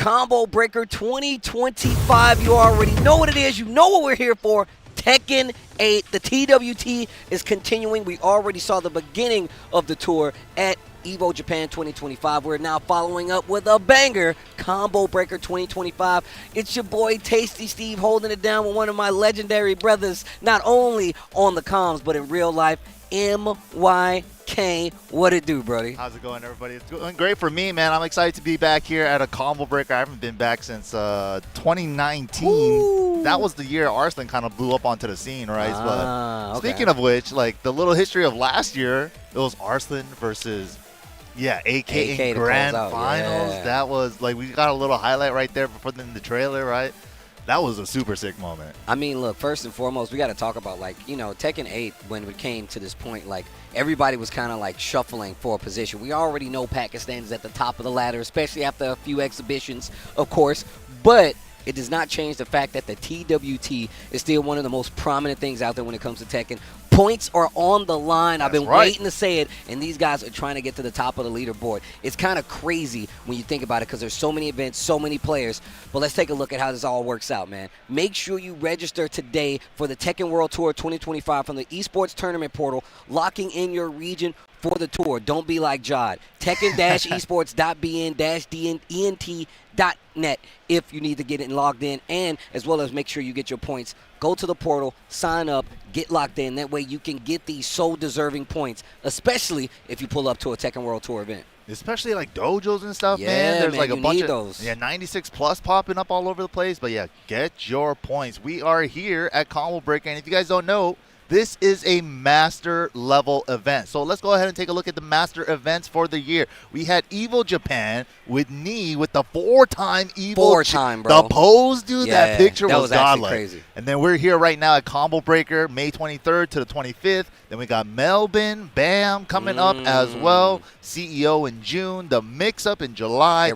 Combo Breaker 2025. You already know what it is. You know what we're here for. Tekken 8. The TWT is continuing. We already saw the beginning of the tour at Evo Japan 2025. We're now following up with a banger, Combo Breaker 2025. It's your boy Tasty Steve holding it down with one of my legendary brothers, not only on the comms, but in real life, MYK. What it do, brody? How's it going, everybody? It's going great for me, man. I'm excited to be back here at a Combo Breaker. I haven't been back since 2019. Ooh. That was the year Arslan kind of blew up onto the scene, right? But Okay. speaking of which, like the little history of last year, it was Arslan versus AK in grand finals. Yeah. That was like, we got a little highlight right there before in the trailer, right? That was a super sick moment. I mean, look, first and foremost, we got to talk about, like, you know, Tekken 8, when we came to this point, like, everybody was kind of, like, shuffling for a position. We already know Pakistan is at the top of the ladder, especially after a few exhibitions, of course. But it does not change the fact that the TWT is still one of the most prominent things out there when it comes to Tekken. Points are on the line. I've been waiting to say it, and these guys are trying to get to the top of the leaderboard. It's kind of crazy when you think about it because there's so many events, so many players. But let's take a look at how this all works out, man. Make sure you register today for the Tekken World Tour 2025 from the Esports Tournament Portal, locking in your region for the tour. Don't be like Jod. Tekken-esports.bn-ent.net if you need to get it logged in, and as well as make sure you get your points. Go to the portal, sign up, get locked in. That way you can get these so deserving points, especially if you pull up to a Tekken World Tour event. Especially like dojos and stuff, Yeah, man. There's man, like a you bunch need of those. 96 plus popping up all over the place. But yeah, get your points. We are here at Combo Breaker, and if you guys don't know, this is a master level event. So let's go ahead and take a look at the master events for the year. We had Evo Japan with Knee with the four-time Evo. Four-time, bro. The pose, dude, Yeah, that picture that was was actually godlike. crazy. And then we're here right now at Combo Breaker, May 23rd to the 25th. Then we got Melbourne, Bam, coming up as well. CEO in June, the mix-up in July.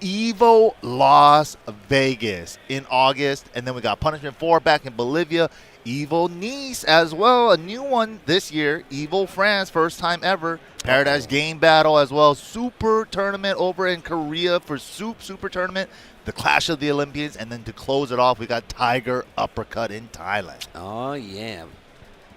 Evo Las Vegas in August. And then we got Punishment 4 back in Bolivia. Evo Nice as well, a new one this year. Evo France, first time ever. Paradise Game Battle as well. Super Tournament over in Korea for Super Tournament. The Clash of the Olympians. And then to close it off, we got Tiger Uppercut in Thailand. Oh, yeah.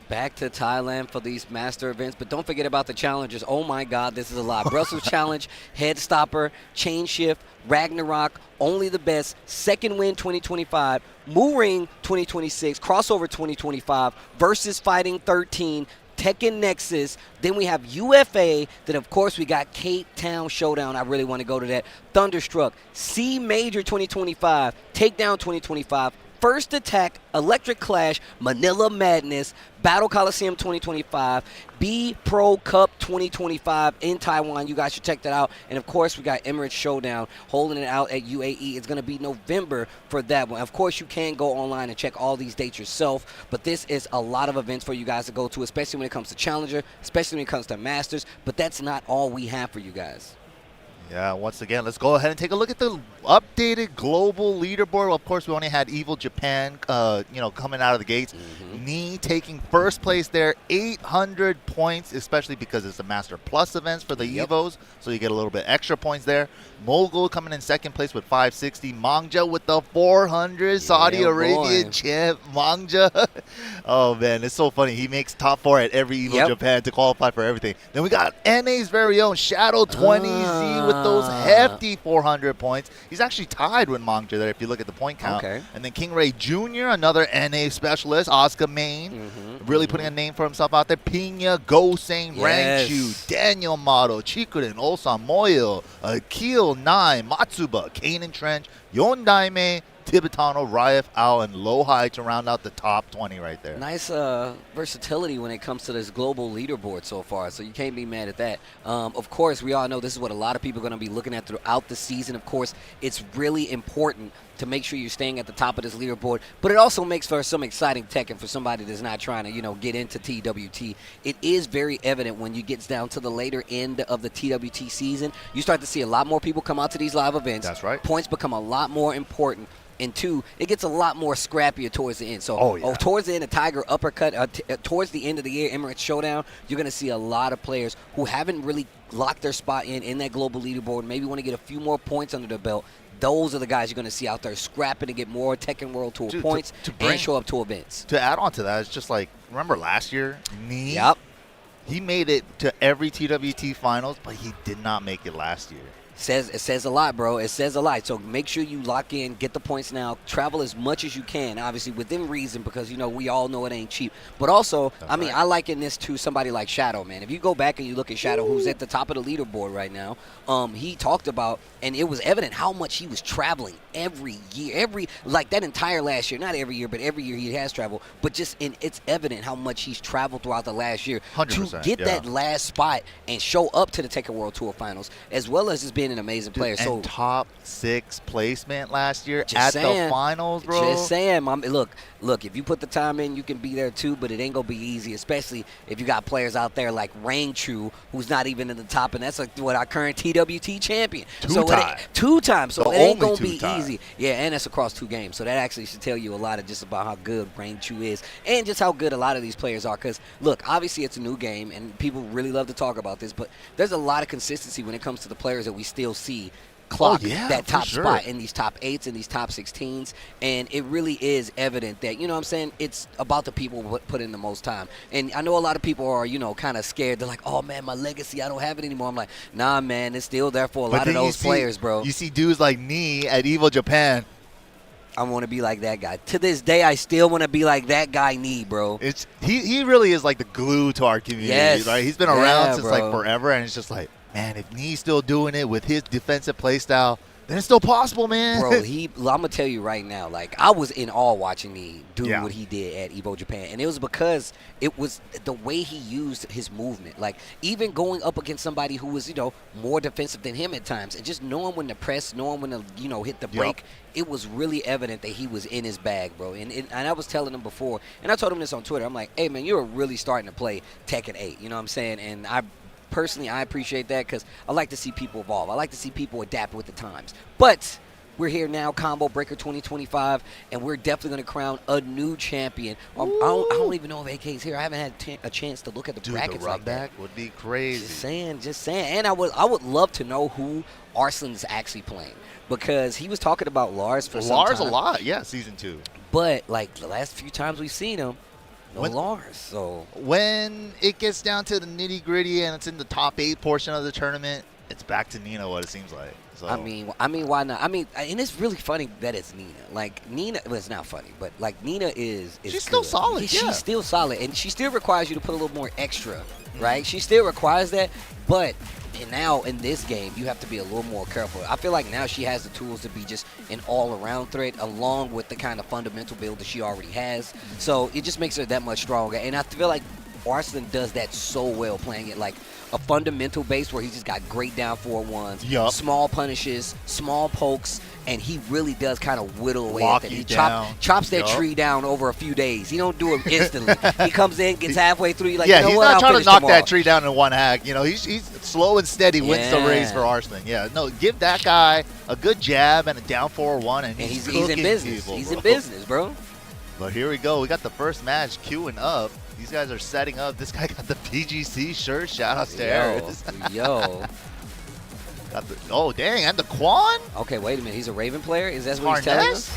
Back to Thailand for these master events. But don't forget about the challenges. Oh, my God, this is a lot. Brussels Challenge, Head Stopper, Chain Shift, Ragnarok, Only the Best, Second Win 2025, Ring 2026, Crossover 2025, Versus Fighting 13, Tekken Nexus. Then we have UFA. Then, of course, we got Cape Town Showdown. I really want to go to that. Thunderstruck, C Major 2025, Takedown 2025, First Attack, Electric Clash, Manila Madness, Battle Coliseum 2025, B Pro Cup 2025 in Taiwan. You guys should check that out. And, of course, we got Emirates Showdown holding it out at UAE. It's going to be November for that one. Of course, you can go online and check all these dates yourself, but this is a lot of events for you guys to go to, especially when it comes to Challenger, especially when it comes to Masters. But that's not all we have for you guys. Yeah, once again, let's go ahead and take a look at the updated global leaderboard. Well, of course, we only had Evo Japan, coming out of the gates. Knee taking first place there, 800 points, especially because it's a Master Plus events for the Evos, so you get a little bit extra points there. Mogul coming in second place with 560. Mangja with the 400. Saudi Arabia champ, Mangja. Oh, man, it's so funny. He makes top 4 at every Evo Japan to qualify for everything. Then we got NA's very own Shadow 20Z with those hefty 400 points. He's actually tied with Mangja there if you look at the point count. Okay. And then King Ray Jr., another NA specialist, Oscar Main, really putting a name for himself out there. Pina, Goseng, Rangchu, Daniel Mato, Chikurin, Osan Moyo, Akil 9, Matsuba, Kanan Trench, Yondaime, Tibetano, Ryef, Al, and Lohai to round out the top 20 right there. Nice versatility when it comes to this global leaderboard so far, so you can't be mad at that. Of course, we all know this is what a lot of people are going to be looking at throughout the season. Of course, it's really important to make sure you're staying at the top of this leaderboard, but it also makes for some exciting Tekken for somebody that's not trying to, get into TWT. It is very evident when you get down to the later end of the TWT season, you start to see a lot more people come out to these live events. That's right. Points become a lot more important. And two, it gets a lot more scrappier towards the end. So towards the end, a Tiger Uppercut, towards the end of the year, Emirates Showdown, you're going to see a lot of players who haven't really lock their spot in that global leaderboard, maybe want to get a few more points under their belt, those are the guys you're going to see out there scrapping to get more Tekken World Tour points and show up to events. To add on to that, it's just like, remember last year? Yep. He made it to every TWT finals, but he did not make it last year. It says a lot, bro. It says a lot. So make sure you lock in, get the points now, travel as much as you can, obviously within reason, because, you know, we all know it ain't cheap. But also, I mean, I liken this to somebody like Shadow, man. If you go back and you look at Shadow, who's at the top of the leaderboard right now, he talked about, and it was evident how much he was traveling every year, like that entire last year, not every year, but every year he has traveled. But it's evident how much he's traveled throughout the last year 100%, to get that last spot and show up to the Tekken World Tour finals, as well as just being an amazing player. And so top 6 placement last year at the finals, bro. Just saying, look, if you put the time in, you can be there too, but it ain't gonna be easy, especially if you got players out there like Rangchu, who's not even in the top, and that's like our current TWT champion. Two times. So it ain't gonna be easy. Yeah, and that's across 2 games. So that actually should tell you a lot of just about how good Rangchu is, and just how good a lot of these players are. Because look, obviously it's a new game, and people really love to talk about this, but there's a lot of consistency when it comes to the players that we still see clock that top spot in these top 8s and these top 16s, and it really is evident that, you know what I'm saying, it's about the people who put in the most time. And I know a lot of people are, you know, kind of scared. They're like, oh man, my legacy, I don't have it anymore. I'm like, nah man, it's still there for a lot of those players, bro. You see dudes like me at Evo Japan. I want to be like that guy. To this day, I still want to be like that guy, bro. He really is like the glue to our community, right? He's been around since like forever, and it's just like, man, if Knee's still doing it with his defensive play style, then it's still possible, man. Bro, I'm going to tell you right now, like, I was in awe watching Knee do what he did at Evo Japan. And it was because it was the way he used his movement. Like, even going up against somebody who was, you know, more defensive than him at times, and just knowing when to press, knowing when to, you know, hit the break, it was really evident that he was in his bag, bro. And I was telling him before, and I told him this on Twitter. I'm like, hey, man, you're really starting to play Tekken 8. You know what I'm saying? And personally, I appreciate that because I like to see people evolve. I like to see people adapt with the times. But we're here now, Combo Breaker 2025, and we're definitely going to crown a new champion. I don't even know if AK's here. I haven't had a chance to look at the brackets like that. Would be crazy. Just saying. And I would love to know who Arslan's actually playing, because he was talking about Lars for some time. Lars a lot, yeah, Season 2. But, like, the last few times we've seen him, Lars. So when it gets down to the nitty gritty and it's in the top 8 portion of the tournament, it's back to Nina. What it seems like. So I mean, why not? I mean, and it's really funny that it's Nina. Like Nina, well, it's not funny, but like Nina is she's still solid. Yeah, she's still solid, and she still requires you to put a little more extra, right? She still requires that, but. And now in this game, you have to be a little more careful. I feel like now she has the tools to be just an all-around threat, along with the kind of fundamental build that she already has. So it just makes her that much stronger. And I feel like Arslan does that so well, playing it like a fundamental base where he's just got great down 4-1s, small punishes, small pokes, and he really does kind of whittle away at that. He chops that tree down over a few days. He don't do it instantly. He comes in, gets halfway through, like, you know he's what, not I'll trying to knock tomorrow. that tree down in one hack. You know, he's slow and steady, wins the race for Arslan. Yeah, no, give that guy a good jab and a down 4-1, and he's in business. He's in business, bro. But here we go. We got the first match queuing up. These guys are setting up. This guy got the PGC shirt. Shout out to Eric. Oh, dang. And the Quan? Okay, wait a minute. He's a Raven player? Is that what he's telling us?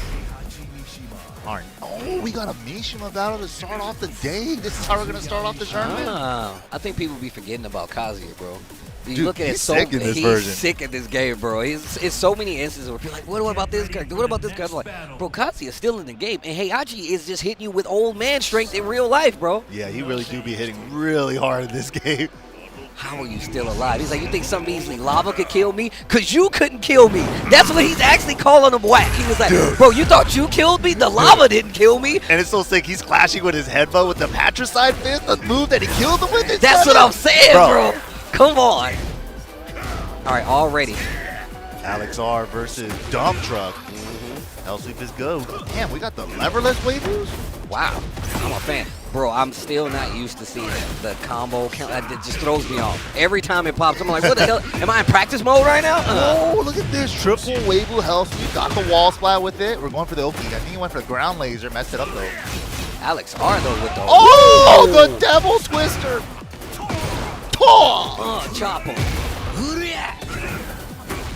Oh, we got a Mishima battle to start off the day. This is how we're going to start off the tournament? I think people be forgetting about Kazuya, bro. You Dude, look at he's sick in this version. He's sick in this game, bro. It's so many instances where people are like, what about this character? What about this character? I'm like, bro, Kazuya's still in the game. And Heihachi is just hitting you with old man strength in real life, bro. Yeah, he really do be hitting really hard in this game. How are you still alive? He's like, you think something easily lava could kill me? Because you couldn't kill me. That's what he's actually calling him whack. He was like, bro, you thought you killed me? The lava didn't kill me. And it's so sick. He's clashing with his headbutt with the patricide fist, the move that he killed him with. That's what I'm saying, bro. Come on. All right, already. AlexR versus Dump Truck. Hell sweep is good. Damn, we got the leverless waivers? Wow, I'm a fan. Bro, I'm still not used to seeing the combo. It just throws me off. Every time it pops, I'm like, what the hell? Am I in practice mode right now? Oh, look at this. Triple Weibu health sweep. Got the wall splat with it. We're going for the Oki. I think he went for the ground laser. Messed it up, though. AlexR, though, with the... Oh, the Devil Twister. Chop him.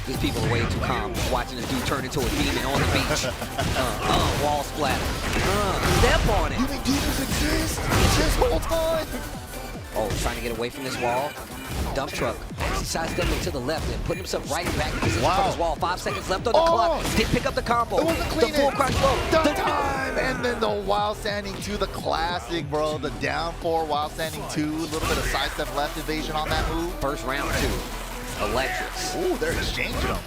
These people are way too calm watching this dude turn into a demon on the beach. Wall splatter. Step on it. You mean demons exist? This whole time? Oh, trying to get away from this wall. Dump truck. He sidestepping to the left and putting himself right back in position for his wall. 5 seconds left on the clock. Did pick up the combo. It wasn't clean. The full crouch low. Downtime! And then the while standing 2, the classic, bro. The down 4 while standing 2. A little bit of sidestep left evasion on that move. First round 2. Electrics. Ooh, they're exchanging them.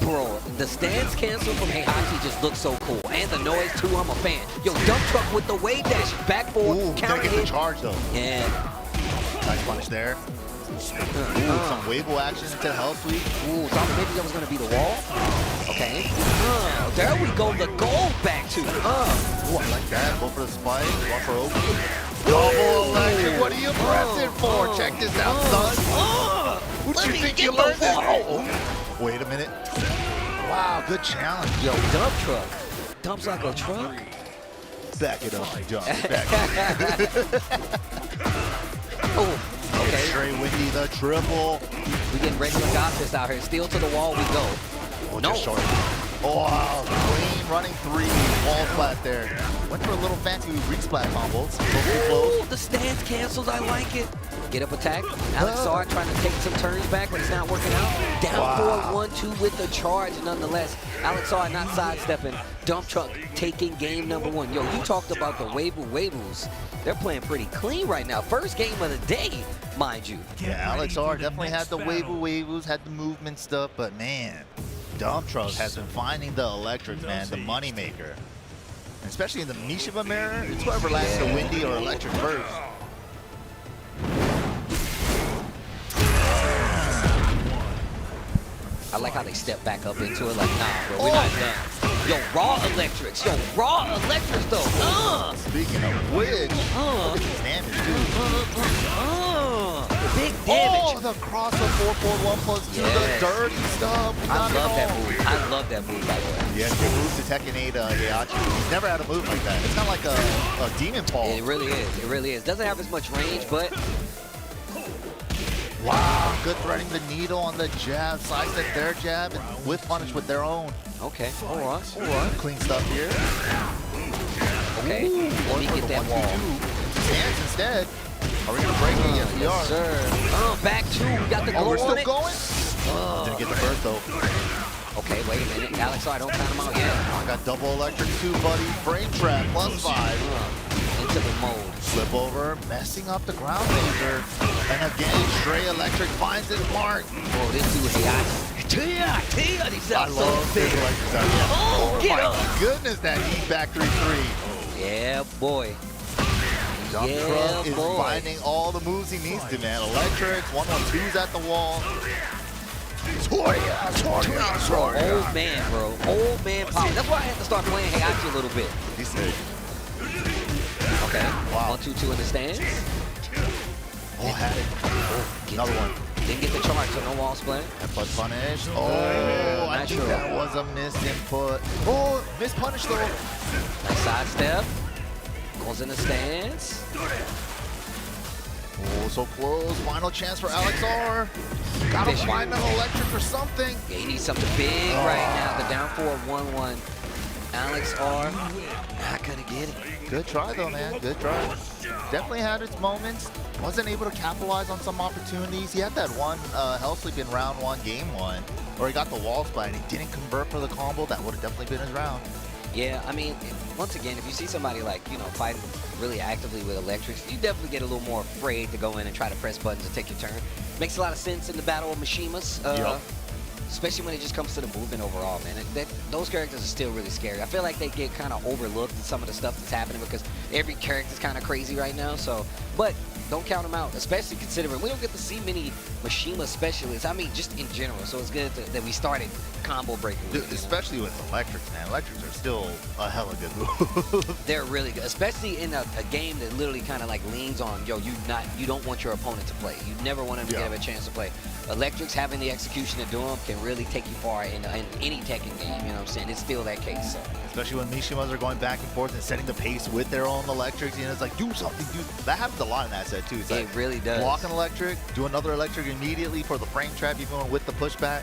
Bro, the stance cancel from Heihachi just looks so cool. And the noise too, I'm a fan. Yo, dump truck with the wave dash. Back forward, counter get the hit. charge though. Yeah. Nice punish there. Some wave action into hell sweep. Ooh, thought maybe that was gonna be the wall. Okay. There we go, the goal back to. Ooh, I like that. Go for the spike. One for open. Double electric. What are you pressing for? Check this out, son. What do you think you learned this? Oh, wait a minute. Wow, good challenge. Yo, dump truck. Dumps like a truck. Back it up, jump. Back it. Oh, okay. Straight Windy, the triple. We getting regular Godfist out here. Steel to the wall we go. Oh, no. Short. Oh, wow. Clean running 3. Wall splat there. Went for a little fancy re-splat combo. Ooh, the stance cancels. I like it. Get up attack. AlexR trying to take some turns back, but it's not working out. Down 4, 1-2 with the charge nonetheless. AlexR not sidestepping. Dump truck taking game number 1. Yo, you talked about the Wavus. They're playing pretty clean right now. First game of the day, mind you. Yeah, AlexR definitely had the Wavus, had the movement stuff, but man, Dump Truck has been finding the electric, man, the moneymaker. And especially in the Mishima mirror, it's whoever lands the Windy or electric first. I like how they step back up into it like, nah, bro, we're not done. Yo, raw electrics. Yo, raw electrics, though. Speaking of which, look at this damage, dude. Big damage. Oh, the cross of 4-4-1+2, the dirty stuff. I love that move. I love that move, by the way. Yeah, good move to Tekken 8 Heihachi. He's never had a move like that. It's kind of like a demon ball. It really is. It really is. Doesn't have as much range, but... Wow, good threading the needle on the jab, sidestep their jab, and whiff punish with their own. Okay, all right. Clean stuff here. Okay, let me get that wall. Stance instead. Are we going to break it? Yes, we are. Sir. Back 2, we got the glow we're still on it. Going? Didn't get the burst though. Okay, wait a minute. AlexR, don't count him out yet. I got double electric too, buddy. Frame trap, +5. Into the mode. Flip over, messing up the ground laser. And again, Stray Electric finds his mark. Oh, this dude Heihachi. Tia, he sounds so big. Oh my goodness, that heat back 3-3. Yeah, boy. Dump Truck is finding all the moves he needs to, man. Electrics, 1-1-2s at the wall. Bro, old man, bro. Old man power. That's why I had to start playing Heihachi a little bit. He's sick. Okay. Wow. 1-2-2 in the stands. Oh, had it. Oh, another one. Didn't get the charge, so no wall split. Plus punish. Oh, I think that was a missed input. Oh, missed punish though. Nice side step. Goes in the stance. Oh, so close. Final chance for AlexR. Gotta find an electric or something. Yeah, he needs something big right now. The down 4, 1-1. AlexR not gonna get it. Good try though, man. Good try. Definitely had its moments. Wasn't able to capitalize on some opportunities. He had that one hell sleep in round 1, game 1, where he got the wall splat and he didn't convert for the combo. That would have definitely been his round. Yeah, I mean, once again, if you see somebody like, fighting really actively with electrics, you definitely get a little more afraid to go in and try to press buttons and take your turn. Makes a lot of sense in the battle of Mishimas. Especially when it just comes to the movement overall, man. Those characters are still really scary. I feel like they get kind of overlooked in some of the stuff that's happening because every character's kind of crazy right now. So, but don't count them out, especially considering we don't get to see many Mishima specialists. I mean, just in general. So it's good that we started combo breaking. Dude, especially with electrics, man. Electrics are still a hella good move. They're really good, especially in a game that literally kind of like leans on, yo, you don't want your opponent to play. You never want him to get a chance to play. Electrics having the execution to do them can really take you far in any Tekken game. You know what I'm saying? It's still that case. So. Especially when Mishimas are going back and forth and setting the pace with their own electrics. You know, it's like, do something, dude. That happens a lot in that set, too. It's like, it really does. Block an electric, do another electric immediately for the frame trap, even with the pushback.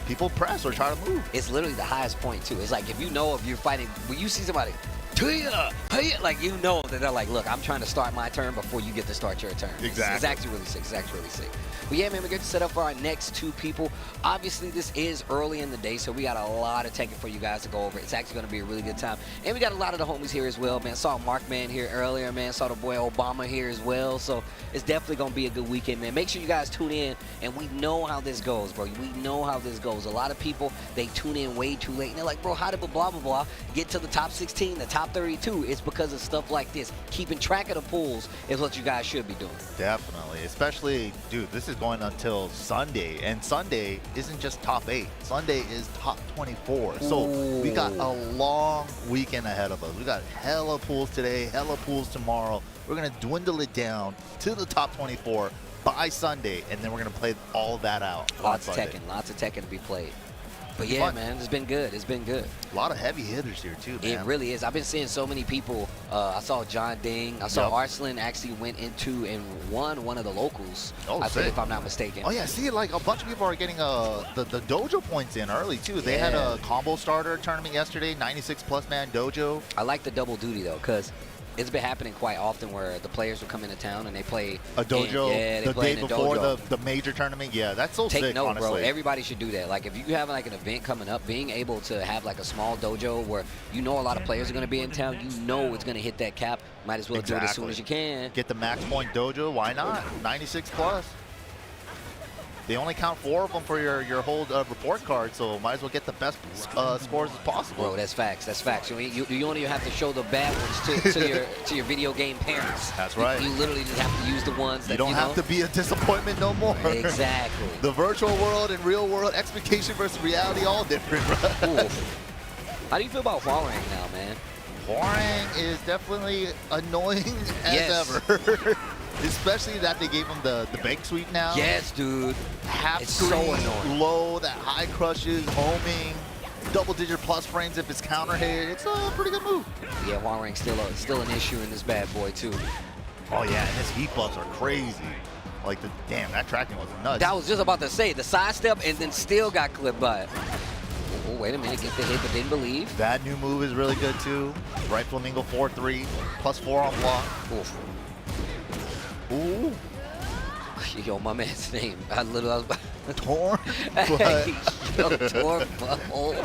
People press or try to move. It's literally the highest point, too. It's like, if you know if you're fighting, when you see somebody, like, you know that they're like, look, I'm trying to start my turn before you get to start your turn. Exactly. It's actually really sick. It's actually really sick. But yeah, man, we're good to set up for our next two people. Obviously, this is early in the day, so we got a lot of Tekken for you guys to go over. It's actually going to be a really good time. And we got a lot of the homies here as well, man. Saw Mark Man here earlier, man. Saw the boy Obama here as well. So it's definitely going to be a good weekend, man. Make sure you guys tune in, and we know how this goes, bro. We know how this goes. A lot of people, they tune in way too late, and they're like, bro, how did blah, blah, blah get to the top 16, the top 32? It's because of stuff like this. Keeping track of the pools is what you guys should be doing. Definitely. Especially, dude, this is going until Sunday. And Sunday isn't just top 8. Sunday is top 24. So we got a long weekend ahead of us. We got hella pools today, hella pools tomorrow. We're going to dwindle it down to the top 24 by Sunday. And then we're going to play all of that out. Lots of Tekken to be played. But yeah, man, it's been good. It's been good. A lot of heavy hitters here, too, man. It really is. I've been seeing so many people. I saw John Ding. I saw Arslan actually went into and won one of the locals. Oh, I think, if I'm not mistaken. Oh, yeah. See, like, a bunch of people are getting the dojo points in early, too. They had a combo starter tournament yesterday, 96-plus man dojo. I like the double duty, though, because it's been happening quite often where the players will come into town and they play a dojo the day before the major tournament. Yeah, that's so sick, Take note, honestly. bro. Everybody should do that. Like, if you have like an event coming up, being able to have like a small dojo where you know a lot of players are going to be in town, you know it's going to hit that cap. Might as well do it as soon as you can. Get the max point dojo. Why not? 96 plus. They only count 4 of them for your whole report card, so might as well get the best scores as possible. Bro, that's facts. That's facts. You only have to show the bad ones to your video game parents. That's right. You literally just have to use the ones that you don't have to be a disappointment no more. Exactly. The virtual world and real world, expectation versus reality, all different, bro. How do you feel about Hwoarang now, man? Hwoarang is definitely annoying as ever. Especially that they gave him the bake sweep now. Yes, dude. Half so annoying. Low, that high crushes, homing, double-digit plus frames if it's counter hit. It's a pretty good move. Yeah, Hwoarang's still an issue in this bad boy, too. Oh, yeah, and his heat buffs are crazy. Like, damn, that tracking was nuts. That was just about to say, the sidestep and then still got clipped by it. Oh, wait a minute, get the hit but didn't believe. That new move is really good, too. Right Flamingo 4-3, plus 4 on block. Oof. Ooh. Yo, my man's name. I was TornButWhole. TornButWhole.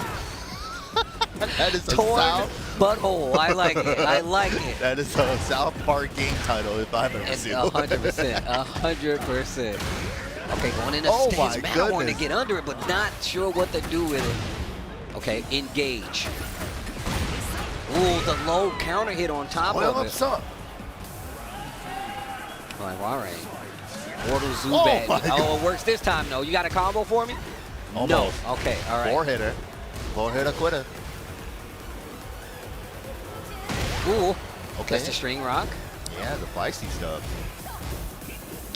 That is a TornButWhole. I like it. I like it. That is a South Park game title if I've ever seen it. 100%. 100%. Okay, going in a stance. Man, I want to get under it, but not sure what to do with it. Okay, engage. Ooh, the low counter hit on top of it. All right, Hwoarang. Mortal Zubat. Oh, it works this time, though. You got a combo for me? Almost. No. Okay, all right. 4-hitter. 4-hitter quitter. Ooh. Okay. That's the string rock. Yeah, the feisty stuff.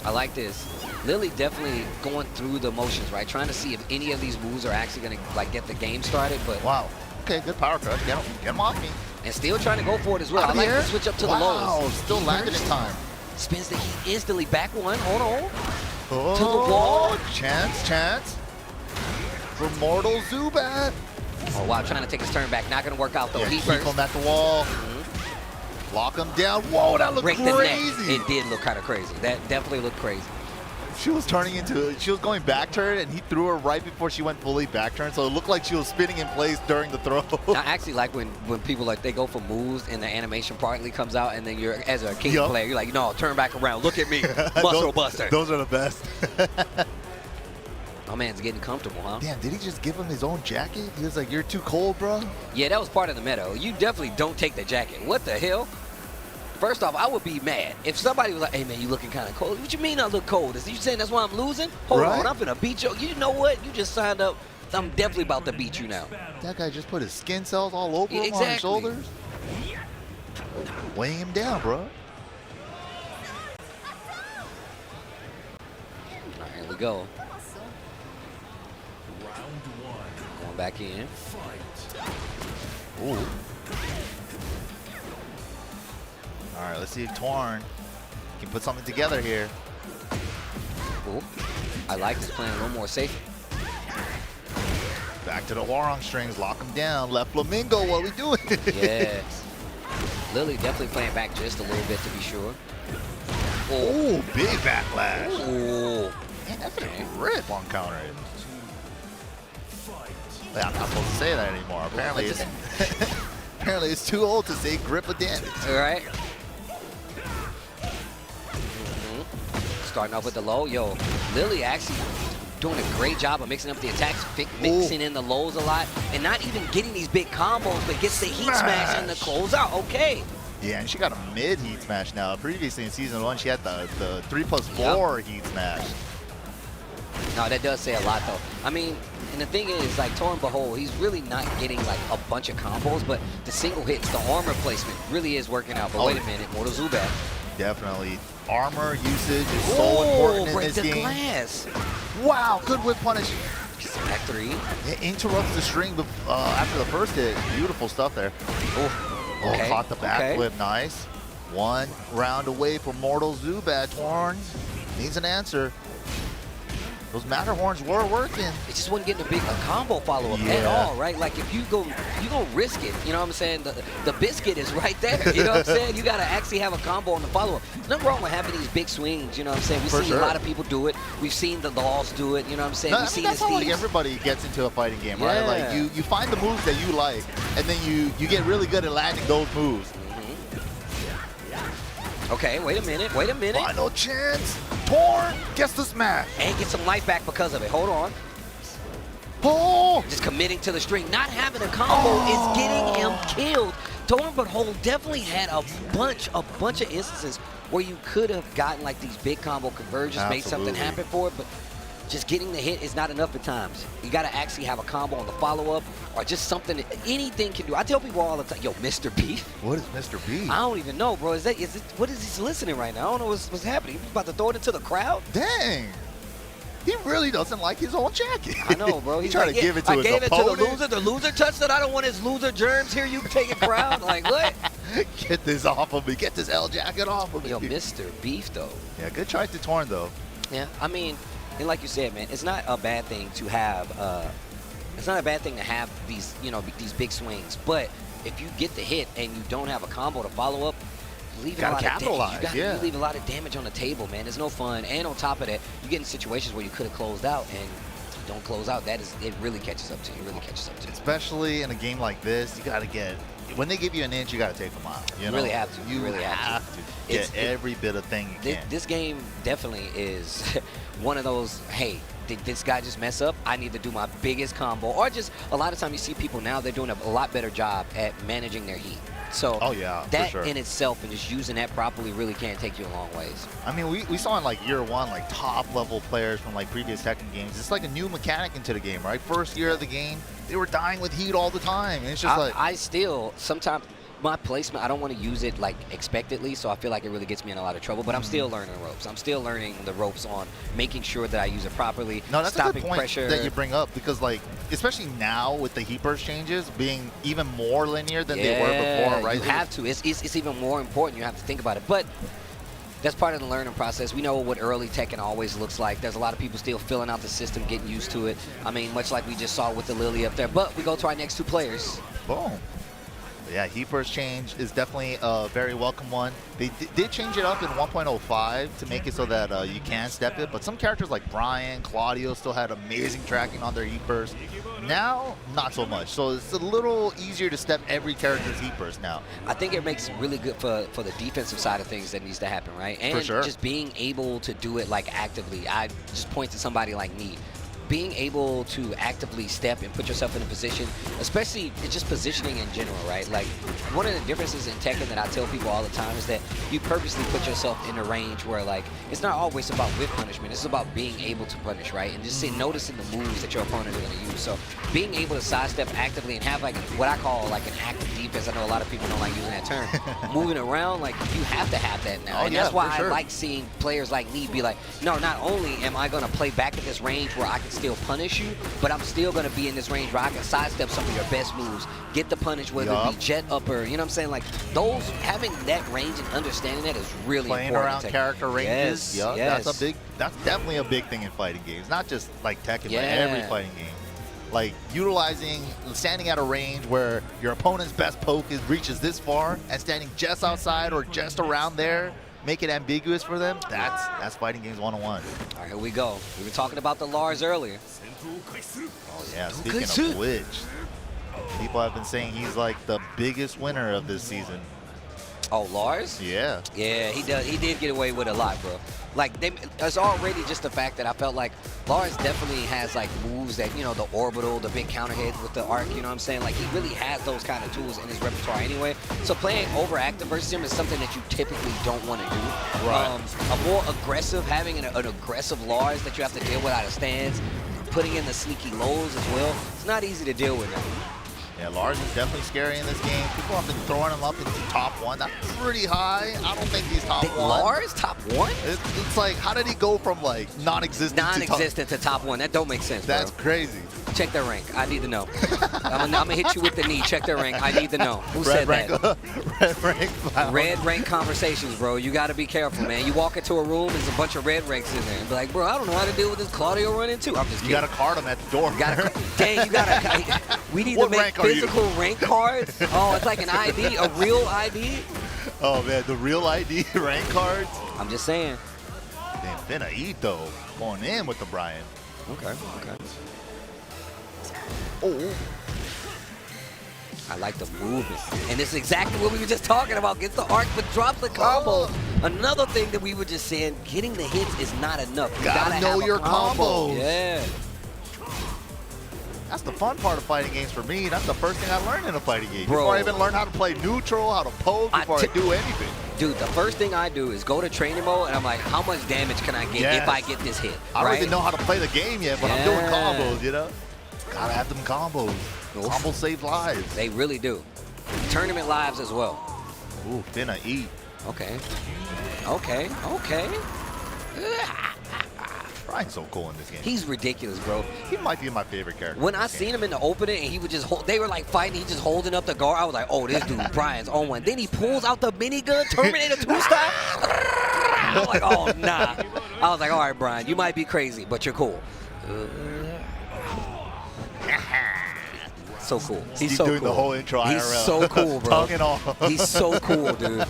I like this. Lili definitely going through the motions, right? Trying to see if any of these moves are actually going to like get the game started. But wow. Okay, good power crush. Get him off me. And still trying to go for it as well. I like to switch up to the lows. Wow, still landing in time. Spins the heat instantly. Back one. Hold on. Oh, to the wall. Chance. For Mortal Zubat. Oh, wow. Trying to take his turn back. Not going to work out, though. Yeah, Heat keep burst. him at the wall. Lock him down. Whoa, that looked Break crazy. The neck. It did look kind of crazy. That definitely looked crazy. She was going back turn, and he threw her right before she went fully back turn, so it looked like she was spinning in place during the throw. I actually like when people like they go for moves and the animation partly comes out, and then you're as a king player, you're like, no, turn back around, look at me, muscle buster. Those are the best. My man's getting comfortable, huh? Damn, did he just give him his own jacket? He was like, you're too cold, bro. Yeah, that was part of the meta. You definitely don't take the jacket. What the hell? First off, I would be mad if somebody was like, hey, man, you looking kind of cold. What you mean I look cold? Is you saying that's why I'm losing? Hold on, I'm finna beat you. You know what? You just signed up. I'm definitely about to beat you now. That guy just put his skin cells all over him on his shoulders. Weighing him down, bro. All right, here we go. going back in. Ooh. All right, let's see if Torn can put something together here. Ooh. I like this playing a little more safe. Back to the Hwoarang strings, lock him down. Left Flamingo, what are we doing? Yes. Lili definitely playing back just a little bit to be sure. Oh, big backlash. Ooh. Man, that's a grip on counter. Yeah, I'm not supposed to say that anymore. Apparently, apparently it's too old to say grip of damage. All right. Starting off with the low. Yo, Lili actually doing a great job of mixing up the attacks, mixing in the lows a lot, and not even getting these big combos, but gets the heat smash and the closeout. Okay. Yeah, and she got a mid heat smash now. Previously in season 1, she had the 3+4 heat smash. No, that does say a lot though. I mean, and the thing is, like TornButWhole, he's really not getting like a bunch of combos, but the single hits, the armor placement really is working out. But wait a minute, Mortal Zubat. Definitely. Armor usage is so important in break this the game. Glass. Wow, good whip punish. Back 3. It interrupts the string after the first hit. Beautiful stuff there. Oh, okay. Caught the backflip. Nice. 1 round away from Mortal Zubat. Torn needs an answer. Those Matterhorns were working. It just wasn't getting a combo follow-up at all, right? Like if you go risk it, you know what I'm saying? The biscuit is right there, you know what I'm saying? You got to actually have a combo on the follow-up. There's nothing wrong with having these big swings, you know what I'm saying? We've seen a lot of people do it. We've seen the Lars do it, you know what I'm saying? We've seen that's how like everybody gets into a fighting game, right? Like you find the moves that you like, and then you get really good at landing those moves. Okay, wait a minute, wait a minute. Final chance. Torn gets the smash. And get some life back because of it. Hold on. Oh! Just committing to the string. Not having a combo is getting him killed. TornButWhole definitely had a bunch of instances where you could have gotten like these big combo conversions, made something happen for it, but just getting the hit is not enough at times. You got to actually have a combo on the follow-up or just something that anything can do. I tell people all the time, yo, Mr. Beef. What is Mr. Beef? I don't even know, bro. What is he soliciting right now? I don't know what's happening. He's about to throw it into the crowd? Dang. He really doesn't like his own jacket. I know, bro. He's trying to give it to his opponent. I gave it to the loser. The loser touched it. I don't want his loser germs here. You take it, crowd. Like, what? Get this off of me. Get this L jacket off of me. Yo, Mr. Beef, though. Yeah, good try to Torn, though. Yeah, I mean, and like you said, man, it's not a bad thing to have. It's not a bad thing to have these, these big swings. But if you get the hit and you don't have a combo to follow up, you leave a lot of you leave a lot of damage on the table, man. There's no fun. And on top of that, you get in situations where you could have closed out, and if you don't close out, it really catches up to you. It really catches up to you. Especially in a game like this, you got to get. When they give you an inch, you got to take a mile. You really have to. You really have to get every bit of thing you can. This game definitely is one of those, hey, did this guy just mess up? I need to do my biggest combo. Or just a lot of time you see people now, they're doing a lot better job at managing their heat. So that in itself and just using that properly really can take you a long ways. I mean, we saw in like year 1, like top level players from like previous Tekken games. It's like a new mechanic into the game, right? First year of the game, they were dying with heat all the time. And it's just I still, sometimes my placement, I don't want to use it like expectedly, so I feel like it really gets me in a lot of trouble, but I'm still learning the ropes. I'm still learning the ropes on making sure that I use it properly, no, that's stopping a good point pressure. That you bring up, because like, especially now with the heat burst changes being even more linear than they were before, right? You have to. It's even more important. You have to think about it. But that's part of the learning process. We know what early Tekken always looks like. There's a lot of people still filling out the system, getting used to it. I mean, much like we just saw with the Lili up there. But we go to our next 2 players. Boom. Yeah, heat burst change is definitely a very welcome one. They did change it up in 1.05 to make it so that you can step it, but some characters like Bryan, Claudio still had amazing tracking on their heat burst. Now, not so much. So it's a little easier to step every character's heat burst now. I think it makes it really good for the defensive side of things that needs to happen, right? And just being able to do it like actively. I just point to somebody like me. Being able to actively step and put yourself in a position, especially just positioning in general, right? Like, one of the differences in Tekken that I tell people all the time is that you purposely put yourself in a range where, like, it's not always about whip punishment. It's about being able to punish, right? And just noticing the moves that your opponent is going to use. So being able to sidestep actively and have, like, what I call, like, an active defense. I know a lot of people don't like using that term. Moving around, like, you have to have that now. And that's why I like seeing players like me be like, no, not only am I going to play back at this range where I can still punish you, but I'm still going to be in this range where I can sidestep some of your best moves, get the punish, whether it be jet upper, you know what I'm saying? Like, those, having that range and understanding that is really Playing important. around character ranges, Yes. that's definitely a big thing in fighting games. Not just like Tekken, but Yeah. every fighting game. Like standing at a range where your opponent's best poke reaches this far, and standing just outside or just around there, make it ambiguous for them. That's fighting games 101. All right, here we go. We were talking about the Lars earlier. Oh yeah, speaking of which, people have been saying he's like the biggest winner of this season. Oh, Lars? Yeah. Yeah, he does. He did get away with a lot, bro. Like, it's already just the fact that I felt like Lars definitely has, like, moves that, you know, the orbital, the big counter hit with the arc, you know what I'm saying? Like, he really has those kind of tools in his repertoire anyway. So playing overactive versus him is something that you typically don't want to do. Right. A more aggressive, having an aggressive Lars that you have to deal with out of stands, putting in the sneaky lows as well, it's not easy to deal with now. Yeah, Lars is definitely scary in this game. People have been throwing him up into top 1. That's pretty high. I don't think he's top 1. Lars, top 1? It's like, how did he go from like non-existent to top 1? That don't make sense, That's bro. crazy. Check their rank. I need to know. I'm gonna hit you with the knee. Check their rank. I need to know. Who said that? Red rank. Red rank conversations, bro. You got to be careful, man. You walk into a room, there's a bunch of red ranks in there. And be like, bro, I don't know how to deal with this Claudio running too. I'm just kidding. You got to card him at the door. Dang, you got to. We need to make physical rank cards. Oh, it's like an ID, a real ID. Oh man, the real ID rank cards. I'm just saying. Damn, FinnaEat though, going in with the Bryan. Okay. Oh. I like the movement. And this is exactly what we were just talking about. Gets the arc, but drops the combo. Another thing that we were just saying, getting the hits is not enough. You gotta know have your a combo. combos. Yeah. That's the fun part of fighting games for me. That's the first thing I learned in a fighting game. Bro. Before I even learn how to play neutral, how to poke, before I do anything. Dude, the first thing I do is go to training mode, and I'm like, how much damage can I get if I get this hit? I don't even know how to play the game yet, but I'm doing combos, you know? Gotta have them combos. Oof. Combos save lives. They really do. Tournament lives as well. Ooh, FinnaEat. Okay. Bryan's so cool in this game. He's ridiculous, bro. He might be my favorite character. When I seen him in the opening and he would just hold, they were like fighting, he just holding up the guard. I was like, oh, this dude, Bryan's on one. Then he pulls out the minigun, Terminator 2 style. I was like, oh, nah. I was like, all right, Bryan, you might be crazy, but you're cool. So cool. He's so doing cool. the whole intro IRL. He's so cool, bro. Tongue and all. He's so cool, dude.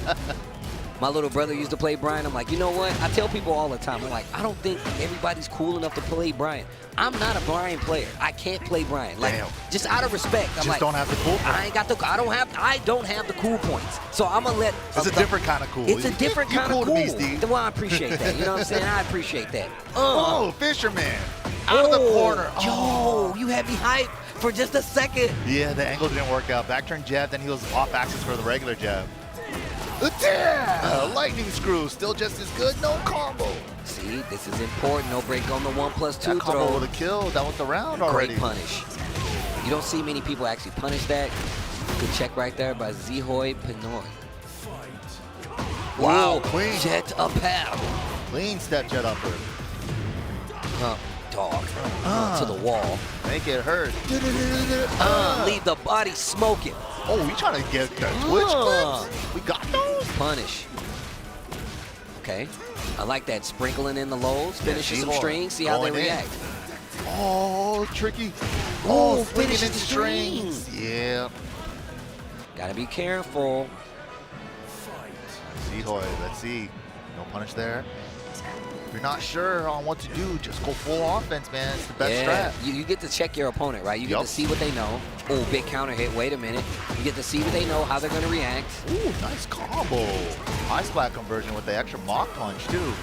My little brother used to play Bryan. I'm like, you know what? I tell people all the time, I'm like, I don't think everybody's cool enough to play Bryan. I'm not a Bryan player. I can't play Bryan. Like, just out of respect. I'm just like, don't have the cool points. I don't have the cool points. So I'm gonna let. It's a different kind of cool. It's a different kind of cool. To me, Steve. Well, I appreciate that. You know what I'm saying? I appreciate that. Oh, Fisherman. Out of the corner. Yo, you had me hyped for just a second. Yeah, the angle didn't work out. Back turn jab, then he was off axis for the regular jab. Lightning screw, still just as good, no combo. See, this is important. No break on the 1+2 That combo throw. would have killed. That was the round already. Great punish. You don't see many people actually punish that. Good check right there by Zeehoy-Pinoy. Wow, clean. Jet up pal. Clean step jet upper. Dog. To the wall. Make it hurt. Leave the body smoking. Oh, we trying to get the Twitch clips? We got those? Punish. Okay. I like that. Sprinkling in the lows, finishing some strings, see how they react. Oh, tricky. Oh, finishing finishing strings. Yeah. Gotta be careful. Zeehoy, let's see. No punish there. If you're not sure on what to do, just go full offense, man. It's the best strat. You get to check your opponent, right? You get to see what they know. Oh, big counter hit. Wait a minute. You get to see what they know, how they're going to react. Ooh, nice combo. High splat conversion with the extra mock punch, too.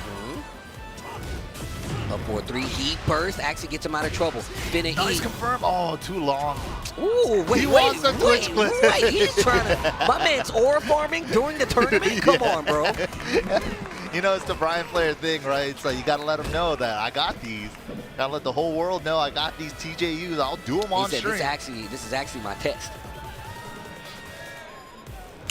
Up 4-3. Heat burst. Actually gets him out of trouble. FinnaEat. Nice confirm. Oh, too long. Ooh, wait. He's trying to. My man's aura farming during the tournament? Come on, bro. You know, it's the Bryan player thing, right? It's like you got to let them know that I got these. Got to let the whole world know I got these TJUs. I'll do them on stream. This is actually my test.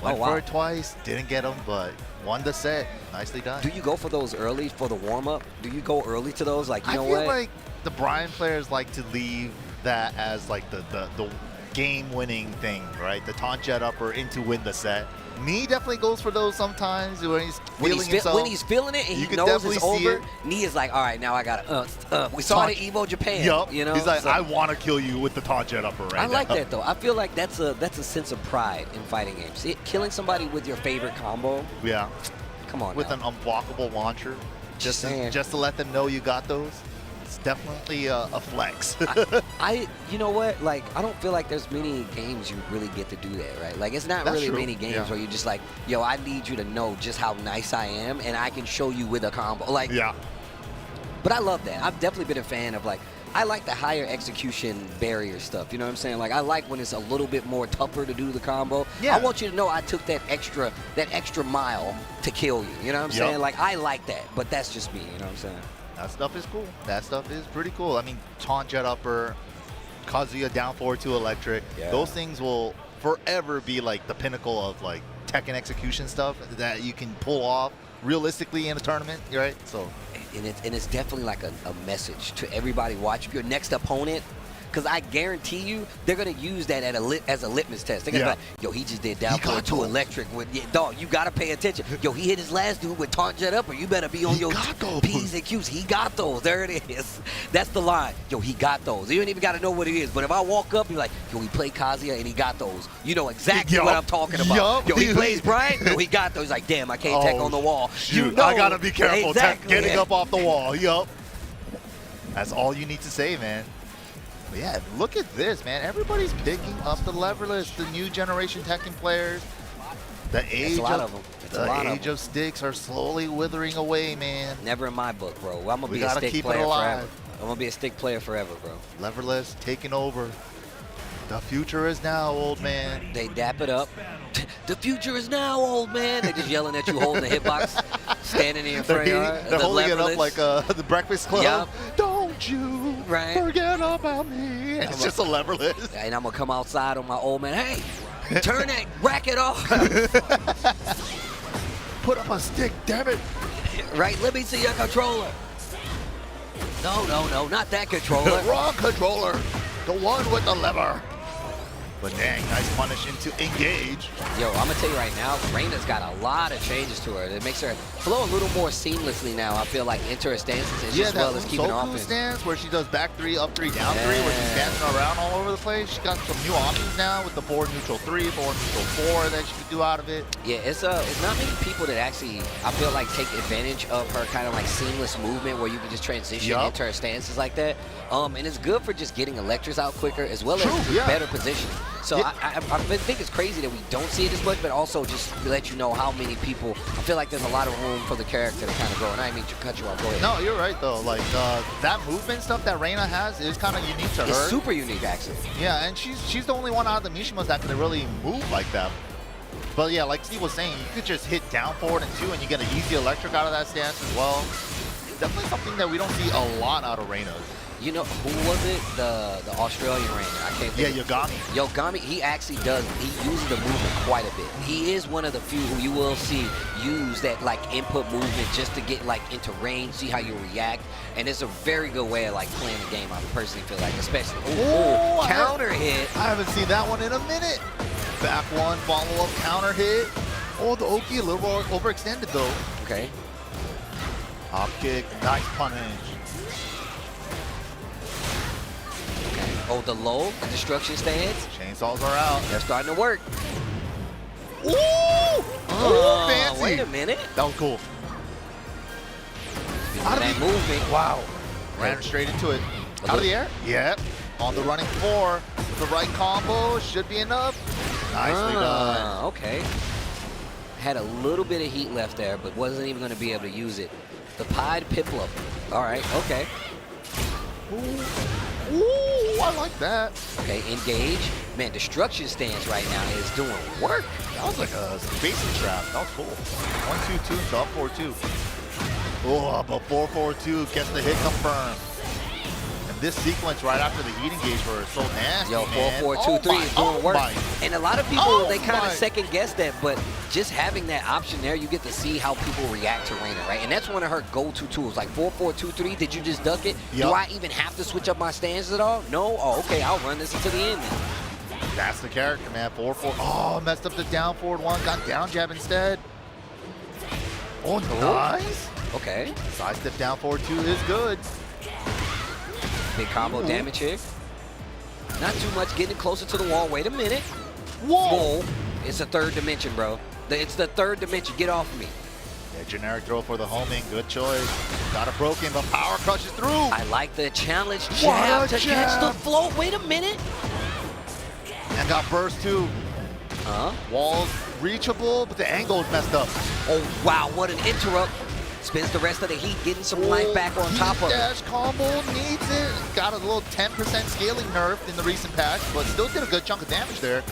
Went for it twice. Didn't get them, but won the set. Nicely done. Do you go for those early for the warm-up? Do you go early to those? Like, you know what? I feel like the Bryan players like to leave that as like the game-winning thing, right? The taunt jet upper in to win the set. Knee definitely goes for those sometimes when he's feeling himself. When he's feeling it and he knows it's over, Knee is like, all right, now I got to We saw it at Evo Japan. Yup. You know? He's like, so, I want to kill you with the taunt jet upper right now. I like that, though. I feel like that's a sense of pride in fighting games. Killing somebody with your favorite combo. Yeah. Come on with now. an unblockable launcher. Just to let them know you got those. It's definitely a flex. You know what? Like, I don't feel like there's many games you really get to do that, right? Like, it's not really many games where you're just like, yo, I need you to know just how nice I am, and I can show you with a combo. Like, yeah. But I love that. I've definitely been a fan of, like, I like the higher execution barrier stuff. You know what I'm saying? Like, I like when it's a little bit more tougher to do the combo. Yeah. I want you to know I took that extra mile to kill you. You know what I'm saying? Like, I like that, but that's just me. You know what I'm saying? That stuff is cool. That stuff is pretty cool. I mean, taunt jet upper, Kazuya down forward to electric. Yeah. Those things will forever be like the pinnacle of like tech and execution stuff that you can pull off realistically in a tournament, right? So, and it's definitely like a message to everybody watching your next opponent. Because I guarantee you, they're going to use that as a litmus test. They're going to be like, yo, he just did down forward to electric. Dog, you got to pay attention. Yo, he hit his last dude with taunt jet up, or you better be on your P's and Q's. He got those. There it is. That's the line. Yo, he got those. You don't even got to know what it is. But if I walk up, you're like, yo, he played Kazuya and he got those. You know exactly what I'm talking about. Yo, he plays Bryan. Yo, he got those. He's like, damn, I can't tech on the wall. Shoot, you know, I got to be careful getting up off the wall. Yup. That's all you need to say, man. But yeah, look at this, man. Everybody's picking up the leverless, the new generation Tekken players. The age of sticks are slowly withering away, man. Never in my book, bro. I'm gonna be a stick player forever. I'm gonna be a stick player forever, bro. Leverless taking over. The future is now, old man. They dap it up. The future is now, old man. They just yelling at you, holding the hitbox, standing in your front yard. They're holding it up like the Breakfast Club. Yep. Don't you forget about me. And it's just a leverless. And I'm going to come outside on my old man. Hey, turn that racket off. Put up a stick, damn it. Right, let me see your controller. No, not that controller. Wrong controller. The one with the lever. But dang, nice punish into engage. Yo, I'm going to tell you right now, Reina's got a lot of changes to her. It makes her flow a little more seamlessly now, I feel like, into her stances as well as keeping offense. Stance where she does back 3, up 3, down 3, where she's dancing around all over the place. She's got some new options now with the forward neutral 3, forward neutral 4 that she can do out of it. Yeah, it's not many people that actually, I feel like, take advantage of her kind of like seamless movement where you can just transition into her stances like that. And it's good for just getting electors out quicker as well as better positioning. So I think it's crazy that we don't see it as much, but also just let you know how many people. I feel like there's a lot of room for the character to kind of grow. And I didn't mean to cut you off. Go ahead. No, you're right though. Like that movement stuff that Reina has is kind of unique to her. It's super unique, actually. Yeah, and she's the only one out of the Mishimas that can really move like that. But yeah, like Steve was saying, you could just hit down forward and 2, and you get an easy electric out of that stance as well. It's definitely something that we don't see a lot out of Reina. You know, who was it? The Australian Ranger. I can't think. Yeah, Yogami. Yogami, he actually uses the movement quite a bit. He is one of the few who you will see use that like input movement just to get like into range, see how you react. And it's a very good way of like playing the game, I personally feel like, especially. Counter hit. I haven't seen that one in a minute. Back one, follow up counter hit. Oh, the Oki a little more overextended though. Okay. Hop kick, nice punish. Oh, the low, the destruction stance. Chainsaws are out. They're starting to work. Ooh! Fancy. Wait a minute. That was cool. Out of that movement. Wow. Ran straight into it. Out of the air? Yep. On the running floor. The right combo should be enough. Nicely done. Okay. Had a little bit of heat left there, but wasn't even going to be able to use it. The ThePiedPiplip. All right, okay. Ooh, I like that. Okay, engage. Man, destruction stance right now is doing work. That was like a basic trap. That was cool. 1-2-2 to up 4-2. Oh, but 4-4-2 gets the hit confirmed. And this sequence right after the heat engage were so nasty, Yo, man. 4-4-2-3 is doing work. My. And a lot of people, they kind my. of second guess that, but just having that option there, you get to see how people react to Reina, right? And that's one of her go-to tools. Like 4-4-2-3, did you just duck it? Yep. Do I even have to switch up my stance at all? No? Oh, okay, I'll run this until the end then. That's the character, man. 4-4. Oh, messed up the down forward one. Got down jab instead. Oh, nice. Okay. Side step down forward two is good. Big combo damage here. Not too much, getting closer to the wall. Wait a minute. Whoa. Whoa. It's a third dimension, bro. It's the third dimension. Get off of me. Yeah, generic throw for the homing. Good choice. Got it broken, but power crushes through. I like the challenge jab to catch the float. Wait a minute. And got burst too. Walls reachable, but the angle is messed up. Oh, wow. What an interrupt. Spends the rest of the heat, getting some life back on top of it. Dash combo needs it. Got a little 10% scaling nerf in the recent patch, but still did a good chunk of damage there.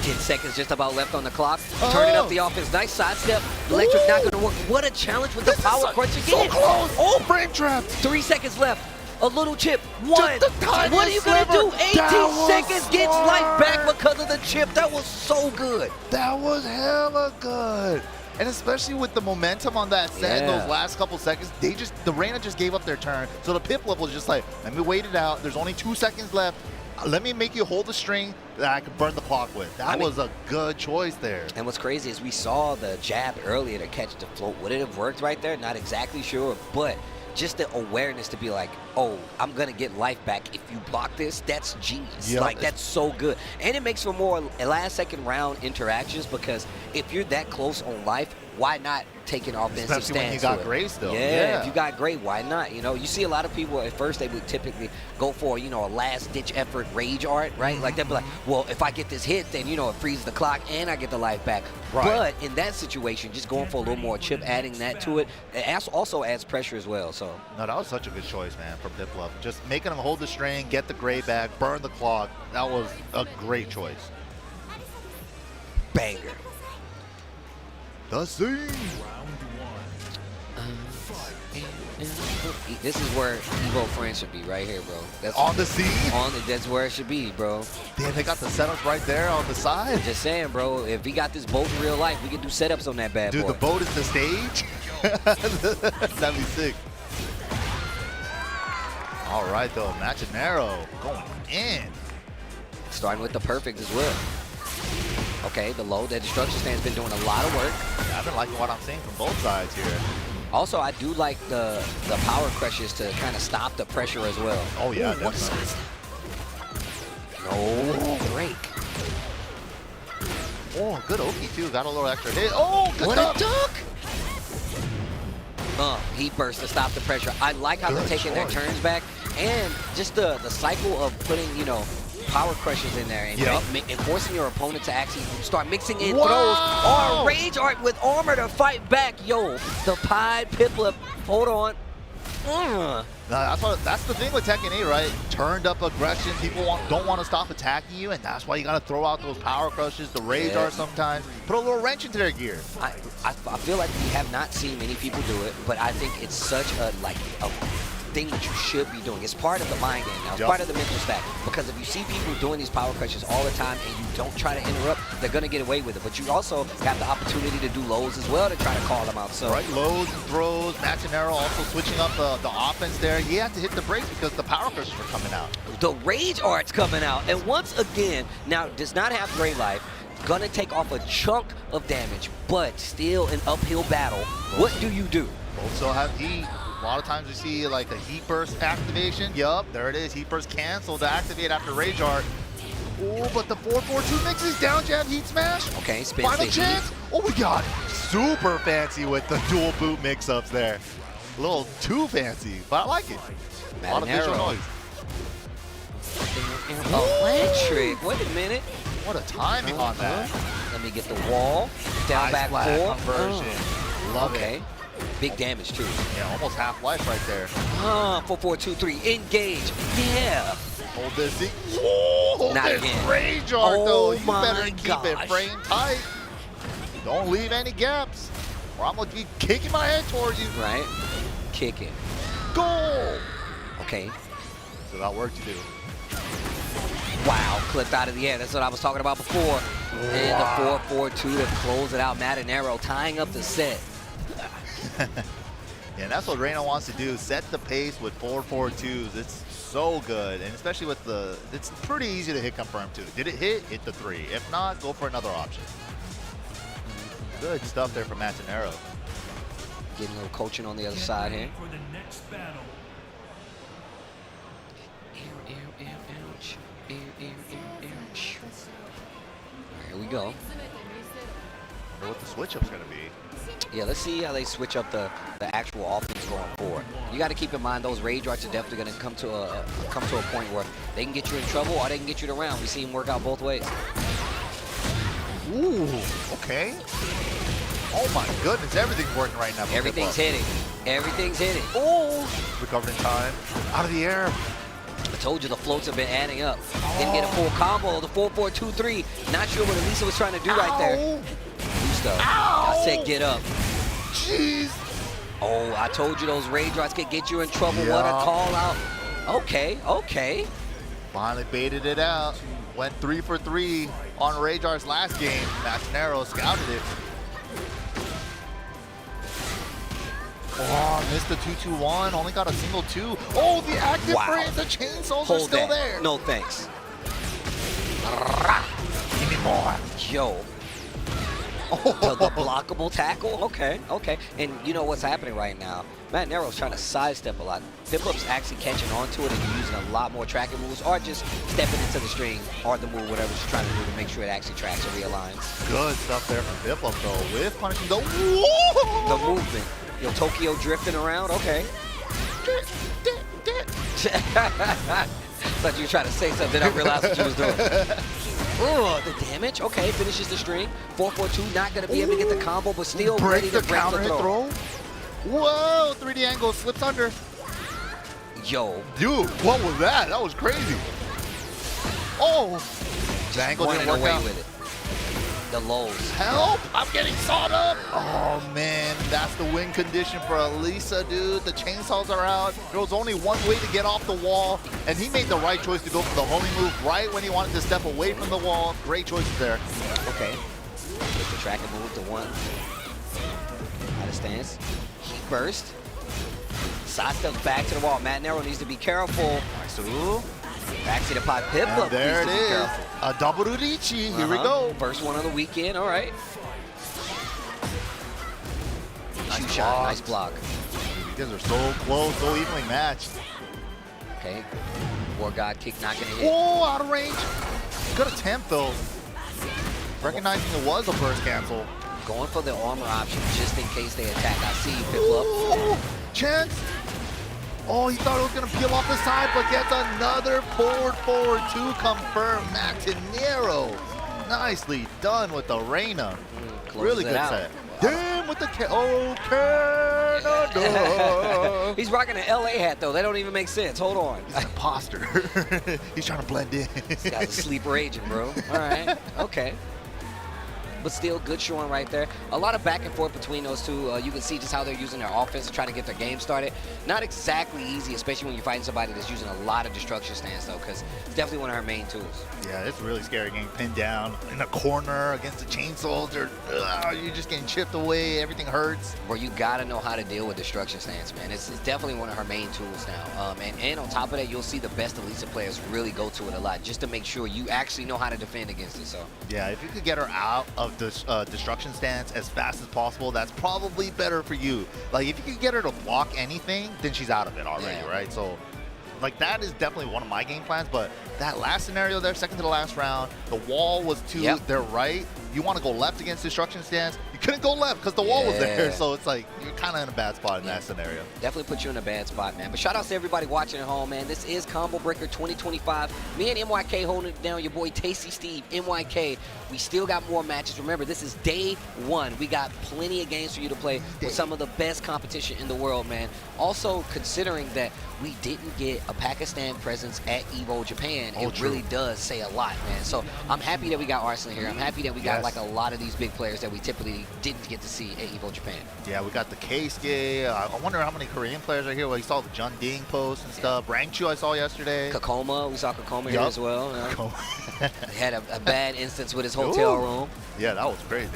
10 seconds just about left on the clock. Turning up the offense. Nice sidestep. Electric not going to work. What a challenge with the power crunch again. So close. Oh, frame trap. 3 seconds left. A little chip. One. Just the tiniest What are you going to do? sliver. 18 seconds gets life back because of the chip. That was so good. That was hella good. And especially with the momentum on that set in those last couple seconds, the Reina just gave up their turn. So the PipLip was just like, let me wait it out. There's only 2 seconds left. Let me make you hold the string that I can burn the clock with. That was a good choice there. And what's crazy is we saw the jab earlier to catch the float. Would it have worked right there? Not exactly sure, but just the awareness to be like, oh, I'm going to get life back if you block this. That's genius. Yep. Like, that's so good. And it makes for more last-second round interactions because if you're that close on life, why not take an offensive Especially when you stance got to it? Gray still. Yeah, if you got Gray, why not? You know, you see a lot of people at first, they would typically go for, you know, a last-ditch effort rage art, right? Like, they'd be like, well, if I get this hit, then, you know, it freezes the clock and I get the life back. Right. But in that situation, just going for a little more chip, adding that to it, also adds pressure as well. So No, that was such a good choice, man, from PipLip. Just making him hold the string, get the Gray back, burn the clock. That was a great choice. banger. The scene. This is where Evo friends should be, right here, bro. That's On the scene? That's where it should be, bro. Damn, they got the setups right there on the side. Just saying, bro. If we got this boat in real life, we can do setups on that bad Dude, boy. the boat is the stage? That'd be sick. All right, though. Mattinero going in. Starting with the perfect as well. Okay, the low. That destruction stand's been doing a lot of work. I've been liking what I'm seeing from both sides here. Also, I do like the power crushes to kind of stop the pressure as well. Oh, yeah, Ooh, what definitely. No break. Oh, good Oki, too. Got a little extra hit. Oh, good What duck. a duck! Heat burst to stop the pressure. I like how they're Good taking their choice. turns back, and just the cycle of putting, you know, power crushes in there and, and forcing your opponent to actually start mixing in throws or rage art with armor to fight back. Yo, ThePiedPiplip, hold on. That's the thing with Tekken 8, right? Turned up aggression. People don't want to stop attacking you, and that's why you got to throw out those power crushes, the rage art sometimes. Put a little wrench into their gear. I feel like we have not seen many people do it, but I think it's such a thing that you should be doing. It's part of the mind game now. It's part of the mental stack. Because if you see people doing these power crushes all the time and you don't try to interrupt, they're going to get away with it. But you also got the opportunity to do lows as well to try to call them out. So Right, lows and throws. Mattinero also switching up the offense there. He had to hit the brakes because the power crushes were coming out. the rage art's coming out. And once again, now does not have great life. Gonna take off a chunk of damage, but still an uphill battle. What do you do? Also have heat. A lot of times we see like a heat burst activation. Yup, there it is. Heat burst canceled to activate after rage art. Oh, but the 4-4-2 mixes down jab heat smash. Okay, spins Final the chance. heat. Oh, we got super fancy with the dual boot mix-ups there. A little too fancy, but I like it. A lot of visual Mattinero. noise. Electric. Wait a minute. What a timing on that. Let me get the wall. Down Nice back flat four. conversion. Love Okay. it. Big damage too. Yeah, almost half life right there. 4-4-2-3. Engage. Yeah. Hold this thing. Whoa, Not this again. rage art though. You my better keep it gosh. frame tight. Don't leave any gaps, or I'm gonna be kicking my head towards you. Right. Kick it. Goal. Okay. So got work to do. Wow, clipped out of the air. That's what I was talking about before. And the 4-4-2 to close it out. Mattinero tying up the set. Yeah, and that's what Reina wants to do. Set the pace with 4-4-2s. It's so good. And especially with the, it's pretty easy to hit confirm too. Did it hit? Hit the 3. If not, go for another option. Good stuff there from Mattinero. Getting a little coaching on the other side here. For the next battle. Here we go. Wonder what the switch-up's going to be. Yeah, let's see how they switch up the actual offense going forward. You got to keep in mind those rage darts are definitely going to come to a point where they can get you in trouble or they can get you to round. We see them work out both ways. Ooh, okay. Oh my goodness, everything's working right now. Everything's hitting. Everything's hitting. Oh! Recovering time. Out of the air. I told you the floats have been adding up. Didn't get a full combo. The 4-4-2-3. Not sure what Alisa was trying to do right there. New stuff. I said get up. Jeez. Oh, I told you those rage darts could get you in trouble. What a call out. Okay, okay. Finally baited it out. Went 3 for 3 on Rajar's last game. Mattinero scouted it. Oh, missed the 2-2-1. Only got a single 2. Oh, the active frame. The chainsaws are still there. No thanks. Give me more. Yo. The blockable tackle? Okay, okay. And you know what's happening right now? Mattinero's trying to sidestep a lot. PipLip's actually catching on to it and using a lot more tracking moves or just stepping into the string or the move, whatever she's trying to do to make sure it actually tracks or realigns. Good stuff there from PipLip, though, with punishing the The movement. Yo, Tokyo drifting around? Okay. Thought you were trying to say something, I realized what you was doing. Oh, the damage. Okay, finishes the string. 4-4-2, not going to be able to get the combo, but still ready to break the throw. Whoa, 3D angle, slips under. Yo. Dude, what was that? That was crazy. Oh. The angle didn't work out. With it. The lows. Help! I'm getting sawed up! Oh, man. That's the win condition for Alisa, dude. The chainsaws are out. There was only one way to get off the wall, and he made the right choice to go for the homing move right when he wanted to step away from the wall. Great choices there. Okay. With the tracking move to 1. Out of stance. Heat burst. Side steps back to the wall. Mattinero needs to be careful. Nice. Back to the PiedPiplip. There it is. A double Urichi. Here we go. First one of the weekend. All right. Nice shot. Nice block. You guys are so close, so evenly matched. Okay. War God kick not going to hit. Oh, out of range. Good attempt, though. Recognizing it was a burst cancel. Going for the armor option just in case they attack. I see you, PipLip. Chance. Oh, he thought it was going to peel off the side, but gets another forward to confirm. Mattinero. Nicely done with the Reina. Really good set. Damn with the Canada. He's rocking an LA hat, though. That don't even make sense. Hold on. He's an imposter. He's trying to blend in. This guy's a sleeper agent, bro. All right. Okay. But still, good showing right there. A lot of back and forth between those two. You can see just how they're using their offense to try to get their game started. Not exactly easy, especially when you're fighting somebody that's using a lot of destruction stance, though, because it's definitely one of her main tools. Yeah, it's really scary getting pinned down in a corner against the chainsaws. You're just getting chipped away. Everything hurts. Where you got to know how to deal with destruction stance, man. It's definitely one of her main tools now. And on top of that, you'll see the best Alisa players really go to it a lot just to make sure you actually know how to defend against it. So yeah, if you could get her out of the destruction stance as fast as possible, that's probably better for you. Like, if you could get her to block anything, then she's out of it already, right? So, like, that is definitely one of my game plans, but that last scenario there, second to the last round, the wall was to their right. You want to go left against destruction stance. You couldn't go left because the wall was there, so it's like you're kind of in a bad spot in that scenario. Definitely put you in a bad spot, man. But shout out to everybody watching at home, man. This is Combo Breaker 2025. Me and MYK holding it down. Your boy Tasty Steve, MYK. We still got more matches. Remember, this is day 1. We got plenty of games for you to play with some of the best competition in the world, man. Also, considering that we didn't get a Pakistan presence at EVO Japan, it really does say a lot, man. So I'm happy that we got Arsenal here. I'm happy that we got like a lot of these big players that we typically didn't get to see at Evo Japan. Yeah, we got the Keisuke. I wonder how many Korean players are here. Well, you saw the Jun Ding post and stuff. Rangchu I saw yesterday. Kakoma, we saw Kakoma here as well. He had a bad instance with his hotel room. Yeah, that was crazy.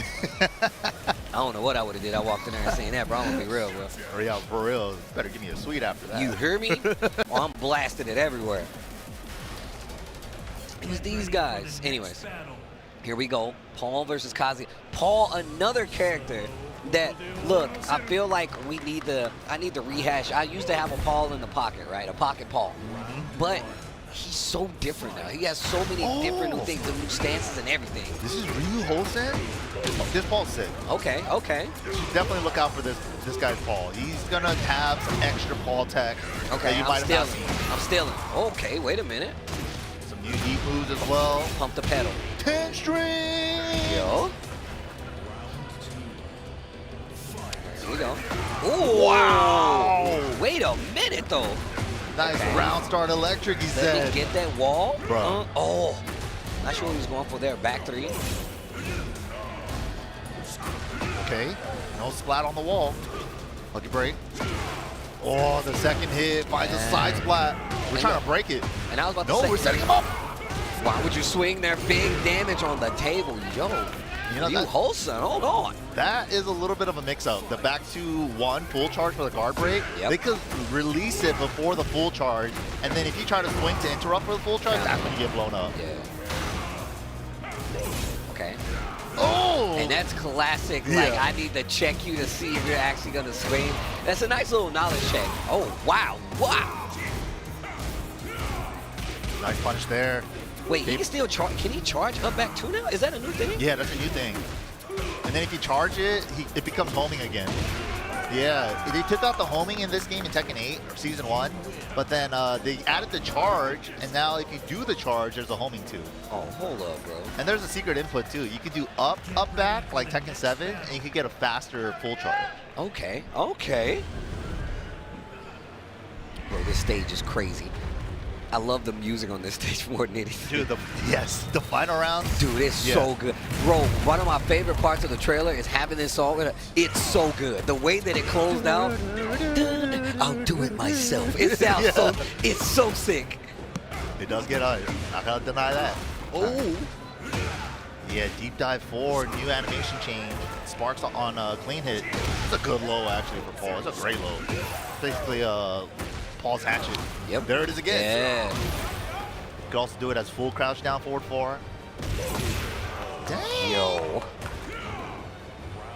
I don't know what I would have did. I walked in there and saying that, bro. I'm gonna be real, bro. Yeah, for real. Better give me a suite after that. You hear me? Well, I'm blasting it everywhere. It was these guys. Anyways, here we go. Paul versus Kazuya. Paul, another character that, look, I feel like I need to rehash. I used to have a Paul in the pocket, right? A pocket Paul. But he's so different now. He has so many different new things, new stances and everything. This is Ryu Hosen? This Paul's sick. Okay, okay. You should definitely look out for this guy's Paul. He's going to have some extra Paul tech that you might have not seen. I'm stealing. Okay, wait a minute. Some new deep moves as well. Pump the pedal. 10 string! Yo. Here we go. Ooh. Wow! Wait a minute, though. Nice round start electric, he Let said. me get that wall. Bro. Not sure what he was going for there. Back three. Okay. No splat on the wall. Lucky break. Oh, the second hit finds a side splat. We're trying to break it. And I was about to No, say, we're setting him up. why would you swing their big damage on the table? Yo, you Hosen, hold on. That is a little bit of a mix-up. The back to one full charge for the guard break, they could release it before the full charge, and then if you try to swing to interrupt for the full charge, that's when you get blown up. Yeah. Okay. Oh! And that's classic. Like, I need to check you to see if you're actually going to swing. That's a nice little knowledge check. Oh, wow. Wow. Nice punch there. Wait, he can still charge. Can he charge up back two now? Is that a new thing? Yeah, that's a new thing. And then if you charge it, it becomes homing again. Yeah, they took out the homing in this game in Tekken 8, or Season 1, but then they added the charge, and now if you do the charge, there's a homing too. Oh, hold up, bro. And there's a secret input too. You could do up, back, like Tekken 7, and you could get a faster full charge. Okay, okay. Bro, this stage is crazy. I love the music on this stage more than anything. Dude, the final round. Dude, it's so good. Bro, one of my favorite parts of the trailer is having this song. It's so good. The way that it closed out, I'll do it myself. It sounds it's so sick. It does get on. Not gonna deny that. Oh. Yeah, deep dive 4, new animation change. Sparks on clean hit. It's a good low actually for Paul. It's a great low. Basically, Paul's hatchet. Yep. There it is again. Yeah. You can also do it as full crouch down forward 4. Dang. Yo.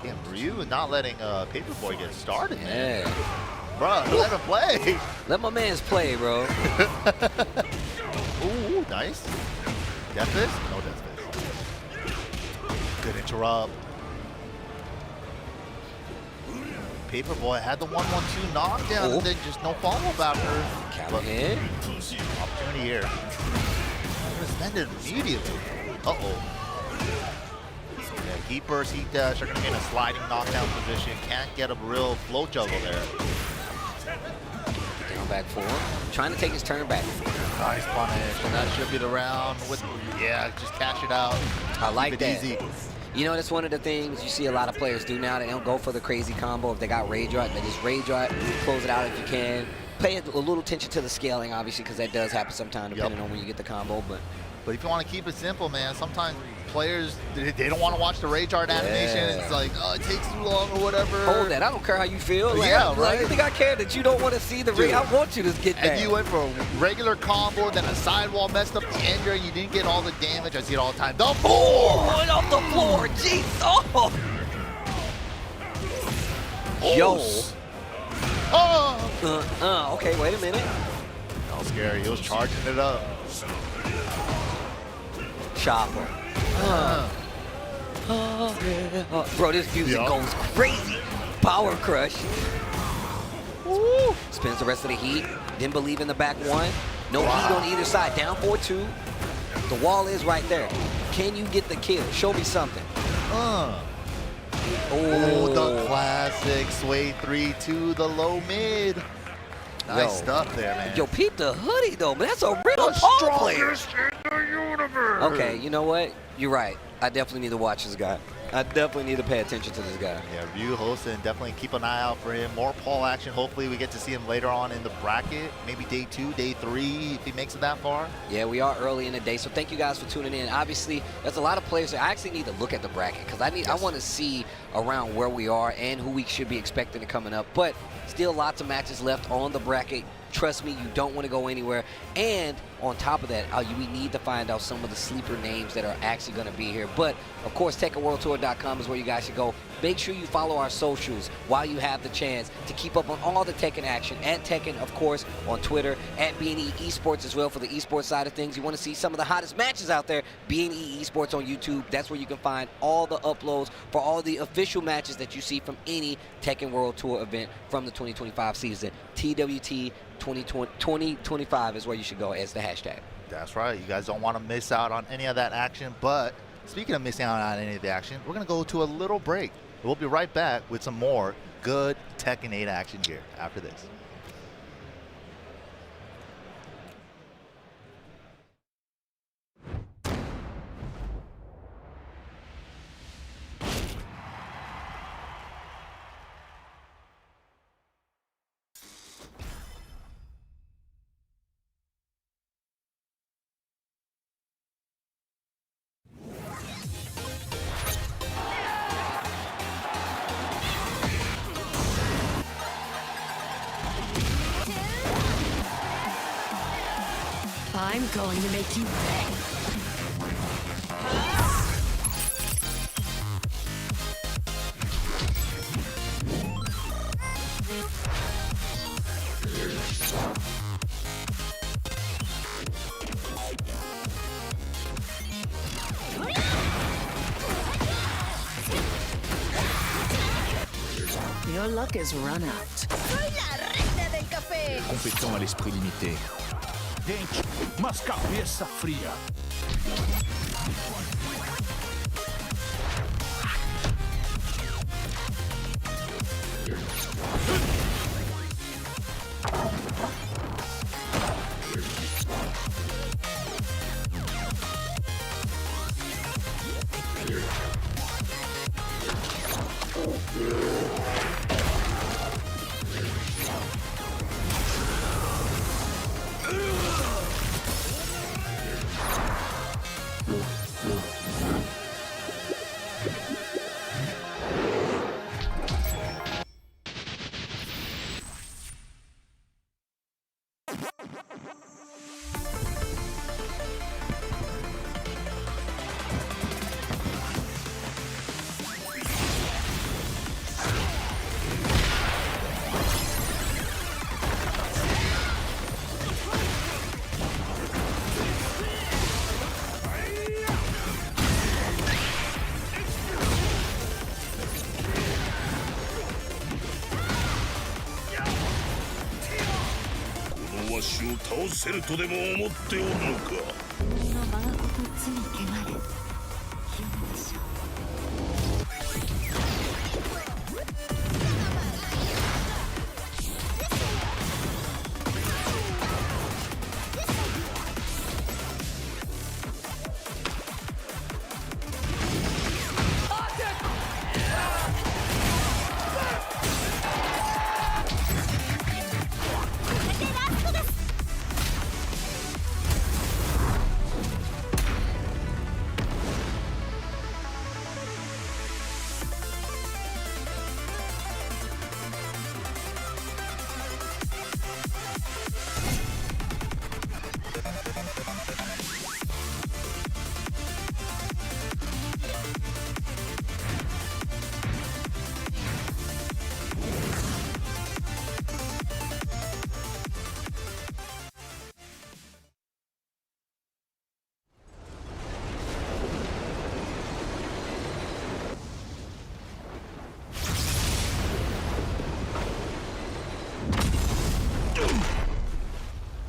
Damn, Ryu not letting Paperboi get started, man. Yeah. Bro, let him play. Let my mans play, bro. Ooh, nice. Death Fist? No Death Fist. Good interrupt. Paperboi had the 1-1-2 knockdown and then just no follow-up after. Counter hit. Opportunity here. Suspended immediately. Uh-oh. Yeah, heat burst, heat dash are going to be in a sliding knockdown position. Can't get a real flow juggle there. Down back 4. Trying to take his turn back. Nice punish. And that should be the round with, just cash it out. I like Keep it that. easy. You know, that's one of the things you see a lot of players do now. They don't go for the crazy combo. If they got rage art, they just rage art, close it out if you can. Pay a little attention to the scaling, obviously, because that does happen sometimes depending on when you get the combo. But if you want to keep it simple, man, sometimes players, they don't want to watch the rage art animation. It's like, oh, it takes too long or whatever. Hold that. I don't care how you feel. Like, right? I think I care that you don't want to see the rage. I want you to get that. And you went for a regular combo, then a sidewall messed up the ender, and you didn't get all the damage. I see it all the time. The 4! Right off the floor. Jeez. Oh. Yo. Oh! Okay, wait a minute. That was scary. He was charging it up. Chopper. Bro, this music goes crazy. Power crush. Woo. Spins the rest of the heat. Didn't believe in the back 1. No heat on either side. Down 4-2. The wall is right there. Can you get the kill? Show me something. Oh, the classic sway 3-2, the low mid. Nice stuff there, man. Yo, peep the hoodie though, man. That's a real Paul player. In the universe. Okay, you know what? You're right. I definitely need to watch this guy. I definitely need to pay attention to this guy. Yeah, Ryu Hosen, definitely keep an eye out for him. More Paul action. Hopefully we get to see him later on in the bracket. Maybe day 2, day 3, if he makes it that far. Yeah, we are early in the day, so thank you guys for tuning in. Obviously, there's a lot of players that I actually need to look at the bracket because I want to see around where we are and who we should be expecting to coming up. But still lots of matches left on the bracket. Trust me, you don't want to go anywhere. And on top of that, we need to find out some of the sleeper names that are actually going to be here. But, of course, TekkenWorldTour.com is where you guys should go. Make sure you follow our socials while you have the chance to keep up on all the Tekken action. At Tekken, of course, on Twitter. At B&E Esports as well for the esports side of things. You want to see some of the hottest matches out there, B&E Esports on YouTube. That's where you can find all the uploads for all the official matches that you see from any Tekken World Tour event from the 2025 season. TWT 2025 is where you should go as the hashtag. That's right. You guys don't want to miss out on any of that action. But speaking of missing out on any of the action, we're going to go to a little break. We'll be right back with some more good Tekken 8 action here after this. I'm going to make you pay. Your luck is run out. Soy la reina del café. Compétent à l'esprit limité. Dente, mas cabeça fria. Seるとでも思っておるのか。君の我がこと罪汚れ。清めでしょう。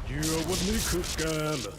You would make a girl.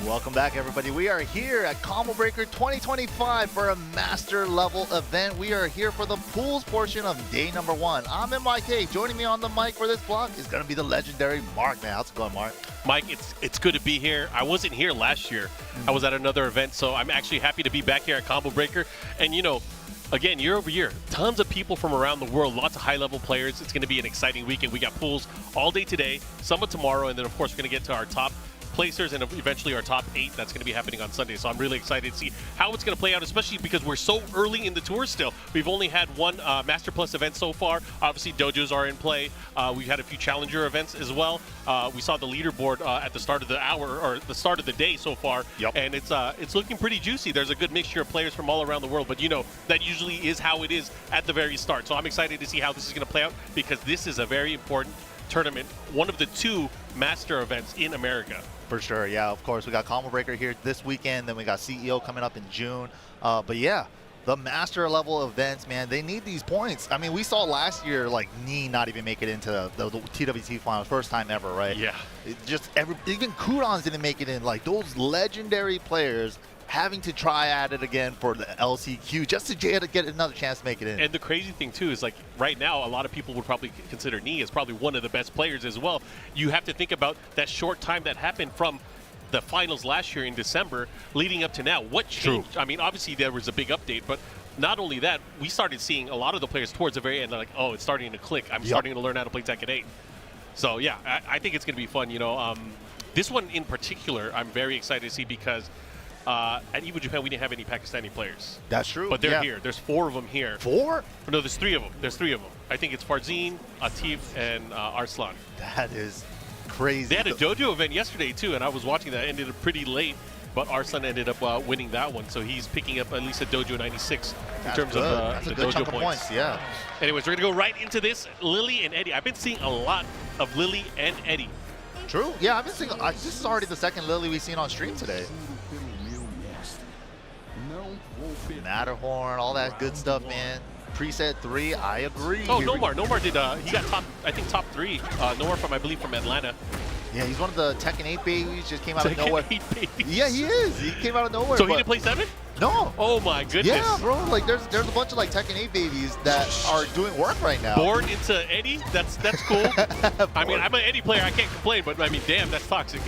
Welcome back, everybody. We are here at Combo Breaker 2025 for a master level event. We are here for the pools portion of day number 1. I'm MYK. Joining me on the mic for this block is going to be the legendary Mark. Man, how's it going, Mark? Mike, it's good to be here. I wasn't here last year. I was at another event, so I'm actually happy to be back here at Combo Breaker. And, you know, again, year over year, tons of people from around the world, lots of high-level players. It's going to be an exciting weekend. We got pools all day today, some of tomorrow, and then, of course, we're going to get to our top placers and eventually our top 8. That's going to be happening on Sunday. So I'm really excited to see how it's going to play out, especially because we're so early in the tour still. We've only had one Master Plus event so far. Obviously, dojos are in play. We've had a few Challenger events as well. We saw the leaderboard at the start of the hour or the start of the day so far. Yep. And it's looking pretty juicy. There's a good mixture of players from all around the world. But, you know, that usually is how it is at the very start. So I'm excited to see how this is going to play out because this is a very important tournament, one of the 2 master events in America. For sure, yeah, of course. We got Combo Breaker here this weekend, then we got CEO coming up in June. But yeah, the master level events, man, they need these points. I mean, we saw last year, like, Ni not even make it into the TWT finals, first time ever, right? Yeah. Even Qudans didn't make it in. Like, those legendary players having to try at it again for the LCQ just to get another chance to make it in. And the crazy thing too is, like, right now a lot of people would probably consider Ni as probably one of the best players as well. You have to think about that short time that happened from the finals last year in December leading up to now. What changed? True. I mean, obviously there was a big update, but not only that, we started seeing a lot of the players towards the very end. They're like, oh, it's starting to click. I'm starting to learn how to play Tekken 8. So yeah, I think it's going to be fun. You know, this one in particular, I'm very excited to see because at EVO Japan, we didn't have any Pakistani players. That's true. But they're here. There's 4 of them here. 4? No, there's 3 of them. There's 3 of them. I think it's Farzin, Atif, and Arslan. That is crazy. They had a dojo event yesterday, too, and I was watching that. It ended up pretty late, but Arslan ended up winning that one. So he's picking up at least a dojo 96 in terms of That's the a good dojo chunk of points. points. Yeah. Anyways, we're going to go right into this. Lili and Eddy. I've been seeing a lot of Lili and Eddy. True. Yeah, I've been seeing. This is already the second Lili we've seen on stream today. Matterhorn, all that good stuff, man. Preset 3, I agree. Oh, Nomar. Nomar did, he got top 3. Nomar from, I believe, from Atlanta. Yeah, he's one of the Tekken 8 babies, just came out of nowhere. Tekken 8 babies. Yeah, he is. He came out of nowhere. So he didn't play 7? No. Oh my goodness. Yeah, bro. Like, there's a bunch of, like, Tekken 8 babies that are doing work right now. Born into Eddy? That's cool. I mean, I'm an Eddy player. I can't complain, but, I mean, damn, that's toxic.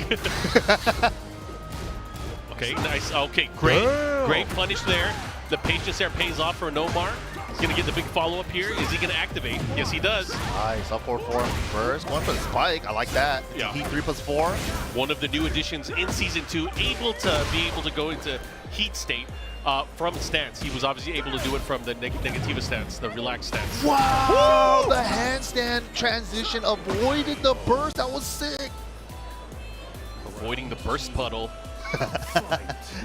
Okay, nice. Okay, great. Damn. Great punish there. The patience there pays off for Nomar. He's going to get the big follow-up here. Is he going to activate? Yes, he does. Nice. Up 4-4 first. Going for the spike. I like that. Yeah. Heat 3+4. One of the new additions in Season 2, able to go into Heat state from stance. He was obviously able to do it from the Negativa stance, the relaxed stance. Wow! Woo! The handstand transition avoided the burst. That was sick. Avoiding the burst puddle.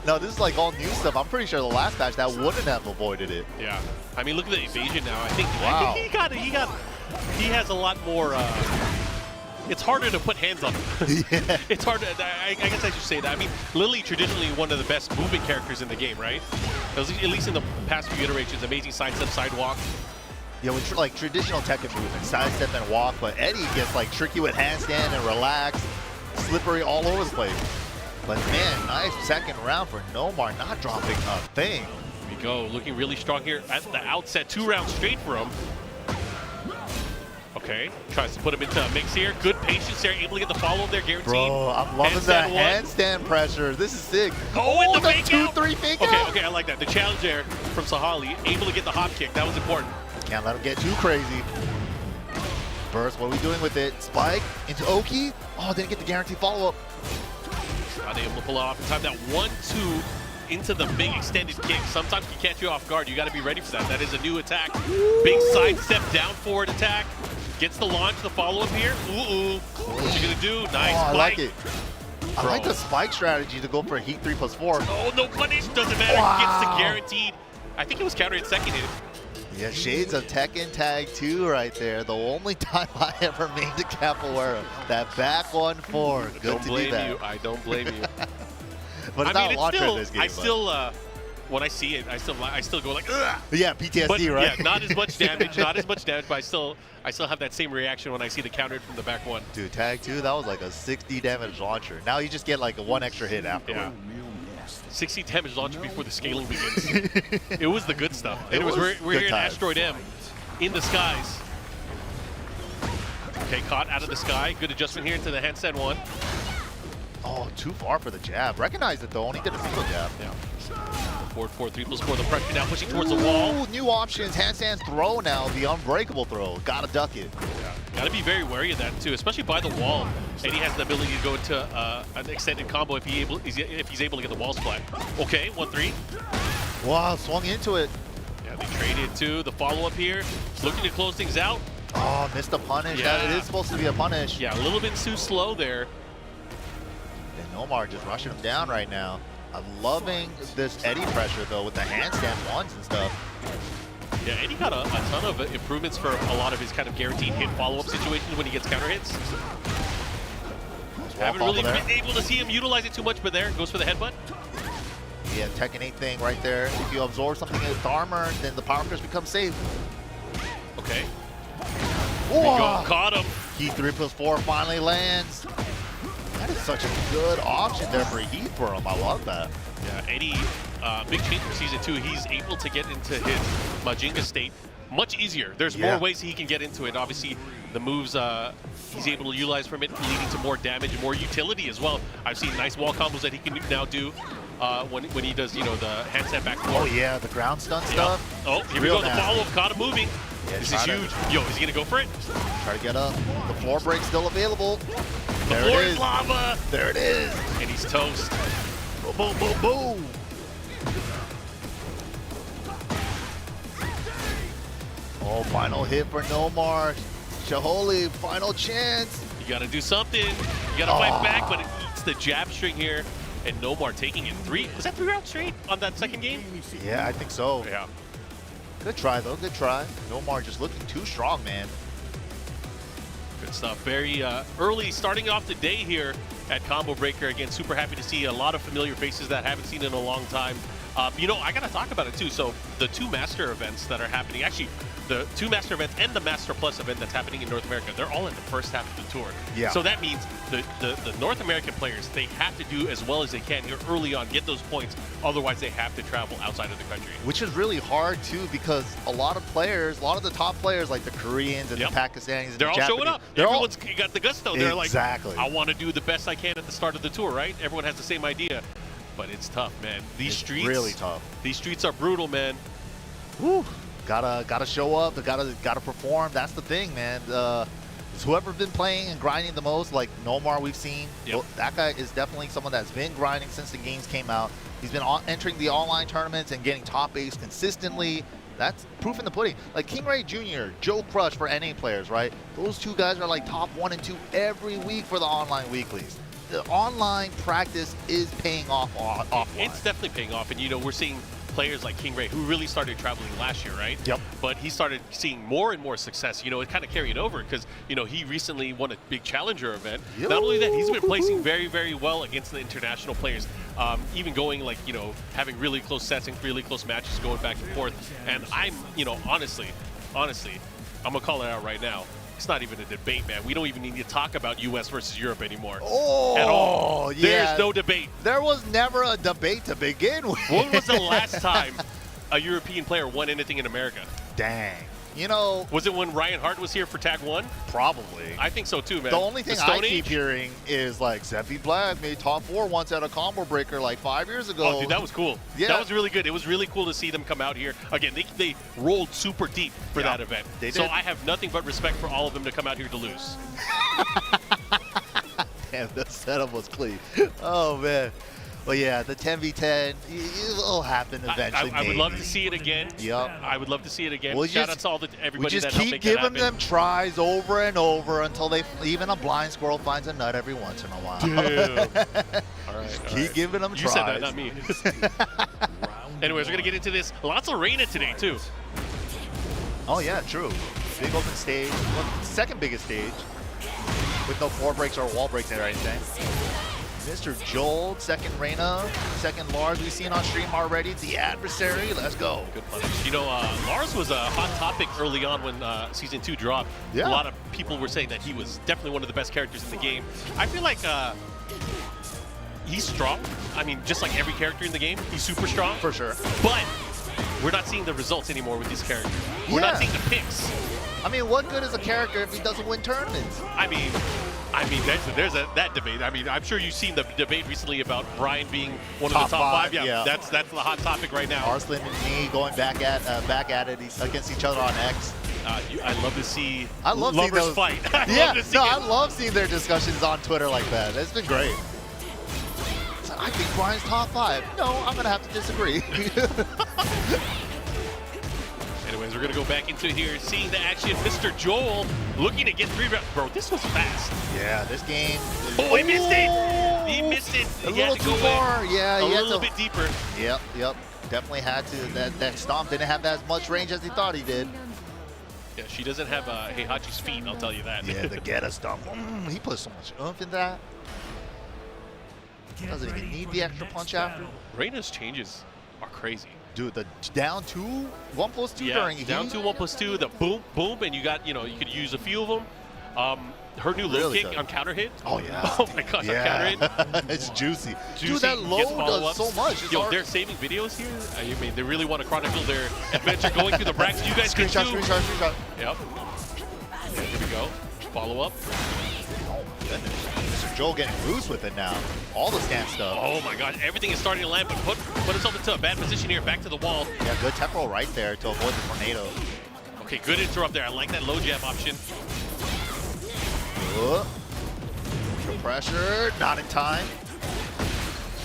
No, this is like all new stuff. I'm pretty sure the last match that wouldn't have avoided it. Yeah. I mean, look at the evasion now. I think Wow. he has a lot more. It's harder to put hands on him. Yeah. It's hard. I guess I should say that. I mean, Lili traditionally one of the best movement characters in the game, right? At least in the past few iterations, amazing sidestep, sidewalk. Yeah, with like traditional Tekken movements, sidestep and walk, but Eddy gets like tricky with handstand and relax, slippery all over the place. But man, nice second round for Nomar, not dropping a thing. Here we go, looking really strong here at the outset. 2 rounds straight for him. Okay, tries to put him into a mix here. Good patience there, able to get the follow there, guaranteed. Bro, I'm loving the Handstand handstand pressure. This is sick. Oh, and the fake out. 2-3 fake out. Okay, I like that. The challenge there from Saholly, able to get the hop kick. That was important. Can't let him get too crazy. Burst, what are we doing with it? Spike into Oki. Oh, didn't get the guaranteed follow-up. Not able to pull it off in time. That 1-2 into the big extended kick. Sometimes can catch you off guard. You got to be ready for that. That is a new attack. Big side step down forward attack. Gets the launch, the follow-up here. Ooh. What's you going to do? Nice. Oh, I spike. like it. I like the spike strategy to go for a Heat 3+4. Oh, no punish. Doesn't matter. Wow. Gets the guaranteed. I think it was counter hit second hit. Yeah, shades of Tekken Tag 2 right there. The only time I ever made the capoeira. That back 1-4. Good Don't to blame do that. you. I don't blame you. But it's not a launcher in this game. I still when I see it, I still go like, ugh! Yeah, PTSD, But, right? Yeah, not as much damage, not as much damage, but I still have that same reaction when I see the counter from the back one. Dude, tag 2, that was like a 60 damage launcher. Now you just get like a 1 extra hit after. Yeah. 60 damage launcher before the scaling begins. It was the good stuff. And we're here in Asteroid M, in the skies. Okay, caught out of the sky. Good adjustment here into the handstand one. Oh, too far for the jab. Recognized it though, only did a single jab. Yeah. Forward 4-3+4, the pressure now pushing towards the wall. Ooh, new options, handstand throw now, the unbreakable throw. Gotta duck it. Yeah. Gotta be very wary of that too, especially by the wall. Eddy has the ability to go into an extended combo if he's able to get the wall splat. Okay, 1-3. Wow, swung into it. Yeah, they traded too. The follow-up here, looking to close things out. Oh, missed a punish. Yeah. It is supposed to be a punish. Yeah, a little bit too slow there. And Nomar just rushing him down right now. I'm loving this Eddy pressure though with the handstand ones and stuff. Yeah, Eddy got a ton of improvements for a lot of his kind of guaranteed hit follow-up situations when he gets counter hits. Haven't really been able to see him utilize it too much, but there goes for the headbutt. Yeah, Tekken 8 thing right there. If you absorb something with armor, then the power curse becomes safe. Okay. Whoa! Caught him. Key 3+4 finally lands. That is such a good option there for Heat for him. I love that. Yeah, Eddy, big change for Season 2. He's able to get into his Majinga state much easier. There's more ways he can get into it. Obviously, the moves he's able to utilize from it, leading to more damage and more utility as well. I've seen nice wall combos that he can now do when he does, you know, the handstand back forward. Oh yeah, the ground stun stuff. Oh, here we go. The follow-up, caught him moving. Yeah, this is huge. Yo, is he gonna go for it? Try to get up. The floor break's still available. The floor is lava. There it is. And he's toast. Boom, boom, boom, boom. Oh, final hit for Nomar. Saholly, final chance. You gotta do something. You gotta fight back, but it eats the jab string here. And Nomar taking it 3. Was that 3 rounds straight on that second game? Yeah, I think so. Yeah. Good try, though. Good try. Nomar just looking too strong, man. Good stuff. Very early starting off the day here at Combo Breaker. Again, super happy to see a lot of familiar faces that I haven't seen in a long time. You know, I got to talk about it too. So the 2 Master events that are happening, actually, the 2 Master events and the Master Plus event that's happening in North America, they're all in the first half of the tour. Yeah. So that means the North American players, they have to do as well as they can here early on, get those points. Otherwise, they have to travel outside of the country. Which is really hard, too, because a lot of the top players, like the Koreans and the Pakistanis and they're the all Japanese, showing up. Everyone's got the gusto. They're like, exactly. I want to do the best I can at the start of the tour, right? Everyone has the same idea. But it's tough, man. These streets really tough. These streets are brutal, man. Woo. Gotta show up. Gotta perform. That's the thing, man. It's whoever's been playing and grinding the most, like Nomar we've seen. Yep. That guy is definitely someone that's been grinding since the games came out. He's been entering the online tournaments and getting top 8s consistently. That's proof in the pudding. Like King Ray Jr., Joe Crush for NA players, right? Those 2 guys are like top 1 and 2 every week for the online weeklies. The online practice is paying off offline. It's definitely paying off, and you know we're seeing players like King Ray who really started traveling last year, right? Yep. But he started seeing more and more success. You know, it kind of carried over because you know he recently won a big challenger event. Yo. Not only that, he's been placing very, very well against the international players. Even going like having really close sets and really close matches going back and forth. And I'm honestly, I'm gonna call it out right now. It's not even a debate, man. We don't even need to talk about U.S. versus Europe anymore. Oh, at all. Yeah. There's no debate. There was never a debate to begin with. When was the last time a European player won anything in America? Dang. You know, was it when Ryan Hart was here for Tag 1? Probably. I think so too, man. The only thing I keep hearing is like Zeppy Black made top 4 once at a Combo Breaker like 5 years ago. Oh, dude, that was cool. Yeah. That was really good. It was really cool to see them come out here. Again, they rolled super deep for that event. They did. So I have nothing but respect for all of them to come out here to lose. Damn, the setup was clean. Oh, man. Well, yeah, the 10v10, it'll happen eventually. I would love to see it again. Yep. I would love to see it again. We'll Shout out to everybody that helped make that happen. We just keep giving them tries over and over until even a blind squirrel finds a nut every once in a while. All right. Keep giving them tries. You said that, not me. Anyways, we're going to get into this. Lots of Reina today, too. Oh, yeah, true. Big open stage. Well, second biggest stage. With no floor breaks or wall breaks or anything. Mr. Joel, second Reina, second Lars. We've seen on stream already. The adversary. Let's go. Good punish. You know, Lars was a hot topic early on when Season 2 dropped. Yeah. A lot of people were saying that he was definitely one of the best characters in the game. I feel like he's strong. I mean, just like every character in the game, he's super strong. For sure. But we're not seeing the results anymore with these characters. We're not seeing the picks. I mean, what good is a character if he doesn't win tournaments? I mean, there's that debate. I mean, I'm sure you've seen the debate recently about Bryan being one of the top five. Yeah, that's the hot topic right now. Arslan and me going back at it against each other on X. I love to see lovers those fight. I love seeing their discussions on Twitter like that. It's been great. So I think Bryan's top 5. No, I'm gonna have to disagree. Anyways, we're gonna go back into here, seeing the action. Mr. Joel looking to get 3 rounds. Bro, this was fast. Yeah, this game. Oh, he missed it. He missed it. A little too far. Yeah, a little bit deeper. Yep. Definitely had to. That stomp didn't have as much range as he thought he did. Yeah, she doesn't have Heihachi's feet, I'll tell you that. Yeah, the Geta stomp. He put so much oomph in that. Doesn't even need the extra punch after. Reina's changes are crazy. Dude, the down 2, 1+2 during down 2, 1+2, the boom, boom, and you got, you could use a few of them. Her new low kick on counter hit. Oh, yeah. Oh, my gosh, on counter hit. It's juicy. Dude, that low does so much. Yo, they're saving videos here. I mean, they really want to chronicle their adventure going through the brackets. You guys can too. Screenshot. Yep. Here we go. Follow up. Oh, goodness. Mr. Joel getting loose with it now. All the stand stuff. Oh, my God. Everything is starting to land, but put himself into a bad position here. Back to the wall. Yeah, good tech roll right there to avoid the tornado. Okay, good interrupt there. I like that low jab option. The pressure, not in time.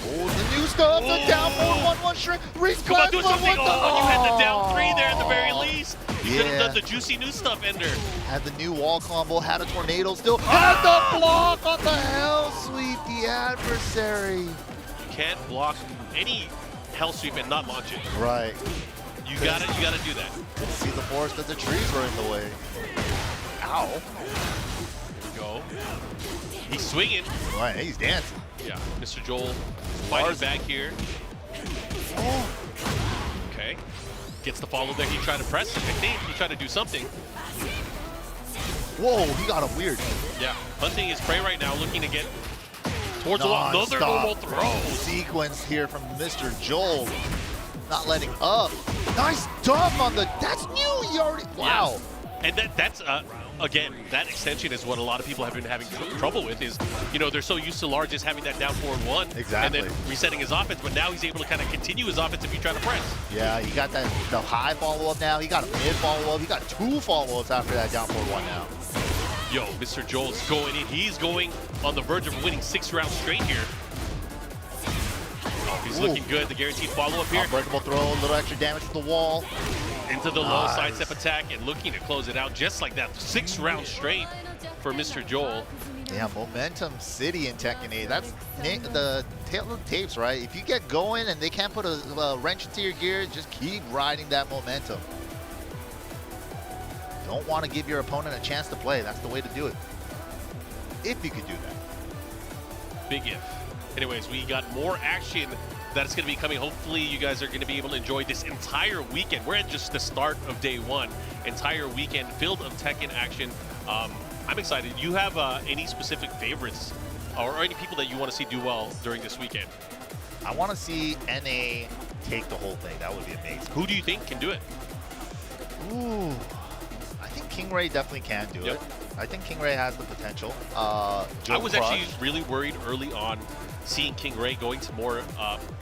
Oh, the new stuff, the down 4-1-1 shrink. Come on, do something. Oh, you had the down 3 there at the very least. You could have done the juicy new stuff ender. Had the new wall combo, had a tornado still. Had the block on the hell sweep, the adversary. You can't block any hell sweep and not launch it. Right. You gotta do that. Didn't see the forest that the trees were in the way. Ow. Go. He's swinging. Right, he's dancing. Yeah, Mr. Joel fighting back here. Oh. Okay. Gets the follow there. He tried to press. I think he tried to do something. Whoa, he got him weird. Yeah, hunting his prey right now, looking to get towards the wall. Another normal throw. Sequence here from Mr. Joel. Not letting up. Nice dump on the. That's new. He already. Wow. Yeah. And that's again, that extension is what a lot of people have been having trouble with. Is they're so used to Lars just having that down 4-1, exactly, and then resetting his offense. But now he's able to kind of continue his offense if you try to press. Yeah, he got the high follow up now. He got a mid follow up. He got 2 follow ups after that down 4-1 now. Yo, Mr. Joel's going in. He's going on the verge of winning 6 rounds straight here. Oh, he's looking good. The guaranteed follow up here. Unbreakable throw, a little extra damage to the wall. Into the low sidestep attack and looking to close it out just like that. 6 rounds straight for Mr. Joel. Yeah, Momentum City in Tekken 8. That's the tail of the tapes, right? If you get going and they can't put a wrench into your gear, just keep riding that momentum. Don't want to give your opponent a chance to play. That's the way to do it. If you could do that. Big if. Anyways, we got more action that's going to be coming. Hopefully, you guys are going to be able to enjoy this entire weekend. We're at just the start of day 1. Entire weekend filled of Tekken action. I'm excited. You have any specific favorites or any people that you want to see do well during this weekend? I want to see NA take the whole thing. That would be amazing. Who do you think can do it? Ooh, I think King Ray definitely can do it. I think King Ray has the potential. I was actually really worried early on seeing King Ray going to more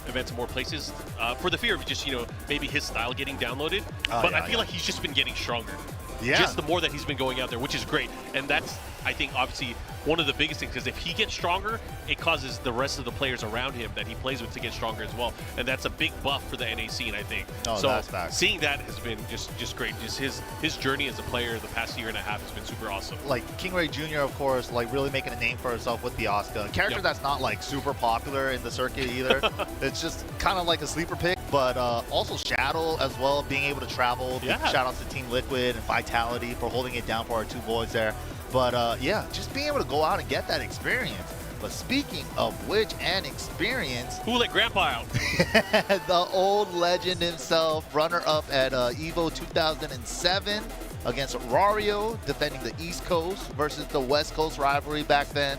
events and more places for the fear of just, maybe his style getting downloaded. But I feel like he's just been getting stronger. Yeah. Just the more that he's been going out there, which is great. And that's, I think, obviously one of the biggest things, because if he gets stronger, it causes the rest of the players around him that he plays with to get stronger as well. And that's a big buff for the NA scene, I think. Oh, so that's fact. Seeing that has been just great. Just his journey as a player the past year and a half has been super awesome. Like King Ray Jr., of course, like really making a name for himself with the Asuka. Character that's not like super popular in the circuit either. It's just kind of like a sleeper pick, but also Shadow as well, being able to travel. Shout outs to Team Liquid and Vitality for holding it down for our 2 boys there. But yeah, just being able to go out and get that experience. But speaking of which and experience, Who let Grandpa out? the old legend himself, runner-up at EVO 2007 against Rario, defending the East Coast versus the West Coast rivalry back then.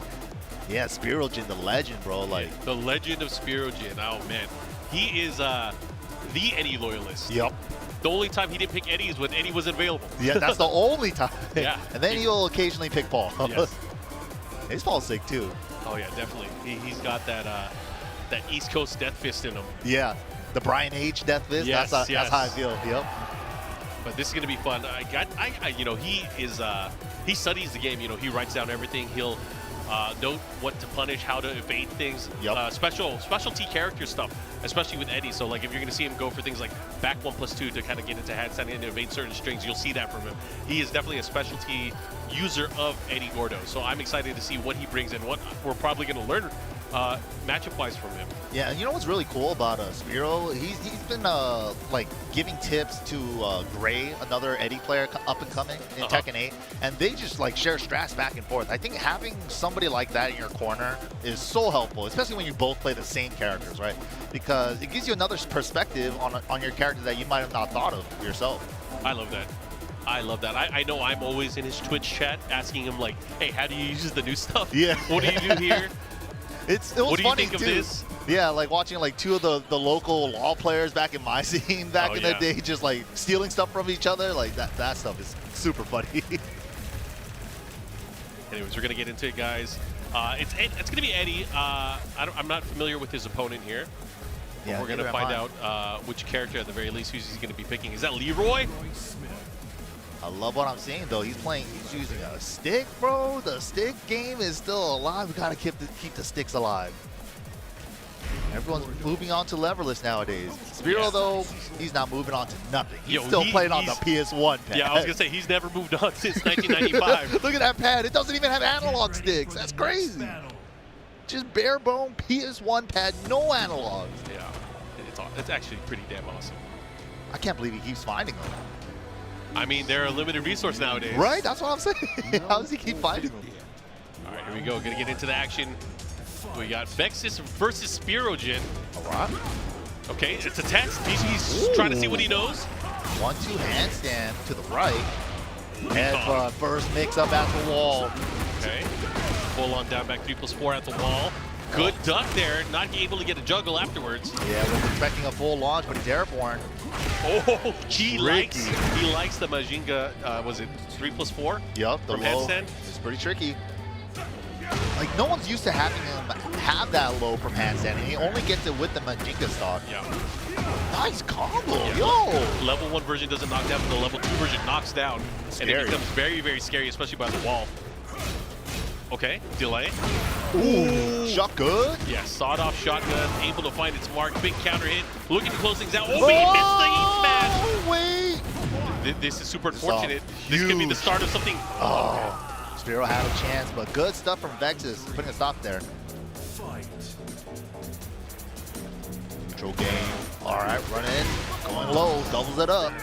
Yeah, Spirojin, the legend, bro. Like The legend of Spirojin. Oh, man. He is the Eddy loyalist. Yep. The only time he didn't pick Eddy is when Eddy wasn't available. Yeah, that's the only time. Yeah. And then he'll occasionally pick Paul. Yes. His Paul's sick, too. Oh, yeah, definitely. He's got that East Coast death fist in him. Yeah. The Bryan H. Death Fist. Yes, That's how I yes. feel. Yep. But this is going to be fun. You know, he studies the game. You know, he writes down everything. He'll note what to punish, how to evade things. Yep. Specialty character stuff, especially with Eddy. So, like, if you're going to see him go for things like back 1+2 to kind of get into handstand and evade certain strings, you'll see that from him. He is definitely a specialty user of Eddy Gordo. So I'm excited to see what he brings and what we're probably going to learn matchup-wise from him. Yeah, and you know what's really cool about Spero? He's been like giving tips to Gray, another Eddy player up and coming in Tekken 8, and they just like share strats back and forth. I think having somebody like that in your corner is so helpful, especially when you both play the same characters, right? Because it gives you another perspective on your character that you might have not thought of yourself. I love that. I love that. I know I'm always in his Twitch chat asking him like, hey, how do you use the new stuff? Yeah. What do you do here? It was What do you funny think of too. this? Yeah, like watching like two of the local LoL players back in my scene back in the yeah. day, just like stealing stuff from each other. Like that stuff is super funny. Anyways, we're gonna get into it, guys. It's gonna be Eddy. I'm not familiar with his opponent here. Yeah, We're gonna find out which character at the very least he's gonna be picking. Is that Leroy? I love what I'm seeing though. He's using a stick, bro. The stick game is still alive. We gotta keep the sticks alive. Everyone's moving on to leverless nowadays. Spero though, he's not moving on to nothing. He's still playing on the PS1 pad. Yeah, I was gonna say he's never moved on since 1995. Look at that pad. It doesn't even have analog sticks. That's crazy. Just bare bone PS1 pad, no analogs. Yeah, it's actually pretty damn awesome. I can't believe he keeps finding them. I mean, they're a limited resource nowadays. Right? That's what I'm saying. How does he keep finding them? All right, here we go. Gonna get into the action. We got Vexious versus Spirojin. All right. Okay, it's a test. He's trying to see what he knows. 1-2 handstand to the right. And first mix up at the wall. Okay. Full on down back 3+4 at the wall. Good duck there. Not able to get a juggle afterwards. Yeah, we're expecting a full launch, but he's airborne. Oh, he likes Tricky. the Majinga, was it 3+4? Yup, the From low. handstand? It's pretty tricky. Like, no one's used to having him have that low from handstand, and he only gets it with the Majinga stock. Yeah. Nice combo, Yeah, yo! Level 1 version doesn't knock down, but the level 2 version knocks down. Scary. And it becomes very, very scary, especially by the wall. Okay, delay. Ooh, shot good. Yeah, sawed-off shotgun, able to find its mark. Big counter hit, looking to close things out. Oh, but he missed the E smash! Wait! This is super unfortunate. This could be the start of something. Oh, Spero had a chance, but good stuff from Vexious, putting a stop there. Neutral game. All right, run in, going low, doubles it up.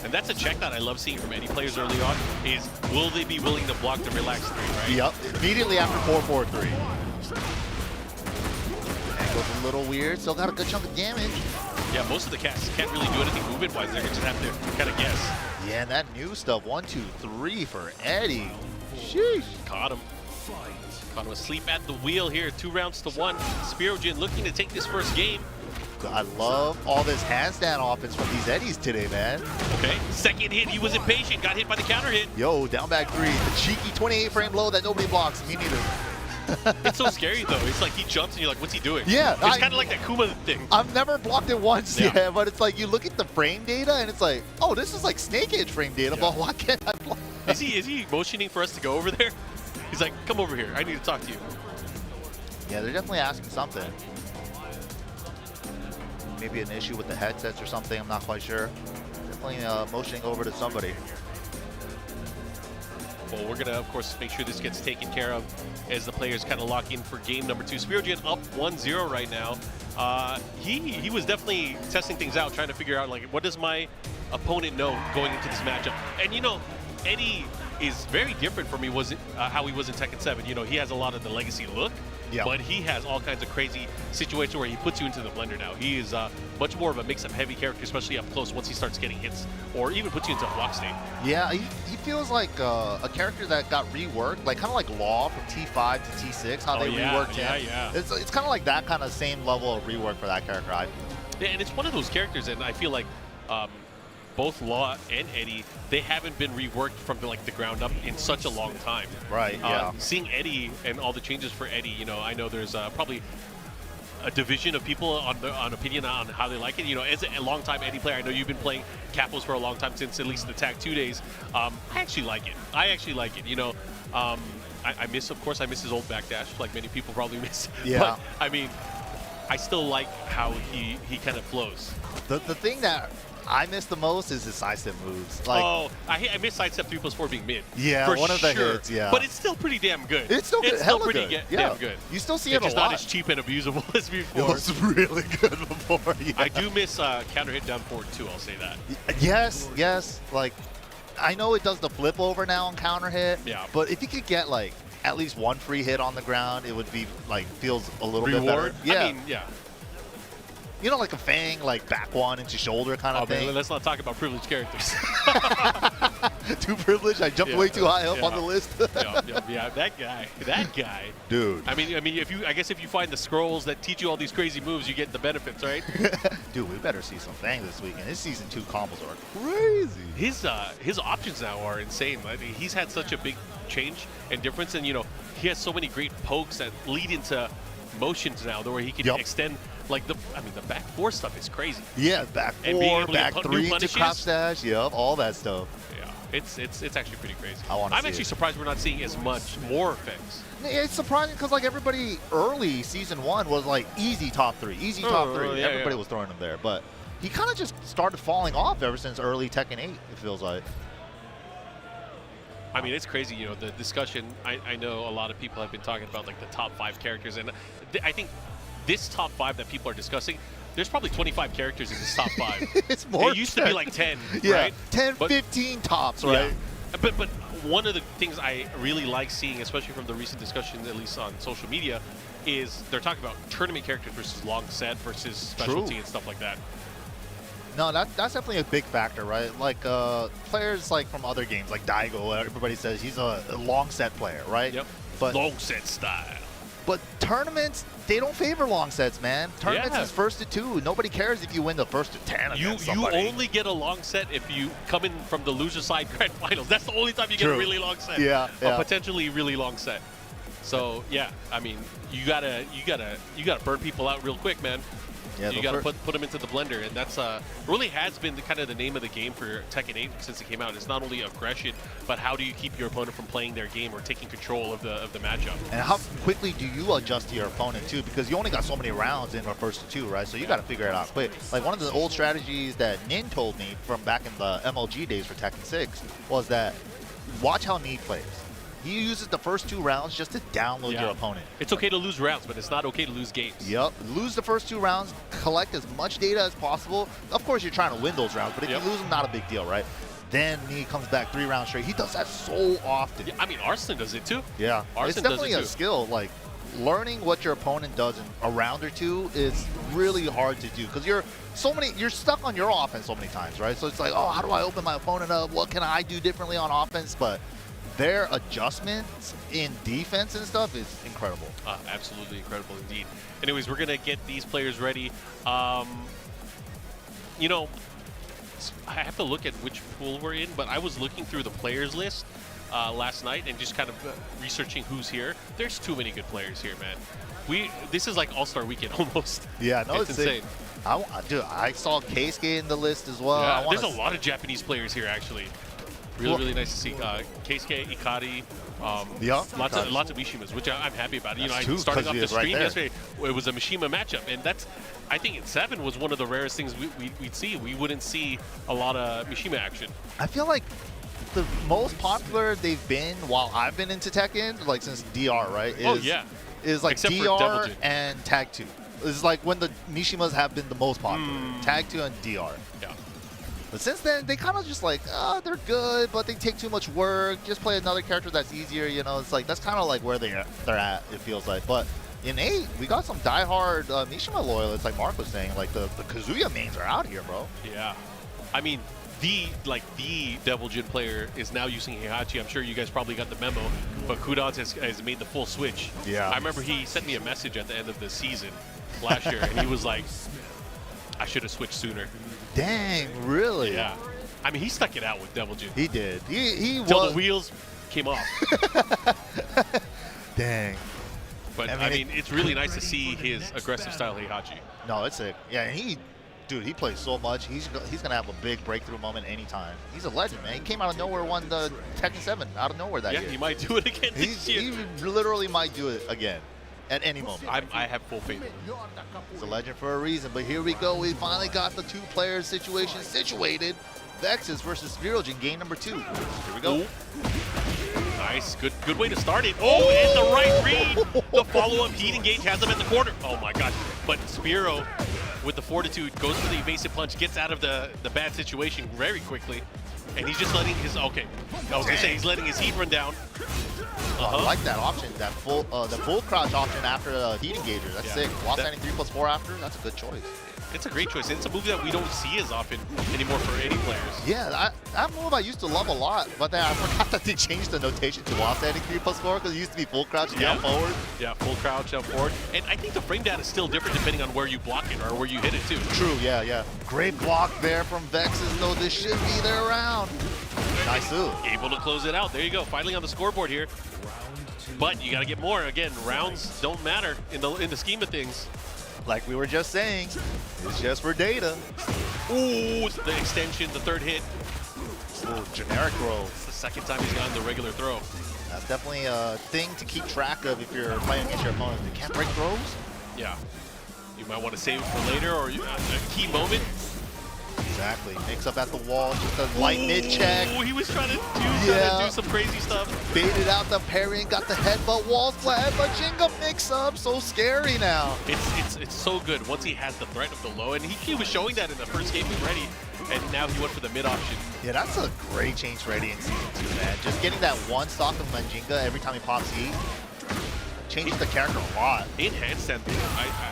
And that's a check that I love seeing from any players early on, is will they be willing to block the relax 3, right? Yep, immediately after 4-4-3. Angle's a little weird, still got a good chunk of damage. Yeah, most of the casts can't really do anything movement-wise. They're going to just have to kind of guess. Yeah, and that new stuff, 1-2-3 for Eddy. Sheesh. Caught him. Caught him asleep at the wheel here, 2 rounds to 1. Spirojin looking to take this first game. I love all this handstand offense from these Eddies today, man. Okay, second hit, he was impatient, got hit by the counter hit. Yo, down back 3, the cheeky 28 frame low that nobody blocks. Me neither. It's so scary though. It's like he jumps and you're like, what's he doing? Yeah, It's kind of like that Kuma thing. I've never blocked it once, Yeah. yeah, but it's like you look at the frame data and it's like, oh, this is like Snake Edge frame data, Yeah. but why can't I block? Is he motioning for us to go over there? He's like, come over here. I need to talk to you. Yeah, they're definitely asking something. Maybe an issue with the headsets or something, I'm not quite sure. Definitely motioning over to somebody. Well, we're going to, of course, make sure this gets taken care of as the players kind of lock in for game number 2. Spirojin up 1-0 right now. He was definitely testing things out, trying to figure out, like, what does my opponent know going into this matchup? And, you know, Eddy is very different from how he was in Tekken 7. You know, he has a lot of the legacy look, but he has all kinds of crazy situations where he puts you into the blender now. He is much more of a mix-up heavy character, especially up close once he starts getting hits, or even puts you into a block state. Yeah, he feels like a character that got reworked, like kind of like Law from T5 to T6, how they reworked him. Yeah. It's kind of like that kind of same level of rework for that character, I feel. Yeah, and it's one of those characters, and I feel like both Law and Eddy, they haven't been reworked from the ground up in such a long time. Right, yeah. Seeing Eddy and all the changes for Eddy, you know, I know there's probably a division of people on opinion on how they like it. You know, as a long-time Eddy player, I know you've been playing Capos for a long time, since at least the Tag 2 days. I actually like it. You know, I miss his old backdash, like many people probably miss. Yeah. But, I mean, I still like how he kind of flows. The thing that I miss the most is his sidestep moves. Like, I miss sidestep 3+4 being mid. Yeah, for one of the sure. hits, yeah. But it's still pretty damn good. It's still good. It's still hella pretty good. damn good. You still see It's it a just lot. not as cheap and abusable as before. It was really good before. Yeah. I do miss counter hit down forward too, I'll say that. Yes. Like, I know it does the flip over now on counter hit. Yeah. But if you could get like at least one free hit on the ground, it would be like feels a little bit Reward? better. Yeah. I mean, yeah. You know, like a Fang, like back one into shoulder kind of thing. Man, let's not talk about privileged characters. Too privileged? I jumped way too high up on the list. yeah, that guy. Dude. I mean, I guess if you find the scrolls that teach you all these crazy moves, you get the benefits, right? Dude, we better see some Fang this weekend. His season 2 combos are crazy. His options now are insane. I mean, he's had such a big change and difference, and you know, he has so many great pokes that lead into motions now, where he can extend. Like the back 4 stuff is crazy. Yeah, back 4, back 3 to crouch dash. Yep, all that stuff. Yeah, it's actually pretty crazy. I'm actually surprised we're not seeing as much more Fangs. It's surprising because like everybody early season 1 was like easy top 3, everybody was throwing him there, but he kind of just started falling off ever since early Tekken 8. It feels like. I mean, it's crazy, you know, the discussion. I know a lot of people have been talking about like the top 5 characters, and I think this top 5 that people are discussing, there's probably 25 characters in this top 5. It's more. It used to be like 10, yeah, right? 10, 15 tops, right? Yeah. But one of the things I really like seeing, especially from the recent discussions, at least on social media, is they're talking about tournament characters versus long set versus specialty and stuff like that. No, that's definitely a big factor, right? Like players like from other games, like Daigo, everybody says he's a long set player, right? Yep. But long set style. But tournaments, they don't favor long sets, man. Tournaments is first to 2. Nobody cares if you win the first to 10 against somebody. You only get a long set if you come in from the loser side grand finals. That's the only time you get a really long set. Yeah. A potentially really long set. So yeah, I mean, you gotta burn people out real quick, man. Yeah, you got to put them into the blender, and that's really has been kind of the name of the game for Tekken 8 since it came out. It's not only aggression, but how do you keep your opponent from playing their game or taking control of the matchup. And how quickly do you adjust to your opponent too? Because you only got so many rounds in the first to 2, right? So you got to figure it out quick. Like one of the old strategies that Nin told me from back in the MLG days for Tekken 6 was that watch how Nin plays. He uses the first 2 rounds just to download your opponent. It's okay to lose rounds, but it's not okay to lose games. Yep. Lose the first 2 rounds, collect as much data as possible. Of course, you're trying to win those rounds, but if you lose them, not a big deal, right? Then he comes back 3 rounds straight. He does that so often. Yeah, I mean, Arslan does it too. Yeah. Arslan it's definitely does it a skill. Like, learning what your opponent does in a round or 2 is really hard to do because you're stuck on your offense so many times, right? So it's like, oh, how do I open my opponent up? What can I do differently on offense? But their adjustments in defense and stuff is incredible. Absolutely incredible indeed. Anyways, we're going to get these players ready. You know, I have to look at which pool we're in, but I was looking through the players list last night and just kind of researching who's here. There's too many good players here, man. This is like All-Star Weekend almost. Yeah, no, it's insane. Dude, I saw Keisuke in the list as well. Yeah, there's a lot of Japanese players here, actually. Really nice to see. Keisuke, Ikari, lots of Mishimas, which I'm happy about. You know, I starting off the stream yesterday, it was a Mishima matchup, and that's, I think in 7 was one of the rarest things we'd see. We wouldn't see a lot of Mishima action. I feel like the most popular they've been while I've been into Tekken, like since DR, right? Is like except DR and Tag 2. It's like when the Mishimas have been the most popular. Tag 2 and DR. Yeah. But since then, they kind of just like, they're good, but they take too much work. Just play another character that's easier, you know. It's like, that's kind of like where they're at, it feels like. But in 8, we got some diehard Mishima loyalists, like Mark was saying. Like, the Kazuya mains are out here, bro. Yeah. I mean, the Devil Jin player is now using Heihachi. I'm sure you guys probably got the memo, but Qudans has made the full switch. Yeah. I remember he sent me a message at the end of the season last year, and he was like, I should have switched sooner. Dang, really? Yeah. I mean, he stuck it out with Devil Jin. He did. He Till was. the wheels came off. Dang. But, I mean, it's really nice to see his aggressive style Heihachi. No, it's sick. Yeah, and dude, he plays so much. He's going to have a big breakthrough moment anytime. He's a legend, man. He came out of nowhere, won the Tekken 7 out of nowhere that year. Yeah, he might do it again this year. He literally might do it again at any moment. I have full faith. He's a legend for a reason, but here we go. We finally got the 2-player situation situated. Vexious versus Spero in game number 2. Here we go. Ooh. Nice, good way to start it. Oh, and the right read. The follow-up heat engage has him at the corner. Oh my god. But Spero, with the fortitude, goes for the evasive punch, gets out of the bad situation very quickly. And he's just letting his, okay. I was gonna say he's letting his heat run down. I like that option, that full crouch option after the heat engager. That's sick. While standing 3+4 after, that's a good choice. It's a great choice. It's a move that we don't see as often anymore for any players. Yeah, that move I used to love a lot, but then I forgot that they changed the notation to while standing 3+4 because it used to be full crouch down forward. Yeah, full crouch down forward. And I think the frame data is still different depending on where you block it or where you hit it too. True, yeah. Great block there from Vexious, though. This should be their round. Nice move. Able to close it out. There you go. Finally on the scoreboard here. But you got to get more. Again, rounds don't matter in the scheme of things. Like we were just saying, it's just for data. Ooh, the extension, the third hit. Ooh, generic throw. It's the second time he's gotten the regular throw. That's definitely a thing to keep track of if you're playing against your opponents. They can't break throws. Yeah. You might want to save it for later or a key moment. Exactly. Mix up at the wall, just a light mid-check. Oh, he was trying to do some crazy stuff. Baited out the parry and got the headbutt wall flat, but Jinga mix-up. So scary now. It's so good once he has the threat of the low, and he was showing that in the first game with Ready, and now he went for the mid option. Yeah, that's a great change for Eddy in Season 2, man. Just getting that one stock of Manjinga every time he pops heat changes the character a lot. In handstand,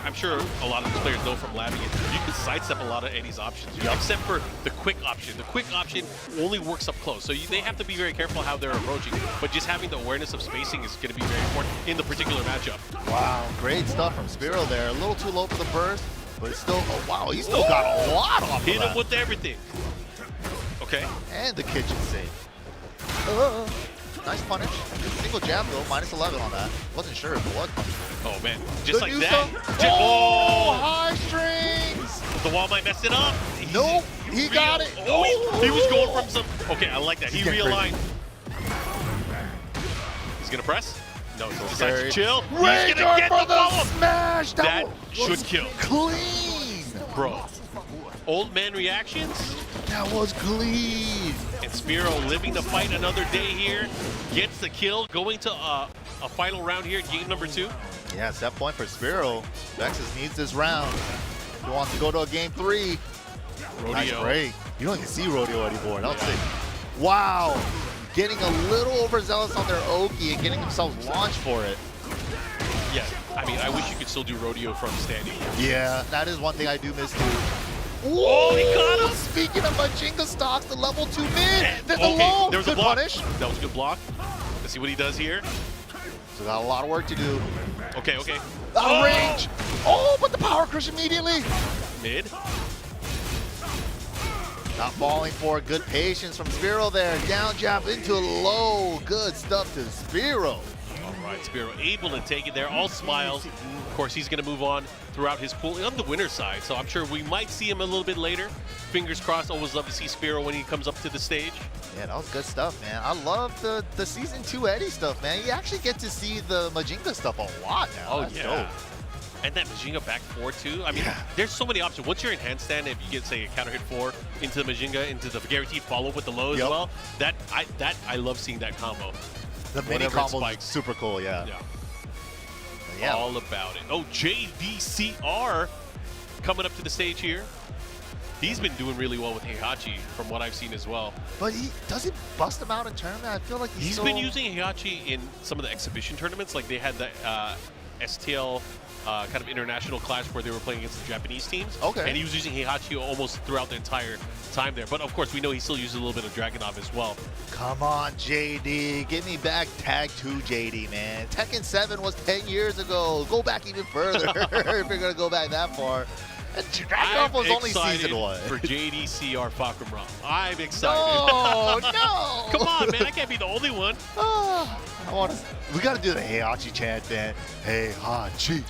I'm sure a lot of the players know from labbing it, you can sidestep a lot of Eddy's options, except for the quick option. The quick option only works up close, so they have to be very careful how they're approaching. But just having the awareness of spacing is going to be very important in the particular matchup. Wow, great stuff from Spero there. A little too low for the burst, but it's still, oh wow, he still got a lot off Hit of him that. with everything. Okay. And the kitchen save. Nice punish. Single jab though, -11 on that. Wasn't sure if it was punishable. Oh man, just like Good that. Oh, high strings! The wall might mess it up. Nope, he got it. Oh, he was going from some. Okay, I like that. He realigned. He's gonna press. No, he decides to chill. He's gonna get the follow. Smash! That should kill. Clean! Bro. Old man reactions. That was clean. And Spero living to fight another day here. Gets the kill, going to a final round here in game number 2. Yeah, set point for Spero. Vexious needs this round. He wants to go to a game 3. Rodeo. Nice break. You don't even see Rodeo anymore. That was sick. Wow. Getting a little overzealous on their Oki and getting themselves launched for it. Yeah, I mean, I wish you could still do Rodeo from standing. Yeah, that is one thing I do miss too. Oh, he got him! Speaking of Majinga stocks, the level 2 mid. There's a Okay, low. there was a Good block. punish. That was a good block. Let's see what he does here. So got a lot of work to do. Okay. Range. Oh, but the power crush immediately. Mid. Not falling for it. Good patience from Spero there. Down jab into low. Good stuff to Spero. All right, Spero able to take it there. All smiles. Of course, he's going to move on throughout his pool on the winner's side, so I'm sure we might see him a little bit later. Fingers crossed. Always love to see Spero when he comes up to the stage. Yeah, that was good stuff, man. I love the Season 2 Eddy stuff, man. You actually get to see the Majinga stuff a lot now. Oh, That's yeah. dope. And that Majinga back 4 too. I mean, there's so many options. Once you're in handstand, if you get, say, a counter hit 4 into the Majinga, into the guaranteed follow with the low as well, I love seeing that combo. The mini Whenever it combo is spikes. super cool, yeah. All about it. Oh, JDCR coming up to the stage here. He's been doing really well with Heihachi from what I've seen as well. But does he bust him out in tournament? I feel like He's been using Heihachi in some of the exhibition tournaments. Like they had the STL kind of international clash where they were playing against the Japanese teams. Okay. And he was using Heihachi almost throughout the entire time there. But of course, we know he still uses a little bit of Dragunov as well. Come on, JD. Get me back Tag 2 JD, man. Tekken 7 was 10 years ago. Go back even further if you're going to go back that far. And Dragunov was only season 1. For JDCR Fakumra. I'm excited. No, no. Come on, man. I can't be the only one. We got to do the Heihachi chant, man. Heihachi.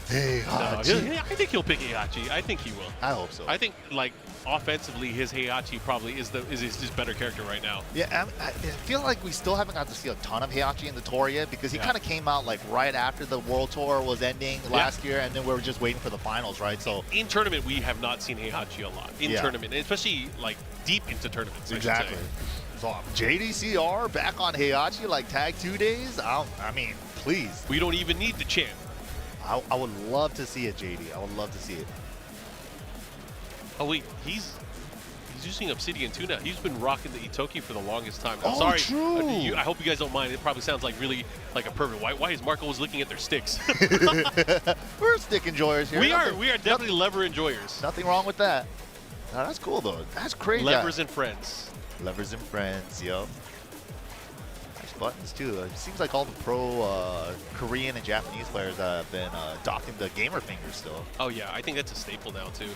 Heihachi. No, I think he'll pick Heihachi. I think he will. I hope so. I think, like, offensively, his Heihachi probably is his better character right now. Yeah, I feel like we still haven't got to see a ton of Heihachi in the tour yet because he kind of came out like right after the World Tour was ending last year, and then we were just waiting for the finals, right? So in tournament, we have not seen Heihachi a lot. In tournament, especially like deep into tournaments. Exactly. So JDCR back on Heihachi like Tag 2 days. I mean, please. We don't even need the chant. I would love to see it, JD. I would love to see it. Oh wait, he's using Obsidian too now. He's been rocking the Itoki for the longest time. Oh, sorry, true. I hope you guys don't mind. It probably sounds like really like a pervert. Why is Marco always looking at their sticks? We're stick enjoyers here. We are definitely lever enjoyers. Nothing wrong with that. No, that's cool though. That's crazy. Levers and friends. Levers and friends, yo. Nice buttons too. It seems like all the pro Korean and Japanese players have been adopting the gamer fingers still. Oh yeah, I think that's a staple now too.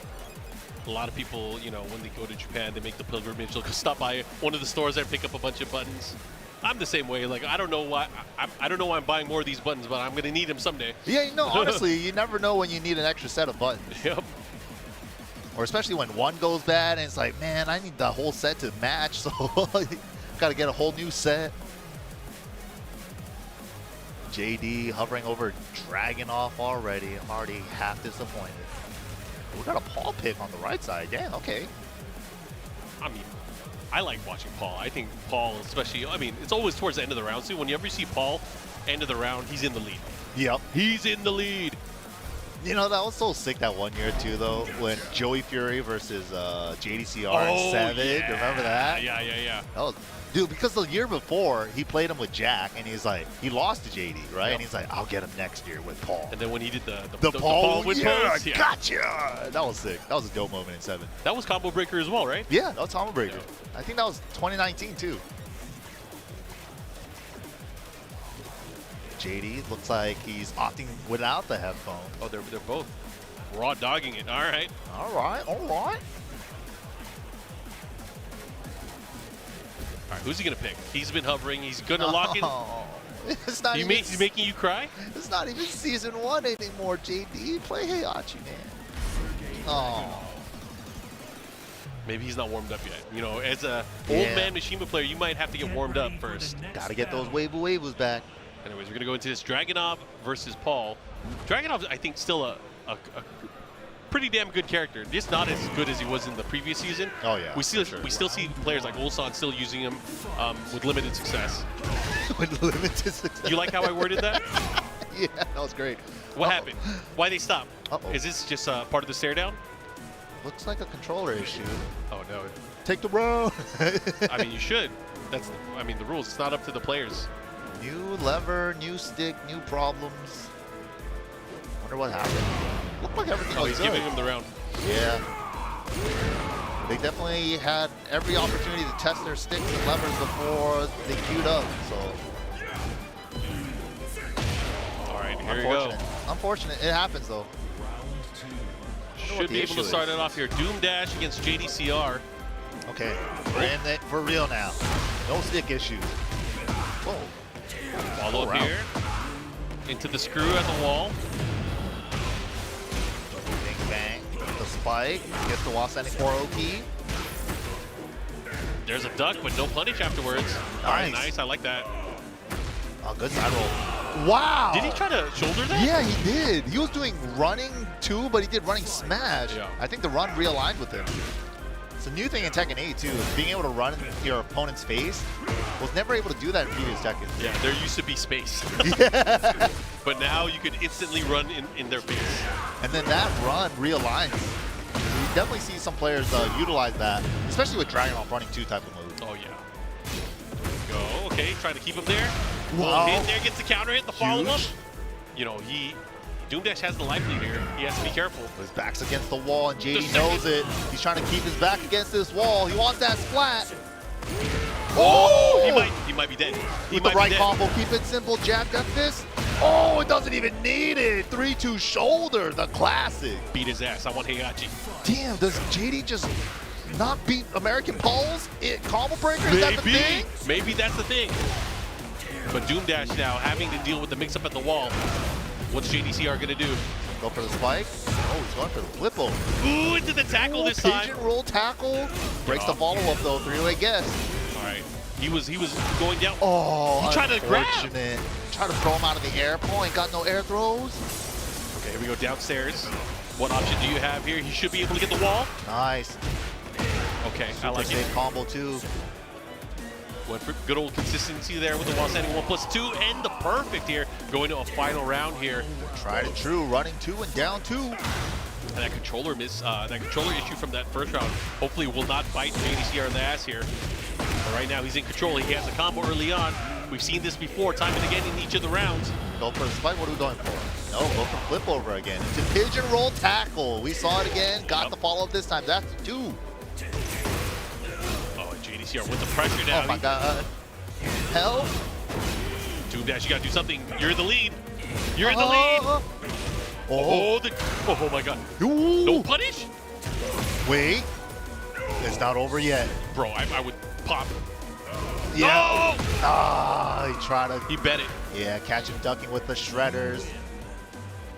A lot of people, you know, when they go to Japan, they make the pilgrimage. They'll stop by one of the stores there and pick up a bunch of buttons. I'm the same way. Like, I don't know why I'm buying more of these buttons, but I'm gonna need them someday. Yeah, you know, honestly, you never know when you need an extra set of buttons. Yep. Or especially when one goes bad and it's like, man, I need the whole set to match, so got to get a whole new set. JD hovering over Dragunov already. I'm already half disappointed. We got a Paul pick on the right side. Damn, okay. I mean, I like watching Paul. I think Paul, especially, I mean, it's always towards the end of the round too. Whenever you see Paul, end of the round, he's in the lead. Yep. He's in the lead. You know, that was so sick that one year too, though, when Joey Fury versus JDCR in 7. Yeah. Remember that? Yeah. That was, dude, because the year before, he played him with Jack, and he's like, he lost to JD, right? Yep. And he's like, I'll get him next year with Paul. And then when he did the Paul win yeah, pose, gotcha! That was sick. That was a dope moment in 7. That was Combo Breaker as well, right? Yeah, that was Combo Breaker. Yeah. I think that was 2019, too. JD looks like he's opting without the headphone. Oh, they're both raw dogging it. All right. All right. All right, who's he gonna pick? He's been hovering. He's gonna lock in. It's not even, He's making you cry? It's not even season 1 anymore, JD. Play Heihachi, man. Oh. Maybe he's not warmed up yet. You know, as a old man Mishima player, you might have to get warmed up first. Gotta get those Waivus back. Anyways, we're gonna go into this Dragunov versus Paul. Dragunov, I think, still a pretty damn good character. Just not as good as he was in the previous season. Oh yeah. We still see players like Ulsan still using him with limited success. With limited success. You like how I worded that? Yeah, that was great. What happened? Why they stopped? Uh-oh. Is this just part of the stare down? Looks like a controller issue. Oh no. Take the road. I mean, you should. That's the rules. It's not up to the players. New lever, new stick, new problems. Wonder what happened. Looked like everything was He's good. giving him the round. Yeah. They definitely had every opportunity to test their sticks and levers before they queued up, so. All right, here we go. Unfortunate. It happens, though. Should be able to start it off here. Doomdash against JDCR. Okay, we're in it for real now. No stick issues. Whoa. Follow up here. Into the screw at the wall. Bang, bang. The spike. Gets the wall sending 4 key. There's a duck, but no punish afterwards. All right, nice. I like that. Oh, good side roll. Wow. Did he try to shoulder that? Yeah, he did. He was doing running too, but he did running smash. Yeah. I think the run realigned with him. It's a new thing in Tekken 8 too, is being able to run in your opponent's face. Was never able to do that in previous Tekken. Yeah, there used to be space. Yeah. But now you could instantly run in their face. And then that run realigns. definitely see some players utilize that, especially with Dragunov running 2 type of move. Oh, yeah. Go. Okay, trying to keep him there. Wow. Hit there, gets the counter hit, the follow-up. You know, Doomdash has the life lead here. He has to be careful. His back's against the wall, and JD knows it. He's trying to keep his back against this wall. He wants that splat. Oh! He might be dead. With the right combo, keep it simple, jab, gut, fist. Oh, it doesn't even need it. 3-2 shoulder, the classic. Beat his ass. I want Heihachi. Damn, does JD just not beat American Balls? Combo breaker, is that the thing? Maybe that's the thing. But Doomdash now having to deal with the mix-up at the wall. What's JDCR gonna do? Go for the spike. Oh, he's going for the flip over. Ooh, into the tackle this time. Pigeon roll tackle. Breaks the follow-up though, 3-way guess. All right. He was going down. Oh, he tried to grab. Try to throw him out of the air. Point, got no air throws. Okay, here we go downstairs. What option do you have here? He should be able to get the wall. Nice. Okay, Super I like safe it. combo too. Went for good old consistency there with the wall standing 1+2 and the perfect here. Going to a final round here. Tried and true, running 2 and down 2. And that controller issue from that first round hopefully will not bite JDCR in the ass here. But right now he's in control. He has a combo early on. We've seen this before, time and again in each of the rounds. Go for the spike. What are we going for? No, go for flip over again. It's a pigeon roll tackle. We saw it again. Got the follow up this time. That's 2. Oh, and JDCR with the pressure now. Oh my God. Hell. Doomdash, you gotta do something. You're in the lead. You're in the lead. Oh my God. Ooh. No punish? Wait. It's not over yet. Bro, I would pop. Yeah. No! Ah, he tried to. He bet it. Yeah, catch him ducking with the shredders.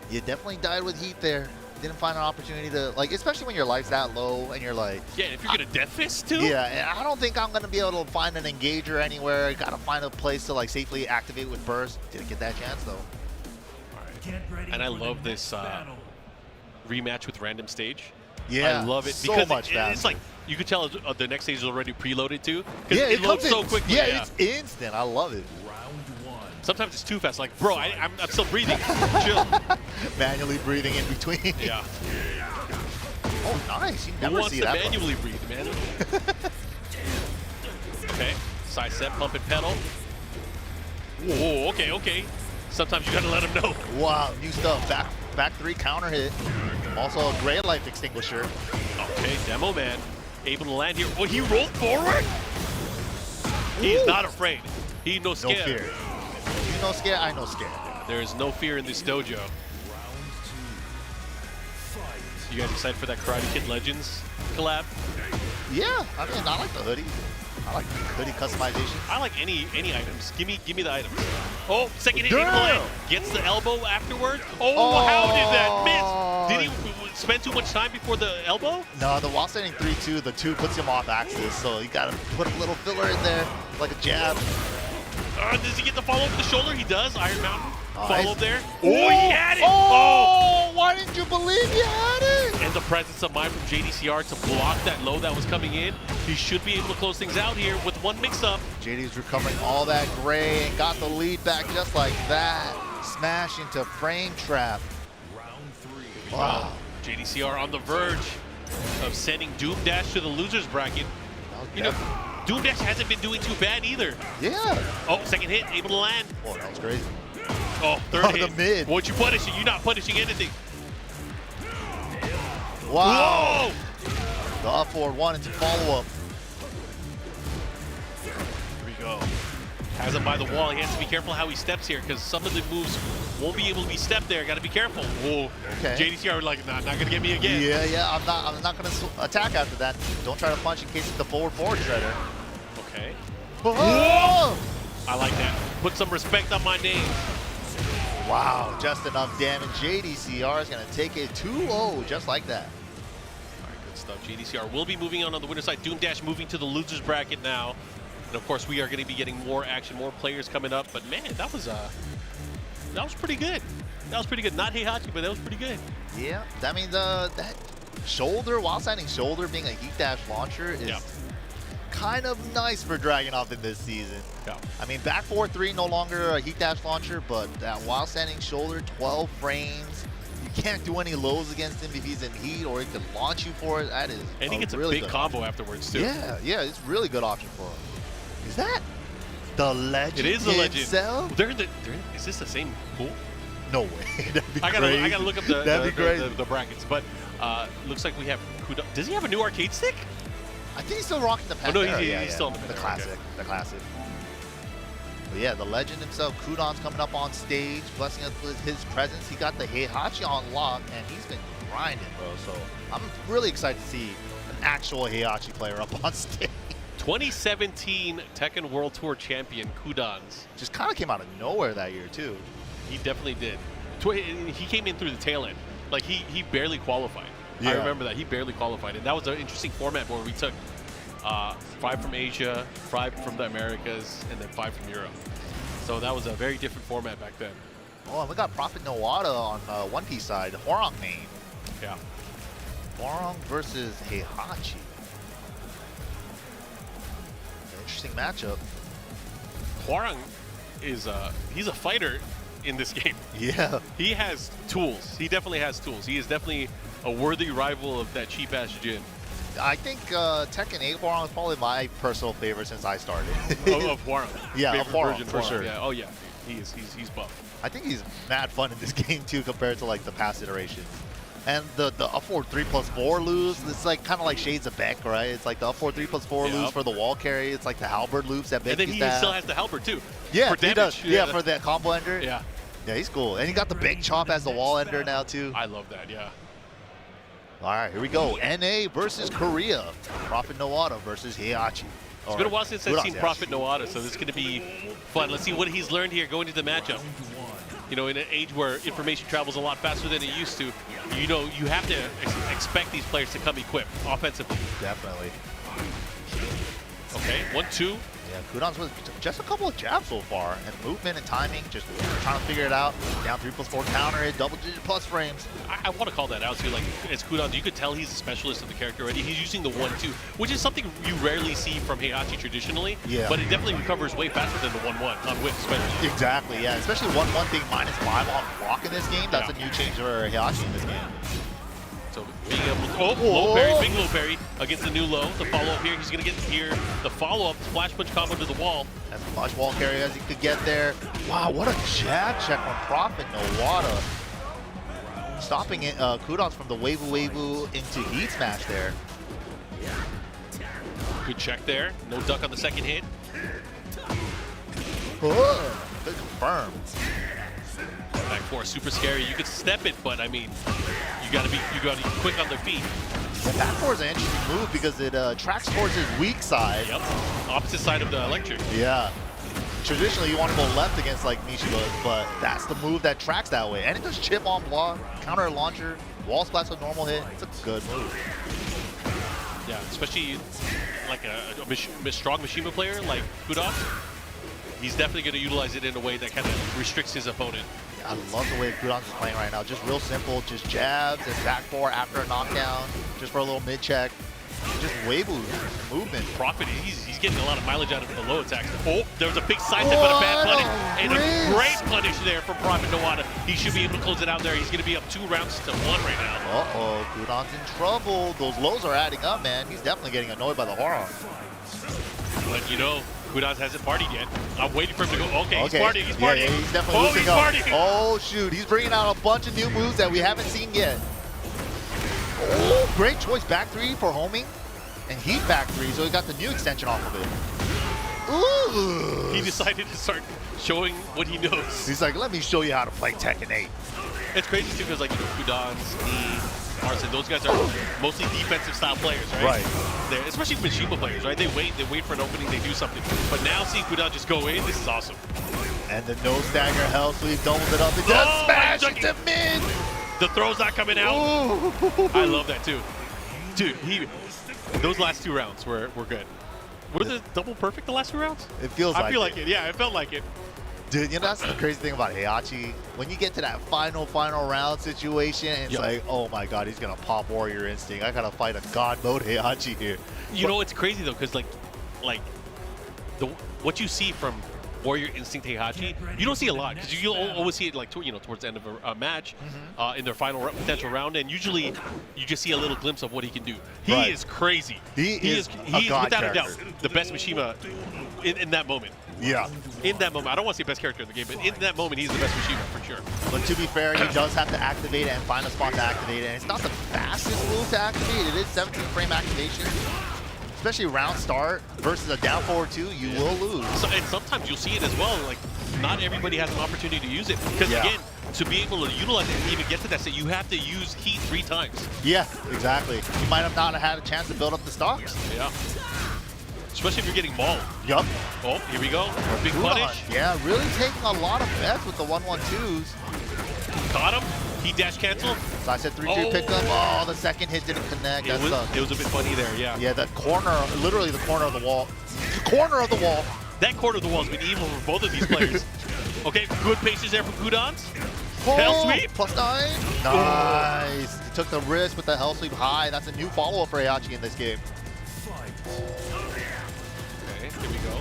You definitely died with heat there. Didn't find an opportunity to, like, especially when your life's that low and you're like. Yeah, if you're gonna death fist too. Yeah, and I don't think I'm gonna be able to find an engager anywhere. Gotta find a place to like safely activate with burst. Didn't get that chance though. And I love this rematch with random stage. Yeah, I love it so because much it's like you could tell the next stage is already preloaded too. Yeah, it loads so quickly. Yeah, it's instant. I love it. Sometimes it's too fast. Like, bro, I'm still breathing. Chill. Manually breathing in between. Yeah. Oh, nice. You Who never wants see to that. manually breathe, man? Okay, side step, pump and pedal. Whoa, okay. Sometimes you gotta let him know. Wow, new stuff. Back 3 counter hit. Also a gray life extinguisher. Okay, Demo Man, able to land here. Oh, he rolled forward? He's not afraid. He no No scare. fear. You no scare, I no scare. There is no fear in this dojo. You guys excited for that Karate Kid Legends collab? Yeah, I mean, I like the hoodie. I like the hoodie customization. I like any items. Give me the items. Oh, second hit, Damn! gets the elbow afterward. Oh, how did that miss? Did he spend too much time before the elbow? No, the while standing 3-2, the 2 puts him off axis, so you gotta put a little filler in there, like a jab. Does he get the follow up the shoulder? He does. Iron Mountain. Nice. Follow up there. Oh, he had it. Oh, why didn't you believe you had it? And the presence of mind from JDCR to block that low that was coming in. He should be able to close things out here with one mix-up. JD's recovering all that gray and got the lead back just like that. Smash into frame trap. Round 3. Wow. JDCR on the verge of sending Doomdash to the loser's bracket. You know, Doomdash hasn't been doing too bad either. Yeah. Oh, second hit, able to land. Oh, that was crazy. Oh, third Oh, hit. the mid. What you punishing? You're not punishing anything. Wow. Whoa! The up forward 1 into follow-up. Here we go. Has him by the wall. He has to be careful how he steps here because some of the moves won't be able to be stepped there. Got to be careful. Whoa. Okay. JDCR like, nah, not gonna get me again. Yeah. I'm not gonna attack after that. Don't try to punch in case it's the forward shredder. Okay. Oh! I like that. Put some respect on my name. Wow, just enough damage. JDCR is gonna take it 2-0, just like that. All right, good stuff. JDCR will be moving on the winner's side. Doomdash moving to the loser's bracket now. And of course, we are going to be getting more action, more players coming up. But man, that was pretty good. That was pretty good. Not Heihachi, but that was pretty good. Yeah, that means that shoulder, while standing shoulder being a heat dash launcher is kind of nice for Dragunov in this season. Yeah. I mean, back 4-3, no longer a heat dash launcher, but that while standing shoulder, 12 frames. You can't do any lows against him if he's in heat, or he can launch you for it. That is And he gets really a big good combo option. afterwards, too. Yeah, it's a really good option for him. Is that the legend It is the legend. himself? Is this the same pool? No way. That'd be I crazy. gotta look up That'd be crazy. the brackets. But looks like we have Qudans. Does he have a new arcade stick? I think he's still rocking the Oh, no, Pantera. he's still on the the Pantera, classic. okay. The classic. But yeah, the legend himself, Qudans, coming up on stage, blessing us with his presence. He got the Heihachi on lock, and he's been grinding, bro. So I'm really excited to see an actual Heihachi player up on stage. 2017 Tekken World Tour champion Qudans. Just kind of came out of nowhere that year, too. He definitely did. He came in through the tail end. Like, he barely qualified. I Yeah. remember that. He barely qualified. And that was an interesting format where we took 5 from Asia, 5 from the Americas, and then 5 from Europe. So that was a very different format back then. Oh, and we got ProphetNoata on One Piece side, Hwoarang main. Yeah. Hwoarang versus Heihachi. Interesting matchup. Hwoarang is he's a fighter in this game. Yeah. He has tools. He definitely has tools. He is definitely a worthy rival of that cheap-ass Jin. I think Tekken 8 Hwoarang is probably my personal favorite since I started. of Hwoarang. Yeah, of Favorite Hwoarang, version for Hwoarang. sure. Yeah. Oh yeah. He's buff. I think he's mad fun in this game too compared to like the past iterations. And the up forward 3+4 loops, it's like kind of like shades of Beck, right? It's like the up forward 3+4 Yep. loops for the wall carry. It's like the halberd loops that Beck And then used he to still have. has the halberd too. Yeah, for he does. damage. Yeah, for that combo ender. Yeah. Yeah, he's cool. And he got the big chop as the wall ender now too. I love that. Yeah. All right, here we go. NA versus Korea. ProphetNoata versus Heihachi. It's been a while since I've seen ProphetNoata, so this is going to be fun. Let's see what he's learned here going into the matchup. You know, in an age where information travels a lot faster than it used to, you know, you have to expect these players to come equipped offensively. Definitely. Okay, 1-2. Yeah, Qudans with just a couple of jabs so far, and movement and timing, just trying to figure it out. Down 3+4 counter hit, double-digit plus frames. I want to call that out too. Like, as Qudans, you could tell he's a specialist of the character already. He's using the 1-2, which is something you rarely see from Heihachi traditionally. Yeah. But it definitely recovers way faster than the 1-1 on whip, especially. Exactly, yeah. Especially 1-1 being -5 on block in this game. That's Yeah. a new change for Heihachi in this game. So being able to, low parry, big low parry against the new low. The follow-up here, he's going to get here the follow-up splash punch combo to the wall. As much wall carry as he could get there. Wow, what a jab check from ProphetNoata. Stopping it, Qudans from the Wavu into heat smash there. Good check there. No duck on the second hit. Oh, good confirm. Back four, super scary. You could step it, but I mean, you gotta be quick on the feet. The back four is an interesting move because it tracks towards his weak side. Yep. Opposite side of the electric. Yeah. Traditionally, you want to go left against like Mishiba, but that's the move that tracks that way. And it does chip on block, counter launcher, wall splash with normal hit. It's a good move. Yeah, especially like a strong Mishima player like Qudans. He's definitely going to utilize it in a way that kind of restricts his opponent. I love the way Qudans is playing right now. Just real simple, just jabs and back four after a knockdown, just for a little mid check. Just Weibo movement. Prophet, he's getting a lot of mileage out of the low attacks. Oh, there was a big side step, but a bad punish. And a great punish there from ProphetNoata. He should be able to close it out there. He's going to be up 2 rounds to 1 right now. Uh-oh, Qudans in trouble. Those lows are adding up, man. He's definitely getting annoyed by the Hwoarang. But you know, Qudans hasn't partied yet. I'm waiting for him to go. Okay, he's partying. He's partying. Yeah, he's definitely loosening he's up. partying. Oh, shoot. He's bringing out a bunch of new moves that we haven't seen yet. Oh, great choice. Back 3 for homing. And heat back 3, so he got the new extension off of it. Ooh. He decided to start showing what he knows. He's like, let me show you how to play Tekken 8. It's crazy too because like, you know, Qudans, Arsen, those guys are mostly defensive style players, right? Right. They're, especially Mishima players, right? They wait for an opening, they do something. But now seeing Qudans just go in, this is awesome. And the no stagger hell sweep doubles it up. It does smash he's into mid. The throw's not coming out. Ooh. I love that too. Dude, those last 2 rounds were good. Were the double perfect the last 2 rounds? It feels I like feel like it. Yeah, it felt like it. Dude, you know, that's the crazy thing about Heihachi. When you get to that final round situation, it's like, oh my god, he's going to pop Warrior Instinct. I got to fight a god mode Heihachi here. You know, it's crazy though, because like what you see from Warrior Instinct Heihachi, you don't see a lot because you'll always see it like towards the end of a match in their final potential round, and usually you just see a little glimpse of what he can do. He is crazy. He is without a doubt the best Mishima in that moment. Yeah. In that moment, I don't want to say best character in the game, but in that moment, he's the best Mishima for sure. But to be fair, he does have to activate it and find a spot to activate it, and it's not the fastest move to activate. It is 17 frame activation. Especially round start versus a down forward 2, you will lose. And sometimes you'll see it as well. Like, not everybody has an opportunity to use it. Because again, to be able to utilize it and even get to that state, you have to use heat 3 times. Yeah, exactly. You might have not had a chance to build up the stocks. Yeah. Especially if you're getting mauled. Yup. Oh, here we go. Big punish. Yeah, really taking a lot of bets with the 1-1-2s. Caught him. He dash canceled. So I said 3-2 pickup. Oh, the second hit didn't connect. It was a bit funny there, yeah. Yeah, that corner, literally the corner of the wall. The corner of the wall. That corner of the wall has been evil for both of these players. Okay, good patience there from Qudans. Oh, Hell sweep. +9. Nice. He took the risk with the hell sweep high. That's a new follow-up for Heihachi in this game. Okay, here we go.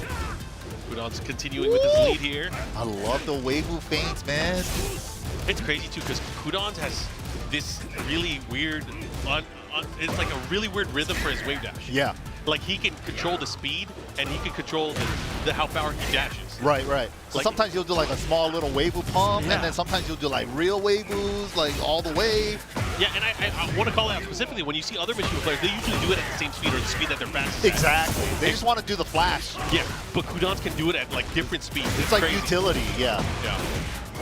Qudans continuing with his lead here. I love the Weibo feints, man. It's crazy too because Qudans has this really weird, it's like a really weird rhythm for his wave dash. Yeah. Like he can control the speed and he can control the how far he dashes. Right, right. So Like- sometimes you'll do like a small little Weibo pump, and then sometimes you'll do like real Weibos, like all the way. Yeah, and I want to call out specifically when you see other Mishima players, they usually do it at the same speed or the speed that they're fastest at. Exactly. They just want to do the flash. Yeah, but Qudans can do it at like different speeds. It's like crazy. utility, yeah. Yeah.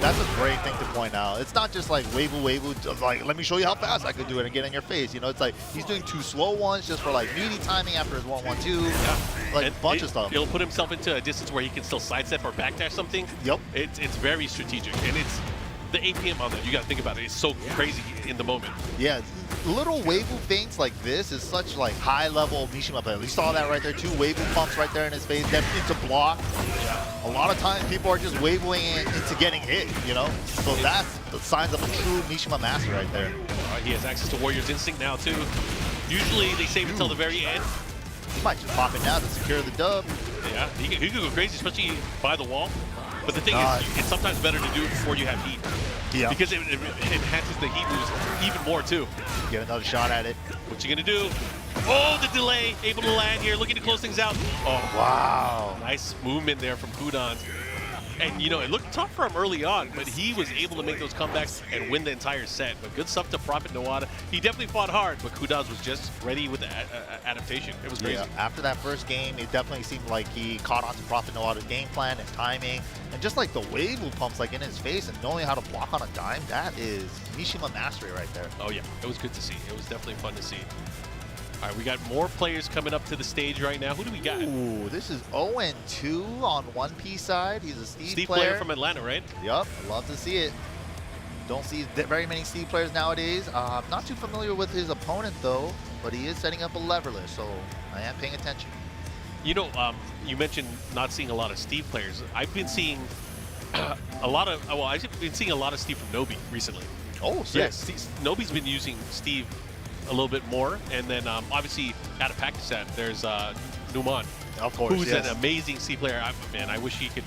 That's a great thing to point out. It's not just like Weibo, like let me show you how fast I could do it and get in your face. You know, it's like he's doing 2 slow ones just for like meaty timing after his 1-1-2. Yeah. Like And a bunch of stuff. He'll put himself into a distance where he can still sidestep or backdash something. Yep. It's very strategic, and it's the APM on that. You got to think about it. It's so crazy in the moment. Yeah, little Weibo feints like this is such like high level Mishima play. We saw that right there, 2 Weibo pumps right there in his face, then into block. Yeah. A lot of times people are just Weiboing into getting hit, you know? So that's the signs of a true Mishima master right there. He has access to Warrior's Instinct now too. Usually they save it until the very end. He might just pop it now to secure the dub. Yeah, he could go crazy, especially by the wall. But the thing is, it's sometimes better to do it before you have heat. Yeah. Because it enhances the heat moves even more too. Get another shot at it. What you gonna do? Oh, the delay, able to land here, looking to close things out. Oh, Wow. nice movement there from Qudans. And you know, it looked tough for him early on, but he was able to make those comebacks and win the entire set. But good stuff to ProphetNoata. He definitely fought hard, but Qudans was just ready with the adaptation. It was crazy. Yeah, after that first game, it definitely seemed like he caught on to ProphetNoata's game plan and timing. And just like the Weibo pumps like in his face and knowing how to block on a dime, that is Mishima mastery right there. Oh yeah, it was good to see. It was definitely fun to see. All right, we got more players coming up to the stage right now. Who do we got? Ooh, this is 0-2 on 1P side. He's a Steve player from Atlanta, right? Yup, love to see it. Don't see very many Steve players nowadays. Not too familiar with his opponent though, but he is setting up a leverless, so I am paying attention. You know, you mentioned not seeing a lot of Steve players. I've been seeing I've been seeing a lot of Steve from Nobi recently. Oh, sick. Yes, Nobi's been using Steve a little bit more, and then obviously out of Pakistan, there's Nomar, Of course, who's yes. an amazing Steve player. Man, I wish he could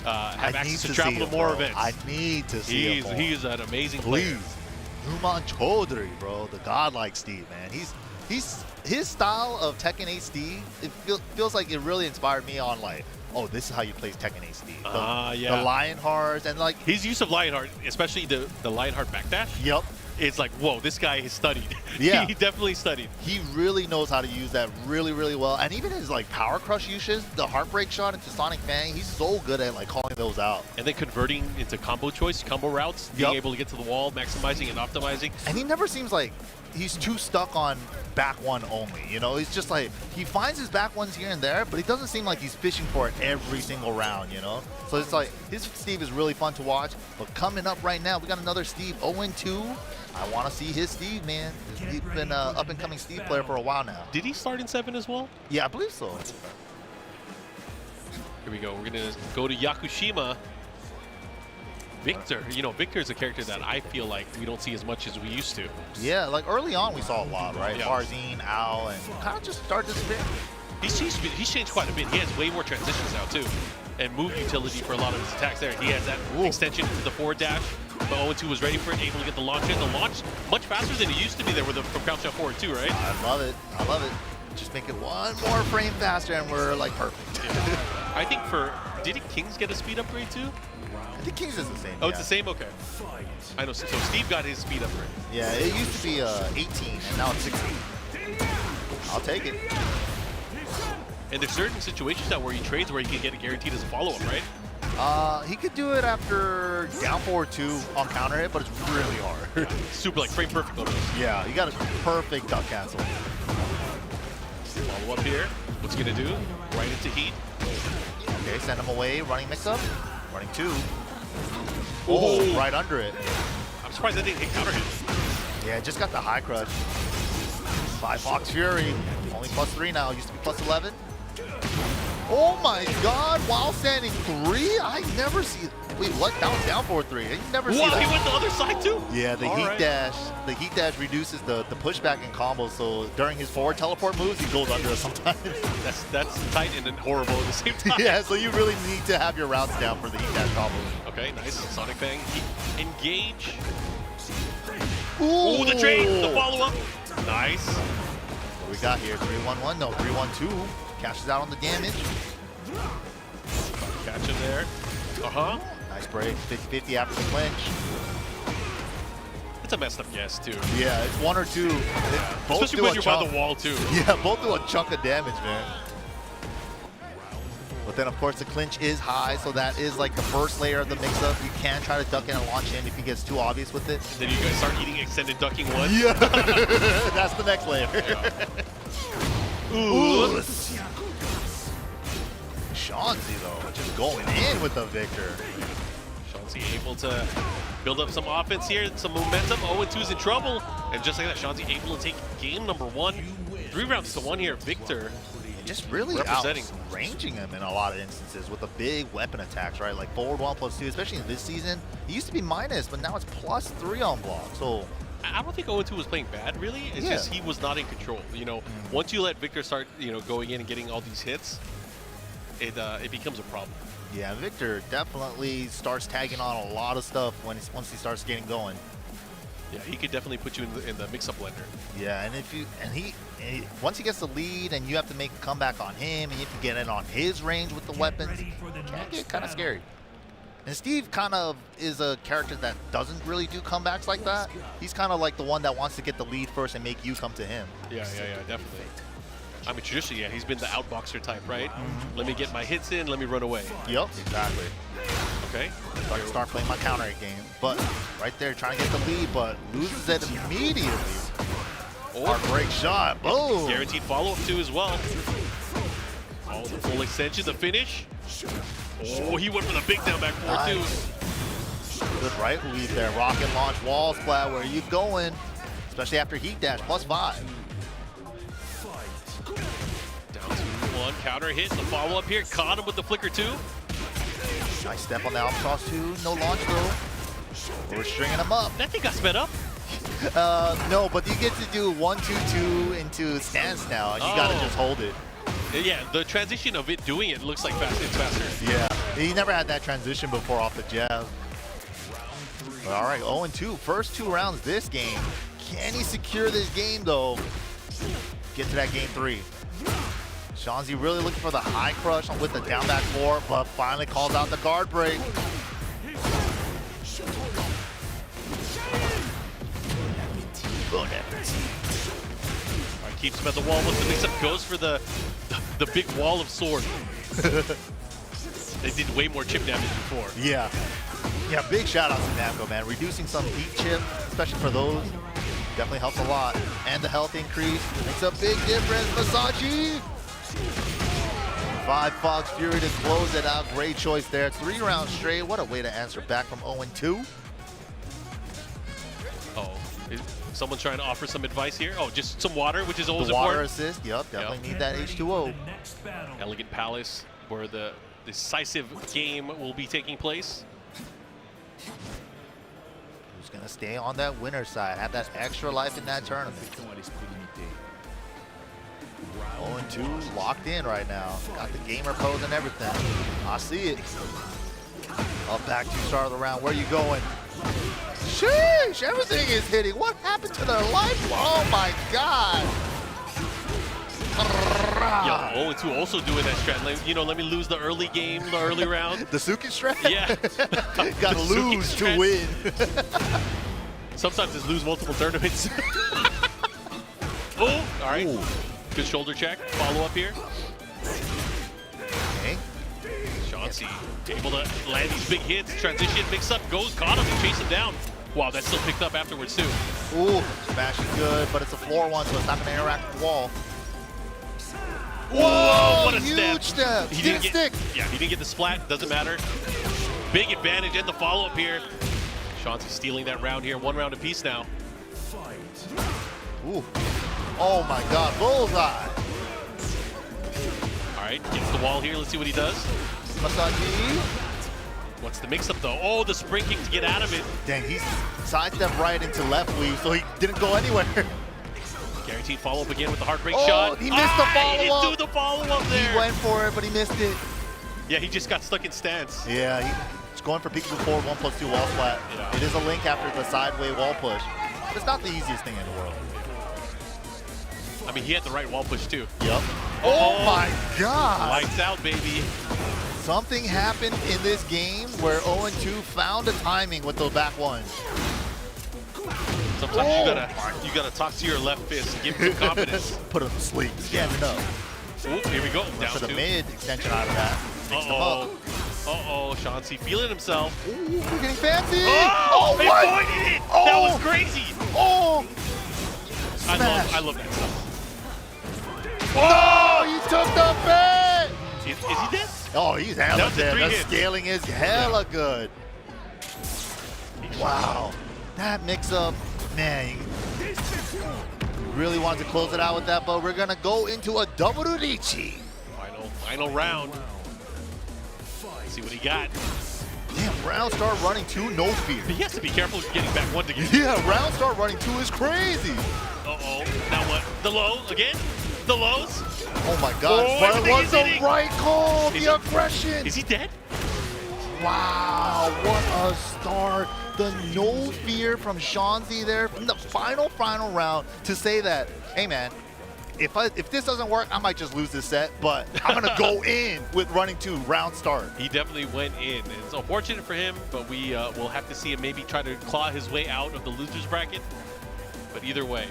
have I access need to travel see to him, more bro. events. I need to see him more. He's an amazing player. Please. Numan Chaudhary, bro, the godlike Steve, man. His style of Tekken 8 Steve, it feels like it really inspired me on like, oh, this is how you play Tekken 8 Steve. Yeah. The Lionhearts and like His use of Lionheart, especially the Lionheart backdash, Yep. it's like, whoa, this guy has studied. Yeah. He definitely studied. He really knows how to use that really, really well. And even his like power crush uses, the heartbreak shot into Sonic Fang, he's so good at like calling those out. And then converting into combo choice, combo routes, being Yup. able to get to the wall, maximizing and optimizing. And he never seems like he's too stuck on back one only, you know? He's just like, he finds his back ones here and there, but he doesn't seem like he's fishing for it every single round, you know? So it's like, his Steve is really fun to watch. But coming up right now, we got another Steve, 0-2. I want to see his Steve, man. He's been an up-and-coming Steve player for a while now. Did he start in 7 as well? Yeah, I believe so. Here we go. We're going to go to Yakushima. Victor. You know, Victor is a character that I feel like we don't see as much as we used to. Yeah, like early on we saw a lot, right? Yeah. Farzine, Al, and kind of just started disappearing. He's changed quite a bit. He has way more transitions now, too. and move utility for a lot of his attacks there. He has that extension into the forward dash, but 0-2 was ready for it, able to get the launch in. The launch much faster than it used to be there with from crouch down forward too, right? I love it. I love it. Just make it one more frame faster and we're like perfect. Yeah. I think didn't Kings get a speed upgrade too? I think Kings is the same. Oh, it's the same? Okay. I know, so Steve got his speed upgrade. Yeah, it used to be 18 and now it's 16. I'll take it. And there's certain situations now where he trades where he can get it guaranteed as a follow-up, right? He could do it after down forward 2 on counter hit, but it's really hard. Super, like, frame perfect almost. Yeah, you got a perfect duck cancel. Follow up here. What's he gonna do? Right into heat. Okay, send him away. Running mix-up. Running 2. Oh, right under it. I'm surprised that didn't hit counter hit. Yeah, just got the high crush. 5 Fox Fury. Only +3 now. Used to be +11. Oh my god, while standing 3? I never see. Wait, what? That was down forward 3. You never see Wow, that. he went the other side too? Yeah, the All heat right. dash. The heat dash reduces the pushback in combos. So during his forward teleport moves, he goes under sometimes. That's tight and then horrible at the same time. Yeah, so you really need to have your routes down for the heat dash combos. Okay, nice. Sonic Bang. Engage. Ooh, Ooh, the trade, the follow-up. Nice. What we got here? 3-1-1. No, 3-1-2. Cashes out on the damage. Catch him there. Uh-huh. Nice break. 50-50 after the clinch. It's a messed up guess, too. Yeah, it's 1 or 2. Both Especially do when a you're chunk. by the wall, too. Yeah, both do a chunk of damage, man. But then, of course, the clinch is high, so that is like the first layer of the mix-up. You can try to duck in and launch in if he gets too obvious with it. Then you guys start eating extended ducking one. Yeah, that's the next layer. Ooh. Chauncey, though, just going in with the victor. Chauncey able to build up some offense here, some momentum. 0-2's in trouble. And just like that, Chauncey able to take game number 1. 3 rounds to 1 here, Victor. Just really Representing. ranging him in a lot of instances with the big weapon attacks, right? Like forward 1+2, especially in this season. It used to be minus, but now it's +3 on block. So I don't think 0-2 was playing bad, really. It's just he was not in control. You know, once you let Victor start, going in and getting all these hits, it becomes a problem. yeah, Victor definitely starts tagging on a lot of stuff once he starts getting going. Yeah, he could definitely put you in the mix-up blender. Yeah, and once he gets the lead and you have to make a comeback on him and you have to get in on his range with the weapons, it can get kind of scary. And Steve kind of is a character that doesn't really do comebacks like that. He's kind of like the one that wants to get the lead first and make you come to him. Yeah, definitely. I mean, traditionally, yeah, he's been the outboxer type, right? Let me get my hits in, let me run away. Yep, exactly. Okay. So I can start playing my counter game. But right there, trying to get the lead, but loses it immediately. Or break shot. Boom. Guaranteed follow-up too as well. Oh, the full extension, the finish. Oh, he went for the big down back forward too. Good right lead there. Rocket launch, wall splat. Where are you going? Especially after heat dash, +5. Down 2-1, counter hit, the follow-up here. Caught him with the flicker too. Nice step on the alpha toss too. No launch though. We're stringing him up. That thing got sped up. No, but you get to do 1-2-2 into stance now, and you gotta just hold it. Yeah, the transition of it doing it looks like it's faster. Yeah, he never had that transition before off the jab. But all right, 0-2, first 2 rounds this game. Can he secure this game though? Get to that game 3. Chauncey really looking for the high crush with the down back 4, but finally calls out the guard break. All right, keeps him at the wall once the mix-up goes for the big wall of sword. They did way more chip damage before. Yeah. Yeah, big shout out to Namco, man. Reducing some heat chip, especially for those, definitely helps a lot. And the health increase makes a big difference. Masachi! 5 Fox Fury to close it out. Great choice there. 3 rounds straight. What a way to answer back from 0-2. Oh, is someone trying to offer some advice here? Oh, just some water, which is always The water important. assist, yep, definitely need that H2O. Elegant Palace, where the decisive game will be taking place. Who's gonna stay on that winner's side? Have that extra life in that tournament. 0-2 locked in right now. Got the gamer pose and everything. I see it. Up back to start of the round. Where you going? Sheesh! Everything is hitting. What happened to their life? Oh my god! Yeah, 0-2 also doing that strat. Let me lose the early game, the early round. The Suki strat? Yeah. Gotta The Suki lose to strat. win. Sometimes it's lose multiple tournaments. Oh, all right. Ooh. Good shoulder check. Follow up here. Okay. Chauncey able to land these big hits. Transition, mix up, goes, caught him, and chase him down. Wow, that's still picked up afterwards too. Ooh, smash is good, but it's a floor one, so it's not gonna interact with the wall. Whoa, what a huge step. He didn't stick. Yeah, he didn't get the splat. Doesn't matter. Big advantage and the follow up here. Chauncey stealing that round here. 1 round apiece now. Ooh. Oh my god, bullseye. All right, gets the wall here. Let's see what he does. Masaji. What's the mix up though? Oh, the spring kick to get out of it. Dang, he's sidestepped right into left weave, so he didn't go anywhere. Guaranteed follow up again with the heartbreak Oh, shot. he missed the He follow-up. didn't do the follow up there. He went for it, but he missed it. Yeah, he just got stuck in stance. Yeah, he's going for peekaboo forward 1+2 wall splat. Yeah. It is a link after the sideway wall push. But it's not the easiest thing in the world. I mean, he had the right wall push too. Yep. Oh my god! Lights out, baby. Something happened in this game where 0-2 found a timing with the back ones. Sometimes you gotta talk to your left fist and give him some confidence. Put him to sleep. Standing up. Ooh, here we go. Went Down for the two. mid extension out of that. Mixed him up. Uh-oh, Chauncey feeling himself. Ooh, we're getting fancy. Oh, he what? avoided it. Oh. That was crazy. Oh! I Smash. love that stuff. Oh, he took the bet! Is he dead? Oh, he's hella Down to dead. 3 That hits. scaling is hella good. Wow. That mix-up, man. Really wanted to close it out with that, but we're going to go into a double Richi. Final round. Let's see what he got. Damn, round start running 2, no fear. But he has to be careful of getting back 1 to get. Yeah, round start running 2 is crazy. Uh-oh. Now what? The low again? The lows? Oh my god, Oh, but it everything was is the hitting. right call, Is the he- aggression. Is he dead? Wow, what a start. The no fear from Chauncey there from the final round to say that, hey man, if this doesn't work, I might just lose this set, but I'm gonna go in with running 2 round start. He definitely went in. It's unfortunate for him, but we will have to see him maybe try to claw his way out of the losers bracket. But either way,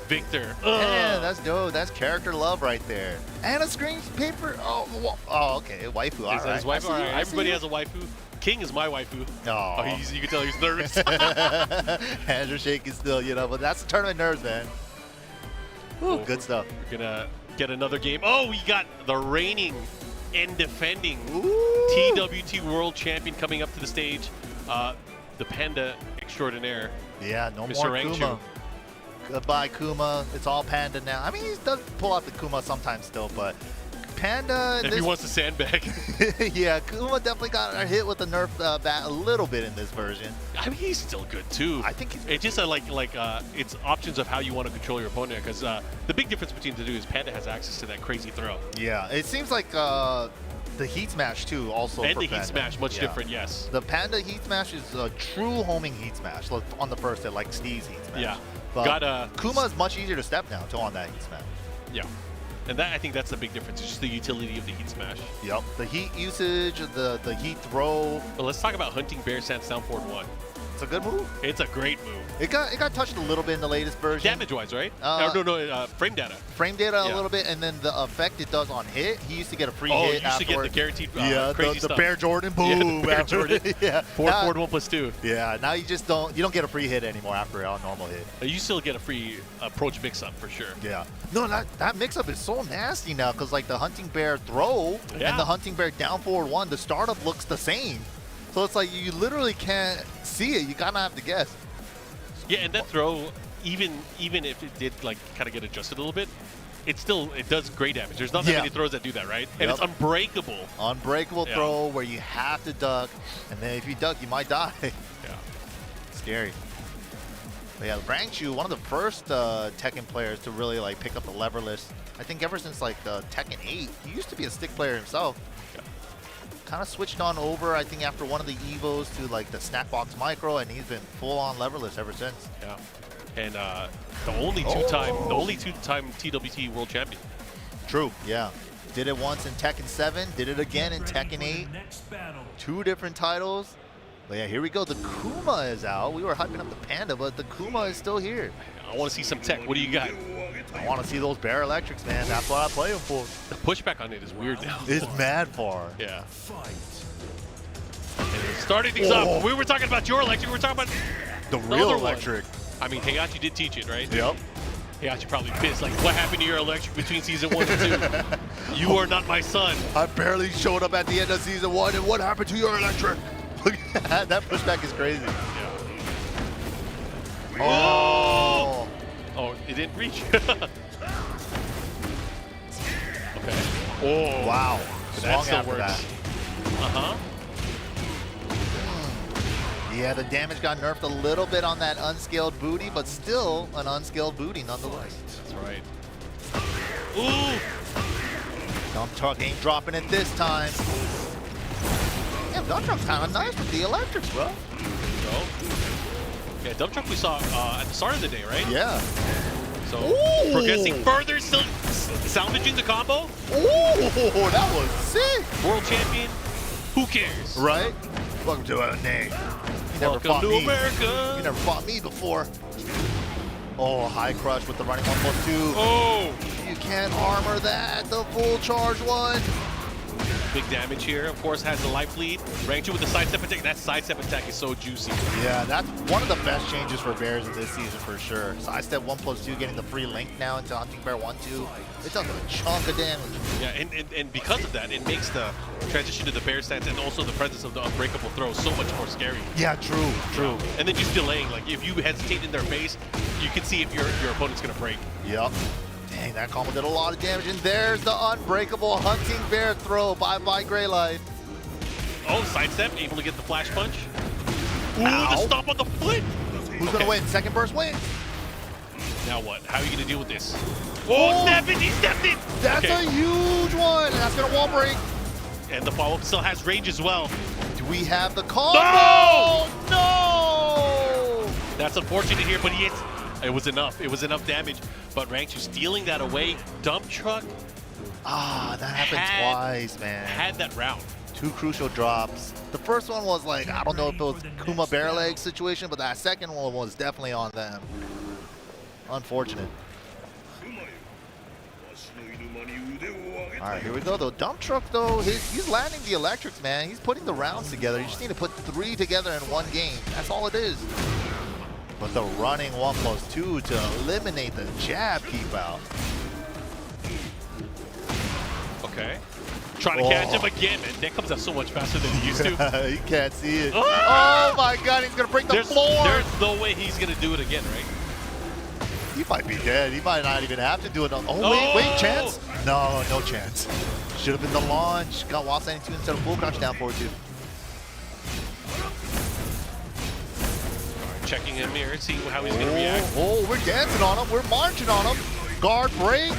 Victor. Yeah, that's dope. That's character love right there. And a screen paper. Oh, okay. Waifu. All Is that right. his waifu? I see All you, right, I everybody see has a waifu. King is my waifu. Aw. Oh, you can tell he's nervous. Hands are shaking still, but that's the tournament nerves, man. Ooh, good stuff. We're gonna get another game. Oh, we got the reigning and defending Ooh. TWT World Champion coming up to the stage. The Panda Extraordinaire. Yeah, no Mr. more Rangchu. Kuma. Goodbye, Kuma. It's all Panda now. I mean, he does pull out the Kuma sometimes still, but Panda... If he wants to sandbag. Yeah, Kuma definitely got hit with the nerf bat a little bit in this version. I mean, he's still good too. I think he's it's just it's options of how you want to control your opponent. Because the big difference between the two is Panda has access to that crazy throw, Yeah, it seems like the Heat Smash, too, also and for the Heat Panda. Smash much Yeah. different. Yes. The Panda Heat Smash is a true homing Heat Smash like, on the first hit, like Steve's Heat Smash. Yeah. But Got Kuma is much easier to step now to on that Heat Smash. Yeah. And I think that's the big difference. It's just the utility of the Heat Smash. Yep. The heat usage, the heat throw. But let's talk about Hunting Bear Sans Down Forward 1. It's a good move. It's a great move. It got touched a little bit in the latest version. Damage-wise, right? No, frame data. Frame data a Yeah. little bit, and then the effect it does on hit. He used to get a free Oh, hit you used to get the afterwards. guaranteed Yeah, crazy the stuff. Bear Jordan Yeah, boom. the Bear after- Jordan. Yeah. Forward 1+2. Yeah, now you just don't get a free hit anymore after a normal hit. You still get a free approach mix-up for sure. Yeah. No, that mix-up is so nasty now because like the Hunting Bear throw Yeah. and the Hunting Bear down forward 1, the startup looks the same. So it's like you literally can't see it. You kind of have to guess. Yeah, and that throw, even if it did like kind of get adjusted a little bit, it does great damage. There's not that Yeah. many throws that do that, right? And Yep. it's unbreakable. Unbreakable Yeah. throw where you have to duck, and then if you duck, you might die. Yeah. Scary. But yeah, Rangchu, one of the first Tekken players to really like pick up the leverless. I think ever since like Tekken 8, he used to be a stick player himself. Yeah. Kind of switched on over, I think, after one of the Evos to like the Snackbox Micro, and he's been full on leverless ever since. Yeah. And the only two-time TWT world champion. True. Yeah. Did it once in Tekken 7, did it again in Tekken 8. 2 different titles. But yeah, here we go. The Kuma is out. We were hyping up the Panda, but the Kuma is still here. I want to see some tech. What do you got? I want to see those Bear Electrics, man. That's what I play them for. The pushback on it is weird now. It's mad far. Yeah. Starting things off, we were talking about your electric. We were talking about The real other electric. I mean, Heihachi did teach it, right? Yep. Heihachi probably pissed. Like, what happened to your electric between season 1 and 2? You are not my son. I barely showed up at the end of season 1, and what happened to your electric? That pushback is crazy. Yeah. Oh. Oh, it didn't reach. Okay. Oh. Wow. That Swung still after works. that. Uh-huh. Yeah, the damage got nerfed a little bit on that unscaled booty, but still an unscaled booty nonetheless. That's right. Ooh! Dump truck ain't dropping it this time. Yeah, dump truck's kind of nice with the electrics, bro. Yeah, dump truck we saw at the start of the day, right? Yeah. So Ooh. progressing further, still salvaging the combo. Oh, that was sick. World champion. Who cares? Right? Welcome to our name. You never Welcome fought to me. America. You never fought me before. Oh, high crush with the running 1+2. Oh! You can't armor that. The full charge one. Big damage here. Of course, has the life lead. Rangchu with the sidestep attack. That sidestep attack is so juicy. Yeah, that's one of the best changes for Bears in this season for sure. Sidestep 1+2 getting the free link now into Hunting Bear 1-2. It does a chunk of damage. Yeah, and because of that, it makes the transition to the bear stance and also the presence of the unbreakable throw so much more scary. Yeah, true. And then just delaying. Like, if you hesitate in their face, you can see if your opponent's going to break. Yep. Dang, that combo did a lot of damage. And there's the unbreakable Hunting Bear throw. Bye-bye, Gray Light. Oh, sidestep, able to get the flash punch. Ooh, Ow. the stomp on the foot. Who's going to win? Second burst wins. Now what? How are you going to deal with this? Oh, snap it! He stepped it! That's a huge one. And that's going to wall break. And the follow-up still has range as well. Do we have the combo? No! That's unfortunate here, but it was enough. It was enough damage. But Rangchu stealing that away. Dump truck Ah, that happened twice, man. had that round. 2 crucial drops. The first one was like, I don't know if it was Kuma Bear Leg situation, but that second one was definitely on them. Unfortunate. All right, here we go. The dump truck, though, he's landing the electrics, man. He's putting the rounds together. You just need to put 3 together in one game. That's all it is. But the running 1+2 to eliminate the jab keep out. Okay. Trying to catch him again, man. That comes out so much faster than he used to. You can't see it. Ah! Oh my God, he's gonna break the There's floor. no way he's gonna do it again, right? He might be dead. He might not even have to do it. Oh, wait, chance? No chance. Should have been the launch. Got wall standing 2 instead of full crouch down forward 2. Checking him here, seeing how he's gonna react. Oh, we're dancing on him. We're marching on him. Guard break.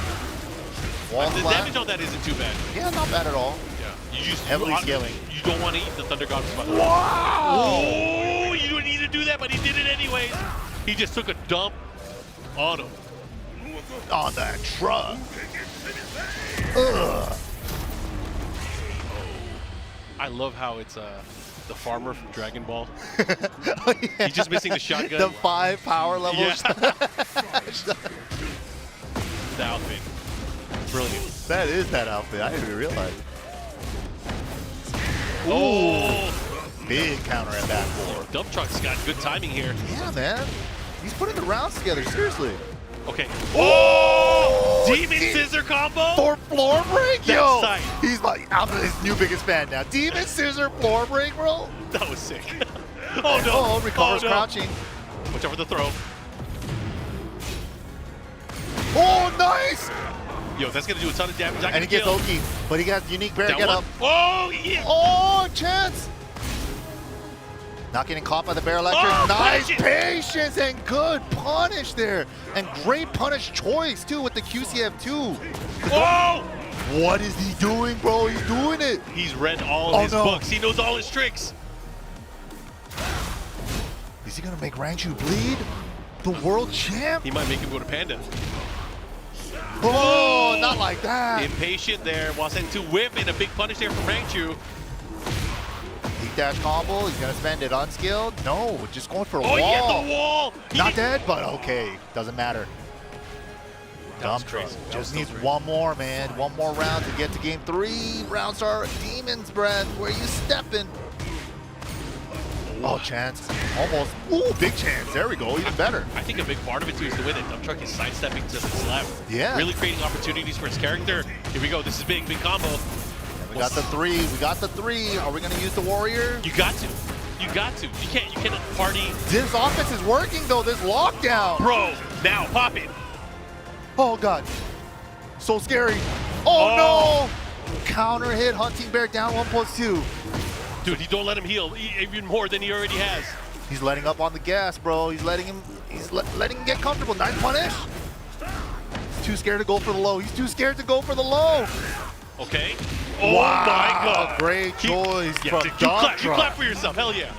Wall The flat. damage on that isn't too bad. Yeah, not bad at all. Yeah. You just Heavily scaling. You don't want to eat the Thunder God spot. Wow! Oh, you don't need to do that, but he did it anyways. He just took a dump on him. On that truck. Ugh. I love how it's the farmer from Dragon Ball. Oh, yeah. He's just missing the shotgun. The 5 power levels. Yeah. The outfit. Brilliant. That is that outfit. I didn't even realize it. Oh! Big counter at back 4. Dump truck's got good timing here. Yeah, man. He's putting the rounds together, seriously. Okay. Oh! Demon Scissor combo? For floor break? That's Yo! tight. I'm his new biggest fan now. Demon Scissor floor break, bro? That was sick. Oh no! Oh, recovers no. crouching. Watch out for the throw. Oh, nice! Yo, that's gonna do a ton of damage. And he gets Oki, but he got unique bear That get one. up. Oh, yeah! Oh, chance! Not getting caught by the bear electric. Oh, nice punish it. patience and good punish there. And great punish choice, too, with the QCF2. Whoa! What is he doing, bro? He's doing it. He's read all of his books. He knows all his tricks. Is he going to make Rangchu bleed? The world champ? He might make him go to Panda. Oh, not like that. Impatient there. Wasen2 whip and a big punish there from Rangchu. Deep dash combo. He's going to spend it unskilled. No, just going for a wall. Oh, yeah, the wall. Not dead, but okay. Doesn't matter. Dump truck. Just needs one more, man. One more round to get to game 3. Round star, Demon's Breath. Where you stepping? Oh, chance. Almost. Ooh, big chance. There we go. Even better. I think a big part of it, too, is the way that Dump Truck is sidestepping to the slap. Yeah. Really creating opportunities for his character. Here we go. This is big combo. And we got the 3. We got the 3. Are we going to use the warrior? You got to. You got to. You cannot party. This offense is working, though. This lockdown. Bro, now pop it. Oh, God. So scary. Oh, no. Counter hit. Hunting Bear down 1+2. Dude, he don't let him heal even more than he already has. He's letting up on the gas, bro. He's letting him get comfortable. Nice punish. He's too scared to go for the low. He's too scared to go for the low. Okay. Oh Wow, my God. Great choice from you Dump Truck. clap for yourself. Hell yeah.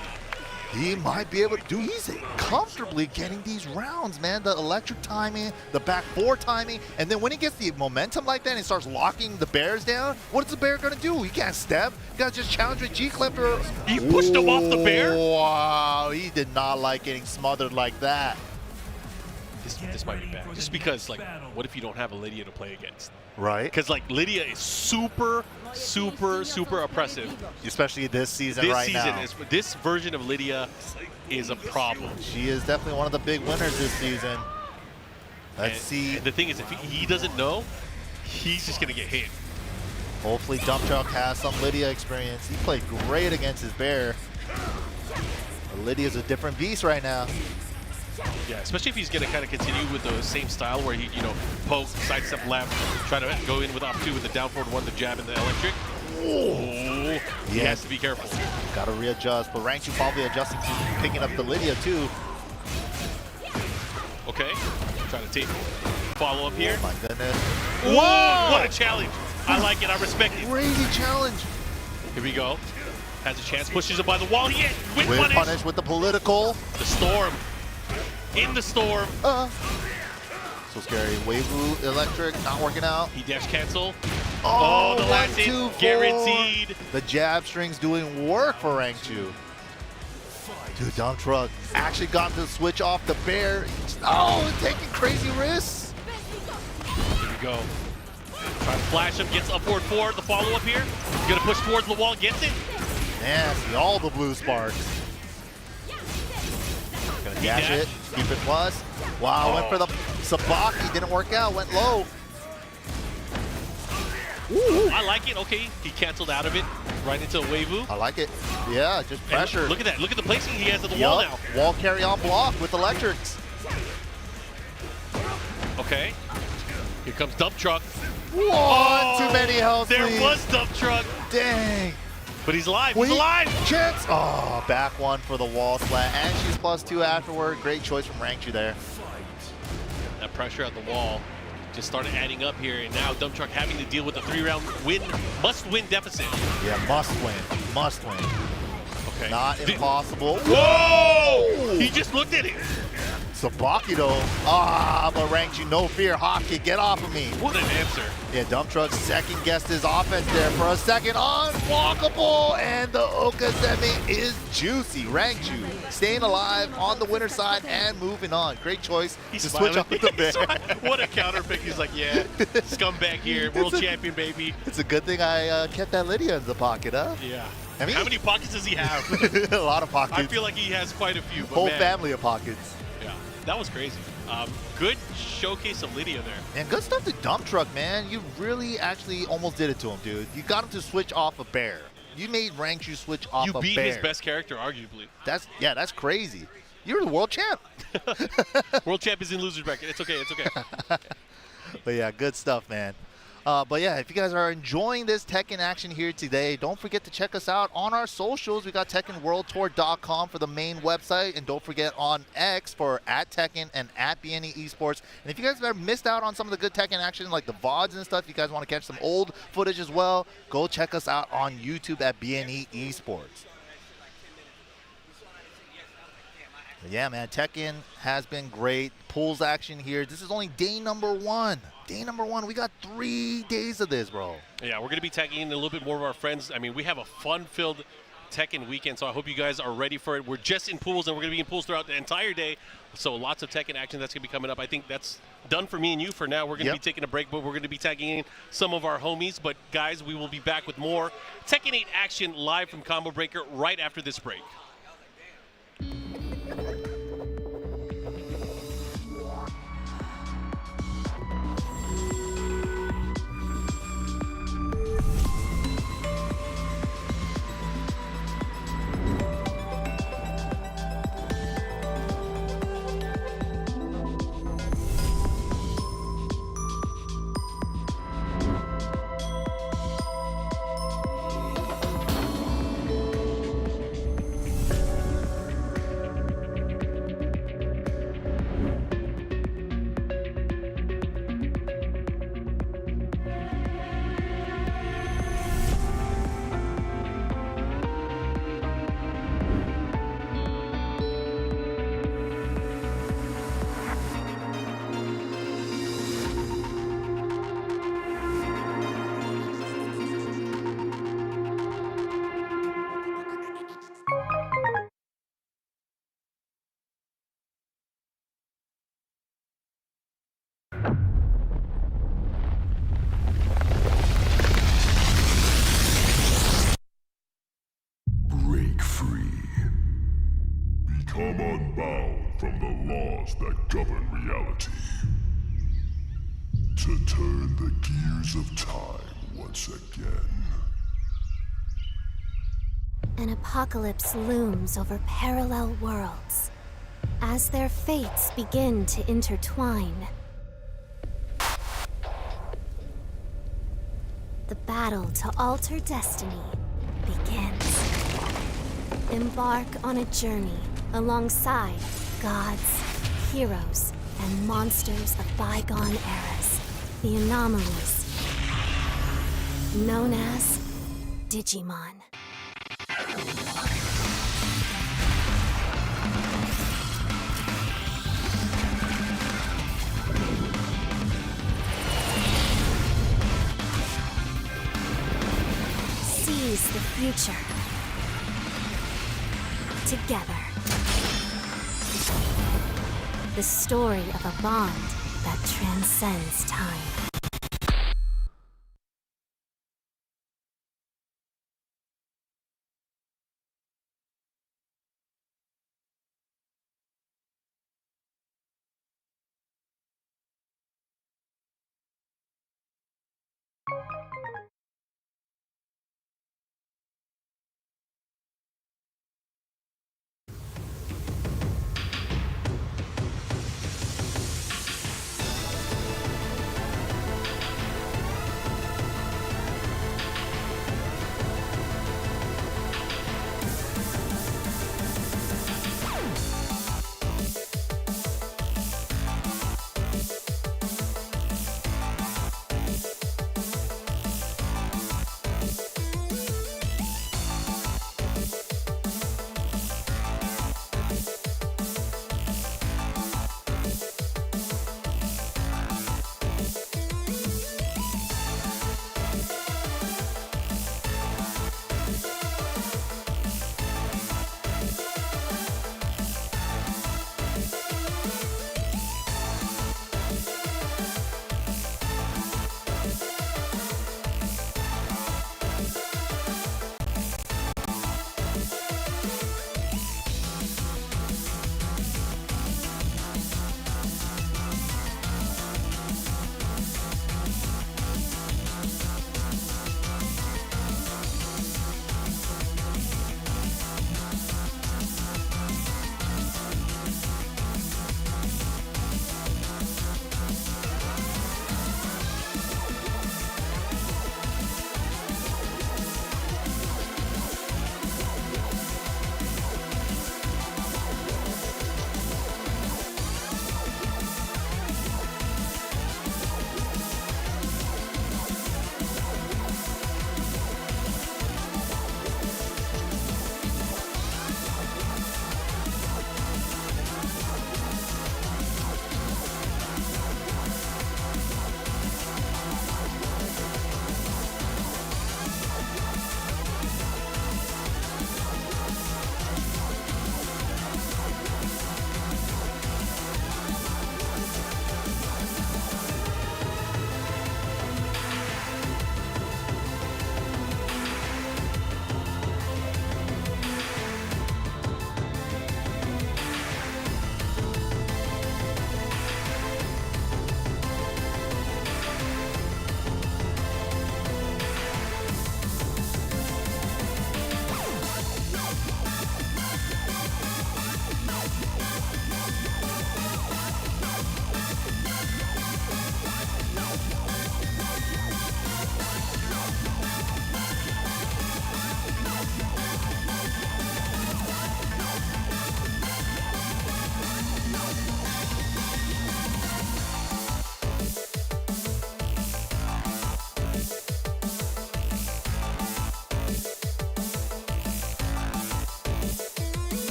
He might be able to do. He's comfortably getting these rounds, man. The electric timing, the back 4 timing, and then when he gets the momentum like that and starts locking the bears down, what is the bear gonna do? He can't step. He gotta just challenge with G-Clipper. He pushed him off the bear? Wow, he did not like getting smothered like that. This might be bad. Just because, like, what if you don't have a Lydia to play against? Right. Because, like, Lydia is super oppressive. Especially this season now. This version of Lydia is a problem. She is definitely one of the big winners this season. Let's see. And the thing is, if he doesn't know, he's just going to get hit. Hopefully Dump Truck has some Lydia experience. He played great against his bear. But Lydia's a different beast right now. Yeah, especially if he's going to kind of continue with the same style where he, poke, sidestep left, try to go in with op 2 with the down forward 1, the jab, and the electric. Oh, he has to be careful. Got to readjust, but Rangchu probably adjusting to picking up the Lydia too. Okay, trying to take follow up here. Oh my goodness. Whoa! What a challenge. I like it. I respect it. Crazy challenge. Here we go. Has a chance. Pushes him by the wall. He hit. With punish with the political. The storm. In the storm. So scary. Waivu electric not working out. He dash cancel. Oh, the last hit. 1, 2, 4. Guaranteed. The jab string's doing work for Rangchu. Dude, Dump Truck actually got the switch off the bear. Oh, taking crazy risks. Here we go. Trying to flash him. Gets upward 4. The follow up here. He's going to push towards the wall. Gets it. Nasty. All the blue sparks. Gonna dash it. Keep it plus. Wow, went for the Sabaki. Didn't work out. Went low. Ooh. I like it. Okay, he canceled out of it right into a Waivu. I like it. Yeah, just pressure. And look at that. Look at the placing he has at the wall now. Wall carry on block with electrics. Okay. Here comes Dump Truck. One too many health. There was Dump Truck. Dang. But he's alive. He's alive. Chance. Oh, back 1 for the wall slat. And she's +2 afterward. Great choice from Rangchu there. That pressure at the wall just started adding up here, and now Dump Truck having to deal with a 3-round must-win deficit. Yeah, must win. Must win. Okay. Not impossible. Whoa! He just looked at it. Sabaki though. Ah, but Rangchu, no fear. Hockey, get off of me. What an answer. Yeah, Dump Truck second guessed his offense there for a second. Unblockable, and the Okazeme is juicy. Rangchu staying alive on the winner side and moving on. Great choice He's to smiling. switch off the bear. What a counter pick. He's like, yeah, scumbag here, world champion, baby. It's a good thing I kept that Lydia in the pocket, huh? Yeah. I mean, how many pockets does he have? a lot of pockets. I feel like he has quite a few. But Whole man, family of pockets. Yeah, that was crazy. Good showcase of Lydia there. And good stuff to Dump Truck, man. You really actually almost did it to him, dude. You got him to switch off a bear. You made Rangchu switch off a bear. You beat his best character, arguably. That's crazy. You're the world champ. World champ is in loser's bracket. It's okay. It's okay. But yeah, good stuff, man. But yeah, if you guys are enjoying this Tekken action here today, don't forget to check us out on our socials. We got TekkenWorldTour.com for the main website, and don't forget on X for @Tekken and @BNE Esports. And if you guys have ever missed out on some of the good Tekken action, like the VODs and stuff, you guys want to catch some old footage as well, go check us out on YouTube at BNE Esports. Yeah, man, Tekken has been great. Pools action here. This is only day number 1. Day number 1. We got 3 days of this, bro. Yeah, we're going to be tagging in a little bit more of our friends. I mean, we have a fun-filled Tekken weekend, so I hope you guys are ready for it. We're just in pools, and we're going to be in pools throughout the entire day. So lots of Tekken action that's going to be coming up. I think that's done for me and you for now. We're going to be taking a break, but we're going to be tagging in some of our homies. But, guys, we will be back with more Tekken 8 action live from Combo Breaker right after this break. Break free. Become unbound from the laws that govern reality. To turn the gears of time once again. An apocalypse looms over parallel worlds as their fates begin to intertwine. The battle to alter destiny begins. Embark on a journey alongside gods, heroes, and monsters of bygone eras. The anomalies, known as Digimon. Seize the future. Together. The story of a bond that transcends time.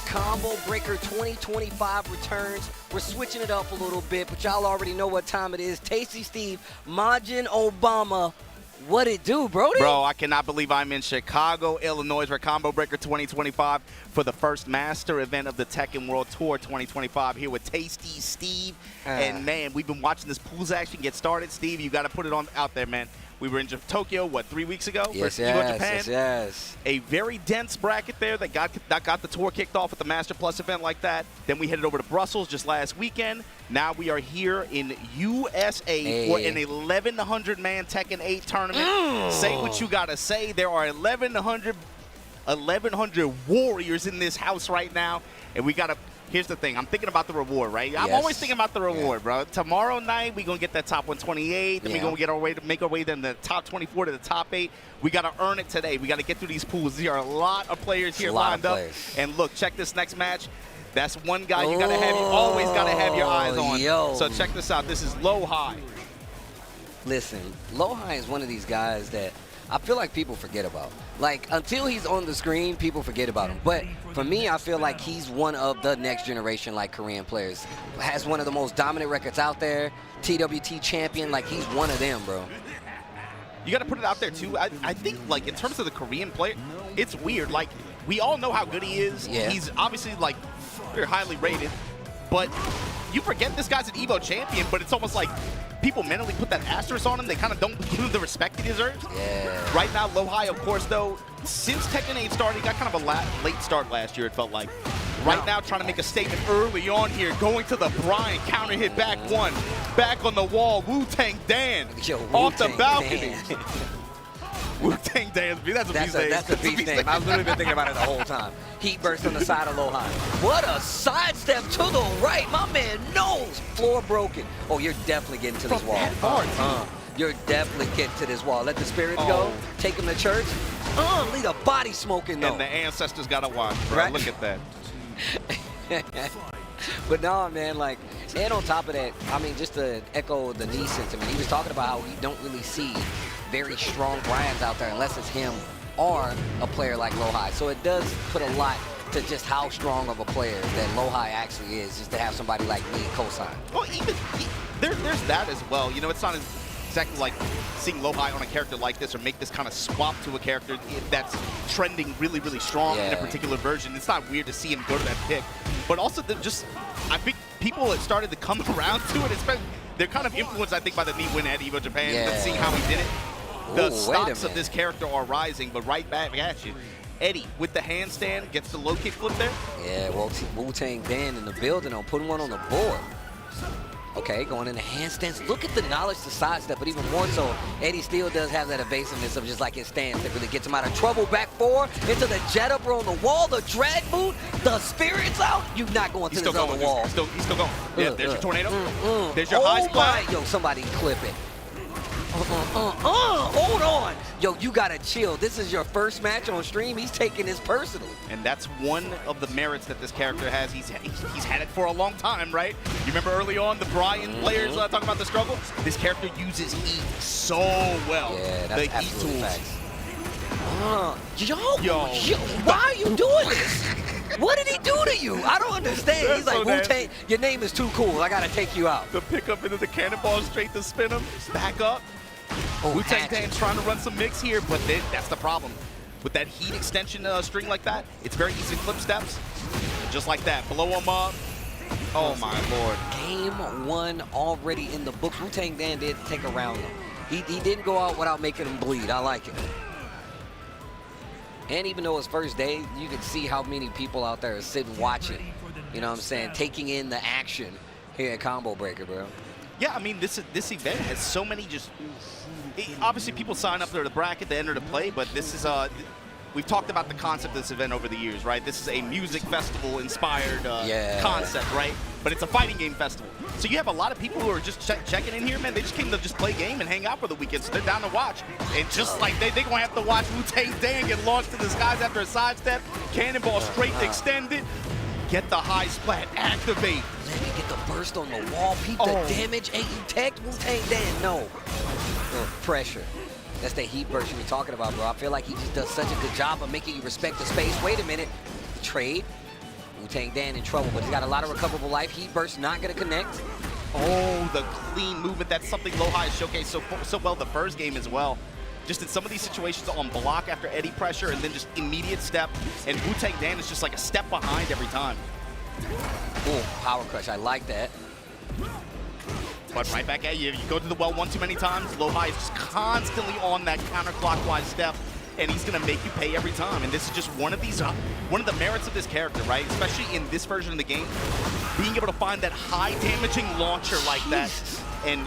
Combo Breaker 2025 returns. We're switching it up a little bit, but y'all already know what time it is. Tasty Steve, Majin Obama. What it do, Brody? Bro, I cannot believe I'm in Chicago, Illinois for Combo Breaker 2025 for the first master event of the Tekken World Tour 2025 here with Tasty Steve. And man, we've been watching this pools action get started. Steve, you got to put it on out there, man. We were in Tokyo, what, 3 weeks ago? Yes, for Evo Japan? yes. A very dense bracket there that got the tour kicked off with the Master Plus event like that. Then we headed over to Brussels just last weekend. Now we are here in USA for an 1,100-man Tekken 8 tournament. Say what you got to say. There are 1,100 warriors in this house right now. And we got to... Here's the thing. I'm thinking about the reward, right? I'm always thinking about the reward, bro. Tomorrow night, we're going to get that top 128. Then we're going to make our way then the top 24 to the top 8. We got to earn it today. We got to get through these pools. There are a lot of players here lined up. And look, check this next match. That's one guy you got to have. You always got to have your eyes on. So check this out. This is Low-Hi. Listen, Low-Hi is one of these guys that I feel like people forget about. Like, until he's on the screen, people forget about him. But for me, I feel like he's one of the next generation, like, Korean players. Has one of the most dominant records out there. TWT champion. Like, he's one of them, bro. You got to put it out there, too. I think, like, in terms of the Korean player, it's weird. Like, we all know how good he is. Yeah. He's obviously, like, very highly rated. But you forget this guy's an Evo champion, but it's almost like people mentally put that asterisk on him. They kind of don't give him the respect he deserves. Yeah. Right now, Low-Hi, of course, though, since Tekken 8 started, he got kind of a late start last year, it felt like. Right now, trying to make a statement early on here, going to the Bryan, counter hit back one, back on the wall, Wu-Tang Dan, off the balcony. Wu-Tang Dan's beat. That's a beast name. That's a beast name. I've literally been thinking about it the whole time. Heat burst on the side of Low-Hi. What a sidestep to the right. My man knows. Floor broken. Oh, you're definitely getting to this wall. You're definitely getting to this wall. Let the spirit go. Take him to church. Leave the body smoking, though. And the ancestors got to watch, bro. Right? Look at that. But no, man, like, and on top of that, I mean, just to echo the knee sentiment, he was talking about how we don't really see very strong Bryans out there unless it's him or a player like Low-Hi. So it does put a lot to just how strong of a player that Low-Hi actually is, just to have somebody like me co-sign. Well, even there's that as well. You know, it's not exactly like seeing Low-Hi on a character like this or make this kind of swap to a character that's trending really, really strong in a particular version. It's not weird to see him go to that pick. But also, I think people have started to come around to it. They're kind of influenced, I think, by the knee win at Evo Japan, and seeing how he did it. The stocks of this character are rising, but right back at you. Eddy with the handstand gets the low kick flip there. Yeah, well, Wu-Tang Dan in the building on putting one on the board. Okay, going into handstands. Look at the knowledge to sidestep, but even more so, Eddy still does have that evasiveness of just like his stance that really gets him out of trouble. Back four into the jet upper on the wall, the drag boot, the spirit's out. You're not going to this other wall. He's still going. Yeah, there's your tornado. There's your high splat. Yo, somebody clip it. Hold on. Yo, you gotta chill. This is your first match on stream. He's taking this personally. And that's one of the merits that this character has. He's had it for a long time, right? You remember early on the Bryan players talking about the struggle? This character uses heat so well. Yeah, that's the heat tools. facts. Yo, why are you doing this? What did he do to you? I don't understand. He's like, Wu-Tang, your name is too cool. I gotta take you out. The pickup into the cannonball straight to spin him. Back up. Wu-Tang Dan trying to run some mix here, but that's the problem. With that heat extension string like that, it's very easy to clip steps. Just like that. Blow him up. Oh, my Lord. Game one already in the books. Wu-Tang Dan did take a round, though. He didn't go out without making him bleed. I like it. And even though it's first day, you can see how many people out there are sitting watching. You know what I'm saying? Taking in the action here at Combo Breaker, bro. Yeah, I mean, this event has so many obviously, people sign up for the bracket, they enter to play, but this is we've talked about the concept of this event over the years, right? This is a music festival-inspired concept, right? But it's a fighting game festival. So you have a lot of people who are just checking in here, man. They just came to just play game and hang out for the weekend, so they're down to watch. And just like they're going to have to watch Wu-Tang Dan get launched to the skies after a sidestep, cannonball straight to extend it, get the high splat, activate. Let me get the burst on the wall, peep the damage, ain't you tech, Wu-Tang Dan? No. Pressure. That's that heat burst you were talking about, bro. I feel like he just does such a good job of making you respect the space. Wait a minute. Trade. Wu-Tang Dan in trouble, but he's got a lot of recoverable life. Heat Burst not going to connect. Oh, the clean movement. That's something Lowhigh has showcased so well the first game as well. Just in some of these situations on block after Eddy pressure and then just immediate step. And Wu-Tang Dan is just like a step behind every time. Cool, power crush. I like that. But right back at you. You go to the well one too many times. Lowhigh is just constantly on that counterclockwise step, and he's going to make you pay every time. And this is just one of the merits of this character, right? Especially in this version of the game, being able to find that high damaging launcher like that, and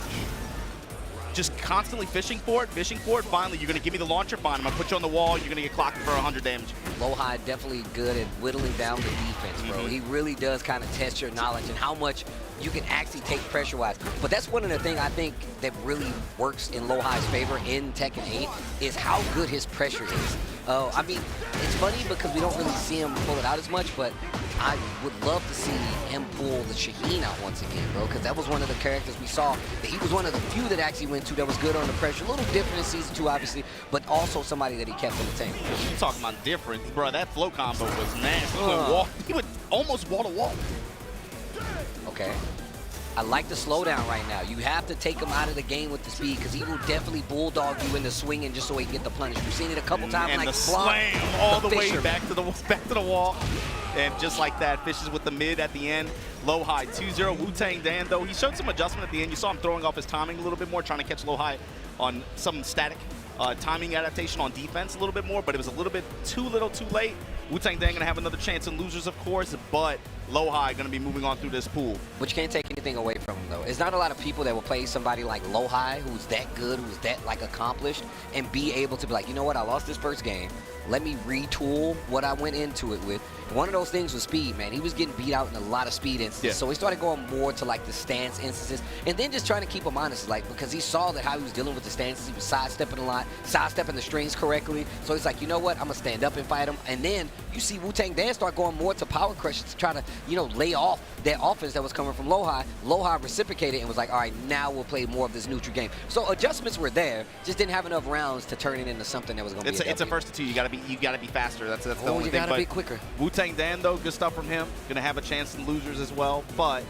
just constantly fishing for it. Finally, you're going to give me the launcher. Fine, I'm going to put you on the wall. You're going to get clocked for 100 damage. Lowhigh definitely good at whittling down the defense, bro. He really does kind of test your knowledge and how much you can actually take pressure-wise. But that's one of the things I think that really works in Lowhigh's favor in Tekken 8 is how good his pressure is. I mean, it's funny because we don't really see him pull it out as much, but I would love to see him pull the Shaheen out once again, bro, because that was one of the characters we saw. That he was one of the few that actually went to that was good on the pressure. A little different in Season 2, obviously, but also somebody that he kept on the table. You talking about different, bro? That flow combo was nasty. He would almost wall to wall. Okay. I like the slowdown right now. You have to take him out of the game with the speed because he will definitely bulldog you into swinging just so he can get the punish. We've seen it a couple times. And like the slam all the way fisherman. back to the wall. And just like that, fishes with the mid at the end. Lowhigh 2-0. Wu-Tang Dan, though, he showed some adjustment at the end. You saw him throwing off his timing a little bit more, trying to catch Lowhigh on some static timing adaptation on defense a little bit more, but it was a little bit too little too late. Wu-Tang Dan gonna have another chance in losers, of course, but Lowhigh gonna be moving on through this pool. But you can't take anything away from him, though. It's not a lot of people that will play somebody like Lowhigh, who's that good, who's that, like, accomplished, and be able to be like, you know what, I lost this first game. Let me retool what I went into it with. And one of those things was speed, man. He was getting beat out in a lot of speed instances. So he started going more to, like, the stance instances, and then just trying to keep him honest, like, because he saw that how he was dealing with the stances. He was sidestepping a lot, sidestepping the strings correctly. So he's like, you know what, I'm going to stand up and fight him. And then you see Wu-Tang Dan start going more to power crushes to try to, you know, lay off that offense that was coming from Lowhigh. Lowhigh reciprocated and was like, all right, now we'll play more of this neutral game. So adjustments were there, just didn't have enough rounds to turn it into something that was going to be It's a first to two. You gotta be faster. That's the only you thing. gotta be quicker. Wu-Tang Dan, though, good stuff from him. Gonna have a chance in losers as well, but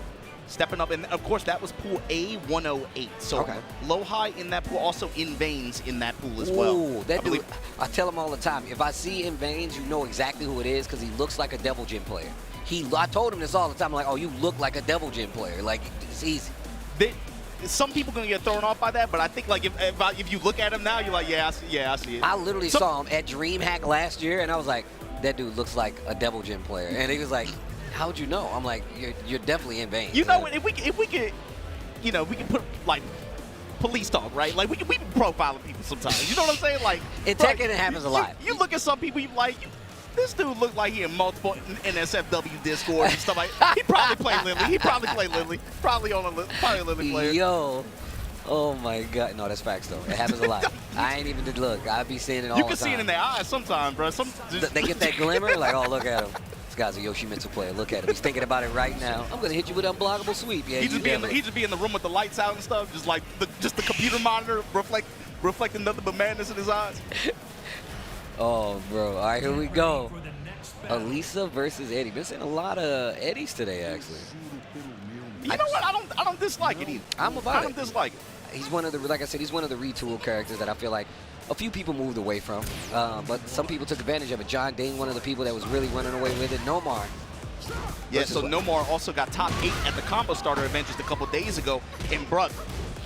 stepping up, and of course that was pool A 108. So Okay. Lowhigh in that pool, also in Veins in that pool as well. Ooh, that dude, I tell him all the time, if I see in Veins, you know exactly who it is because he looks like a Devil Gym player. I told him this all the time. I'm like, oh, you look like a Devil Gym player. Like, it's easy. Some people gonna get thrown off by that, but I think like if you look at him now, you're like, yeah, I see it. I literally saw him at DreamHack last year, and I was like, that dude looks like a Devil Gym player. And he was like, how'd you know? I'm like, you're definitely in Veins. You know, if we could, you know, we can put like police talk, right? Like we be profiling people sometimes. You know what I'm saying? Like in Tekken, it happens a lot. You look at some people, you like. This dude looked like he in multiple NSFW Discord and stuff like that. He probably played Lili. Probably a Lili player. Yo. Oh my God. No, that's facts though. It happens a lot. I ain't even look. I be seeing it all the time. You can see it in their eyes sometimes, bro. They get that glimmer, like, oh, look at him. This guy's a Yoshimitsu player. Look at him. He's thinking about it right now. I'm gonna hit you with an unblockable sweep. Yeah, he just be in the room with the lights out and stuff, just like the computer monitor reflecting nothing but madness in his eyes. Oh, bro. All right, here we go. Alisa versus Eddy. Been seeing a lot of Eddies today, actually. You know what? I don't dislike it either. I don't dislike it. He's one of the, like I said, he's one of the retool characters that I feel like a few people moved away from, but some people took advantage of it. John Dane, one of the people that was really running away with it. Nomar. Yeah, so Nomar also got top 8 at the Combo Starter event just a couple days ago, and bruh,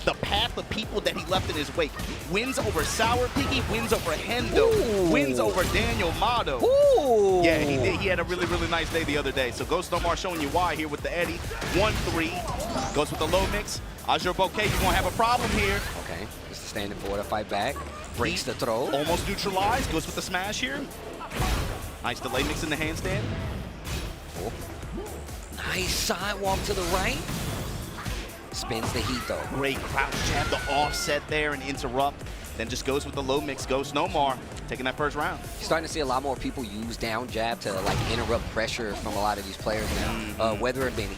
the path of people that he left in his wake. Wins over Sour Piggy, wins over Hendo, Ooh. Wins over Daniel Mado. Ooh. Yeah, he did. He had a really, really nice day the other day. So Ghost Nomar showing you why here with the Eddy. 1-3. Goes with the low mix. Azure Bouquet, you're going to have a problem here. Okay, just standing forward to fight back. Breaks the throw. Almost neutralized. Goes with the smash here. Nice delay mix in the handstand. Oh. Nice sidewalk to the right. Spins the heat though. Great crouch jab, the offset there and interrupt. Then just goes with the low mix. Ghost Nomar taking that first round. You're starting to see a lot more people use down jab to like interrupt pressure from a lot of these players now, whether it being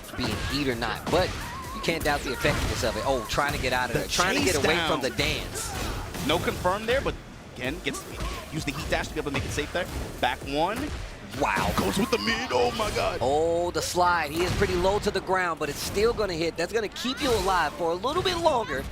heat or not. But you can't doubt the effectiveness of it. Oh, trying to get out of there, trying to get away from the dance. No confirm there, but again, use the heat dash to be able to make it safe there. Back one, Wow. Goes with the mid. Oh, my God. Oh, the slide. He is pretty low to the ground, but it's still going to hit. That's going to keep you alive for a little bit longer.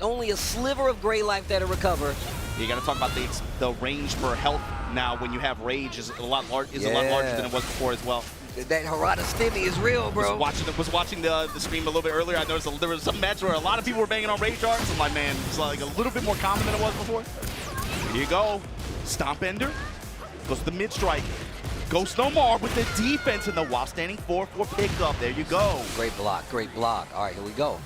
Only a sliver of gray life there to recover. You got to talk about the range for health now when you have rage is a lot larger than it was before as well. That Harada stimmy is real, bro. Was watching the stream a little bit earlier. I noticed there was some match where a lot of people were banging on rage arts. I'm like, man, it's like a little bit more common than it was before. Here you go. Stomp Ender. Goes to the mid strike. Goes Nomar with the defense and the while standing 4-4 pickup. There you go. Great block, great block. All right, here we go.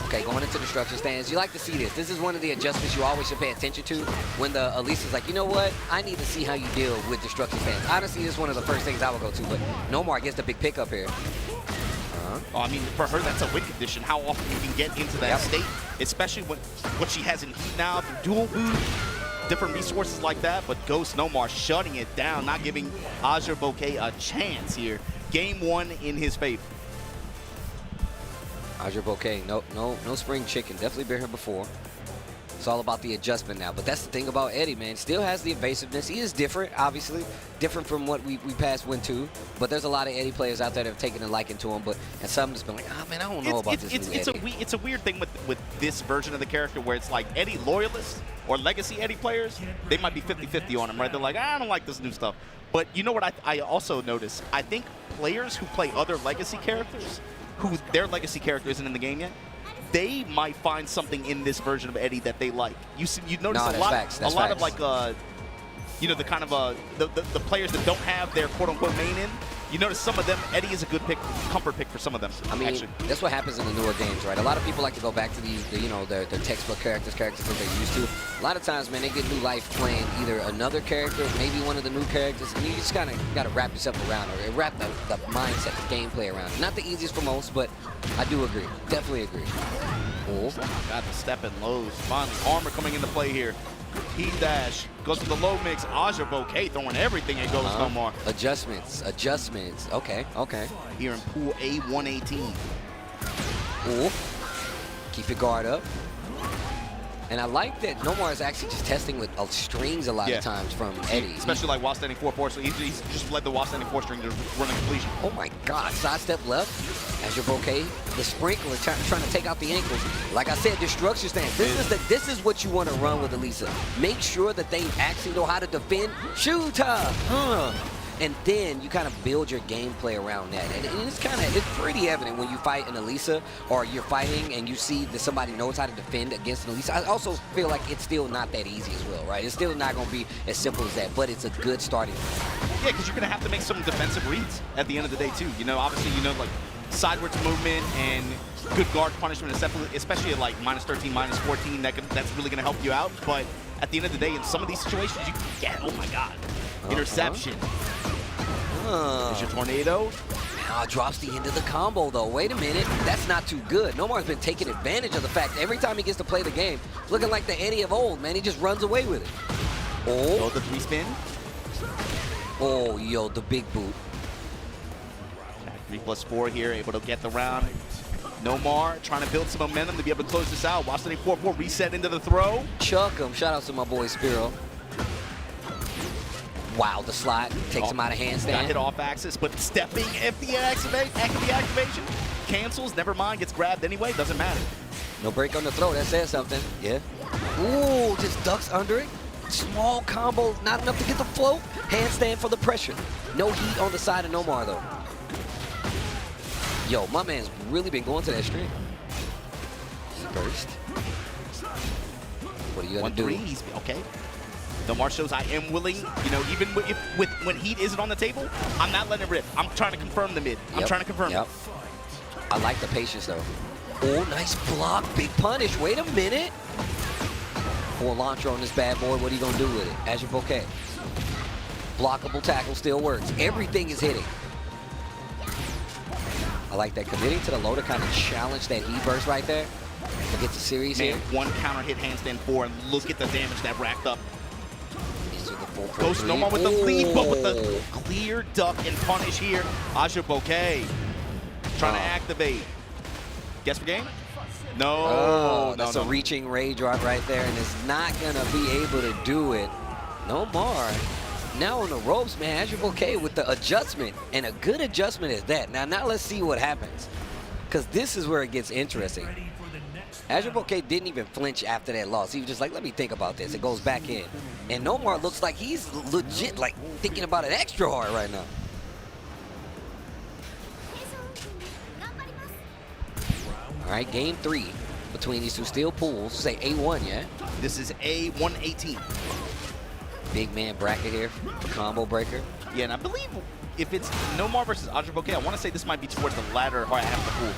Okay, going into destruction stands. You like to see this. This is one of the adjustments you always should pay attention to when the Alisa's like, you know what? I need to see how you deal with destruction stands. Honestly, this is one of the first things I would go to, but Nomar gets the big pickup here. Oh, I mean, for her, that's a win condition. How often you can get into that state, especially when what she has in heat now, the dual boot, different resources like that. But Ghost Nomar shutting it down, not giving Azure Bouquet a chance here. Game 1 in his favor. Azure Bouquet, no spring chicken. Definitely been here before. It's all about the adjustment now. But that's the thing about Eddy, man. Still has the evasiveness. He is different, obviously. Different from what we past went to. But there's a lot of Eddy players out there that have taken a liking to him. But and some just been like, ah, man, I don't know about this new Eddy. It's a weird thing with this version of the character where it's like Eddy loyalists or legacy Eddy players, they might be 50-50 on him, right? They're like, I don't like this new stuff. But you know what I also notice? I think players who play other legacy characters, who their legacy character isn't in the game yet, they might find something in this version of Eddy that they like. You notice a lot of like you know, the kind of the players that don't have their quote unquote main in. You notice some of them, Eddy is a good pick, comfort pick for some of them. I mean, actually, that's what happens in the newer games, right? A lot of people like to go back to these, you know, their textbook characters that they're used to. A lot of times, man, they get new life playing either another character, maybe one of the new characters, and you just kind of got to wrap yourself around or wrap the mindset, the gameplay around. Not the easiest for most, but I do agree. Definitely agree. Oh, got the step and lows. Finally, armor coming into play here. Heat dash goes to the low mix. Azure Bouquet throwing everything and goes Nomar. Adjustments. Okay. Here in pool A118. Ooh. Keep your guard up. And I like that Nomar is actually just testing with strings a lot of times from Eddy. Especially like while standing 4-4, so he's just led the while standing 4 string to run a completion. Oh my God, sidestep left. Azure Bouquet, the sprinkler trying to take out the ankles. Like I said, destruction stance. This is what you want to run with Alisa. Make sure that they actually know how to defend. Shooter! And then you kind of build your gameplay around that. And it's pretty evident when you fight an Alisa or you're fighting and you see that somebody knows how to defend against an Alisa. I also feel like it's still not that easy as well, right? It's still not going to be as simple as that, but it's a good starting point. Yeah, because you're going to have to make some defensive reads at the end of the day, too. You know, obviously, you know, like sideways movement and good guard punishment, especially at like -13, -14, that's really going to help you out. But at the end of the day, in some of these situations, you can get, oh my God, interception. There's your tornado. Now drops the end of the combo, though. Wait a minute. That's not too good. Nomar's been taking advantage of the fact that every time he gets to play the game, it's looking like the Eddy of old, man. He just runs away with it. Oh, the 3-spin. Oh, yo, the big boot. 3+4 here, able to get the round. Nomar trying to build some momentum to be able to close this out. Watch the 4-4 reset into the throw. Chuck him. Shout out to my boy Spero. Wow, the slide takes him out of handstand. Got hit off axis, but stepping FD activation. Cancels, never mind, gets grabbed anyway, doesn't matter. No break on the throw, that says something. Yeah. Ooh, just ducks under it. Small combo, not enough to get the float. Handstand for the pressure. No heat on the side of Nomar, though. Yo, my man's really been going to that string. First. What are you gonna do? 1-3, okay. Nomar shows I am willing, you know, even when heat isn't on the table, I'm not letting it rip. I'm trying to confirm the mid. I'm trying to confirm it. I like the patience, though. Oh, nice block. Big punish. Wait a minute. Full launcher on this bad boy. What are you going to do with it? Azure Bouquet. Blockable tackle still works. Everything is hitting. I like that. Committing to the low to kind of challenge that E-burst right there. To get the series here. One counter hit handstand 4, and look at the damage that racked up. Goes Nomar with the lead, but with the clear duck and punish here. Azure Bouquet trying to activate. Guess for game? No. That's a reaching ray drop right there, and it's not going to be able to do it. Nomar now on the ropes, man. AlexR with the adjustment, and a good adjustment is that. Now let's see what happens, because this is where it gets interesting. AlexR didn't even flinch after that loss. He was just like, let me think about this. It goes back in. And Nomar looks like he's legit, like, thinking about it extra hard right now. All right, game 3 between these two steel pools. Say A1, yeah? This is A118. Big man bracket here for Combo Breaker. Yeah, and I believe if it's Nomar versus AlexR, I want to say this might be towards the latter half of the pool.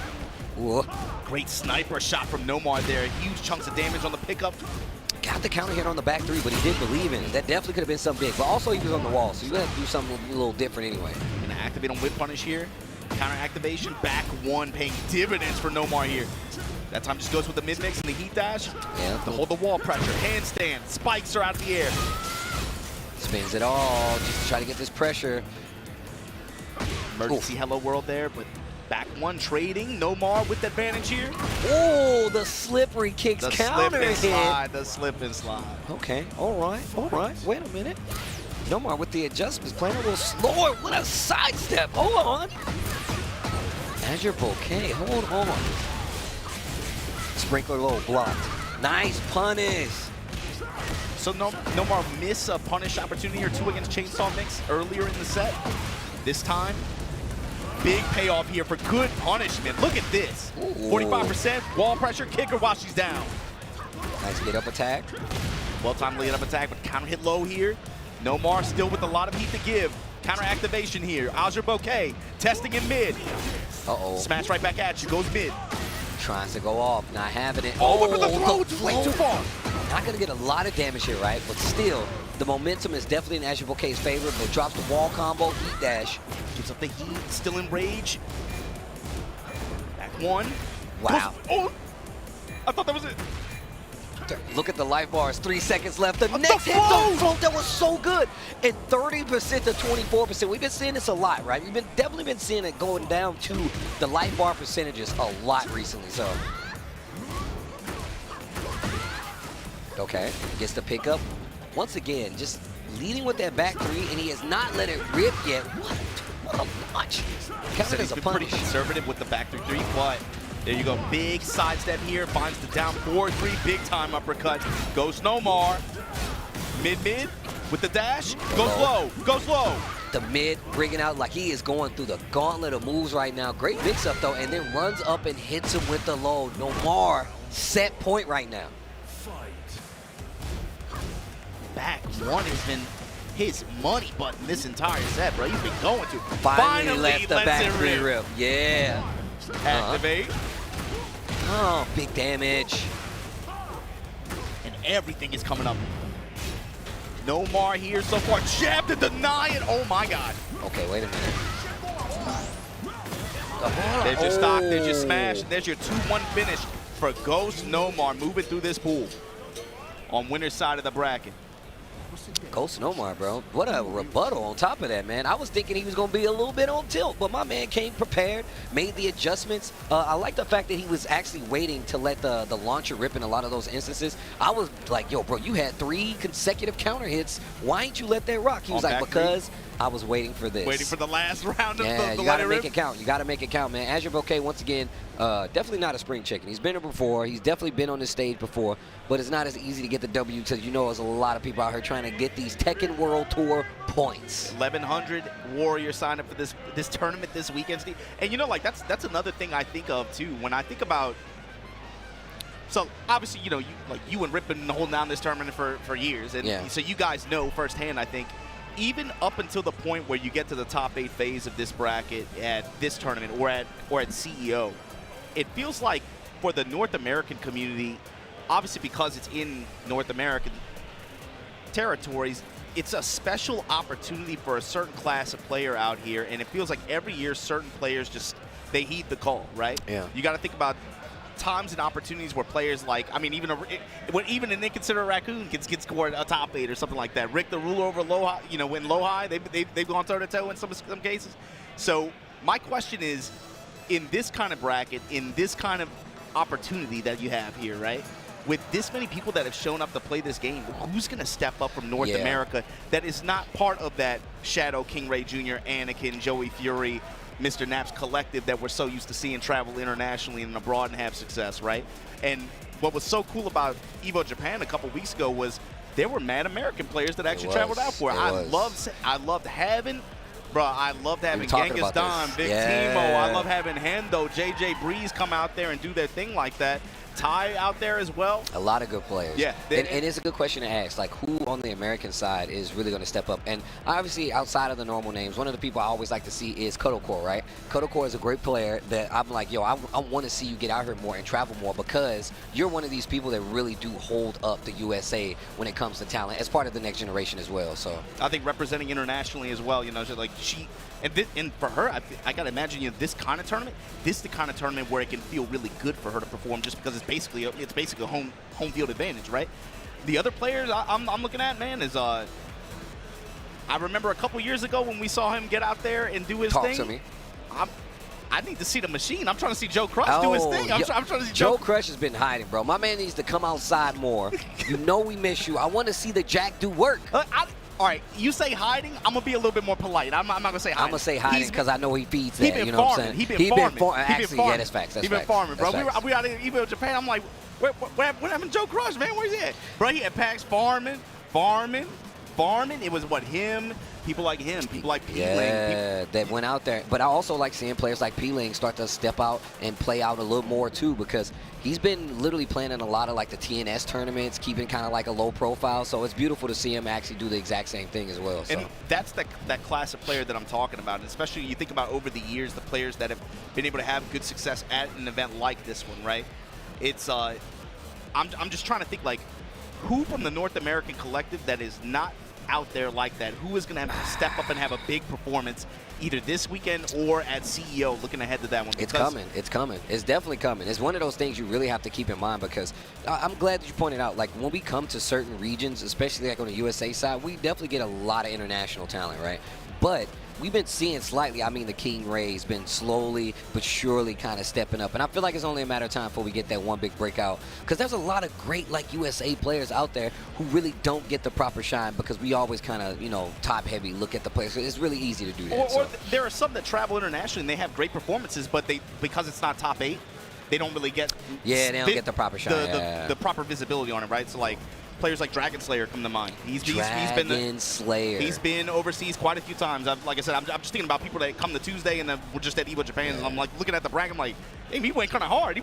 Whoa. Great sniper shot from Nomar there. Huge chunks of damage on the pickup. Got the counter hit on the back 3, but he did believe in it. That definitely could have been something big. But also he was on the wall, so you have to do something a little different anyway. Gonna activate on whip punish here. Counter activation, back 1, paying dividends for Nomar here. That time just goes with the mid mix and the heat dash. Yeah. To hold the wall pressure, handstand, spikes are out of the air. Spins it all just to try to get this pressure. Emergency hello world there, but back 1 trading. Nomar with the advantage here. Oh, the slippery kicks The counter slip and hit. slide, the slip and slide. Okay, all right. Wait a minute. Nomar with the adjustments, playing a little slower. What a sidestep. Hold on. AlexR, hold on. Sprinkler low, blocked. Nice punish. So Nomar miss a punish opportunity or 2 against Chainsaw Mix earlier in the set. This time, big payoff here for good punishment. Look at this. 45% wall pressure, kicker while she's down. Nice get up attack. Well-timed lead up attack, but counter hit low here. Nomar still with a lot of heat to give. Counter activation here. AlexR testing in mid. Uh-oh. Smash right back at you, goes mid. Tries to go off, not having it. Oh, look at the throw, way too far. Not gonna get a lot of damage here, right? But still, the momentum is definitely in AlexR's favor, but drops the wall combo, heat dash. Gives up the heat, still in rage. Back 1. Wow. Oh, I thought that was it. Look at the life bars, 3 seconds left. The The next hit, flow! the float, that was so good. And 30% to 24%. We've been seeing this a lot, right? We've definitely been seeing it going down to the life bar percentages a lot recently, so. Okay, gets the pickup. Once again, just leading with that back 3, and he has not let it rip yet. What a launch. Counted as He's a been punish. pretty conservative with the back 3, but there you go. Big sidestep here. Finds the down 4-3. Big time uppercut. Goes Nomar. Mid with the dash. Goes low. Goes low. The mid bringing out like he is going through the gauntlet of moves right now. Great mix up though, and then runs up and hits him with the low. Nomar set point right now. Back 1 has been his money button this entire set, bro. He's been going to. Finally let the lets back it 3 rip. Yeah. Activate. Oh, big damage. And everything is coming up. Nomar here so far. Jab to deny it. Oh my God. Okay, wait a minute. There's your stock, there's your smash, and there's your 2-1 finish for Ghost Nomar moving through this pool on winner's side of the bracket. Ghost Nomar, bro. What a rebuttal on top of that, man. I was thinking he was going to be a little bit on tilt, but my man came prepared, made the adjustments. I like the fact that he was actually waiting to let the launcher rip in a lot of those instances. I was like, yo, bro, you had 3 consecutive counter hits. Why ain't you let that rock? He was like, because I was waiting for this. Waiting for the last round of the you got to rip. make it count. You got to make it count, man. AlexR, once again, definitely not a spring chicken. He's been here before. He's definitely been on this stage before, but it's not as easy to get the W because you know there's a lot of people out here trying to get these Tekken World Tour points. 1,100 Warriors signed up for this tournament this weekend, Steve. And you know, like that's another thing I think of too when I think about. So obviously, you know, you and Rip been holding down this tournament for years, and so you guys know firsthand. I think even up until the point where you get to the top 8 phase of this bracket at this tournament or at CEO, it feels like for the North American community, obviously because it's in North American territories, it's a special opportunity for a certain class of player out here, and it feels like every year certain players just, they heed the call, right? Yeah. You got to think about times and opportunities where players like, I mean, even an inconsiderate raccoon can score a top 8 or something like that. Rick the ruler over low high, you know, when low high, they've gone toe to toe in some cases. So my question is, in this kind of bracket, in this kind of opportunity that you have here, right? with this many people that have shown up to play this game, who's going to step up from North Yeah. America that is not part of that Shadow, King Ray Jr., Anakin, Joey Fury, Mr. Naps collective that we're so used to seeing travel internationally and abroad and have success, right? And what was so cool about Evo Japan a couple weeks ago was there were mad American players that actually traveled out for it. I loved having talking Genghis about Don, this. Vic Yeah. Timo. I love having Hendo, JJ Breeze come out there and do their thing like that. Ty out there as well. A lot of good players. Yeah. And it's a good question to ask, like, who on the American side is really going to step up? And obviously, outside of the normal names, one of the people I always like to see is Kodokor, right? Kodokor is a great player that I'm like, yo, I want to see you get out here more and travel more because you're one of these people that really do hold up the USA when it comes to talent as part of the next generation as well. So I think representing internationally as well, you know, so like and for her, I got to imagine, you know, this kind of tournament, this is the kind of tournament where it can feel really good for her to perform just because it's basically a home field advantage, right? The other players I'm looking at, man, is I remember a couple years ago when we saw him get out there and do his thing. Talk to me. I need to see the machine. I'm trying to see Joe Crush do his thing. I'm trying to see Joe Crush has been hiding, bro. My man needs to come outside more. You know we miss you. I want to see the Jack do work. All right, you say hiding, I'm going to be a little bit more polite. I'm not going to say hiding. I'm going to say hiding because I know he feeds He that. been You know what I'm farming. saying? He been farming. Actually, yeah, that's facts. He been farming, bro. We out in Evo Japan. I'm like, what happened to Joe Crush, man? Where's he at? Bro, he had PAX farming. It was him, people like him, people like P-Ling. Yeah, that went out there. But I also like seeing players like P-Ling start to step out and play out a little more too because he's been literally playing in a lot of like the TNS tournaments, keeping kind of like a low profile. So it's beautiful to see him actually do the exact same thing as well. So. And that's that class of player that I'm talking about. And especially you think about over the years, the players that have been able to have good success at an event like this one, right? It's I'm just trying to think like who from the North American collective that is not out there like that, who is going to have to step up and have a big performance either this weekend or at CEO looking ahead to that one? It's coming. It's coming. It's definitely coming. It's one of those things you really have to keep in mind because I'm glad that you pointed out, like, when we come to certain regions, especially like on the USA side, we definitely get a lot of international talent, right? But we've been seeing slightly, I mean, the King Ray's been slowly but surely kind of stepping up. And I feel like it's only a matter of time before we get that one big breakout. Because there's a lot of great, like, USA players out there who really don't get the proper shine because we always kind of, you know, top-heavy look at the players. It's really easy to do that. Or there are some that travel internationally and they have great performances, but because it's not top 8, they don't really get they don't get the proper shine. The proper visibility on it, right? So, like, players like Dragon Slayer come to mind. He's been overseas quite a few times. Like I said, I'm just thinking about people that come to Tuesday and then we're just at Evo Japan, and I'm like looking at the bracket. I'm like, hey, he went kind of hard.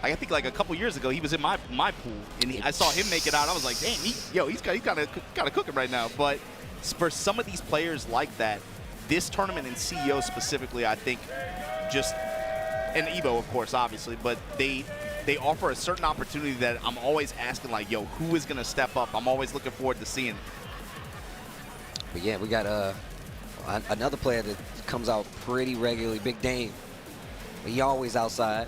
I think like a couple years ago he was in my pool, and I saw him make it out. I was like, damn, he's kind of cooking right now. But for some of these players like that, this tournament in CEO specifically, I think just and Evo of course, obviously, but they offer a certain opportunity that I'm always asking, like, yo, who is going to step up? I'm always looking forward to seeing. But yeah, we got another player that comes out pretty regularly, Big Dame. He always outside.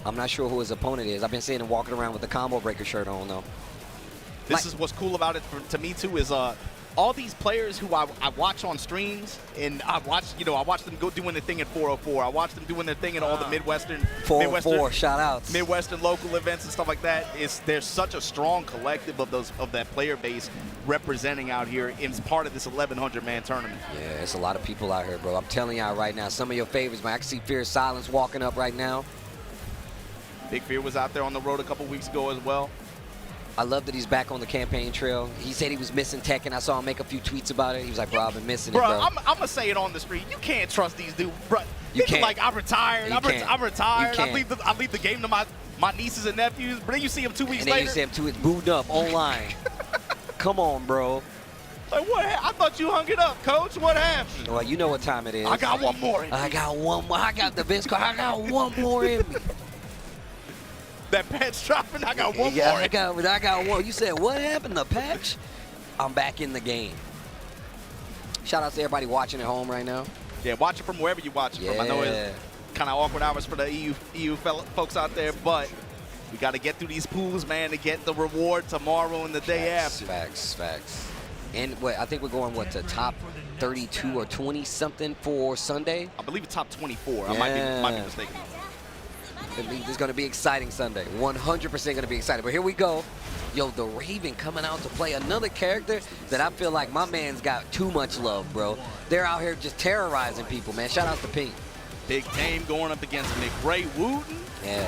I'm not sure who his opponent is. I've been seeing him walking around with the combo breaker shirt on, though. This is what's cool about it to me, too, is all these players who I watch on streams, and I watch them go doing their thing at 404. I watch them doing their thing in all the Midwestern 404 shout outs, Midwestern local events and stuff like that. There's such a strong collective of that player base representing out here as part of this 1,100 man tournament. Yeah, it's a lot of people out here, bro. I'm telling y'all right now, some of your favorites, man. I can see Fear Silence walking up right now. Big Fear was out there on the road a couple weeks ago as well. I love that he's back on the campaign trail. He said he was missing Tekken. I saw him make a few tweets about it. He was like, bro, I've been missing it, bro. I'm going to say it on the street. You can't trust these dudes, bro. You can't. Like, I'm retired. I'm retired. I leave the game to my nieces and nephews. But then you see him 2 weeks later. And then you see him 2 weeks booed up online. Come on, bro. Like, what? I thought you hung it up, coach. What happened? Well, you know what time it is. I got one more in me. I got one more. I got the Vince card. I got one more in me. That patch dropping, I got one more. I got one. You said, what happened? The patch? I'm back in the game. Shout out to everybody watching at home right now. Yeah, watch it from wherever you watch it from. I know it's kind of awkward hours for the EU folks out there, but we got to get through these pools, man, to get the reward tomorrow and the day after. Facts. And I think we're going, to top 32 or 20 something for Sunday? I believe it's top 24. I might be mistaken. It means it's going to be exciting Sunday. 100% going to be exciting. But here we go. Yo, the Raven coming out to play another character that I feel like my man's got too much love, bro. They're out here just terrorizing people, man. Shout out to Pink. Big Dame going up against McRae Wooten. Yeah.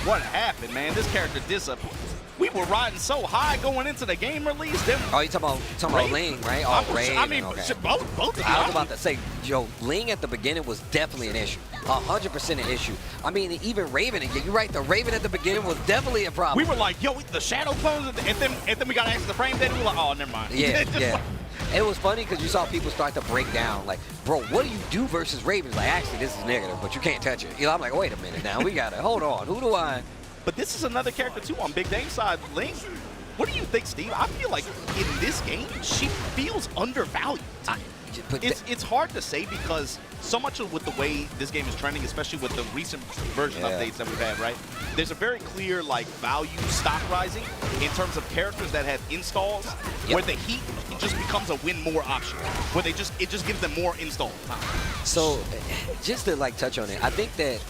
What happened, man? This character disappointed. We were riding so high going into the game release. Then Oh, you talking about Ling, right? Oh, Raven. I mean, okay. both of them. I was about to say, yo, Ling at the beginning was definitely an issue. 100% an issue. I mean, even Raven again. You're right. The Raven at the beginning was definitely a problem. We were like, yo, the shadow clones, and then we got access to frame dead, and we were like, oh, never mind. Yeah, yeah. It was funny because you saw people start to break down, like, bro, what do you do versus Ravens? Like, actually, this is negative, but you can't touch it. You know, I'm like, wait a minute now. We got to, hold on. Who do I? But this is another character, too, on Big Dame's side. Ling, what do you think, Steve? I feel like in this game, she feels undervalued. It's hard to say because so much of with the way this game is trending, especially with the recent version updates that we've had, right? There's a very clear like value stock rising in terms of characters that have installs where the heat just becomes a win more option, where it just gives them more install time. So just to like touch on it, I think that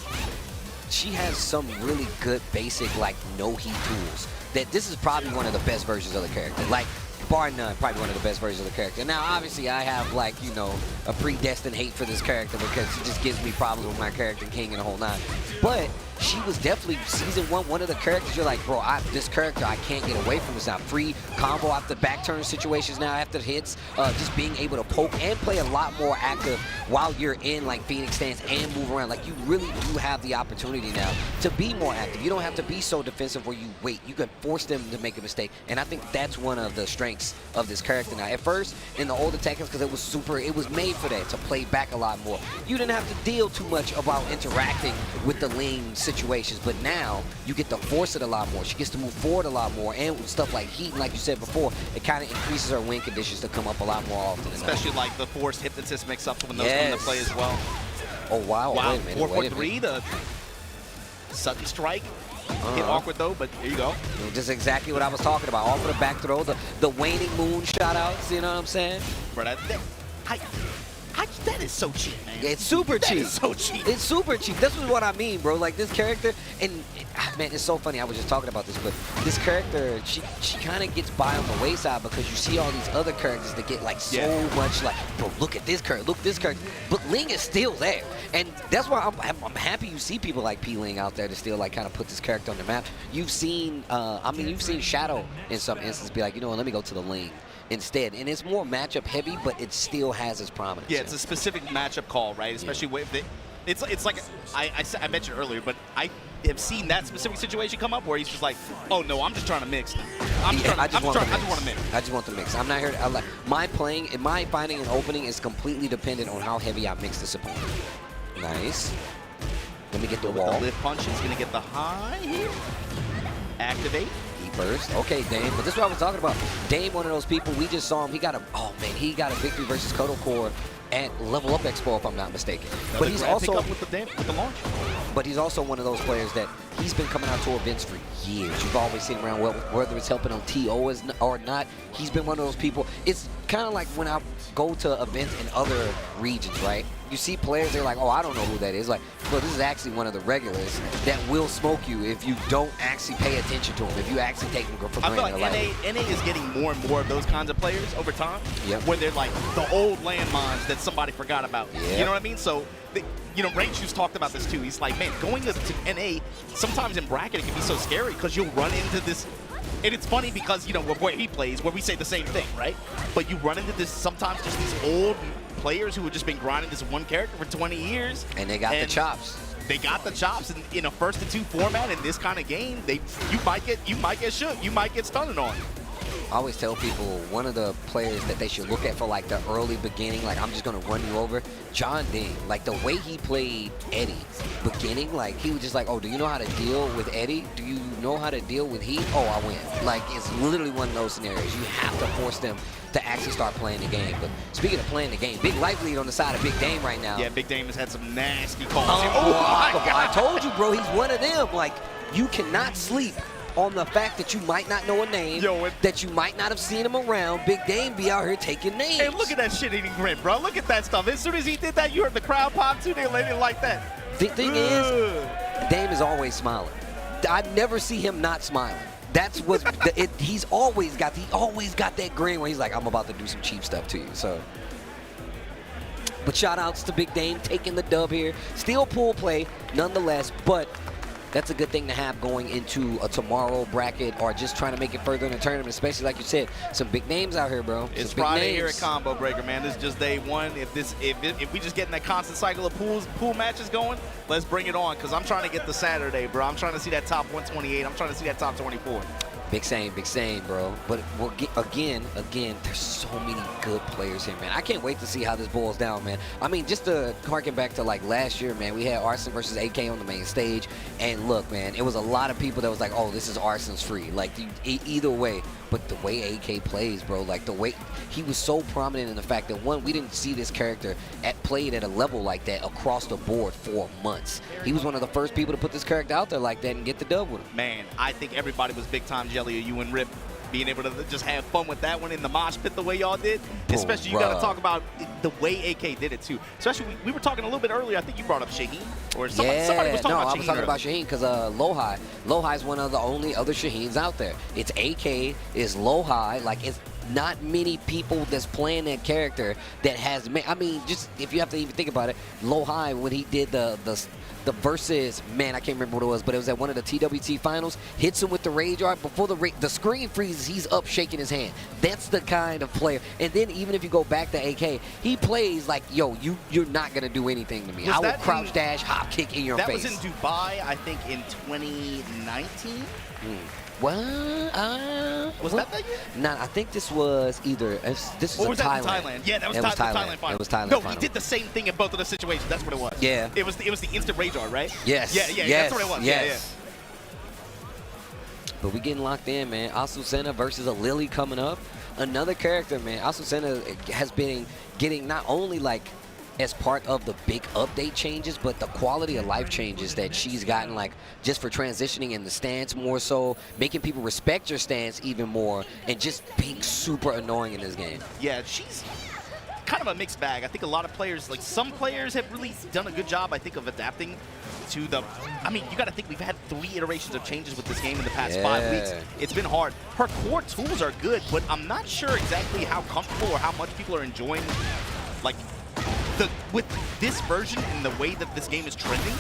she has some really good basic like no heat tools. That this is probably one of the best versions of the character. Like, bar none, probably one of the best versions of the character. Now, obviously, I have, like, you know, a predestined hate for this character because it just gives me problems with my character, King, and the whole nine. But she was definitely, season one of the characters you're like, bro, this character, I can't get away from this now. Free combo after back turn situations now after hits, just being able to poke and play a lot more active while you're in, like, Phoenix stance and move around. Like, you really do have the opportunity now to be more active. You don't have to be so defensive where you wait. You can force them to make a mistake. And I think that's one of the strengths of this character now. At first, in the older Tekkens, because it was made for that, to play back a lot more. You didn't have to deal too much about interacting with the lane situations, but now you get to force it a lot more. She gets to move forward a lot more, and with stuff like heat, and like you said before, it kind of increases her win conditions to come up a lot more often. Especially like the forced hypnotist mix-ups when those come into play as well. Oh, wow. Wow, Wait a minute. 4-4-3, the sudden strike. Hit awkward though, but here you go. This is exactly what I was talking about. Off of the back throw, the waning moon shout-outs, you know what I'm saying? Bro, that is so cheap, man. Yeah, it's super cheap. That is so cheap. It's super cheap. This is what I mean, bro. Like, this character, and man, it's so funny. I was just talking about this, but this character, she kind of gets by on the wayside because you see all these other characters that get, like, so much, like, bro, look at this character, look at this character. But Ling is still there. And that's why I'm happy you see people like P-Ling out there to still, like, kind of put this character on the map. You've seen, you've seen Shadow in some instances be like, you know what, let me go to the Ling instead. And it's more matchup heavy, but it still has its prominence. Yeah, it's a specific matchup call, right? Especially with it's like I mentioned earlier, but I have seen that specific situation come up where he's just like, oh no, I'm just trying to mix. I just want to mix. I just want to mix. I'm not here to, my finding an opening is completely dependent on how heavy I mix this opponent. Nice. Let me get the wall. The lift punch is gonna get the high here. Activate. Burst. Okay, Dame, but this is what I was talking about. Dame, one of those people, we just saw him. He got a victory versus Kodo Core at Level Up Expo, if I'm not mistaken. But he's also with the launch. But he's also one of those players that he's been coming out to events for years. You've always seen him around, whether it's helping on TO or not. He's been one of those people. It's kind of like when I go to events in other regions, right? You see players, they're like, oh, I don't know who that is. Like, well, this is actually one of the regulars that will smoke you if you don't actually pay attention to him, if you actually take him for granted. I feel like NA is getting more and more of those kinds of players over time, where they're like the old landmines that somebody forgot about. Yep. You know what I mean? So, Rangchu's talked about this too. He's like, man, going to NA, sometimes in bracket, it can be so scary because you'll run into this. And it's funny because, where he plays, where we say the same thing, right? But you run into this, sometimes just these old players who have just been grinding this one character for 20 years. And they got the chops. They got the chops in a 1st-2 format in this kind of game. You might get shook. You might get stunned on. I always tell people one of the players that they should look at for like the early beginning, like I'm just gonna run you over, John Ding. Like the way he played Eddy beginning, like he was just like, oh, do you know how to deal with Eddy? Do you know how to deal with heat? Oh, I win. Like it's literally one of those scenarios. You have to force them to actually start playing the game. But speaking of playing the game, big life lead on the side of Big Dame right now. Yeah, Big Dame has had some nasty calls. Oh my God. I told you, bro, he's one of them. Like you cannot sleep on the fact that you might not know a name, that you might not have seen him around. Big Dame be out here taking names. Hey, look at that shit-eating grin, bro. Look at that stuff. As soon as he did that, you heard the crowd pop too. They let it like that. The thing is, is always smiling. I never see him not smiling. That's what he's always got. He always got that grin where he's like, I'm about to do some cheap stuff to you. So, but shout outs to Big Dame taking the dub here. Still pool play nonetheless, but that's a good thing to have going into a tomorrow bracket or just trying to make it further in the tournament, especially like you said, some big names out here, bro. It's some big Friday names here at Combo Breaker, man. This is just day one. If we just getting that constant cycle of pool matches going, let's bring it on, because I'm trying to get the Saturday, bro. I'm trying to see that top 128. I'm trying to see that top 24. Big same, bro. But we'll get, again, there's so many good players here, man. I can't wait to see how this boils down, man. I mean, just to harken back to like last year, man, we had Arson versus AK on the main stage, and look, man, it was a lot of people that was like, oh, this is Arson's free. Like, either way. But the way AK plays, bro, like the way he was so prominent in the fact that, one, we didn't see this character played at a level like that across the board for months. He was one of the first people to put this character out there like that and get the dub with him. Man, I think everybody was big time jelly of you and Rip being able to just have fun with that one in the mosh pit the way y'all did. Especially, you got to talk about the way AK did it too. Especially, we were talking a little bit earlier. I think you brought up Shaheen, or somebody was talking about Shaheen. I was talking about Shaheen because Lohai is one of the only other Shaheens out there. It's AK, is Lohai. Like, it's not many people that's playing that character that has. I mean, just if you have to even think about it, Lohai, when he did the versus, man, I can't remember what it was, but it was at one of the TWT finals, hits him with the rage art before the screen freezes, he's up shaking his hand. That's the kind of player. And then even if you go back to AK, he plays like, yo, you're not gonna do anything to me. I will crouch dash, hop kick in your face. That was in Dubai, I think, in 2019. Well, was that year? Nah, I think this was either. This was, that Thailand. in Thailand? Yeah, that was Thailand final. It was Thailand. No, final. he did the same thing in both of the situations. That's what it was. Yeah. It was the instant rage art, right? Yes. Yeah. That's what it was. Yes. But we getting locked in, man. Asusena versus a Lili coming up. Another character, man. Asusena has been getting not only like as part of the big update changes, but the quality of life changes that she's gotten, like just for transitioning in the stance more so, making people respect your stance even more, and just being super annoying in this game. Yeah, she's kind of a mixed bag. I think a lot of players, like some players have really done a good job, I think, of adapting to the, I mean, you got to think we've had 3 iterations of changes with this game in the past 5 weeks. It's been hard. Her core tools are good, but I'm not sure exactly how comfortable or how much people are enjoying, like, with this version and the way that this game is trending,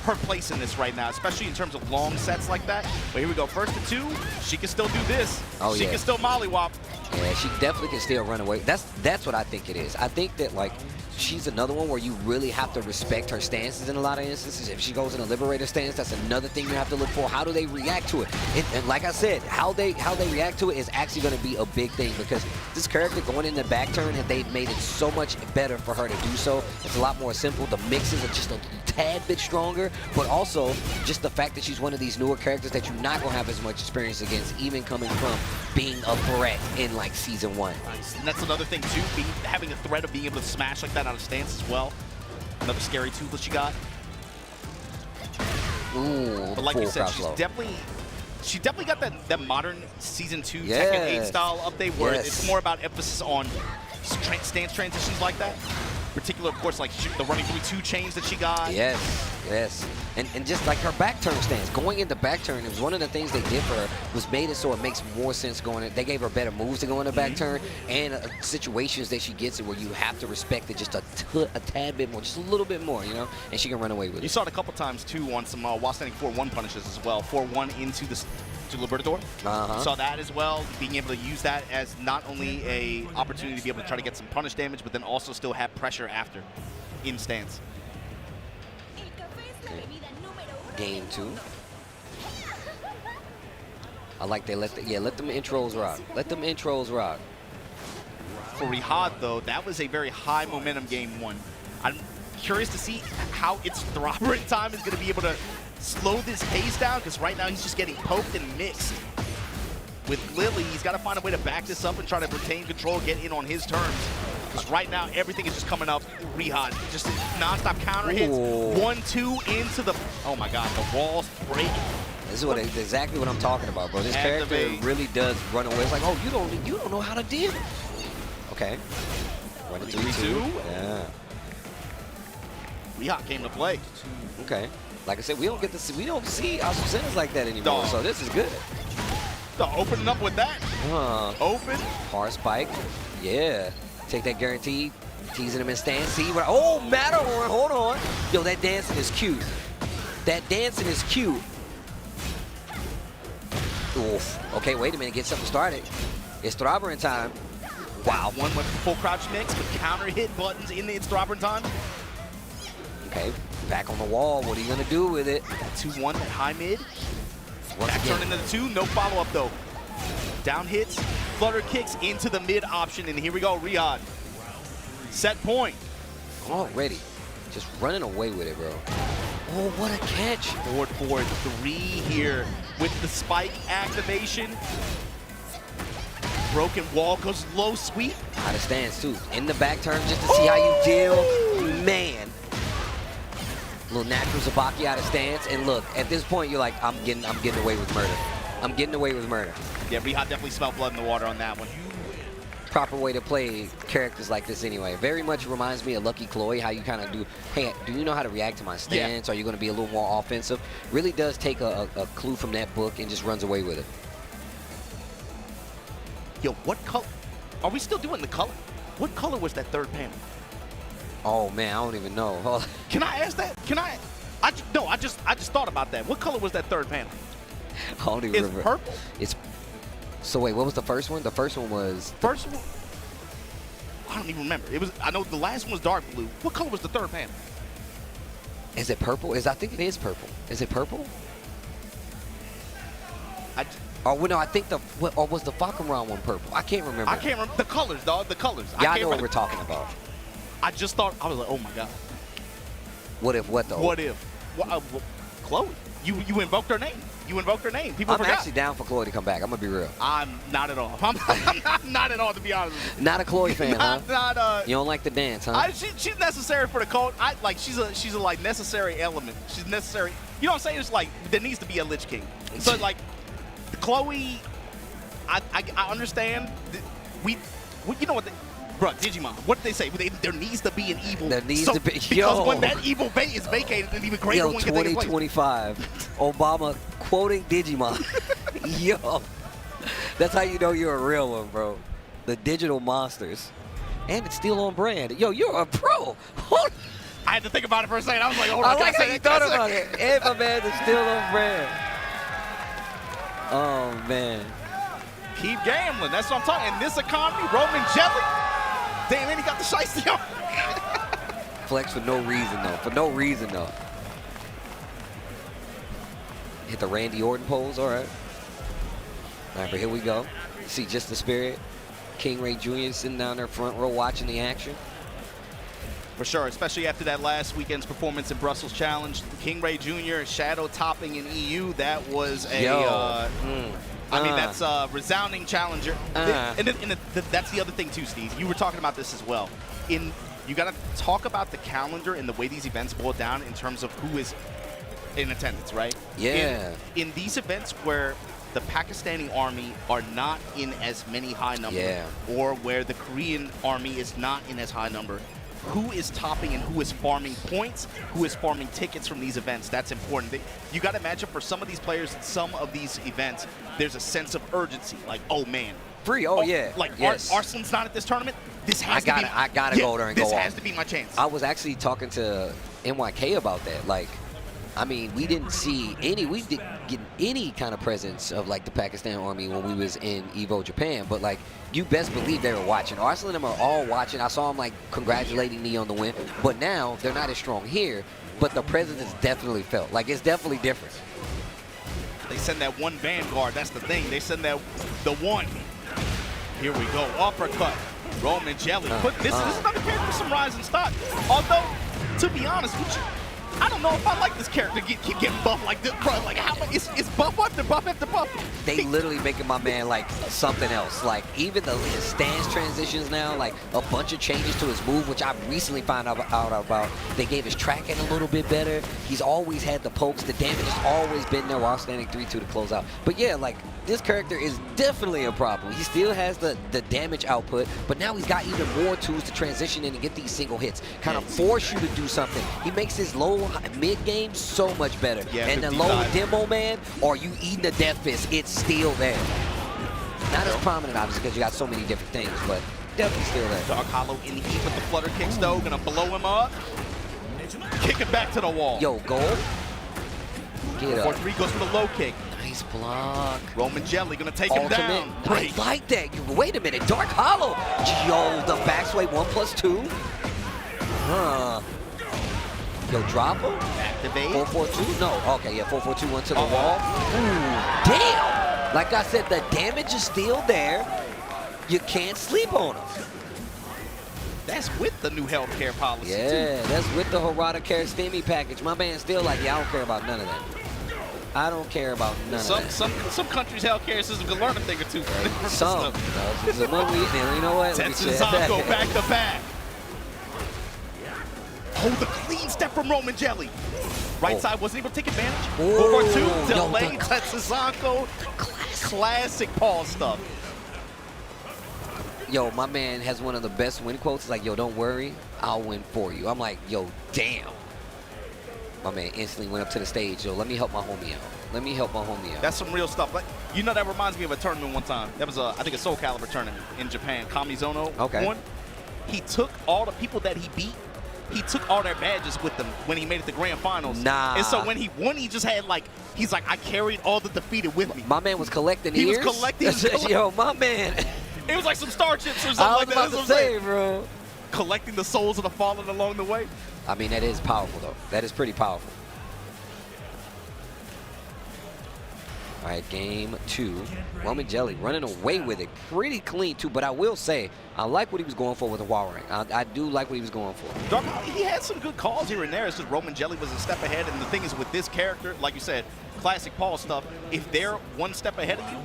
her place in this right now, especially in terms of long sets like that. But here we go, 1st to 2, she can still do this. She can still mollywop. Yeah, she definitely can still run away. That's what I think it is. I think that, like, she's another one where you really have to respect her stances in a lot of instances. If she goes in a Liberator stance, that's another thing you have to look for. How do they react to it? And like I said, how they react to it is actually going to be a big thing, because this character going in the back turn, and they've made it so much better for her to do so. It's a lot more simple. The mixes are just a tad bit stronger, but also just the fact that she's one of these newer characters that you're not going to have as much experience against, even coming from being a threat in like Season 1. Nice. And that's another thing too, having a threat of being able to smash like that out of stance as well. Another scary tool that she got. Ooh, but like you said, she definitely got that modern Season 2 Tekken 8 style update where it's more about emphasis on stance transitions like that. Particular, of course, like the running through 2 chains that she got. Yes. And just like her back turn stance, going into back turn, it was one of the things they did for her, was made it so it makes more sense going in. They gave her better moves to go in the back turn, and situations that she gets it where you have to respect it just a tad bit more, just a little bit more, you know, and she can run away with it. You saw it a couple times too on some while standing 4-1 punishes as well. 4-1 into the Libertador. You saw that as well, being able to use that as not only a opportunity to be able to try to get some punish damage, but then also still have pressure after in stance. Game 2. I like they let them intros rock. Let them intros rock. For Rihad though, that was a very high momentum game 1. I'm curious to see how ItsThrobberin'Time is going to be able to slow this pace down, because right now he's just getting poked and mixed. With Lili, he's got to find a way to back this up and try to retain control, get in on his terms. Because right now, everything is just coming up. Rihad, just non-stop counter hits. 1-2 into the... Oh my God, the walls break. This is exactly what I'm talking about, bro. This character really does run away. It's like, oh, you don't know how to deal. Okay. 1-2. Yeah. Rihad came to play. Okay. Like I said, we don't see our centers like that anymore. Dog. So this is good. Opening up with that. Open. Hard spike. Yeah. Take that guaranteed. Teasing him in stance. See what? Oh, Matterhorn. Hold on. Yo, that dancing is cute. That dancing is cute. Oof. Okay, wait a minute. Get something started. It's ItsThrobberin'Time. Wow. One went for full crouch mix, but counter hit buttons in the ItsThrobberin'Time. Okay. Back on the wall. What are you going to do with it? That 2-1, that high mid. Once Back again. turn into the 2. No follow-up, though. Down hits, flutter kicks into the mid option, and here we go, Riyadh. Set point. Already. Just running away with it, bro. Oh, what a catch. Forward 4-3 here with the spike activation. Broken wall goes low sweep. Out of stance, too. In the back turn just to see how you deal. Man. Little natural Zabaki out of stance. And look, at this point, you're like, I'm getting away with murder. I'm getting away with murder. Yeah, Riyadh definitely smelled blood in the water on that one. Proper way to play characters like this anyway. Very much reminds me of Lucky Chloe, how you kind of do, hey, do you know how to react to my stance? Are you going to be a little more offensive? Really does take a clue from that book and just runs away with it. Yo, what color? Are we still doing the color? What color was that third panel? Oh, man, I don't even know. Can I ask that? Can I? No, I just thought about that. What color was that third panel? I don't even It's remember. purple? So wait, what was the first one? The first one was... First one? I don't even remember. I know the last one was dark blue. What color was the third panel? Is it purple? I think it is purple. Is it purple? No, I think or was the Falconron one purple? I can't remember. I can't remember. The colors, dog. The colors. Yeah, I know what we're talking about. I just thought, I was like, oh my God. What if what though? What if? Chloe, you invoked her name. You invoked her name. People I'm forgot. actually down for Chloe to come back. I'm going to be real. I'm not at all. I'm not at all, to be honest with you. Not a Chloe fan, huh? You don't like the dance, huh? She's necessary for the cult. She's a like necessary element. She's necessary. You know what I'm saying? It's like there needs to be a Lich King. So like Chloe, I understand. You know what? Bro, Digimon, what did they say? There needs to be an evil. There needs to be. Because when that evil bait is vacated, an even greater one can take place. 2025. Obama quoting Digimon. Yo. That's how you know you're a real one, bro. The digital monsters. And it's still on brand. Yo, you're a pro. I had to think about it for a second. I was like, hold on. I like how you thought about it. And my man is still on brand. Oh, man. Keep gambling. That's what I'm talking. In this economy, Roman Jelly. Damn, and he got the shiesty on. Flex for no reason, though. For no reason, though. Hit the Randy Orton pose. All right. All right, but here we go. See just the spirit. King Ray Jr. sitting down there front row watching the action. For sure, especially after that last weekend's performance in Brussels Challenge. King Ray Jr. shadow topping in EU. That was a... I mean, that's a resounding challenger. And that's the other thing, too, Steve. You were talking about this as well. You got to talk about the calendar and the way these events boil down in terms of who is in attendance, right? Yeah. In these events where the Pakistani army are not in as many high numbers, or where the Korean army is not in as high number, who is topping and who is farming points, who is farming tickets from these events. That's important. You got to imagine for some of these players at some of these events, there's a sense of urgency. Like, oh, man. Yeah. Like, yes. Arslan's not at this tournament. This has to be. I got to go there and go off. This has to be my chance. I was actually talking to NYK about that. Like, I mean, we didn't get any kind of presence of like the Pakistan army when we was in Evo Japan, but like you best believe they were watching. Arslan and them are all watching. I saw them like congratulating me on the win, but now they're not as strong here, but the presence is definitely felt. Like it's definitely different. They send that one Vanguard, that's the thing. They send the one. Here we go, uppercut. Roman Jelly. This is another character with some rising stock. Although, to be honest with you, I don't know if I like this character keep getting buffed like this, bro. Like, how much? It's buff after buff after buff. They literally making my man like something else. Like even his stance transitions now, like a bunch of changes to his move, which I recently found out about. They gave his tracking a little bit better. He's always had the pokes. The damage has always been there while standing 3-2 to close out. But yeah, like this character is definitely a problem. He still has the damage output, but now he's got even more tools to transition in and get these single hits. Kind of force you to do something. He makes his low mid-game, so much better. Yeah, and the 50 low side. demo, man, or you eating the death fist, it's still there. Not as prominent, obviously, because you got so many different things, but definitely still there. Dark Hollow in heat with the flutter kicks, though. Gonna blow him up. Kick it back to the wall. Yo, goal. Get up. 4-3 goes for the low kick. Nice block. Roman Jelly gonna take him down. I Break. like that. Wait a minute. Dark Hollow. Yo, the backsway 1+2. Huh. Yo, drop him. Activate. 4-4-2? No. Okay, yeah, 4-4-2, 1 to the wall. Ooh, damn. Like I said, the damage is still there. You can't sleep on him. That's with the new healthcare policy, too. Yeah, that's with the Harada Care Stimmy package. My man's still like, yeah, I don't care about none of that. I don't care about none of that. Some countries' healthcare system can learn a thing or two. Some. No, it's a one week now. You know what? Let me check. Tetsuzo back to back. Hold the clean step from Roman Jelly. Right side wasn't able to take advantage. 4-4-2, delayed Tetsuzo. Classic Paul stuff. Yo, my man has one of the best win quotes. It's like, yo, don't worry, I'll win for you. I'm like, yo, damn. My man instantly went up to the stage. Yo, let me help my homie out. Let me help my homie out. That's some real stuff. Like, you know, that reminds me of a tournament one time. That was, I think, a Soul Calibur tournament in Japan. Kamizono won. He took all the people that he beat. He took all their badges with them when he made it to grand finals. Nah. And so when he won, he just had he's like, I carried all the defeated with me. My man was collecting He ears. was collecting. Yo, my man. It was like some star chips or something I was like that. about That's to what I'm say, saying. bro. Collecting the souls of the fallen along the way. I mean, that is powerful, though. That is pretty powerful. All right, game 2. Roman Jelly running away with it pretty clean, too. But I will say, I like what he was going for with the Hwoarang. I do like what he was going for. Dark, he had some good calls here and there. It's just Roman Jelly was a step ahead. And the thing is, with this character, like you said, classic Paul stuff, if they're one step ahead of you,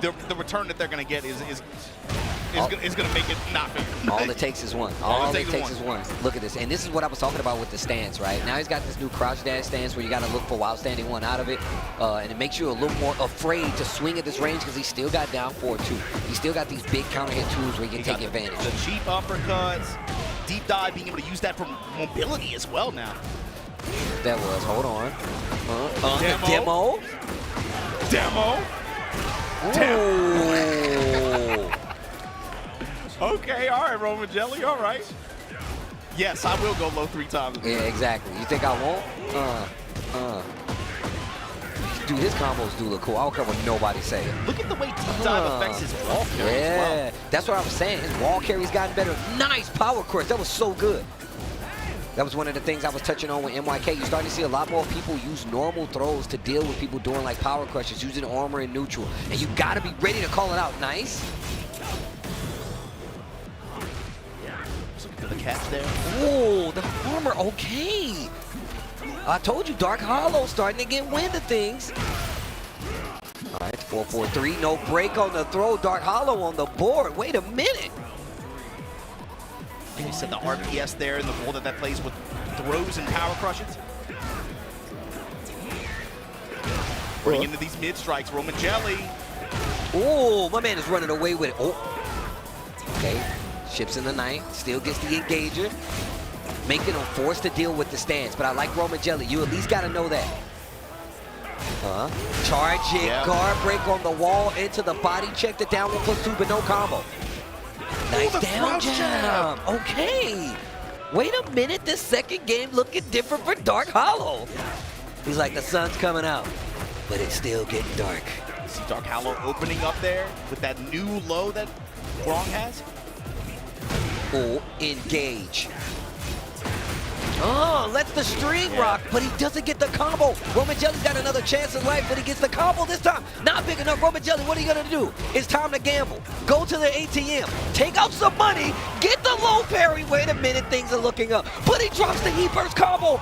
the return that they're going to get is going to make it not fair. All it takes is one. All it takes is one. Look at this. And this is what I was talking about with the stance, right? Now he's got this new crouch dash stance where you got to look for while standing one out of it. And it makes you a little more afraid to swing at this range because he's still got down 4-2. He's still got these big counter hit tools where he can take advantage. The cheap uppercuts, deep dive, being able to use that for mobility as well now. That was, hold on. Demo. Okay, all right, Roman Jelly, all right. Yes, I will go low 3 times. Yeah, exactly. You think I won't? Dude, his combos do look cool. I don't care what nobody say. Look at the way deep dive affects his wall carry as well. That's what I was saying. His wall carry's gotten better. Nice power crush. That was so good. That was one of the things I was touching on with MYK. You're starting to see a lot more people use normal throws to deal with people doing like power crushes, using armor and neutral. And you got to be ready to call it out. Nice. Look at the catch there. Oh, the armor. Okay. I told you, Dark Hollow starting to get wind of things. All right, 4-4-3. No break on the throw. Dark Hollow on the board. Wait a minute. You said the RPS there and the role that plays with throws and power crushes. Bring into these mid strikes, Roman Jelly. Oh, my man is running away with it. Oh, okay. Ships in the night, still gets the engager, making him forced to deal with the stance. But I like Roman Jelly. You at least got to know that. Charge it, guard break on the wall into the body check, the down 1+2, but no combo. Nice down jab. Okay. Wait a minute. This second game looking different for Dark Hollow. He's like, the sun's coming out, but it's still getting dark. See Dark Hollow opening up there with that new low that Hwoarang has. Oh, engage. Oh, lets the string rock, but he doesn't get the combo. Roman Jelly's got another chance in life, but he gets the combo this time. Not big enough. Roman Jelly, what are you going to do? It's time to gamble. Go to the ATM. Take out some money. Get the low parry. Wait a minute. Things are looking up. But he drops the heat burst combo.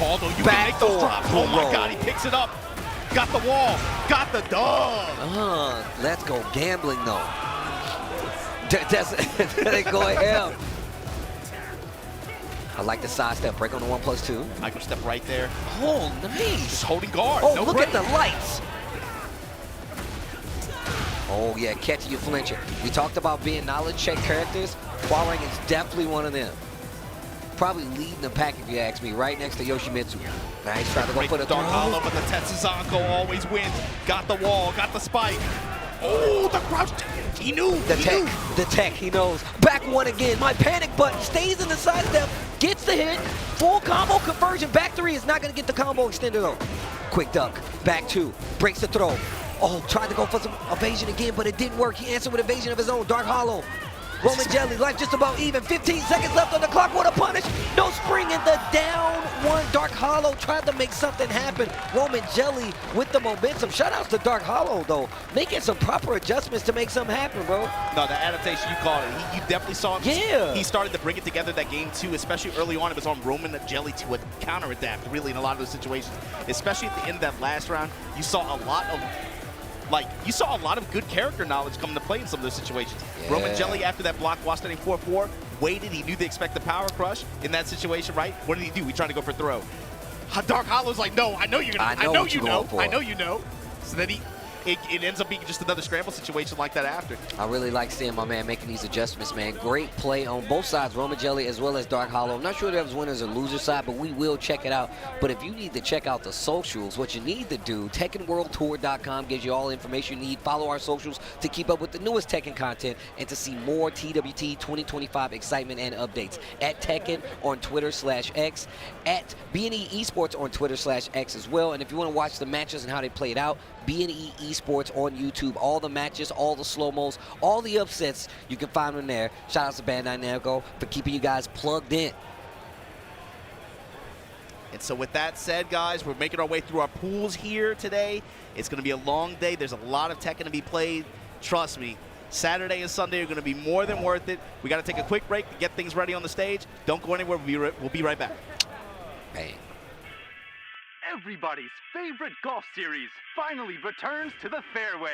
Although you can make those drops. Oh, my God. He picks it up. Got the wall. Got the dog. Let's go gambling, though. They go ahead. I like the side step, break on the 1+2. Micro step right there. Oh, nice. Just holding guard. Oh, no look break. at the lights. Oh, yeah, catching you flinching. We talked about being knowledge check characters. Hwoarang is definitely one of them. probably leading the pack if you ask me, right next to Yoshimitsu. Nice, try to go for the Dark throw. Hollow, but the Tetsuzanko always wins. Got the wall, got the spike. Oh, the crouch. He knew. The tech, he knows. Back one again. My panic button stays in the sidestep, gets the hit. Full combo conversion. Back three is not going to get the combo extended though. Quick duck. Back two. Breaks the throw. Oh, tried to go for some evasion again, but it didn't work. He answered with evasion of his own. Dark Hollow. Roman Jelly, life just about even. 15 seconds left on the clock. What a punish. No spring in the down one. Dark Hollow tried to make something happen. Roman Jelly with the momentum. Shoutouts to Dark Hollow, though. Making some proper adjustments to make something happen, bro. No, the adaptation, you called it. You definitely saw him. Yeah. He started to bring it together that game, too, especially early on. It was on Roman Jelly to counter-adapt, really, in a lot of those situations. Especially at the end of that last round, you saw a lot of good character knowledge come into play in some of those situations. Yeah. Roman Jelly, after that block while standing 4-4, waited. He knew they expect the power crush in that situation, right? What did he do? He tried to go for throw. Dark Hollow's like, no, I know you're gonna. I know you know. I know you know. So then it ends up being just another scramble situation like that after. I really like seeing my man making these adjustments, man. Great play on both sides, Roman Jelly as well as Dark Hollow. I'm not sure if that was winners or losers side, but we will check it out. But if you need to check out the socials, what you need to do, TekkenWorldTour.com gives you all the information you need. Follow our socials to keep up with the newest Tekken content and to see more TWT 2025 excitement and updates. At Tekken on Twitter/X, at BNE Esports on Twitter/X as well. And if you want to watch the matches and how they played out, BNE Esports on YouTube. All the matches, all the slow-mos, all the upsets, you can find them there. Shout out to Bandai Namco for keeping you guys plugged in. And so with that said, guys, we're making our way through our pools here today. It's going to be a long day. There's a lot of Tekken to be played. Trust me, Saturday and Sunday are going to be more than worth it. We got to take a quick break to get things ready on the stage. Don't go anywhere. We'll be right back. Bang. Everybody's favorite golf series finally returns to the fairway.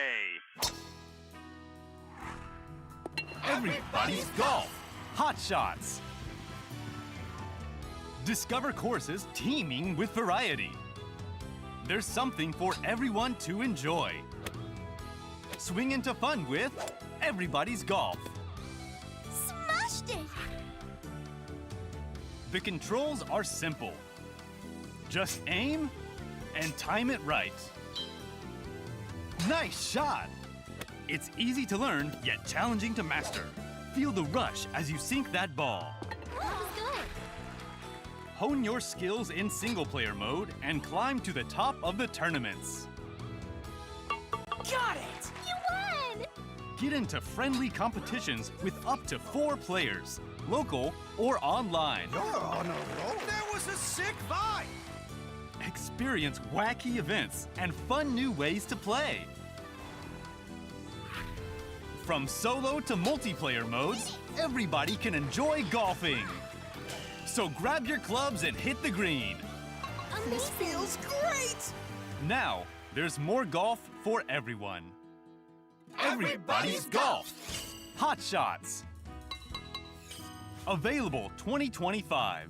Everybody's golf. Hot shots. Discover courses teeming with variety. There's something for everyone to enjoy. Swing into fun with Everybody's Golf. Smashed it! The controls are simple. Just aim and time it right. Nice shot! It's easy to learn, yet challenging to master. Feel the rush as you sink that ball. That was good. Hone your skills in single-player mode and climb to the top of the tournaments. Got it! You won! Get into friendly competitions with up to 4 players, local or online. You're on a roll. There was a sick vibe. Experience wacky events and fun new ways to play. From solo to multiplayer modes, everybody can enjoy golfing. So grab your clubs and hit the green. This feels great! Now, there's more golf for everyone. Everybody's Golf. Hot Shots. Available 2025.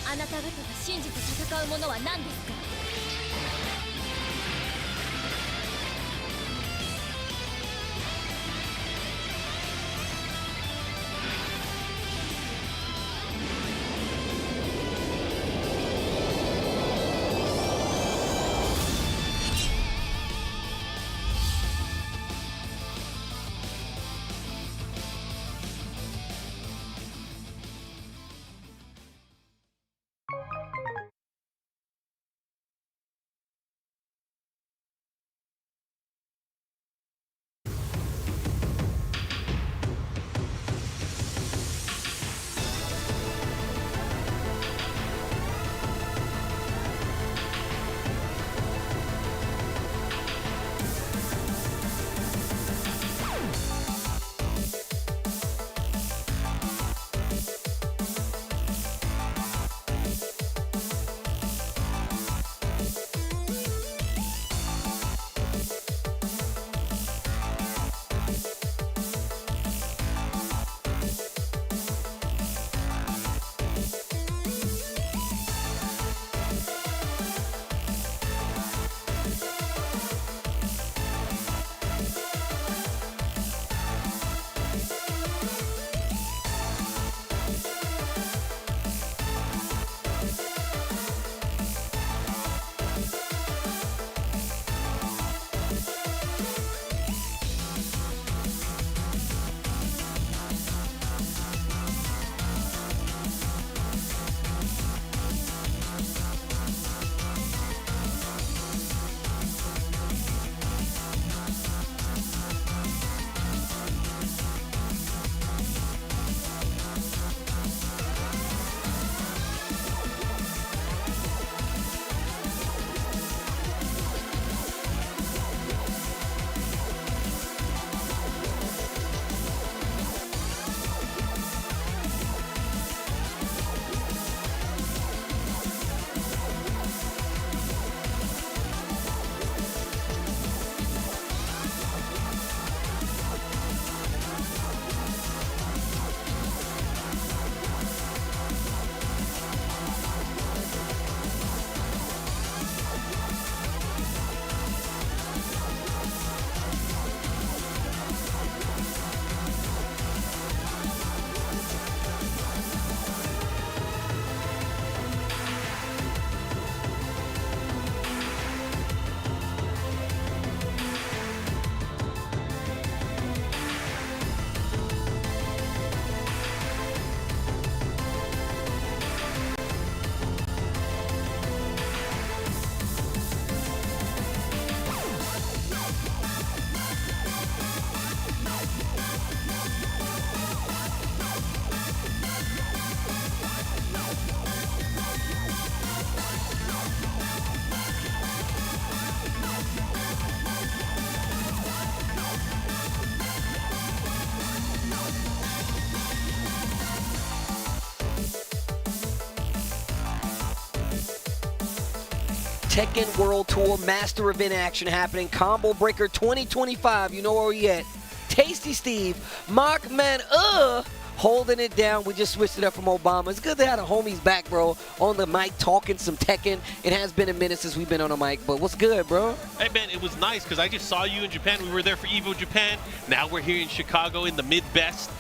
あなた方が信じて戦うものは何ですか？ Tekken World Tour Master Event action happening. Combo Breaker 2025. You know where we at. Tasty Steve, Markman, holding it down. We just switched it up from Obama. It's good to have the homies back, bro, on the mic talking some Tekken. It has been a minute since we've been on the mic, but what's good, bro? Hey, man, it was nice because I just saw you in Japan. We were there for EVO Japan. Now we're here in Chicago in the mid-best,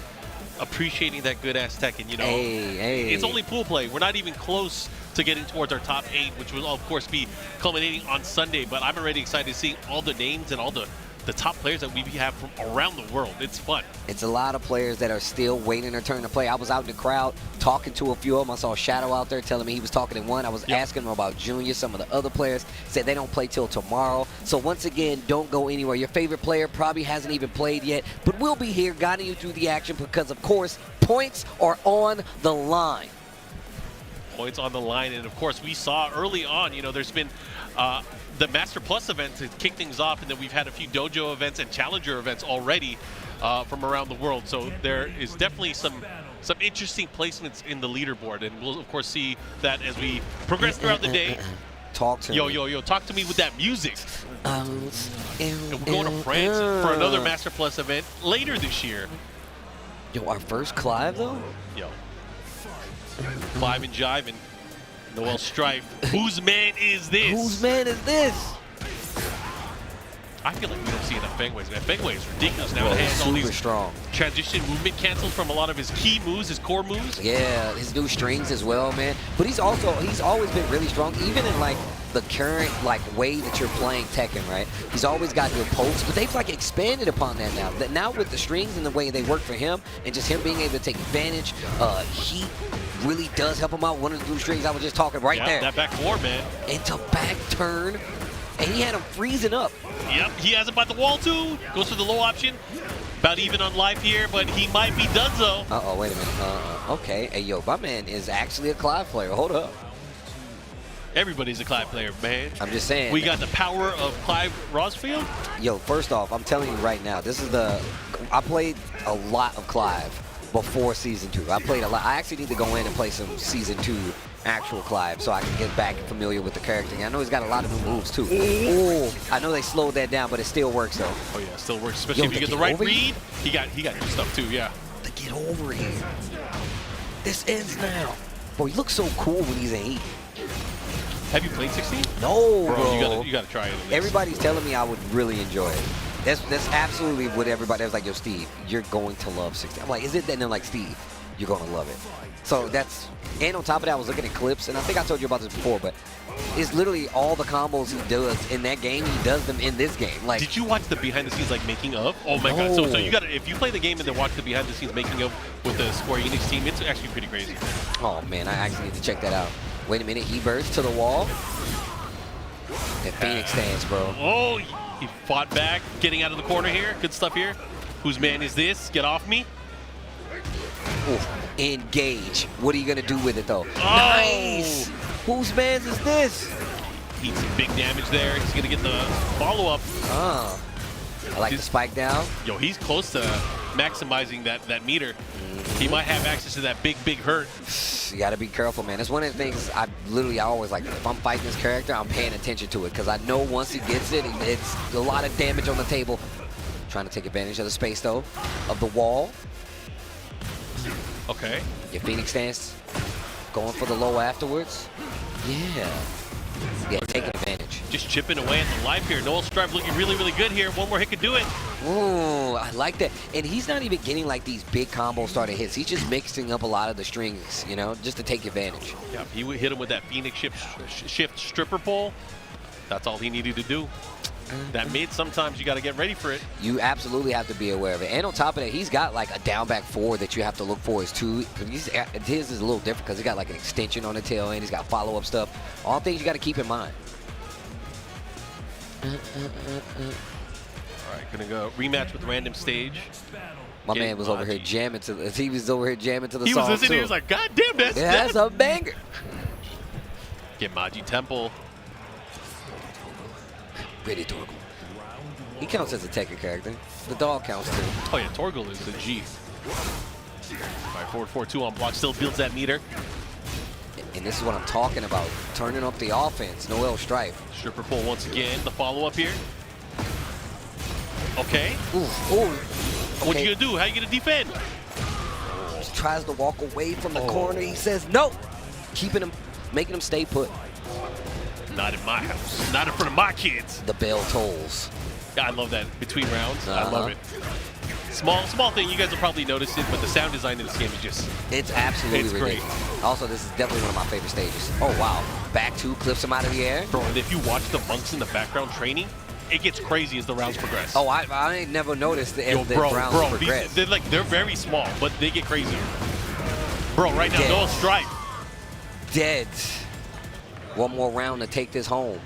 appreciating that good-ass Tekken, you know. Hey. It's only pool play. We're not even close to getting towards our top 8, which will, of course, be culminating on Sunday. But I'm already excited to see all the names and all the top players that we have from around the world. It's fun. It's a lot of players that are still waiting their turn to play. I was out in the crowd talking to a few of them. I saw Shadow out there telling me he was talking in one. I was asking him about Junior. Some of the other players said they don't play till tomorrow. So once again, don't go anywhere. Your favorite player probably hasn't even played yet, but we'll be here guiding you through the action because, of course, points are on the line. Points on the line, and of course we saw early on, you know, there's been the Master Plus event to kick things off, and then we've had a few dojo events and challenger events already from around the world. So there is definitely some interesting placements in the leaderboard, and we'll of course see that as we progress throughout the day. Talk to me. Yo, talk to me with that music. And we're going to France for another Master Plus event later this year. Yo, our first Clive though? Yo. Clive and Jive and Noel Strife. Whose man is this? Whose man is this? I feel like we don't see enough Fengways, man. Fengway is ridiculous now. Bro, It has all super these strong. transition movement canceled from a lot of his key moves, his core moves. Yeah, his new strings as well, man. But he's always been really strong, even in like the current way that you're playing Tekken, right? He's always got your pokes, but they've like expanded upon that now. That now with the strings and the way they work for him, and just him being able to take advantage, heat really does help him out. One of the blue strings I was just talking there. That back four, man. Into back turn, and he had him freezing up. Yep, he has him by the wall too. Goes for the low option. About even on life here, but he might be donezo. Uh-oh, wait a minute. Okay, hey, yo, my man is actually a Clive player. Hold up. Everybody's a Clive player, man. I'm just saying. We got the power of Clive Rosfield. Yo, first off, I'm telling you right now, I played a lot of Clive before Season 2. I played a lot. I actually need to go in and play some Season 2 actual Clive so I can get back familiar with the character. I know he's got a lot of new moves, too. Ooh, I know they slowed that down, but it still works, though. Oh, yeah, it still works, especially if you get the right read. He got new stuff, too, yeah. To get over here. This ends now. Bro, he looks so cool when he's in heat. Have you played 16? No, bro. You gotta try it. Everybody's telling me I would really enjoy it. That's absolutely what everybody was like. Yo, Steve, you're going to love 16. I'm like, is it? And they're like, Steve, you're gonna love it. So that's, and on top of that, I was looking at clips, and I think I told you about this before, but it's literally all the combos he does in that game. He does them in this game. Like, did you watch the behind the scenes making of? Oh my god! So you gotta, if you play the game and then watch the behind the scenes making of with the Square Enix team, it's actually pretty crazy. Oh man, I actually need to check that out. Wait a minute, he bursts to the wall. That Phoenix stance, bro. Oh, he fought back, getting out of the corner here. Good stuff here. Whose man is this? Get off me. Ooh, engage. What are you gonna do with it though? Oh. Nice. Whose man is this? Eat some big damage there. He's gonna get the follow-up. I like the spike down. Yo, he's close to maximizing that meter. He might have access to that big hurt. You gotta be careful, man. It's one of the things I always like. If I'm fighting this character, I'm paying attention to it because I know once he gets it, it's a lot of damage on the table. Trying to take advantage of the space though, of the wall. Okay. Your Phoenix stance, going for the low afterwards. Yeah, taking advantage. Just chipping away at the life here. Noel Strife looking really good here. One more hit could do it. Ooh, I like that. And he's not even getting like these big combo starter hits. He's just mixing up a lot of the strings, you know, just to take advantage. Yeah, he would hit him with that Phoenix shift stripper pole. That's all he needed to do. That mid, sometimes you got to get ready for it. You absolutely have to be aware of it. And on top of that, he's got like a down back four that you have to look for. His is a little different because he got like an extension on the tail end. He's got follow-up stuff. All things you got to keep in mind. All right, gonna go rematch with random stage. My man was over here jamming to the song. He was listening. He was like, "God damn, that's a banger." Get Maji Temple. Pretty Torgal. He counts as a Tekken character. The dog counts too. Oh yeah, Torgal is the G. All right, forward 4-2 on block, still builds that meter. And this is what I'm talking about. Turning up the offense. Noel Strife. Stripper pull once again. The follow-up here. Okay. Ooh, ooh. What Okay. you gonna do? How you gonna defend? Just tries to walk away from the corner. He says no. Keeping him, making him stay put. Not in my house. Not in front of my kids. The bell tolls. I love that. Between rounds. I love it. Small thing. You guys will probably notice it, but the sound design in this game is just... It's absolutely It's great. ridiculous. Also, this is definitely one of my favorite stages. Oh, wow. Back two, clips him out of the air. Bro, and if you watch the monks in the background training, it gets crazy as the rounds progress. Oh, I ain't never noticed the rounds bro, progress. they're very small, but they get crazier. Bro, right now, Dead. no stripe. Dead. One more round to take this home.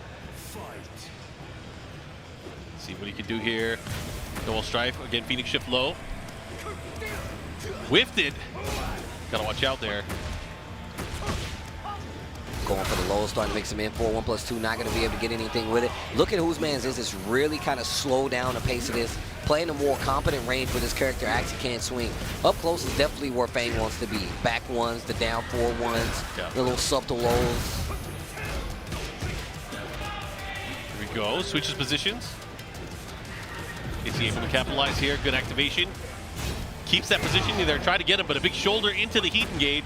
See what he can do here. Noel Strife, again, Phoenix shift low. Whiffed it. Gotta watch out there. Going for the low, starting to make some in-4, 1+2, not going to be able to get anything with it. Look at whose man's is. It's really kind of slow down the pace of this. Playing a more competent range where this character actually can't swing. Up close is definitely where Fang wants to be. Back ones, the down 4 ones, the little subtle lows. Here we go, switches positions. Is he able to capitalize here? Good activation. Keeps that position there, try to get him, but a big shoulder into the heat engage.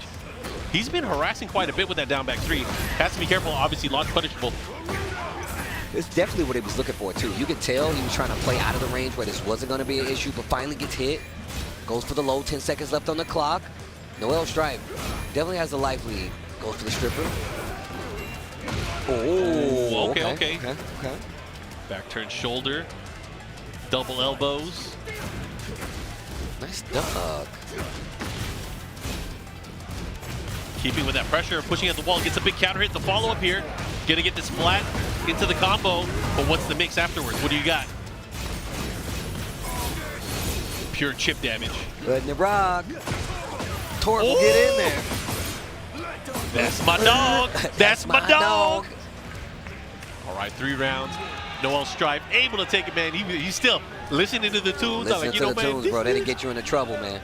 He's been harassing quite a bit with that down back 3. Has to be careful, obviously launch punishable. It's definitely what he was looking for, too. You could tell he was trying to play out of the range where this wasn't going to be an issue, but finally gets hit. Goes for the low, 10 seconds left on the clock. Noel Strife definitely has the life lead. Goes for the stripper. Oh, okay. Okay. Back turn shoulder. Double elbows. Nice duck. Keeping with that pressure, pushing at the wall, gets a big counter hit. The follow-up here. Gonna get this flat into the combo, but what's the mix afterwards? What do you got? Pure chip damage. Letting it rock. Torque will get in there. That's my dog. That's my dog. All right, 3 rounds. Noel Strife able to take it, man. He's still listening to the tunes. Listen to the tunes, bro. That'll get you into trouble, man.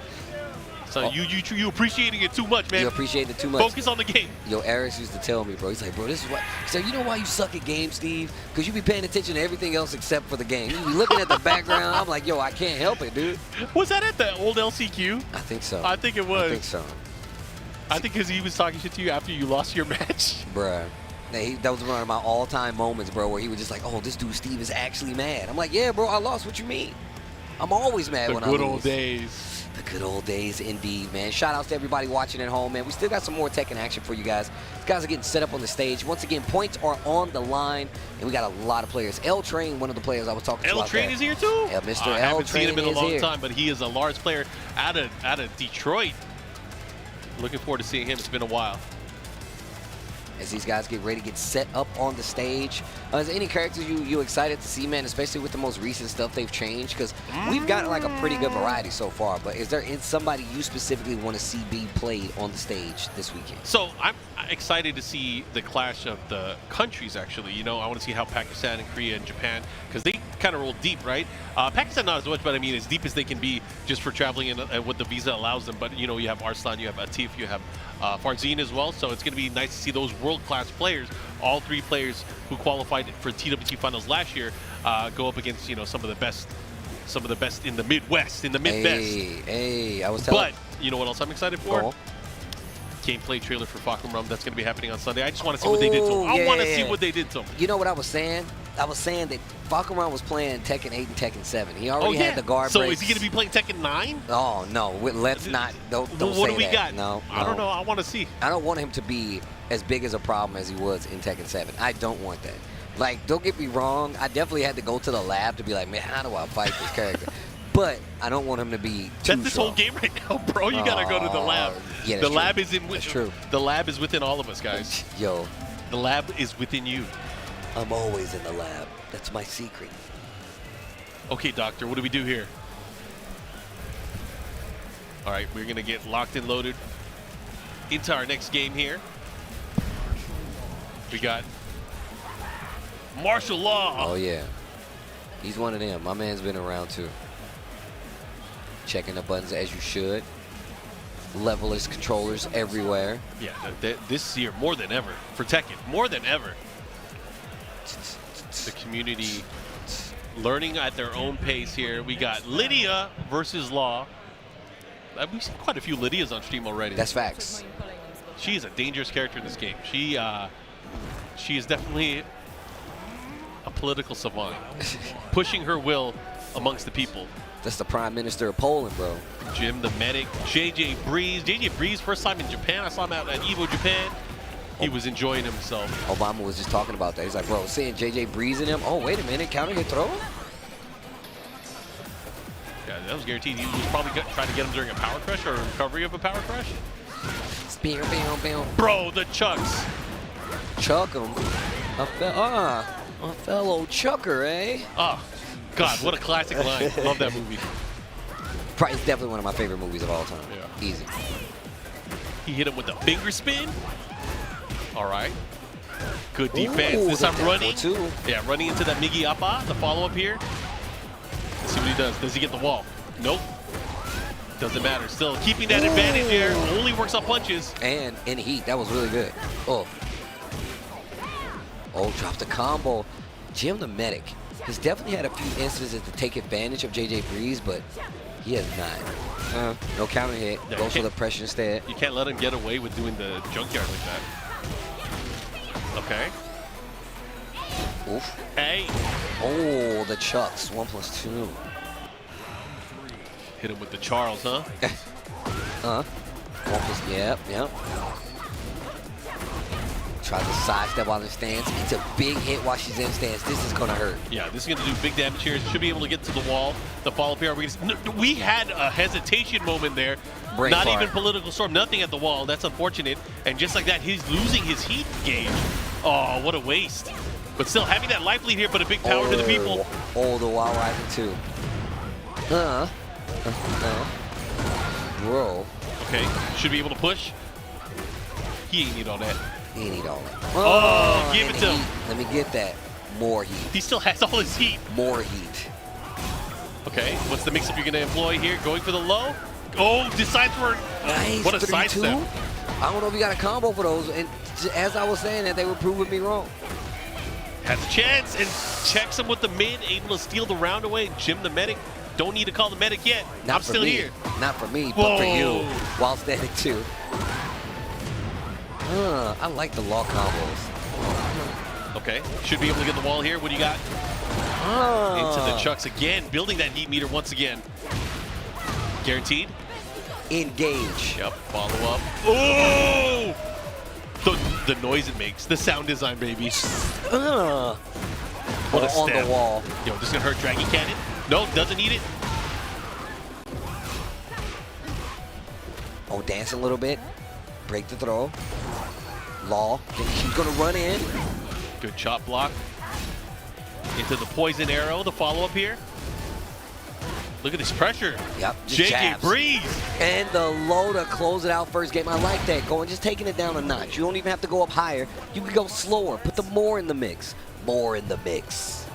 So you appreciating it too much, man. You appreciate it too much. Focus on the game. Yo, Eric used to tell me, bro. He's like, bro, this is what. He said, you know why you suck at games, Steve? Because you be paying attention to everything else except for the game. You be looking at the background. I'm like, yo, I can't help it, dude. Was that at the old LCQ? I think so. I think it was. I think so. I think because he was talking shit to you after you lost your match. Bruh. That was one of my all-time moments, bro, where he was just like, oh, this dude Steve is actually mad. I'm like, yeah, bro, I lost. What you mean? I'm always mad when I lose. The good old days. The good old days, indeed, man. Shout outs to everybody watching at home, man. We still got some more tech in action for you guys. These guys are getting set up on the stage. Once again, points are on the line, and we got a lot of players. L Train, one of the players I was talking to L out Train there. is here too? Yeah, Mr. I L haven't seen Train him in a is long here. time, but he is a Lars player out of Detroit. Looking forward to seeing him. It's been a while. As these guys get ready to get set up on the stage. Is there any characters you excited to see, man, especially with the most recent stuff they've changed? Because we've gotten like a pretty good variety so far, but is there somebody you specifically want to see be played on the stage this weekend? So I'm excited to see the clash of the countries, actually. You know, I want to see how Pakistan and Korea and Japan, because they kind of roll deep, right? Pakistan not as much, but I mean as deep as they can be just for traveling and what the visa allows them. But, you know, you have Arslan, you have Atif, you have Farzin as well. So it's going to be nice to see those world-class players, all 3 players who qualified for TWT finals last year, go up against, you know, some of the best in the Midwest, in the mid-best. Hey, I was telling. But you know what else I'm excited for? Cool. Gameplay trailer for Fakum Rum that's going to be happening on Sunday. I just want to see what they did to him. I want to see what they did to him. You know what I was saying? I was saying that Falcon was playing Tekken 8 and Tekken 7. He already had the guard So breaks. is he going to be playing Tekken 9? Oh, no. Let's not. Don't What say do we that. got? No. I don't know. I want to see. I don't want him to be as big as a problem as he was in Tekken 7. I don't want that. Like, don't get me wrong. I definitely had to go to the lab to be like, man, how do I fight this character? But I don't want him to be too That's this whole game right now, bro. You got to go to the lab. Yeah, the lab is in. That's true. The lab is within all of us, guys. Yo. The lab is within you. I'm always in the lab. That's my secret. Okay, doctor, what do we do here? All right, we're going to get locked and loaded into our next game here. We got martial law. Oh, yeah. He's one of them. My man's been around, too. Checking the buttons as you should. levelers controllers everywhere. Yeah, this year more than ever for Tekken, more than ever. The community learning at their own pace here. We got Lydia versus Law. We've seen quite a few Lydias on stream already. That's facts. She is a dangerous character in this game. She is definitely a political savant, pushing her will amongst the people. That's the Prime Minister of Poland, bro. Jim the Medic, JJ Breeze. JJ Breeze, first time in Japan. I saw him out at Evo Japan. He was enjoying himself. Obama was just talking about that. He's like, bro, seeing JJ Breeze in him. Oh, wait a minute, counter hit throw? Yeah, that was guaranteed. He was probably trying to get him during a power crush or a recovery of a power crush. Spear, bam, bam. Bro, the chucks. Chuck him. A fellow chucker, eh? Oh, God, what a classic line. Love that movie. It's definitely one of my favorite movies of all time. Yeah. Easy. He hit him with a finger spin. All right. Good defense. Ooh, this time running. Too. Yeah, running into that Migi Appa, the follow-up here. Let's see what he does. Does he get the wall? Nope. Doesn't matter. Still keeping that advantage here. Only works on punches. And in heat, that was really good. Oh, dropped the combo. Jim the Medic has definitely had a few instances to take advantage of JJ Breeze, but he has not. No counter hit. Yeah, Goes for the pressure instead. You can't let him get away with doing the junkyard like that. Okay. Oof. Hey. Oh, the chucks. 1+2. Hit him with the Charles, huh? 1+, yep. Tries to sidestep while in stance. It's a big hit while she's in stance. This is going to hurt. Yeah, this is going to do big damage here. Should be able to get to the wall. The follow-up here. We had a hesitation moment there. Brain Not fart. even political storm. Nothing at the wall. That's unfortunate. And just like that, he's losing his heat gauge. Oh, what a waste. But still, having that life lead here, but a big power to the people. Oh, the Wild Rising too. Bro. Okay, should be able to push. He ain't need all that. He ain't need all that. Oh, give and it to heat. him. Let me get that. More heat. He still has all his heat. More heat. Okay, what's the mix-up you're going to employ here? Going for the low. Oh, decides for Nice. what a 3-2. sidestep. I don't know if you got a combo for those. And as I was saying that, they were proving me wrong. Has a chance and checks him with the mid, able to steal the round away. Jim the Medic, don't need to call the medic yet. Not I'm for still me. here. Not for me, but for you. Whoa. While standing too. I like the law combos. Okay, should be able to get the wall here. What do you got? Into the chucks again, building that heat meter once again. Guaranteed. Engage. Yep, follow up. Oh! The noise it makes, the sound design, baby. What a on step. the wall. Yo, this is gonna hurt Dragon Cannon. No, doesn't need it. Oh, dance a little bit. Break the throw. Law. She's gonna run in. Good chop block. Into the poison arrow, the follow-up here. Look at this pressure. Yep. just JJ jabs. Breeze. And the low to close it out first game. I like that. Going, just taking it down a notch. You don't even have to go up higher. You can go slower. Put the more in the mix. More in the mix.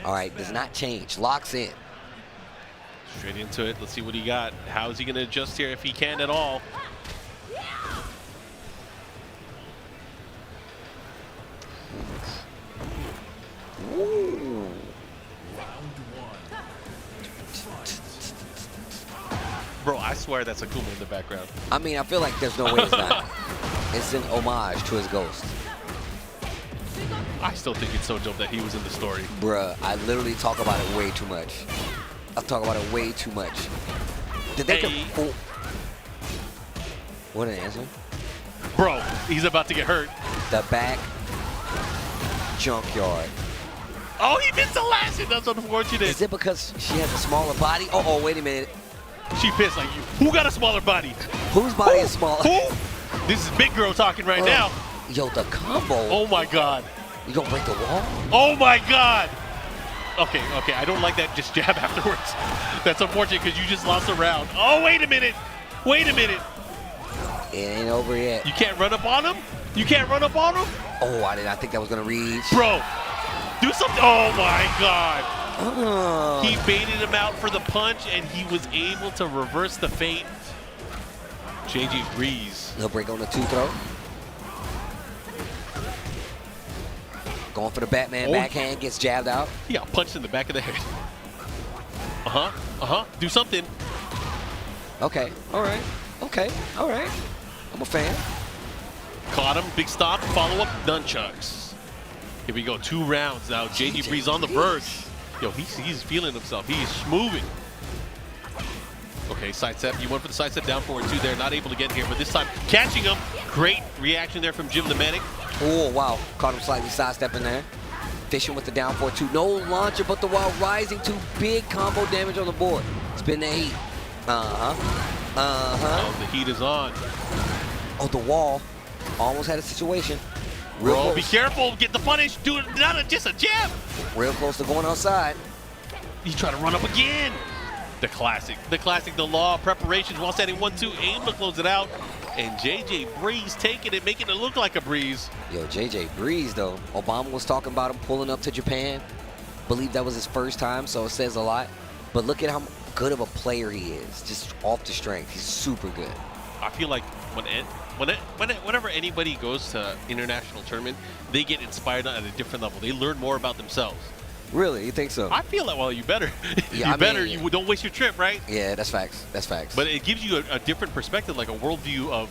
All right, does not change. Locks in. Straight into it. Let's see what he got. How is he going to adjust here if he can at all? Ooh. Bro, I swear that's Akuma in the background. I mean, I feel like there's no way it's not. It's an homage to his ghost. I still think it's so dope that he was in the story. Bruh, I literally talk about it way too much. I talk about it way too much. Did they Hey. What an answer. Bro, he's about to get hurt. The back junkyard. Oh, he missed the last hit. That's unfortunate. Is it because she has a smaller body? Oh, wait a minute. She pissed like you. Who got a smaller body? Whose body is smaller? Who? This is big girl talking right now. Yo, the combo. Oh my God. You gonna break the wall? Oh my God. Okay. I don't like that just jab afterwards. That's unfortunate because you just lost a round. Oh, wait a minute. It ain't over yet. You can't run up on him? Oh, I did not think that was gonna reach. Bro, do something. Oh my God. He baited him out for the punch, and he was able to reverse the fate. JJ Breeze. No break on the 2-throw. Going for the Batman backhand, gets jabbed out. He got punched in the back of the head. Do something. Okay, all right. Okay, all right. I'm a fan. Caught him, big stop, follow-up, nunchucks. Here we go, 2 rounds now. JD Breeze on the verge. Yo, he's feeling himself. He's moving. Okay, side step. You went for the side step, down forward 2 there. Not able to get here, but this time catching him. Great reaction there from Jim the Medic. Oh, wow. Caught him slightly sidestepping there. Fishing with the down 4-2. No launcher, but the while rising to big combo damage on the board. Spin the heat. Oh, the heat is on. Oh, the wall. Almost had a situation. Bro, be careful. Get the punish. Do it. Not just a jab. Real close to going outside. He's trying to run up again. The classic. The law of preparations while standing 1-2. Aim to close it out. And JJ Breeze taking it, making it look like a breeze. Yo, JJ Breeze, though. Obama was talking about him pulling up to Japan. Believe that was his first time, so it says a lot. But look at how good of a player he is. Just off the strength. He's super good. I feel like whenever anybody goes to international tournament, they get inspired at a different level. They learn more about themselves. Really? You think so? I feel like, well, you better. Yeah, You don't waste your trip, right? Yeah, that's facts. That's facts. But it gives you a different perspective, like a worldview of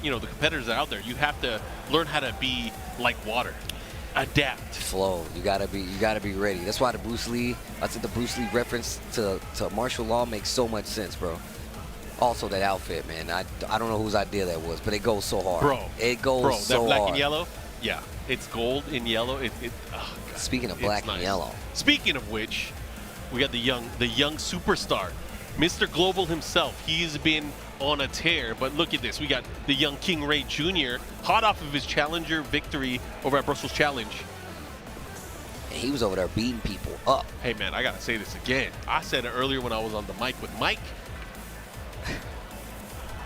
the competitors that are out there. You have to learn how to be like water. Adapt. Flow. You gotta be ready. That's why the Bruce Lee reference to martial law makes so much sense, bro. Also, that outfit, man. I don't know whose idea that was, but it goes so hard. Bro. It goes so hard. That black and yellow? Yeah. It's gold and yellow. Speaking of black and yellow. Speaking of which, we got the young superstar, Mr. Global himself. He's been on a tear, but look at this. We got the young King Ray Jr. hot off of his challenger victory over at Brussels Challenge. And he was over there beating people up. Hey, man, I got to say this again. I said it earlier when I was on the mic with Mike,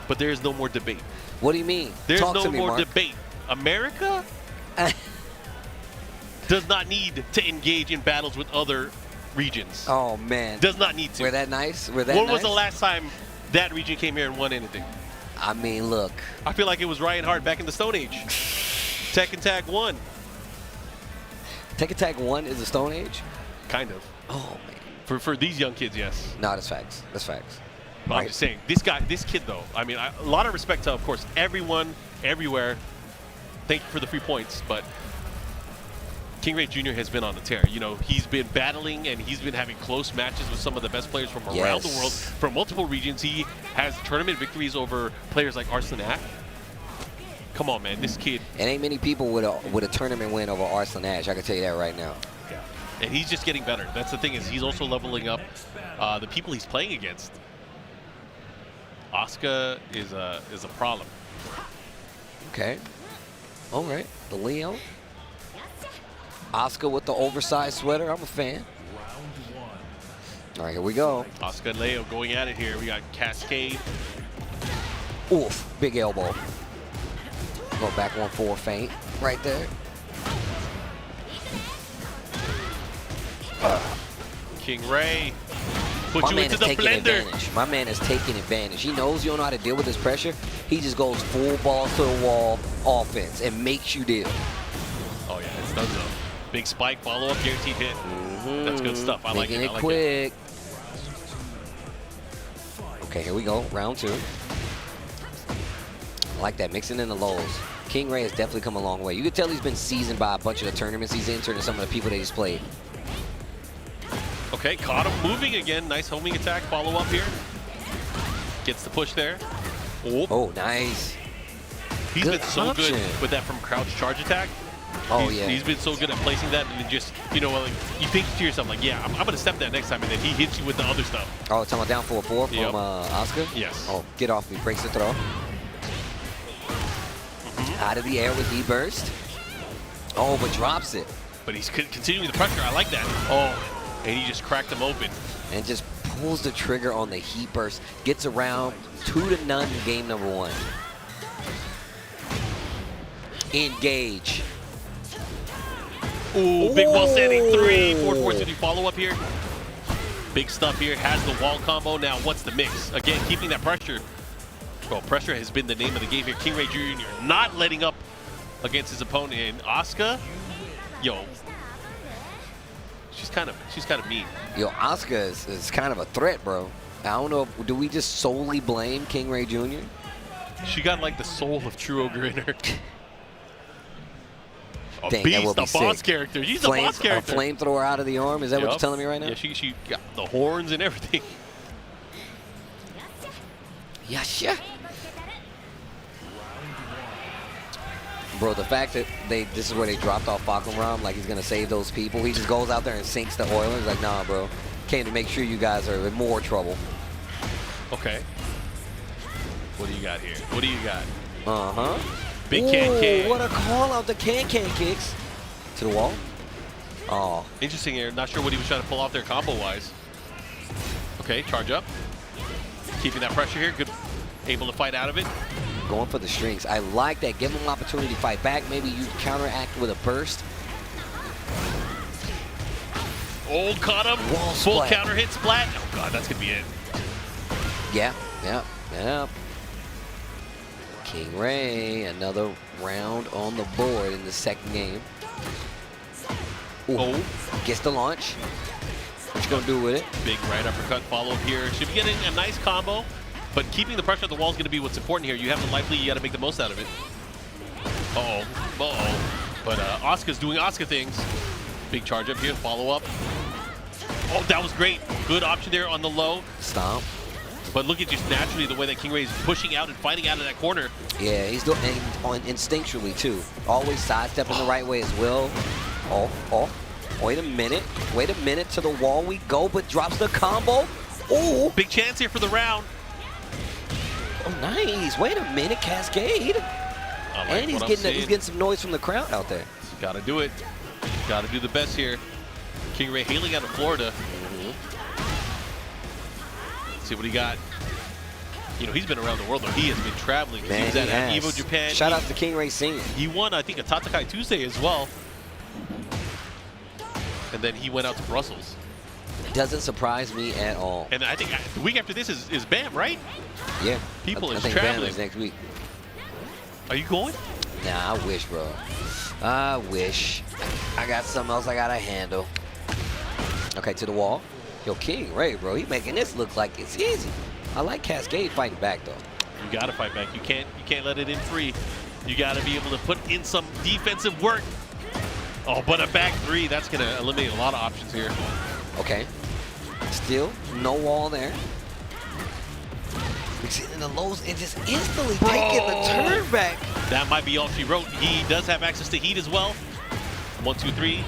but there is no more debate. What do you mean? There's Talk no to me, more Mark. debate. America does not need to engage in battles with other regions. Oh, man. Does not need to. We're that nice? When was the last time that region came here and won anything? I mean, look. I feel like it was Ryan Hart back in the Stone Age. Tekken Tag 1. Tekken Tag 1 is the Stone Age? Kind of. Oh, man. For these young kids, yes. No, that's facts. That's facts. But I'm just saying, this kid, though, I mean, a lot of respect to, of course, everyone, everywhere. Thank you for the free points, but King Ray Jr. has been on the tear. You know, he's been battling and he's been having close matches with some of the best players from around the world, from multiple regions. He has tournament victories over players like Arslan. Come on, man, this kid. It ain't many people with a tournament win over Arslan. I can tell you that right now. Yeah, and he's just getting better. That's the thing, is he's also leveling up the people he's playing against. Asuka is a problem. Okay. All right. The Leo. Asuka with the oversized sweater. I'm a fan. All right, here we go. Asuka and Leo going at it here. We got Cascade. Oof. Big elbow. Go back 1-4 feint right there. King Ray. Put you into the blender. My man is taking advantage. He knows you don't know how to deal with this pressure. He just goes full balls to the wall offense and makes you deal. Oh, yeah, it's done so. Big spike, follow-up, guaranteed hit. That's good stuff. I like it. Making it quick. Okay, here we go. Round 2. I like that. Mixing in the lows. King Ray has definitely come a long way. You can tell he's been seasoned by a bunch of the tournaments he's entered and some of the people that he's played. Okay, caught him moving again. Nice homing attack. Follow up here. Gets the push there. Oh, nice. He's been so good with that from crouch charge attack. Oh, yeah. He's been so good at placing that, and then just, you know, like, you think to yourself, like, yeah, I'm going to step that next time, and then he hits you with the other stuff. Oh, talking about down 4-4 from Asuka? Yes. Oh, get off me. Breaks the throw. Out of the air with E-burst. Oh, but drops it. But he's continuing the pressure. I like that. Oh. And he just cracked him open. And just pulls the trigger on the heat burst. Gets around 2-0 in game number 1. Ooh, big wall standing 3. Forward 4 follow up here. Big stuff here. Has the wall combo. Now, what's the mix? Again, keeping that pressure. Well, pressure has been the name of the game here. King Ray Jr. not letting up against his opponent. And Asuka, yo, she's kind of mean. Yo, Asuka is kind of a threat, bro. I don't know. Do we just solely blame King Ray Jr.? She got like the soul of True Ogre in her. A Dang, beast, a boss character. She's a boss character. A flamethrower out of the arm. Is that what you're telling me right now? Yeah, she got the horns and everything. Yasha. Bro, the fact that this is where they dropped off Falconram, like he's gonna save those people. He just goes out there and sinks the oil. He's like, nah, bro. Came to make sure you guys are in more trouble. Okay. What do you got here? What do you got? Uh-huh. Big can. What a call out the can kicks. To the wall. Oh. Interesting here. Not sure what he was trying to pull off there combo-wise. Okay, charge up. Keeping that pressure here. Good. Able to fight out of it. Going for the strings. I like that. Give him an opportunity to fight back. Maybe you counteract with a burst. Old caught him. Wall Full splat. counter hit splat. Oh, God, that's going to be it. Yeah. King Ray, another round on the board in the second game. Ooh, gets the launch. What you gonna do with it? Big right uppercut follow up here. Should be getting a nice combo, but keeping the pressure at the wall is going to be what's important here. You have the lively, you got to make the most out of it. But Asuka's doing Asuka things. Big charge up here, follow up. Oh, that was great. Good option there on the low. Stomp. But look at just naturally the way that King Ray is pushing out and fighting out of that corner. Yeah, he's doing instinctually too. Always sidestepping the right way as well. Wait a minute, to the wall we go, but drops the combo. Ooh. Big chance here for the round. Oh, nice. Wait a minute, Cascade. And he's getting some noise from the crowd out there. Got to do it. Got to do the best here. King Ray hailing out of Florida. See what he got. You know, he's been around the world, though. He has been traveling. Man, he was at Evo Japan. Shout out to King Ray singing. He won, I think, a Tatakai Tuesday as well. And then he went out to Brussels. Doesn't surprise me at all. And I think the week after this is BAM, right? Yeah. People I is think traveling. BAM is next week. Are you going? Nah, I wish, bro. I wish. I got something else I gotta handle. Okay, to the wall. Yo, King Ray, bro, he making this look like it's easy. I like Cascade fighting back, though. You gotta fight back. You can't let it in free. You gotta be able to put in some defensive work. Oh, but a back three, that's gonna eliminate a lot of options here. Okay. Still, no wall there. Mixing in the lows and just instantly taking the turn back. That might be all she wrote. He does have access to heat as well. 1, 2, 3,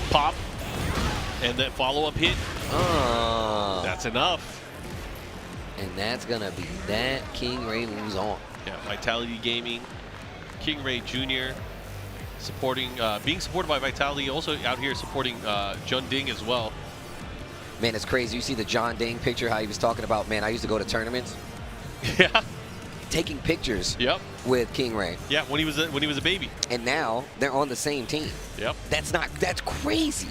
pop. And that follow-up hit. That's enough. And that's gonna be that. King Ray moves on. Yeah, Vitality Gaming. King Ray Jr. supporting, being supported by Vitality, also out here supporting Jun Ding as well. Man, it's crazy. You see the John Ding picture, how he was talking about, man, I used to go to tournaments. Yeah. Taking pictures with King Ray. Yeah, when he was a baby. And now they're on the same team. Yep. That's crazy.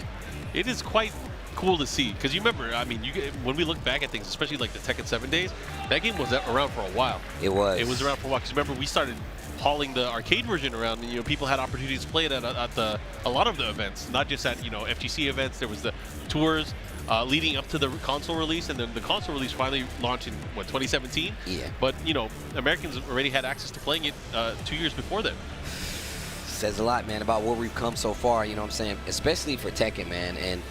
It is quite cool to see, because you remember, I mean, when we look back at things, especially like the Tekken 7 days, that game was around for a while. It was. It was around for a while, because remember, we started hauling the arcade version around, and, you know, people had opportunities to play it at a lot of the events, not just at, you know, FGC events. There was the tours leading up to the console release, and then the console release finally launched in, what, 2017? Yeah. But, you know, Americans already had access to playing it 2 years before then. Says a lot, man, about where we've come so far, you know what I'm saying? Especially for Tekken, man. And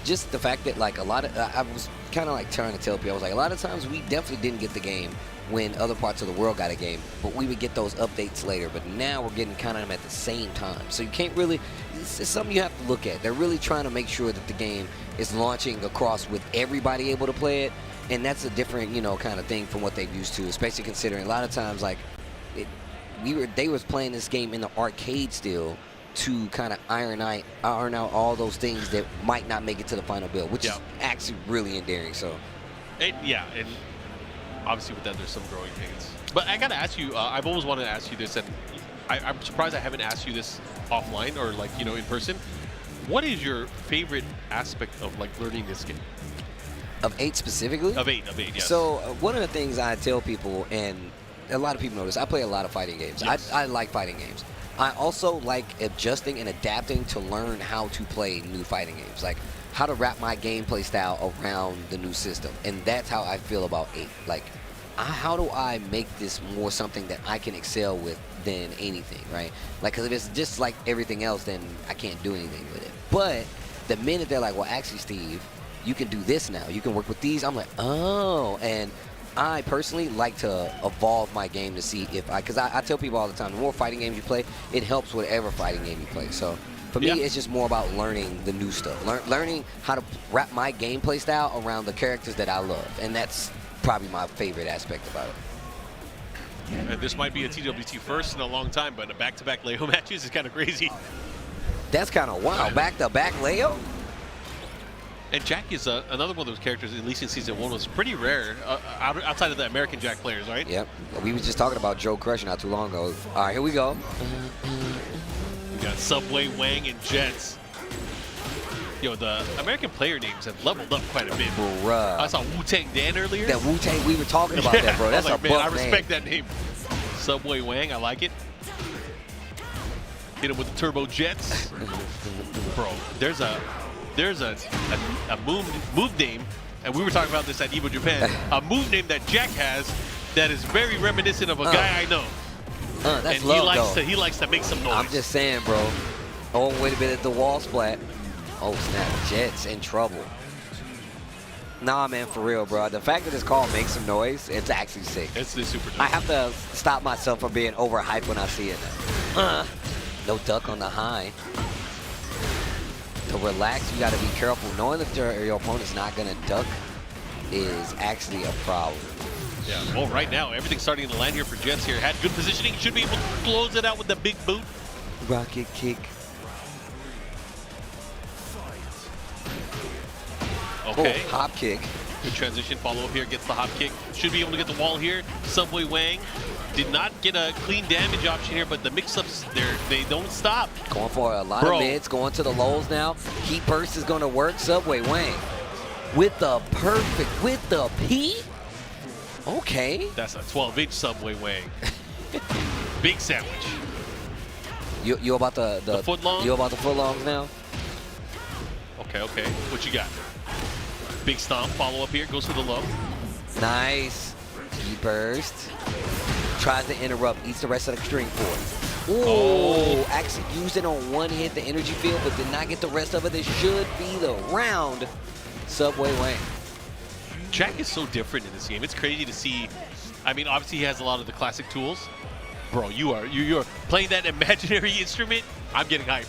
just the fact that, like, a lot of, I was kind of like trying to tell people, I was like, a lot of times we definitely didn't get the game when other parts of the world got a game, but we would get those updates later. But now we're getting kind of them at the same time. So you can't really, it's something you have to look at. They're really trying to make sure that the game is launching across with everybody able to play it. And that's a different, you know, kind of thing from what they've used to, especially considering a lot of times, like, they was playing this game in the arcade still to kind of iron out all those things that might not make it to the final build, which is actually really endearing. So, yeah, and obviously with that, there's some growing pains. But I gotta ask you, I've always wanted to ask you this, and I'm surprised I haven't asked you this offline or, like, you know, in person. What is your favorite aspect of like learning this game? Of 8 specifically? Of 8, yes. So one of the things I tell people, and a lot of people know this, I play a lot of fighting games. Yes. I like fighting games. I also like adjusting and adapting to learn how to play new fighting games, like how to wrap my gameplay style around the new system. And that's how I feel about 8. Like, how do I make this more something that I can excel with than anything, right? Like, because if it's just like everything else, then I can't do anything with it. But the minute they're like, well, actually, Steve, you can do this now. You can work with these. I'm like, oh. And I personally like to evolve my game to see if because I tell people all the time, the more fighting games you play, it helps whatever fighting game you play. So for me, it's just more about learning the new stuff, learning how to wrap my gameplay style around the characters that I love. And that's probably my favorite aspect about it. And this might be a TWT first in a long time, but a back-to-back Leo matches is kind of crazy. That's kind of wild. Back-to-back Leo? And Jack is another one of those characters, at least in Season 1, was pretty rare outside of the American Jack players, right? Yep. We were just talking about Joe Crush not too long ago. All right, here we go. We got Subway, Wang, and Jets. Yo, the American player names have leveled up quite a bit. Bruh. I saw Wu-Tang Dan earlier. That Wu-Tang, we were talking about that, bro. That's I was like, a man, I buff respect name. that name. Subway Wang, I like it. Hit him with the Turbo Jets. Bro, there's a move name, and we were talking about this at Evo Japan, a move name that Jack has that is very reminiscent of a guy I know. That's and love, he likes to make some noise. I'm just saying, bro. Oh, wait a minute, the wall splat. Oh, snap. Jets in trouble. Nah, man, for real, bro. The fact that it's called Make Some Noise, it's actually sick. It's super dope. I have to stop myself from being overhyped when I see it now. No duck on the high. To relax, you got to be careful. Knowing that your opponent's not going to duck is actually a problem. Yeah, well, right now, everything's starting to land here for Jets here. Had good positioning, should be able to close it out with the big boot. Rocket kick. Okay. Oh, hop kick. Good transition, follow up here, gets the hop kick. Should be able to get the wall here. Subway Wang did not get a clean damage option here, but the mix-ups, they don't stop. Going for a lot of mids, going to the lows now. Heat burst is going to work. Subway Wang with the perfect, with the P. Okay. That's a 12-inch Subway Wang. Big sandwich. You about the foot long? You about the foot longs now? Okay. What you got? Big stomp, follow up here, goes for the low. Nice. Heat burst. Tries to interrupt, eats the rest of the string for it. Ooh, actually used it on one hit, the energy field, but did not get the rest of it. This should be the round. Subway Wang. Jack is so different in this game. It's crazy to see. I mean, obviously he has a lot of the classic tools. Bro, you're playing that imaginary instrument. I'm getting hyped.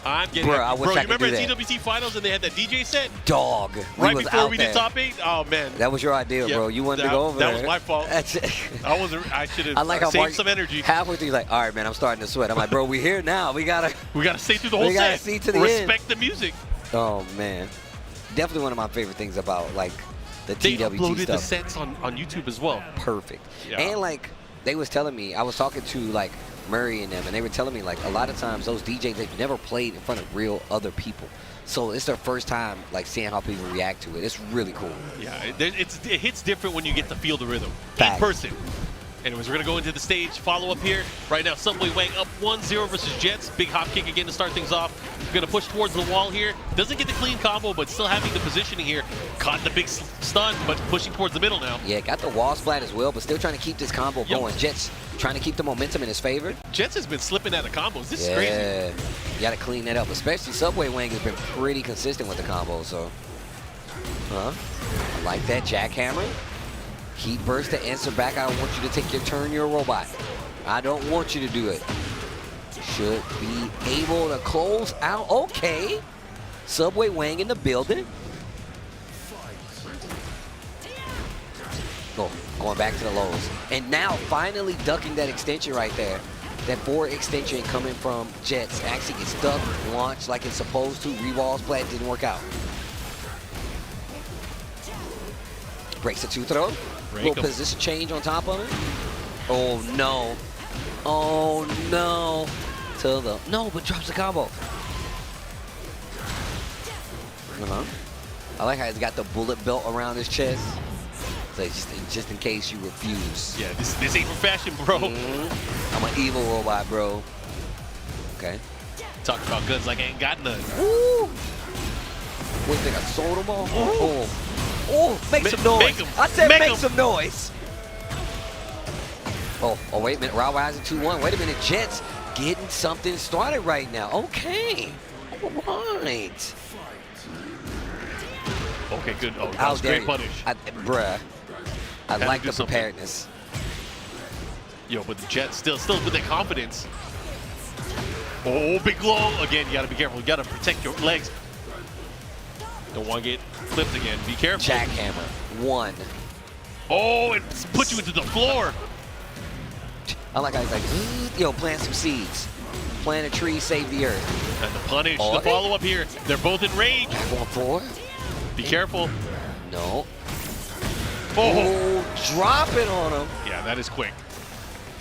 I'm getting Bro, I wish Bro, I you could remember do at that. TWT Finals and they had that DJ set? Dog. Right before we did top 8? Oh, man. That was your idea, bro. You wanted to go over that there. was my fault. That's it. I should have saved some energy. Halfway through, he's like, all right, man, I'm starting to sweat. I'm like, bro, we here now. We gotta stay through the whole set. We gotta see to the Respect end. the music. Oh, man. Definitely one of my favorite things about, like, the They TWT uploaded stuff. the sets on YouTube as well. Perfect. Yeah. And, like, they was telling me, I was talking to, like, Murray and them, and they were telling me, like, a lot of times those DJs, they've never played in front of real other people. So it's their first time, like, seeing how people react to it. It's really cool. Yeah, it hits different when you get to feel the rhythm Fact. in person. Anyways, we're going to go into the stage. Follow up here. Right now, Subway Wang up 1-0 versus Jets. Big hop kick again to start things off. Going to push towards the wall here. Doesn't get the clean combo, but still having the positioning here. Caught the big stun, but pushing towards the middle now. Yeah, got the wall splat as well, but still trying to keep this combo going. Jets trying to keep the momentum in his favor. Jets has been slipping out of combos. This is crazy. Yeah, you got to clean that up. Especially Subway Wang has been pretty consistent with the combo, so. I like that jackhammer. Heat burst to answer back. I don't want you to take your turn. You're a robot. I don't want you to do it. Should be able to close out. Okay. Subway Wang in the building. Going back to the lows. And now finally ducking that extension right there. That forward extension coming from Jets actually gets stuck, launched like it's supposed to. Rewall splat didn't work out. Breaks the two throw. Little position change on top of it. Oh no. Oh no. To the no, but drops the combo. I like how he's got the bullet belt around his chest. So just in case you refuse. Yeah, this ain't for fashion, bro. I'm an evil robot, bro. Okay. Talk about guns like I ain't got none. Woo! What do you think? I sold them all? Oh, make some noise. I said make some noise. Oh, wait a minute. Raw rising 2-1. Wait a minute. Jets getting something started right now. Okay. All right. Okay, good. Oh, that was great punish. Bruh. I like the preparedness. Yo, but the Jets still with their confidence. Oh, big blow. Again, you got to be careful. You got to protect your legs. Don't want to get flipped again. Be careful. Jackhammer. 1. Oh, it put you into the floor. I like how he's like, yo, plant some seeds. Plant a tree, save the earth. And the punish, the follow-up here. They're both in rage. Back on 4. Be careful. No. Oh, drop it on him. Yeah, that is quick.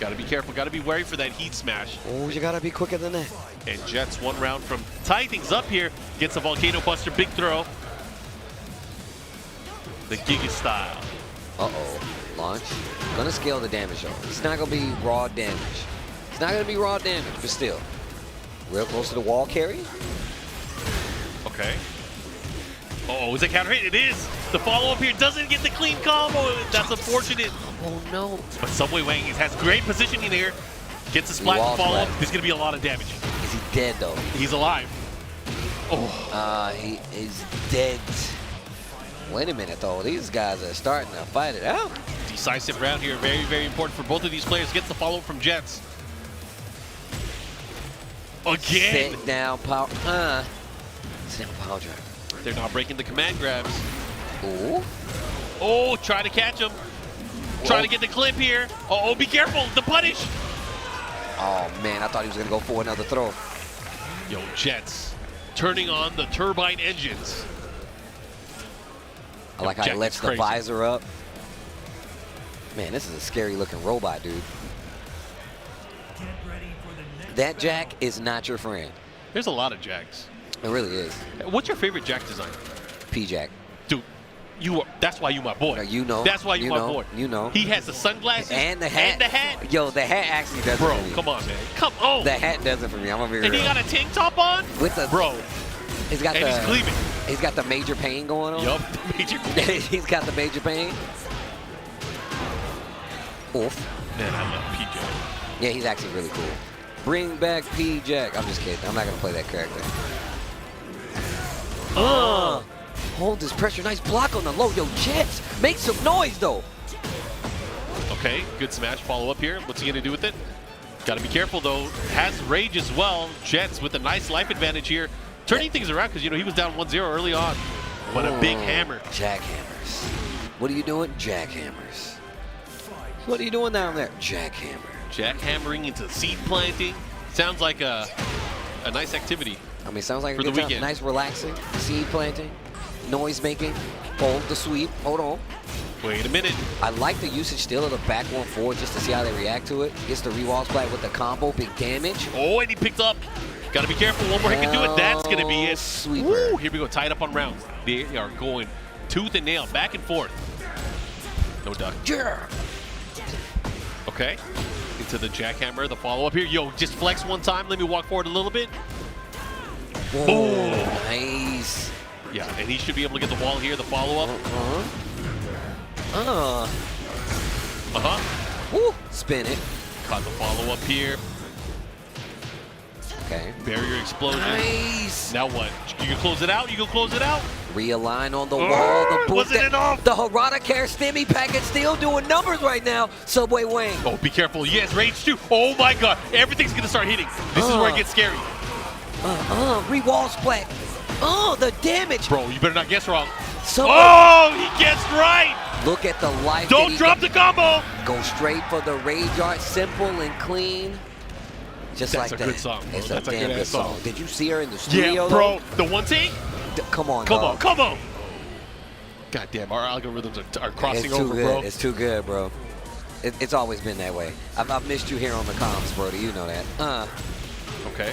Got to be careful. Got to be wary for that heat smash. Oh, you got to be quicker than that. And Jets 1 round from tying things up here. Gets a Volcano Buster, big throw. The Giga style. Uh-oh. Launch. Gonna scale the damage though. It's not gonna be raw damage. It's not gonna be raw damage, but still. Real close to the wall carry. Okay. Uh-oh, is it counter hit? It is. The follow-up here doesn't get the clean combo. That's unfortunate. Oh no. But Subway Wang has great positioning here. Gets a splat and follow-up. There's gonna be a lot of damage. Is he dead though? He's alive. Oh. He is dead. Wait a minute though. These guys are starting to fight it out. Decisive round here. Very, very important for both of these players. Gets the follow-up from Jets. Again. Sit down power. Sit down power drive. They're not breaking the command grabs. Ooh. Oh, try to catch him. Trying to get the clip here. Oh, be careful. The punish. Oh, man. I thought he was going to go for another throw. Yo, Jets turning on the turbine engines. I like how he lets the visor up. Man, this is a scary looking robot, dude. That Jack is not your friend. There's a lot of Jacks. It really is. What's your favorite Jack design? P-Jack. Dude, that's why you my boy. You know. That's why you my boy. You know. He has the sunglasses and the hat. And the hat. Yo, the hat actually does it for me. Come on, man. Come on. The hat does it for me. I'm gonna be real. And he got a tank top on? With the He's got he's gleaming. He's got the major pain going on. Yup, major pain. He's got the major pain. Oof. Man, I love P-Jack. Yeah, he's actually really cool. Bring back P-Jack. I'm just kidding. I'm not gonna play that character. Hold this pressure. Nice block on the low. Yo, Jets, make some noise though. Okay, good smash follow up here. What's he gonna do with it? Gotta be careful though. Has rage as well. Jets with a nice life advantage here. Turning things around because, you know, he was down 1-0 early on. But a big hammer. Jackhammers. What are you doing? Jackhammers. What are you doing down there? Jackhammer. Jackhammering into seed planting. Sounds like a nice activity. I mean, sounds like for a good the time. weekend. Nice relaxing. Seed planting. Noise making. Hold the sweep. Hold on. Wait a minute. I like the usage still of the back 1-4 just to see how they react to it. Gets the re-wall splat with the combo. Big damage. Oh, and he picked up. Got to be careful. One more hit can do it. That's going to be it. Sweeper. Woo, here we go. Tied up on rounds. They are going tooth and nail. Back and forth. No duck. Yeah. Okay. Into the jackhammer. The follow-up here. Yo, just flex one time. Let me walk forward a little bit. Whoa. Boom. Nice. Yeah, and he should be able to get the wall here. The follow-up. Woo. Spin it. Caught the follow-up here. Okay. Barrier explosion. Nice. Now what? You can close it out? You can close it out? Realign on the wall. The boot. Wasn't enough. The Hwoarang care stimmy package still doing numbers right now. Subway Wang. Oh, be careful. Yes, range 2. Oh my god. Everything's going to start hitting. This is where it gets scary. Re-wall splat. The damage. Bro, you better not guess wrong. Subway. Oh, he guessed right. Look at the life. Don't drop the combo. Go straight for the rage art. Simple and clean. Just That's like a that. good song, bro. It's That's a a damn good good ass song. song. Did you see her in the studio? Yeah, bro. Though? The one take? Come on, Come dog. on, come on. God damn, our algorithms are crossing over, good. bro. It's too good, bro. It's always been that way. I've missed you here on the comms, bro. You know that. Okay.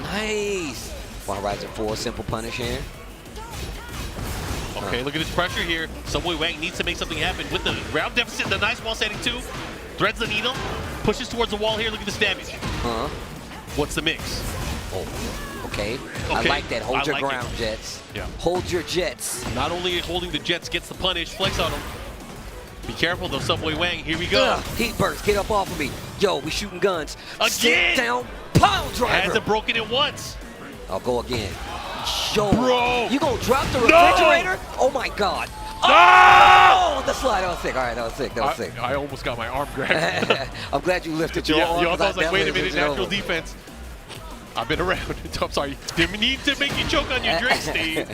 Nice. One Horizon 4, simple punish here. Okay, look at this pressure here. Subway Wang needs to make something happen with the round deficit. The nice wall standing 2. Threads the needle. Pushes towards the wall here. Look at this damage. What's the mix? Oh, okay. I like that. Hold your ground, Jets. Yeah. Hold your Jets. Not only holding the Jets gets the punish. Flex on him. Be careful though, Subway Wang. Here we go. Heat burst. Get up off of me. Yo, we shooting guns. Again. Sit down. Pound driver. Hasn't broken it once. I'll go again. Yo, bro. You gonna drop the refrigerator? No! Oh my God. No! Oh, the slide. That was sick. All right, that was sick. That was sick. I almost got my arm grabbed. I'm glad you lifted your arm. I was like, wait a minute, natural defense. I've been around. I'm sorry. Didn't need to make you choke on your drink, Steve.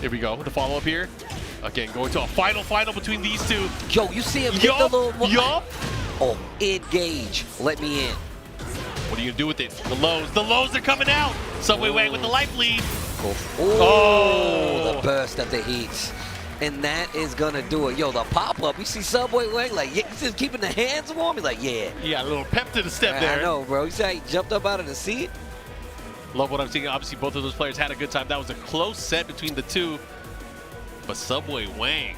Here we go. The follow-up here. Again, going to a final between these two. Yo, you see him hit the little... Yup. Oh, engage. Let me in. What are you going to do with it? The lows are coming out. Subway Wang with the life lead. Oh, the burst of the heat. And that is going to do it. Yo, the pop-up, you see Subway Wang, like, he's just keeping the hands warm. He's like, yeah. Yeah, a little pep to the step there. I know, bro. You see how he jumped up out of the seat? Love what I'm seeing. Obviously, both of those players had a good time. That was a close set between the two. But Subway Wang,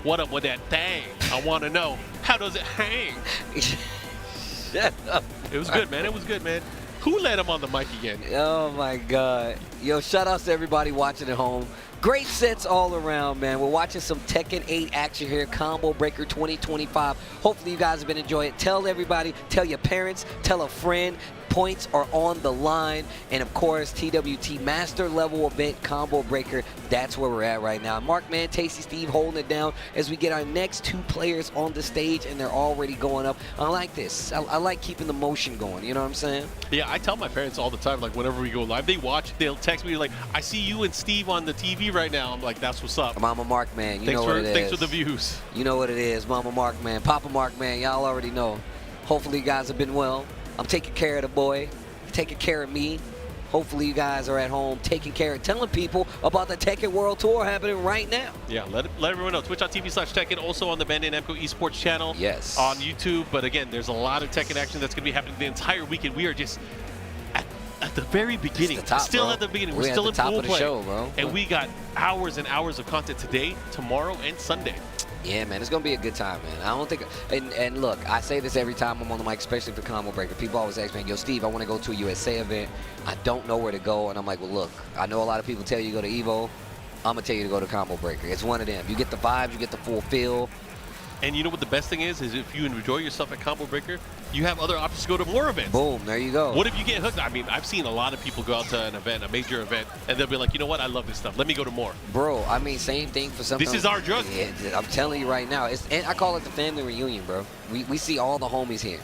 what up with that thing? I want to know, how does it hang? Shut up. It was good, man. It was good, man. Who let him on the mic again? Oh, my God. Yo, shout outs to everybody watching at home. Great sets all around, man. We're watching some Tekken 8 action here, Combo Breaker 2025. Hopefully you guys have been enjoying it. Tell everybody, tell your parents, tell a friend. Points are on the line. And, of course, TWT Master Level Event Combo Breaker. That's where we're at right now. Mark, man, Tasty Steve holding it down as we get our next 2 players on the stage, and they're already going up. I like this. I like keeping the motion going. You know what I'm saying? Yeah, I tell my parents all the time, like, whenever we go live, they watch, they'll text me, like, I see you and Steve on the TV right now. I'm like, that's what's up. Mama Mark, man. You know what it is. Thanks for the views. You know what it is. Mama Mark, man. Papa Mark, man. Y'all already know. Hopefully you guys have been well. I'm taking care of the boy, taking care of me. Hopefully you guys are at home taking care of, telling people about the Tekken World Tour happening right now. Yeah, let everyone know. Twitch.tv/Tekken, also on the Bandai Namco Esports channel. Yes. On YouTube. But again, there's a lot of Tekken action that's going to be happening the entire weekend. We are just at the very beginning. Top, still bro. at the beginning. We're still at the in top pool of the play. show, bro. And we got hours and hours of content today, tomorrow, and Sunday. Yeah, man, it's going to be a good time, man. I don't think, and look, I say this every time I'm on the mic, especially for Combo Breaker. People always ask me, yo, Steve, I want to go to a USA event. I don't know where to go. And I'm like, well, look, I know a lot of people tell you to go to Evo. I'm going to tell you to go to Combo Breaker. It's one of them. You get the vibes, you get the full feel. And you know what the best thing is if you enjoy yourself at Combo Breaker, you have other options to go to more events. Boom, there you go. What if you get hooked? I mean, I've seen a lot of people go out to an event, a major event, and they'll be like, you know what, I love this stuff. Let me go to more. Bro, I mean, same thing for something. This is our drug. Yeah, I'm telling you right now. And I call it the family reunion, bro. We see all the homies here.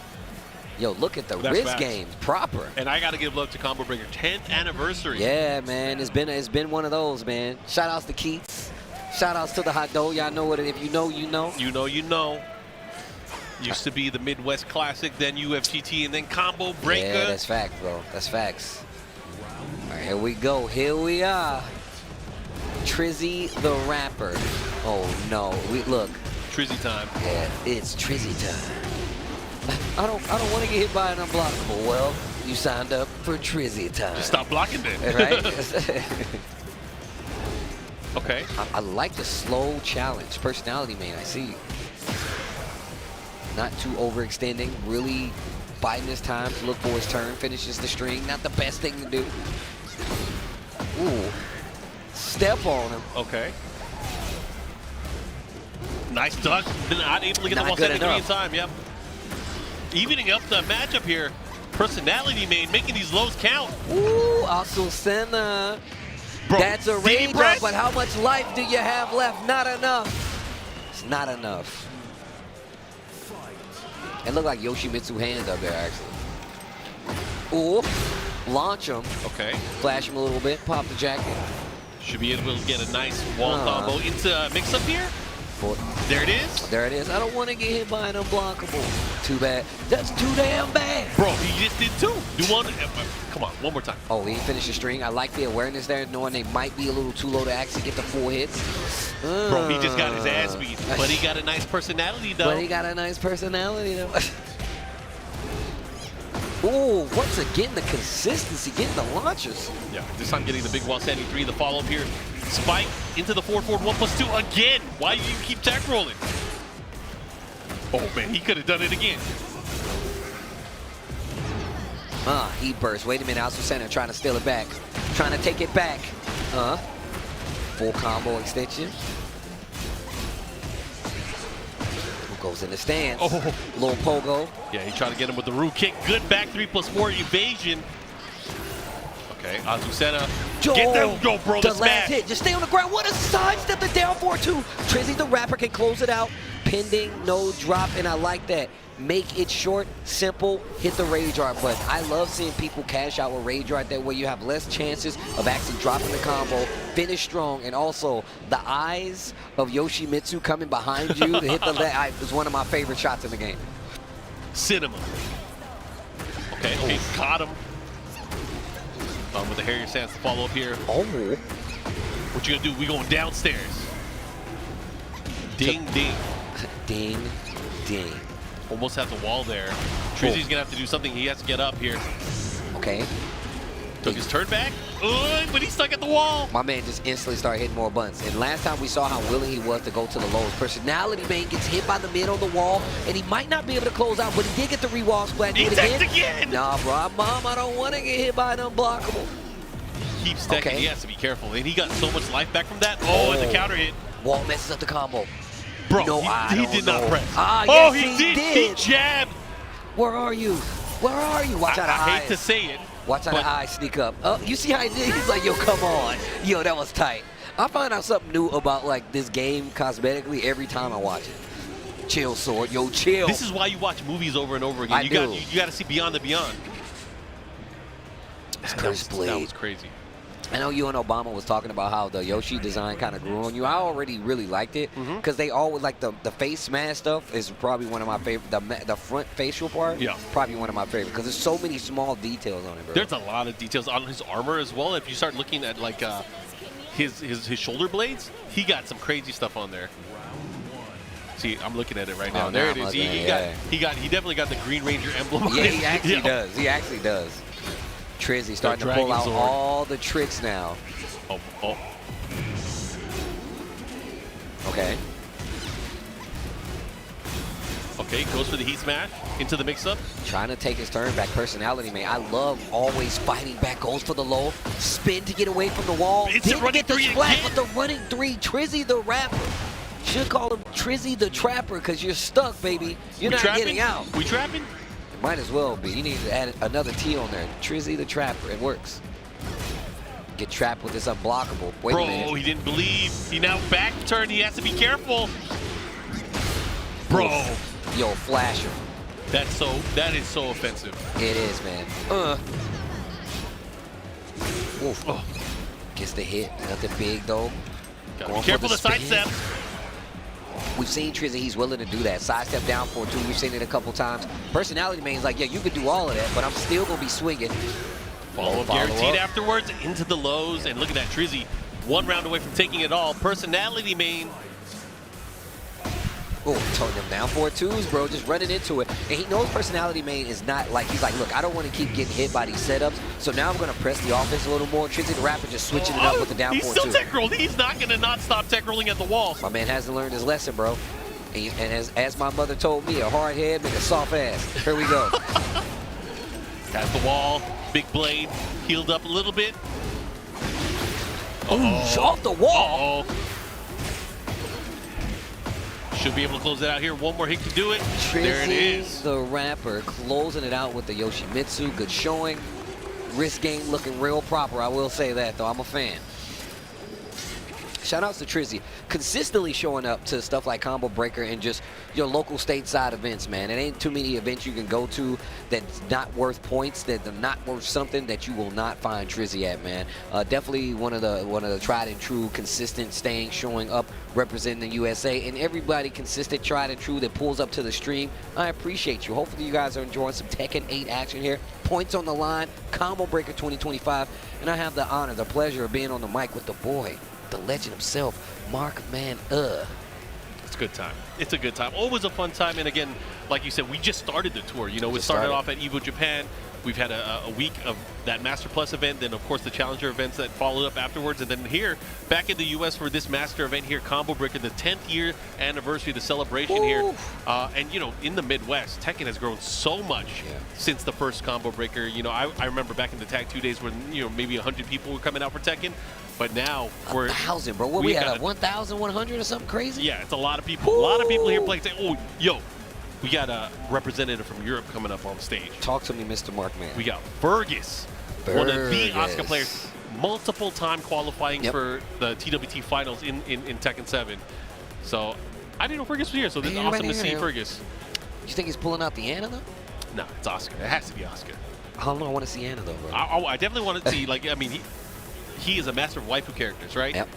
Yo, look at the wrist games, proper. And I got to give love to Combo Breaker 10th anniversary. Yeah, man, it's been one of those, man. Shout outs to Keats. Shout outs to the hot dough. Y'all know what it is. If you know, you know. You know, you know. Used to be the Midwest Classic, then UFGT, and then Combo Breaker. Yeah, that's fact, bro. That's facts. All right, here we go. Here we are. Trizzy the Rapper. Oh, no. Look. Trizzy time. Yeah, it's Trizzy time. I don't want to get hit by an unblockable. Well, you signed up for Trizzy time. Just stop blocking then. Right? Okay. I like the slow challenge. Personality, man. I see you. Not too overextending. Really biding his time to look for his turn. Finishes the string. Not the best thing to do. Ooh. Step on him. Okay. Nice duck. Not able to get the Not ball good 73 in enough. time. Yep. Evening up the matchup here. Personality main, making these lows count. Ooh, Asusena. Bro, that's a did he range press? up, but how much life do you have left? Not enough. It's not enough. It looked like Yoshimitsu hands up there, actually. Ooh, launch him. Okay. Flash him a little bit, pop the jacket. Should be able to get a nice wall combo into mix-up here. There it is. There it is. I don't want to get hit by an unblockable. Too bad. That's too damn bad. Bro, he just did two. Do one. Come on, one more time. Oh, he finished the string. I like the awareness there, knowing they might be a little too low to actually get the full hits. Bro, he just got his ass beat. But he got a nice personality, though. But he got a nice personality, though. Ooh, once again, the consistency, getting the launchers. Yeah, this time getting the big wall standing 3. The follow-up here. Spike into the forward 1+2 again. Why do you keep tech rolling? Oh, man, he could have done it again. He burst. Wait a minute, out to center, trying to steal it back. Trying to take it back. Full combo extension. Who goes in the stance? Oh. Little pogo. Yeah, he tried to get him with the root kick. Good back 3+4 evasion. Okay, Azucena. Get that, go, bro, the last smash. hit. Just stay on the ground. What a sidestep it down 4-2. Trizzy the rapper can close it out. Pending, no drop, and I like that. Make it short, simple, hit the rage art button. I love seeing people cash out with rage art that way you have less chances of actually dropping the combo, finish strong, and also the eyes of Yoshimitsu coming behind you to hit the leg is one of my favorite shots in the game. Cinema. Okay, caught him. With the Harrier stance to follow up here. Oh. What you gonna do? We going downstairs. Ding, ding. Ding, ding. Almost at the wall there. Trizzy's gonna have to do something. He has to get up here. Okay. Took his turn back, but he's stuck at the wall. My man just instantly started hitting more buttons. And last time we saw how willing he was to go to the lows. Personality man gets hit by the mid on the wall, and he might not be able to close out, but he did get the re-wall splat. He teched again. Nah, bro, Mom, I don't want to get hit by an unblockable. Keeps teching. He has to be careful, and he got so much life back from that. Oh, and the counter hit. Wall messes up the combo. Bro, no, he did not press. Yes, he did. He jabbed. Where are you? Where are you? Watch out of I hate to say it. Watch out of eyes sneak up. Oh, you see how he did? He's like, yo, come on. Yo, that was tight. I find out something new about like this game cosmetically every time I watch it. Chill, sword. Yo, chill. This is why you watch movies over and over again. You got to see beyond the beyond. That was crazy. I know you and Obama was talking about how the Yoshi design kind of grew on you. I already really liked it because they always like the face smash stuff is probably one of my favorite. The front facial part, probably one of my favorite because there's so many small details on it, bro. There's a lot of details on his armor as well. If you start looking at like his shoulder blades, he got some crazy stuff on there. See, I'm looking at it right now. Oh, there it is. He definitely got the Green Ranger emblem. Yeah, he actually does. He actually does. Trizzy starting to pull out all the tricks now. Okay. Okay, goes for the heat smash into the mix-up. Trying to take his turn back. Personality, man. I love always fighting back. Goes for the low. Spin to get away from the wall. Didn't get the splat, but the running 3. Trizzy the rapper. Should call him Trizzy the trapper because you're stuck, baby. You're not getting out. We trapping? Might as well be. You need to add another T on there. Trizzy the Trapper. It works. Get trapped with this unblockable. Wait a minute. Bro, he didn't believe. He now back turn. He has to be careful. Bro. Yo, flasher. That is so offensive. It is, man. Oof. Oh. Gets the hit. Nothing big, though. Gotta be careful the sidestep. We've seen Trizzy, he's willing to do that. Sidestep down 4-2, we've seen it a couple times. Personality main's like, yeah, you could do all of that, but I'm still going to be swinging. Follow-up guaranteed afterwards, into the lows, and look at that, Trizzy, 1 round away from taking it all. Personality main. Oh, tone them down 4-2s, bro, just running into it. And he knows personality main is not like, he's like, look, I don't want to keep getting hit by these setups, so now I'm going to press the offense a little more. Trizzy the rapper just switching it up with the down 4-2. He's still tech rolling. He's not going to not stop tech rolling at the wall. My man hasn't learned his lesson, bro. And as my mother told me, a hard head make a soft ass. Here we go. At the wall, big blade, healed up a little bit. Off the wall. Should be able to close it out here. One more hit to do it. Trizzy, there it is. The rapper closing it out with the Yoshimitsu. Good showing. Wrist game looking real proper. I will say that, though. I'm a fan. Shout outs to Trizzy. Consistently showing up to stuff like Combo Breaker and just your local stateside events, man. It ain't too many events you can go to that's not worth points, that are not worth something that you will not find Trizzy at, man. Definitely one of the tried and true, consistent, staying, showing up, representing the USA, and everybody consistent, tried and true that pulls up to the stream. I appreciate you. Hopefully you guys are enjoying some Tekken 8 action here. Points on the line, Combo Breaker 2025, and I have the honor, the pleasure of being on the mic with the boy, the legend himself, Mark Man. It's a good time. It's a good time. Always a fun time. And again, like you said, we just started the tour. You know, we started off at EVO Japan. We've had a week of that Master Plus event, then of course the Challenger events that followed up afterwards, and then here, back in the U.S. for this Master event here, Combo Breaker, the 10th year anniversary, the celebration here. And you know, in the Midwest, Tekken has grown so much since the first Combo Breaker. You know, I remember back in the Tag 2 days when, you know, maybe 100 people were coming out for Tekken, but now we're 1,000, bro. What we had, 1,100 or something crazy? Yeah, it's a lot of people. A lot of people here playing. Oh, yo. We got a representative from Europe coming up on stage. Talk to me, Mr. Markman. We got Fergus, one of the Asuka players, multiple time qualifying for the TWT finals in Tekken 7. So I didn't know Fergus was here, so this is awesome to see Fergus. You think he's pulling out the Anna, though? No, it's Asuka. It has to be Asuka. I don't know. I want to see Anna, though, bro. I definitely want to see, like, I mean, he is a master of waifu characters, right? Yep.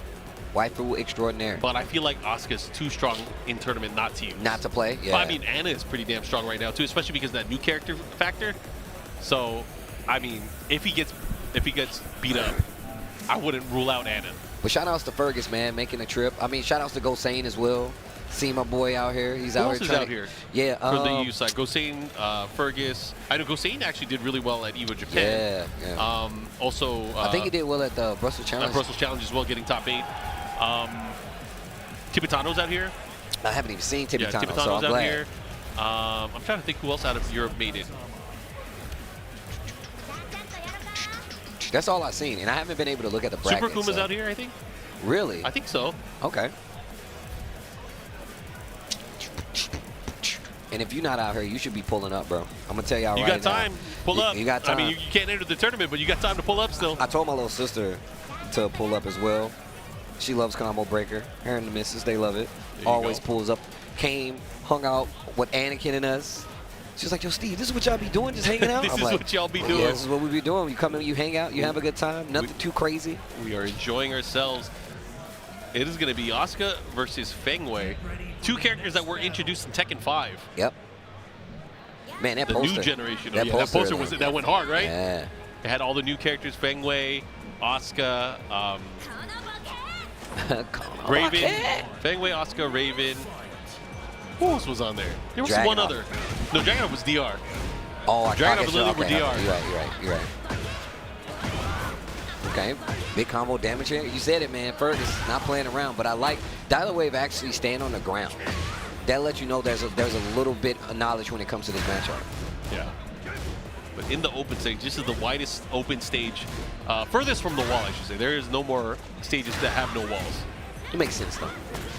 Waifu extraordinaire. But I feel like Asuka's too strong in tournament not to use. Not to play, yeah. But I mean, Anna is pretty damn strong right now too, especially because of that new character factor. So, I mean, if he gets beat up, I wouldn't rule out Anna. But shout outs to Fergus, man, making the trip. I mean, shout outs to Gosane as well. See my boy out here. He's out here. Who else is out here? Yeah. For the EU side, Gosane, Fergus. I know Gosane actually did really well at EVO Japan. Yeah. Also, I think he did well at the Brussels Challenge. Brussels Challenge as well, getting top 8. Tibetano's out here. I haven't even seen Tibetano, Tibetano's so I'm out glad. here. I'm trying to think who else out of Europe made it. That's all I've seen, and I haven't been able to look at the bracket. Super Kuma's out here, I think. Really? I think so. Okay. And if you're not out here, you should be pulling up, bro. I'm gonna tell y'all right now. You got time. Pull up. You got time. I mean, you can't enter the tournament, but you got time to pull up still. I told my little sister to pull up as well. She loves Combo Breaker. Her and the missus, they love it. Always pulls up. Came, hung out with Anakin and us. She was like, yo, Steve, this is what y'all be doing, just hanging out? This I'm is like, what y'all be doing. Yeah, this is what we be doing. You come in, you hang out, you have a good time. Nothing too crazy. We are enjoying ourselves. It is going to be Asuka versus Fengwei. Two characters that were introduced in Tekken 5. Yep. Man, that the poster. new generation. That poster was that went hard, right? Yeah. It had all the new characters: Fengwei, Asuka, Raven, Fengwei, Asuka, Raven. Who else was on there? There was one other. No, Dragunov was DR. Oh, I Dragunov and Lili were DR. You're right. Okay, big combo damage here. You said it, man. Fergus not playing around, but I like Dial Wave actually staying on the ground. That lets you know there's a little bit of knowledge when it comes to this matchup. Yeah. But in the open stage, this is the widest open stage, furthest from the wall, I should say. There is no more stages that have no walls. It makes sense, though.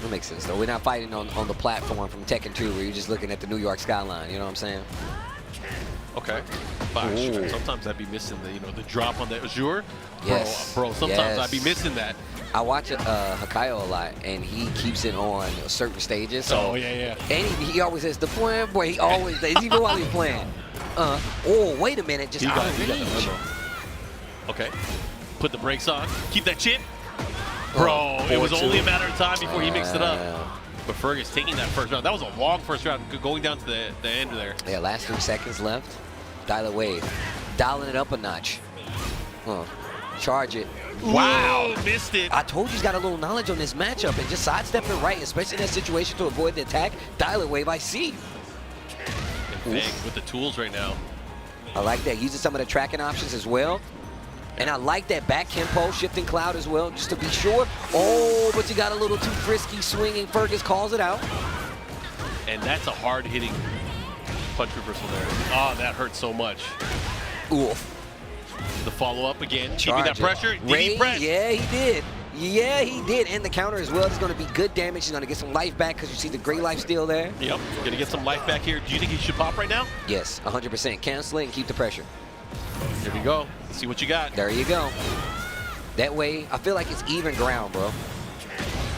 It makes sense, though. We're not fighting on the platform from Tekken 2 where you're just looking at the New York skyline. You know what I'm saying? Okay. But sometimes I'd be missing the drop on the Azure. Yes. Bro, sometimes I'd be missing that. I watch Hikayo a lot, and he keeps it on certain stages. So, oh, yeah. And he always says, the point, boy, he always does, even while he's playing. Oh, wait a minute. Just out of range. Okay. Put the brakes on. Keep that chip. Bro, it was only a matter of time before he mixed it up. But Fergus taking that first round. That was a long first round, going down to the end there. Yeah, last 3 seconds left. Dial it wave. Dialing it up a notch. Charge it. Wow, missed it. I told you he's got a little knowledge on this matchup and just sidestep it right, especially in that situation to avoid the attack. Dial it wave, I see. And Feng with the tools right now. I like that. Using some of the tracking options as well. And I like that back tempo, shifting cloud as well, just to be sure. Oh, but you got a little too frisky swinging. Fergus calls it out. And that's a hard-hitting punch reversal there. Oh, that hurt so much. Oof. The follow-up again, keeping that pressure. Did he press? Yeah, he did. Yeah, he did. And the counter as well. It's going to be good damage. He's going to get some life back because you see the gray life steal there. Yep, going to get some life back here. Do you think he should pop right now? Yes, 100%. Cancel it and keep the pressure. Here we go. Let's see what you got. There you go. That way, I feel like it's even ground, bro.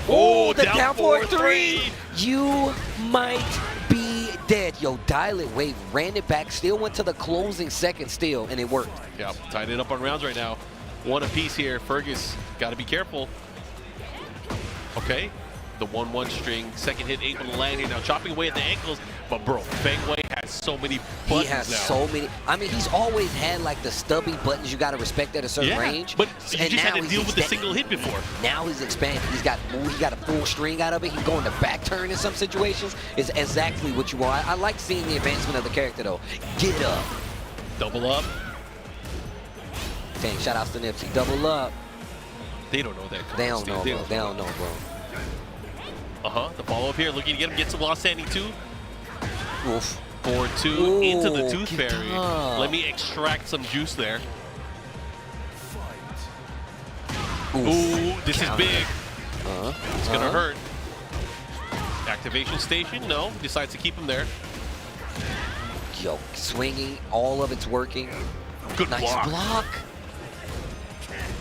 Oh, the down for 3. You might be dead. Yo, Dial It Wave ran it back, still went to the closing second still, and it worked. Yeah, tied it up on rounds right now. One apiece here. Fergus, got to be careful. Okay, the 1-1 string. Second hit, 8 on the landing. Now chopping away at the ankles. But, bro, Fengwei has so many buttons He has now. so many. I mean, he's always had like the stubby buttons you got to respect at a certain range. But you And just had now to he's deal with the single hit before. Now he's expanded. He got a full string out of it. He can go into back turn in some situations. It's exactly what you want. I like seeing the advancement of the character though. Get up. Double up. Dang, shout outs to Nipsey. Double up. They don't know that. They don't know, bro. They don't know, bro. The follow up here, looking to get him, gets some lost standing too. Oof. 4-2 into the Tooth get Fairy. up. Let me extract some juice there. Oof. Ooh, this is big. It's gonna hurt. Activation station, no. Decides to keep him there. Yo, swinging, all of it's working. Good Nice block.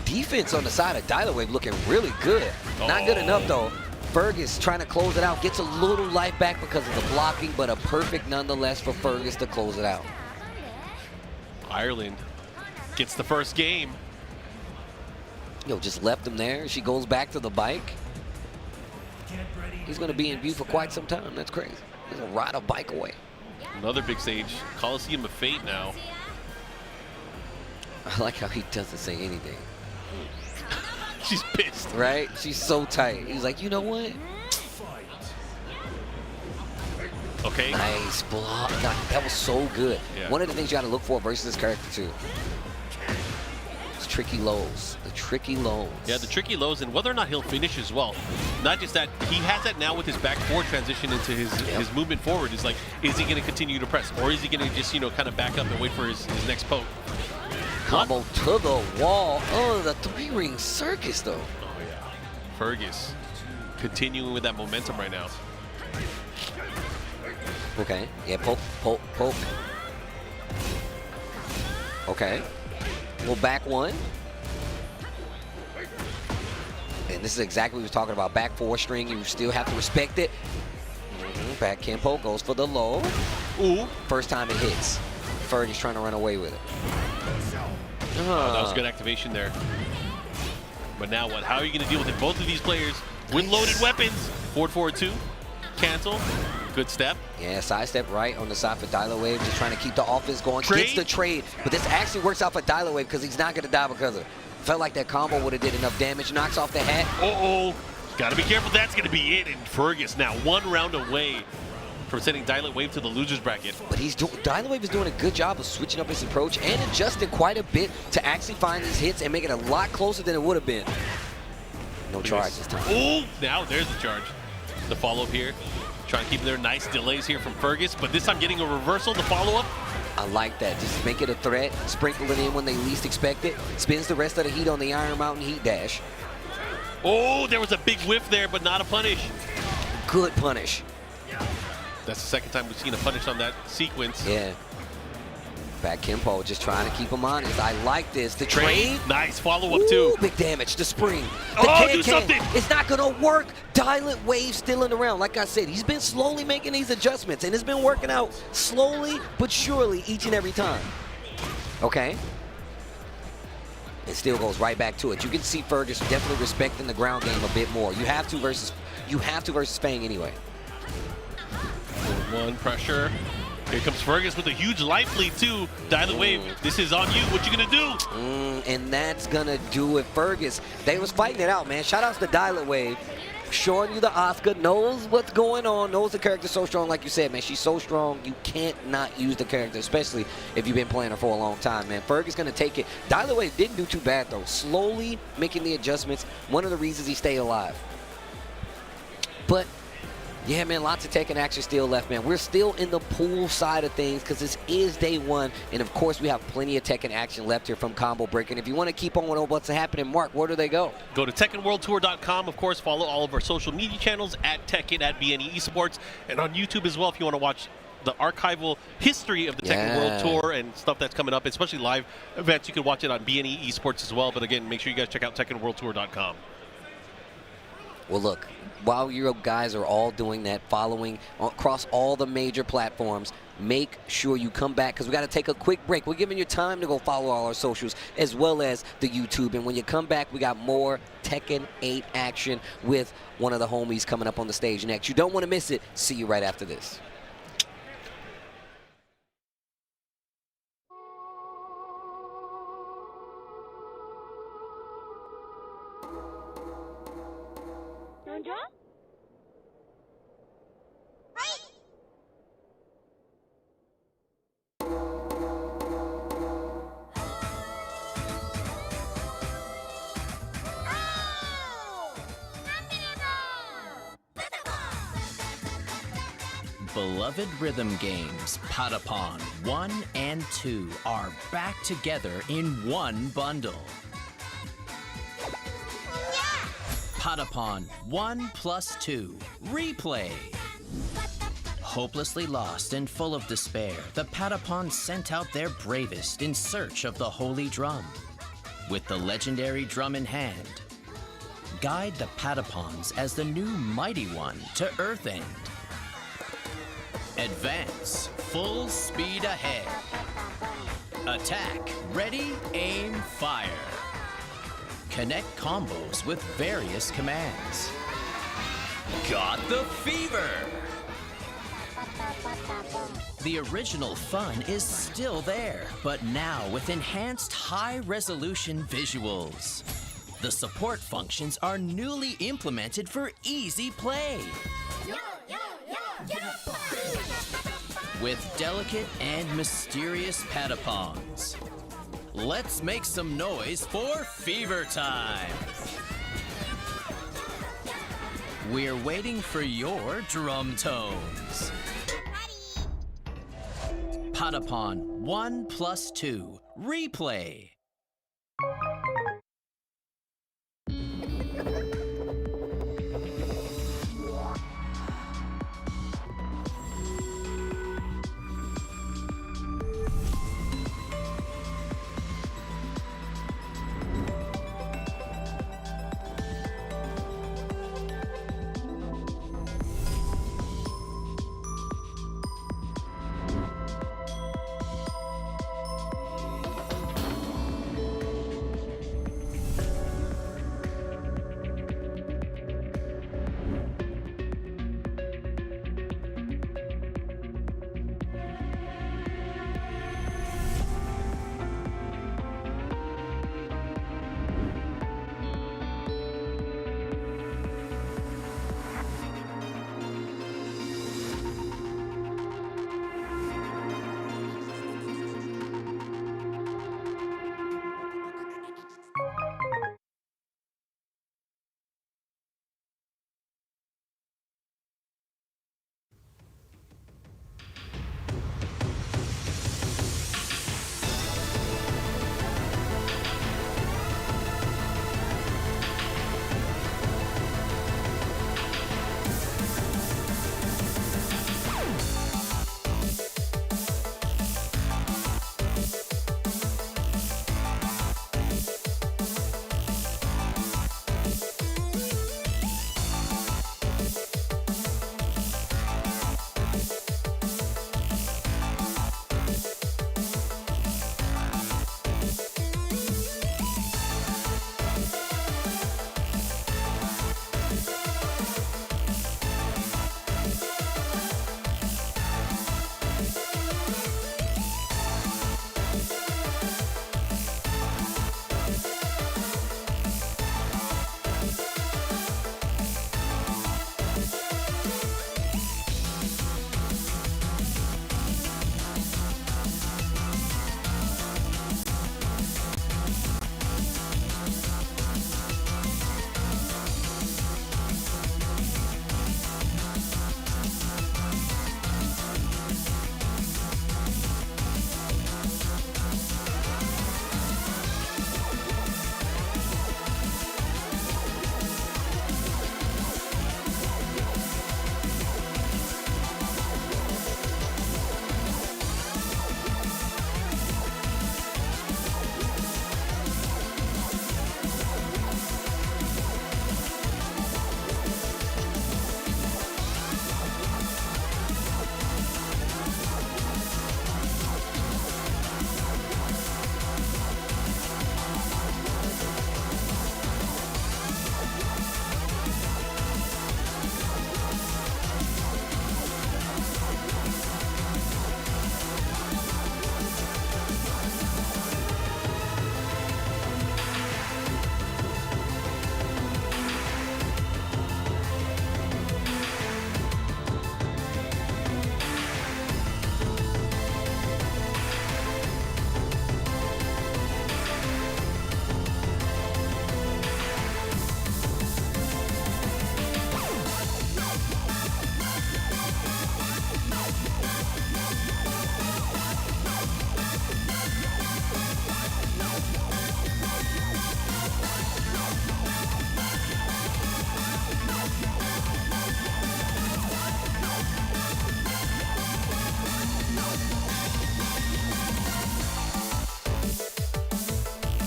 Defense on the side of Wave looking really good. Not good enough though. Fergus trying to close it out, gets a little life back because of the blocking, but a perfect nonetheless for Fergus to close it out. Ireland gets the first game. Yo, just left him there. She goes back to the bike. He's going to be in view for quite some time. That's crazy. He's going to ride a bike away. Another big stage. Coliseum of Fate now. I like how he doesn't say anything. She's pissed. Right? She's so tight. He's like, you know what? Okay. Nice block. That was so good. Yeah. One of the things you got to look for versus this character, too. It's tricky lows. The tricky lows. Yeah, the tricky lows, and whether or not he'll finish as well. Not just that, he has that now with his back four transition into his movement forward. Is like, is he going to continue to press, or is he going to just, kind of back up and wait for his next poke? Combo to the wall. Oh, the three-ring circus, though. Oh, yeah. Fergus continuing with that momentum right now. Okay. Yeah, poke. Okay. Well, back one. And this is exactly what we were talking about. Back four string, you still have to respect it. Back Kenpo goes for the low. Ooh. First time it hits. Fergus trying to run away with it. Oh, that was good activation there. But now what? How are you going to deal with it? Both of these players with loaded weapons. Forward 2. Cancel. Good step. Yeah, side step right on the side for Wave. Just trying to keep the offense going. Trade? Gets the trade. But this actually works out for Wave because he's not going to die because of it. Felt like that combo would have did enough damage. Knocks off the hat. Uh-oh. Got to be careful. That's going to be it. And Fergus now 1 round away from sending Wave to the loser's bracket. But Wave is doing a good job of switching up his approach and adjusting quite a bit to actually find these hits and make it a lot closer than it would have been. No charge this time. Oh, now there's the charge. The follow-up here. Trying to keep their nice delays here from Fergus, but this time getting a reversal, the follow-up. I like that. Just make it a threat. Sprinkle it in when they least expect it. Spins the rest of the heat on the Iron Mountain heat dash. Oh, there was a big whiff there, but not a punish. Good punish. That's the second time we've seen a punish on that sequence. Yeah. Back Kenpo just trying to keep him honest. I like this. The trade. Nice follow-up too. Big damage. The spring. Do something. It's not going to work. Wave still in the round. Like I said, he's been slowly making these adjustments, and it's been working out slowly but surely each and every time. Okay. It still goes right back to it. You can see Fergus definitely respecting the ground game a bit more. You have to versus Fang anyway. 1 pressure. Here comes Fergus with a huge life lead too. Wave, this is on you. What you gonna do? And that's gonna do it, Fergus. They was fighting it out, man. Shout outs to Wave. Showing you the Oscar, knows what's going on, knows the character's so strong, like you said, man. She's so strong, you can't not use the character, especially if you've been playing her for a long time, man. Fergus gonna take it. Wave didn't do too bad, though. Slowly making the adjustments. One of the reasons he stayed alive. But yeah, man, lots of Tekken action still left, man. We're still in the pool side of things because this is day 1. And, of course, we have plenty of Tekken action left here from Combo Breaker. And if you want to keep on with what's happening, Mark, where do they go? Go to TekkenWorldTour.com. Of course, follow all of our social media channels at Tekken, at BNE Esports, and on YouTube as well if you want to watch the archival history of the Tekken World Tour and stuff that's coming up, especially live events. You can watch it on BNE Esports as well. But, again, make sure you guys check out TekkenWorldTour.com. Well, look, while you guys are all doing that, following across all the major platforms, make sure you come back because we got to take a quick break. We're giving you time to go follow all our socials as well as the YouTube. And when you come back, we got more Tekken 8 action with one of the homies coming up on the stage next. You don't want to miss it. See you right after this. drum? Beloved rhythm games Patapon 1 and 2 are back together in one bundle. Patapon 1 plus 2 Replay. Hopelessly lost and full of despair, the Patapons sent out their bravest in search of the Holy Drum. With the legendary drum in hand, guide the Patapons as the new Mighty One to Earthend. Advance, full speed ahead. Attack, ready, aim, fire. Connect combos with various commands. Got the fever! The original fun is still there, but now with enhanced high-resolution visuals. The support functions are newly implemented for easy play. With delicate and mysterious Patapons. Let's make some noise for Fever Time! We're waiting for your drum tones. Patapon 1 plus 2 Replay.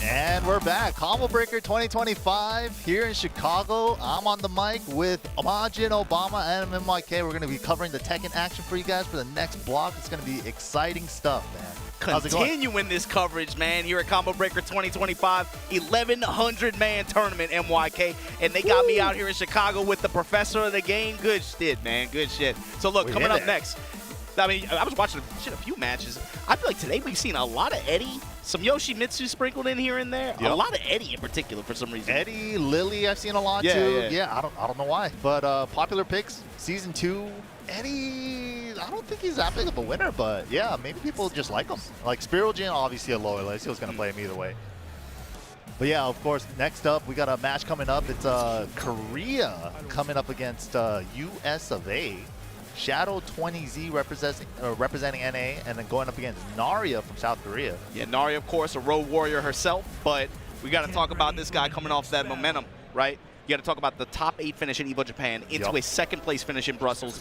And we're back. Combo Breaker 2025 here in Chicago. I'm on the mic with Majin, Obama, and MYK. We're going to be covering the Tekken action for you guys for the next block. It's going to be exciting stuff, man. How's it going? Continuing this coverage, man, here at Combo Breaker 2025, 1,100-man tournament, MYK. And they got me out here in Chicago with the professor of the game. Good shit, man. Good shit. So, look, coming up next. I mean, I was watching a few matches. I feel like today we've seen a lot of Eddy, some Yoshimitsu sprinkled in here and there. Yep. A lot of Eddy in particular for some reason. Eddy, Lili, I've seen a lot too. Yeah, I don't know why, but popular picks, season 2. Eddy, I don't think he's that big of a winner, but yeah, maybe people just like him. Like Spero Jin, obviously a loyalist. He was gonna play him either way. But yeah, of course, next up we got a match coming up. It's Korea coming up against US of A. Shadow 20Z representing NA, and then going up against Naria from South Korea. Yeah, Naria, of course, a road warrior herself, but we got to talk about this guy coming off that momentum, right? You got to talk about the top 8 finish in EVO Japan into a second-place finish in Brussels.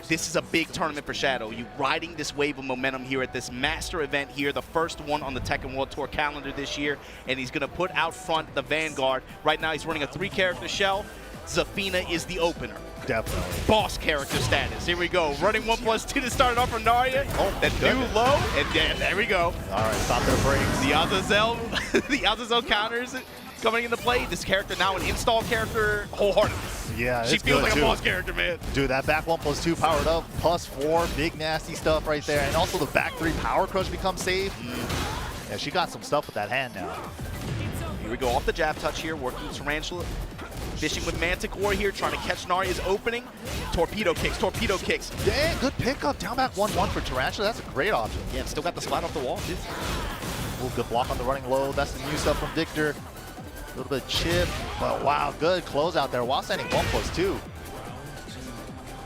This is a big tournament for Shadow. You riding this wave of momentum here at this master event here, the first one on the Tekken World Tour calendar this year, and he's going to put out front the Vanguard. Right now, he's running a 3-character shell. Zafina is the opener. Definitely. Boss character status. Here we go. Running 1+2 to start it off from Naria. Oh, that new low. And yeah, there we go. All right, stop their brakes. The Azazel, the Azazel counters coming into play. This character now an install character wholeheartedly. Yeah, she feels like a boss character, man. Dude, that back 1+2 powered up, +4, big nasty stuff right there. And also the back 3 power crush becomes safe. Yeah, she got some stuff with that hand now. Here we go, off the jab touch here, working Tarantula. Fishing with Manticore here, trying to catch Naria's opening. Torpedo kicks, torpedo kicks. Dang, good pickup. Down back 1-1 for Tarantula. That's a great option. Yeah, and still got the slide off the wall, too. Ooh, good block on the running low. That's the new stuff from Victor. A little bit of chip, but wow, good close out there while sending 1+2.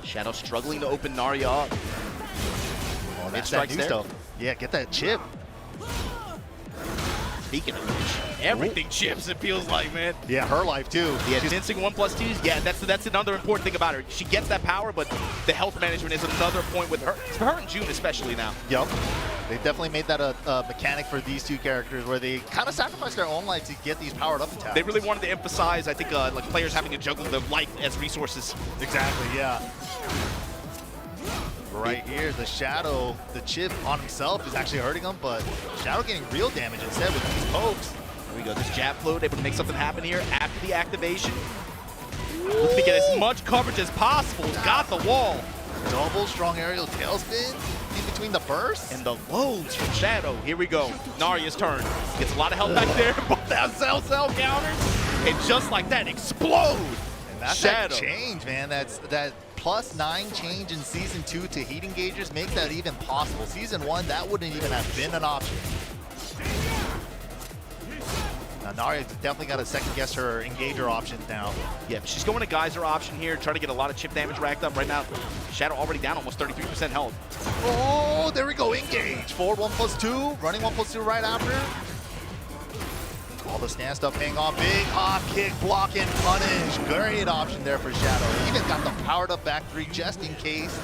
Shadow struggling to open Naria up. Oh, that's that new stuff. Yeah, get that chip. Speaking of which, everything chips, it feels like, man. Yeah, her life too. Yeah, dancing 1+2s. Yeah, that's another important thing about her. She gets that power, but the health management is another point with her. For her and June especially now. Yup. They definitely made that a mechanic for these two characters where they kind of sacrifice their own life to get these powered up attacks. They really wanted to emphasize, I think, like players having to juggle their life as resources. Exactly, yeah. Right here, the Shadow, the chip on himself is actually hurting him, but Shadow getting real damage instead with these pokes. There we go, this jab float, able to make something happen here after the activation. Looking to get as much coverage as possible. Got the wall. Double strong aerial tailspin in between the bursts. And the loads from Shadow. Here we go. Naria's turn. Gets a lot of health back there. Both out cell counters. And just like that, explode. And that's Shadow. That change, man. That's that +9 change in Season 2 to heat engagers makes that even possible. Season 1, that wouldn't even have been an option. Now, Naria definitely got to second-guess her engager options now. Yeah, she's going to Geyser option here, trying to get a lot of chip damage racked up right now. Shadow already down almost 33% health. Oh, there we go, engage. Forward 1+2, running 1+2 right after. All the stand stuff paying off. Big hop kick, block and punish. Great option there for Shadow. Even got the powered up back 3 just in case.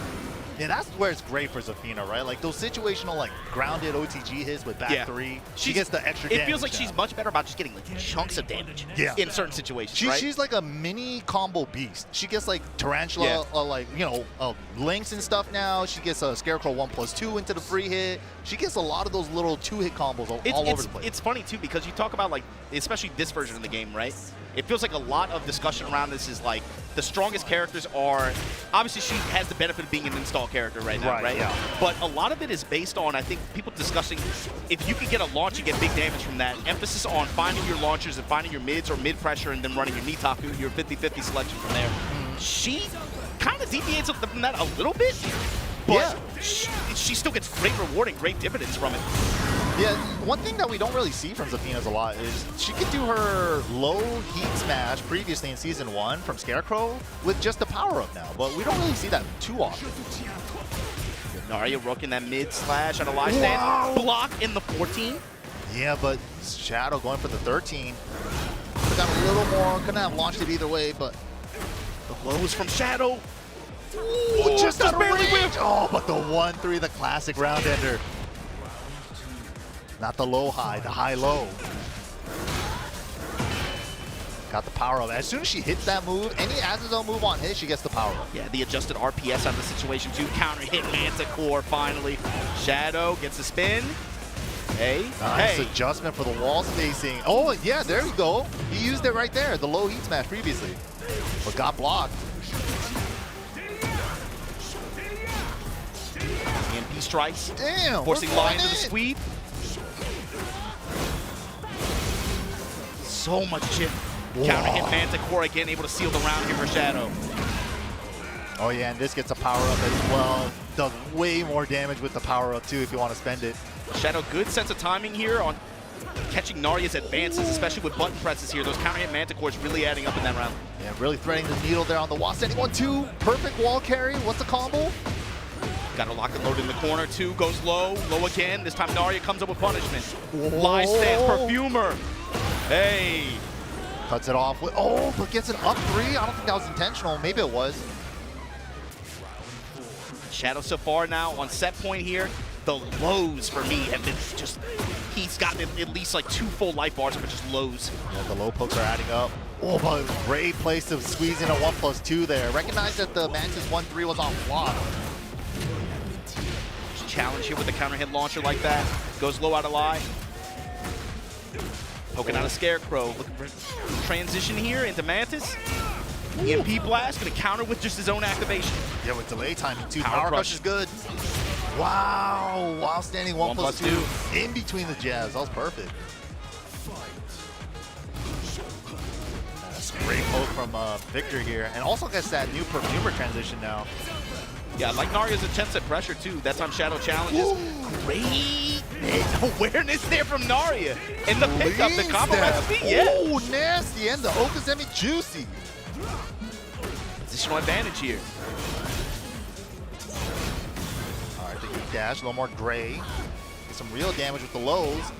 Yeah, that's where it's great for Zafina, right? Like those situational, like grounded OTG hits with back 3. She gets the extra damage. It feels like she's much better about just getting like chunks of damage in certain situations, right? She's like a mini combo beast. She gets like Tarantula, like, you know, links and stuff now. She gets a Scarecrow 1+2 into the free hit. She gets a lot of those little 2-hit combos all over the place. It's funny, too, because you talk about, like, especially this version of the game, right? It feels like a lot of discussion around this is, like, the strongest characters are... Obviously, she has the benefit of being an install character right now, right? Yeah. But a lot of it is based on, I think, people discussing if you can get a launch and get big damage from that, emphasis on finding your launchers and finding your mids or mid-pressure and then running your Nitaku, your 50-50 selection from there. She kind of deviates from that a little bit. But she still gets great rewarding, great dividends from it. Yeah, one thing that we don't really see from Zafina's a lot is she could do her low heat smash previously in Season 1 from Scarecrow with just the power-up now, but we don't really see that too often. Naria rooking that mid slash on a live stand. Block in the 14. Yeah, but Shadow going for the 13. Could've got a little more, couldn't have launched it either way, but... The lows from Shadow. Ooh, just barely whipped. Oh, but the 1-3, the classic round ender. Not the low high, the high low. Got the power up. As soon as she hits that move, any as-his-own move on hit, she gets the power up. Yeah, the adjusted RPS out of the situation too. Counter hit Manticore finally. Shadow gets a spin. Hey, nice adjustment for the wall spacing. Oh, yeah, there we go. He used it right there, the low heat smash previously, but got blocked. EMP strikes. Damn, forcing Lion to the sweep. So much chip. Whoa. Counter hit Manticore again, able to seal the round here for Shadow. Oh yeah, and this gets a power up as well. Does way more damage with the power up too if you want to spend it. Shadow, good sense of timing here on catching Narya's advances, especially with button presses here. Those counter hit Manticores really adding up in that round. Yeah, really threading the needle there on the wall. Sending 1-2, perfect wall carry. What's the combo? Got to lock and load in the corner. 2 goes low, low again. This time Narya comes up with punishment. Live stance, Perfumer. Hey. Cuts it off with, oh, but gets an up 3. I don't think that was intentional. Maybe it was. Shadow so far now on set point here. The lows for me have been just, he's gotten at least like 2 full life bars, but just lows. Yeah, the low pokes are adding up. Oh, but great place to squeeze in a 1+2 there. Recognize that the Mantis 1-3 was on flop. Challenge here with the counter hit launcher like that. Goes low out of lie. Poking out a Scarecrow. Looking for transition here into Mantis. EMP Blast, gonna counter with just his own activation. Yeah, with delay timing too. Power Crush is good. Wow, while standing 1+2 in between the jabs. That was perfect. That's a great poke from Victor here. And also gets that new Perfumer transition now. Yeah, like Narya's attempts at pressure too. That's on Shadow challenges. Ooh. Great awareness there from Narya. And the pickup, the combo recipe, yeah. Oh, nasty, and the Okazemi juicy. Positional advantage here. All right, the heat dash, a little more gray. Get some real damage with the lows.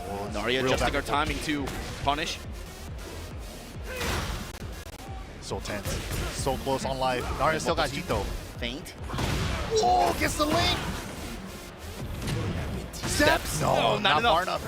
Oh, Narya adjusting her timing to punish. So tense. So close on life. Narya still got heat though. Faint. Oh, gets the link. Steps. No, not far enough.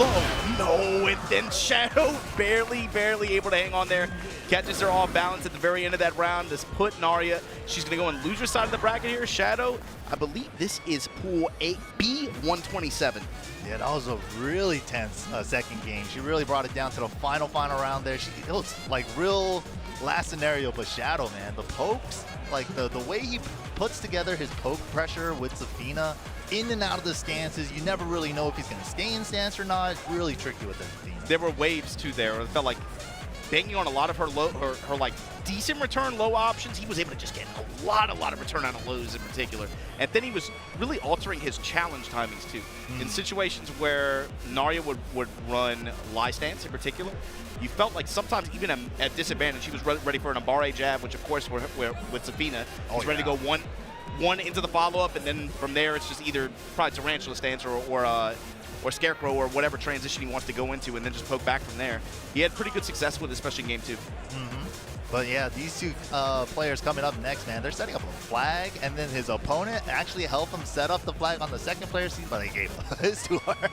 Oh, no, and then Shadow barely able to hang on there. Catches her off balance at the very end of that round. This put Narya. She's going to go on loser side of the bracket here. Shadow, I believe this is pool 8B, 127. Yeah, that was a really tense second game. She really brought it down to the final round there. It was like real last scenario, but Shadow, man, the pokes, like the way he puts together his poke pressure with Zafina, in and out of the stances. You never really know if he's going to stay in stance or not. It's really tricky with Zafina. There were waves too there. It felt like banging on a lot of her low, her like decent return low options. He was able to just get a lot of return out of lows in particular. And then he was really altering his challenge timings too. In situations where Narya would run lie stance in particular, you felt like sometimes even at disadvantage, he was ready for an Ambare jab, which of course we're with Zafina, he's ready to go one into the follow-up, and then from there it's just either probably Tarantula stance or Scarecrow or whatever transition he wants to go into, and then just poke back from there. He had pretty good success with it, especially in game 2. But yeah, these two players coming up next, man, they're setting up a flag, and then his opponent actually helped him set up the flag on the second player's team, but they gave up. It's too hard.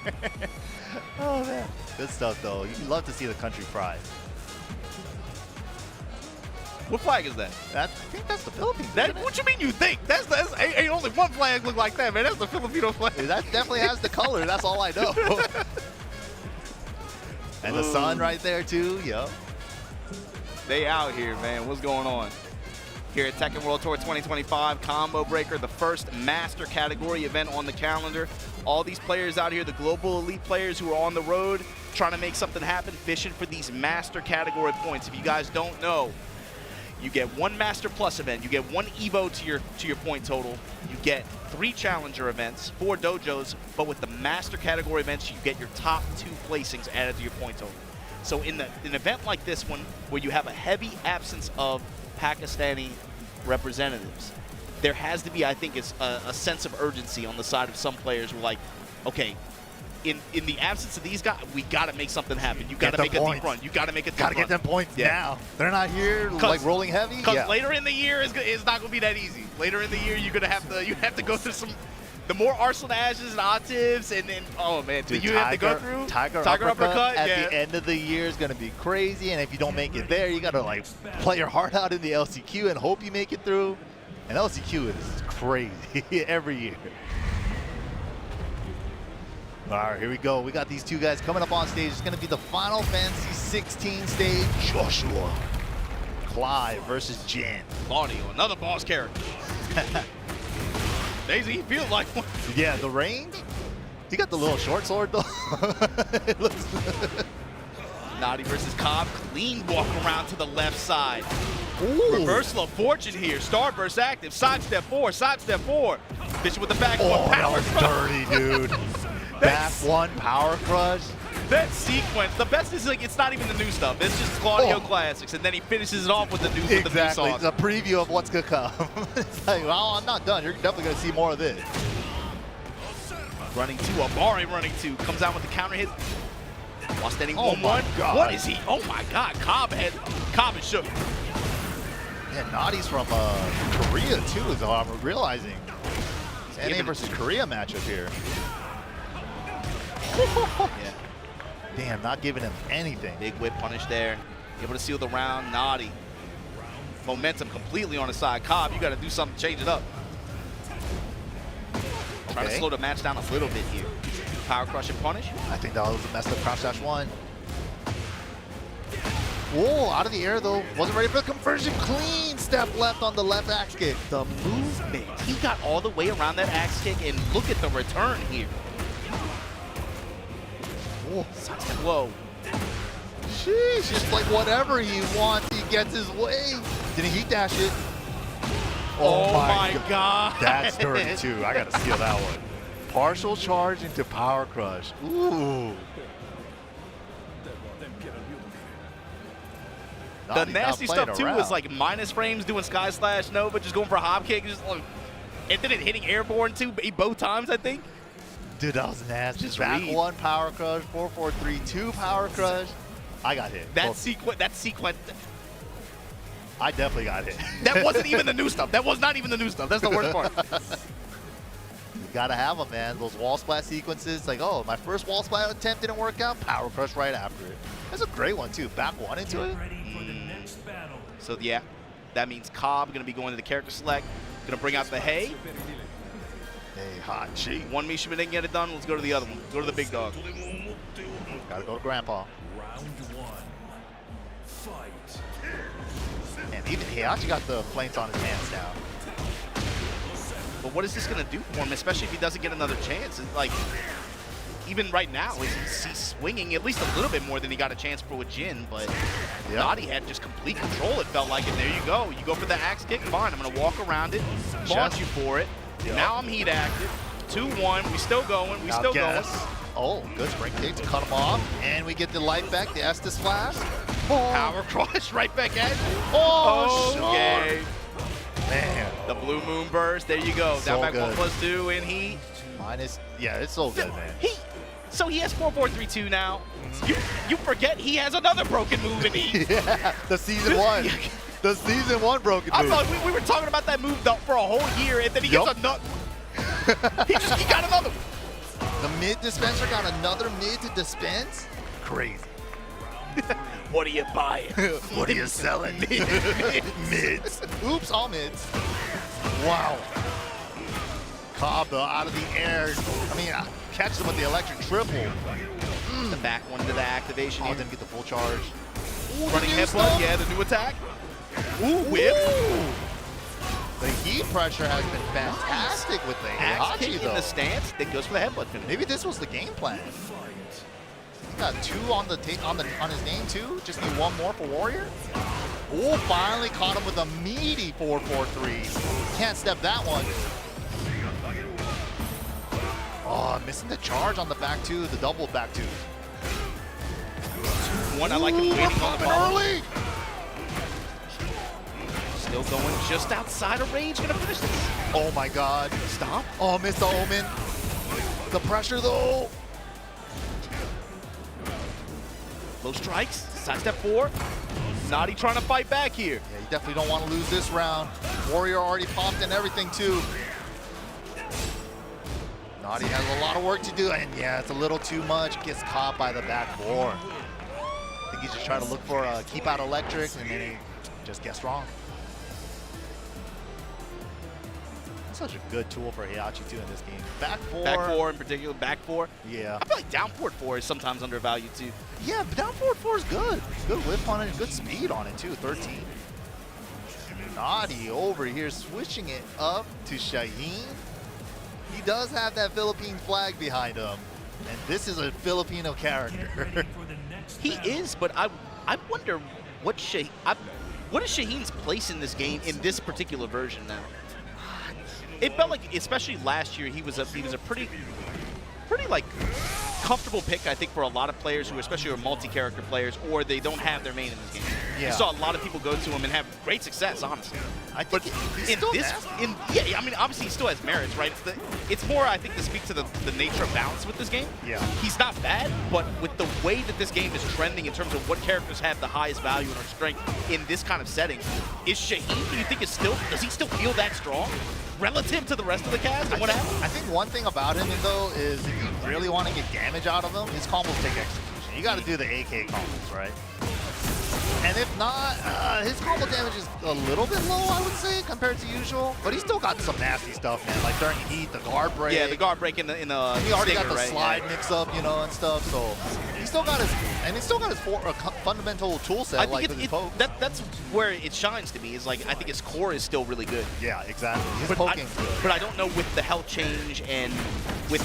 Oh, man. Good stuff, though. You love to see the country pride. What flag is that? I think that's the Philippines. What you mean you think? That's ain't only one flag look like that, man. That's the Filipino flag. That definitely has the color. That's all I know. And the sun right there, too. Yup. They out here, man. What's going on? Here at Tekken World Tour 2025, Combo Breaker, the first master category event on the calendar. All these players out here, the global elite players who are on the road, trying to make something happen, fishing for these master category points. If you guys don't know, you get one Master Plus event, you get one Evo to your point total, you get 3 Challenger events, 4 dojos, but with the Master category events, you get your top 2 placings added to your point total. So in an event like this one, where you have a heavy absence of Pakistani representatives, there has to be, I think, a sense of urgency on the side of some players who are like, okay, in the absence of these guys, we got to make something happen. You got to make a deep run. You got to make a deep run. Got to get them points now. They're not here like rolling heavy. Because later in the year, it's not going to be that easy. Later in the year, you're going to have to go through The more Arsenal Ashes and Otivs and oh man, Dude, you have to go through Tiger uppercut at the end of the year is going to be crazy, and if you don't make it there, you got to like play your heart out in the LCQ and hope you make it through. And LCQ is crazy every year. All right, here we go. We got these two guys coming up on stage. It's going to be the Final Fantasy 16 stage. Joshua, Clive versus Jin. Claudio, another boss character. Daisy, he feels like one. Yeah, the range. He got the little short sword though. It looks Naughty versus Cobb. Clean walk around to the left side. Ooh. Reversal of fortune here. Starburst active. Sidestep 4. Sidestep 4. Bishop with the back one. Oh, that Power was crush. dirty, dude. Back one power crush. That sequence, the best is like it's not even the new stuff. It's just Claudio classics, and then he finishes it off with the new with the new song. It's a preview of what's gonna come. It's like, well, I'm not done. You're definitely gonna see more of this. Running 2, Amari running 2, comes out with the counter hit. While standing 1-1. What is he? Oh my God, Cobb is shook. Yeah, Naughty's from Korea too, is what I'm realizing. It's NA versus Korea matchup here. Yeah. Damn, not giving him anything. Big whip punish there. Able to seal the round. Naughty. Momentum completely on his side. Cobb, you got to do something to change it up. Trying to slow the match down a little bit here. Power crush and punish. I think that was a messed up crouch dash 1. Whoa, out of the air though. Wasn't ready for the conversion. Clean step left on the left axe kick. The movement. He got all the way around that axe kick, and look at the return here. Whoa. Whoa. Sheesh, just like whatever he wants, he gets his way. Did he heat dash it? Oh my God. That's dirty too. I gotta steal that one. Partial charge into power crush. Ooh. The nasty stuff too is like minus frames doing Sky Slash Nova, just going for a hop kick, just like, and then it hitting airborne too, both times I think. Dude, that was nasty. Just back read. 1 power crush, 4-4-3-2 power crush. I got hit. That sequence. I definitely got hit. That wasn't even the new stuff. That was not even the new stuff. That's the worst part. You gotta have them, man. Those wall splat sequences. Like, oh, my first wall splat attempt didn't work out. Power crush right after it. That's a great one too. Back 1 into it. So yeah, that means Cobb gonna be going to the character select. Gonna bring out the Hey. Heihachi. One Mishima didn't get it done. Let's go to the other one. Go to the big dog. Gotta go to Grandpa. Round 1. Fight. And even Heihachi got the flames on his hands now. But what is this gonna do for him, especially if he doesn't get another chance? It's like, even right now, he's swinging at least a little bit more than he got a chance for with Jin, but Naughty had just complete control, it felt like, and there you go. You go for the axe kick, fine, I'm gonna walk around it, launch you for it. Yep. Now I'm heat active. 2-1, we still going, we still going. Oh, good spring kick to cut him off. And we get the light back, the Estes flash. Oh. Power crush right back at you. Oh, okay. Man. The blue moon burst, there you go. So down back good. 1+2 in heat. Minus, yeah, it's so good, man. So he has 4-4-3-2 now. You forget he has another broken move in heat. Yeah, the season 1. The season 1 broken move. I thought we were talking about that move for a whole year, and then he gets another. he got another one. The mid dispenser got another mid to dispense? Crazy. What are you buying? What are you selling? Mids. Oops, all mids. Wow. Cobb though, out of the air. I mean, catch them with the electric triple. The back one to the activation. Oh, didn't get the full charge. Ooh, running headbutt, yeah, the new attack. Ooh, whip. Ooh. The heat pressure has been fantastic with the Axe kick Heihachi, though. in the stance, then goes for the headbutt finish. Maybe this was the game plan. He's got 2 on his name too. Just need 1 more for Warrior. Oh, finally caught him with a meaty 4-4-3. Can't step that one. Oh, missing the charge on the back 2, the double back 2. One, I like him waiting on the ball. Early. Still going just outside of range, gonna finish this. Oh my God. Stop. Oh, missed the Omen. The pressure though. Low strikes, sidestep 4. Naughty trying to fight back here. Yeah, you definitely don't want to lose this round. Warrior already popped and everything too. Naughty has a lot of work to do, and yeah, it's a little too much. Gets caught by the back four. I think he's just trying to look for a keep out electric, and then he just gets wrong. Such a good tool for Heihachi too in this game. Back four. Back four in particular, back four. Yeah. I feel like down forward four is sometimes undervalued too. Yeah, but down forward four is good. Good whip on it, good speed on it too, 13. Naughty over here switching it up to Shaheen. He does have that Philippine flag behind him. And this is a Filipino character. He is, but I wonder what is Shaheen's place in this game in this particular version now? It felt like, especially last year, he was a pretty like comfortable pick, I think, for a lot of players who especially are multi-character players, or they don't have their main in this game. Yeah. You saw a lot of people go to him and have great success, honestly. I think yeah, I mean, obviously he still has merits, right? It's more, I think, to speak to the nature of balance with this game. Yeah. He's not bad, but with the way that this game is trending in terms of what characters have the highest value and or strength in this kind of setting, is Shaheen, do you think does he still feel that strong relative to the rest of the cast? And I think one thing about him, though, is if you really want to get damage out of him, his combos take execution. You got to do the AK combos, right? And if not, his combo damage is a little bit low, I would say, compared to usual. But he's still got some nasty stuff, man. Like during heat, the guard break. Yeah, the guard break in the he already stinger, got the right? slide mix up, you know, and stuff. So he's still got his, and he's still got his fundamental tool set. I think with his poke. that's where it shines to me. Is like I think his core is still really good. Yeah, exactly. His poking. But I don't know with the health change and with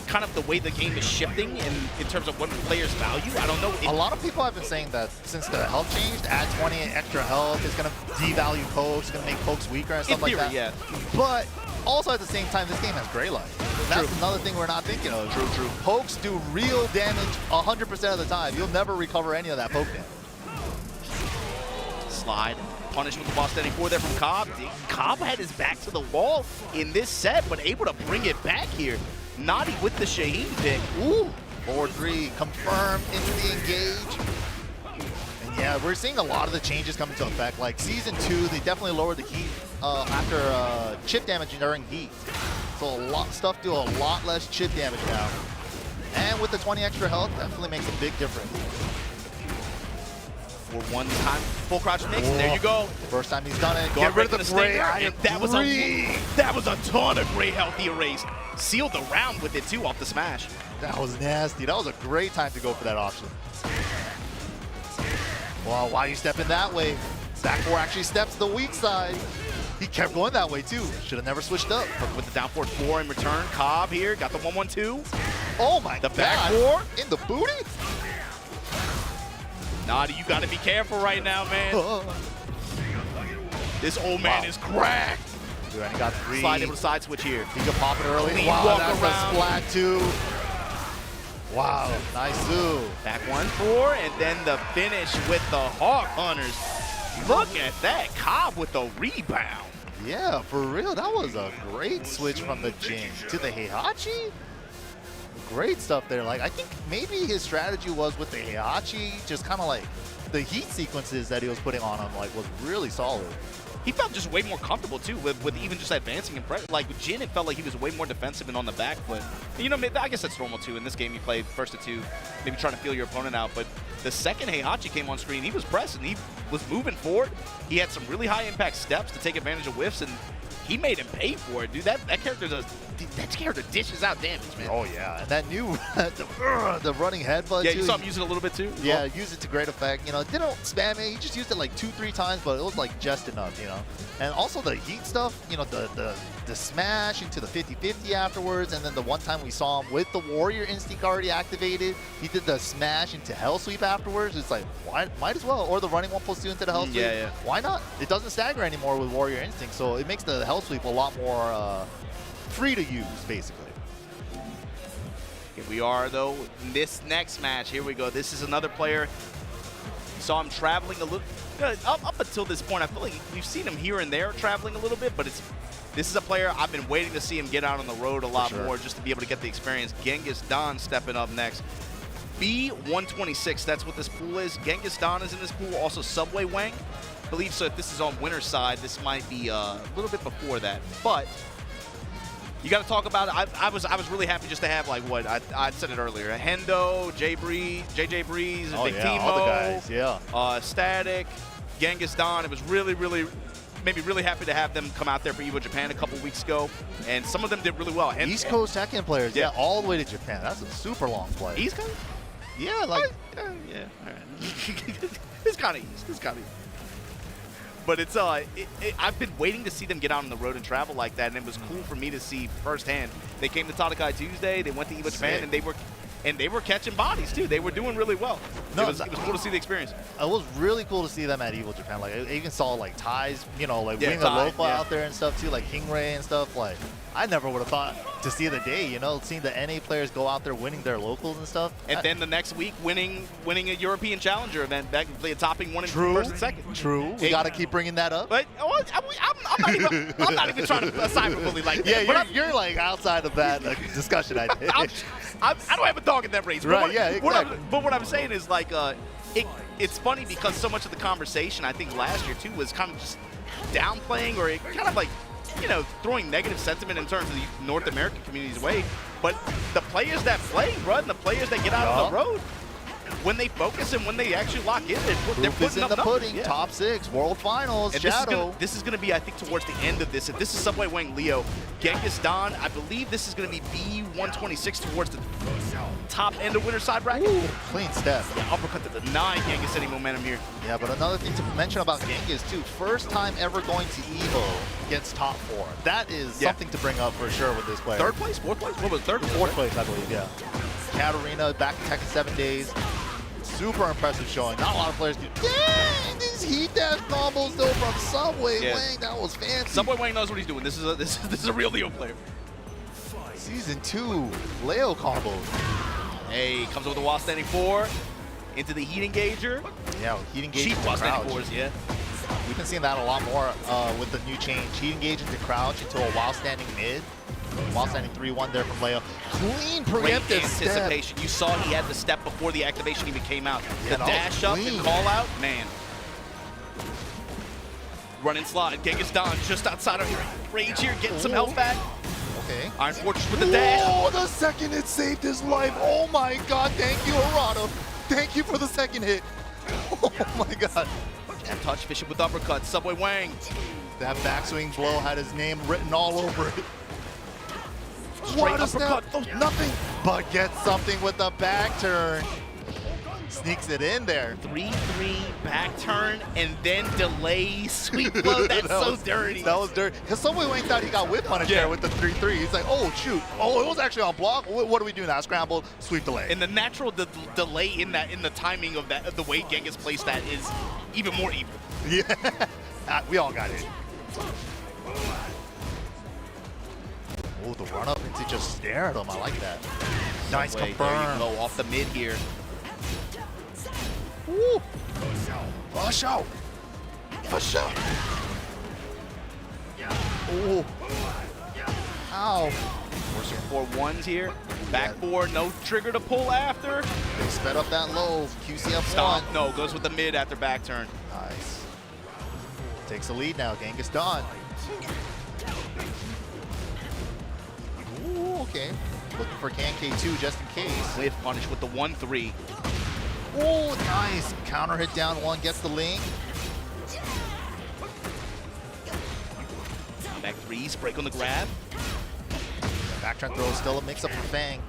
kind of the way the game is shifting in terms of what players value. I don't know. A lot of people have been saying that since the health changed, add 20 extra health is going to devalue pokes, it's going to make pokes weaker and stuff like that. Yeah. But also at the same time, this game has Grey Light. That's another thing we're not thinking of. True. Pokes do real damage 100% of the time. You'll never recover any of that poke damage. Slide. Punish with the boss standing 4 there from Cobb. Cobb had his back to the wall in this set, but able to bring it back here. Naughty with the Shaheen pick. Ooh, 4-3, confirmed into the engage. And yeah, we're seeing a lot of the changes come into effect. Like Season 2, they definitely lowered the heat after chip damage during heat. So stuff do a lot less chip damage now. And with the 20 extra health, definitely makes a big difference. For one time, full crouch mix, and there you go. First time he's done it. Get rid of the Gray. That was a ton of Gray health he erased. Sealed the round with it too off the smash. That was nasty. That was a great time to go for that option. Well, why are you stepping that way? Back 4 actually steps the weak side. He kept going that way too. Should have never switched up. But with the down forward 4 in return, Cobb here got the 1-1-2. Oh my God. The back 4 in the booty. Naughty, you gotta be careful right now, man. This old man is cracked. Dude, and he got 3. Slide able to side switch here. He could pop it early. Clean wow, walk that's around. a splat too. Wow, nice zoo. Back 1-4, and then the finish with the Hawk Hunters. Look at that, Cobb with the rebound. Yeah, for real, that was a great switch from the Jin to the Heihachi. Great stuff there. Like, I think maybe his strategy was with the Heihachi, just kind of like the heat sequences that he was putting on him, like, was really solid. He felt just way more comfortable too with even just advancing and like with Jin, it felt like he was way more defensive and on the back foot. You know, I guess that's normal too. In this game, you play first to 2, maybe trying to feel your opponent out. But the second Heihachi came on screen, he was pressing, he was moving forward. He had some really high impact steps to take advantage of whiffs, and he made him pay for it, dude. That character dishes out damage, man. Oh yeah, and that new the running headbutt. Yeah, too. you saw him use it a little bit too. Yeah, use it to great effect. You know, didn't spam it. He just used it like 2-3 times, but it was like just enough. You know, and also the heat stuff. You know, the smash into the 50-50 afterwards, and then the one time we saw him with the Warrior Instinct already activated, he did the smash into Hell Sweep afterwards. It's like, why? Might as well. Or the running 1+2 into the Hell Sweep. Yeah. Why not? It doesn't stagger anymore with Warrior Instinct, so it makes the Hell Sweep a lot more free to use, basically. Here we are, though, in this next match. Here we go. This is another player. You saw him traveling a little. Up until this point, I feel like we've seen him here and there traveling a little bit, but this is a player I've been waiting to see him get out on the road a lot more just to be able to get the experience. Genghis Don stepping up next. B126, that's what this pool is. Genghis Don is in this pool. Also Subway Wang. I believe so. If this is on winner's side, this might be a little bit before that. But You got to talk about it. I was really happy just to have like what I said it earlier. Hendo, JJ Breeze, Oh, Big yeah, Timo, all the guys, yeah. Static, Genghis Don. It was really made me really happy to have them come out there for EVO Japan a couple weeks ago, and some of them did really well. East Coast Tekken players, yeah, all the way to Japan. That's a super long flight. East Coast? Yeah, like yeah, all right. It's kind of east. It's kind of east. But it's I've been waiting to see them get out on the road and travel like that, and it was cool for me to see firsthand. They came to Tatakai Tuesday. They went to EVO Japan, and they were catching bodies too. They were doing really well. No, it was cool to see the experience. It was really cool to see them at EVO Japan. Like, I even saw like ties, you know, like Wing Ty, Alofa out there and stuff too, like Kingray and stuff. Like, I never would have thought to see the day, you know, seeing the NA players go out there winning their locals and stuff. And then the next week, winning a European Challenger event, topping one in True. first and second. True. We got to keep bringing that up. But I'm not even trying to cyberbully like that. Yeah, you're like outside of that discussion, I think. I don't have a dog in that race. Right, yeah, exactly. But what I'm saying is, like, it's funny because so much of the conversation, I think, last year, too, was kind of just downplaying or kind of like, you know, throwing negative sentiment in terms of the North American community's way. But the players that play, bro, and the players that get out on the road, when they focus and when they actually lock in, they're putting up numbers. Yeah. Top 6, World Finals, and Shadow. This is going to be, I think, towards the end of this. If this is Subway Wang Leo, Genghis Don, I believe this is going to be B126 towards the top end of winner side bracket. Ooh, clean step. Yeah, uppercut to deny Genghis any momentum here. Yeah, but another thing to mention about Genghis, too, first time ever going to EVO gets top 4. That is something to bring up for sure with this player. Third place? Fourth place? What was third? Fourth place, I believe, yeah. Katarina back to Tekken 7 days. Super impressive showing. Not a lot of players do. Dang, these heat dash combos though from Subway Wang. That was fancy. Subway Wang knows what he's doing. This is a real Leo player. Season 2, Leo combos. Hey, comes up with the while standing 4 into the heat engager. Yeah, heat engager. Cheap while standing 4s, yeah. We've been seeing that a lot more with the new change. Heat engage into crouch into a while standing mid. While standing 3-1 there from Leo. Clean preemptive anticipation. Step. You saw he had the step before the activation even came out. Yeah, the dash up and call out, man. Running slide. Genghis Don just outside of range here, getting some health back. Okay. Iron Fortress with the dash. Oh, the second hit saved his life. Oh my God, thank you, Arado. Thank you for the second hit. Oh my God. And touch fishing with uppercut. Subway Wang. That backswing blow had his name written all over it. Straight uppercut. Oh, nothing, but gets something with the back turn. Sneaks it in there. 3-3 back turn and then delay sweep blow. That's so dirty. That was dirty. Because Subway Wang thought he got whip punished there with the 3-3. He's like, oh, shoot. Oh, it was actually on block. What do we do now? Scramble, sweep delay. And the natural delay in the timing of that, the way Genghis placed that is even more evil. Yeah. We all got it. Oh, the run up into just stare at him. I like that. Nice confirm. There you go, off the mid here. Woo. Push out. Push out. Oh. Ow. Forcing 4-1s here. Back 4, no trigger to pull after. They sped up that low. QCF Stomp. No, goes with the mid after back turn. Nice. Takes the lead now. Genghis Don. Ooh, okay. Looking for Can K2 just in case. Whiff punish with the 1-3. Oh, nice. Counter hit down 1, gets the link. Back 3s, break on the grab. Back turn throw, still a mix up for Fang.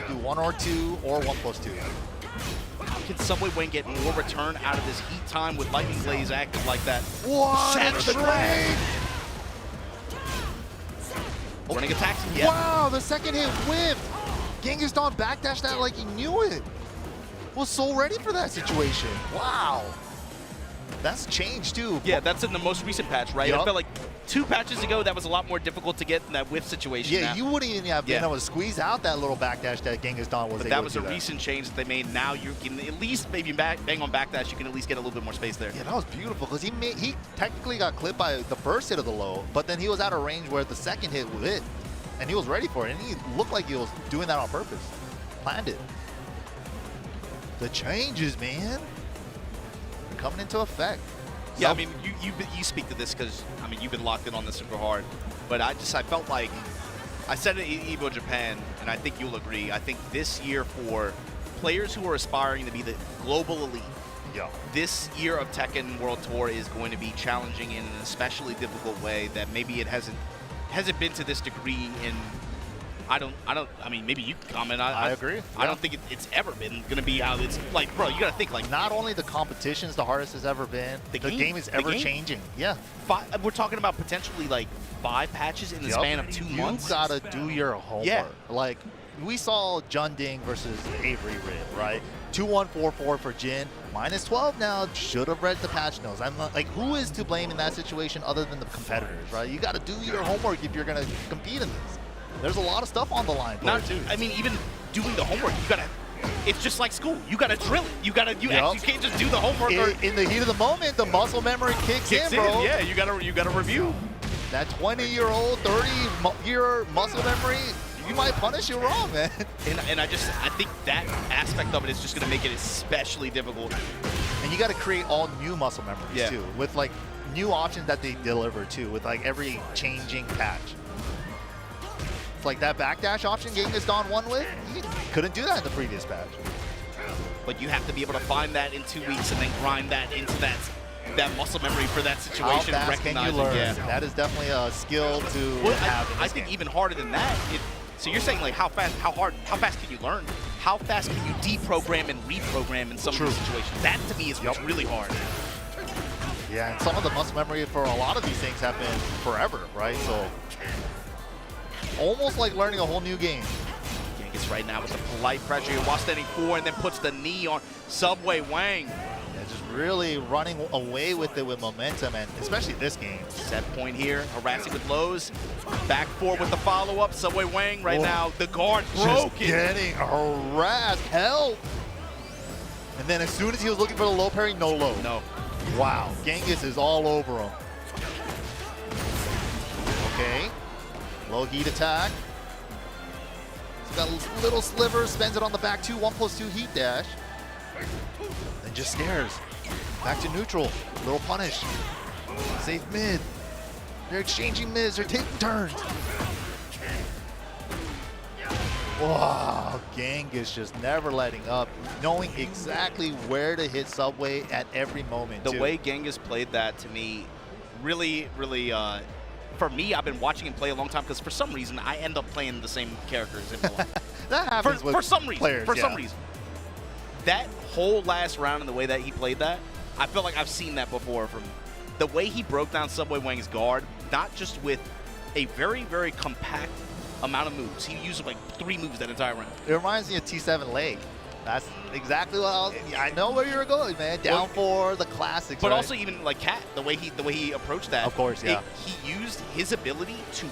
Do 1 or 2 or 1+2. How can Subway Wang get more return out of this heat time with Lightning Glaze active like that? What? Shatter the grab. Running attacks. Yeah. Wow, the second hit whipped. Genghis Don backdashed that like he knew it. Was so ready for that situation. Wow. That's changed too. Yeah, that's in the most recent patch, right? Yep. I felt like 2 patches ago, that was a lot more difficult to get in that whiff situation. Yeah, now. you wouldn't even have been able to squeeze out that little backdash that Genghis Don was But able that to was do a recent change that they made. Now you can at least maybe bang on backdash. You can at least get a little bit more space there. Yeah, that was beautiful because he technically got clipped by the first hit of the low, but then he was out of range where the second hit was it, and he was ready for it, and he looked like he was doing that on purpose. Planned it. The changes, man, are coming into effect. Yeah, I mean, you speak to this because, I mean, you've been locked in on this super hard. But I felt like I said it in Evo Japan, and I think you'll agree. I think this year for players who are aspiring to be the global elite, this year of Tekken World Tour is going to be challenging in an especially difficult way that maybe it hasn't been to this degree in. I mean, maybe you can comment. I agree. I don't think it's ever been going to be how it's like, bro. You got to think like not only the competition's the hardest it's ever been, the game is ever changing. Yeah, we're talking about potentially like 5 patches in the span of 2 months. You gotta do your homework. Yeah. Like we saw Jun Ding versus Avery Rib, right? 2-1-4-4 for Jin. -12 now. Should have read the patch notes. I'm not, like, who is to blame in that situation other than the competitors, right? You got to do your homework if you're gonna compete in this. There's a lot of stuff on the line. I mean, even doing the homework, you gotta. It's just like school. You gotta drill it. You can't just do the homework. In the heat of the moment, the muscle memory kicks in, bro. Yeah, you gotta review. That 20-year-old, 30-year muscle memory, you might punish you wrong, man. And I think that aspect of it is just gonna make it especially difficult. And you got to create all new muscle memories too, with like new options that they deliver too, with like every changing patch. Like that backdash option Genghis Dawn won with, you couldn't do that in the previous patch. But you have to be able to find that in 2 weeks and then grind that into that muscle memory for that situation. How fast can you learn? Yeah. That is definitely a skill to have. I think even harder than that. So you're saying like how fast can you learn? How fast can you deprogram and reprogram in some of these situations? That to me is what's really hard. Yeah, and some of the muscle memory for a lot of these things have been forever, right? So almost like learning a whole new game. Genghis right now with the polite pressure here while standing 4 and then puts the knee on Subway Wang. Yeah, just really running away with it with momentum, and especially this game. Set point here, harassing with lows. Back 4 with the follow-up. Subway Wang right now, the guard broken. Just getting harassed, help! And then as soon as he was looking for the low parry, no low. No. Wow, Genghis is all over him. Okay. Low heat attack. He's got a little sliver, spends it on the back 2, 1+2 heat dash. Then just stares. Back to neutral. Little punish. Safe mid. They're exchanging mids, they're taking turns. Wow, Genghis just never letting up, knowing exactly where to hit Subway at every moment. The way Genghis played that to me really, for me, I've been watching him play a long time because for some reason I end up playing the same characters in one. That happens for some reason. Players, for some reason, that whole last round and the way that he played that, I feel like I've seen that before. From the way he broke down Subway Wang's guard, not just with a very, very compact amount of moves. He used like 3 moves that entire round. It reminds me of T7 leg. That's exactly what I know where you were going, man. Down for the classics. But right? also even like Cat, the way he approached that. Of course, yeah. He used his ability to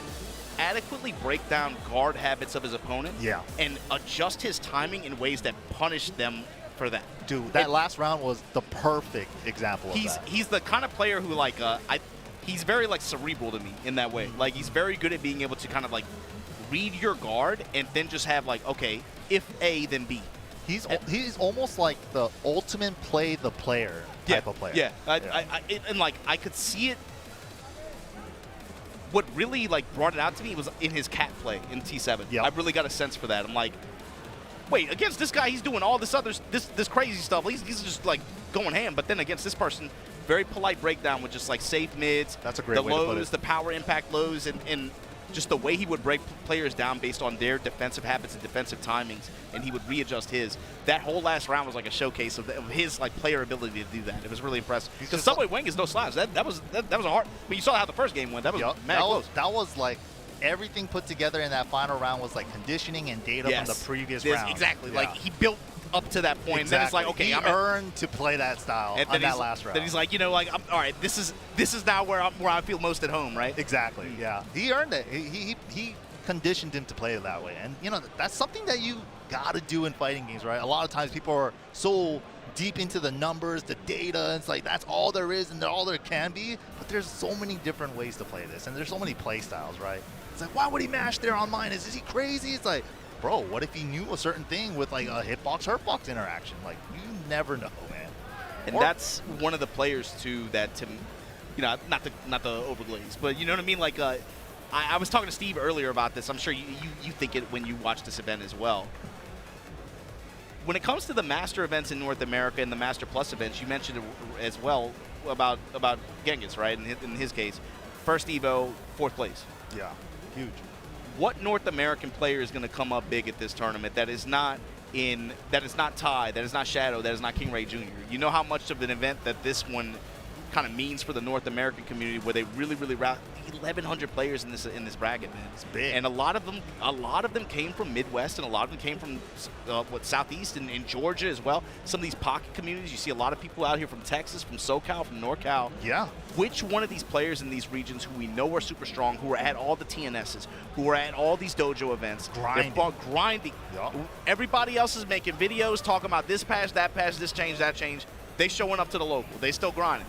adequately break down guard habits of his opponent. Yeah. And adjust his timing in ways that punished them for that. Dude, that last round was the perfect example of that. He's the kind of player who like he's very like cerebral to me in that way. Like he's very good at being able to kind of like read your guard and then just have like, okay, if A, then B. He's almost like the ultimate play the player type of player. Yeah, and like I could see it. What really like brought it out to me was in his Cat play in T7. Yeah. I really got a sense for that. I'm like, wait, against this guy, he's doing all this other this crazy stuff. He's just like going ham. But then against this person, very polite breakdown with just like safe mids. That's a great way to put it. The lows, the power impact lows, and just the way he would break players down based on their defensive habits and defensive timings, and he would readjust his. That whole last round was like a showcase of his like player ability to do that. It was really impressive. Because Subway Wang is no slouch. That was a hard. But you saw how the first game went. That was mad close. That was like everything put together in that final round was like conditioning and data from the previous round. Exactly. Yeah. Like he built up to that point. Exactly. And then it's like, okay, he earned to play that style on that last round. Then he's like, you know, like, all right, this is now where I feel most at home, right? Exactly. Yeah. He earned it. He conditioned him to play it that way, and you know that's something that you got to do in fighting games, right? A lot of times people are so deep into the numbers, the data, and it's like that's all there is and all there can be. But there's so many different ways to play this, and there's so many play styles, right? It's like, why would he mash there on mine? Is he crazy? It's like, bro, what if he knew a certain thing with like a hitbox-hurtbox interaction? Like, you never know, man. And that's one of the players too that, you know, not to overglaze, but you know what I mean? Like, I was talking to Steve earlier about this. I'm sure you think it when you watch this event as well. When it comes to the Master events in North America and the Master Plus events, you mentioned it as well about Genghis, right? In his case, first Evo, 4th place. Yeah, huge. What North American player is going to come up big at this tournament that is not Ty, that is not Shadow, that is not King Ray Jr.? You know how much of an event that this one kind of means for the North American community, where they really route 1,100 players in this bracket, man. It's big. And a lot of them came from Midwest, and a lot of them came from Southeast and Georgia as well. Some of these pocket communities, you see a lot of people out here from Texas, from SoCal, from NorCal. Yeah. Which one of these players in these regions who we know are super strong, who are at all the TNSs, who are at all these dojo events, grinding. Yeah. Everybody else is making videos talking about this patch, this change, that change. They showing up to the local. They still grinding.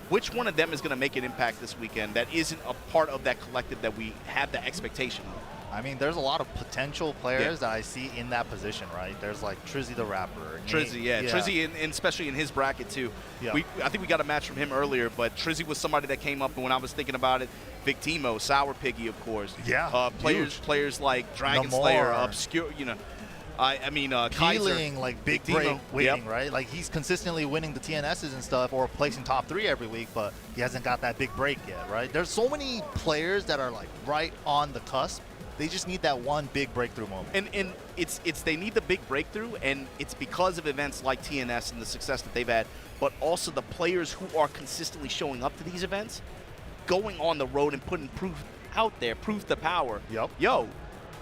Which one of them is going to make an impact this weekend that isn't a part of that collective that we have the expectation of? I mean, there's a lot of potential players that I see in that position, right? There's like Trizzy the Rapper. Trizzy, yeah. Trizzy, and especially in his bracket, too. Yeah. I think we got a match from him earlier, but Trizzy was somebody that came up, and when I was thinking about it, Vic Timo, Sour Piggy, of course. Yeah, players like Dragon Nomar. Slayer, Obscure, you know. I mean, Healing, Kaiser, like big break winning, right? Like he's consistently winning the TNSs and stuff, or placing top 3 every week, but he hasn't got that big break yet, right? There's so many players that are like right on the cusp. They just need that one big breakthrough moment. And it's they need the big breakthrough, and it's because of events like TNS and the success that they've had, but also the players who are consistently showing up to these events, going on the road and putting proof out there, proof the power. Yep. Yo,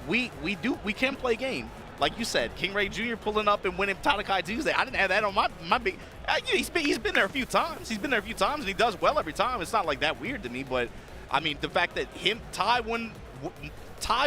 we can play game. Like you said, King Ray Jr. pulling up and winning Tanakai Tuesday. I didn't have that on my big. He's been there a few times. He's been there a few times, and he does well every time. It's not like that weird to me, but I mean the fact that Ty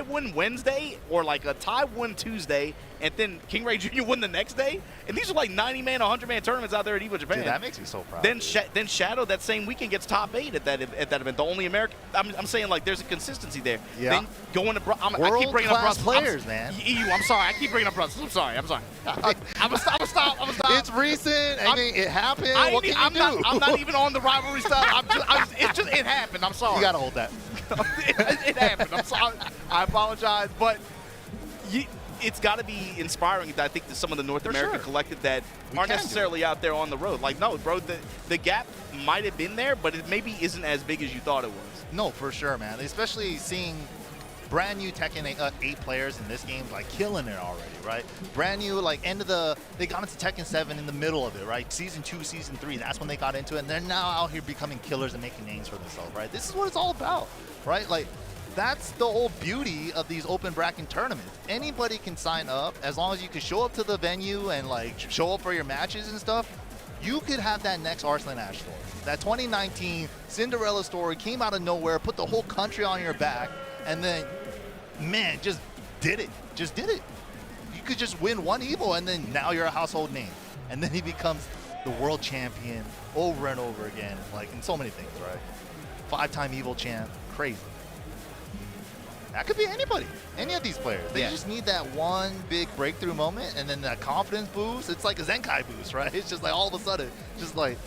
won Wednesday, or like a Ty won Tuesday, and then King Ray Jr. won the next day, and these are like 90-man, 100-man tournaments out there at Evo Japan. Dude, that makes me so proud. Then Shadow that same weekend gets top 8 at that event. The only American. I'm saying like there's a consistency there. Yeah. Then going to I keep bringing up Brussels players, man. I'm sorry. I keep bringing up Brussels. I'm sorry. I'm gonna stop. It's recent. I mean, it happened. What can you do? I'm not even on the rivalry stuff. It happened. I'm sorry. You gotta hold that. it happened. I'm sorry. I apologize, but it's got to be inspiring. I think to some of the North American collective that aren't necessarily out there on the road. Like, no, bro, the gap might have been there, but it maybe isn't as big as you thought it was. No, for sure, man. Especially seeing brand new Tekken 8 players in this game, like killing it already, right? Brand new, like they got into Tekken 7 in the middle of it, right? Season 2, Season 3, that's when they got into it, and they're now out here becoming killers and making names for themselves, right? This is what it's all about, right? Like, that's the whole beauty of these open bracket tournaments. Anybody can sign up as long as you can show up to the venue and like show up for your matches and stuff. You could have that next Arslan Ash story. That 2019 Cinderella story came out of nowhere, put the whole country on your back, and then, man, just did it. Just did it. You could just win one Evo, and then now you're a household name. And then he becomes the world champion over and over again, like in so many things, right? 5-time Evo champ, crazy. That could be anybody, any of these players. They just need that one big breakthrough moment, and then that confidence boost. It's like a Zenkai boost, right? It's just like all of a sudden, just like,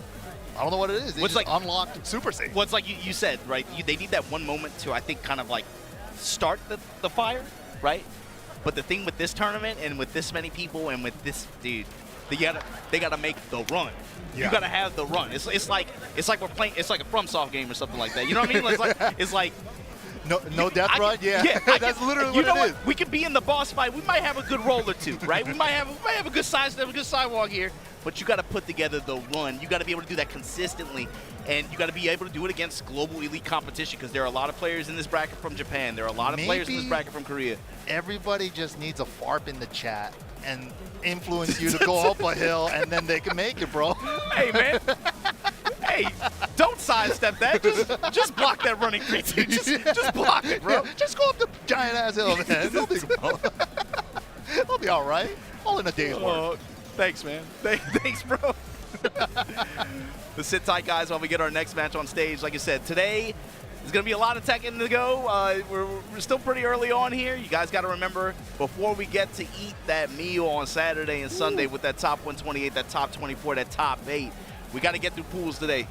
I don't know what it is. They just like unlocked Super Saiyan. Well, it's like you said, right? They need that one moment to, I think, kind of like start the fire, right? But the thing with this tournament and with this many people and with this dude, they gotta make the run. Yeah. You gotta have the run. It's like we're playing. It's like a FromSoft game or something like that. You know what I mean? It's like. No death run? Yeah. That's literally what it is. We could be in the boss fight. We might have a good roll or two, right? we might have a good sidewalk here. But you got to put together the run. You got to be able to do that consistently. And you got to be able to do it against global elite competition, because there are a lot of players in this bracket from Japan. There are a lot of players in this bracket from Korea. Everybody just needs a FARP in the chat and influence you to go up a hill, and then they can make it, bro. Hey, man. Hey, don't sidestep that. Just block that running creep. Just block it, bro. Yeah, just go up the giant-ass hill, man. They'll be all right. All in a day's work. Thanks, man. Thanks, bro. But sit tight, guys, while we get our next match on stage. Like I said, today there's going to be a lot of Tekken to go. We're still pretty early on here. You guys got to remember, before we get to eat that meal on Saturday and Sunday with that top 128, that top 24, that top 8, we got to get through pools today.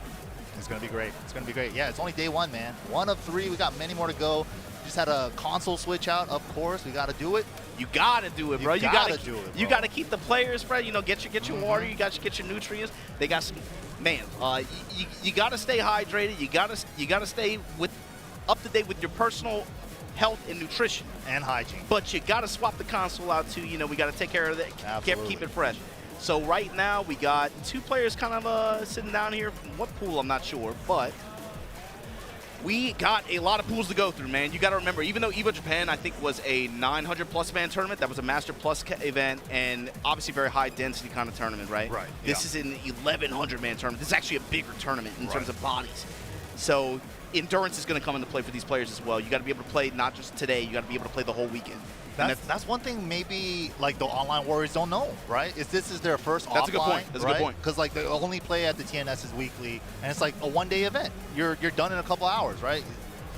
It's going to be great. It's going to be great. Yeah, it's only day one, man. 1 of 3. We got many more to go. Just had a console switch out, of course. We got to do it. You gotta do it, bro. You gotta do it, bro. You gotta keep the players fresh. You know, get your water. You got to get your nutrients. They got some. Man, you gotta stay hydrated. You gotta stay up to date with your personal health and nutrition and hygiene. But you gotta swap the console out too. You know, we gotta take care of that. Keep it fresh. So right now we got 2 players kind of sitting down here. From what pool, I'm not sure, but we got a lot of pools to go through, man. You got to remember, even though EVO Japan, I think, was a 900-plus man tournament, that was a Master Plus event, and obviously very high-density kind of tournament, right? Right. This is an 1,100-man tournament. This is actually a bigger tournament in terms of bodies. So endurance is going to come into play for these players as well. You got to be able to play not just today. You got to be able to play the whole weekend. That's one thing maybe like the online warriors don't know, right? This is their first offline. That's a good point. That's a good point. Because like they only play at the TNS's weekly, and it's like a one-day event. You're done in a couple hours, right?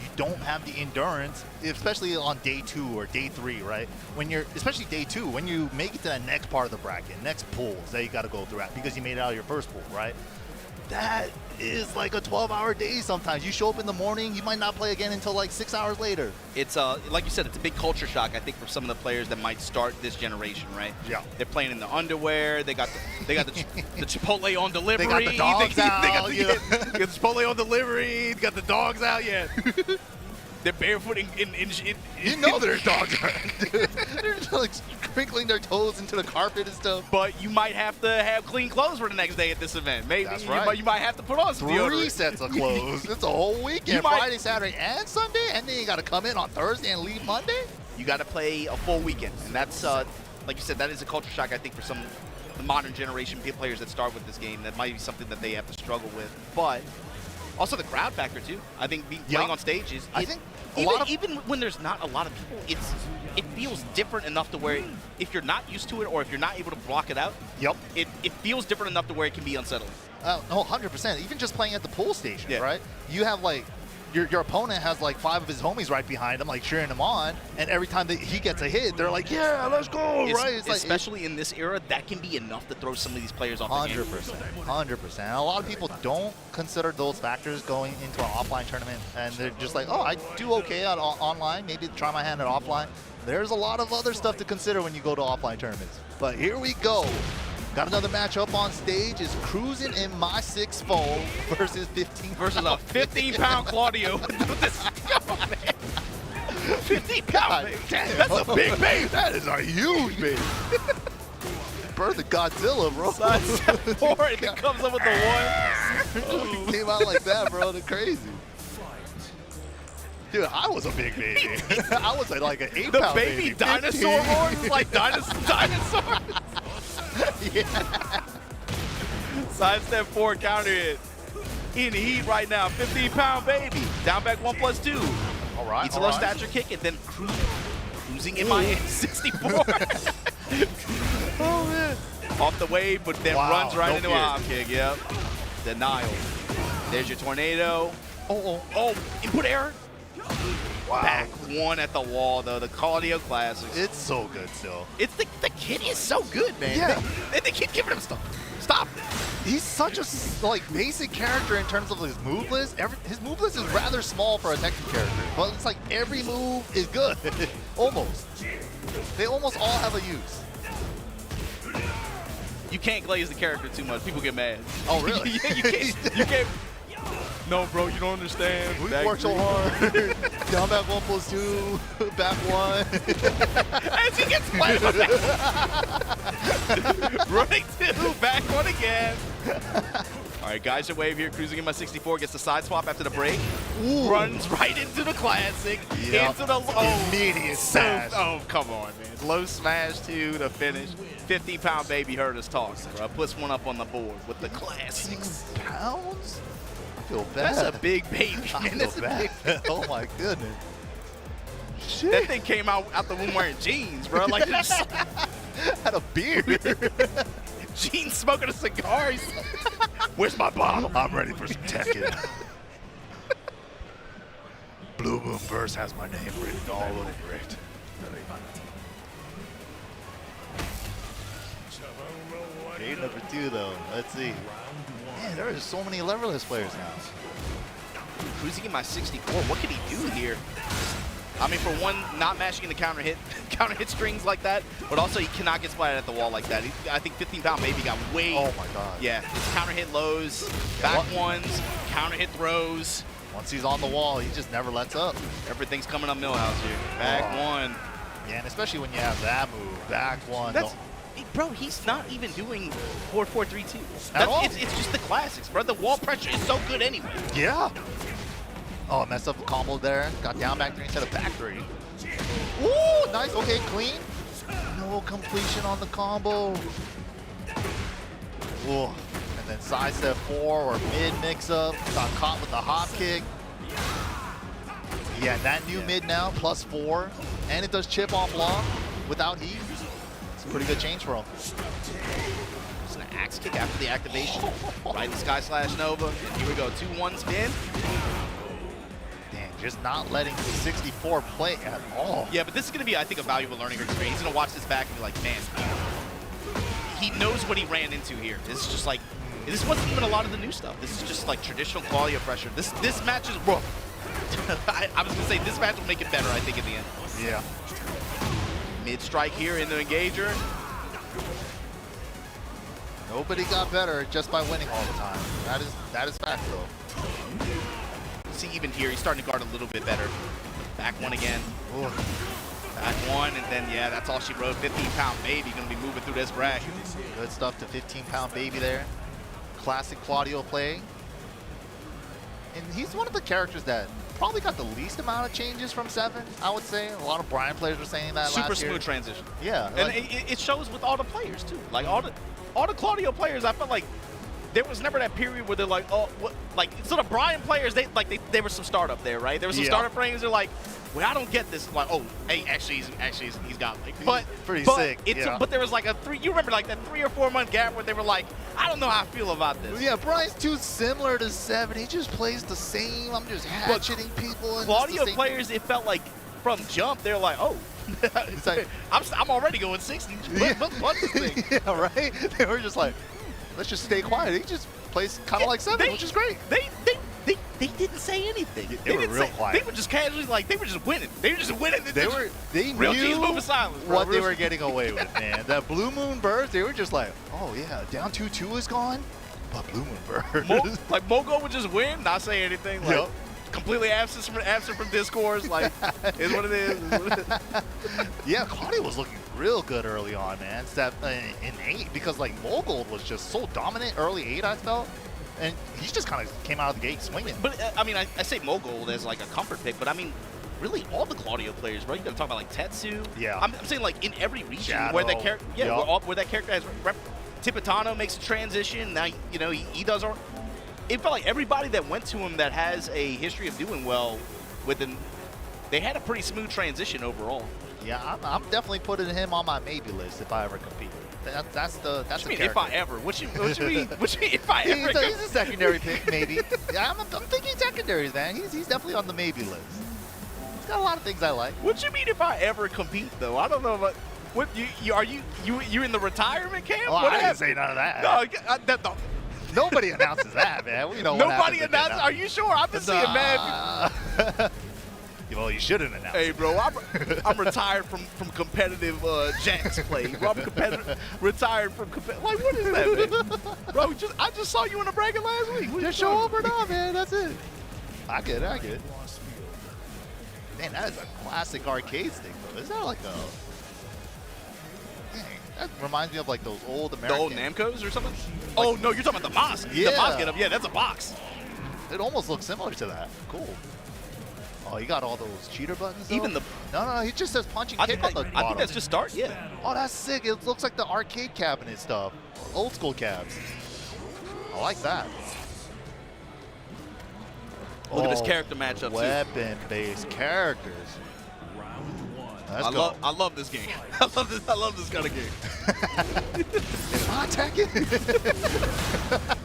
You don't have the endurance, especially on day 2 or day 3, right? Especially day 2, when you make it to that next part of the bracket, next pools that you got to go through because you made it out of your first pool, right? That is like a 12-hour day sometimes. You show up in the morning, you might not play again until like 6 hours later. It's like you said, it's a big culture shock, I think, for some of the players that might start this generation, right? Yeah. They're playing in the underwear. They got the Chipotle on delivery. They got the dogs out. They got the Chipotle on delivery. They got the dogs out. Yeah. They're barefoot in you know there's dogs around. They're like crinkling their toes into the carpet and stuff. But you might have to have clean clothes for the next day at this event. Maybe. That's right. You might have to put on some 3 deodorant. sets of clothes. It's a whole weekend. Friday, Saturday, and Sunday. And then you got to come in on Thursday and leave Monday. You got to play a full weekend. And that's, like you said, that is a culture shock, I think, for some of the modern generation players that start with this game. That might be something that they have to struggle with. But also the crowd factor, too. I think playing on stage is... I think even when there's not a lot of people, it feels different enough to where if you're not used to it or if you're not able to block it out, it feels different enough to where it can be unsettling. No, 100%. Even just playing at the pool station, right? You have like your opponent has like 5 of his homies right behind him, like cheering him on, and every time he gets a hit, they're like, "Yeah, let's go!" Right? It's especially in this era, that can be enough to throw some of these players off. 100%, 100%. A lot of people don't consider those factors going into an offline tournament, and they're just like, "Oh, I do okay at online. Maybe try my hand at offline." There's a lot of other stuff to consider when you go to offline tournaments. But here we go. Got another match up on stage. Is Cruising in My 6 Phone versus 15 versus a 15-pound Claudio. Come on, man. 15-pound baby. That's a big baby. That is a huge baby. Birth of Godzilla, bro. Side step forward and then comes up with the 1. Came out like that, bro. They're crazy. Dude, I was a big baby. I was like an 8-pound The baby dinosaur horns, like dinosaurs. Yeah. Side step forward, counter hit. In heat right now, 15-pound baby. Down back 1+2. All right. Eats a low stature kick and then cruising in my 64. Oh, man. Off the wave, but then runs right into a hop kick. Yep. Denial. There's your tornado. Oh, input error. Wow. Back 1 at the wall, though. The Claudio Classics. It's so good still. It's the kid is so good, man. Yeah. They keep giving him stuff. Stop. He's such a basic character in terms of his move list. His move list is rather small for a Tekken character, but it's like every move is good. Almost. They almost all have a use. You can't glaze the character too much. People get mad. Oh, really? Yeah, you can't. No, bro, you don't understand. We worked so hard. Down back 1+2, back 1. As he gets played. Running 2, back 1 again. All right, guys are wave here. Cruising in my 64 gets the side swap after the break. Ooh. Runs right into the classic. Yep. Into the immediate smash. Oh, come on, man. Low smash to the finish. 15-pound baby heard us talk, bro. Puts 1 up on the board with the classics. Pounds? I feel bad. That's a big baby, man. That's bad. Oh my goodness. Shit. That thing came out the womb wearing jeans, bro. Like just had a beard. Jeans smoking a cigar. Where's my bottle? I'm ready for some Tekken. Blue Moon Verse has my name written all over it. Game number 2, though. Let's see. Man, there are so many leverless players now. Cruising in my 64. What can he do here? I mean, for one, not mashing in the counter hit strings like that, but also he cannot get splatted at the wall like that. I think 15-pound baby got way. Oh my God. Yeah, it's counter hit lows, back ones, counter hit throws. Once he's on the wall, he just never lets up. Everything's coming up Millhouse here. Back one. Yeah, and especially when you have that move, back one. Bro, he's not even doing 4-4-3-2. At all. It's just the classics, bro. The wall pressure is so good anyway. Yeah. Oh, messed up the combo there. Got down back 3 instead of back 3. Ooh, nice. Okay, clean. No completion on the combo. Ooh. And then side step 4 or mid mix up. Got caught with the hop kick. Yeah, that new mid now, +4. And it does chip off long without heat. It's a pretty good change for him. Just an axe kick after the activation. Right in Sky Slash Nova. And here we go. 2-1 spin. Dang, just not letting the 64 play at all. Yeah, but this is going to be, I think, a valuable learning experience. He's going to watch this back and be like, man, he knows what he ran into here. This is just like, this wasn't even a lot of the new stuff. This is just like traditional quality of pressure. This match is rough. I was going to say, this match will make it better, I think, in the end. Yeah. Mid-strike here in the engager. Nobody got better just by winning all the time. That is fact, though. See, even here, he's starting to guard a little bit better. Back one again. Ooh. Back one, and then, yeah, that's all she wrote. 15-pound baby going to be moving through this rack. Good stuff to 15-pound baby there. Classic Claudio play. And he's one of the characters that probably got the least amount of changes from 7, I would say. A lot of Bryan players were saying that Super last year. smooth transition. Yeah. And it shows with all the players, too. Like, all the Claudio players, I felt like there was never that period where they're like, oh, what? Like, so the Bryan players, they were some startup there, right? There were some startup frames. They're like, well, I don't get this. Like, oh, hey, actually, he's got like, but pretty sick. But there was like you remember like that 3 or 4 month gap where they were like, I don't know how I feel about this. Yeah, Bryan's too similar to 7. He just plays the same. I'm just hatcheting people. And Claudio players, it felt like from jump, they're like, oh. It's like, I'm already going 60. Let's this thing. Yeah, right? They were just like, let's just stay quiet. He just plays kind of like 7, which is great. They didn't say anything. They were real quiet. They were just casually like, they were just winning. They were just winning. They real knew moving silence, bro. what they were getting away with, man. That Blue Moon burst, they were just like, oh yeah, down 2-2 is gone, but Blue Moon burst. Like Mogo would just win, not say anything. Like, yep. Completely absent from discourse. Like, is what it is. Yeah, Claudio was looking real good early on, man. In 8, because like Mogold was just so dominant early 8, I felt. And he just kind of came out of the gate swinging. But, I mean, I say Mogold as like a comfort pick, but I mean, really all the Claudio players, bro. You gotta talk about like Tetsu. Yeah. I'm saying like in every region Shadow. where that character, where that character has Tipitano makes a transition. Now, you know, he does. It felt like everybody that went to him that has a history of doing well with him, they had a pretty smooth transition overall. Yeah, I'm definitely putting him on my maybe list if I ever compete. That's the mean, if I ever? What you mean? If I ever? He's a secondary pick, maybe. Yeah, I'm thinking secondaries, man. He's definitely on the maybe list. He's got a lot of things I like. What you mean if I ever compete though? I don't know about what you in the retirement camp? Oh, what I didn't say none of that. No, nobody announces that, man. We know nobody announces. Are you sure? I've been seeing mad. Well, you shouldn't announce. Hey, bro, I'm retired from competitive Jax play. Bro, I'm retired from like, what is that, man? Bro, I just saw you in the bracket last week. Just show up or not, man. That's it. I get it. Man, that is a classic arcade stick, though. Is that like a... Dang, that reminds me of like those old American... The old Namcos or something? Like, oh, no, you're talking about the Mosk. Yeah. The Mosk getup. Yeah, that's a box. It almost looks similar to that. Cool. Oh, you got all those cheater buttons, though? Even the... No, he just says punch and kick on the bottom. I think that's just start, yeah. Oh, that's sick. It looks like the arcade cabinet stuff. Old school cabs. I like that. Look at this character matchup, too. Weapon-based characters. I love this game. I love this kind of game. Am I attacking?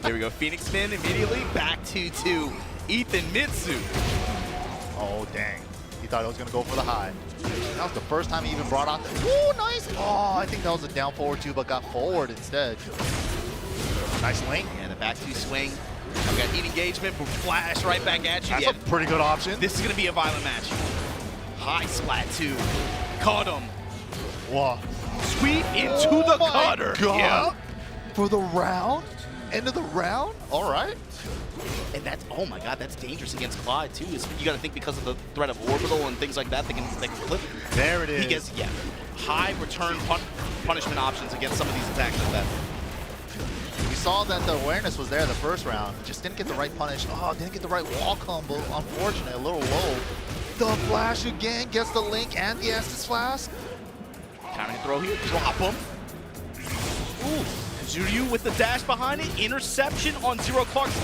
There we go. Phoenix spin immediately. Back to Ethan Mitsu. Oh, dang. thought it was going to go for the high. That was the first time he even brought out the... Ooh, nice! Oh, I think that was a down forward too, but got forward instead. Nice swing. Yeah, the back two swing. I've got heat engagement, but flash right back at you. That's a pretty good option. This is going to be a violent match. High splat two. Caught him. Wow. Sweep into the cutter. God. Yeah. For the round? End of the round? All right. And that's, oh my God, that's dangerous against Clyde too. You got to think because of the threat of orbital and things like that, they can flip. There it is. He gets, yeah, high return punishment options against some of these attacks like that. We saw that the awareness was there the first round. Just didn't get the right punish. Oh, didn't get the right wall combo. Unfortunate, a little low. The flash again gets the link and the Estus Flask. Counter throw here, drop him. Ooh, Zuryu with the dash behind it. Interception on Zero Clark's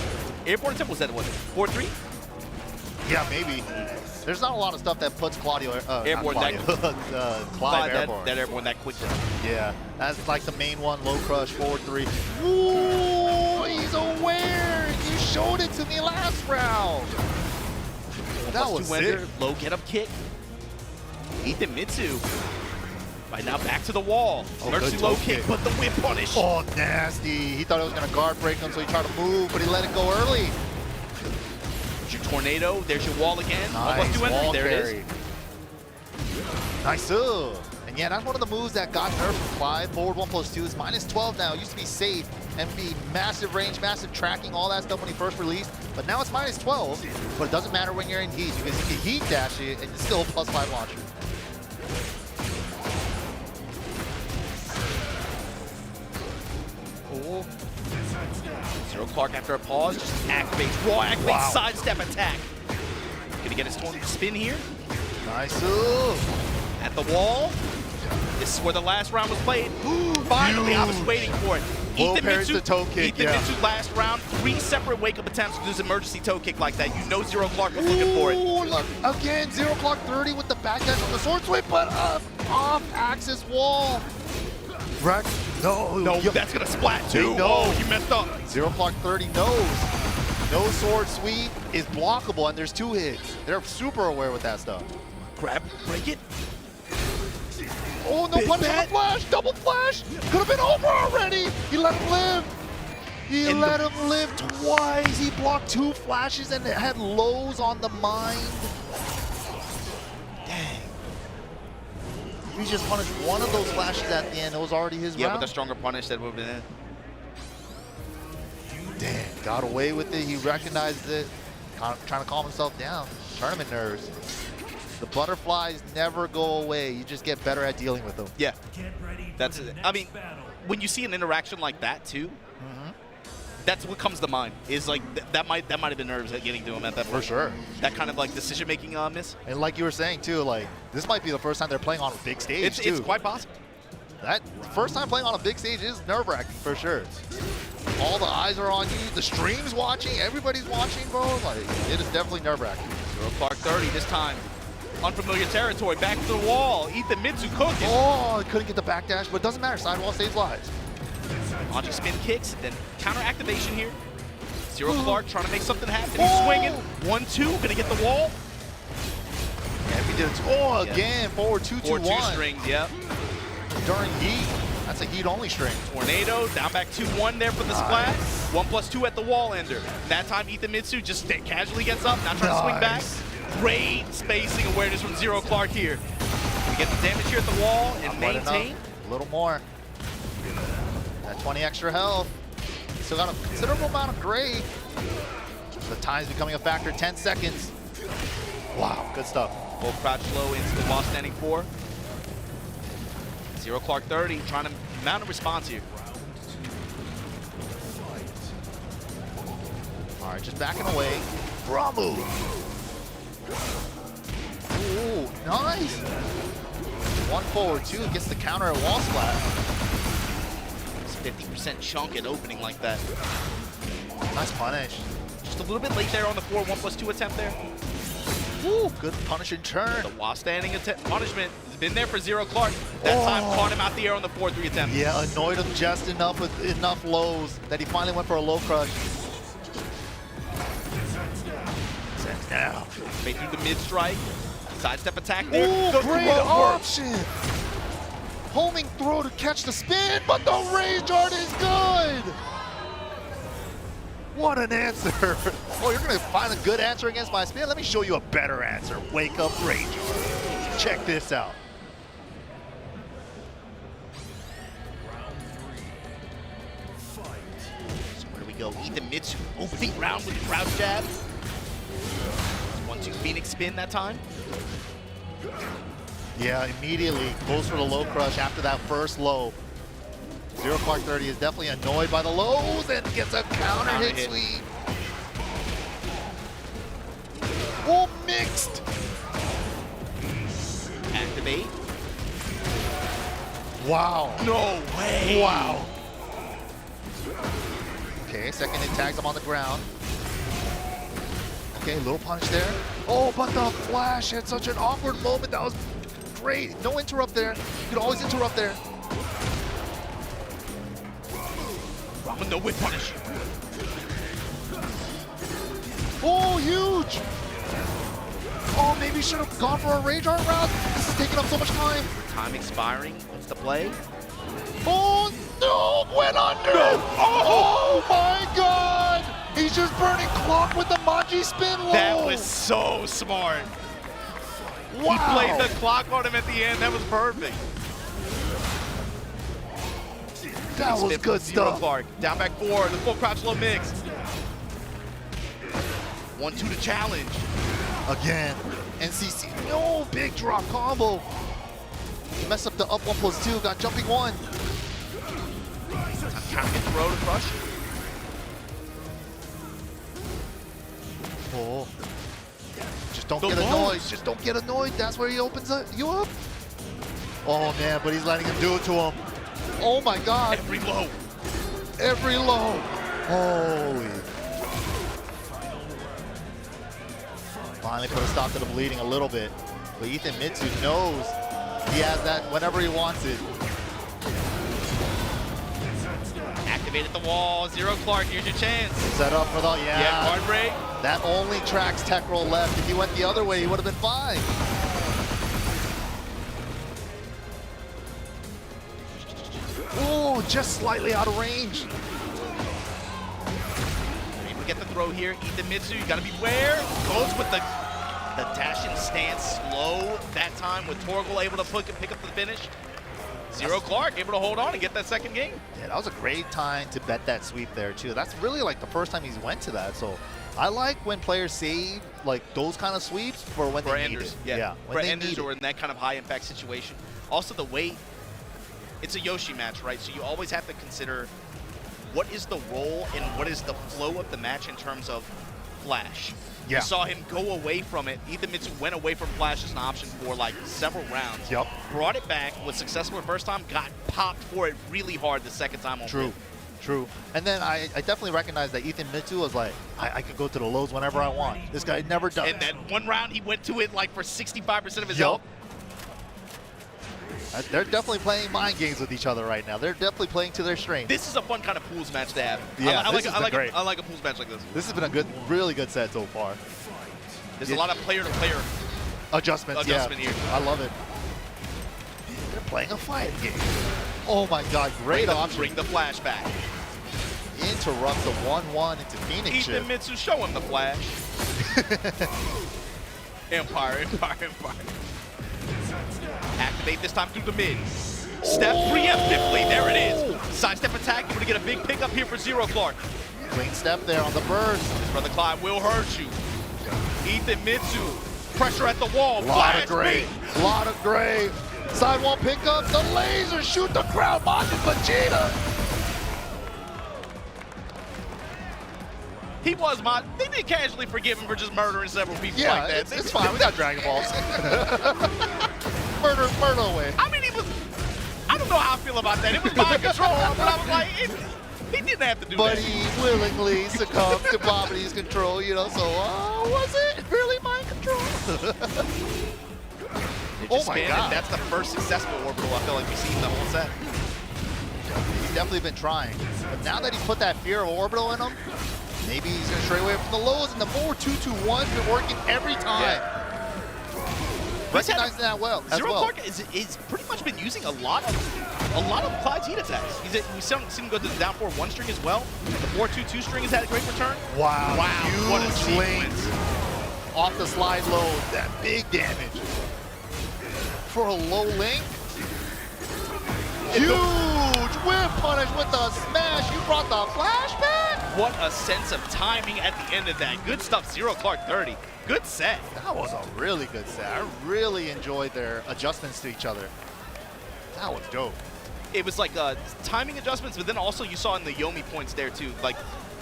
airborne attempt. Was that what? 4-3? Yeah, maybe. There's not a lot of stuff that puts Claudio airborne Clyde airborne. That airborne that quickly. Yeah, that's like the main one. Low crush, forward 3. Ooh, he's aware. You showed it to me last round. That was sick. Low get up kick. Ethan Mitsu. Right now back to the wall. Mercy low kick, but the whip punish. Oh, nasty. He thought it was going to guard break him, so he tried to move, but he let it go early. There's your tornado. There's your wall again. Nice. Wall there carry. it is. Nice. And yeah, that's one of the moves that got nerfed from Clyde. Forward 1+2 is -12 now. It used to be safe and be massive range, massive tracking, all that stuff when he first released. But now it's -12, but it doesn't matter when you're in heat because you can heat dash it and it's still a +5 launcher. Oh. Zero Clark after a pause just activates, raw activates, sidestep attack. Gonna get his spin here. Nice. At the wall. This is where the last round was played. Finally, I was waiting for it. Ethan Mitsu, the toe kick, Mitsu last round, 3 separate wake-up attempts to do this emergency toe kick like that. You know Zero Clark was looking for it. Look, again, Zero Clark 30 with the backdash on the sword sweep, but off-axis wall. Rex, no, that's gonna splat too. No, oh, you messed up. Zero Clark 30 knows. No sword sweep is blockable, and there's 2 hits. They're super aware with that stuff. Grab, break it. Oh, no punish on the flash! Double flash! Could have been over already! He let him live! He let him live twice! He blocked 2 flashes and it had lows on the mind. Dang. He just punished one of those flashes at the end. It was already his round. Yeah, with a stronger punish that would have been in. Damn, got away with it. He recognized it. Trying to calm himself down. Tournament nerves. The butterflies never go away. You just get better at dealing with them. Yeah, that's it. I mean, when you see an interaction like that too, that's what comes to mind. Is like that might have been nerves getting to him at that point. For sure. That kind of like decision-making miss. And like you were saying too, like this might be the first time they're playing on a big stage too. It's quite possible. That first time playing on a big stage is nerve-wracking for sure. All the eyes are on you. The stream's watching. Everybody's watching, bro. Like it is definitely nerve-wracking. Zero Clark 30 this time. Unfamiliar territory, back to the wall. Ethan Mitsu cooking. Oh, couldn't get the backdash, but it doesn't matter. Sidewall saves lives. Launching spin kicks, then counter activation here. Zero Clark trying to make something happen. He's swinging. 1-2, gonna get the wall. Yeah, we did it. Again, forward 2-2-1. 4-2 strings, yep. During heat. That's a heat-only string. Tornado, down back 2-1 there for the splat. 1+2 at the wall ender. That time, Ethan Mitsu just casually gets up, not trying to swing back. Great spacing awareness from Zero Clark here. We get the damage here at the wall and maintain. A little more. That 20 extra health. Still got a considerable amount of gray. The time's becoming a factor. 10 seconds. Wow, good stuff. Full crouch low into the wall standing 4. Zero Clark 30 trying to mount a response here. All right, just backing away. Bravo. Ooh, nice. 1 forward 2 gets the counter at wall splat. It's 50% chunk at opening like that. Nice punish. Just a little bit late there on the 4-1+2 attempt there. Ooh, good punish and turn. The while standing punishment has been there for Zero Clark. That time caught him out the air on the 4-3 attempt. Yeah, annoyed him just enough with enough lows that he finally went for a low crush. Sends now. Made through the mid strike. Sidestep attack there. Ooh, The great throw works. option. Homing throw to catch the spin, but the range art is good. What an answer. Oh, you're going to find a good answer against my spin? Let me show you a better answer. Wake up range art. Check this out. So where do we go? Ethan Mitsu opening round with the crouch jab. 1-2 Phoenix spin that time. Yeah, immediately goes for the low crush after that first low. Zero Clark 30 is definitely annoyed by the lows and gets a counter hit sweep. Oh, mixed. Activate. Wow. No way. Wow. Okay, second hit tags him on the ground. Okay, little punch there. Oh, but the flash had such an awkward moment. That was great. No interrupt there. You could always interrupt there. Ramen no whip punish. Oh, huge. Oh, maybe should have gone for a rage art route. This is taking up so much time. Time expiring. What's the play? Oh, no, went under. No. Oh, my God. He's just burning clock with the Manji spin low. That was so smart. Wow. He played the clock on him at the end. That was perfect. That was good stuff. Clark. Down back 4. The full crouch low mix. 1-2 to challenge. Again. NCC. No, big drop combo. He messed up the up 1+2. Got jumping 1. Time to get the row to crush. Oh. Just don't get annoyed. Just don't get annoyed. That's where he opens you up. Oh, man, but he's letting him do it to him. Oh, my God. Every low. Every low. Holy. Finally put a stop to the bleeding a little bit. But Ethan Mitsu knows he has that whenever he wants it. Activated the wall. Zero Clark. Here's your chance. Set up for the, Yeah, card break. That only tracks tech roll left. If he went the other way, he would have been fine. Oh, just slightly out of range. Able to get the throw here. Ethan Mitsu, you gotta beware. Goes with the dash and stance slow that time with Torgal able to pick up the finish. Zero Clark able to hold on and get that second game. Yeah, that was a great time to bet that sweep there too. That's really like the first time he's went to that. So I like when players save like those kind of sweeps for when they need it. Yeah, when for they enders need or it. in that kind of high impact situation. Also the weight, it's a Yoshi match, right? So you always have to consider what is the role and what is the flow of the match in terms of flash. Yeah. You saw him go away from it. Ethan Mitsu went away from flash as an option for like several rounds. Yep. Brought it back, was successful the first time, got popped for it really hard the second time on True. whip. True. And then I definitely recognize that Ethan Mitsu was like, I can go to the lows whenever I want. This guy never does. And that one round he went to it like for 65% of his Yup. health. They're definitely playing mind games with each other right now. They're definitely playing to their strength. This is a fun kind of pools match to have. Yeah, I like great. I like a pools match like this. This has been a good, really good set so far. There's a lot of player-to-player Adjustment here. I love it. They're playing a fight game. Oh my God, great option. Bring the flash back. Interrupt the 1-1 into Phoenix Ethan shift. Mitsu, show him the flash. Empire. Activate this time through the mid. Step preemptively, there it is. Sidestep attack, able to get a big pickup here for Zero Clark. Clean step there on the burst. His brother Clyde will hurt you. Ethan Mitsu, pressure at the wall. Lot of great. Sidewall pickup, the laser, shoot the crowd, Majin Vegeta. He was they did casually forgive him for just murdering several people like that. It's fine, we got Dragon Balls. murder away. I mean, I don't know how I feel about that. It was mind control, but I was like, he didn't have to do that. But he willingly succumbed to Poverty's control, you know, so was it really mind control? Oh my God. That's the first successful orbital I feel like we've seen the whole set. He's definitely been trying. But now that he's put that fear of orbital in him, maybe he's going to stray away from the lows, and the more 2-2-1's been working every time. Yeah. recognizing that well as Zero well. Clark is pretty much been using a lot of Clyde's heat attacks. We've seen him go to the down 4-1 string as well. The 4-2-2 string has had a great return. Wow, what a huge link sequence. off the slide low. That big damage for a low link. Huge whip punish with the smash. You brought the flashback. What a sense of timing at the end of that. Good stuff, Zero Clark 30. Good set. That was a really good set. I really enjoyed their adjustments to each other. That was dope. It was like timing adjustments, but then also you saw in the Yomi points there too, like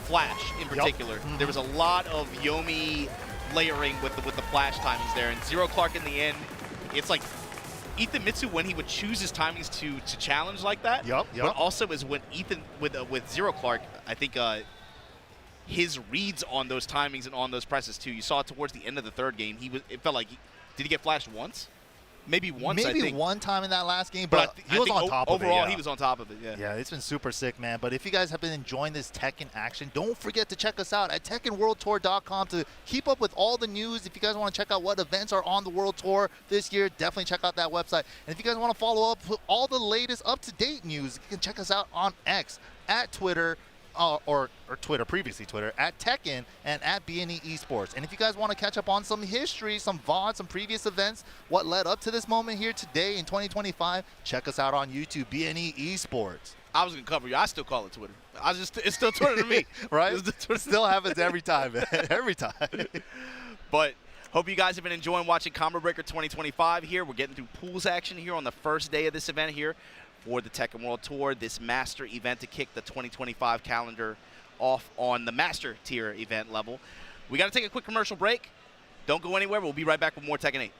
Flash in particular. Yep. There was a lot of Yomi layering with the Flash timings there, and Zero Clark in the end, it's like Ethan Mitsu when he would choose his timings to challenge like that. Yep. But also is when Ethan with Zero Clark, I think his reads on those timings and on those presses too. You saw it towards the end of the third game. It felt like did he get flashed once? Maybe once, I think. Maybe one time in that last game, but he was on top of it. Overall, he was on top of it, yeah. Yeah, it's been super sick, man. But if you guys have been enjoying this Tekken action, don't forget to check us out at TekkenWorldTour.com to keep up with all the news. If you guys want to check out what events are on the World Tour this year, definitely check out that website. And if you guys want to follow up with all the latest up-to-date news, you can check us out on X, at Twitter, or Twitter, previously Twitter, at Tekken and at BNE Esports. And if you guys want to catch up on some history, some VOD, some previous events, what led up to this moment here today in 2025, check us out on YouTube, BNE Esports. I was going to cover you. I still call it Twitter. It's still Twitter to me. Right? It still happens every time, man. Every time. But hope you guys have been enjoying watching Combo Breaker 2025 here. We're getting through pools action here on the first day of this event here for the Tekken World Tour, this master event to kick the 2025 calendar off on the master tier event level. We got to take a quick commercial break. Don't go anywhere. We'll be right back with more Tekken 8.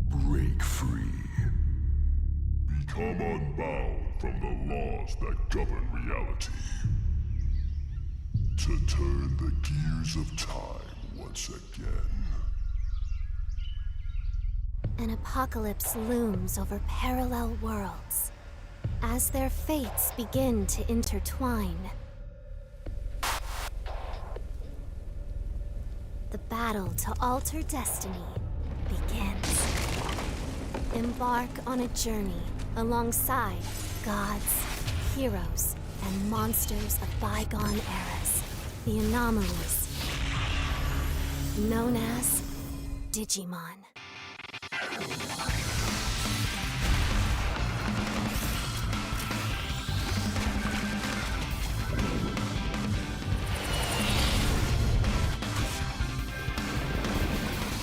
Break free. Become unbound from the laws that govern reality. To turn the gears of time once again. An apocalypse looms over parallel worlds as their fates begin to intertwine. The battle to alter destiny begins. Embark on a journey alongside gods, heroes, and monsters of bygone eras. The anomalies, known as Digimon.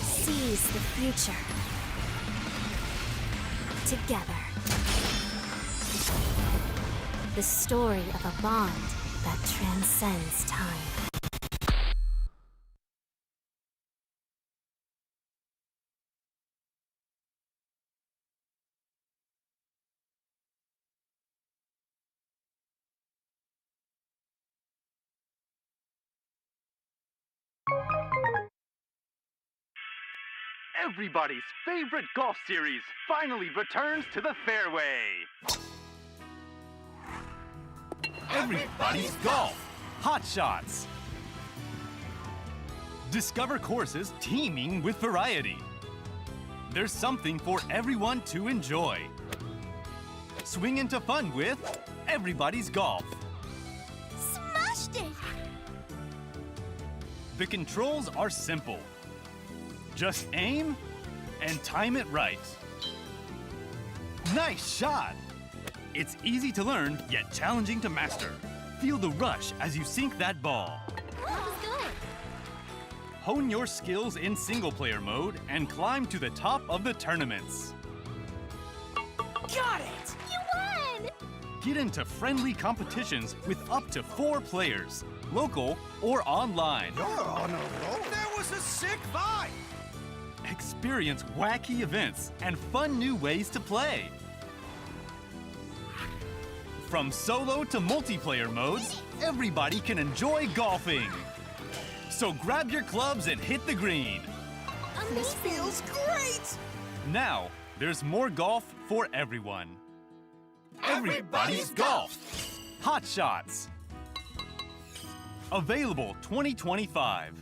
Seize the future together. The story of a bond that transcends time. Everybody's favorite golf series finally returns to the fairway. Everybody's Golf. Hot Shots. Discover courses teeming with variety. There's something for everyone to enjoy. Swing into fun with Everybody's Golf. Smashed it! The controls are simple. Just aim and time it right. Nice shot! It's easy to learn, yet challenging to master. Feel the rush as you sink that ball. That was good. Hone your skills in single-player mode and climb to the top of the tournaments. Got it! You won! Get into friendly competitions with up to 4 players, local or online. You're on a roll. There was a sick vibe. Experience wacky events and fun new ways to play. From solo to multiplayer modes, everybody can enjoy golfing. So grab your clubs and hit the green. This feels great! Now, There's more golf for everyone. Everybody's Golf! Hot Shots! Available 2025.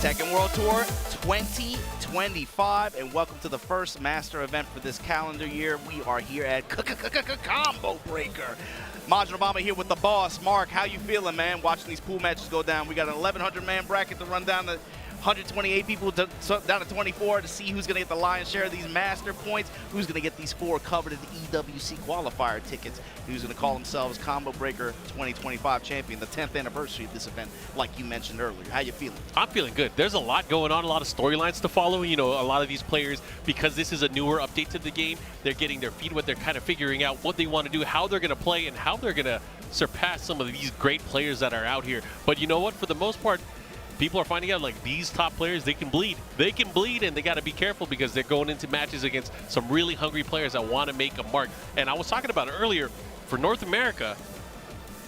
Tekken World Tour 2025, and welcome to the first master event for this calendar year. We are here at Combo Breaker. Majin Obama here with the boss, Mark. How you feeling, man, watching these pool matches go down? We got an 1,100-man bracket to run down to 128 people down to 24 to see who's going to get the lion's share of these master points, who's going to get these 4 coveted EWC qualifier tickets, who's going to call themselves Combo Breaker 2025 champion, the 10th anniversary of this event, like you mentioned earlier. How you feeling? I'm feeling good. There's a lot going on, a lot of storylines to follow. You know, a lot of these players, because this is a newer update to the game, they're getting their feet wet. They're kind of figuring out what they want to do, how they're going to play, and how they're going to surpass some of these great players that are out here. But you know what? For the most part, people are finding out, like, these top players, they can bleed. They can bleed, and they got to be careful because they're going into matches against some really hungry players that want to make a mark. And I was talking about it earlier. For North America,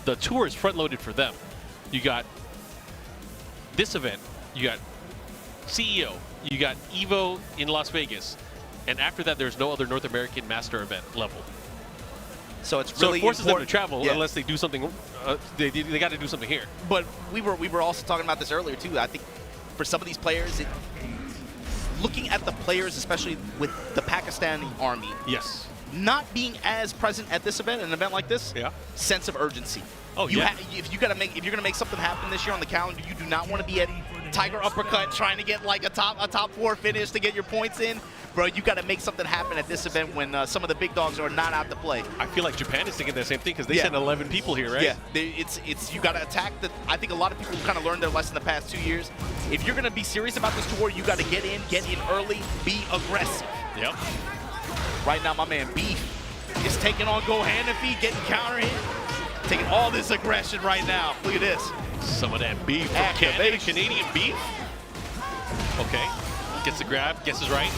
the tour is front-loaded for them. You got this event. You got CEO. You got EVO in Las Vegas. And after that, there's no other North American master event level. So it's really it forces important. them to travel unless they do something. They got to do something here. But we were also talking about this earlier too. I think for some of these players, looking at the players, especially with the Pakistani army, yes, not being as present at this event, an event like this, sense of urgency. Oh, if you're gonna make something happen this year on the calendar, you do not want to be at Tiger Uppercut trying to get like a top 4 finish to get your points in. bro, you got to make something happen at this event when some of the big dogs are not out to play. I feel like Japan is thinking the same thing because they sent 11 people here, right? Yeah, it's you got to attack the. I think a lot of people kind of learned their lesson the past 2 years. If you're gonna be serious about this tour, you got to get in early, be aggressive. Yep. Right now, my man Beef is taking on Go Hanafi, getting counter hit, taking all this aggression right now. Look at this. Some of that beef from Canada, Canadian beef. Okay, gets the grab, guesses right.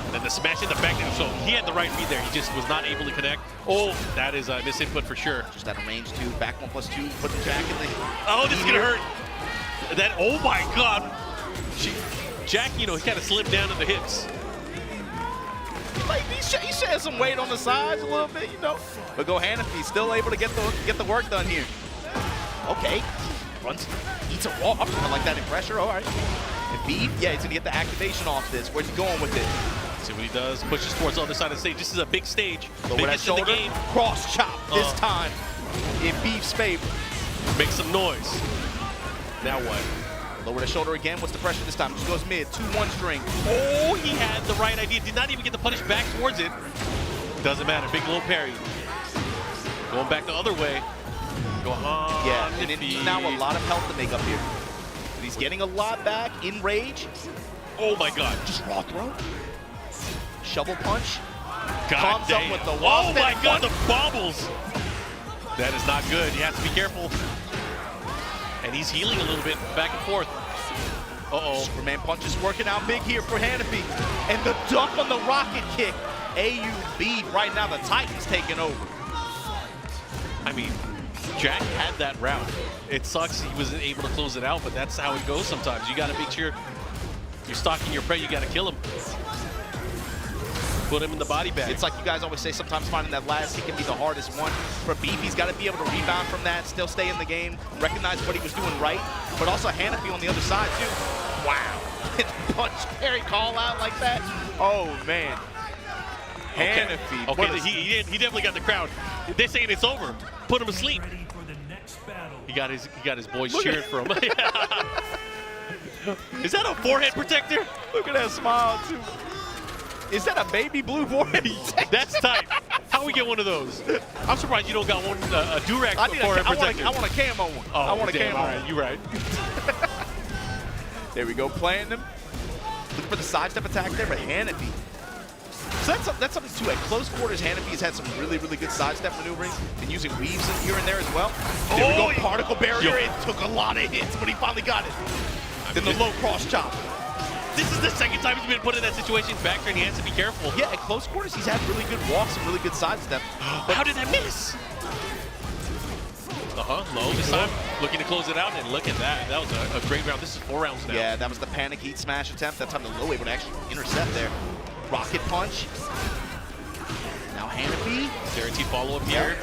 And then the smash in the back now. So he had the right read there. He just was not able to connect. Oh, that is a misinput for sure. Just out of range 2, back 1+2, put the Jack in the. Oh, this is gonna hurt. That, oh my God. Jack, you know, he kind of slipped down in the hips. Like he shed some weight on the sides a little bit, you know. But Go Hanafi still able to get the work done here. Okay, runs, eats a wall up like that in pressure. All right. And Beef, yeah, he's gonna get the activation off this. Where's he going with it? See what he does. Pushes towards the other side of the stage. This is a big stage. Lower that shoulder. In the game. Cross chop this time in Beef's favor. Make some noise. Now what? Lower the shoulder again. What's the pressure this time? Just goes mid. 2-1 string. Oh, he had the right idea. Did not even get the punish back towards it. Doesn't matter. Big low parry. Going back the other way. Go on. Yeah, and it's now a lot of health to make up here. But he's getting a lot back in rage. Oh my God. Just raw throw. Shovel punch. God comes damn. up with the wall. Oh my God, the bobbles. That is not good. He has to be careful. And he's healing a little bit back and forth. Uh-oh. Superman punch is working out big here for Hanafi. And the duck on the rocket kick. AUB right now, the Titan's taking over. I mean, Jack had that round. It sucks he wasn't able to close it out, but that's how it goes sometimes. You got to make sure you're stalking your prey. You got to kill him. Put him in the body bag. It's like you guys always say, sometimes finding that last hit can be the hardest one. For Beef, he's got to be able to rebound from that, still stay in the game, recognize what he was doing right, but also Hanafi on the other side too. Wow. Punch parry call out like that. Oh man. Okay. Hanafi. Okay, he definitely got the crowd. They're saying it's over. Put him to sleep. He got his boys cheering for him. Is that a forehead protector? Look at that smile too. Is that a baby blue forehead? That's tight. How we get one of those? I'm surprised you don't got one, a Durag forehead protector. I want a camo one. Oh, I want a camo all right, one. you're right. There we go, playing them. Looking for the sidestep attack there, but Hanafi. So that's something too. At close quarters, Hanafi has had some really, really good sidestep maneuvering. Been using weaves here and there as well. There we go, particle barrier. It took a lot of hits, but he finally got it. Then the low cross chop. This is the second time he's been put in that situation. Back there, and he has to be careful. Yeah, at close quarters, he's had really good walks and really good sidestep. How did that miss? Low this time. Looking to close it out, and look at that. That was a great round. This is 4 rounds now. Yeah, that was the panic heat smash attempt. That time the low able to actually intercept there. Rocket punch. Now Hanafi. Guaranteed follow-up here.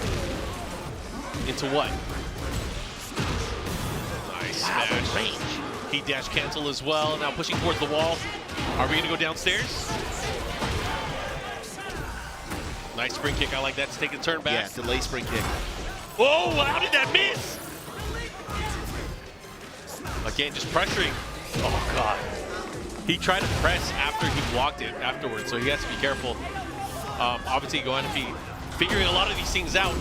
Into what? Nice smash. Range. He dash cancel as well. Now pushing towards the wall. Are we going to go downstairs? Nice spring kick. I like that to take a turn back. Yeah, delay spring kick. Oh, how did that miss? Again, just pressuring. Oh, God. He tried to press after he blocked it afterwards, so he has to be careful. Obviously, going to be figuring a lot of these things out.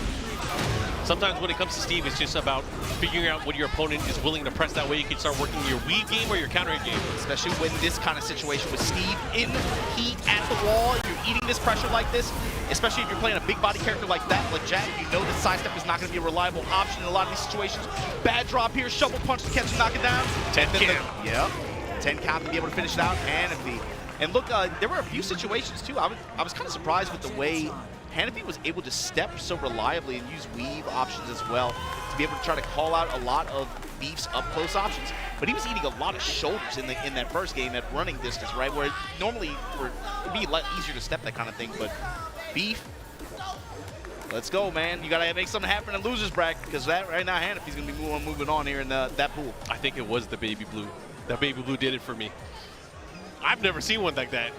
Sometimes when it comes to Steve, it's just about figuring out what your opponent is willing to press. That way you can start working your weave game or your counter game. Especially when this kind of situation with Steve in heat at the wall, you're eating this pressure like this, especially if you're playing a big body character like that, like Jack, you know that sidestep is not going to be a reliable option in a lot of these situations. Bad drop here, shovel punch to catch and knock it down. 10 count. Yeah, 10 count to be able to finish it out. And look, there were a few situations too. I was kind of surprised with the way Hanafi was able to step so reliably and use weave options as well to be able to try to call out a lot of Beef's up-close options. But he was eating a lot of shoulders in that first game at running distance, right? Where normally it would be a lot easier to step that kind of thing. But Beef, let's go, man. You got to make something happen in loser's bracket because that right now Hanafi's going to be moving on here in that pool. I think it was the baby blue. That baby blue did it for me. I've never seen one like that.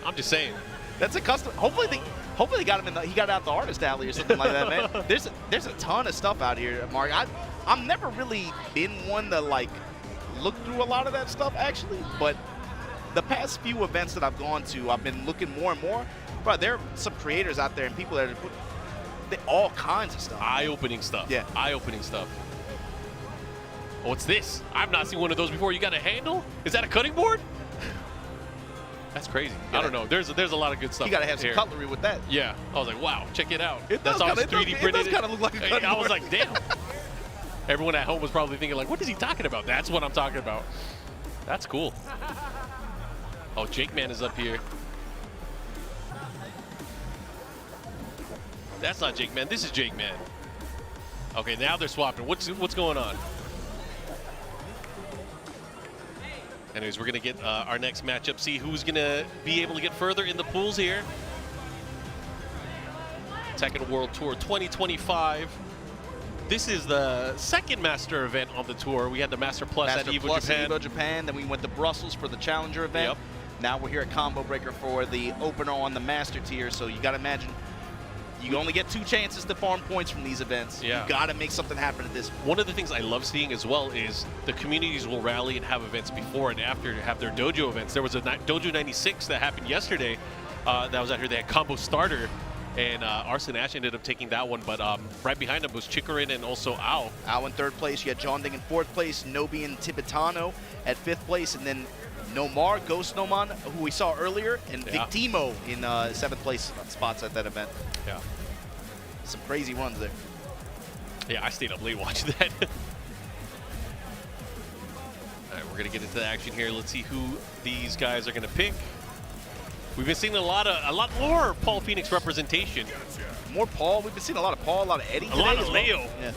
I'm just saying. That's a custom. Hopefully they got him he got out the artist alley or something like that, man. There's a ton of stuff out here, Mark. I've never really been one to like look through a lot of that stuff actually, but the past few events that I've gone to, I've been looking more and more. Bro, there are some creators out there and people that are all kinds of stuff. Eye-opening stuff. Yeah. Eye-opening stuff. Oh, what's this? I've not seen one of those before. You got a handle? Is that a cutting board? That's crazy. I don't know. There's a lot of good stuff. You gotta have some here. cutlery with that. Yeah. I was like, wow, check it out. It That's does all kinda- 3D printed. It does kind of look like a cutting I was board. like, damn. Everyone at home was probably thinking like, what is he talking about? That's what I'm talking about. That's cool. Oh, Jake Man is up here. That's not Jake Man. This is Jake Man. Okay, now they're swapping. What's going on? Anyways, we're gonna get our next matchup. See who's gonna be able to get further in the pools here. Tekken World Tour 2025. This is the second Master event on the tour. We had the Master Plus Master at EVO Plus Japan. at EVO Japan. Then we went to Brussels for the Challenger event. Yep. Now we're here at Combo Breaker for the opener on the Master tier. So you got to imagine, you only get 2 chances to farm points from these events. Yeah. You got to make something happen at this. One of the things I love seeing as well is the communities will rally and have events before and after to have their dojo events. There was a Dojo 96 that happened yesterday that was out here. They had Combo Starter, and Arsene Ash ended up taking that one. But right behind him was Chikarin and also Ao. Ao in 3rd place. You had John Ding in 4th place. Nobi and Tibetano at 5th place. And then Nomar, Ghost Noman, who we saw earlier, and Victimo in 7th place spots at that event. Yeah. Some crazy runs there. Yeah, I stayed up late watching that. All right, we're gonna get into the action here. Let's see who these guys are gonna pick. We've been seeing a lot more Paul Phoenix representation. More Paul. We've been seeing a lot of Paul, a lot of Eddy. A lot of as well. Leo. Yeah.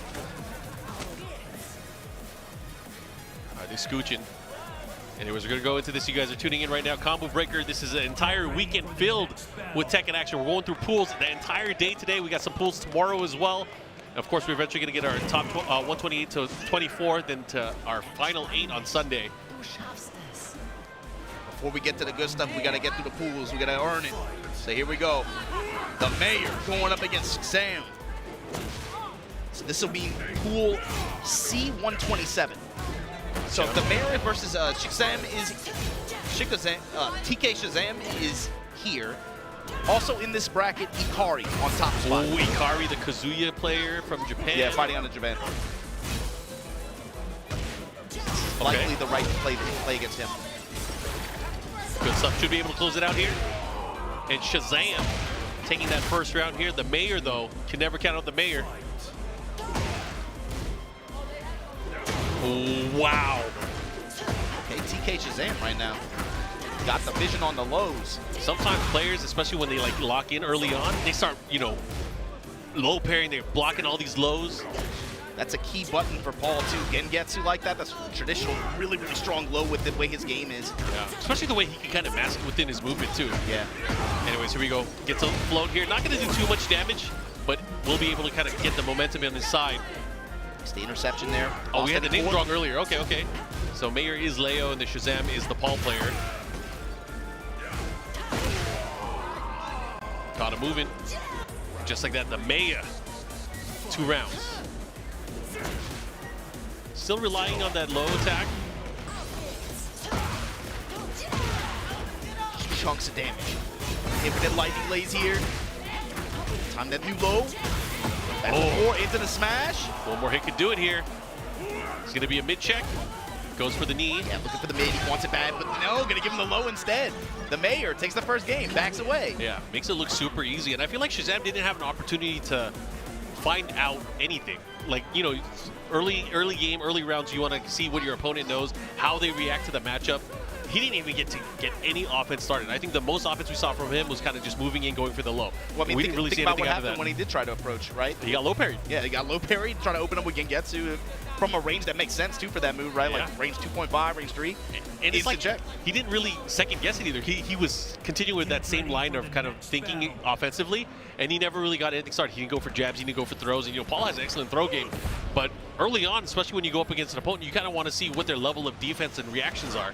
All right, they're scooching. Anyways, we're going to go into this. You guys are tuning in right now. Combo Breaker, this is an entire weekend filled with Tekken action. We're going through pools the entire day today. We got some pools tomorrow as well. And of course, we're eventually going to get our top 128 to 24, then to our final 8 on Sunday. Before we get to the good stuff, we got to get through the pools. We got to earn it. So here we go. The Mayor going up against Sam. So this will be pool C127. So the Mayor versus TK Shazam is here. Also in this bracket, Ikari on top spot. Oh, Ikari, the Kazuya player from Japan. Yeah, fighting on the Japan. Likely the right play to play against him. Good stuff. Should be able to close it out here. And Shazam taking that first round here. The Mayor, though, can never count out the Mayor. Oh, wow. Okay, TK Shazam right now. Got the vision on the lows. Sometimes players, especially when they like lock in early on, they start, low parrying, they're blocking all these lows. That's a key button for Paul too. Gengetsu like that, that's traditional, really, really strong low with the way his game is. Yeah, especially the way he can kind of mask it within his movement too. Yeah. Anyways, here we go. Gets a float here. Not going to do too much damage, but we'll be able to kind of get the momentum on his side. It's the interception there. Oh, we had the name wrong earlier. Okay. So Mayor is Leo and the Shazam is the Paul player. Got him moving. Just like that, the Mayor. 2 rounds. Still relying on that low attack. Chunks of damage. Infinite lightning lays here. Time that new low. Back more into the smash. One more hit could do it here. It's going to be a mid check. Goes for the knee. Yeah, looking for the mid. He wants it bad, but no, going to give him the low instead. The Mayor takes the first game, backs away. Yeah, makes it look super easy. And I feel like Shazam didn't have an opportunity to find out anything. Like, early game, early rounds, you want to see what your opponent knows, how they react to the matchup. He didn't even get any offense started. I think the most offense we saw from him was kind of just moving in, going for the low. Well, I mean, we think didn't really see about anything what out of happened that. when he did try to approach, right? He got low parried. Yeah, he got low parried, trying to open up with Gengetsu from a range that makes sense, too, for that move, right? Yeah. Like range 2.5, range 3. And it's like, check. he didn't really second guess it either. He was continuing with that same line of kind of thinking offensively, and he never really got anything started. He didn't go for jabs, he didn't go for throws, and Paul has an excellent throw game. But early on, especially when you go up against an opponent, you kind of want to see what their level of defense and reactions are.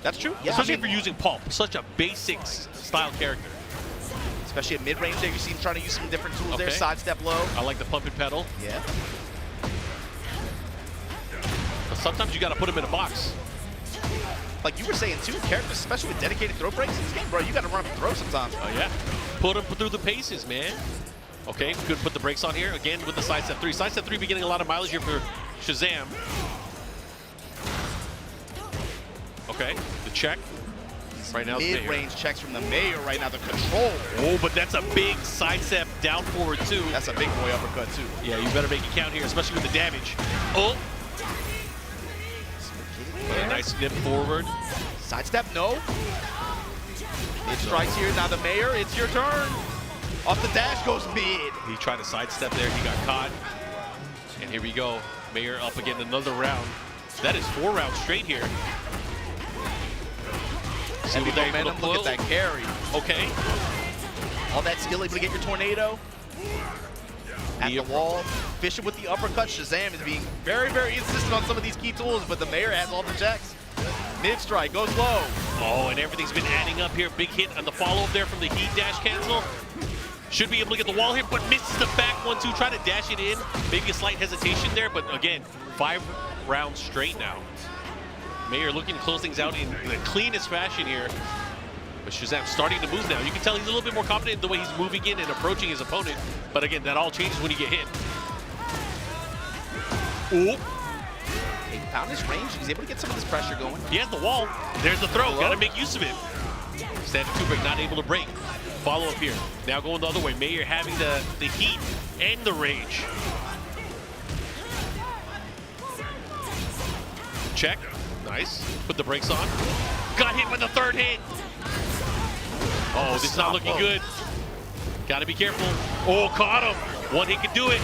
That's true. Yeah, especially if you're using Paul, such a basic style character. Especially at mid-range there, you see him trying to use some different tools there, sidestep low. I like the pump and pedal. Yeah. But sometimes you got to put him in a box. like you were saying too, characters, especially with dedicated throw breaks in this game, bro, you got to run up and throw sometimes. Oh, yeah. Put him through the paces, man. Okay, good. Put the brakes on here. Again, with the sidestep 3. Sidestep 3 be getting a lot of mileage here for Shazam. Okay, the check. Right now, mid-range checks from the Mayor right now, the control. Oh, but that's a big sidestep down forward, too. That's a big boy uppercut, too. Yeah, you better make it count here, especially with the damage. Oh. A nice snip forward. Sidestep, no. Mid strikes here. Now the Mayor, it's your turn. Off the dash goes mid. He tried to sidestep there. He got caught. And here we go. Mayor up again, another round. That is 4 rounds straight here. See what they're able to pull. Look at that carry. Okay. All that skill, able to get your tornado. At the wall, Fisher with the uppercut. Shazam is being very, very insistent on some of these key tools, but the Mayor has all the checks. Mid strike goes low. Oh, and everything's been adding up here. Big hit on the follow-up there from the heat dash cancel. Should be able to get the wall here, but misses the back 1-2. Try to dash it in. Maybe a slight hesitation there, but again, 5 rounds straight now. Mayor looking to close things out in the cleanest fashion here. But Shazam starting to move now. You can tell he's a little bit more confident in the way he's moving in and approaching his opponent. But again, that all changes when you get hit. Ooh. He found his range. He's able to get some of this pressure going. He has the wall. There's the throw. Got to make use of it. Standing 2 break, not able to break. Follow up here. Now going the other way. Mayor having the heat and the rage. Check. Nice. Put the brakes on. Got hit with the 3rd hit. Oh, this is not looking good. Got to be careful. Oh, caught him. 1 hit could do it.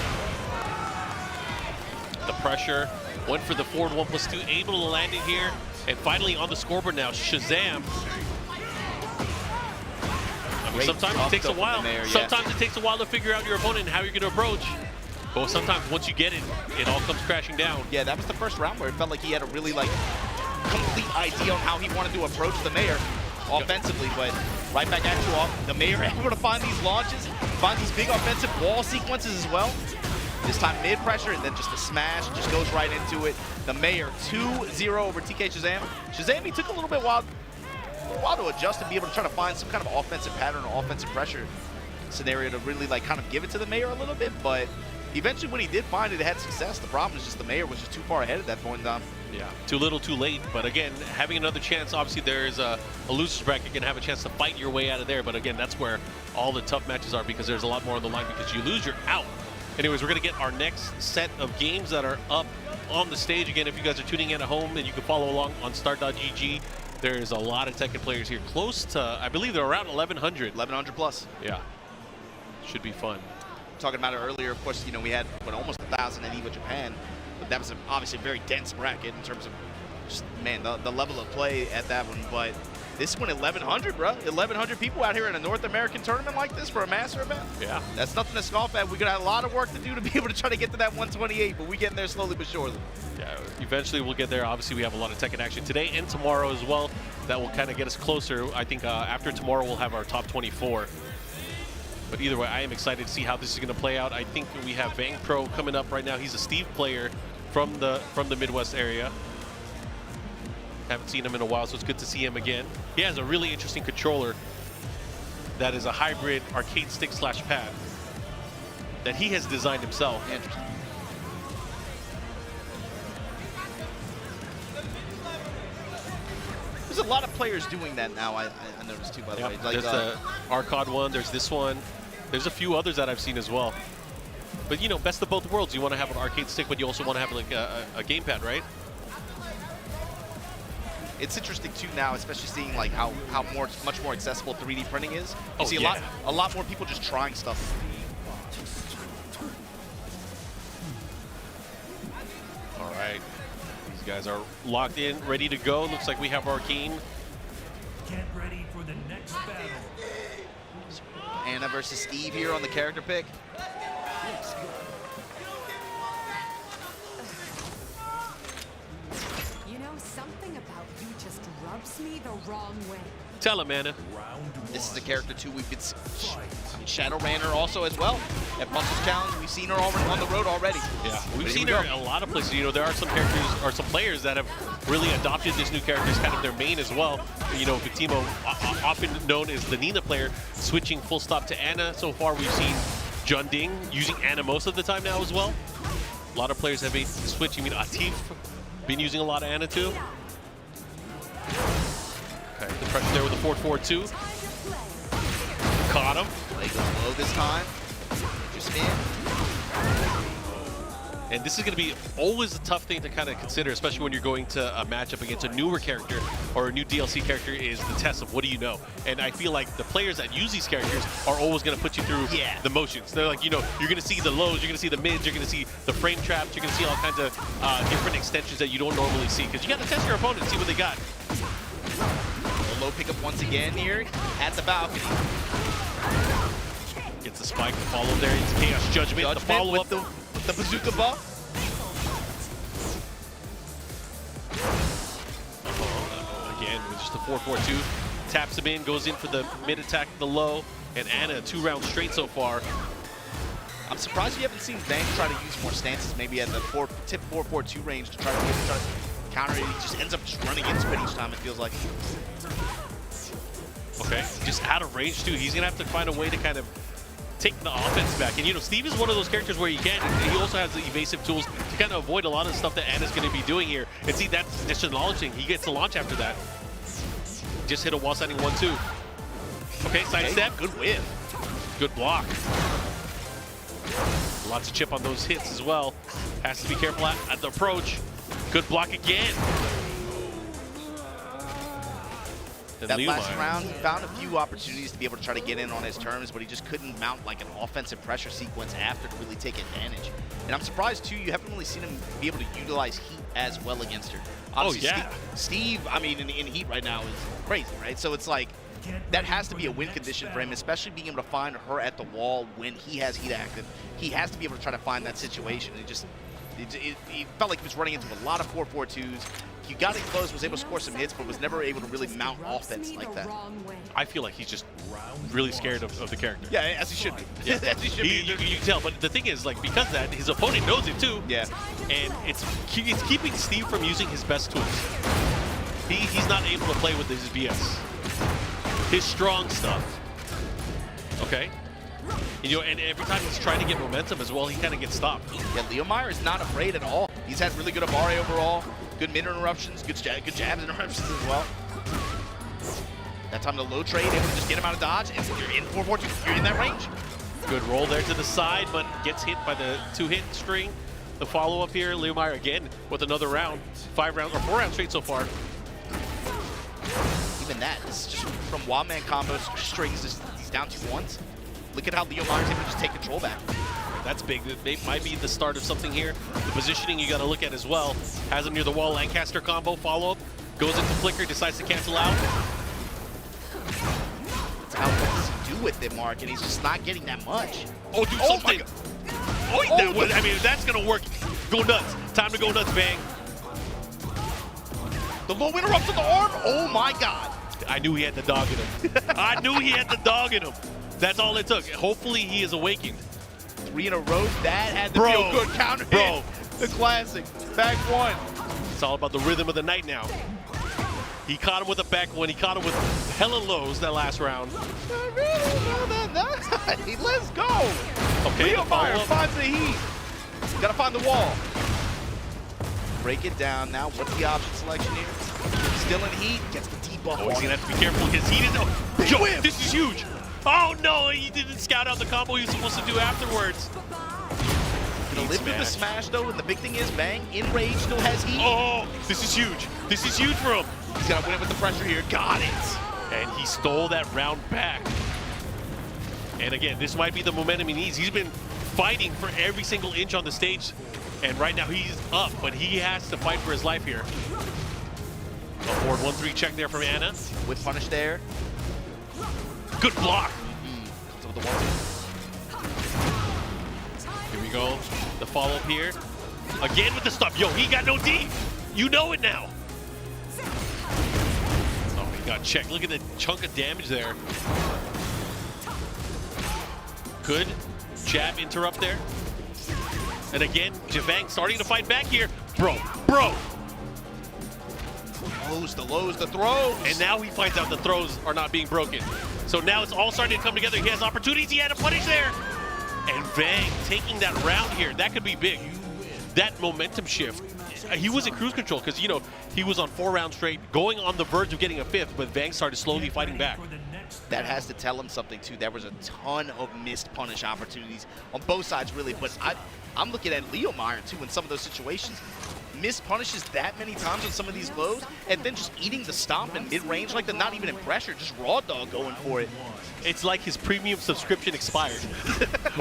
The pressure. Went for the forward 1+2. Able to land it here. And finally on the scoreboard now, Shazam. I mean, sometimes it takes a while. Sometimes it takes a while to figure out your opponent and how you're going to approach. But sometimes once you get it, it all comes crashing down. Yeah, that was the first round where it felt like he had a really complete idea on how he wanted to approach the Mayor offensively, but right back at you. The Mayor able to find these launches, find these big offensive wall sequences as well. This time mid pressure and then just a smash, just goes right into it. The Mayor 2-0 over TK Shazam. Shazam, he took a little while to adjust and be able to try to find some kind of offensive pattern or offensive pressure scenario to really kind of give it to the Mayor a little bit, but eventually when he did find it, it had success. The problem is just the Mayor was just too far ahead at that point in time. Yeah, too little, too late. But again, having another chance, obviously there's a loser's bracket. You can have a chance to fight your way out of there. But again, that's where all the tough matches are because there's a lot more on the line because you lose, you're out. Anyways, we're going to get our next set of games that are up on the stage. Again, if you guys are tuning in at home and you can follow along on start.gg, there's a lot of Tekken players here. Close to, I believe they're around 1,100. 1,100 plus. Yeah, should be fun. Talking about it earlier, of course, we had almost 1,000 in EVO Japan, but that was obviously a very dense bracket in terms of just, man, the level of play at that one. But this one, 1,100, bro. 1,100 people out here in a North American tournament like this for a master event. Yeah. That's nothing to scoff at. We got a lot of work to do to be able to try to get to that 128, but we getting there slowly but surely. Yeah, eventually we'll get there. Obviously, we have a lot of Tekken action today and tomorrow as well. That will kind of get us closer. I think after tomorrow, we'll have our top 24. But either way, I am excited to see how this is going to play out. I think we have Vang Pro coming up right now. He's a Steve player from the Midwest area. Haven't seen him in a while, so it's good to see him again. He has a really interesting controller that is a hybrid arcade stick / pad that he has designed himself. Interesting. There's a lot of players doing that now, I noticed too, by the way. There's the Arcade one, there's this one. There's a few others that I've seen as well. But best of both worlds. You want to have an arcade stick, but you also want to have a gamepad, right? It's interesting too now, especially seeing how much more accessible 3D printing is. You see a lot more people just trying stuff. All right, these guys are locked in, ready to go. Looks like we have our game. Get ready for the next battle. Anna versus Steve here on the character pick. Something about you just rubs me the wrong way. Tell him, Anna. This is a character too we've been Shadow ran her also as well at Muscles Challenge. We've seen her already on the road already. Yeah, we've seen her in a lot of places. There are some characters or some players that have really adopted this new character as kind of their main as well. You know, Victimo, often known as the Nina player, switching full stop to Ana. So far, we've seen Junding using Ana most of the time now as well. A lot of players have been switching. I mean, Atif been using a lot of Ana too. Okay, the pressure there with the 4-4-2. Caught him. Play goes low this time. Just spin. And this is going to be always a tough thing to kind of consider, especially when you're going to a matchup against a newer character or a new DLC character, is the test of what do you know. And I feel like the players that use these characters are always going to put you through the motions. They're like, you know, you're going to see the lows, you're going to see the mids, you're going to see the frame traps, you're going to see all kinds of different extensions that you don't normally see. Because you got to test your opponent and see what they got. A low pickup once again here at the balcony. Gets the spike, the follow there. It's Chaos Judgment, the follow-up. The bazooka buff. Again, with just the 4-4-2. Taps him in, goes in for the mid attack, the low, and Ana 2 rounds straight so far. I'm surprised you haven't seen Bang try to use more stances, maybe at the tip 4-4-2 range to try to counter it. He just ends up just running into it each time, it feels like. Okay, just out of range too. He's gonna have to find a way to kind of take the offense back. And you know, Steve is one of those characters where he can. He also has the evasive tools to kind of avoid a lot of the stuff that Ana's going to be doing here. And see, that's just an knowledge thing. He gets to launch after that. Just hit a wall setting 1-2. Okay, side step. Good whip. Good block. Lots of chip on those hits as well. Has to be careful at the approach. Good block again. That last round, he found a few opportunities to be able to try to get in on his terms, but he just couldn't mount like an offensive pressure sequence after to really take advantage. And I'm surprised too, you haven't really seen him be able to utilize heat as well against her. Obviously, Steve, I mean, in heat right now is crazy, right? So it's like, that has to be a win condition for him, especially being able to find her at the wall when he has heat active. He has to be able to try to find that situation. It felt like he was running into a lot of 4-4-2s. He got in close, was able to score some hits, but was never able to really mount offense like that. I feel like he's just really scared of the character. Yeah, as he should be. Yeah. As he should be. You can tell, but the thing is, like, because of that, his opponent knows it too. Yeah. And it's keeping Steve from using his best tools. He's not able to play with his BS. His strong stuff. Okay? You know, and every time he's trying to get momentum as well, he kind of gets stopped. Yeah, Leomire is not afraid at all. He's had really good Abare overall, good mid interruptions, good jabs interruptions as well. That time the low trade, able to just get him out of dodge, and you're in 4-4-2, you're in that range. Good roll there to the side, but gets hit by the 2-hit string. The follow-up here, Leomire again with another round. 4 rounds straight so far. Even that, this is just from Wildman combos, strings, he's down 2 once. Look at how Leomire's able to just take control back. That's big. It might be the start of something here. The positioning you got to look at as well. Has him near the wall. Lancaster combo follow-up. Goes into flicker. Decides to cancel out. What does he do with it, Mark? And he's just not getting that much. Oh, do something. I mean, that's going to work. Go nuts. Time to go nuts, Bang. The low interrupt to the arm. Oh, my God. I knew he had the dog in him. I knew he had the dog in him. That's all it took. Hopefully he is awakened. 3 in a row. That had to feel good. Counter hit. The classic. Back one. It's all about the rhythm of the night now. He caught him with a back one. He caught him with hella lows that last round. Let's go. Okay, Leomire finds the heat. Gotta find the wall. Break it down now. What's the option selection here? Still in heat. Gets the debuff. Oh, he's gonna have to be careful because heat is. Yo, this is huge. Oh no, he didn't scout out the combo he was supposed to do afterwards. Gonna live with the smash though, and the big thing is Bang in rage still has heat. Oh, this is huge. This is huge for him. He's gotta win it with the pressure here. Got it. And he stole that round back. And again, this might be the momentum he needs. He's been fighting for every single inch on the stage. And right now he's up, but he has to fight for his life here. A forward 1-3 check there from Ana. With punish there. Good block. So the 1-2. Here we go. The follow-up here. Again with the stuff. Yo, he got no D. You know it now. Oh, he got checked. Look at the chunk of damage there. Good jab interrupt there. And again, Javang starting to fight back here. Bro. lows, the lows, the throws. And now he finds out the throws are not being broken. So now it's all starting to come together. He has opportunities. He had a punish there. And Vang taking that round here, that could be big. That momentum shift. He was in cruise control because, you know, he was on 4 rounds straight, going on the verge of getting a 5th, but Vang started slowly fighting back. That has to tell him something, too. There was a ton of missed punish opportunities on both sides, really. But I'm looking at Leomire, too, in some of those situations. Missed punishes that many times on some of these lows, and then just eating the stomp in mid-range like that, not even in pressure, just raw dog going for it. It's like his premium subscription expired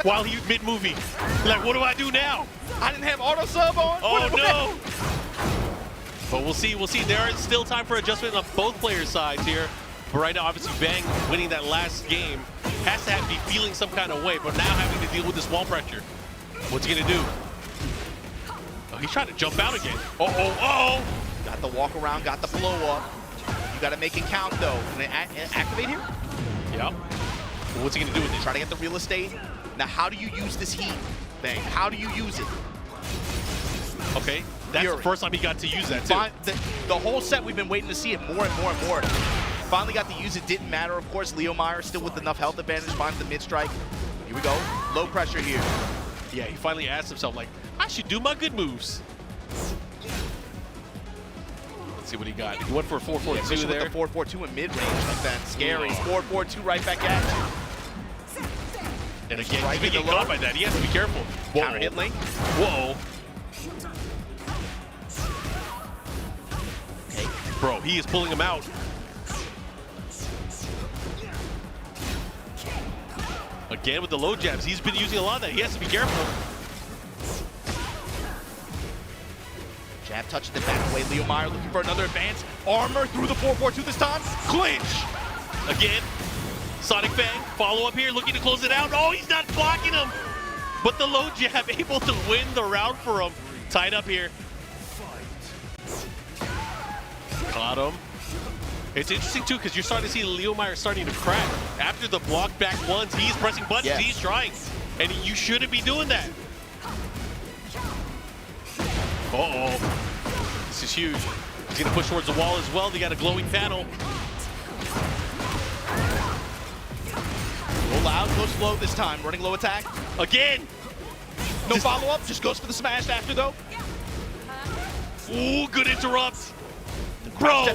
while he mid-movie. Like, what do I do now? I didn't have auto sub on. Oh, no. But we'll see. We'll see. There is still time for adjustment on both players' sides here. But right now, obviously, Vang winning that last game has to be feeling some kind of way, but now having to deal with this wall pressure. What's he going to do? Oh, he's trying to jump out again. Uh-oh. Got the walk around, got the blow up. You got to make it count, though. Can they activate here? Yep. Well, what's he going to do with it? Try to get the real estate. Now, how do you use this heat, Vang? How do you use it? Okay. That's the first time he got to use that, too. The whole set, we've been waiting to see it more and more and more. Finally got to use it. Didn't matter, of course. Leomire still with enough health advantage. Finds the mid-strike. Here we go. Low pressure here. Yeah, he finally asked himself, like, I should do my good moves. Let's see what he got. He went for a 4-4-2 there. With the 4-4-2 in mid-range like that. Scary. 4-4-2 right back at you. And again, he's been getting caught by that. He has to be careful. Whoa. Counter hit link. Whoa. Hey, bro, he is pulling him out. Again with the low jabs. He's been using a lot of that. He has to be careful. Jab touching the back away. Leomire looking for another advance. Armor through the 4-4-2 this time. Clinch. Again. Sonic Fang. Follow up here. Looking to close it out. Oh, he's not blocking him. But the low jab able to win the round for him. Tied up here. Caught him. It's interesting, too, because you're starting to see Leomire starting to crack. After the block back ones, he's pressing buttons, yes. He's trying. And you shouldn't be doing that. Uh-oh. This is huge. He's going to push towards the wall as well. They got a glowing panel. Go loud, go slow this time. Running low attack. Again. No follow-up. Just goes for the smash after, though. Ooh, good interrupt. Bro.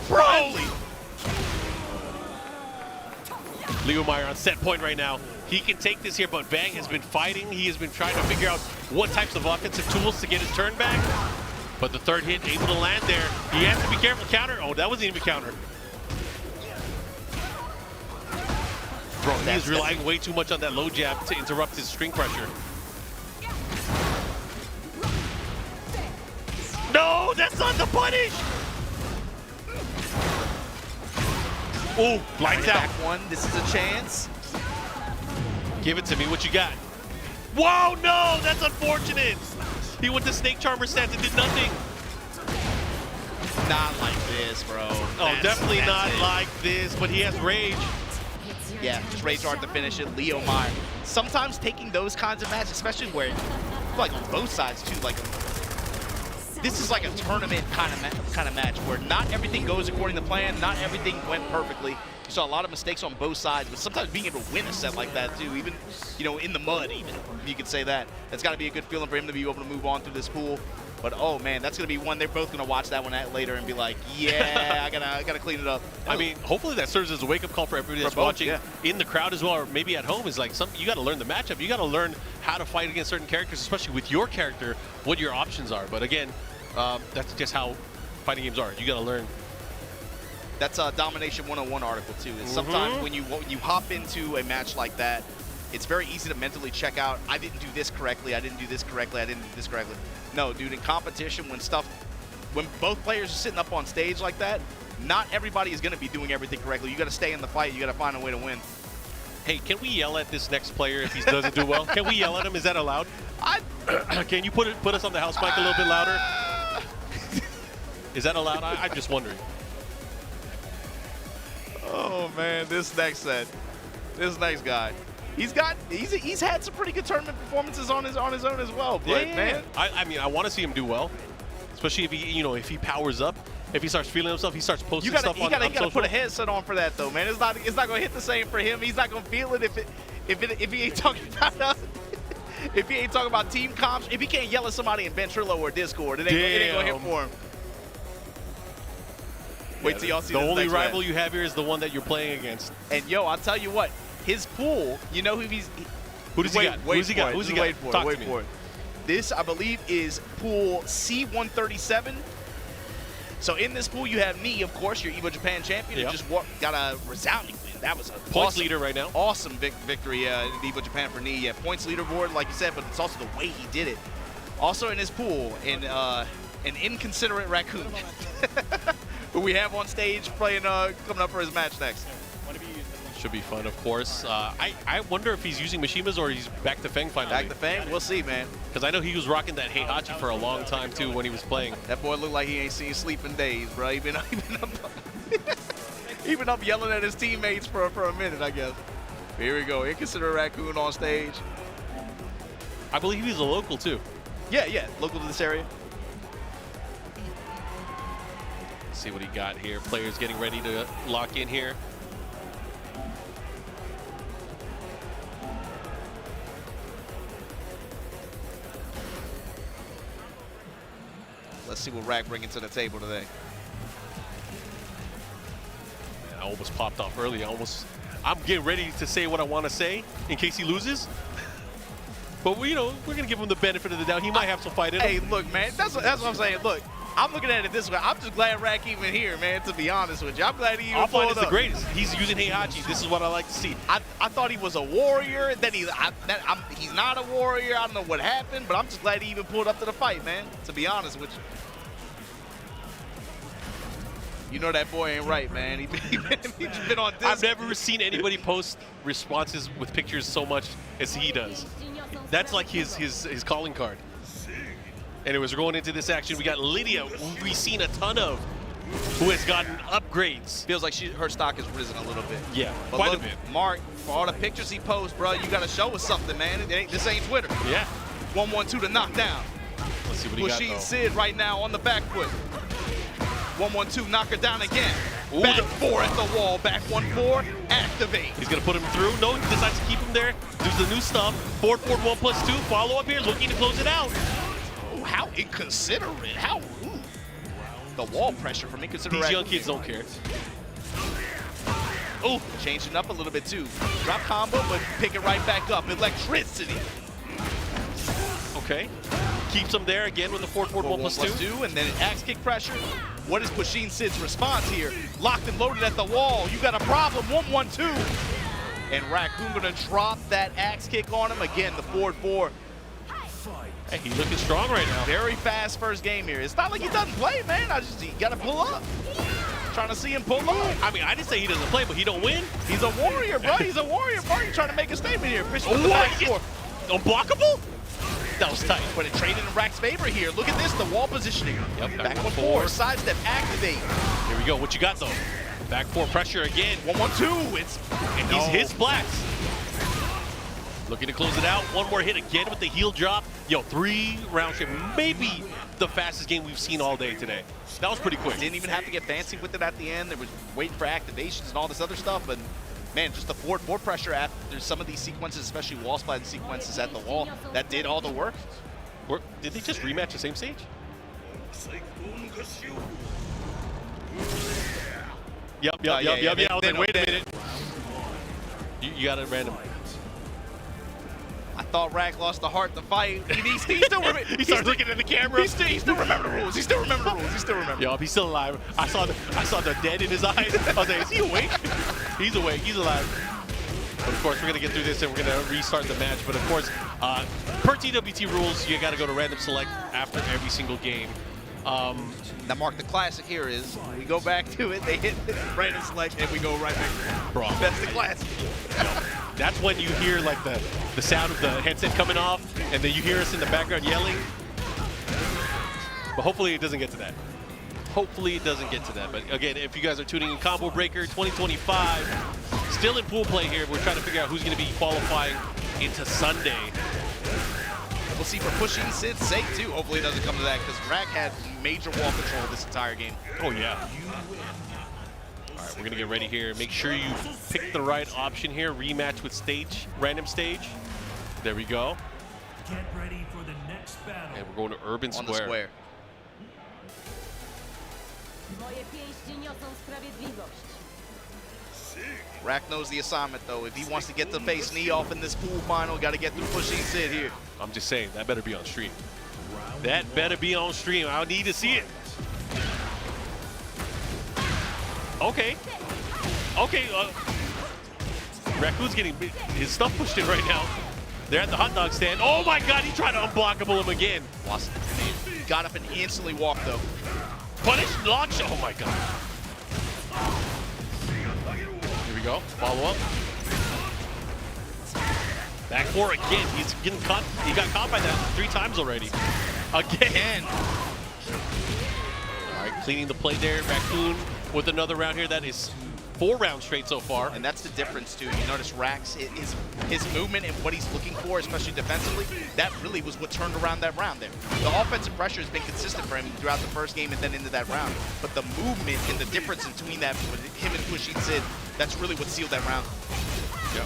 Leomire on set point right now. He can take this here, but Vang has been fighting. He has been trying to figure out what types of offensive tools to get his turn back. But the third hit able to land there. He has to be careful. Counter. Oh, that wasn't even counter. Bro, he is relying way too much on that low jab to interrupt his string pressure. No, that's not the punish. Oh, lights out. Back one. This is a chance. Give it to me. What you got? Whoa, no, that's unfortunate. He went to Snake Charmer stance and did nothing. Not like this, bro. Oh, definitely not like this, but he has rage. Yeah, just rage hard to finish it. Leomire. Sometimes taking those kinds of matches, especially where, like on both sides too, like this is like a tournament kind of match where not everything goes according to plan, not everything went perfectly. You saw a lot of mistakes on both sides, but sometimes being able to win a set like that too, even, you know, in the mud even, you could say that. That's got to be a good feeling for him to be able to move on through this pool. But oh man, that's gonna be one they're both gonna watch that one later and be like, yeah, I gotta clean it up. I mean, hopefully that serves as a wake-up call for everybody that's watching in the crowd as well, or maybe at home. Is like you got to learn the matchup. You got to learn how to fight against certain characters, especially with your character, what your options are. But again, that's just how fighting games are. You got to learn. That's a Domination 101 article too. Is sometimes when you hop into a match like that, it's very easy to mentally check out. I didn't do this correctly. I didn't do this correctly. I didn't do this correctly. No, dude, in competition, when both players are sitting up on stage like that, not everybody is going to be doing everything correctly. You got to stay in the fight. You got to find a way to win. Hey, can we yell at this next player if he doesn't do well? Can we yell at him? Is that allowed? Can you put us on the house mic a little bit louder? Is that allowed? I'm just wondering. Oh man, this next guy. He's had some pretty good tournament performances on his own as well. But man, I mean, I want to see him do well, especially if he powers up. If he starts feeling himself, he starts posting You stuff on gotta social. put a headset on for that though, man. It's not gonna hit the same for him. He's not gonna feel it if he ain't talking about if he ain't talking about team comps. If he can't yell at somebody in Ventrilo or Discord, it ain't gonna hit for him. Wait till y'all see the this only next rival match. you have here is the one that you're playing against. And yo, I'll tell you what, his pool. You know who he's. Who does he got? Who's he got? Who's he got? Wait for Talk it. to Wait me. for it. This, I believe, is pool C137. So in this pool, you have me, of course, your Evo Japan champion, who just got a resounding win. That was a Points leader right now. Awesome victory in Evo Japan for Knee. Yeah, points leaderboard, like you said, but it's also the way he did it. Also in his pool, an inconsiderate raccoon, who we have on stage playing, coming up for his match next. Should be fun, of course. I wonder if he's using Mishimas or he's back to Feng finally. Back to Feng? We'll see, man. Because I know he was rocking that Heihachi for a long time, too, when he was playing. That boy looked like he ain't seen sleep in days, bro. He been up yelling at his teammates for a minute, I guess. Here we go. Inconsiderate raccoon on stage. I believe he's a local, too. Yeah, local to this area. Let's see what he got here. Players getting ready to lock in here. Let's see what Rack bringing to the table today. I almost popped off early. I'm getting ready to say what I want to say in case he loses. But we're gonna give him the benefit of the doubt. He might have some fight in him. Hey, look, man, that's what I'm saying. Look, I'm looking at it this way. I'm just glad Rack even here, man. To be honest with you, I'm glad he even I find pulled it's the up. greatest. He's using Heihachi. This is what I like to see. I thought he was a warrior. Then he's not a warrior. I don't know what happened, but I'm just glad he even pulled up to the fight, man. To be honest with you. You know that boy ain't right, man. He's been on this. I've never seen anybody post responses with pictures so much as he does. That's like his calling card. Anyways, we're going into this action. We got Lydia, who we've seen a ton of, who has gotten upgrades. Feels like her stock has risen a little bit. Yeah, but quite look, a bit. Mark, for all the pictures he posts, bro, you got to show us something, man. This ain't Twitter. Yeah. 1-1-2 to knock down. Let's see what he got, Machine though. Sid right now on the back foot. 1-1-2, knock her down again. Ooh, back 4 at the wall. Back 1-4, activate. He's going to put him through. No, he decides to keep him there. Do the new stuff. Forward 1+2. Follow up here, looking to close it out. Oh, how inconsiderate. How rude. The wall pressure from inconsiderate. These young kids don't care. Oh, changing up a little bit too. Drop combo, but pick it right back up. Electricity. Okay. Keeps him there again with the forward 1+2. And then an axe kick pressure. What is Machine Sid's response here? Locked and loaded at the wall. You got a problem. 1-1-2. And Raccoon gonna drop that axe kick on him. Again, the forward 4. Hey, he's looking strong right now. Very fast first game here. It's not like he doesn't play, man. He gotta pull up. Trying to see him pull up. I mean, I didn't say he doesn't play, but he don't win. He's a warrior, bro. He's a warrior, bro. He's trying to make a statement here. Unblockable? That was tight. But it traded in Rack's favor here. Look at this, the wall positioning. Yep, back 1-4, sidestep, activate. Here we go. What you got, though? Back 4 pressure again. 1-1-2. And he's his splats. Looking to close it out. One more hit again with the heel drop. Yo, 3 round trip. Maybe the fastest game we've seen all day today. That was pretty quick. Didn't even have to get fancy with it at the end. There was waiting for activations and all this other stuff. But man, just the forward 4 pressure after some of these sequences, especially wall sliding sequences at the wall, that did all the work. Did they just rematch the same stage? Yep. I was like, wait a minute. You got it random. I thought Rack lost the heart to fight. He still he starts looking at the camera. He still remember the rules. He still remember the rules. He still remember. Yo, he's still alive. I saw the dead in his eyes. I was like, is he awake? He's awake. He's alive. But of course, we're gonna get through this and we're gonna restart the match. But of course, per TWT rules, you gotta go to random select after every single game. Now, Mark, the classic here is we go back to it. They hit random select and we go right back. Bro, that's the classic. That's when you hear like the sound of the headset coming off, and then you hear us in the background yelling. But hopefully it doesn't get to that. Hopefully it doesn't get to that. But again, if you guys are tuning in, Combo Breaker 2025, still in pool play here. We're trying to figure out who's going to be qualifying into Sunday. We'll We'll see for pushing Sid's sake, too. Hopefully it doesn't come to that, because Rack had major wall control this entire game. Oh, yeah. All right, we're going to get ready here. Make sure you pick the right option here. Rematch with stage, random stage. There we go. Get ready for the next battle. And we're going to Urban On Square. the square. Rack knows the assignment, though. If he wants to get to face knee off in this pool final, got to get through pushing Sid here. I'm just saying, that better be on stream. That better be on stream. I need to see it. Okay. Okay. Raccoon's getting his stuff pushed in right now. They're at the hot dog stand. Oh my God, he tried to unblockable him again. Lost it. Got up and instantly walked, though. Punish, launch. Oh my God. Here we go. Follow up. Back four again. He's getting caught. He got caught by that 3 times already. Again. All right, cleaning the play there. Raccoon with another round here. That is 4 rounds straight so far. And that's the difference, too. You notice Rack's, his movement and what he's looking for, especially defensively, that really was what turned around that round there. The offensive pressure has been consistent for him throughout the first game and then into that round. But the movement and the difference between that, with him and pushing Sid, that's really what sealed that round. Yeah.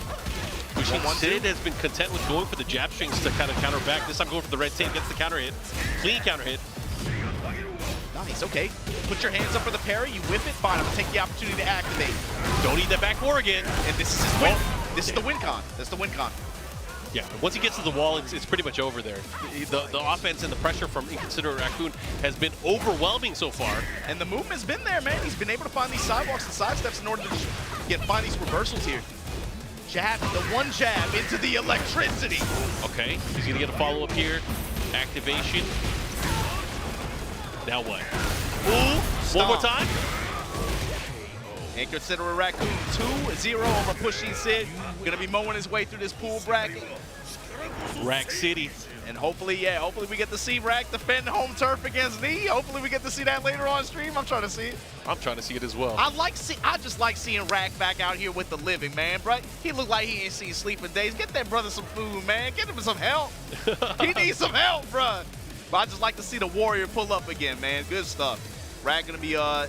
Pushing Sid has been content with going for the jab strings to kind of counter back. This time going for the red tape, gets the counter hit. Clean counter hit. Nice, okay. Put your hands up for the parry, you whip it, fine. I'm gonna take the opportunity to activate. Don't need that back four again. And this is his win. This is the win con. That's the win con. Yeah, once he gets to the wall, it's pretty much over there. The offense and the pressure from Inconsiderate Raccoon has been overwhelming so far. And the movement's been there, man. He's been able to find these sidewalks and sidesteps in order to find these reversals here. Jab, the one jab into the electricity. Okay, he's gonna get a follow-up here. Activation. Now what? Ooh, one more time. Inconsiderate Raccoon 2-0 over pushing Sid. Gonna be mowing his way through this pool bracket. Rack City. And hopefully, yeah, hopefully we get to see Rack defend home turf against Knee. Hopefully we get to see that later on stream. I'm trying to see it. I'm trying to see it as well. I just like seeing Rack back out here with the living, man. Right? He looked like he ain't seen sleeping days. Get that brother some food, man. Get him some help. He needs some help, bruh. But I just like to see the Warrior pull up again, man. Good stuff. Rack gonna be gonna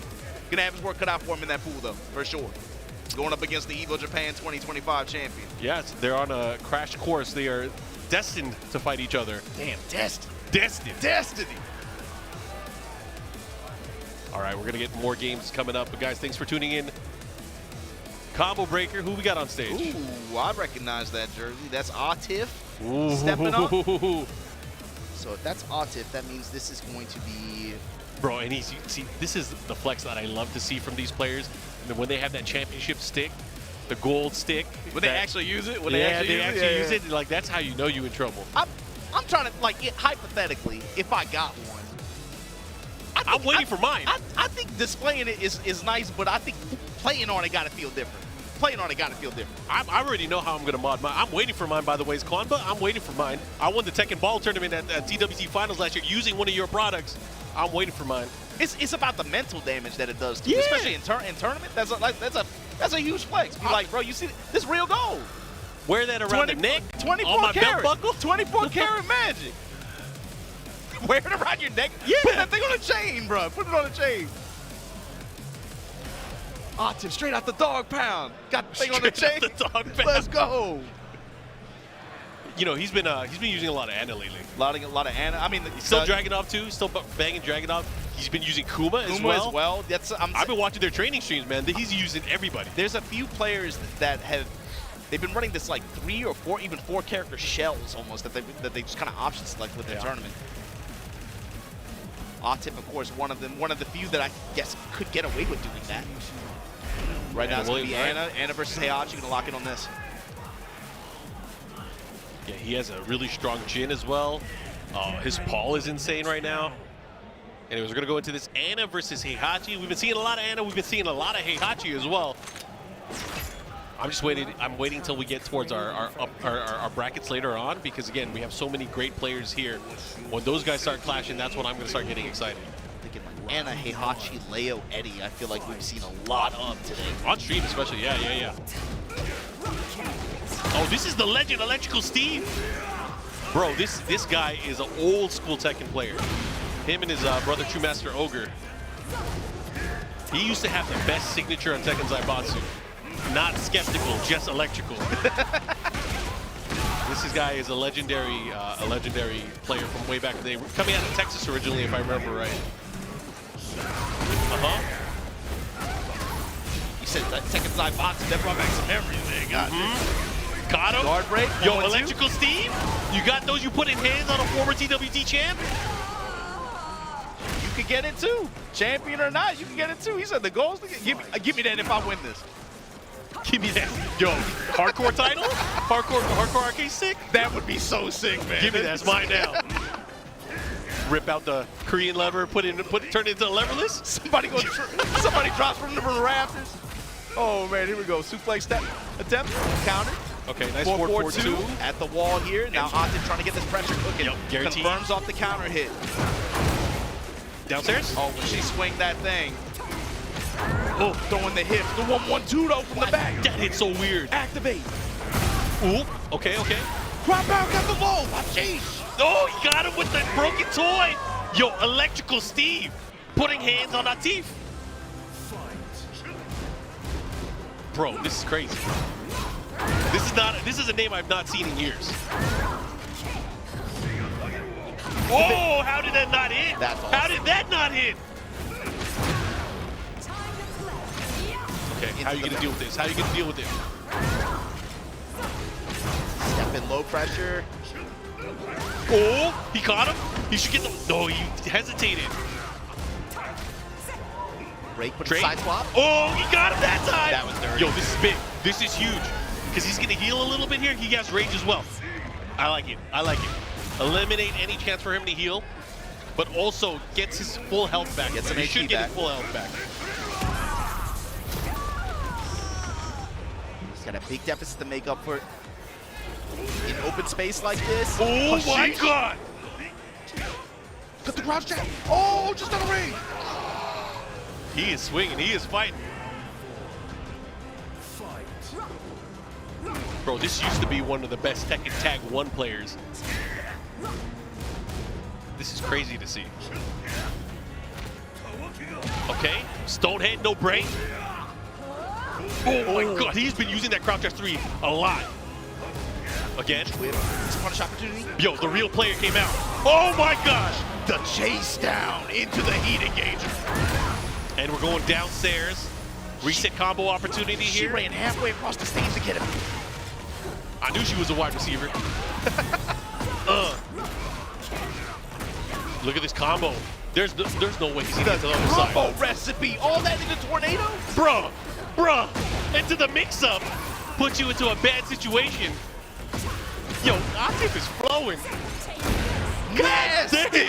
have his work cut out for him in that pool, though, for sure. Going up against the Evo Japan 2025 champion. Yes, they're on a crash course. They are destined to fight each other. Damn, destined. Destiny. All right, we're gonna get more games coming up. But guys, thanks for tuning in. Combo Breaker, who we got on stage? Ooh, I recognize that jersey. That's Atif Ooh. stepping up. So if that's Atif, that means this is going to be... Bro, and see, this is the flex that I love to see from these players. And when they have that championship stick, the gold stick. When they actually use it? When they actually use it, like, that's how you know you're in trouble. I'm trying to, like, hypothetically, if I got one. I'm waiting for mine. I think displaying it is nice, but I think playing on it got to feel different. I already know how I'm going to mod mine. I'm waiting for mine, by the way, Kwanba. I'm waiting for mine. I won the Tekken Ball tournament at TWC Finals last year using one of your products. I'm waiting for mine. It's about the mental damage that it does, too, especially in tournament. That's a huge flex. Be like, bro, you see this real gold. Wear that around the neck, 24 on my karat, belt buckle. 24 karat magic. Wear it around your neck. Yeah. Put that thing on a chain, bro. Put it on a chain. Atif, straight out the dog pound. Got the thing on the chain. The dog pound. Let's go. You know, he's been using a lot of Ana lately. A lot of Ana. I mean, he's still Dragunov too. Still banging Dragunov. He's been using Kuma as well. I've been watching their training streams, man. He's using everybody. There's a few players that they've been running this like 3 or 4, even 4 character shells almost that they just kind of option select with their tournament. Atif, of course, one of the few that I guess could get away with doing that. Right now it's going to be Ana versus Heihachi. Going to lock in on this. Yeah, he has a really strong chin as well. His paw is insane right now. Anyways, we're going to go into this Ana versus Heihachi. We've been seeing a lot of Ana. We've been seeing a lot of Heihachi as well. I'm waiting until we get towards our brackets later on because, again, we have so many great players here. When those guys start clashing, that's when I'm going to start getting excited. Thinking like Ana, Heihachi, Leo, Eddy, I feel like we've seen a lot of today. On stream especially, yeah. Oh, this is the legend, Electrical Steve. Bro, this guy is an old school Tekken player. Him and his brother True Master Ogre. He used to have the best signature on Tekken Zaibatsu. Not skeptical, just electrical. This guy is a legendary player from way back in the day. Coming out of Texas originally, if I remember right. You said that Tekken Zaibatsu, that brought back some memories there. Got Got him. Guard break. Yo, Electrical Steve, you got those you put in hands on a former TWT champ? You could get it too. Champion or not, you can get it too. He said the goals, give me that if I win this. Give me that. Yo, hardcore title? Hardcore arcade stick? That would be so sick, man. Give me that. It's mine now. Rip out the Korean lever, turn it into a leverless? Somebody drops from the rafters. Oh man, here we go. Suplex step attempt, counter. Okay, nice 4-4-2 at the wall here. Now Aten trying to get this pressure cooking. Yep, guaranteed. Confirms off the counter hit. Downstairs? Oh, when she swing that thing. Oh, throwing the hip. The 1-1-2 though from the back. That hit so weird. Activate. Ooh, okay. Drop out, got the low. Sheesh. Oh, he got him with the broken toy. Yo, Electrical Steve putting hands on Atif. Bro, this is crazy. This is a name I've not seen in years. Oh, how did that not hit? That's awesome. How did that not hit? Okay, how are you gonna deal with this? How are you gonna deal with it? Step in low pressure. Oh, he caught him. He should get the. No, he hesitated. Break, put side swap. Oh, he got him that time. That was dirty. Yo, this is big. This is huge. Because he's gonna heal a little bit here. He has rage as well. I like it. Eliminate any chance for him to heal, but also gets his full health back. Gets some he HP should get back. his full health back. He's got a big deficit to make up for in open space like this. Oh my God! Cut the crouch jab. Oh, just on the ring. He is swinging. He is fighting. Bro, this used to be one of the best Tekken Tag 1 players. This is crazy to see. Okay, Stonehead, no break. Oh my God, he's been using that crouch S3 a lot. Again. Punish opportunity. Yo, the real player came out. Oh my gosh. The chase down into the heat engager. And we're going downstairs. Reset combo opportunity She here. ran halfway across the stage to get him. I knew she was a wide receiver. Look at this combo. There's no way he's gonna get to the other side. Combo recipe. All that in the tornado? Bruh. Into the mix-up. Put you into a bad situation. Yo, Atif is flowing. Nasty!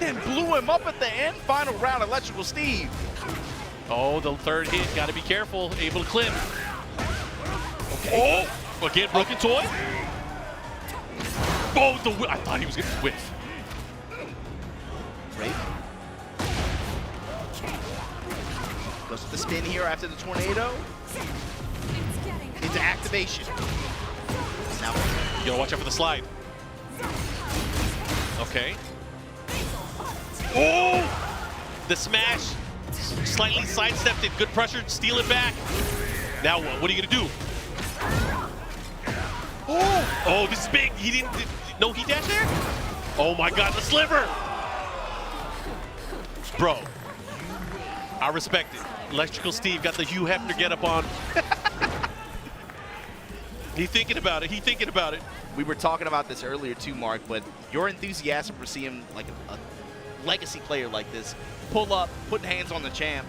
Then blew him up at the end. Final round, Electrical Steve. Oh, the third hit. Gotta be careful. Able to clip. Okay. Oh, again, broken toy. Oh, I thought he was gonna whiff. Right. Goes with the spin here after the tornado. Into activation. Now, you gotta watch out for the slide. Okay. Oh! The smash. Slightly sidestepped it. Good pressure. Steal it back. Now what? What are you gonna do? Oh, this is big. He didn't. No heat dash there? Oh my God, the sliver! Bro, I respect it. Electrical Steve got the Hugh Hefner get up on. He thinking about it. We were talking about this earlier too, Mark, but you're enthusiastic for seeing like a legacy player like this pull up, putting hands on the champ.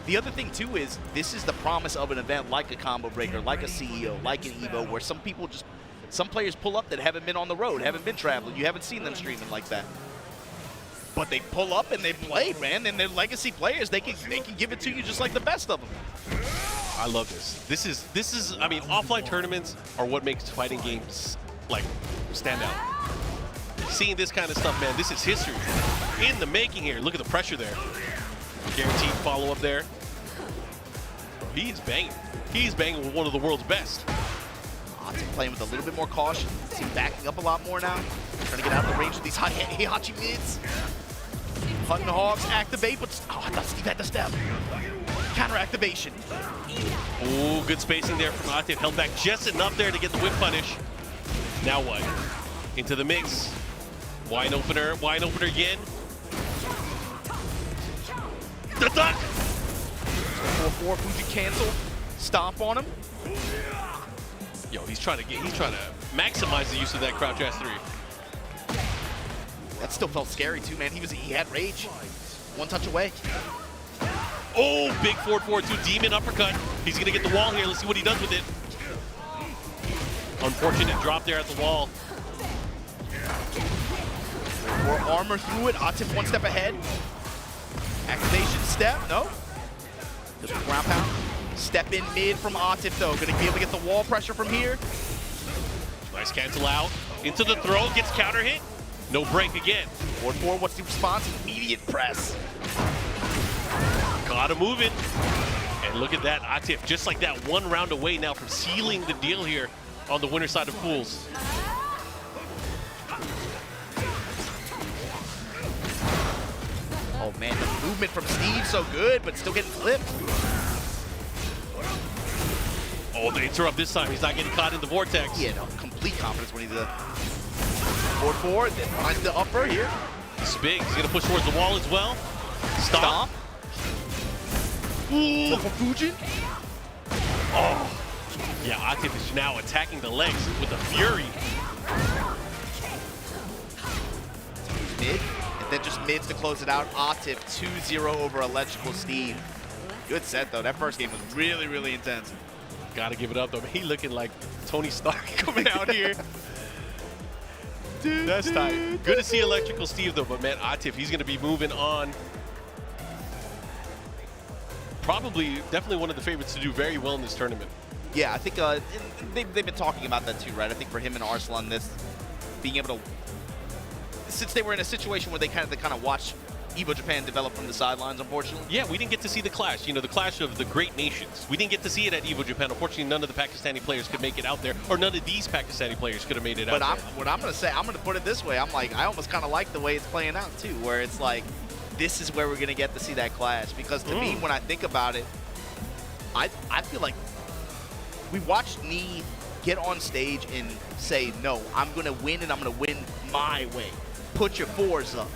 The other thing too is this is the promise of an event like a Combo Breaker, like a CEO, like an Evo, where some players pull up that haven't been on the road, haven't been traveling. You haven't seen them streaming like that. But they pull up and they play, man, and they're legacy players. They can give it to you just like the best of them. I love this. This is. I mean, offline tournaments are what makes fighting games like stand out. Seeing this kind of stuff, man, this is history in the making here. Look at the pressure there. Guaranteed follow-up there. He's banging. He's banging with one of the world's best. Atif playing with a little bit more caution. See him backing up a lot more now. Trying to get out of the range of these Heihachi mids. Hunting Hogs, activate, but I thought Steve had the step. Counter activation. Oh, good spacing there from Atif. Held back just enough there to get the whip punish. Now what? Into the mix. Wine opener again. The duck! 4-4, Fuji cancel. Stomp on him. Yo, he's trying to maximize the use of that crouch S3. That still felt scary too, man. He had rage. One touch away. Oh, big forward 4-2 demon uppercut. He's gonna get the wall here. Let's see what he does with it. Unfortunate drop there at the wall. More armor through it. Atif one step ahead. Activation step. No. Just ground pound. Step in mid from Atif though. Gonna be able to get the wall pressure from here. Nice cancel out. Into the throw. Gets counter hit. No break again. 4-4. What's the response? Immediate press. Gotta move it. And look at that. Atif just like that, one round away now from sealing the deal here on the winner side of pools. Oh man, the movement from Steve so good, but still getting flipped. Oh, the interrupt this time. He's not getting caught in the vortex. Yeah, no, complete confidence when he did the 4-4, then finds the upper here. It's big. He's gonna push towards the wall as well. Stop. Ooh. From Fujin. Oh. Yeah, Atif is now attacking the legs with a fury. Mid, and then just mids to close it out. Atif 2-0 over Electrical Steve. Good set though. That first game was really, really intense. Gotta give it up though. He looking like Tony Stark coming out here. That's tight. Good to see Electrical Steve though, but man, Atif, he's gonna be moving on. Probably, definitely one of the favorites to do very well in this tournament. Yeah, I think they've been talking about that too, right? I think for him and Arslan, this being able to, since they were in a situation where they kind of watched Evo Japan develop from the sidelines, unfortunately. Yeah, we didn't get to see the clash, you know, the clash of the great nations. We didn't get to see it at Evo Japan. Unfortunately, none of the Pakistani players could make it out there, or none of these Pakistani players could have made it out there. But what I'm going to say, I'm going to put it this way. I'm like, I almost kind of like the way it's playing out too, where it's like, this is where we're going to get to see that clash. Because to me, when I think about it, I feel like we watched Knee get on stage and say, no, I'm going to win and I'm going to win my way. Put your fours up.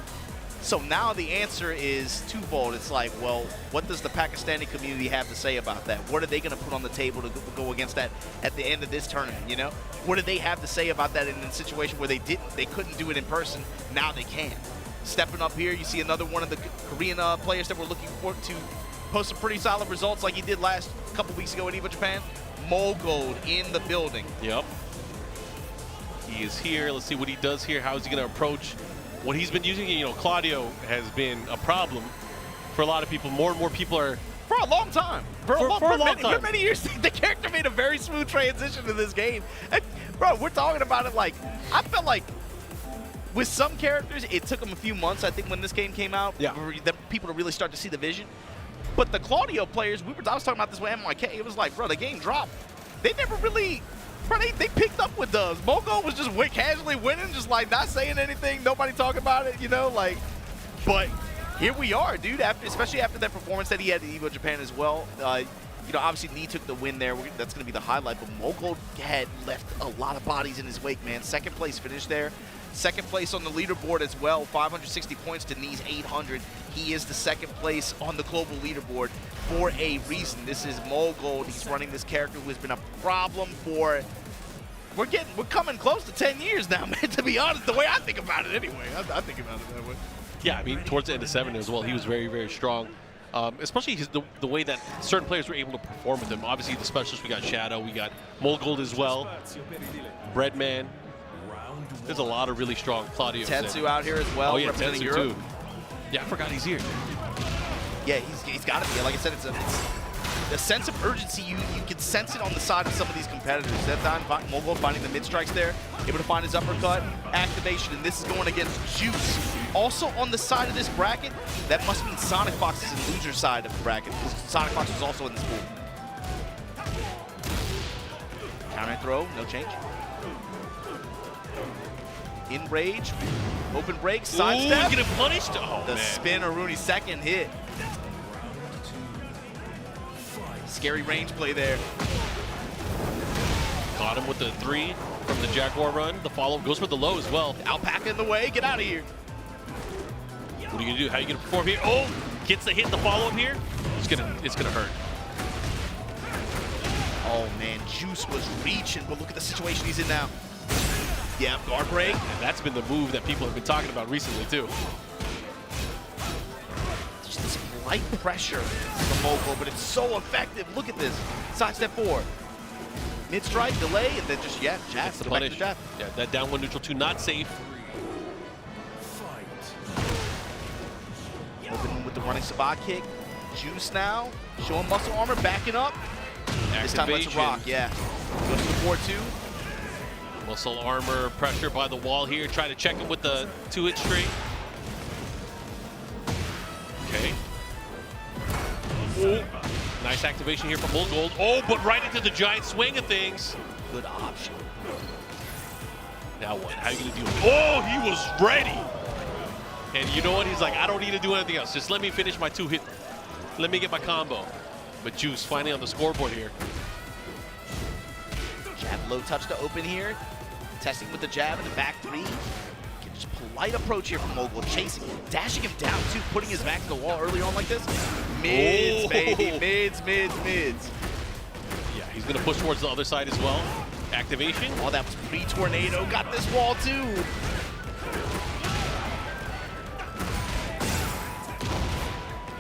So now the answer is twofold. It's like, well, what does the Pakistani community have to say about that? What are they going to put on the table to go against that at the end of this tournament, you know? What do they have to say about that in a situation where they couldn't do it in person? Now they can. Stepping up here, you see another one of the Korean players that we're looking for to post some pretty solid results like he did last couple weeks ago at Evo Japan. Mogold in the building. Yep. He is here. Let's see what he does here. How is he going to approach what he's been using? You know, Claudio has been a problem for a lot of people. More and more people are... For a long time. For many years, the character made a very smooth transition to this game. And, bro, we're talking about it like... I felt like with some characters, it took them a few months, I think, when this game came out, for people to really start to see the vision. But the Claudio players, I was talking about this with MYK, it was like, bro, the game dropped. They never really, bro, they picked up with dubs. Mogo was just casually winning, just like not saying anything, nobody talking about it, you know, like, but here we are, dude, especially after that performance that he had at Evo Japan as well. You know, obviously, Knee took the win there. That's going to be the highlight, but Mogo had left a lot of bodies in his wake, man. Second place finish there. Second place on the leaderboard as well, 560 points to Knee's 800. He is the second place on the global leaderboard for a reason. This is Mogold. He's running this character who has been a problem for, we're coming close to 10 years now, man, to be honest, the way I think about it anyway. I think about it that way. Yeah, I mean, towards the end of 7 as well, he was very, very strong. Especially the way that certain players were able to perform with him. Obviously, the specialists, we got Shadow, we got Mogold as well, Breadman. There's a lot of really strong Claudios. Tetsu out here as well. Oh yeah, Tetsu Europe. too. Yeah, I forgot he's here. Yeah, he's got to be. Like I said, it's a sense of urgency. You can sense it on the side of some of these competitors. That time, Mogold finding the mid strikes there, able to find his uppercut, activation, and this is going against Juice. Also on the side of this bracket, that must mean Sonic Fox is in loser side of the bracket, because Sonic Fox was also in this pool. Counter throw, no change. In rage, open break, sidestep. Getting punished. Oh, the man. spin or Rooney's second hit. Scary range play there. Caught him with the 3 from the Jaguar run. The follow goes for the low as well. Alpaca in the way, get out of here. What are you gonna do? How are you gonna perform here? Oh, gets the hit, the follow up here. It's gonna hurt. Oh man, Juice was reaching, but look at the situation he's in now. Yeah, guard break. And that's been the move that people have been talking about recently too. Just this light pressure from Mogul, but it's so effective. Look at this. Sidestep 4. Mid strike, delay, and then just, jab. That's the Go back to punish. jab. Yeah, that down 1 neutral 2, not safe. Open with the running Sabat kick. Juice now, showing muscle armor, backing up. This time lets it rock, yeah. Goes to the 4-2. Muscle armor, pressure by the wall here. Try to check him with the 2-hit straight. Okay. Ooh. Nice activation here from Bullgold. Oh, but right into the giant swing of things. Good option. Now what? How are you going to deal with it? Oh, he was ready. And you know what? He's like, I don't need to do anything else. Just let me finish my 2-hit. Let me get my combo. But Juice finally on the scoreboard here. Jab low touch to open here. Testing with the jab in the back 3. Just polite approach here from Mogul. Chasing, dashing him down too, putting his back to the wall early on like this. Mids, baby. Mids. Yeah, he's going to push towards the other side as well. Activation. Oh, that was pre-tornado. Got this wall too.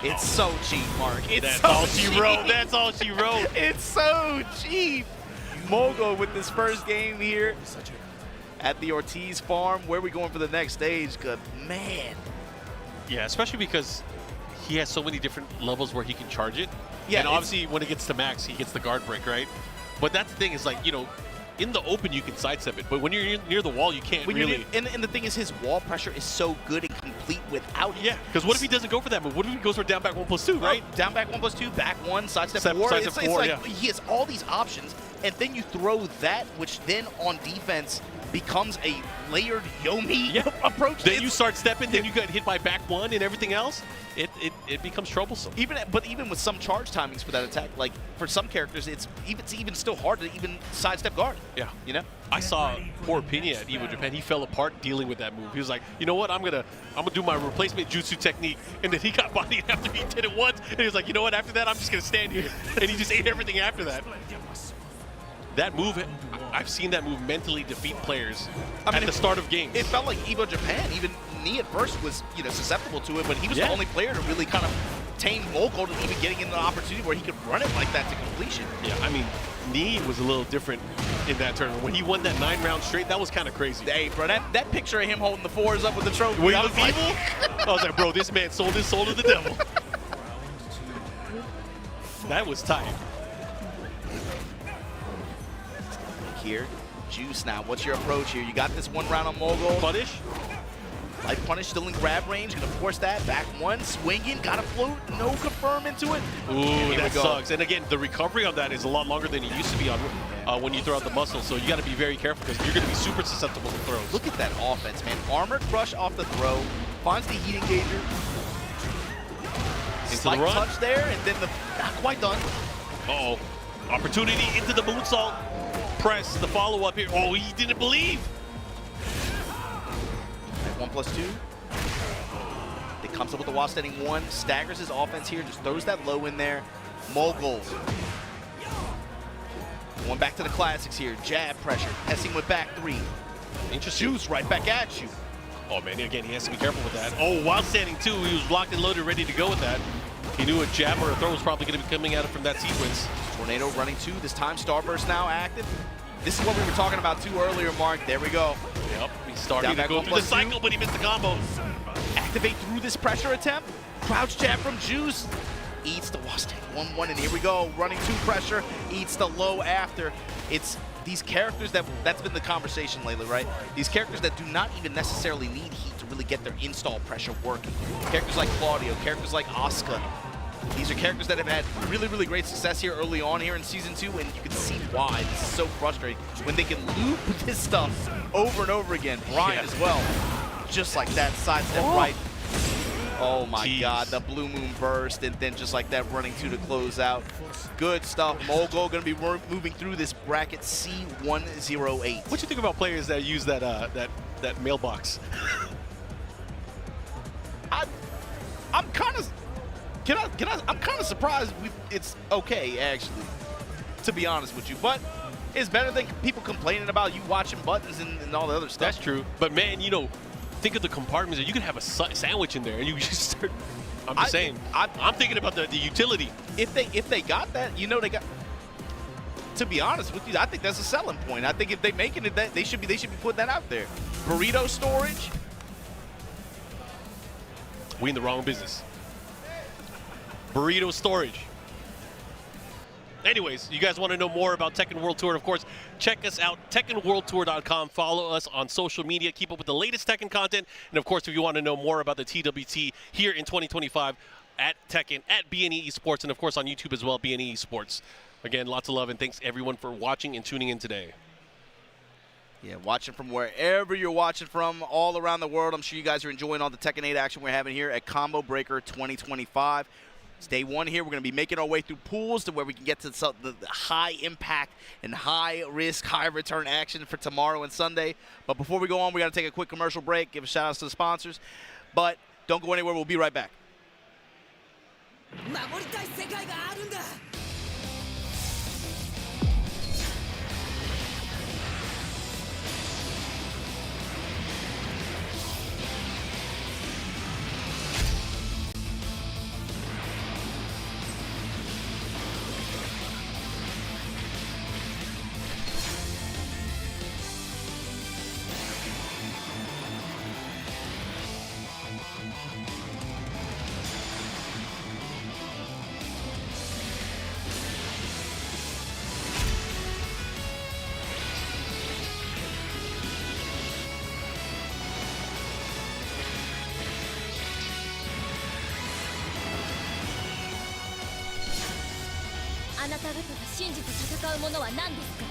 It's so cheap, Mark. That's all she wrote. That's all she wrote. It's so cheap. Mogul with this first game here at the Ortiz farm. Where are we going for the next stage? Good man. Yeah, especially because he has so many different levels where he can charge it. Yeah, and obviously when it gets to max, he gets the guard break, right? But that's the thing is like, you know, in the open you can sidestep it, but when you're near the wall, you can't really. And the thing is, his wall pressure is so good and complete without it. Yeah, because what if he doesn't go for that move? What if he goes for down back 1+2, right? Down back 1+2, back 1, sidestep 4. Sidestep It's 4, like yeah. he has all these options, and then you throw that, which then on defense becomes a layered Yomi approach. Then you start stepping, then you get hit by back 1 and everything else. It becomes troublesome. But even with some charge timings for that attack, like for some characters, it's even still hard to even sidestep guard. Yeah, you know. I saw poor Pina at Evo Japan. He fell apart dealing with that move. He was like, you know what? I'm gonna do my replacement jutsu technique, and then he got bodied after he did it once, and he was like, you know what? After that, I'm just gonna stand here, and he just ate everything after that. That move, I've seen that move mentally defeat players at the start of games. It felt like Evo Japan, even Knee at first was susceptible to it, but he was the only player to really kind of tame Mogul to even getting in the opportunity where he could run it like that to completion. Yeah, I mean, Knee was a little different in that tournament. When he won that 9 rounds straight, that was kind of crazy. Hey, bro, that picture of him holding the 4s up with the trophy. When he looked evil, I was like, bro, this man sold his soul to the devil. That was tight. Here, Juice now, what's your approach here? You got this 1 round on Mogul. Punish. Light punish still in grab range, gonna force that. Back 1, swinging, gotta float, no confirm into it. Ooh, that sucks. And again, the recovery on that is a lot longer than it used to be on when you throw out the muscle, so you gotta be very careful because you're gonna be super susceptible to throws. Look at that offense, man. Armor crush off the throw, finds the heat engager. Slight touch there, and then not quite done. Uh-oh. Opportunity into the moonsault. Press the follow-up here. Oh, he didn't believe. 1+2. It comes up with the wall standing 1, staggers his offense here, just throws that low in there. Mogul. Going back to the classics here. Jab pressure. Hessing with back 3. Interesting. Juice right back at you. Oh, man, again, he has to be careful with that. Oh, while standing 2, he was locked and loaded, ready to go with that. He knew a jab or a throw was probably going to be coming at him from that sequence. Tornado running 2. This time Starburst now active. This is what we were talking about too earlier, Mark. There we go. Yep, he's starting to go through the cycle, but he missed the combo. Activate through this pressure attempt. Crouch jab from Juice. Eats the wall stand 1-1, and here we go. Running 2 pressure. Eats the low after. It's these characters that's been the conversation lately, right? These characters that do not even necessarily need heat to really get their install pressure working. Characters like Claudio, characters like Asuka. These are characters that have had really, really great success here early on here in Season 2, and you can see why. This is so frustrating when they can loop this stuff over and over again. Bryan as well. Just like that, sidestep right. Oh my God, the Blue Moon burst, and then just like that, running to the closeout. Good stuff. Mogul going to be moving through this bracket C108. What you think about players that use that that mailbox? I'm kind of. I'm kind of surprised it's okay, actually, to be honest with you. But it's better than people complaining about you watching buttons and all the other stuff. That's true. But man, you know, think of the compartments. You could have a sandwich in there, and you just start. I'm just saying. I'm thinking about the utility. If they got that, you know, they got. To be honest with you, I think that's a selling point. I think if they making it, that they should be putting that out there. Burrito storage. We in the wrong business. Burrito storage. Anyways, you guys want to know more about Tekken World Tour, of course, check us out, TekkenWorldTour.com. Follow us on social media. Keep up with the latest Tekken content. And, of course, if you want to know more about the TWT here in 2025 at Tekken, at BNE Esports, and, of course, on YouTube as well, BNE Esports. Again, lots of love, and thanks, everyone, for watching and tuning in today. Yeah, watching from wherever you're watching from all around the world. I'm sure you guys are enjoying all the Tekken 8 action we're having here at Combo Breaker 2025. It's day one here. We're going to be making our way through pools to where we can get to the high impact and high risk, high return action for tomorrow and Sunday. But before we go on, we got to take a quick commercial break, give a shout out to the sponsors. But don't go anywhere. We'll be right back. あなた方が信じて戦うものは何ですか？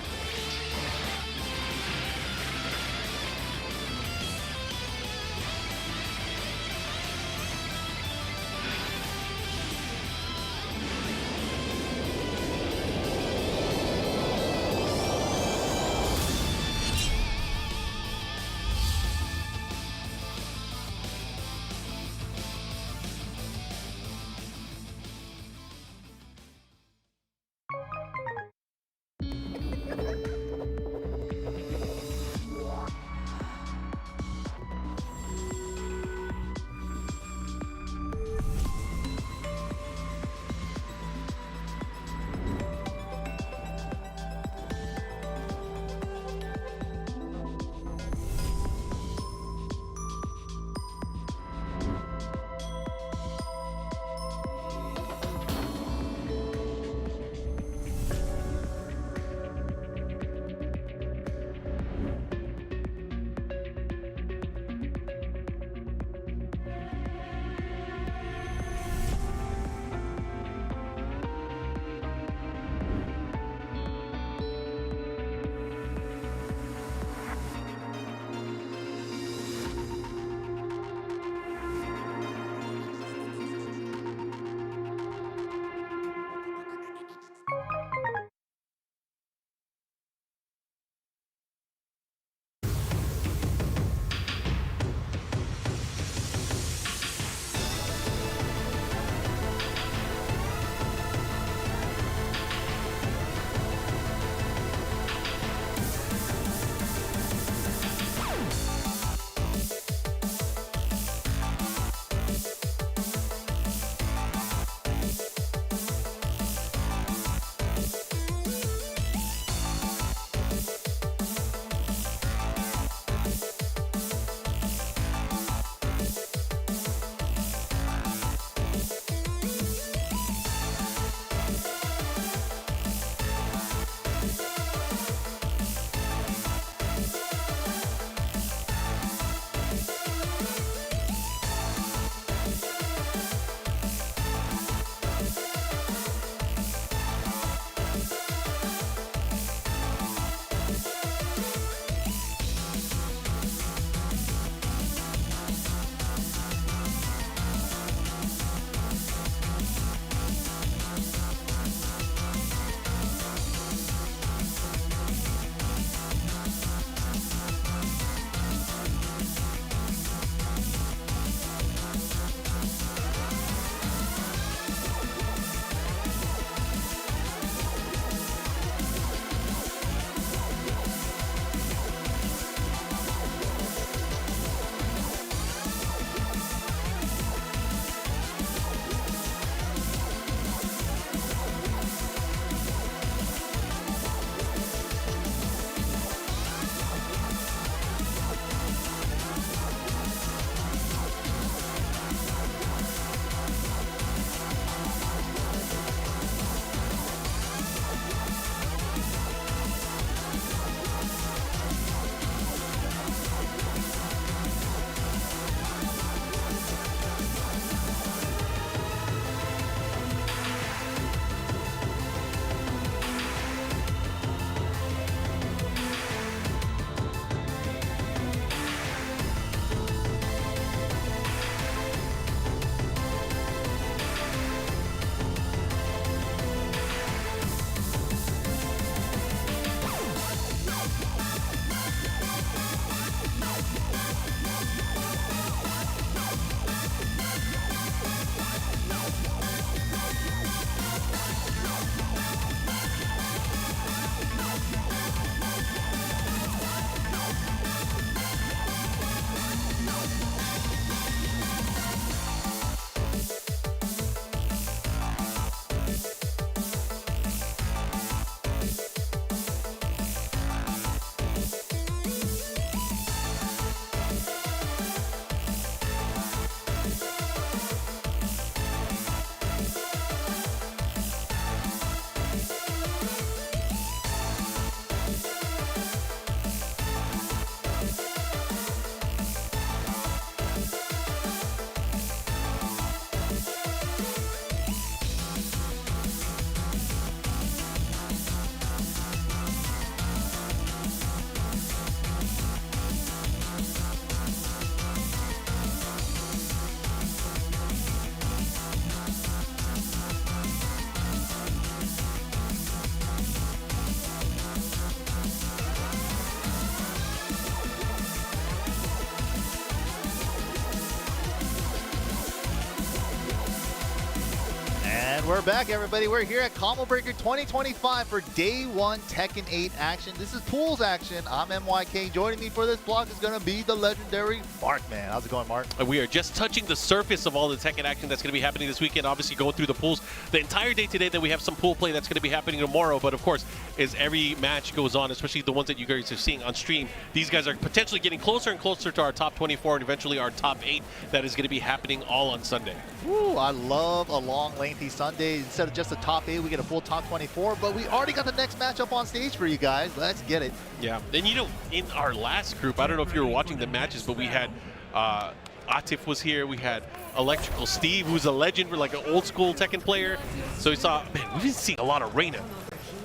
And we're back, everybody. We're here at Combo Breaker 2025 for Day 1 Tekken 8 action. This is Pools action. I'm MYK. Joining me for this block is going to be the legendary Mark, man. How's it going, Mark? We are just touching the surface of all the Tekken action that's going to be happening this weekend. Obviously, going through the pools the entire day today. Then we have some pool play that's going to be happening tomorrow. But of course, as every match goes on, especially the ones that you guys are seeing on stream, these guys are potentially getting closer and closer to our top 24 and eventually our top 8 that is going to be happening all on Sunday. Ooh, I love a long, lengthy Sunday. Instead of just a top 8, we get a full top 24. But we already got the next matchup on stage for you guys. Let's get it. Yeah, and you know, in our last group, I don't know if you were watching the matches, but we had Atif was here. We had Electrical Steve, who's a legend, like an old school Tekken player. So we saw, man, we didn't see a lot of Reina.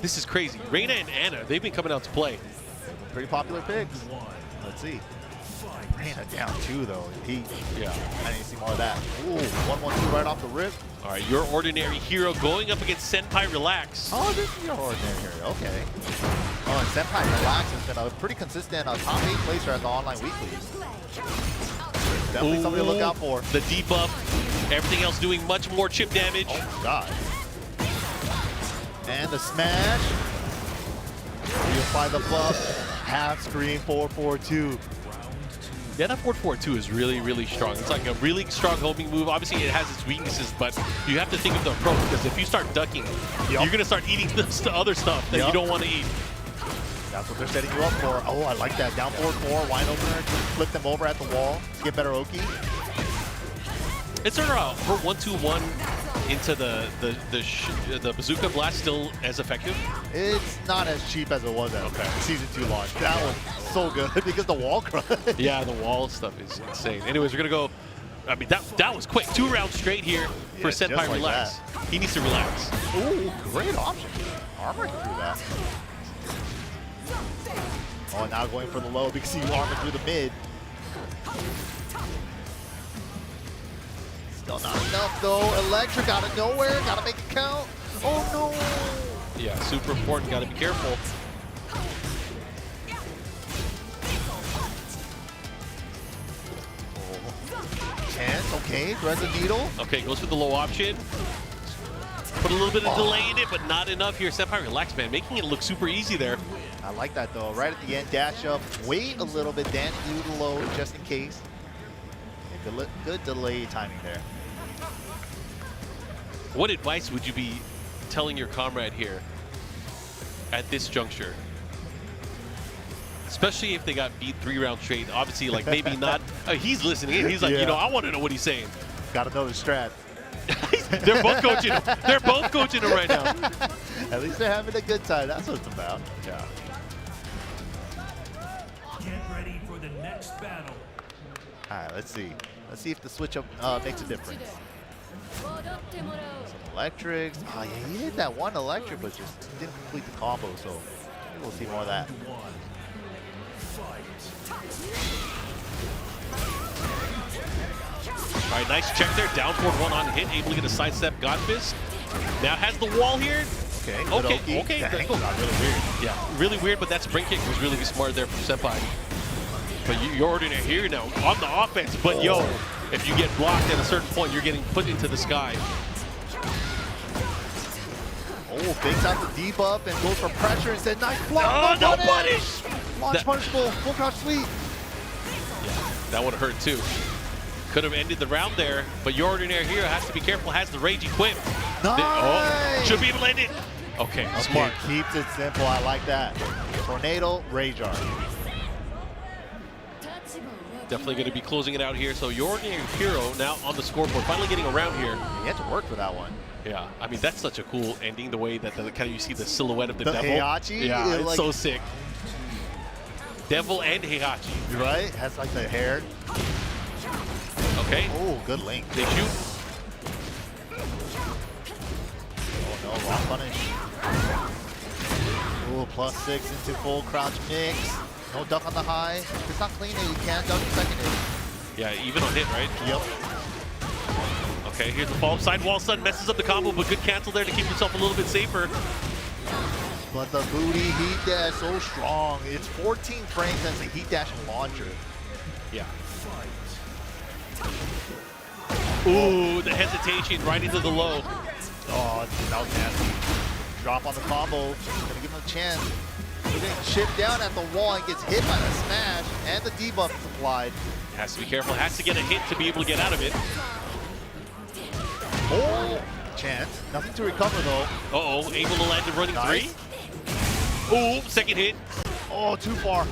This is crazy. Reina and Anna, they've been coming out to play. Pretty popular picks. Let's see. Reina down 2 though. Yeah. I need to see more of that. Ooh, 1-1-2 right off the rip. All right, your ordinary hero going up against Senpai Relax. Oh, this is your ordinary hero. Okay. Oh, and Senpai Relax has been a pretty consistent top 8 placer at the online weeklies. Definitely somebody to look out for. The debuff, everything else doing much more chip damage. Oh my god. And the smash. You apply the buff. Half screen 4-4-2. Yeah, that 4-4-2 is really, really strong. It's like a really strong homing move. Obviously, it has its weaknesses, but you have to think of the approach, because if you start ducking, you're going to start eating the other stuff that you don't want to eat. That's what they're setting you up for. Oh, I like that. Down 4-4, wine opener, flip them over at the wall to get better Oki. Is there her 1-2-1 into the bazooka blast still as effective? It's not as cheap as it was at Season 2 launch. That was so good because the wall crush. Yeah, the wall stuff is insane. Anyways, we're going to go. I mean, that was quick. 2 rounds straight here for Senpai like Relax. That. He needs to relax. Ooh, great option. Armor through that. Oh, now going for the low because he armor through the mid. Still not enough though. Electric out of nowhere. Gotta make it count. Oh no. Yeah, super important. Gotta be careful. Chance, okay. Threads a needle. Okay, goes for the low option. Put a little bit of delay in it, but not enough here. Senpai Relax, man, making it look super easy there. I like that though. Right at the end, dash up, wait a little bit, then do the low just in case. Yeah, good delay timing there. What advice would you be telling your comrade here at this juncture? Especially if they got beat 3 rounds straight. Obviously, like maybe not. He's listening in. He's like, you know, I want to know what he's saying. Got to know the strat. They're both coaching him. They're both coaching him right now. At least they're having a good time. That's what it's about. Yeah. Get ready for the next battle. All right, let's see. Let's see if the switch up makes a difference. Some electrics. Oh yeah, he hit that one electric, but just didn't complete the combo. So maybe we'll see more of that. All right, nice check there. Down forward 1 on hit, able to get a sidestep God Fist. Now has the wall here. Okay. That angle got really weird. Yeah, really weird, but that spring kick was really smart there from Senpai. But you're ordinary here now on the offense. But yo, if you get blocked at a certain point, you're getting put into the sky. Oh, fakes out the debuff and goes for pressure and said, nice block. Oh, no punish! Launch punishable, full crouch sweep. Yeah, that would have hurt too. Could have ended the round there, but your ordinary hero has to be careful, has the rage equipped. Nice! Oh, should be able to end it. Okay, smart. Keeps it simple, I like that. Tornado, Rage Art. Definitely going to be closing it out here. So your ordinary hero now on the scoreboard, finally getting around here. He had to work for that one. Yeah, I mean, that's such a cool ending, the way that kind of you see the silhouette of the devil. Heihachi? Yeah, it's like, so sick. Devil and Heihachi. Right? Has like the hair. Okay. Oh, good link. They shoot. Oh no, wrong punish. Oh, +6 into full crouch mix. No duck on the high. If it's not clean, you can't duck the second hit. Yeah, even on hit, right? Yep. Okay, here's the follow side wall stun, messes up the combo, but good cancel there to keep himself a little bit safer. But the booty heat dash so strong. It's 14 frames as a heat dash launcher. Yeah. Ooh, the hesitation right into the low. Oh, that was nasty. Drop on the combo. Gonna give him a chance. He's getting chipped down at the wall and gets hit by the smash, and the debuff is applied. Has to be careful. Has to get a hit to be able to get out of it. Oh, chance. Nothing to recover though. Uh-oh, able to land the running Nice. 3. Oh, second hit. Oh, too far.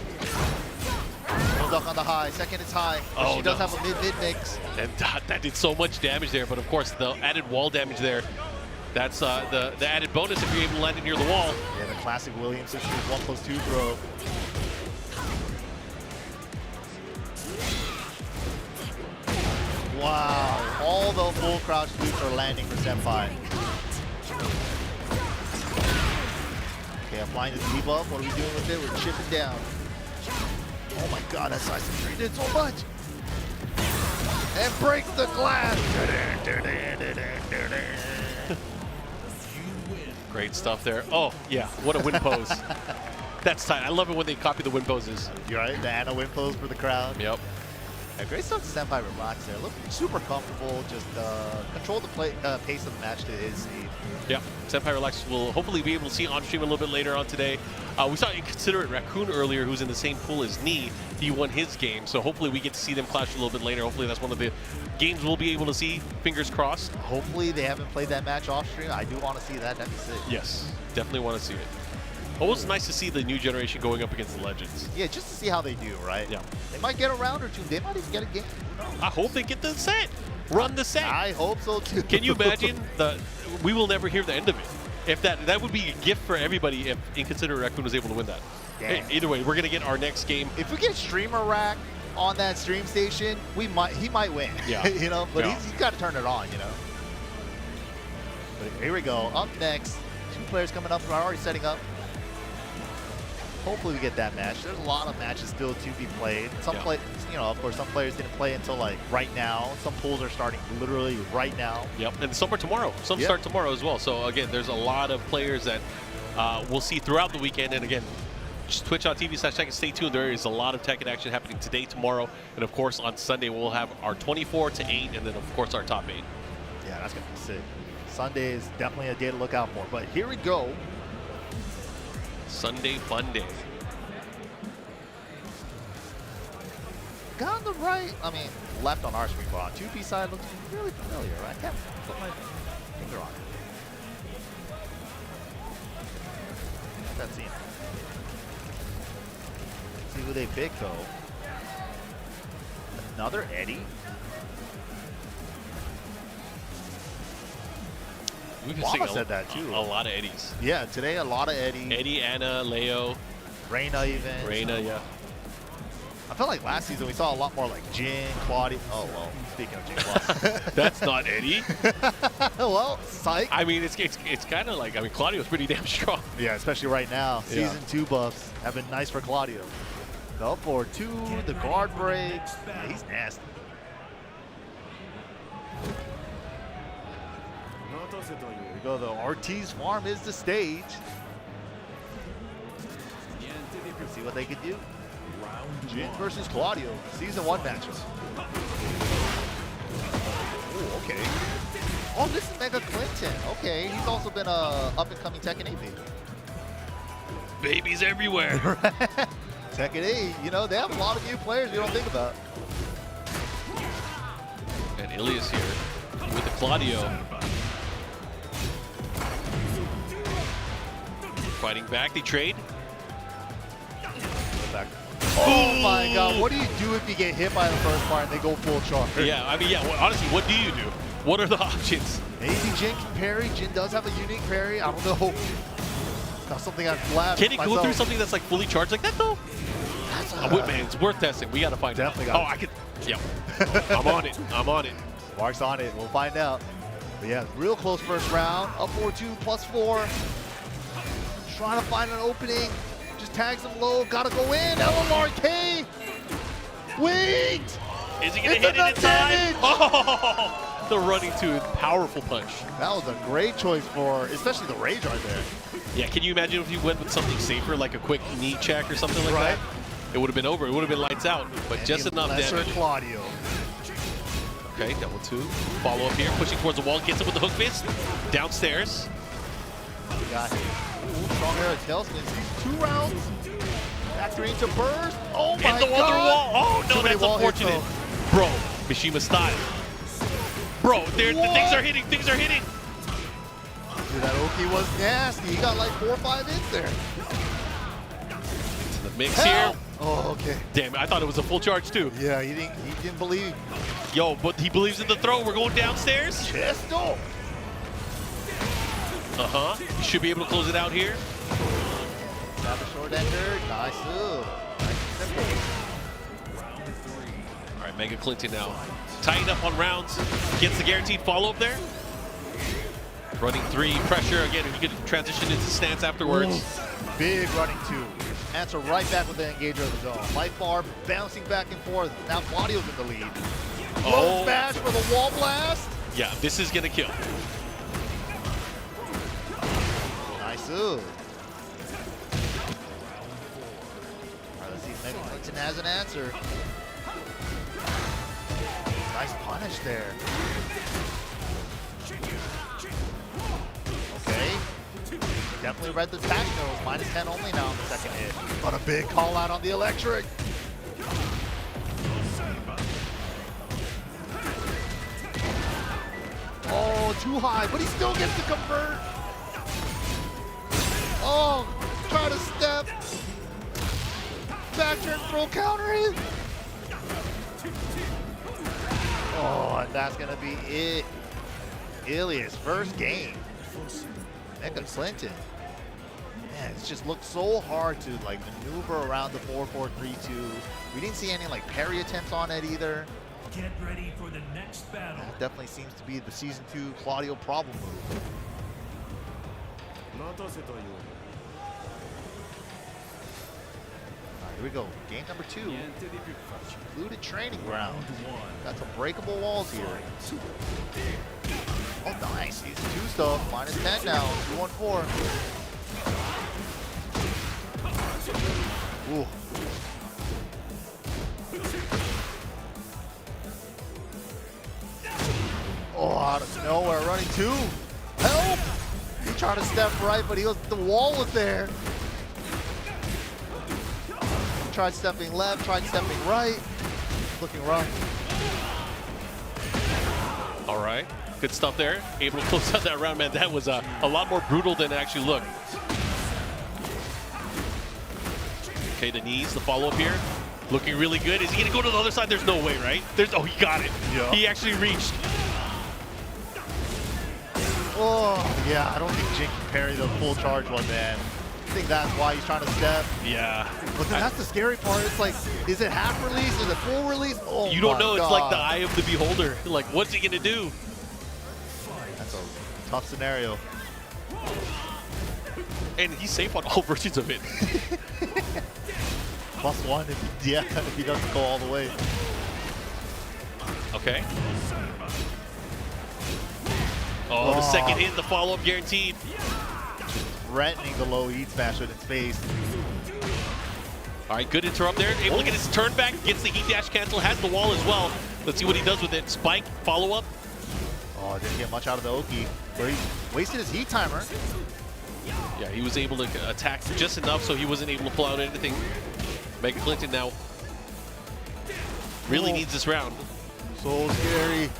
No duck on the high. Second is high. But she does have a mid mix. And that did so much damage there, but of course the added wall damage there. That's the added bonus if you're able to land it near the wall. Yeah, the classic Williams sisters 1+2 throw. Wow, all the full crouch boots are landing for Senpai. Okay, applying the debuff. What are we doing with it? We're chipping down. Oh my god, that slice of 3 did so much. And break the glass. Great stuff there. Oh, yeah, what a win pose. That's tight. I love it when they copy the win poses. You're right, the Anna win pose for the crowd. Yep. Yeah, great stuff to Senpai relax there. Look super comfortable, just control the pace of the match to his speed. Yeah, Senpai Relax will hopefully be able to see on stream a little bit later on today. We saw Inconsiderate Raccoon earlier, who's in the same pool as Nee. He won his game, so hopefully we get to see them clash a little bit later. Hopefully that's one of the games we'll be able to see. Fingers crossed. Hopefully they haven't played that match off stream. I do want to see that. That'd be sick. Yes, definitely want to see it. Always nice to see the new generation going up against the Legends. Yeah, just to see how they do, right? Yeah. They might get a round or two. They might even get a game. I hope they get the set. Run the set. I hope so too. Can you imagine we will never hear the end of it. If that would be a gift for everybody if Inconsiderate Raccoon was able to win that. Hey, either way, we're gonna get our next game. If we get Streamer Rack on that stream station, he might win. Yeah. You know, but Yeah. he's got to turn it on, you know. But here we go. Up next, 2 players coming up. We're already setting up. Hopefully we get that match. There's a lot of matches still to be played. Some of course, some players didn't play until like right now. Some pools are starting literally right now. Yep, and some are tomorrow. Some start tomorrow as well. So again, there's a lot of players that we'll see throughout the weekend. And again, just twitch.tv/Tekken. Stay tuned. There is a lot of Tekken action happening today, tomorrow, and of course on Sunday we'll have our 24 to 8, and then of course our top 8. Yeah, that's gonna be sick. Sunday is definitely a day to look out for. But here we go. Sunday fun day. Guy on the right, I mean, left on our screen, but on 2P side looks really familiar, right? I can't put my finger on it. That's it. See who they pick, though. Another Eddy. We've Mama seen said that, too. A lot of Eddies. Yeah, today a lot of Eddy. Eddy, Anna, Leo. Reina even. Reina, yeah. I felt like last season we saw a lot more like Jin, Claudio. Oh, well, speaking of Jin, Claudio. That's not Eddy. Well, psych. I mean, it's kind of like, I mean, Claudio's pretty damn strong. Yeah, especially right now. Yeah. Season 2 buffs have been nice for Claudio. The up forward 2, the guard breaks. Yeah, he's nasty. Here we go, though. Ortiz Farm is the stage. Let's see what they can do. Jin versus Claudio, Season 1 matchup. Oh, okay. Oh, this is Mega Clinton. Okay, he's also been a up-and-coming Tekken 8 baby. Babies everywhere. Tekken 8, you know, they have a lot of new players you don't think about. And Ilias here with the Claudio. Fighting back, they trade. Back. Oh my god, what do you do if you get hit by the first part and they go full charge? Yeah, I mean, yeah, honestly, what do you do? What are the options? Maybe Jin can parry. Jin does have a unique parry. I don't know. Not something I've laughed Can it myself. go through something that's like fully charged like that though? Man, it's worth testing. We gotta find Definitely out. got it. I could, yeah. I'm on it. I'm on it. Mark's on it. We'll find out. But yeah, real close first round. Up 4-2, +4. Trying to find an opening. Just tags him low. Gotta go in. LMRK. Wait. Is he gonna hit it in time? Oh, the running to powerful punch. That was a great choice for, especially the rage right there. Yeah, can you imagine if you went with something safer, like a quick knee check or something like that? It would have been over. It would have been lights out, but just enough Lesser damage. Claudio. Okay, double two. Follow up here, pushing towards the wall, gets him with the hook fist. Downstairs. Got him. Ooh, strong air of tailspin. Sees 2 rounds. Factory into burst. Oh my god. And the other wall. Oh no, that's wall hits, unfortunate. Bro, Mishima style. Bro, the things are hitting. Things are hitting. Dude, that Oki was nasty. He got like 4 or 5 hits there. The mix here. Oh, okay. Damn it, I thought it was a full charge too. Yeah, he didn't believe. Yo, but he believes in the throw. We're going downstairs. Chesto. He should be able to close it out here. Grab a short ender. Nice. Nice and simple. All right, Mega Clinton now. Tighten up on rounds. Gets the guaranteed follow-up there. Running 3, pressure. Again, he could transition into stance afterwards. Ooh. Big running 2. Answer right back with the engager of his own. Light bar bouncing back and forth. Now Claudio's in the lead. Low smash for the wall blast. Yeah, this is gonna kill. Nice. Alright, let's see if Mega Clinton has an answer. Nice punish there. Okay. Definitely read the patch notes. -10 only now on the second hit. But a big call out on the electric. Oh, too high, but he still gets to convert. Oh, try to step. Back turn throw counter hit. Oh, and that's gonna be it. Ilias, first game. Mega Clinton. Man, it's just looked so hard to like maneuver around the 4-4-3-2. We didn't see any like parry attempts on it either. Get ready for the next battle. That definitely seems to be the Season 2 Claudio problem move. Alright, here we go. Game number 2. Included training ground. Got some breakable walls here. Oh, nice. Season 2 stuff. -10 now. 2-1-4. Ooh. Oh, out of nowhere, running 2. Help! He tried to step right, but the wall was there. Tried stepping left, tried stepping right. Looking rough. All right, good stuff there. Able to close out that round, man. That was a lot more brutal than it actually looked. Okay, the knees, the follow-up here. Looking really good. Is he gonna go to the other side? There's no way, right? Oh, he got it. Yeah. He actually reached. Oh, yeah, I don't think Jin can parry the full charge one, man. I think that's why he's trying to step. Yeah. But then that's the scary part. It's like, is it half release? Is it full release? Oh, you don't know. God. It's like the eye of the beholder. Like, what's he gonna do? That's a tough scenario. And he's safe on all versions of it. +1 if he doesn't go all the way. Okay. Oh, the second hit, the follow-up guaranteed. Threatening the low heat smash with its face. All right, good interrupt there. Able to get his turn back, gets the heat dash cancel, has the wall as well. Let's see what he does with it. Spike, follow-up. Oh, didn't get much out of the Oki. But he wasted his heat timer. Yeah, he was able to attack just enough so he wasn't able to pull out anything. Mega Clinton now really needs this round. So scary.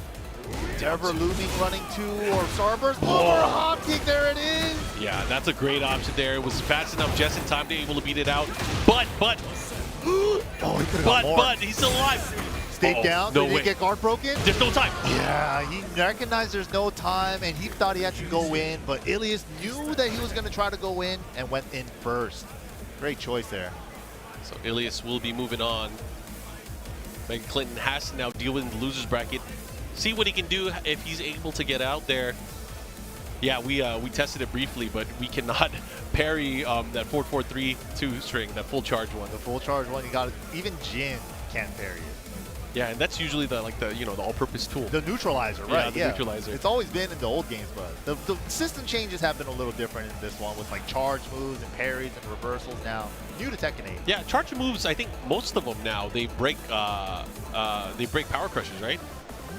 Ever looming running 2 or Starburst. Oh, hop kick, there it is. Yeah, that's a great option there. It was fast enough just in time to be able to beat it out. But, oh, he could have got more. But, he's still alive. Stayed down, no did way. he get guard broken? There's no time. Yeah, he recognized there's no time and he thought he had to go in, but Ilias knew that he was going to try to go in and went in first. Great choice there. So Ilias will be moving on. Mega Clinton has to now deal with the loser's bracket. See what he can do if he's able to get out there. Yeah, we tested it briefly, but we cannot parry that 4-4-3-2 string, that full charge one. The full charge one, you got it. Even Jin can't parry it. Yeah, and that's usually the the all-purpose tool. The neutralizer, right? Yeah, the neutralizer. It's always been in the old games, but the system changes have been a little different in this one with like charge moves and parries and reversals now. New to Tekken 8. Yeah, charge moves. I think most of them now they break power crushes, right?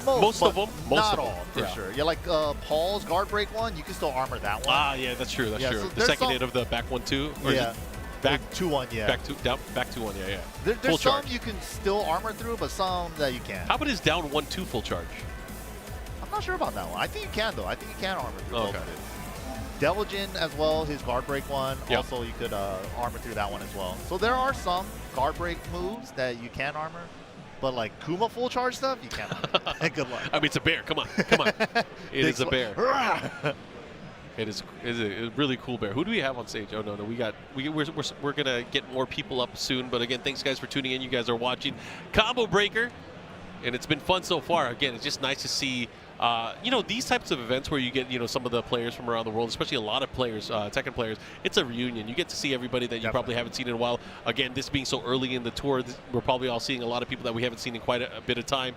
Most of them. Not all, for yeah. sure. Yeah, like Paul's guard break one, you can still armor that one. Ah, yeah, that's true. That's true. So the second hit of the back 1-2? Or yeah. Back 2-1, yeah. Back 2-1, yeah, yeah. There's full some charge. you can still armor through, but some that you can't. How about his down 1-2 full charge? I'm not sure about that one. I think you can, though. I think you can armor through both of it. Devilgen as well, his guard break one. Yep. Also, you could armor through that one as well. So there are some guard break moves that you can armor, but like Kuma full charge stuff, you can't armor. Good luck. I mean, it's a bear. Come on. Come on. It is a bear. It is a really cool bear. Who do we have on stage? Oh, no. We're going to get more people up soon. But again, thanks, guys, for tuning in. You guys are watching Combo Breaker, and it's been fun so far. Again, it's just nice to see these types of events where you get, some of the players from around the world, especially a lot of players, Tekken players. It's a reunion. You get to see everybody that you probably haven't seen in a while. Again, this being so early in the tour, we're probably all seeing a lot of people that we haven't seen in quite a bit of time.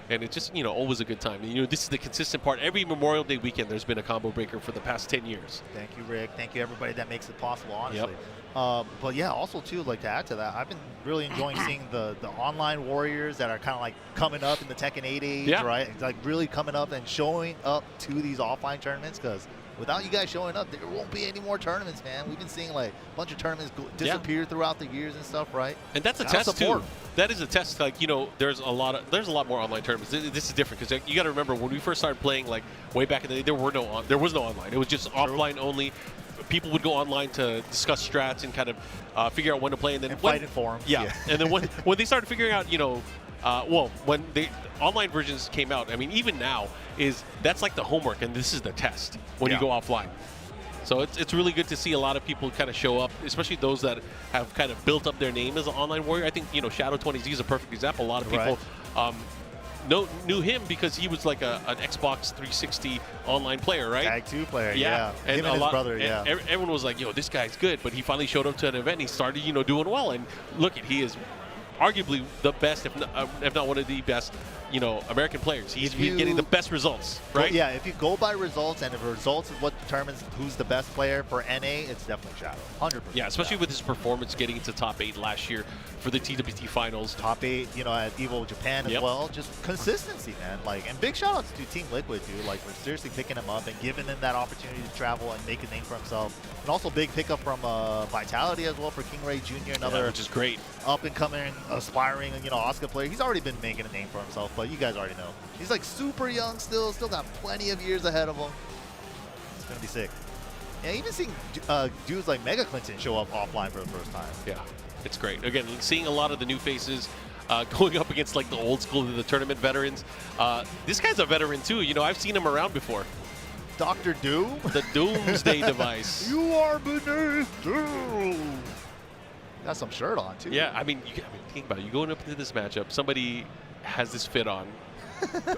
And it's just, always a good time. This is the consistent part. Every Memorial Day weekend, there's been a combo breaker for the past 10 years. Thank you, Rick. Thank you, everybody that makes it possible, honestly. Yep. But yeah, also, too, like to add to that, I've been really enjoying seeing the online warriors that are kind of like coming up in the Tekken 8 age, right? Like really coming up and showing up to these offline tournaments, because without you guys showing up, there won't be any more tournaments, man. We've been seeing like a bunch of tournaments disappear throughout the years and stuff, right? And that's a test too. That is a test. Like there's a lot more online tournaments. This is different because you got to remember when we first started playing, like way back in the day, there was no online. It was just offline only. People would go online to discuss strats and kind of figure out when to play, and then fight in forums. Yeah, and then when they started figuring out, when the online versions came out, I mean, even now that's like the homework, and this is the test when you go offline. So it's really good to see a lot of people kind of show up, especially those that have kind of built up their name as an online warrior. I think Shadow 20Z is a perfect example. A lot of people knew him because he was like an Xbox 360 online player, right? Tag 2 player, yeah. And him and his brother, yeah. Everyone was like, this guy's good, but he finally showed up to an event and he started, doing well. And look, he is arguably the best, if not one of the best, American players. He's getting the best results, right? Yeah, if you go by results, and if results is what determines who's the best player for NA, it's definitely Shadow, 100%. Yeah, especially with his performance getting into top 8 last year for the TWT finals. Top 8, at Evo Japan as well. Just consistency, man. And big shout outs to Team Liquid, dude. For seriously picking him up and giving him that opportunity to travel and make a name for himself. And also big pickup from Vitality as well for King Ray Jr., another which is great. Up and coming, aspiring, Oscar player. He's already been making a name for himself, but you guys already know. He's like super young still got plenty of years ahead of him. It's gonna be sick. Yeah, even seeing dudes like Mega Clinton show up offline for the first time. Yeah, it's great. Again, seeing a lot of the new faces going up against like the old school, the tournament veterans. This guy's a veteran too. I've seen him around before. Dr. Doom? The Doomsday device. You are beneath doom. Got some shirt on too. Yeah, I mean, think about it. You going up into this matchup, somebody has this fit on.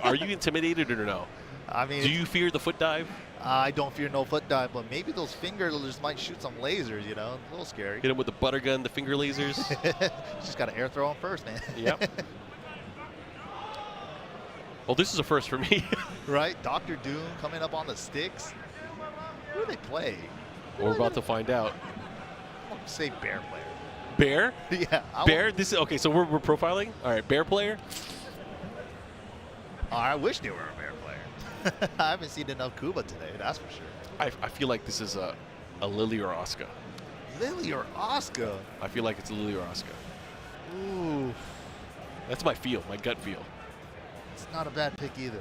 Are you intimidated or no? I mean, do you fear the foot dive? I don't fear no foot dive, but maybe those fingers might shoot some lasers, A little scary. Hit him with the butter gun, the finger lasers. Just got to air throw him first, man. Yep. Well, this is a first for me. Right? Dr. Doom coming up on the sticks. Who do they play? We're about to find out. I'll say bear player. Bear? Yeah. Bear? This is okay, so we're profiling? All right, bear player? Oh, I wish they were a bear player. I haven't seen enough Kuba today, that's for sure. I feel like this is a Lili or Oscar. Lili or Oscar? I feel like it's Lili or Oscar. Ooh. That's my gut feel. It's not a bad pick either.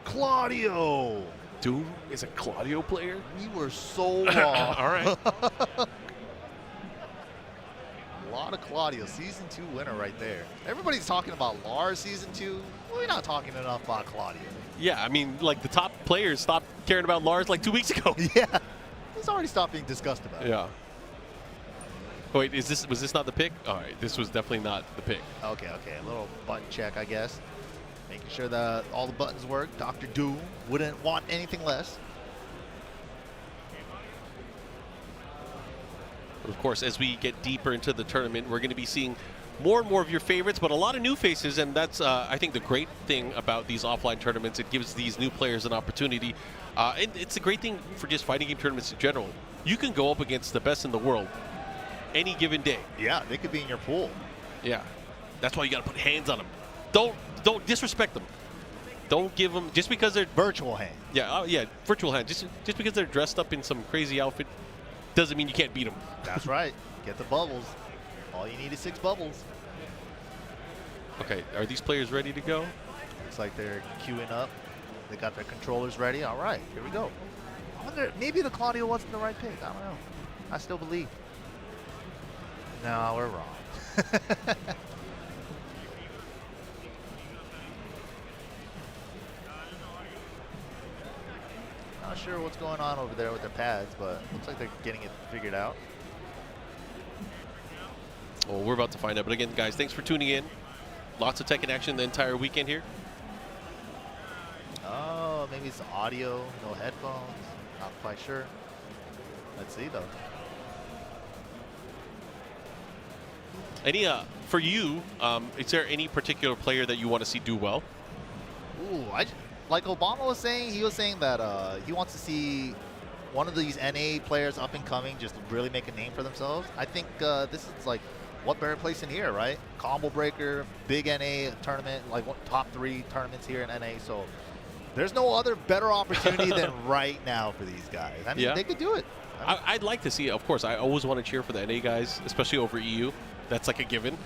Claudio! Doom is a Claudio player? We were so wrong. All right. A lot of Claudio, Season 2 winner right there. Everybody's talking about Lars Season 2. We're not talking enough about Claudio. Yeah, I mean, like the top players stopped caring about Lars like 2 weeks ago. Yeah. He's already stopped being discussed about it. Yeah. Oh, wait, was this not the pick? All right, this was definitely not the pick. Okay, a little button check, I guess. Making sure that all the buttons work. Dr. Doom wouldn't want anything less. Of course, as we get deeper into the tournament, we're going to be seeing more and more of your favorites, but a lot of new faces, and that's, I think, the great thing about these offline tournaments. It gives these new players an opportunity. And it's a great thing for just fighting game tournaments in general. You can go up against the best in the world any given day. Yeah, they could be in your pool. Yeah. That's why you got to put hands on them. Don't disrespect them. Don't give them just because they're virtual hand. Yeah, yeah, virtual hand. Just because they're dressed up in some crazy outfit doesn't mean you can't beat them. That's right. Get the bubbles. All you need is 6 bubbles. Okay, are these players ready to go? Looks like they're queuing up. They got their controllers ready. All right, here we go. I wonder, maybe the Claudio wasn't the right pick. I don't know. I still believe. No, we're wrong. Not sure what's going on over there with their pads, but looks like they're getting it figured out. Well, we're about to find out. But again, guys, thanks for tuning in. Lots of tech in action the entire weekend here. Oh, maybe it's audio, no headphones. Not quite sure. Let's see though. Any for you, is there any particular player that you want to see do well? Ooh, like Obama was saying, he was saying that he wants to see one of these NA players up and coming just really make a name for themselves. I think this is like what better place in here, right? Combo breaker, big NA tournament, like top 3 tournaments here in NA. So there's no other better opportunity than right now for these guys. I mean, they could do it. I'd like to see it. Of course, I always want to cheer for the NA guys, especially over EU. That's like a given.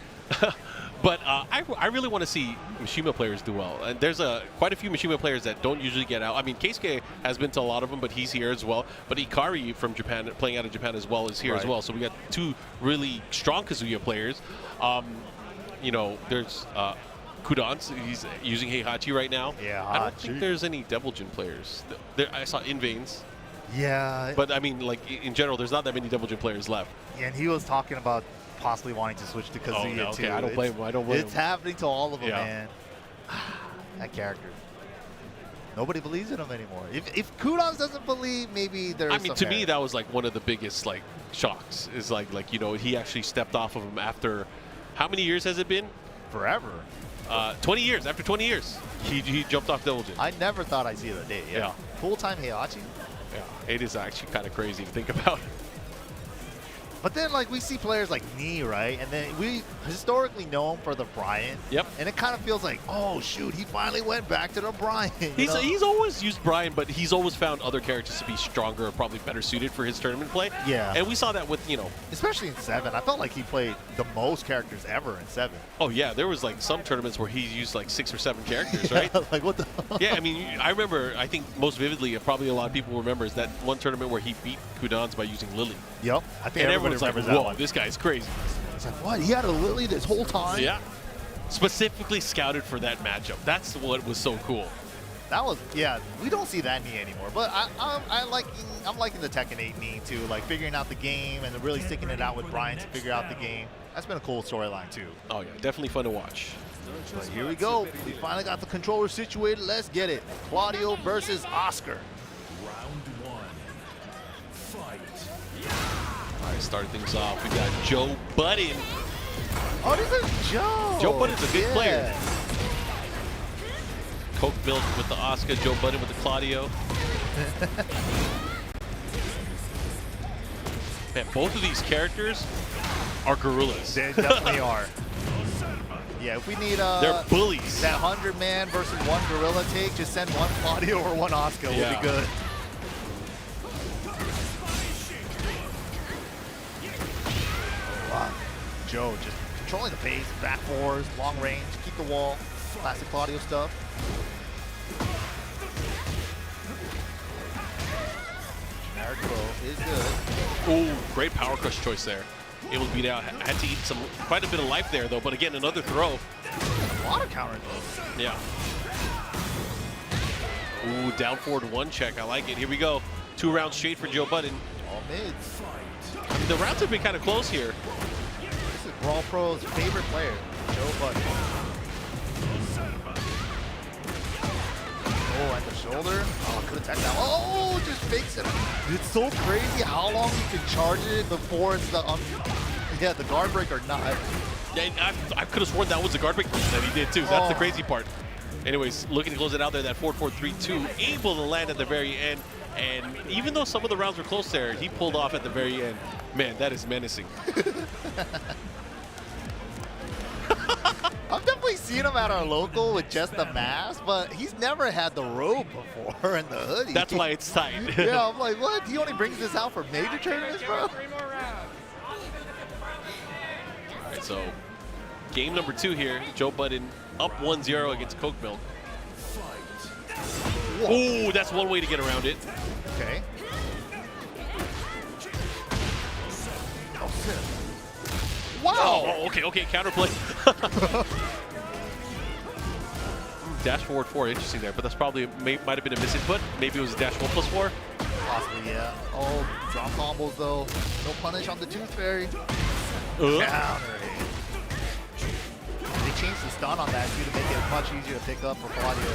But I really want to see Mishima players do well. And there's quite a few Mishima players that don't usually get out. I mean, Keisuke has been to a lot of them, but he's here as well. But Ikari from Japan, playing out of Japan as well, is here as well. So we got 2 really strong Kazuya players. You know, there's Qudans. He's using Heihachi right now. Yeah, I don't think there's any Deviljin players. I saw Invanes. Yeah. But I mean, like in general, there's not that many Deviljin players left. Yeah, and he was talking about possibly wanting to switch to Kazuya no, okay. too. I don't blame him. I don't blame him. It's happening to all of them, man. That character. Nobody believes in him anymore. If Qudans doesn't believe, maybe there's. I mean, to me, that was like one of the biggest like shocks. Is like you know, he actually stepped off of him after how many years has it been? Forever. 20 years. After 20 years, he jumped off Deviljin. I never thought I'd see the day. Yeah. Full-time Heihachi. Yeah, it is actually kind of crazy to think about. But then, like, we see players like Ni, right? And then we historically know him for the Bryan. Yep. And it kind of feels like, oh, shoot, he finally went back to the Bryan. He's always used Bryan, but he's always found other characters to be stronger or probably better suited for his tournament play. Yeah. And we saw that with, you know. Especially in 7. I felt like he played the most characters ever in 7. Oh, yeah. There was, like, some tournaments where he used, like, 6 or 7 characters, right? Like, what the Yeah, I mean, I remember, I think most vividly, probably a lot of people remember, is that one tournament where he beat Qudans by using Lili. Yep. I think everyone's like, whoa, this guy's crazy. It's like, what? He had a Lili this whole time? Yeah. Specifically scouted for that matchup. That's what was so cool. That was, yeah, we don't see that Ni anymore. But I'm liking the Tekken 8 Ni too, like figuring out the game and really sticking it out with Bryan to figure out the game. That's been a cool storyline too. Oh yeah, definitely fun to watch. But here we go. We finally got the controller situated. Let's get it. Claudio versus Oscar. Round 1. Fight. All right, starting things off, we got Joe Budden. Oh, this is Joe. Joe Budden's a good player. Coke built with the Oscar, Joe Budden with the Claudio. Man, both of these characters are gorillas. They definitely are. Yeah, if we need they're bullies. That 100-man versus 1 gorilla take, just send 1 Claudio or 1 Oscar. We'll be good. Wow. Joe just controlling the pace, back fours, long range, keep the wall, classic Claudio stuff. Generic throw is good. Ooh, great power crush choice there. Able to beat out. Had to eat quite a bit of life there though, but again, another throw. A lot of counter throws. Yeah. Ooh, down forward 1 check. I like it. Here we go. 2 rounds straight for Joe Budden. All mids. I mean, the rounds have been kind of close here. This is Brawl Pro's favorite player, Joe Budden. Oh, at the shoulder. Oh, could attack that. Oh, just fakes it. It's so crazy how long you can charge it before it's the the guard break or not. Yeah, I could have sworn that was the guard break that he did too. That's the crazy part. Anyways, looking to close it out there, that 4-4-3-2, able to land at the very end. And even though some of the rounds were close there, he pulled off at the very end. Man, that is menacing. I'm definitely only seen him at our local with just the mask, but he's never had the robe before and the hoodie. That's why it's tight. Yeah, I'm like, what? He only brings this out for major tournaments, bro? Alright, so game number 2 here. Joe Budden up 1-0 against Coke Milk. Oh, that's one way to get around it. Okay. Wow. Oh, okay, counterplay. Dash forward 4, interesting there, but that's probably might have been a misinput. Maybe it was a dash 1+4. Possibly, yeah. Oh, drop combos though. No punish on the Tooth Fairy. Counter. They changed the stun on that too to make it much easier to pick up for Claudio.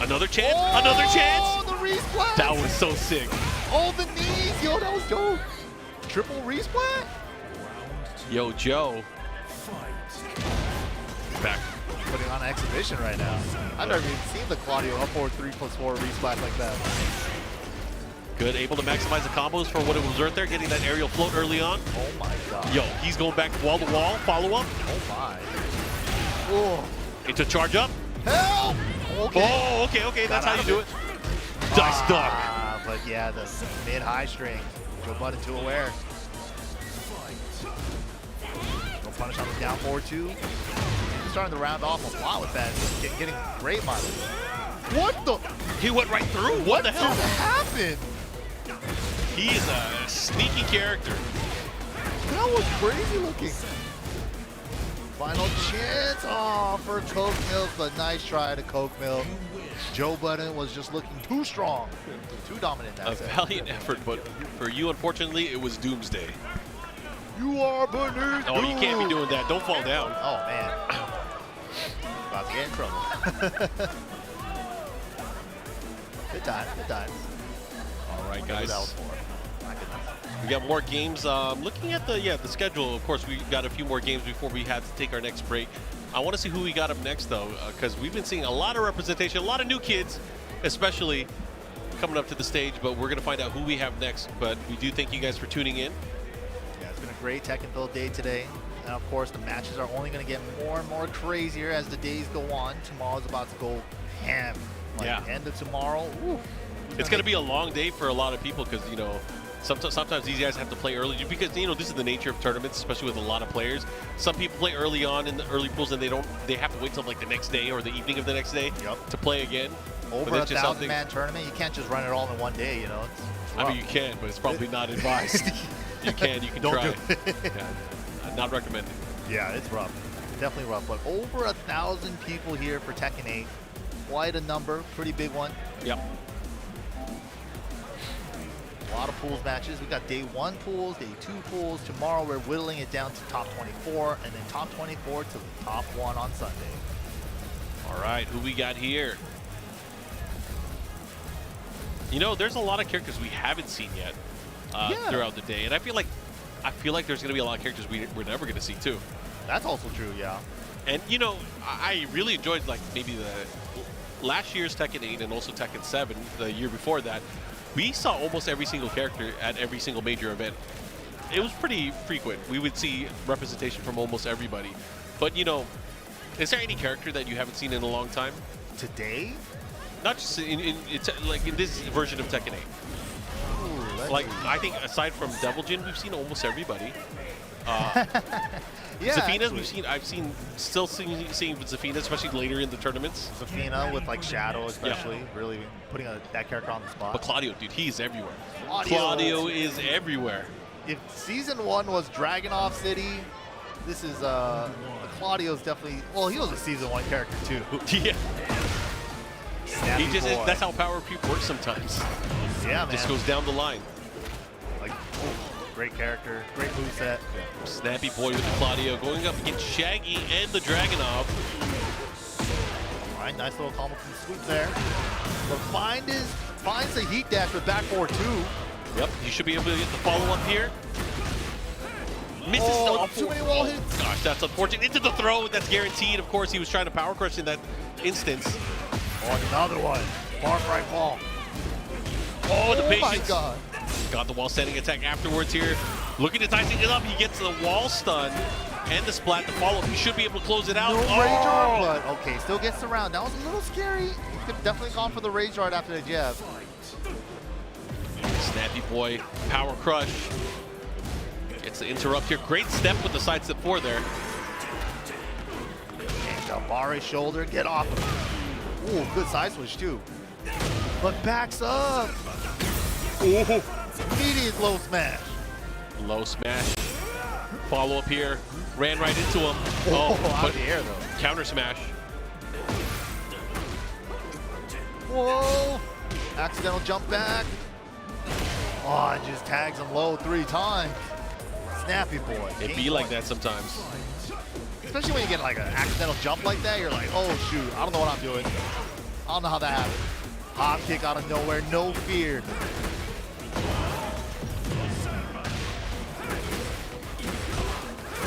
Another chance! Another chance! Oh, the resplat! That was so sick. Oh, the knees! Yo, that was dope. Triple resplat? Yo, Joe. Back. Putting on an exhibition right now. I've never even seen the Claudio up forward 3+4 resplat like that. Good, able to maximize the combos for what it was worth there, getting that aerial float early on. Oh my god. Yo, he's going back wall to wall, follow up. Oh my. Oh. Into charge up. Help! Okay. Oh, okay, that's how you do it. Dice duck. But yeah, the mid-high string. Joe Budden too aware. No punish on the down forward too. He's starting to round off a lot with that. Getting great mileage. What the? He went right through. What the hell? What happened? He is a sneaky character. That was crazy looking. Final chance for Coke Milk, but nice try to Coke Milk. Joe Budden was just looking too strong, too dominant. A valiant effort, but for you, unfortunately, it was doomsday. You are beneath. Oh, you can't be doing that. Don't fall down. Oh, man. About to get in trouble. Good time, good time. All right, guys. That was for. My goodness. We got more games. Looking at the schedule, of course, we got a few more games before we had to take our next break. I want to see who we got up next, though, because we've been seeing a lot of representation, a lot of new kids, especially coming up to the stage, but we're going to find out who we have next. But we do thank you guys for tuning in. Yeah, it's been a great Tech and Build day today. And, of course, the matches are only going to get more and more crazier as the days go on. Tomorrow's about to go ham. Yeah. End of tomorrow. Ooh, it's going to be a long day for a lot of people because, you know, sometimes these guys have to play early because, you know, this is the nature of tournaments, especially with a lot of players. Some people play early on in the early pools and they have to wait till like the next day or the evening of the next day to play again. Over a 1,000-man tournament, you can't just run it all in one day, you know. I mean, you can, but it's probably not advised. You can Don't try. do it. Yeah. Not recommended. Yeah, it's rough. Definitely rough. But over 1,000 people here for Tekken 8. Quite a number. Pretty big one. Yep. A lot of pools matches. We got day 1 pools, day 2 pools. Tomorrow we're whittling it down to top 24, and then top 24 to the top 1 on Sunday. All right, who we got here? You know, there's a lot of characters we haven't seen yet throughout the day, and I feel like there's going to be a lot of characters we're never going to see too. That's also true, yeah. And you know, I really enjoyed like maybe the last year's Tekken 8 and also Tekken 7, the year before that. We saw almost every single character at every single major event. It was pretty frequent. We would see representation from almost everybody. But you know, is there any character that you haven't seen in a long time? Today? Not just it's like in this version of Tekken 8. Ooh, like I think aside from Devil Jin, we've seen almost everybody. Yeah, Zafina, I've still seeing Zafina, especially later in the tournaments. Zafina with like Shadow, especially, really putting that character on the spot. But Claudio, dude, he's everywhere. Claudio is everywhere. If season 1 was Dragunov City, this is Claudio's definitely. Well, he was a season 1 character too. Yeah. Snappy He just boy. that's how Power Peep works sometimes. Yeah, man. Just goes down the line. Like, great character, great moveset. Snappy boy with the Claudio going up against Shaggy and the Dragunov. All right, nice little combo from the sweep there. But finds the heat dash with back forward 2. Yep, you should be able to get the follow-up here. Misses too many wall hits. Gosh, that's unfortunate. Into the throw, that's guaranteed. Of course, he was trying to power crush in that instance. Oh, another one. Far right ball. Oh, the patience. Oh my god. Got the wall standing attack afterwards here. Looking to tie it up, he gets the wall stun. and the splat, the follow-up, he should be able to close it out. No Oh! rage art, but okay, still gets around. That was a little scary. He could have definitely gone for the rage art after the jab. Snappy boy, power crush. Gets the interrupt here. Great step with the side step 4 there. And Amari's shoulder, get off of him. Ooh, good side switch too. But backs up. Ooh, immediate low smash. Low smash. Follow up here. Ran right into him. Oh, out but of the air though. Counter smash. Whoa. Accidental jump back. Oh, it just tags him low 3 times. Snappy boy. It be like that sometimes. Especially when you get like an accidental jump like that, you're like, oh shoot, I don't know what I'm doing. I don't know how that happened. Hop kick out of nowhere, no fear.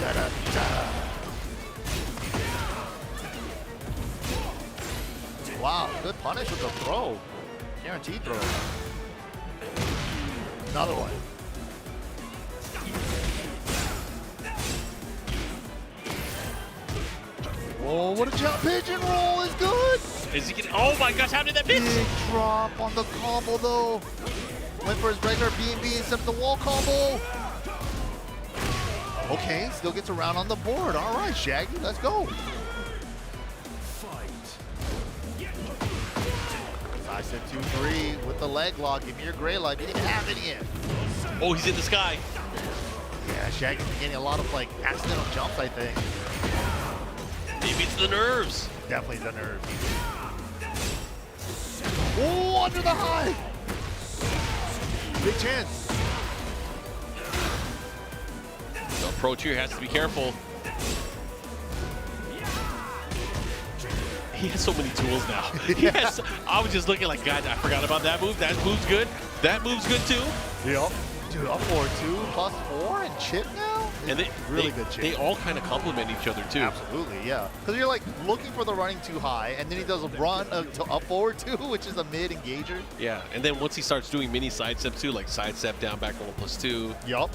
Da-da-da. Wow, good punish with the throw. Guaranteed throw. Another one. Oh, what a jump pigeon roll is good. Is he getting, oh my gosh, how did that miss? Big drop on the combo though. Went for his regular B&B instead of the wall combo. Okay, still gets around on the board. All right, Shaggy, let's go. Side step 2-3 with the leg lock. Give me your gray light. He didn't have any yet. Oh, he's in the sky. Yeah, Shaggy's been getting a lot of like accidental jumps, I think. Maybe it's the nerves. Definitely the nerves. Oh, under the high. Big chance. The approach here has to be careful. He has so many tools now. He has, I was just looking like, God, I forgot about that move. That move's good. That move's good too. Yep. Dude, up 4-2 plus 4 and chip now? And they, really good chip. They all kind of complement each other too. Absolutely, yeah. Because you're like looking for the running too high, and then he does a run to up forward 2, which is a mid engager. Yeah, and then once he starts doing mini side steps too, like side step down back roll +2. Yup.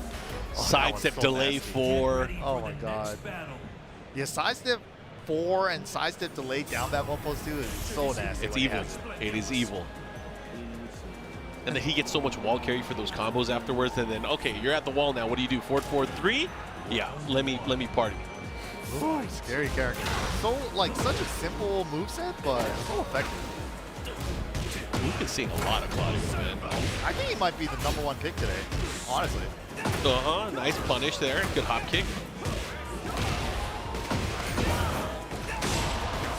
Side step delay 4. Oh my god. Yeah, side step 4 and side step delay down back 1+2 is so nasty. It's evil. It is evil. And then he gets so much wall carry for those combos afterwards. And then, okay, you're at the wall now. What do you do? 4-4-3? Yeah, let me party. Ooh, scary character. So like such a simple moveset, but so effective. We've been seeing a lot of Claudio, man. I think he might be the #1 pick today, honestly. Nice punish there. Good hop kick.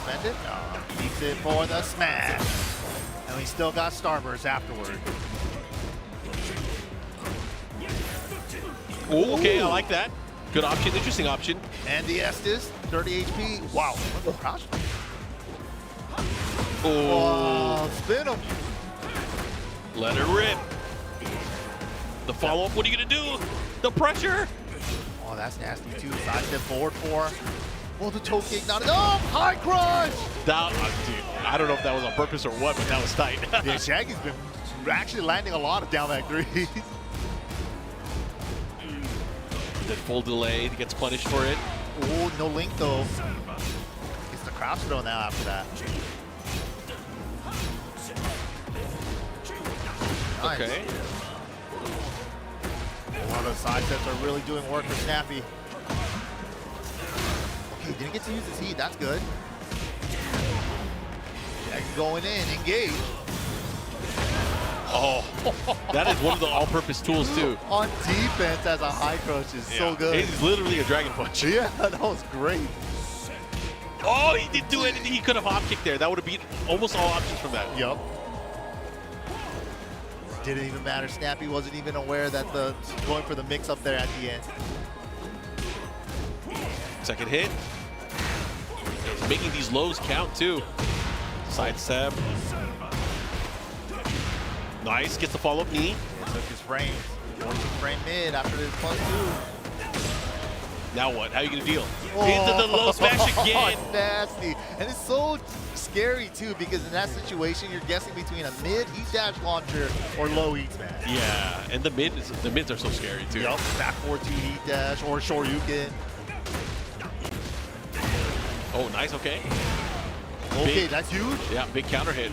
Spend it? No. Keeps it for the smash. And we still got Starburst afterward. Ooh, okay, I like that. Good option, interesting option. And the Estes, 30 HP. Wow. Crouch. Oh, spin him. Let her rip. The follow-up, what are you going to do? The pressure. Oh, that's nasty too. Side step forward 4. Oh, the toe kick, not enough. High crush. That, dude, I don't know if that was on purpose or what, but that was tight. Yeah, Shaggy's been actually landing a lot of down back 3s. Then full delay, he gets punished for it. Oh, no link though. Gets the crouch throw now after that. Nice. Okay. A lot of side steps are really doing work for Snappy. Okay, didn't get to use his heat. That's good. Shaggy going in, engage. Oh, that is one of the all-purpose tools too. On defense as a high crush is so good. It's literally a dragon punch. Yeah, that was great. Oh, he didn't do anything. He could have hop kicked there. That would have beat almost all options from that. Yup. Didn't even matter. Snappy wasn't even aware that the going for the mix up there at the end. Second hit. Making these lows count too. Side step. Nice, gets the follow-up knee. Yeah, took his frames. 14 frame mid after this +2. Now what? How are you gonna deal? Into the low smash again. Nasty. And it's so scary too because in that situation you're guessing between a mid heat dash launcher or low heat smash. Yeah, and the mids are so scary too. Yup, back 4-2 heat dash or Shoryuken. Oh, nice. Okay. Okay, Big, that's huge. Yeah, big counter hit.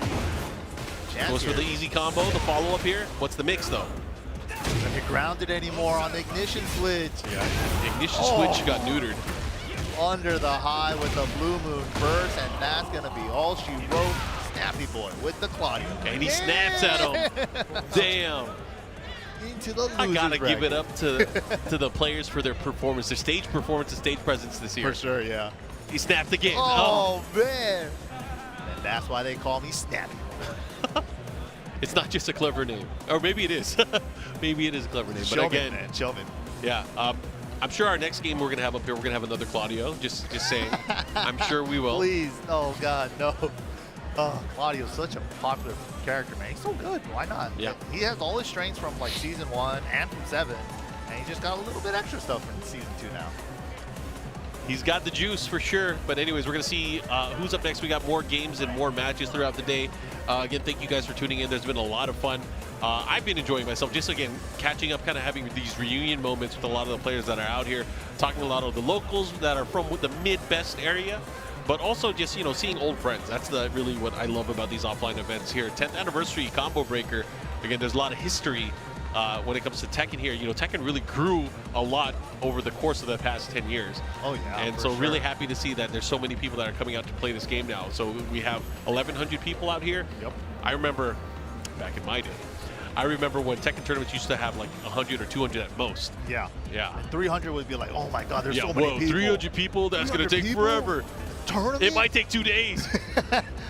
Chance Goes for here. the easy combo. The follow-up here. What's the mix, though? Doesn't get grounded anymore on the ignition switch. Yeah, ignition switch got neutered. Under the high with the blue moon burst, and that's going to be all she wrote. Snappy boy with the Claudio. And he snaps at him. Damn. Into the loser I gotta bracket. give it up to the players for their performance, their stage performance and stage presence this year. For sure, yeah. He snapped again. Oh, man. And that's why they call me Snappy. It's not just a clever name. Or maybe it is. Maybe it is a clever name. Showman, but again, man. Showman. Yeah. I'm sure our next game we're going to have up here, we're going to have another Claudio. Just saying. I'm sure we will. Please. Oh, God, no. Oh, Claudio's such a popular character, man. He's so good. Why not? Yeah. He has all his strengths from like season 1 and from 7, and he just got a little bit extra stuff in season 2 now. He's got the juice for sure. But anyways, we're going to see who's up next. We got more games and more matches throughout the day. Again, thank you guys for tuning in. There's been a lot of fun. I've been enjoying myself, just again, catching up, kind of having these reunion moments with a lot of the players that are out here, talking to a lot of the locals that are from the mid-best area, but also just, seeing old friends. That's really what I love about these offline events here. 10th anniversary combo breaker. Again, there's a lot of history when it comes to Tekken here. Tekken really grew a lot over the course of the past 10 years. Oh, yeah. And so really happy to see that there's so many people that are coming out to play this game now. So we have 1,100 people out here. Yep. I remember back in my day, I remember when Tekken tournaments used to have like 100 or 200 at most. Yeah. Yeah. And 300 would be like, oh my God, there's so many people. 300 people, that's going to take people? forever. Tournament? It might take 2 days.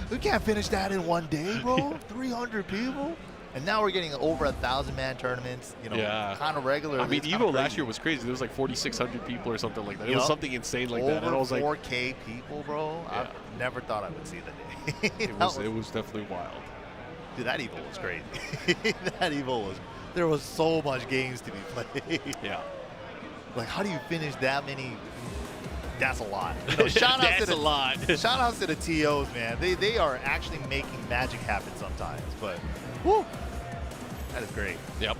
We can't finish that in one day, bro. 300 people. And now we're getting over 1,000-man tournaments, kind of regular. I mean, Evo last year was crazy. There was like 4,600 people or something like that. It was something insane like that. And I was like, 4K people, bro. Yeah. I never thought I would see that day. it was definitely wild. Dude, that Evo was crazy. That Evo was, there was so much games to be played. Yeah. Like, how do you finish that many? That's a lot. Shout out to the shout outs to the TOs, man. They are actually making magic happen sometimes. But, whoo, that is great. Yep.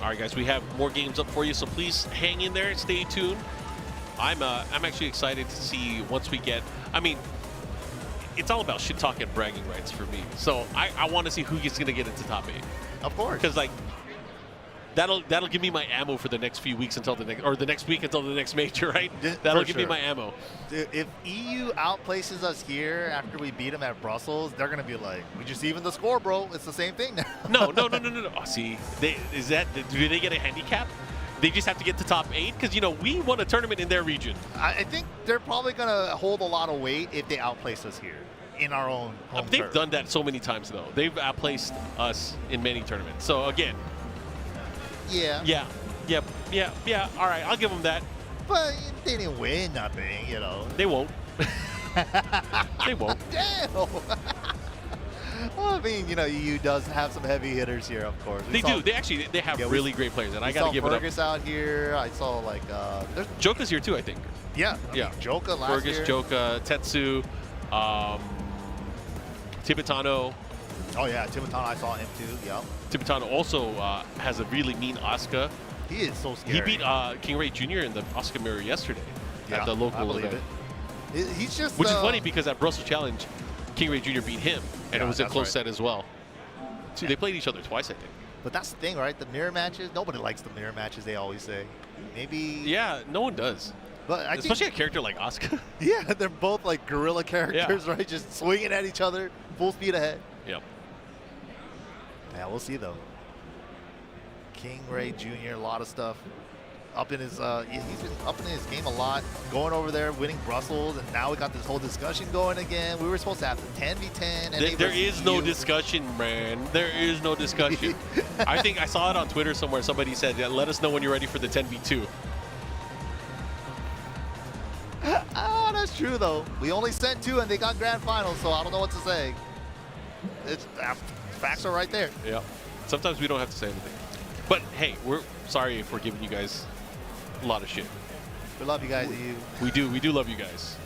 All right, guys, we have more games up for you, so please hang in there and stay tuned. I'm actually excited to see once we get. I mean, it's all about shit talk and bragging rights for me. So I want to see who is going to get into top 8. Of course. Because like that'll give me my ammo for the next few weeks until the next week until the next major, right? That'll give me my ammo. Dude, if EU outplaces us here after we beat them at Brussels, they're gonna be like, "We just evened the score, bro. It's the same thing now." No. Oh, see, do they get a handicap? They just have to get to top 8 because we won a tournament in their region. I think they're probably gonna hold a lot of weight if they outplace us here in our own home They've turf. done that so many times though. They've outplaced us in many tournaments. So again. Yeah. Yeah. All right, I'll give them that. But they didn't win nothing, They won't. They won't. Damn. Well, I mean, EU does have some heavy hitters here, of course. They do. They have really great players, and I got to give it up. Fergus out here. I saw there's Joka's here too, I think. Yeah. I mean, Joka last year. Fergus, Joka, Tetsu, Tibetano. Oh yeah, Tibetano. I saw him too. Yep. Tibetano also has a really mean Asuka. He is so scary. He beat King Ray Jr. in the Asuka mirror yesterday at the local event. He's just which is funny because at Brussels Challenge, King Ray Jr. beat him, and it was a close set as well. So they played each other twice, I think. But that's the thing, right? The mirror matches. Nobody likes the mirror matches. They always say. Maybe. Yeah, no one does. But especially a character like Asuka. Yeah, they're both like guerrilla characters, right? Just swinging at each other, full speed ahead. Yep. Yeah, we'll see though. King Ray Jr. A lot of stuff up in his. He's been up in his game a lot. Going over there, winning Brussels, and now we got this whole discussion going again. We were supposed to have the 10v10. And there is no discussion, man. There is no discussion. I think I saw it on Twitter somewhere. Somebody said, "Let us know when you're ready for the 10v2." Ah, that's true though. We only sent 2 and they got grand finals, so I don't know what to say. It's facts are right there. Yeah. Sometimes we don't have to say anything. But hey, we're sorry if we're giving you guys a lot of shit. We love you guys. We do love you guys.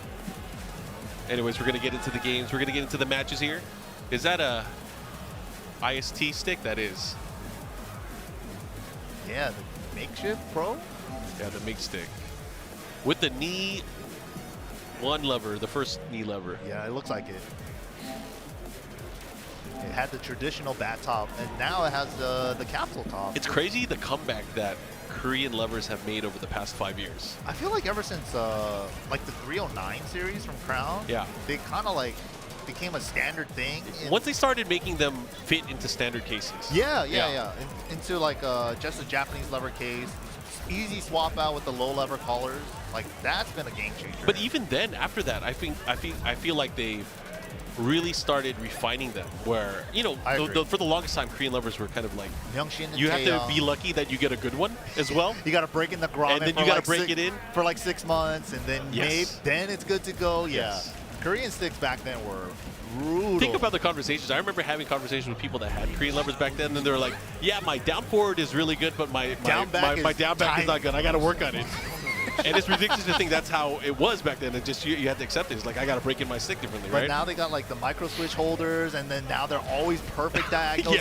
Anyways, we're gonna get into the games. We're gonna get into the matches here. Is that a IST stick? That is. Yeah, the makeshift pro. Yeah, the MIG stick. With the knee one lever, the first knee lever. Yeah, it looks like it. It had the traditional bat top, and now it has the capsule top. It's crazy the comeback that Korean levers have made over the past 5 years. I feel like ever since like the 309 series from Crown, yeah, they kind of like became a standard thing. Once they started making them fit into standard cases. Yeah. Into like just a Japanese lever case, easy swap out with the low lever collars. Like that's been a game changer. But even then, after that, I feel like they've really started refining them. Where for the longest time, Korean levers were kind of like you have to be lucky that you get a good one as well. You got to break in the grommet, and then you got to break it in for like 6 months, and then then it's good to go. Yes. Yeah. Korean sticks back then were brutal. Think about the conversations. I remember having conversations with people that had Korean levers back then, and they were like, "Yeah, my down forward is really good, but my down back is not good. I got to work on it." And it's ridiculous to think that's how it was back then. And just you had to accept it. It's like I got to break in my stick differently, right? But now they got like the micro switch holders, and then now they're always perfect diagonals.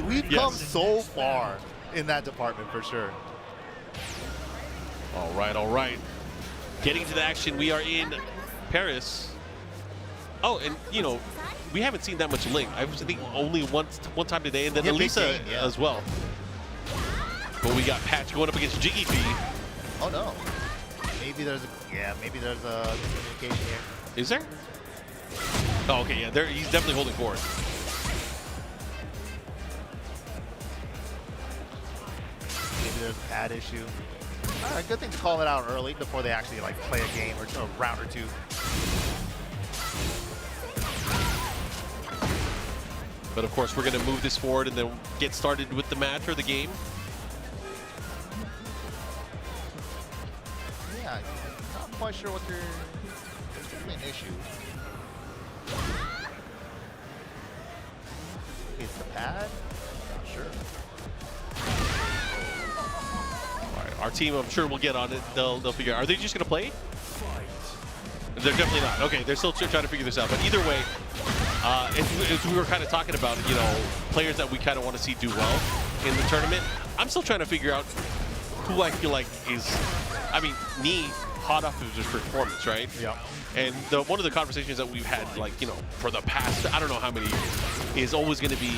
We've come so far in that department for sure. All right. Getting to the action, we are in Paris. Oh, and we haven't seen that much Ling. I think only one time today, and then Alisa as well. But we got Patch going up against Jiggy B. Oh no. Maybe there's a miscommunication here. Is there? Oh, okay, yeah. He's definitely holding forward. Maybe there's a pad issue. All right, good thing to call it out early before they actually like play a game or a round or two. But of course, we're going to move this forward and then get started with the match or the game. Yeah, I'm not quite sure what there's definitely an issue. It's the pad? Not sure. All right, our team, I'm sure, will get on it. They'll figure out. Are they just going to play? They're definitely not. Okay, they're still trying to figure this out. But either way, as we were kind of talking about, players that we kind of want to see do well in the tournament, I'm still trying to figure out who I feel like is, Knee, hot off of his performance, right? Yeah. And one of the conversations that we've had, for the past, I don't know how many, is always going to be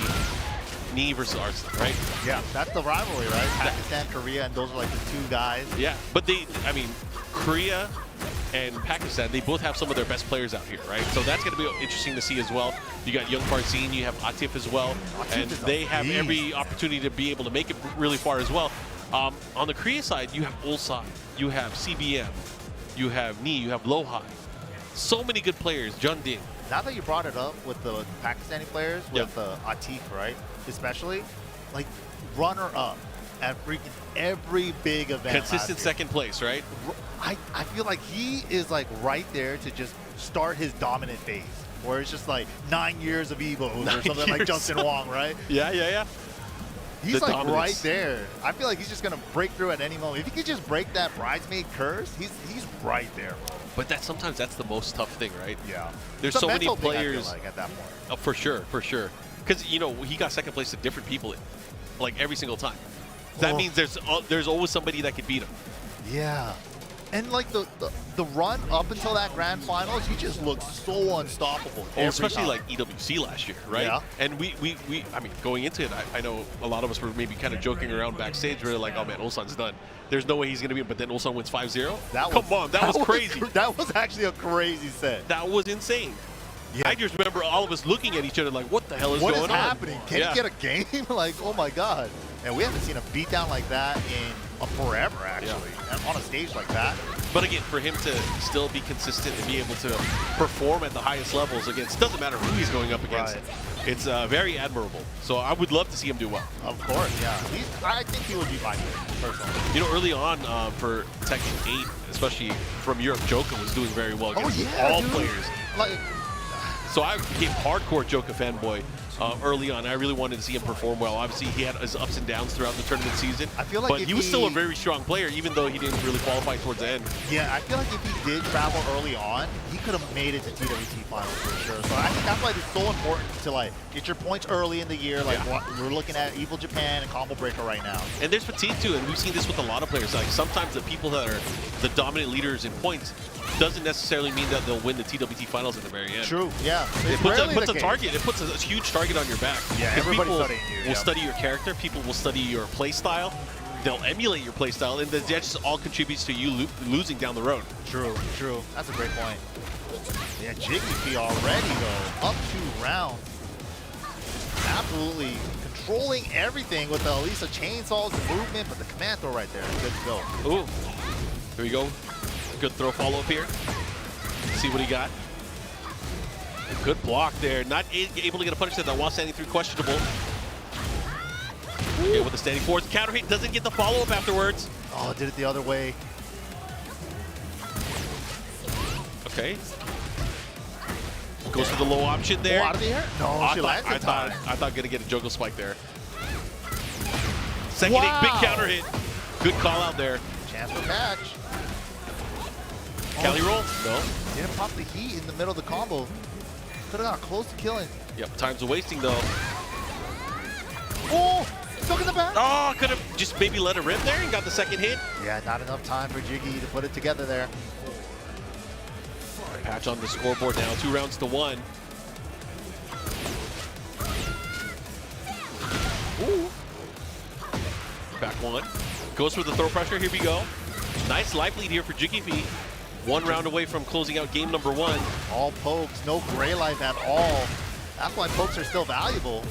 Knee versus Arslan, right? Yeah, that's the rivalry, right? Pakistan, Korea, and those are like the two guys. Yeah, but Korea and Pakistan, they both have some of their best players out here, right? So that's going to be interesting to see as well. You got Young Farzin, you have Atif as well, and they have every opportunity to be able to make it really far as well. On the Korea side, you have Ulsan, you have CBM, you have Knee, you have Lohai. So many good players, Junding. Now that you brought it up with the Pakistani players, with Atif, right? Especially, like, runner-up at freaking every big event. Consistent second place, right? I feel like he is like right there to just start his dominant phase, where it's just like 9 years of Evos or something like Justin Wong, right? Yeah. He's like dominance. Right there. I feel like he's just gonna break through at any moment. If he could just break that bridesmaid curse, he's right there, bro. But sometimes that's the most tough thing, right? Yeah. There's so many players. I feel like at that point. Oh, for sure. Because he got second place to different people, like every single time. That means there's always somebody that could beat him. Yeah. And like the run up until that grand finals, he just looked so unstoppable. Especially like EWC last year, right? Yeah. And we going into it, I know a lot of us were maybe kind of joking around backstage. We were like, oh man, Ulsan's done. There's no way he's going to beat him. But then Ulsan wins 5-0. Come on, that was crazy. That was actually a crazy set. That was insane. Yeah. I just remember all of us looking at each other like, what the hell is going on? What is happening? Can he get a game? Like, oh my God. And we haven't seen a beatdown like that in forever, actually, on a stage like that. But again, for him to still be consistent and be able to perform at the highest levels against, doesn't matter who he's going up against, it's very admirable. So I would love to see him do well. Of course, yeah. I think he would be my favorite, personally. Early on for Tekken 8, especially from Europe, Joka was doing very well against all players. Like, so I became hardcore Joka fanboy early on. I really wanted to see him perform well. Obviously, he had his ups and downs throughout the tournament season. I feel like but he was still a very strong player, even though he didn't really qualify towards the end. Yeah, I feel like if he did travel early on, he could have made it to TWT finals for sure. So I think that's why it's so important to like get your points early in the year. Like we're looking at Evil Japan and Combo Breaker right now. And there's fatigue too, and we've seen this with a lot of players. Like sometimes the people that are the dominant leaders in points doesn't necessarily mean that they'll win the TWT finals at the very end. True, yeah. It puts a target. It puts a huge target on your back. Yeah, everybody's studying you. Will study your character. People will study your play style. They'll emulate your play style, and that just all contributes to you losing down the road. True, true. That's a great point. Yeah, JDCR already though, up 2 rounds. Absolutely controlling everything with the Alisa chainsaws, the movement, but the command throw right there. Good to go. Ooh, here we go. Good throw follow-up here. See what he got. Good block there. Not able to get a punish that while standing through, questionable. Okay, with the standing forwards. Counter hit, doesn't get the follow-up afterwards. Oh, did it the other way. Okay. Goes for the low option there. Oh, out of the air? No, she lands in time. I thought gonna get a juggle spike there. Second hit, big counter hit. Good call out there. Chance for match. Cali roll? No. Didn't pop the heat in the middle of the combo. Could have got close to killing. Yep, time's a wasting though. Oh, stuck in the back. Oh, could have just maybe let it rip there and got the second hit. Yeah, not enough time for Jiggy to put it together there. Patch on the scoreboard now, 2 rounds to 1. Ooh. Back 1. Goes for the throw pressure, here we go. Nice life lead here for Jiggy Feet. 1 round away from closing out game number 1. All pokes, no gray life at all. That's why pokes are still valuable.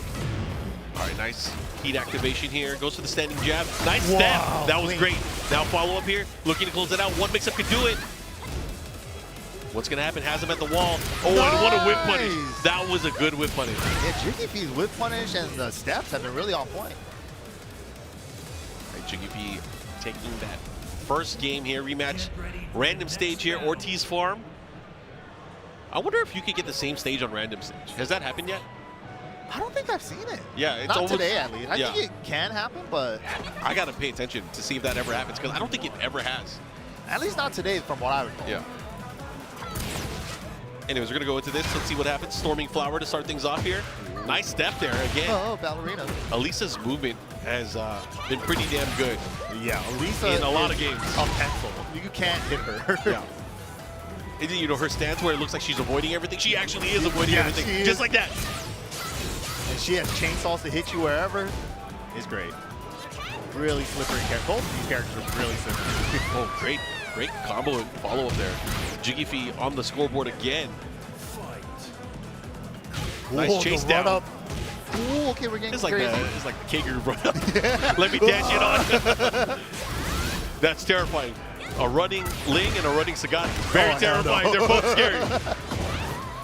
All right, nice heat activation here. Goes for the standing jab. Nice step. That was great. Now follow up here. Looking to close it out. One mix-up could do it. What's going to happen? Has him at the wall. Oh, and what a whip punish. That was a good whip punish. Yeah, Jiggy P's whip punish and the steps have been really on point. All right, Jiggy P taking that first game here. Rematch. Random stage here. Ortiz Farm. I wonder if you could get the same stage on random stage. Has that happened yet? I don't think I've seen it. Yeah, it's not almost, today at least. I think it can happen, but I gotta pay attention to see if that ever happens because I don't think it ever has. At least not today, from what I recall. Yeah. Anyways, we're gonna go into this. Let's see what happens. Storming Flower to start things off here. Nice step there again. Oh, ballerina. Alisa's movement has been pretty damn good. Yeah, Alisa in a lot of games. A pencil. You can't hit her. Yeah. And, you know, her stance where it looks like she's avoiding everything. She actually is avoiding everything, just like that. And she has chainsaws to hit you wherever. It's great. Really slippery character. Both of these characters are really slippery. Oh, great combo and follow-up there. Jiggy Fee on the scoreboard again. Nice chase down. Up. Ooh, okay, we're getting crazy. It's like the K-Group run up. Let me dash it on. That's terrifying. A running Ling and a running Sagat. Very terrifying. They're both scary.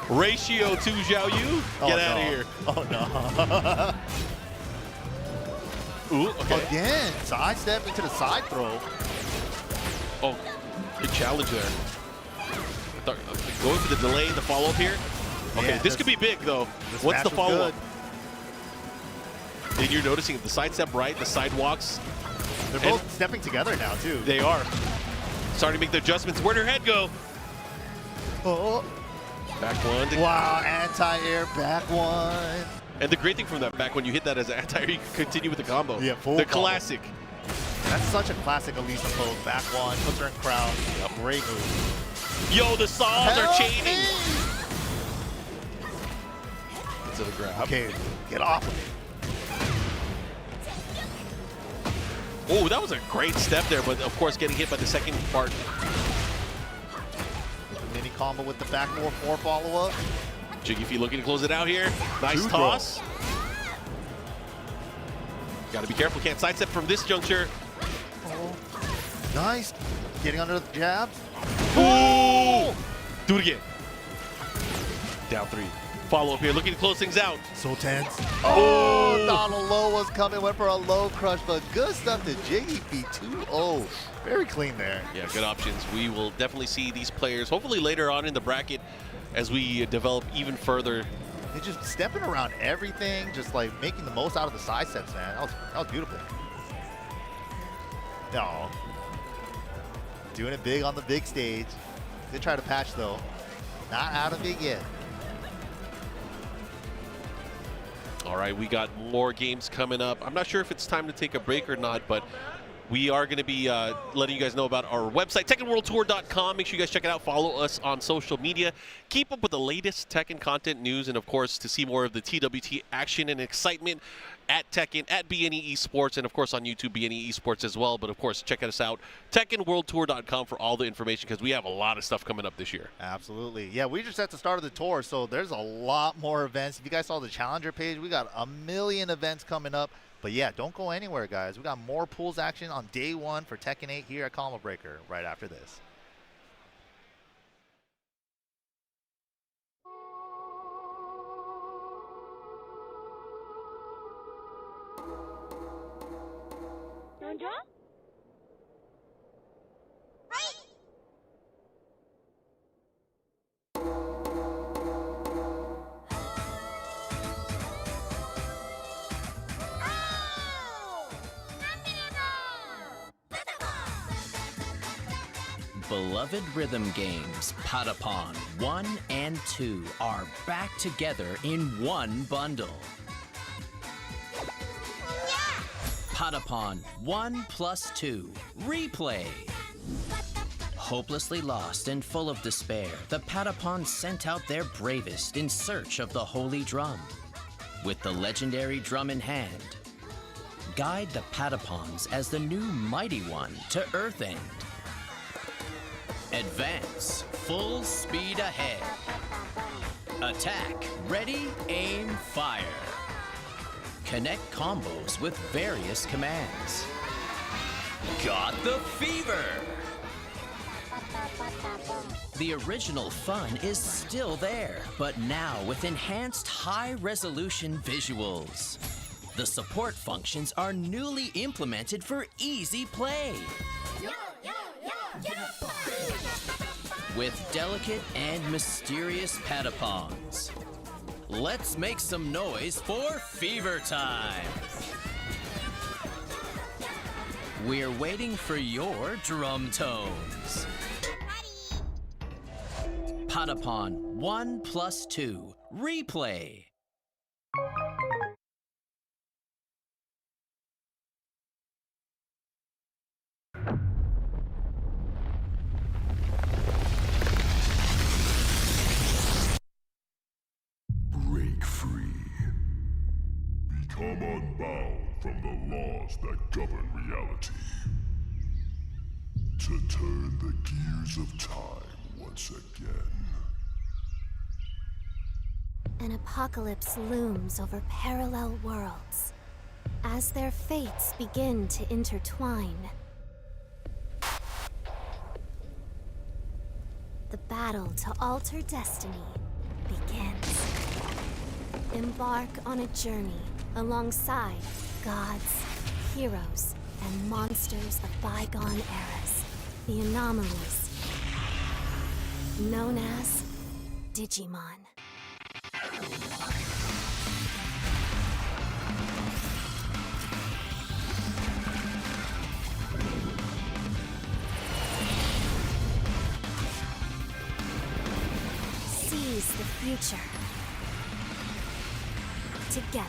Ratio to Xiao Yu. Get out of here. Oh, no. Ooh, okay. Again, sidestep into the side throw. Oh, good challenge there. Going for the delay, the follow-up here. Okay, Yeah, this could be big, though. What's the follow-up? And you're noticing the sidestep right, the sidewalks. They're both stepping together now, too. They are. Starting to make the adjustments. Where'd her head go? Oh. Back one. Wow, anti-air back one. And the great thing from that back when you hit that as an anti-air, you can continue with the combo. Yeah, full The combo. classic. That's such a classic Alisa pose. Back one, puts her in crowd. A great move. Yo, the saws are chaining. To the grab. Okay, get off of me. Oh, that was a great step there, but of course getting hit by the second part. The mini combo with the back 4-4 follow-up. Jiggy Fee looking to close it out here. Nice toss. Gotta be careful, can't sidestep from this juncture. Oh. Nice. Getting under the jabs. Ooh! Do it again. Down 3. Follow up here, looking to close things out. So tense. Oh, Donald Low was coming, went for a low crush, but good stuff to Jiggy Fee 2-0. Very clean there. Yeah, good options. We will definitely see these players, hopefully later on in the bracket, as we develop even further They're just stepping around everything, just like making the most out of the side steps, man. That was beautiful. No. Doing it big on the big stage. They try to patch though. Not out of it yet. All right, we got more games coming up. I'm not sure if it's time to take a break or not, but we are going to be letting you guys know about our website, TekkenWorldTour.com. Make sure you guys check it out. Follow us on social media. Keep up with the latest Tekken content news, and of course, to see more of the TWT action and excitement at Tekken, at BNE Esports, and of course on YouTube, BNE Esports as well. But of course, check us out, TekkenWorldTour.com for all the information, because we have a lot of stuff coming up this year. Absolutely. Yeah, we just at the start of the tour, so there's a lot more events. If you guys saw the Challenger page, we got a million events coming up. But yeah, don't go anywhere, guys. We got more pools action on day 1 for Tekken 8 here at Combo Breaker right after this. Beloved rhythm games, Patapon 1 and 2 are back together in one bundle. Patapon 1+2 Replay. Hopelessly lost and full of despair, the Patapons sent out their bravest in search of the Holy Drum. With the legendary drum in hand, guide the Patapons as the new mighty one to Earthend. Advance, full speed ahead. Attack, ready, aim, fire. Connect combos with various commands. Got the fever! The original fun is still there, but now with enhanced high-resolution visuals. The support functions are newly implemented for easy play. With delicate and mysterious Patapons. Let's make some noise for Fever Time! We're waiting for your drum tones. Patapon 1+2 Replay. Break free. Become unbound from the laws that govern reality. To turn the gears of time once again. An apocalypse looms over parallel worlds as their fates begin to intertwine. The battle to alter destiny begins. Embark on a journey alongside gods, heroes, and monsters of bygone eras. The anomalies, known as Digimon. Seize the future. Together.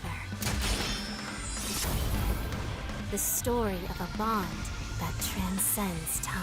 The story of a bond that transcends time.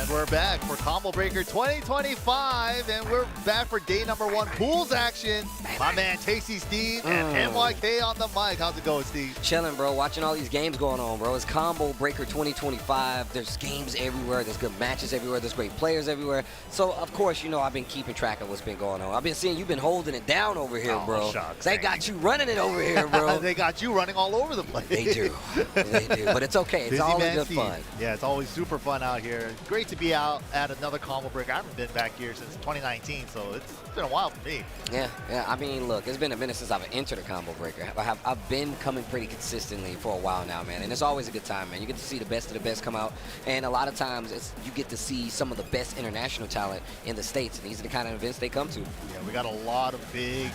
we're back for Combo Breaker 2025, and we're back for day number 1 pools action. My man Tasty Steve and NYK on the mic. How's it going, Steve? Chilling, bro. Watching all these games going on, bro. It's Combo Breaker 2025. There's games everywhere. There's good matches everywhere. There's great players everywhere. So, of course, you know, I've been keeping track of what's been going on. I've been seeing you've been holding it down over here, bro. Shucks, they got you running it over here, bro. They got you running all over the place. They do. They do. But it's okay. It's all good fun. Yeah, it's always super fun out here. Great to be out at another Combo Breaker. I haven't been back here since 2019, so it's been a while for me. Yeah. I mean, look, it's been a minute since I've entered a Combo Breaker. I've been coming pretty consistently for a while now, man, and it's always a good time, man. You get to see the best of the best come out, and a lot of times you get to see some of the best international talent in the States, and these are the kind of events they come to. Yeah, we got a lot of big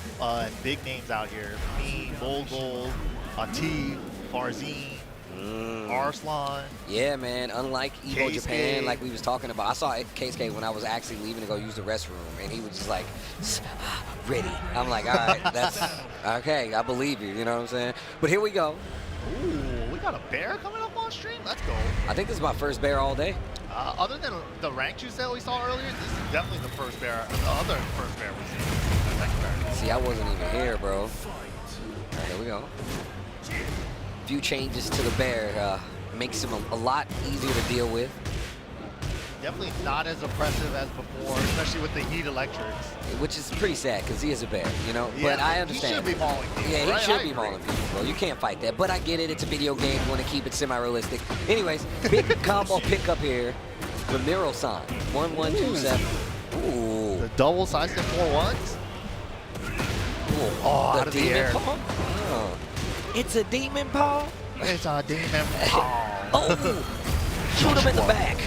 names out here. Me, Mogul, Atif, Farzine, Arslan. Yeah, man. Unlike Evo Japan, like we was talking about, I saw Keisuke when I was actually leaving to go use the restroom, and he was just like, ready. I'm like, all right, that's okay. I believe you. You know what I'm saying? But here we go. Ooh, we got a bear coming up on stream. Let's go. I think this is my first bear all day. Other than the Rangchu set we saw earlier, this is definitely the first bear. The other first bear we've seen. See, I wasn't even here, bro. All right, here we go. Few changes to the bear makes him a lot easier to deal with. Definitely not as oppressive as before, especially with the heat electrics. Which is pretty sad because he is a bear, you know. Yeah, but I understand. He should be mauling people. Yeah, he right? should be mauling people, bro. You can't fight that. But I get it. It's a video game. You want to keep it semi-realistic. Anyways, big combo pickup here. Ramiro-san. 1127. Ooh. The double side step 4-1s. Oh, out of the air. Paw? Oh. It's a demon paw? It's a demon paw. Oh! Shoot him in the back.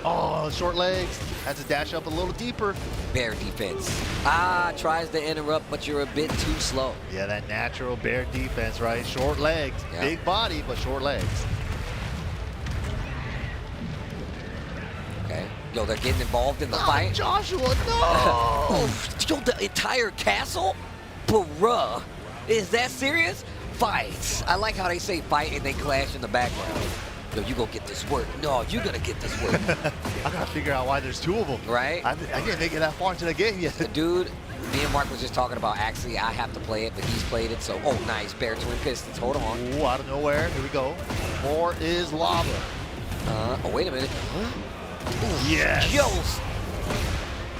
Oh, short legs. Has to dash up a little deeper. Bear defense. Tries to interrupt, but you're a bit too slow. Yeah, that natural bear defense, right? Short legs. Yeah. Big body, but short legs. Okay. Yo, they're getting involved in the fight. Joshua, no! Yo, the entire castle? Bruh. Is that serious? Fights. I like how they say fight and they clash in the background. Yo, you gonna get this work. No, you gonna get this work. I gotta figure out why there's 2 of them. Right? I didn't make it that far into the game yet. Dude, me and Mark was just talking about, actually, I have to play it, but he's played it, so, oh, nice. Bear twin pistons. Hold on. Ooh, out of nowhere. Here we go. More is lava. Oh, wait a minute. Yes. Yo.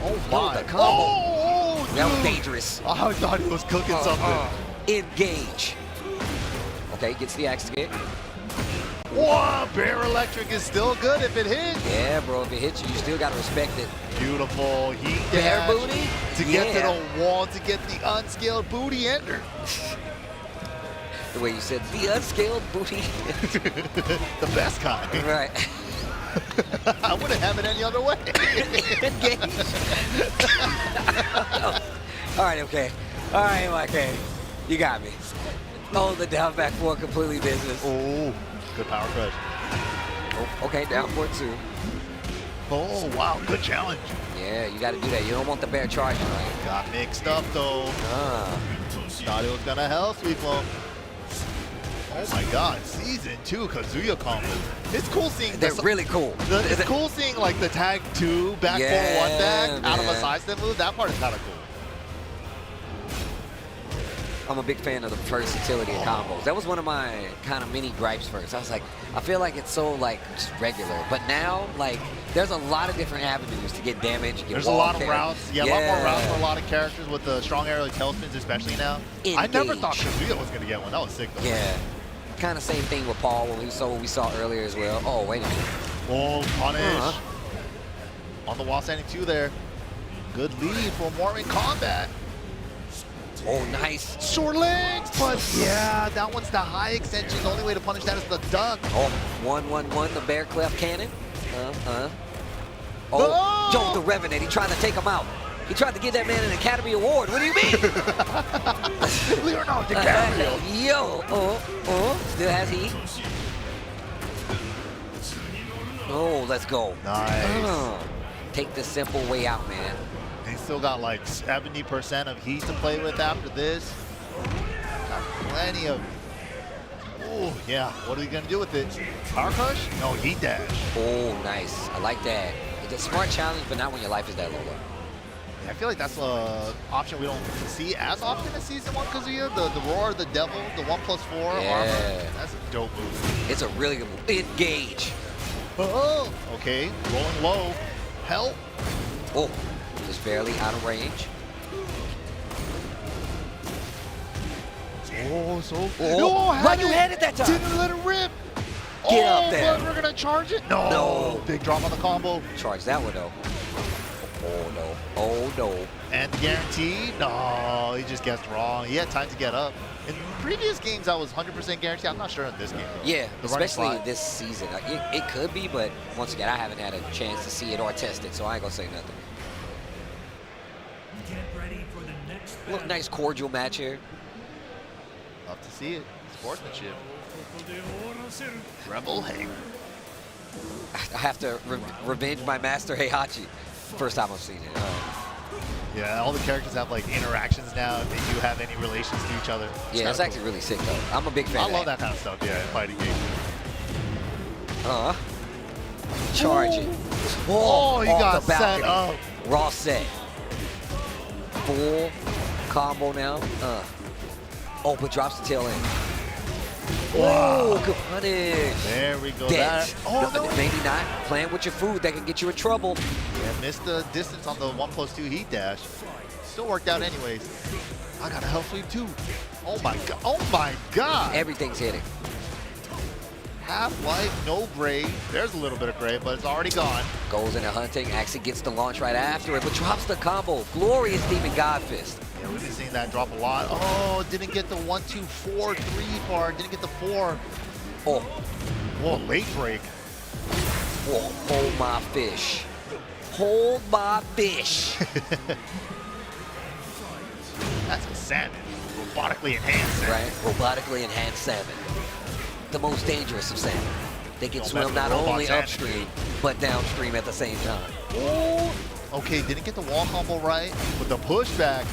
Oh, my. The combo. Oh, that was dangerous. I thought he was cooking something. Engage. Okay, gets the axe again. Whoa, bear electric is still good if it hits. Yeah, bro, if it hits you, you still gotta respect it. Beautiful heat Bear dash booty? to get to the wall, to get the unscaled booty ender. The way you said, the unscaled booty. The best kind. Right. I wouldn't have it any other way. Engage. All right, okay. All right, okay. You got me. Oh, the down back 4 completely business. Oh, good power crush. Oh, okay, down 4-2. Oh, wow, good challenge. Yeah, you got to do that. You don't want the bear charging on you. Got mixed up, though. Thought it was going to hell sweep him. Oh, my God. Season 2 Kazuya combo. It's cool seeing They're really cool. It's cool seeing, like, the tag 2 back 4-1 back out of a sidestep move. That part is kind of cool. I'm a big fan of the versatility of combos. That was one of my kind of mini gripes first. I was like, I feel like it's so like just regular. But now, like, there's a lot of different avenues to get damage. Get There's a lot of carry. routes. Yeah, a lot more routes for a lot of characters with the strong aerial tailspins, especially now. I never thought Kazuya was going to get one. That was sick, though. Yeah. Kind of same thing with Paul when we saw what we saw earlier as well. Oh, wait a minute. Oh, punish. On the wall standing 2 there. Good lead for more in combat. Oh, nice. Short legs, but yeah, that one's the high extension. The only way to punish that is the duck. Oh, 1-1-1, the bear clef cannon. Oh, Joe the Revenant, he tried to take him out. He tried to give that man an Academy Award. What do you mean? Leonardo DiCaprio. Yo, still has heat. Oh, let's go. Nice. Take the simple way out, man. They still got like 70% of heat to play with after this. Got plenty of Oh, yeah. What are we going to do with it? Power Crush? No, Heat Dash. Oh, nice. I like that. It's a smart challenge, but not when your life is that low. I feel like that's an option we don't see as often in Season 1 Kazuya. The Roar, the Devil, the 1+4 armor. That's a dope move. It's a really good move. Engage. Oh, okay. Rolling low. Help. Oh, just barely out of range. Oh, so. Oh, right, you had it that time. Didn't let it rip. Get up there. But we're going to charge it? No. No. Big drop on the combo. Charge that one, though. Oh, no. Oh, no. And guarantee? No, he just guessed wrong. He had time to get up. In previous games, I was 100% guaranteed. I'm not sure in this game, though. Yeah, The especially this season. It could be, but once again, I haven't had a chance to see it or test it, so I ain't going to say nothing. Get ready for the next Look, nice cordial match here. Love to see it. Sportsmanship. Rebel Hager. I have to revenge my master Heihachi. First time I've seen it. Yeah, all the characters have like interactions now if they do have any relations to each other. Yeah, it's actually really sick though. I'm a big fan of I love that kind of stuff, yeah, in fighting games. Charge it. Oh, he got the set up. Raw set. Full combo now. Oh, but drops the tail end. Wow. Oh, good punish. There we go. Dead. No, maybe not. Playing with your food, that can get you in trouble. Yeah, missed the distance on the 1+2 Heat Dash. Still worked out anyways. I got a Hell Sweep too. Oh my god. Oh my god. Everything's hitting. Half-Life, no gray. There's a little bit of gray, but it's already gone. Goes into hunting, actually gets the launch right after it, but drops the combo. Glorious Demon God Fist. Yeah, we've been seeing that drop a lot. Oh, didn't get the 1, 2, 4, 3 part. Didn't get the 4. Oh. Whoa, late break. Whoa, hold my fish. Hold my fish. That's a salmon. Robotically enhanced salmon. Right, robotically enhanced salmon. The most dangerous of salmon. They can Don't swim mess with not robot only salmon, upstream, but downstream at the same time. Oh. Okay, didn't get the wall combo right, but the pushback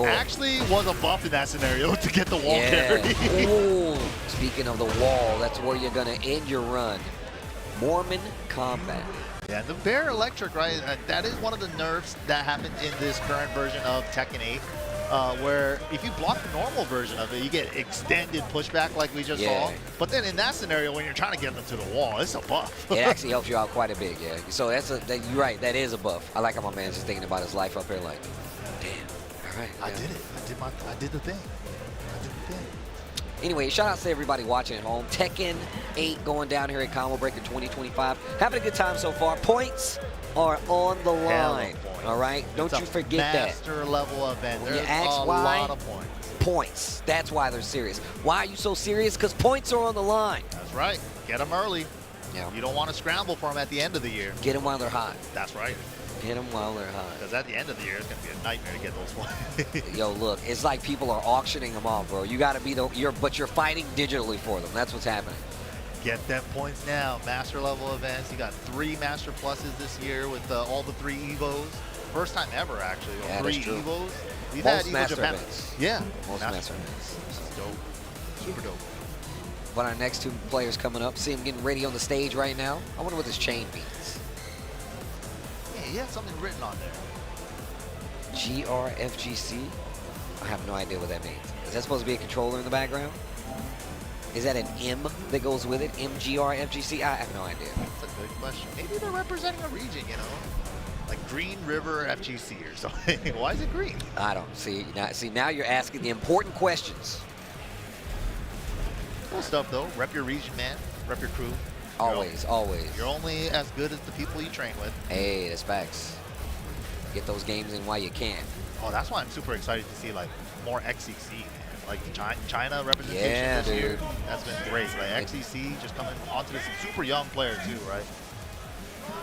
actually was a buff in that scenario to get the wall carry. Ooh. Speaking of the wall, that's where you're going to end your run. Mormon Combat. Yeah, the Bear Electric, right? That is one of the nerfs that happened in this current version of Tekken 8. Where if you block the normal version of it, you get extended pushback like we just saw. But then in that scenario, when you're trying to get them to the wall, it's a buff. It actually helps you out quite a bit, yeah. So you're right, that is a buff. I like how my man's just thinking about his life up here like, damn, all right. I did it. I did the thing. Anyway, shout out to everybody watching at home. Tekken 8 going down here at Combo Breaker 2025. Having a good time so far. Points are on the line. All right? Don't you forget that. Master level event. When you There's ask a why, lot of points. Points. That's why they're serious. Why are you so serious? Because points are on the line. That's right. Get them early. Yeah. You don't want to scramble for them at the end of the year. Get them while they're hot. That's right. Get them while they're hot. Because at the end of the year, it's going to be a nightmare to get those points. Yo, look, it's like people are auctioning them off, bro. You got to be but you're fighting digitally for them. That's what's happening. Get them points now. Master level events. You got 3 Master Pluses this year with all the 3 Evos. First time ever, actually. Yeah, 3 that's true. Evos. We've Most had Evo Master Japan. events. Yeah. Most Master events. This is dope. Super dope. But our next 2 players coming up, see him getting ready on the stage right now. I wonder what this chain means. Yeah, he had something written on there. GRFGC? I have no idea what that means. Is that supposed to be a controller in the background? Is that an M that goes with it? MGRFGC? I have no idea. That's a good question. Maybe they're representing a region, you know? Like Green River FGC or something. Why is it green? I don't see. Now you're asking the important questions. Cool stuff, though. Rep your region, man. Rep your crew. Always, always. You're only as good as the people you train with. Hey, that's facts. Get those games in while you can. Oh, that's why I'm super excited to see like more XCC, man. Like China representation this year. That's been great. Like XCC just coming onto this super young player too, right?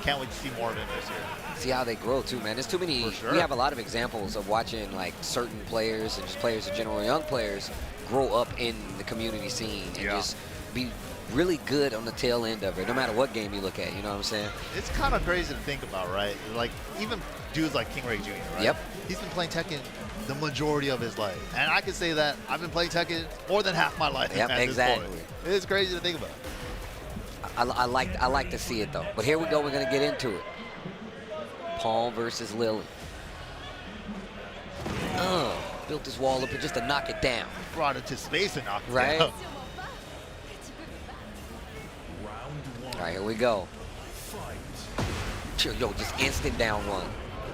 Can't wait to see more of him this year. See how they grow too, man. There's too many. For sure. We have a lot of examples of watching like certain players and just players in general, young players, grow up in the community scene and just be really good on the tail end of it, no matter what game you look at. You know what I'm saying? It's kind of crazy to think about, right? Like even dudes like King Ray Jr., right? Yep. He's been playing Tekken the majority of his life. And I can say that I've been playing Tekken more than half my life Yep, at this exactly. point. It's crazy to think about. I like to see it, though. But here we go. We're going to get into it. Paul versus Lili. Built this wall up just to knock it down. Brought it to space and knocked it Right? down. All right, here we go. Yo, just instant down one.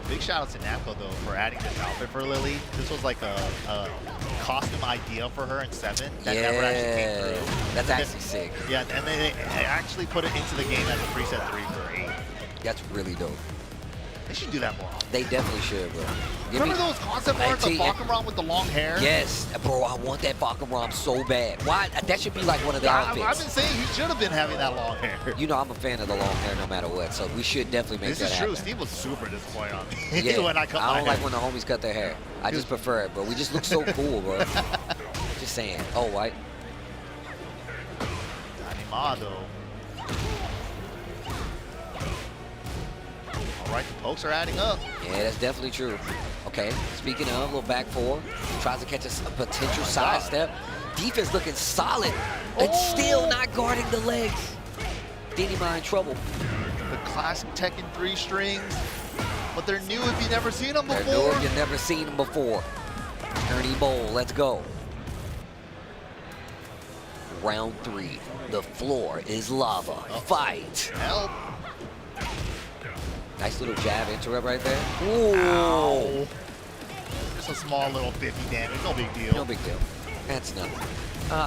Big shout out to Namco though for adding this outfit for Lili. This was like a costume idea for her in 7 that never actually came through. That's actually sick. Yeah, and they actually put it into the game as a preset 3 for 8. That's really dope. They should do that more often. They definitely should, bro. Remember those concept arts of Bakuran with the long hair? Yes, bro, I want that Bakuran so bad. Why? That should be like one of the outfits. I've been saying he should have been having that long hair. You know I'm a fan of the long hair no matter what, so we should definitely make that happen. This is true. Steve was super disappointed on me Yeah, when I cut my I hair. don't like when the homies cut their hair. I just prefer it, bro. We just look so cool, bro. Just saying. Oh, white. Animado. All right, the pokes are adding up. Yeah, that's definitely true. Okay, speaking of, little back 4. Tries to catch a potential sidestep. Defense looking solid. It's still not guarding the legs. Denima in trouble. The classic Tekken 3 strings, but they're new if you've never seen them before. They're new if you've never seen them before. Ernie Bowl, let's go. Round 3. The floor is lava. Fight. Help. Nice little jab interrupt right there. Ooh. Ow. Just a small little 50 damage. No big deal. No big deal. That's nothing.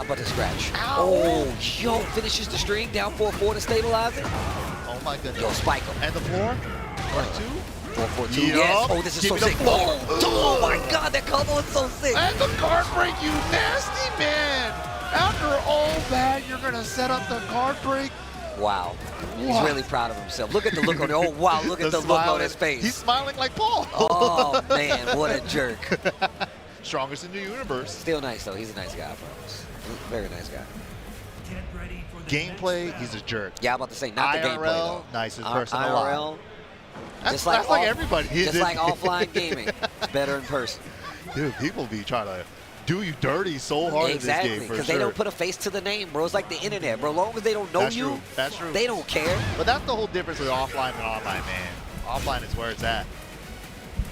But a scratch. Ow. Oh, yo, finishes the string. Down 4-4 to stabilize it. Oh my goodness. Yo, spike him. And the floor? 4-2? 4-4-2. Yes. Oh, this is so sick. Oh my God, that combo is so sick. And the card break, you nasty man. After all that, you're going to set up the card break. Wow. He's What? really proud of himself. Look at the look on it. Oh, wow. Look at the look on his face. He's smiling like Paul. Oh, man. What a jerk. Strongest in the universe. Still nice, though. He's a nice guy, folks. Very nice guy. Gameplay, he's a jerk. Yeah, I'm about to say, not the gameplay, though. Nicest person alive. IRL, That's like everybody. Just like offline gaming. It's better in person. Dude, people be trying to do you dirty so hard Exactly, in this game, because for they sure. don't put a face to the name, bro. It's like the internet, bro. As long as they don't know That's you, true. That's true. they don't care. But that's the whole difference with offline and online, man. Offline is where it's at.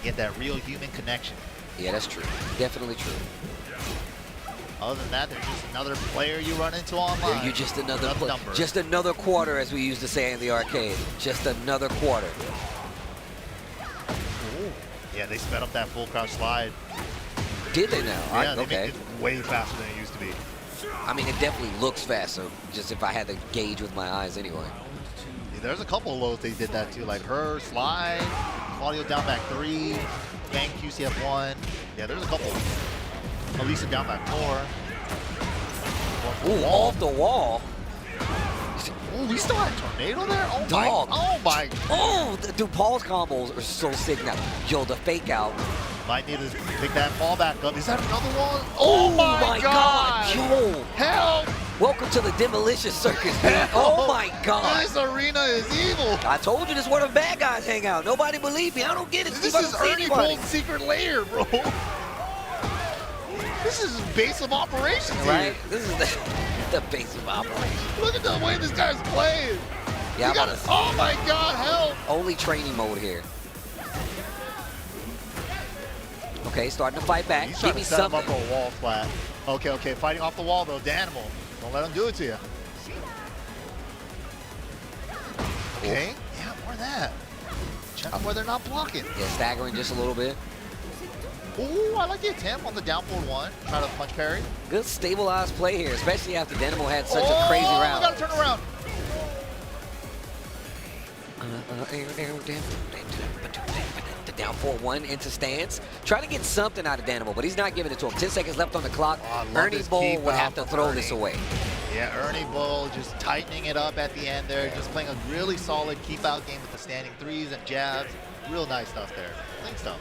Get that real human connection. Yeah, that's true. Definitely true. Other than that, there's just another player you run into online. You're just another number. just another quarter, as we used to say in the arcade. Just another quarter. Ooh. Yeah, they sped up that full crouch slide. Did they now? Yeah, they okay. make it way faster than it used to be. I mean, it definitely looks faster, just if I had to gauge with my eyes anyway. Yeah, there's a couple of lows they did that too, like her slide, Claudio down back 3, Bang QCF 1. Yeah, there's a couple. Alisa down back 4. Ooh, off the wall. Ooh, we still had a tornado there? Oh Dog. my. Oh my. Oh, dude, Paul's combos are so sick now. Yo, the fake out. Might need to pick that ball back up. Is that another one? Oh my God. Yo. Help. Welcome to the demolition circus, man. Oh my God. This arena is evil. I told you this is where the bad guys hang out. Nobody believed me. I don't get it. This is Ernie Bold's secret lair, bro. This is his base of operations here. Right? This is the base of operations. Look at the way this guy's playing. Yeah, oh my God, help. Only training mode here. Okay, starting to fight back. He's Give trying me to set him something. up for a wall splat. Okay, fighting off the wall though, Danimal. Don't let him do it to you. Okay, yeah, more of that. Check where they're not blocking. Yeah, staggering just a little bit. Ooh, I like the attempt on the down forward 1. Try to punch parry. Good stabilized play here, especially after Dynamo had such a crazy round. We gotta turn around. The down 4-1 into stance. Trying to get something out of Dynamo, but he's not giving it to him. 10 seconds left on the clock. Ernie Bowl would have to throw this away. Yeah, Ernie Bowl just tightening it up at the end there. Just playing a really solid keep out game with the standing 3s and jabs. Real nice stuff there. Clean stuff.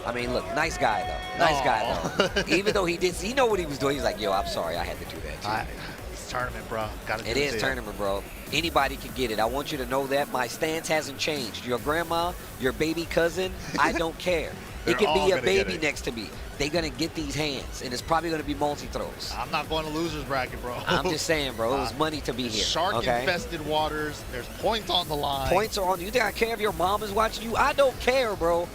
I mean, look, nice guy, though. Nice guy, though. Even though he know what he was doing, he's like, yo, I'm sorry, I had to do that, too. He's tournament, bro. Gotta do It is tournament, bro. Anybody can get it. I want you to know that. My stance hasn't changed. Your grandma, your baby cousin, I don't care. It can be a baby next to me. They're going to get these hands, and it's probably going to be multi-throws. I'm not going to loser's bracket, bro. I'm just saying, bro. It was money to be here. Shark-infested waters. There's points on the line. Points are on. You think I care if your mom is watching you? I don't care, bro.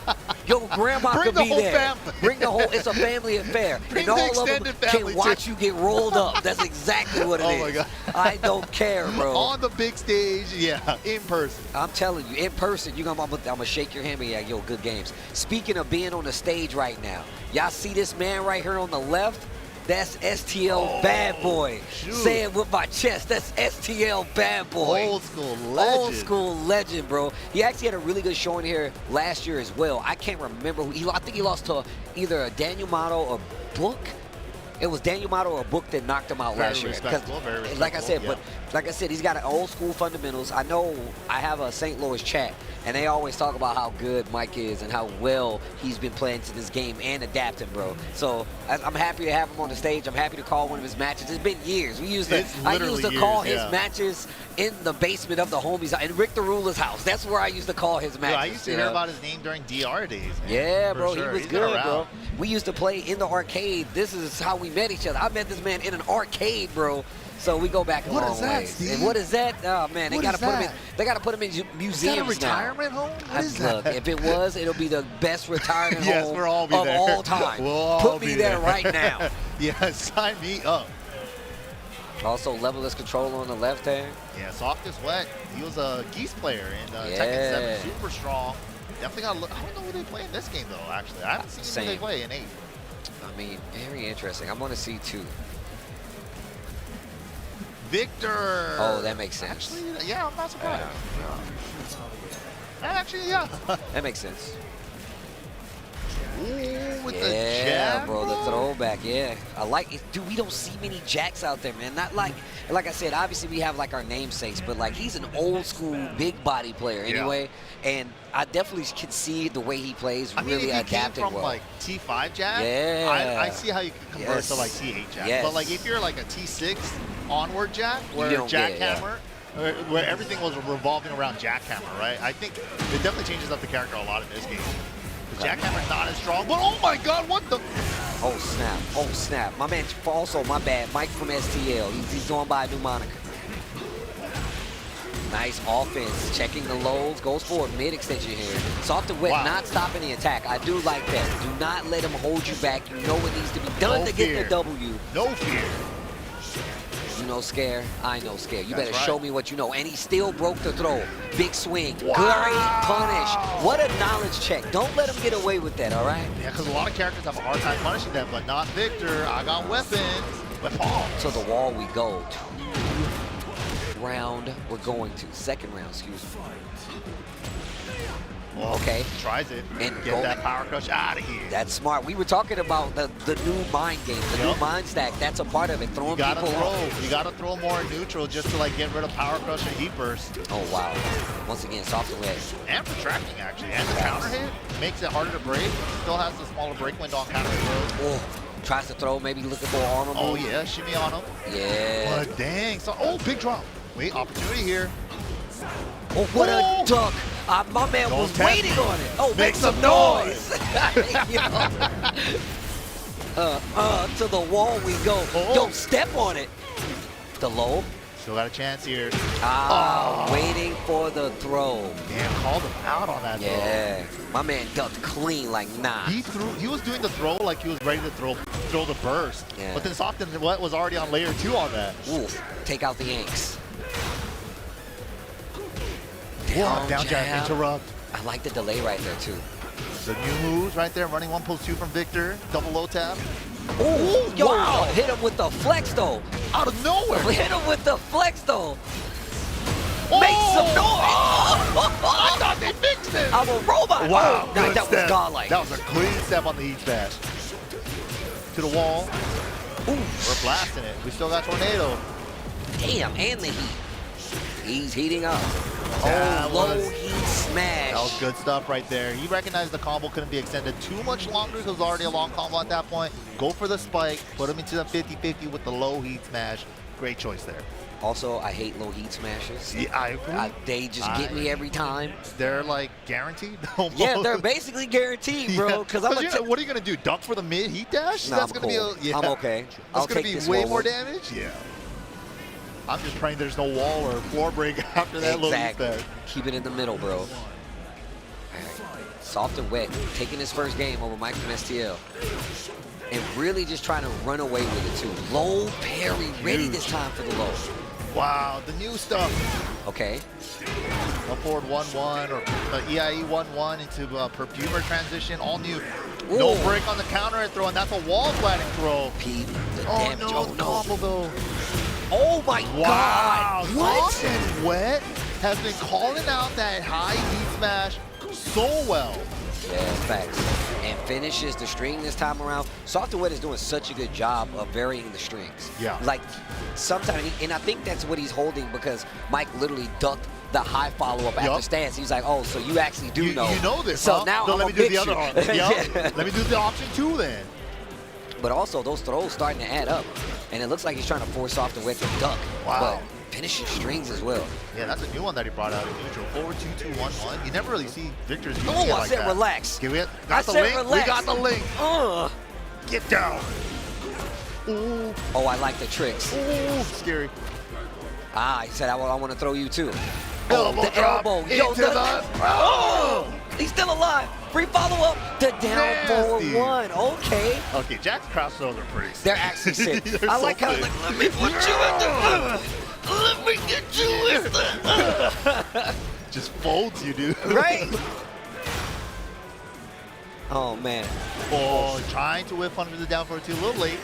Your grandma could be there. Family. Bring the whole. It's a family affair. Bring and the all of them can watch you get rolled up. That's exactly what it is. Oh, my God. I don't care, bro. On the big stage, yeah, in person. I'm telling you, in person, I'm gonna shake your hand and be like, yo, good games. Speaking of being on the stage right now, y'all see this man right here on the left? That's STL Bad Boy. Say it with my chest. That's STL Bad Boy. Old school legend. Old school legend, bro. He actually had a really good showing here last year as well. I can't remember who. I think he lost to either a Daniel Motto or Book. It was Daniel Motto or Book that knocked him out last year. Like I said, but like I said, he's got an old school fundamentals. I know I have a St. Louis chat, and they always talk about how good Mike is and how well he's been playing to this game and adapting, bro. So I'm happy to have him on the stage. I'm happy to call one of his matches. It's been years. I used to call his matches in the basement of the homies in Rick the Ruler's house. That's where I used to call his matches. I used to hear about his name during DR days, man. Yeah, bro, sure. he was good, bro. We used to play in the arcade. This is how we met each other. I met this man in an arcade, bro. So we go back a long ways. Steve? And what is that? Oh man, they gotta put him in. They gotta put him in museums now. Is that a retirement home? What is Look, that? if it was, it'll be the best retirement yes, home we'll all be of there. all time. We'll all Put be me there right now. Yeah, sign me up. Also, levelless controller on the left hand. Yeah, Soft is wet. He was a Geese player in Tekken 7, super strong. Definitely got to look. I don't know who they play in this game, though, actually. I haven't seen who they play in 8. I mean, very interesting. I'm going to see 2. Victor. Oh, that makes sense. Actually, yeah, I'm not surprised. Actually, yeah. That makes sense. Ooh, with the jab, bro, the throwback, yeah. I like it. Dude, we don't see many jacks out there, man. Not like I said, obviously we have like our namesakes, but like he's an old school big body player anyway. And I definitely can see the way he plays really adapting from well. like T5 jab, I see how you can convert to like T8 jab. But like if you're like a T6 onward jab, where jackhammer, where everything was revolving around jackhammer, right? I think it definitely changes up the character a lot in this game. Jackhammer's not as strong, but oh my God, what the? Oh snap! Oh snap! My man, also my bad, Mike from STL. He's going by a new moniker. Nice offense, checking the lows, goes for a mid extension here. Soft and wet, not stopping the attack. I do like that. Do not let him hold you back. You know what needs to be done to get the W. No fear. You know scare, I know scare. You better show me what you know. And he still broke the throw. Big swing, great punish. What a knowledge check. Don't let him get away with that, all right? Yeah, because a lot of characters have a hard time punishing that, but not Victor. I got weapons. To the wall we go. Round we're going to. Second round, excuse me. Well, okay. Tries it. And get that power crush out of here. That's smart. We were talking about the new mind game, the new mind stack. That's a part of it. Throwing people off. You gotta throw more neutral just to like get rid of power crush and heat burst. Oh wow. Once again, soft away. And retracting actually. And the counter hit makes it harder to break. Still has the smaller break window on counter throws. Oh. Tries to throw, maybe looking for armor move. Oh yeah, shimmy on him. Yeah. But dang. So big drop. Wait, opportunity here. Oh, what a duck. My man was waiting on it. Oh, make some noise. To the wall we go. Don't step on it. The low. Still got a chance here. Waiting for the throw. Damn, called him out on that throw. My man ducked clean like nah. He was doing the throw like he was ready to throw the burst. Yeah. But then Soft and Wet was already on layer 2 on that. Oof. Take out the Yanks. Down jab, interrupt. I like the delay right there too. The new moves right there, running 1 pulse 2 from Victor, double low tap. Oh, wow. Hit him with the flex though. Out of nowhere. Hit him with the flex though. Make some noise. I thought they fixed it. I'm a robot. Wow, that was godlike. That was a clean step on the heat smash. To the wall. Ooh. We're blasting it. We still got Tornado. Damn, and the heat. He's heating up. Low heat smash. That was good stuff right there. He recognized the combo couldn't be extended too much longer because it was already a long combo at that point. Go for the spike. Put him into the 50-50 with the low heat smash. Great choice there. Also, I hate low heat smashes. Yeah, I agree. They just get me every time. They're like guaranteed. Almost. Yeah, they're basically guaranteed, bro. Because what are you gonna do? Duck for the mid heat dash? Nah, That's I'm gonna cool. be I'm okay. That's gonna be way more damage. Yeah. I'm just praying there's no wall or floor break after that low heat dash. Keep it in the middle, bro. All right. Soft and wet, taking his first game over Mike from STL. And really just trying to run away with it too. Low parry, ready this time for the low. Wow, the new stuff. Okay. Up forward 1-1 or EIE 1-1 into Perfumer transition, all new. Ooh. No break on the counter and throw, and that's a wall sliding throw. Pete, the oh damage. no, combo though. Oh my God. What? Soft and Wet has been calling out that high heat smash so well. Yeah, facts. And finishes the string this time around. Soft and Wet is doing such a good job of varying the strings. Yeah. Like, sometimes, and I think that's what he's holding because Mike literally ducked the high follow-up after stance. He's like, oh, so you actually do know. You know this, So huh? now So I'm let me do the other option. Let me do the option 2 then. But also, those throws starting to add up. And it looks like he's trying to force Soft and Wet to duck. Wow. But finishing strings as well. Yeah, that's a new one that he brought out in neutral. Forward 2-2-1-1. You never really see victors using Oh, it I like said that. relax. Give it. I said relax. We got the link. Get down. Ooh. Oh, I like the tricks. Ooh, scary. Ah, he said, I want to throw you too. Elbow the drop elbow. into the... Oh! He's still alive. Free follow-up. The down forward 1. Okay. Okay, Jack's crouch throws are pretty sick. They're actually sick. They're I so like how, sick. like, let me put you in the... Let me get you in the... Just folds you, dude. Right? Oh, man. Oh, trying to whip under the down forward 2. A little late.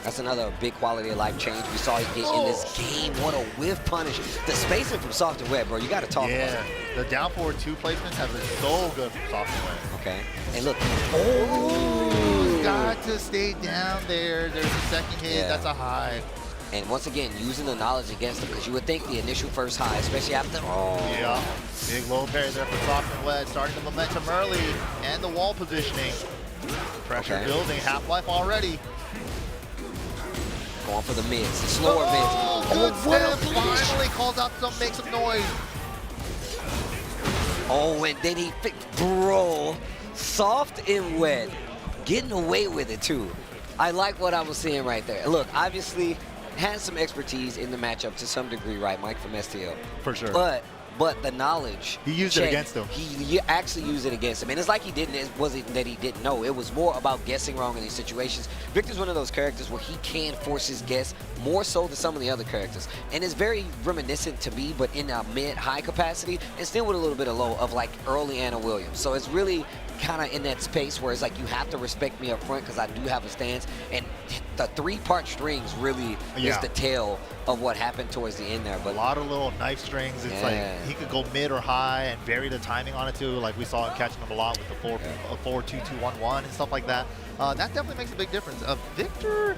That's another big quality of life change we saw you get in this game. What a whiff punish. The spacing from Soft and Wet, bro, you got to talk about it. Yeah, the down forward 2 placements have been so good from Soft and Wet. Okay. And look. Oh, got to stay down there. There's a second hit. Yeah. That's a high. And once again, using the knowledge against him, because you would think the initial first high, especially after... Oh. Yeah, big low parry there for Soft and Wet. Starting the momentum early and the wall positioning. Pressure building. Half-life already. Going for the mids, the slower mids. Oh, good step. Finally calls out make some noise. Oh, and then he... Bro, Soft and Wet. Getting away with it, too. I like what I was seeing right there. Look, obviously, has some expertise in the matchup to some degree, right, Mike from STL? For sure. But the knowledge... He used it against him. He actually used it against him. And it's like he didn't, it wasn't that he didn't know. It was more about guessing wrong in these situations. Victor's one of those characters where he can force his guess more so than some of the other characters. And it's very reminiscent to me, but in a mid-high capacity, and still with a little bit of low of like early Anna Williams. So it's really kind of in that space where it's like you have to respect me up front because I do have a stance. And the 3-part strings really is the tail of what happened towards the end there. But a lot of little knife strings. It's like he could go mid or high and vary the timing on it too. Like we saw him catching them a lot with the 4-2-2-1-1 and stuff like that. That definitely makes a big difference. Victor,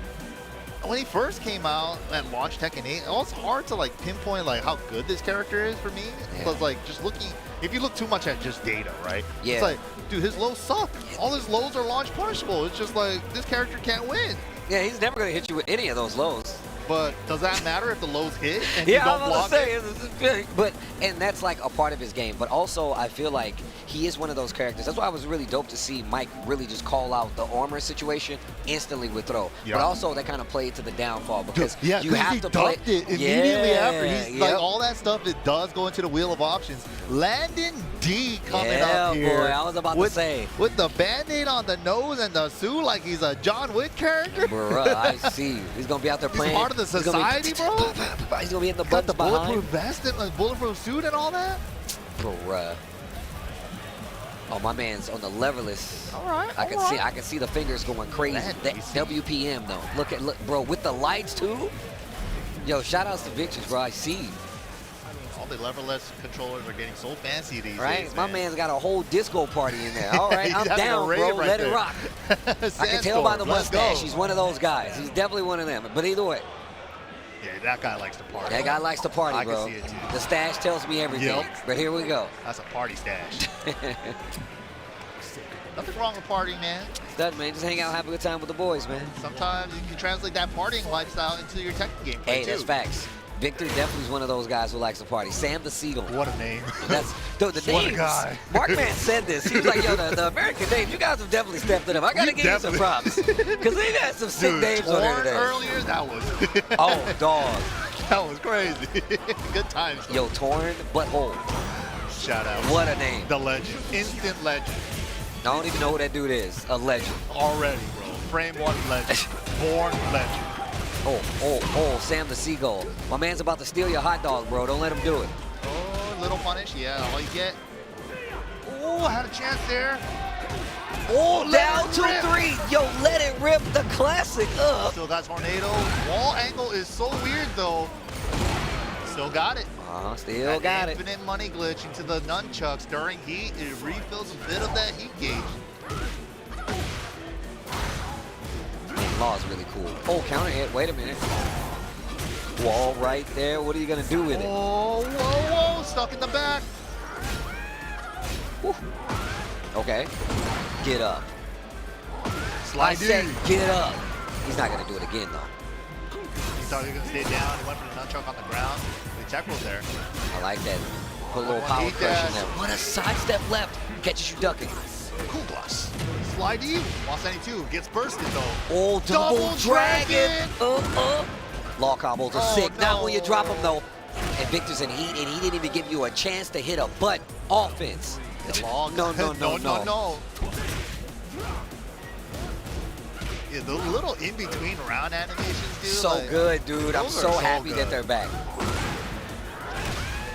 when he first came out at launch Tekken 8, it was hard to like pinpoint like how good this character is for me. Because like just looking, if you look too much at just data, right? Yeah. It's like, dude, his lows suck. All his lows are launch punishable. It's just like this character can't win. Yeah, he's never going to hit you with any of those lows. But does that matter if the lows hit and you don't block it? But and that's like a part of his game. But also, I feel like he is one of those characters. That's why it was really dope to see Mike really just call out the armor situation instantly with throw. Yeah. But also, that kind of played to the downfall because you have to play it immediately after. He's like all that stuff. It does go into the wheel of options. Landon D coming up here. Boy, I was about to say with the band-aid on the nose and the suit like he's a John Wick character. Bruh, I see. He's gonna be out there playing. He's part of the society, bro. He's gonna be in the got the behind. bulletproof vest and like bulletproof suit and all that. Bruh. Oh, my man's on the leverless. All right. I can see the fingers going crazy. That WPM though. Look, bro, with the lights too. Yo, shout outs to Vexious, bro. I see. All the leverless controllers are getting so fancy these days. Man. My man's got a whole disco party in there. All right, I'm down, bro. Right Let there. it rock. I can tell by the mustache. He's one of those guys. He's definitely one of them. But either way. Yeah, that guy likes to party. That guy likes to party, bro. I can see it too. The stash tells me everything. But here we go. That's a party stash. Nothing wrong with partying, man. Doesn't, man. Just hang out, have a good time with the boys, man. Sometimes you can translate that partying lifestyle into your tech game. Hey, that's facts. Victor definitely is one of those guys who likes to party. Sam the Seagull. What a name. That's the What names. a guy. Markman said this. He was like, yo, the American names, you guys have definitely stepped it up. I got to give you some props. Because they've had some sick names on there today. Earlier, that was. Oh, dog. That was crazy. Good times. Yo, TornButWhole. Shout out. What a name. The legend. Instant legend. I don't even know who that dude is. A legend. Already, bro. Frame 1 legend. Born legend. Oh, Sam the Seagull. My man's about to steal your hot dog, bro. Don't let him do it. Oh, little punish. Yeah, all you get. Oh, had a chance there. Oh, down 2-3. Yo, let it rip, the classic up. Still got Tornado. Wall angle is so weird, though. Still got it. Still got it. Infinite money glitch into the nunchucks during heat. It refills a bit of that heat gauge. Law is really cool. Oh, counter hit. Wait a minute. Wall right there. What are you going to do with it? Oh, whoa. Stuck in the back. Woo. Okay. Get up. Slide I said get up. He's not going to do it again, though. He thought he was going to stay down. He went for the nunchuck on the ground. The tech roll there. I like that. Put a little power crush in there. What a sidestep left. Catches you ducking. Cool gloss. Slide E. 172 gets bursted though. Oh, double dragon. Law combos are sick. No. Not when you drop them though. And Victor's in heat, and he didn't even give you a chance to hit a butt offense. No. Yeah, the little in-between round animations, dude. So like, good, dude. I'm so happy good. that they're back.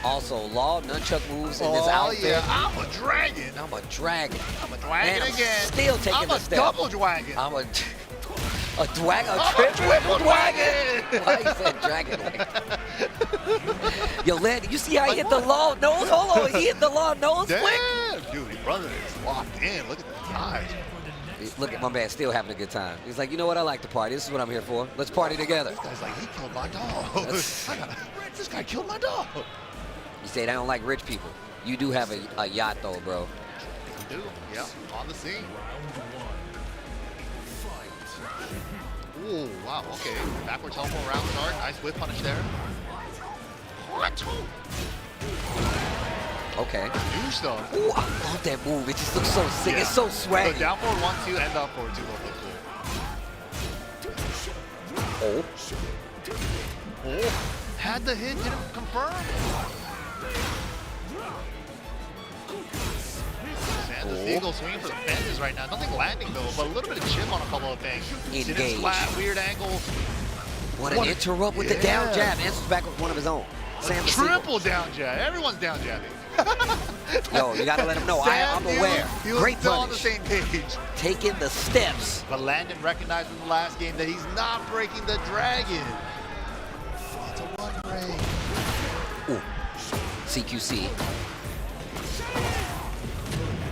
Also, Law nunchuck moves in this outfit. Yeah, I'm a dragon. I'm a dragon. I'm a dragon Man, again. Still taking the step. I'm a double dragon. I'm a dragon. A triple dragon. Why you said dragon like that? Yo, Landy, you see how he hit the Law nose? Hold on, he hit the Law nose flick. Damn, dude, your brother is locked in. Look at the eyes. Look at my man still having a good time. He's like, you know what? I like to party. This is what I'm here for. Let's party together. This guy's like, he killed my dog. This guy killed my dog. You say they don't like rich people. You do have a yacht though, bro. You do, yeah. On the scene. Ooh, wow, okay. Backward teleport round start. Nice whip punish there. Okay. Douche though. Ooh, I love that move. It just looks so sick. Yeah. It's so swaggy. So down forward 1-2 and up forward 2 will look cool. Oh. Had the hit, didn't confirm. And the Seagull swinging for the fences right now. Nothing landing though, but a little bit of chip on a couple of things. Engage. Flat, weird angle. What an interrupt with the down jab. Answers back with one of his own. Sam Triple down jab. Everyone's down jabbing. Yo, you gotta let him know. I'm aware. Great still punish. On the same page. Taking the steps. But Landon recognized in the last game that he's not breaking the dragon. It's a one break. Ooh. CQC.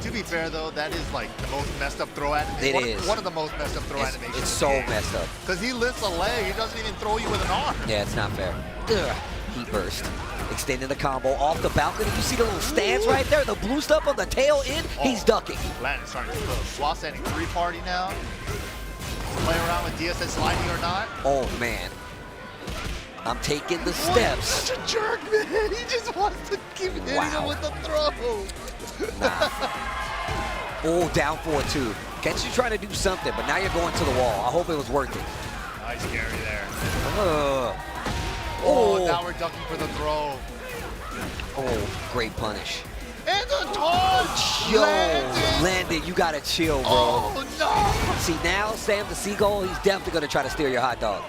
To be fair though, that is like the most messed up throw animation. It is. One of the most messed up throw animations. It's so messed up. Because he lifts a leg, he doesn't even throw you with an arm. Yeah, it's not fair. Ugh. Heat burst. Extending the combo off the balcony. You see the little stance right there? The blue stuff on the tail end? He's ducking. Landon's starting to cook. While standing 3-party now. Play around with DSS sliding or not. Oh, man. I'm taking the steps. Such a jerk, man. He just wants to keep hitting him with the throw. Nah. Oh, down 4-2. Catch you trying to do something, but now you're going to the wall. I hope it was worth it. Nice carry there. Oh, now we're ducking for the throw. Oh, great punish. And the taunt! Yo, Landon, you gotta chill, bro. Oh, no! See, now Sam the Seagull, he's definitely gonna try to steal your hot dog.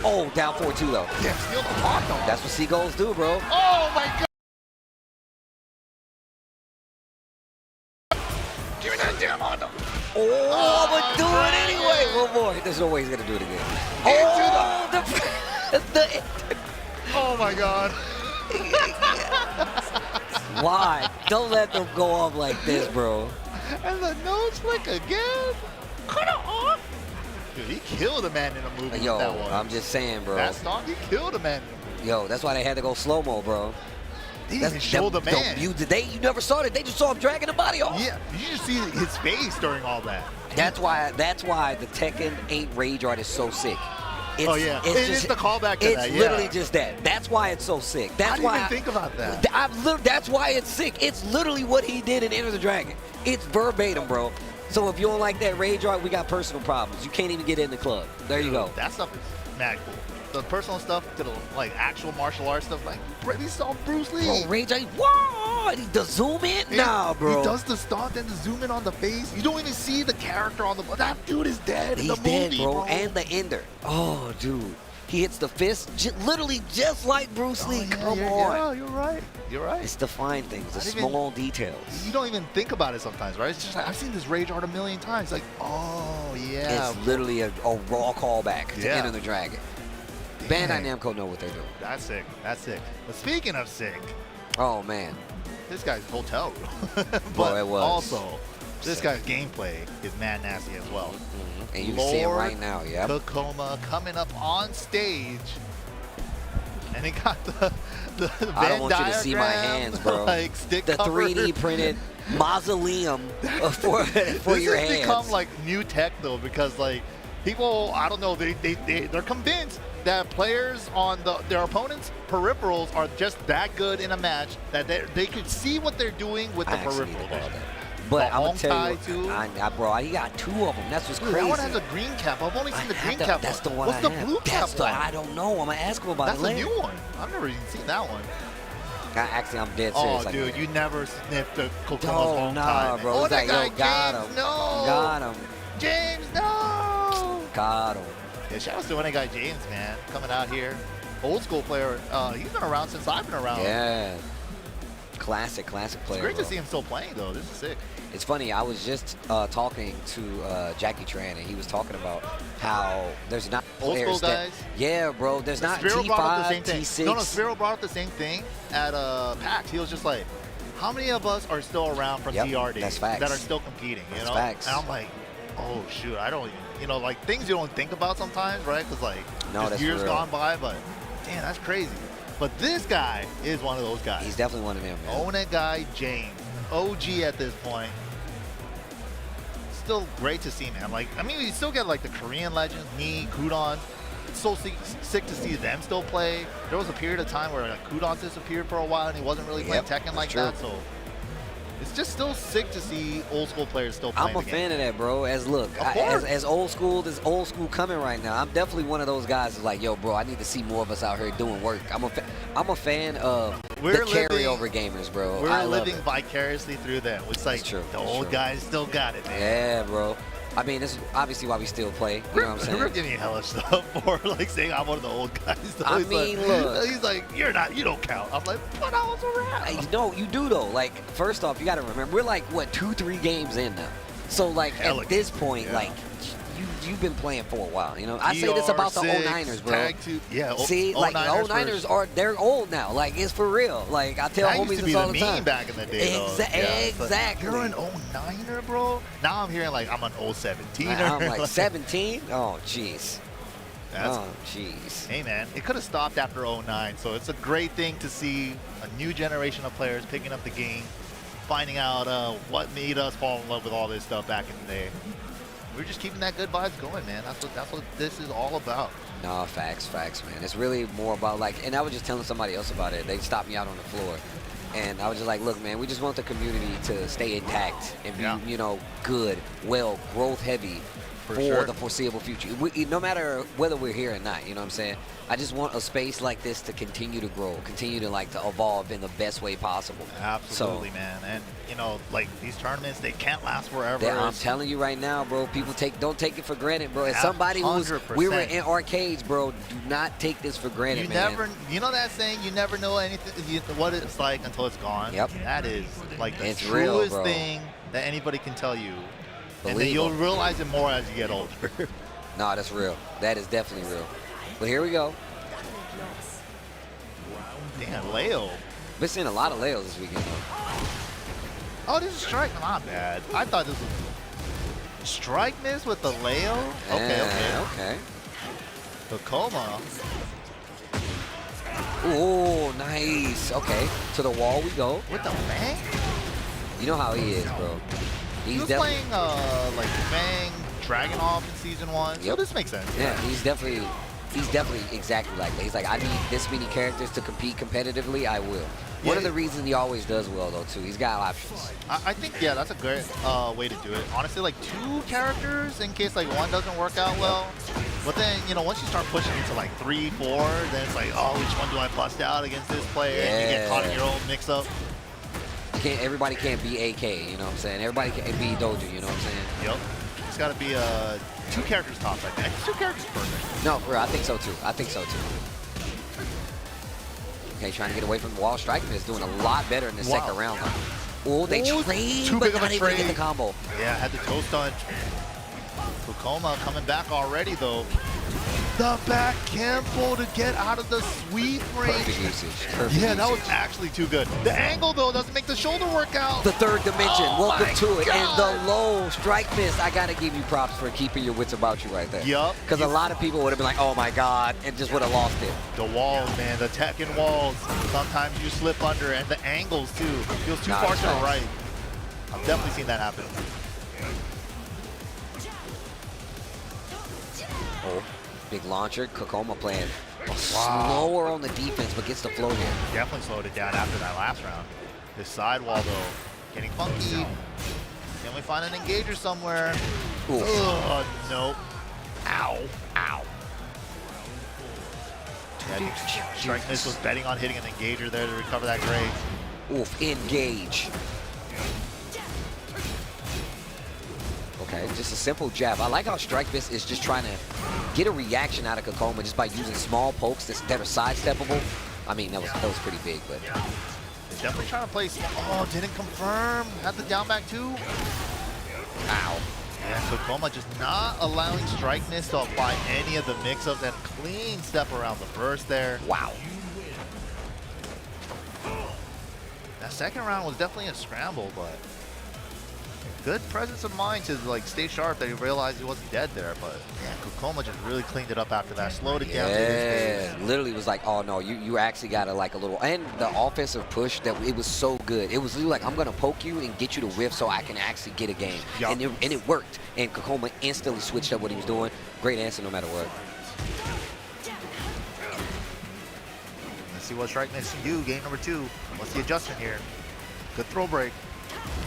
Oh, down 4-2 though. Yeah, steal the hot dog. That's what Seagulls do, bro. Oh, my God. Give me that damn hot dog. Oh, I'm gonna do it anyway. One more. There's no way he's gonna do it again. Oh my God. Why? Don't let them go off like this, bro. And the nose flick again. Dude, he killed a man in a movie. Yo, with that one. I'm just saying, bro. That song, he killed a man. Yo, that's why they had to go slow-mo, bro. They didn't show the man. You never saw it. They just saw him dragging the body off. Yeah, you just see his face during all that. That's why the Tekken 8 Rage Art is so sick. It's the callback to that. It's literally just that. That's why it's so sick. That's I didn't even think about that. That's why it's sick. It's literally what he did in Enter the Dragon. It's verbatim, bro. So if you don't like that Rage Art, we got personal problems. You can't even get in the club. There you go. That stuff is mad cool. The personal stuff to the like actual martial arts stuff, like we saw Bruce Lee. Bro, Rage Art, what? He does zoom in? Nah, bro. He does the stunt and the zoom in on the face. You don't even see the character on the. That dude is dead. He's in the movie, dead, bro. And the ender. Oh, dude. He hits the fist literally just like Bruce Lee. Come on. Yeah, you're right. You're right. It's the fine things, the small details. You don't even think about it sometimes, right? It's just like, I've seen this Rage Art a million times. Like, oh, yeah. It's literally a raw callback to Enter the Dragon. Bandai Namco know what they're doing. That's sick. That's sick. But speaking of sick. Oh, man. This guy's hotel room. Bro, it was. Also, this guy's gameplay is mad nasty as well. And you can see it right now, yeah. Tacoma coming up on stage. And he got the I don't want you to see my hands, bro. Like stick the 3D printed mausoleum for your hands. This has become like new tech though, because like people, I don't know, they're convinced that players on their opponents' peripherals are just that good in a match that they could see what they're doing with the peripherals. But I'm gonna tell you, bro, he got 2 of them. That's what's crazy. That one has a green cap. I've only seen the green cap. That's the one. What's the blue cap one? I don't know. I'm gonna ask him about it. That's a new one. I've never even seen that one. Actually, I'm dead serious. Oh, dude, you never sniffed the Kokoma's home nah, time. bro. Oh, that guy, got James, him. no. Got him. James, no. Got him. Yeah, shout out to that guy James, man, coming out here. Old school player. He's been around since I've been around. Yeah. Classic player. It's great to see him still playing, though. This is sick. It's funny, I was just talking to Jackie Tran, and he was talking about how there's not old school guys. Yeah, bro. There's not Spero T5, T6. No, Spero brought up the same thing at PAX. He was just like, how many of us are still around from DR days that are still competing? You know? Facts. And I'm like, oh shoot, I don't even, like things you don't think about sometimes, right? Because like just years gone by, but damn, that's crazy. But this guy is one of those guys. He's definitely one of them, man. Own it guy James. OG at this point. Still great to see, man. Like, I mean, you still get like the Korean legends, me, Qudans. It's so sick to see them still play. There was a period of time where like Qudans disappeared for a while and he wasn't really playing Tekken like that. So it's just still sick to see old school players still playing. I'm a fan of that, bro. As old school, this old school coming right now. I'm definitely one of those guys who's like, yo, bro, I need to see more of us out here doing work. I'm a fan of the carryover gamers, bro. We're living vicariously through them. It's like the old guys still got it, man. Yeah, bro. I mean, this is obviously why we still play. You know what I'm saying? We're getting hella stuff for like saying I'm one of the old guys. Though. I mean, look. He's like, you're not, you don't count. I'm like, but I was around. No, you do though. Like, first off, you got to remember, we're like, what, 2-3 games in now. So, like, at this point, like, you've been playing for a while, you know? I say this about the 09ers, bro. See, like, the 09ers they're old now. Like, it's for real. Like, I tell homies this all the time. Back in the day, exactly. You're an 09er, bro? Now I'm hearing, like, I'm an 017er. I'm like 17? Oh, jeez. Oh, jeez. Hey, man, it could have stopped after 09, so it's a great thing to see a new generation of players picking up the game, finding out what made us fall in love with all this stuff back in the day. We're just keeping that good vibes going, man. That's what this is all about. No, facts, man. It's really more about like, and I was just telling somebody else about it. They stopped me out on the floor, and I was just like, look, man, we just want the community to stay intact and be, good, well, growth heavy for the foreseeable future. No matter whether we're here or not, you know what I'm saying? I just want a space like this to continue to grow, continue to to evolve in the best way possible. Absolutely, man. And like these tournaments, they can't last forever. I'm telling you right now, bro. People don't take it for granted, bro. As somebody we were in arcades, bro. Do not take this for granted, man. You know that saying? You never know anything what it's like until it's gone. Yep. That is like the truest thing that anybody can tell you. And then you'll realize it more as you get older. No, that's real. That is definitely real. But here we go. Damn, Leo. Been seeing a lot of Leos this weekend, though. Oh, this is strike. Not bad. I thought this was strike miss with the Leo. Okay. Okay. Tacoma. Oh, nice. Okay, to the wall we go. With the Fang? You know how he is, bro. He was playing like Fang, Dragunov in season 1, so this makes sense. Yeah, he's definitely exactly like that. He's like, I need this many characters to compete competitively, I will. One of the reasons he always does well, though, too. He's got options. I think, yeah, that's a great way to do it. Honestly, like 2 characters in case like one doesn't work out well. But then, you know, once you start pushing into like 3, 4, then it's like, oh, which one do I bust out against this player? And you get caught in your own mix-up. Everybody can't be AK, you know what I'm saying? Everybody can't be Doja, you know what I'm saying? Yep. It's got to be 2 characters tops, I think. 2 characters perfect. No, for real, I think so, too. I think so, too. Okay, trying to get away from the wall. Striking is doing a lot better in the second round. Oh, they trade, too but big of not a able to trade. get the combo. Yeah, had the toe stun. Fukoma coming back already, though. The back cancel to get out of the sweep range. Perfect usage. Yeah, that was actually too good. The angle, though, doesn't make the shoulder work out. The third dimension. Welcome to it. God. And the low strike miss. I got to give you props for keeping your wits about you right there. Yup. Because a lot of people would have been like, oh my God, and just would have lost it. The walls, man, the Tekken walls. Sometimes you slip under, and the angles, too. Feels too far to the right. I've definitely seen that happen. Oh, big launcher. Kokoma playing slower on the defense, but gets the flow here. Definitely slowed it down after that last round. This sidewall, though, getting funky. Can we find an engager somewhere? Ugh, nope. Ow. Ow. Yeah, I think Strike Miss was betting on hitting an engager there to recover that grade. Oof, engage. Okay, just a simple jab. I like how Strike Miss is just trying to get a reaction out of Kokoma just by using small pokes that are sidesteppable. I mean, that was pretty big, but They're definitely trying to play. Oh, didn't confirm. Had the down back too. Ow. Yeah, Kokoma just not allowing Strike Miss to apply any of the mix-ups and clean step around the burst there. Wow. That second round was definitely a scramble, but good presence of mind to like stay sharp that he realized he wasn't dead there. But yeah, Kokoma just really cleaned it up after that. Slowed it down to his pace. Literally was like, oh no, you actually got to like a little, and the offensive push, that it was so good. It was literally like, I'm gonna poke you and get you to whiff so I can actually get a game. Yep. And it worked. And Kokoma instantly switched up what he was doing. Great answer no matter what. Let's see what Strike Miss can do. Game number 2. What's the adjustment here? Good throw break.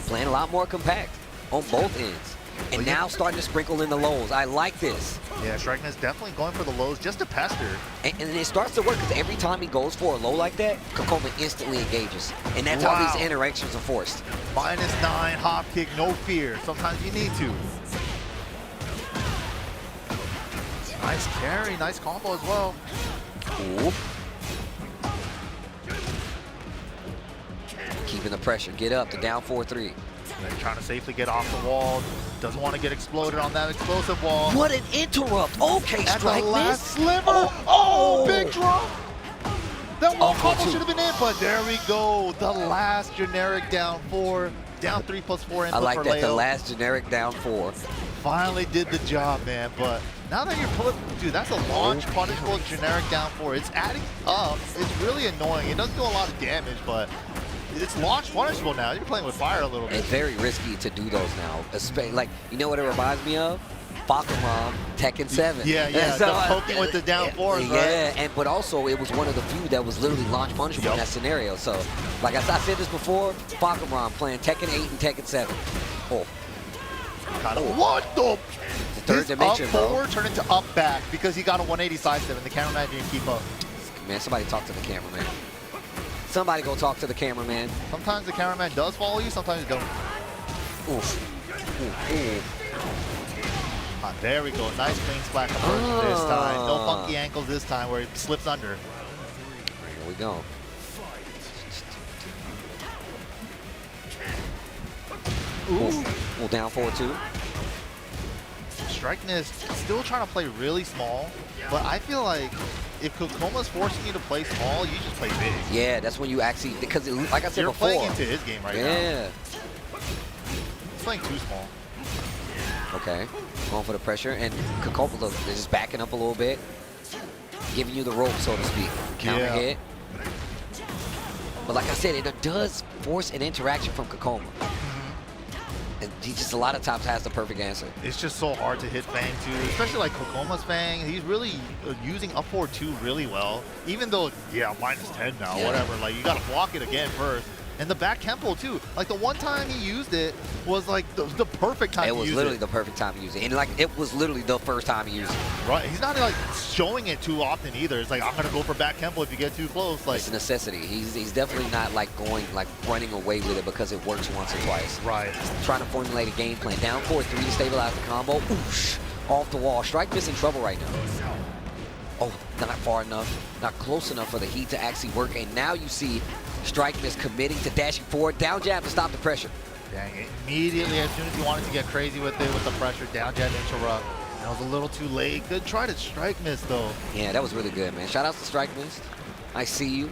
Playing a lot more compact on both ends. And now starting to sprinkle in the lows. I like this. Yeah, Strike Miss definitely going for the lows just to pester. And it starts to work because every time he goes for a low like that, Kokoma instantly engages. And that's how these interactions are forced. -9, hop kick, no fear. Sometimes you need to. Nice carry, nice combo as well. Ooh. Keeping the pressure. Get up to down 4-3. Trying to safely get off the wall. Doesn't want to get exploded on that explosive wall. What an interrupt. Okay, At Strike the last Miss. sliver. Oh, big drop. That wall combo should have been in, but there we go. The last generic down 4. Down 3 + 4 input I like for that. The Leo. last generic down 4. Finally did the job, man. But now that you're pulling, dude, that's a launch punishable generic down 4. It's adding up. It's really annoying. It doesn't do a lot of damage, but it's launch punishable now. You're playing with fire a little bit. It's very risky to do those now. Like, you know what it reminds me of? Pokemon Tekken 7. Yeah, So, the poking with the down 4s, yeah, right? but also it was one of the few that was literally launch punishable in that scenario. So, like I said this before, Pokemon playing Tekken 8 and Tekken 7. Oh. What the? The third dimension, up bro. forward turned into up back because he got a 180 sidestep and the cameraman didn't keep up. Man, somebody talk to the cameraman. Somebody go talk to the cameraman. Sometimes the cameraman does follow you, sometimes he don't. Ah, there we go. Nice clean splash conversion this time. No funky ankles this time where it slips under. Here we go. Ooh. Well, down 4-2. Strike Miss still trying to play really small, but I feel like if Kokoma's forcing you to play small, you just play big. Yeah, that's when you actually, because like I said You're before. playing into his game right now. Yeah. He's playing too small. Okay, going for the pressure, and Kokoma is just backing up a little bit. giving you the rope, so to speak. Counter hit. But like I said, it does force an interaction from Kokoma. And he just a lot of times has the perfect answer. It's just so hard to hit Fang too, especially like Kokoma's Fang. He's really using up forward 2 really well. Even though, yeah, -10 now, whatever. Like, you got to block it again first. And the back Kempo too. Like, the one time he used it was like the perfect time to use it. It was literally the perfect time to use it. And like, it was literally the first time he used it. Right. He's not like showing it too often either. It's like, I'm going to go for back Kempo if you get too close. Like, it's a necessity. He's definitely not like running away with it because it works once or twice. Right. He's trying to formulate a game plan. Down 4-3 to stabilize the combo. Oosh, off the wall. Strike Miss in trouble right now. Oh, not far enough. Not close enough for the heat to actually work. And now you see Strike Miss committing to dashing forward. Down jab to stop the pressure. Dang it. Immediately, as soon as you wanted to get crazy with it, with the pressure, down jab interrupt. That was a little too late. Good try to Strike Miss, though. Yeah, that was really good, man. Shout out to Strike Miss. I see you.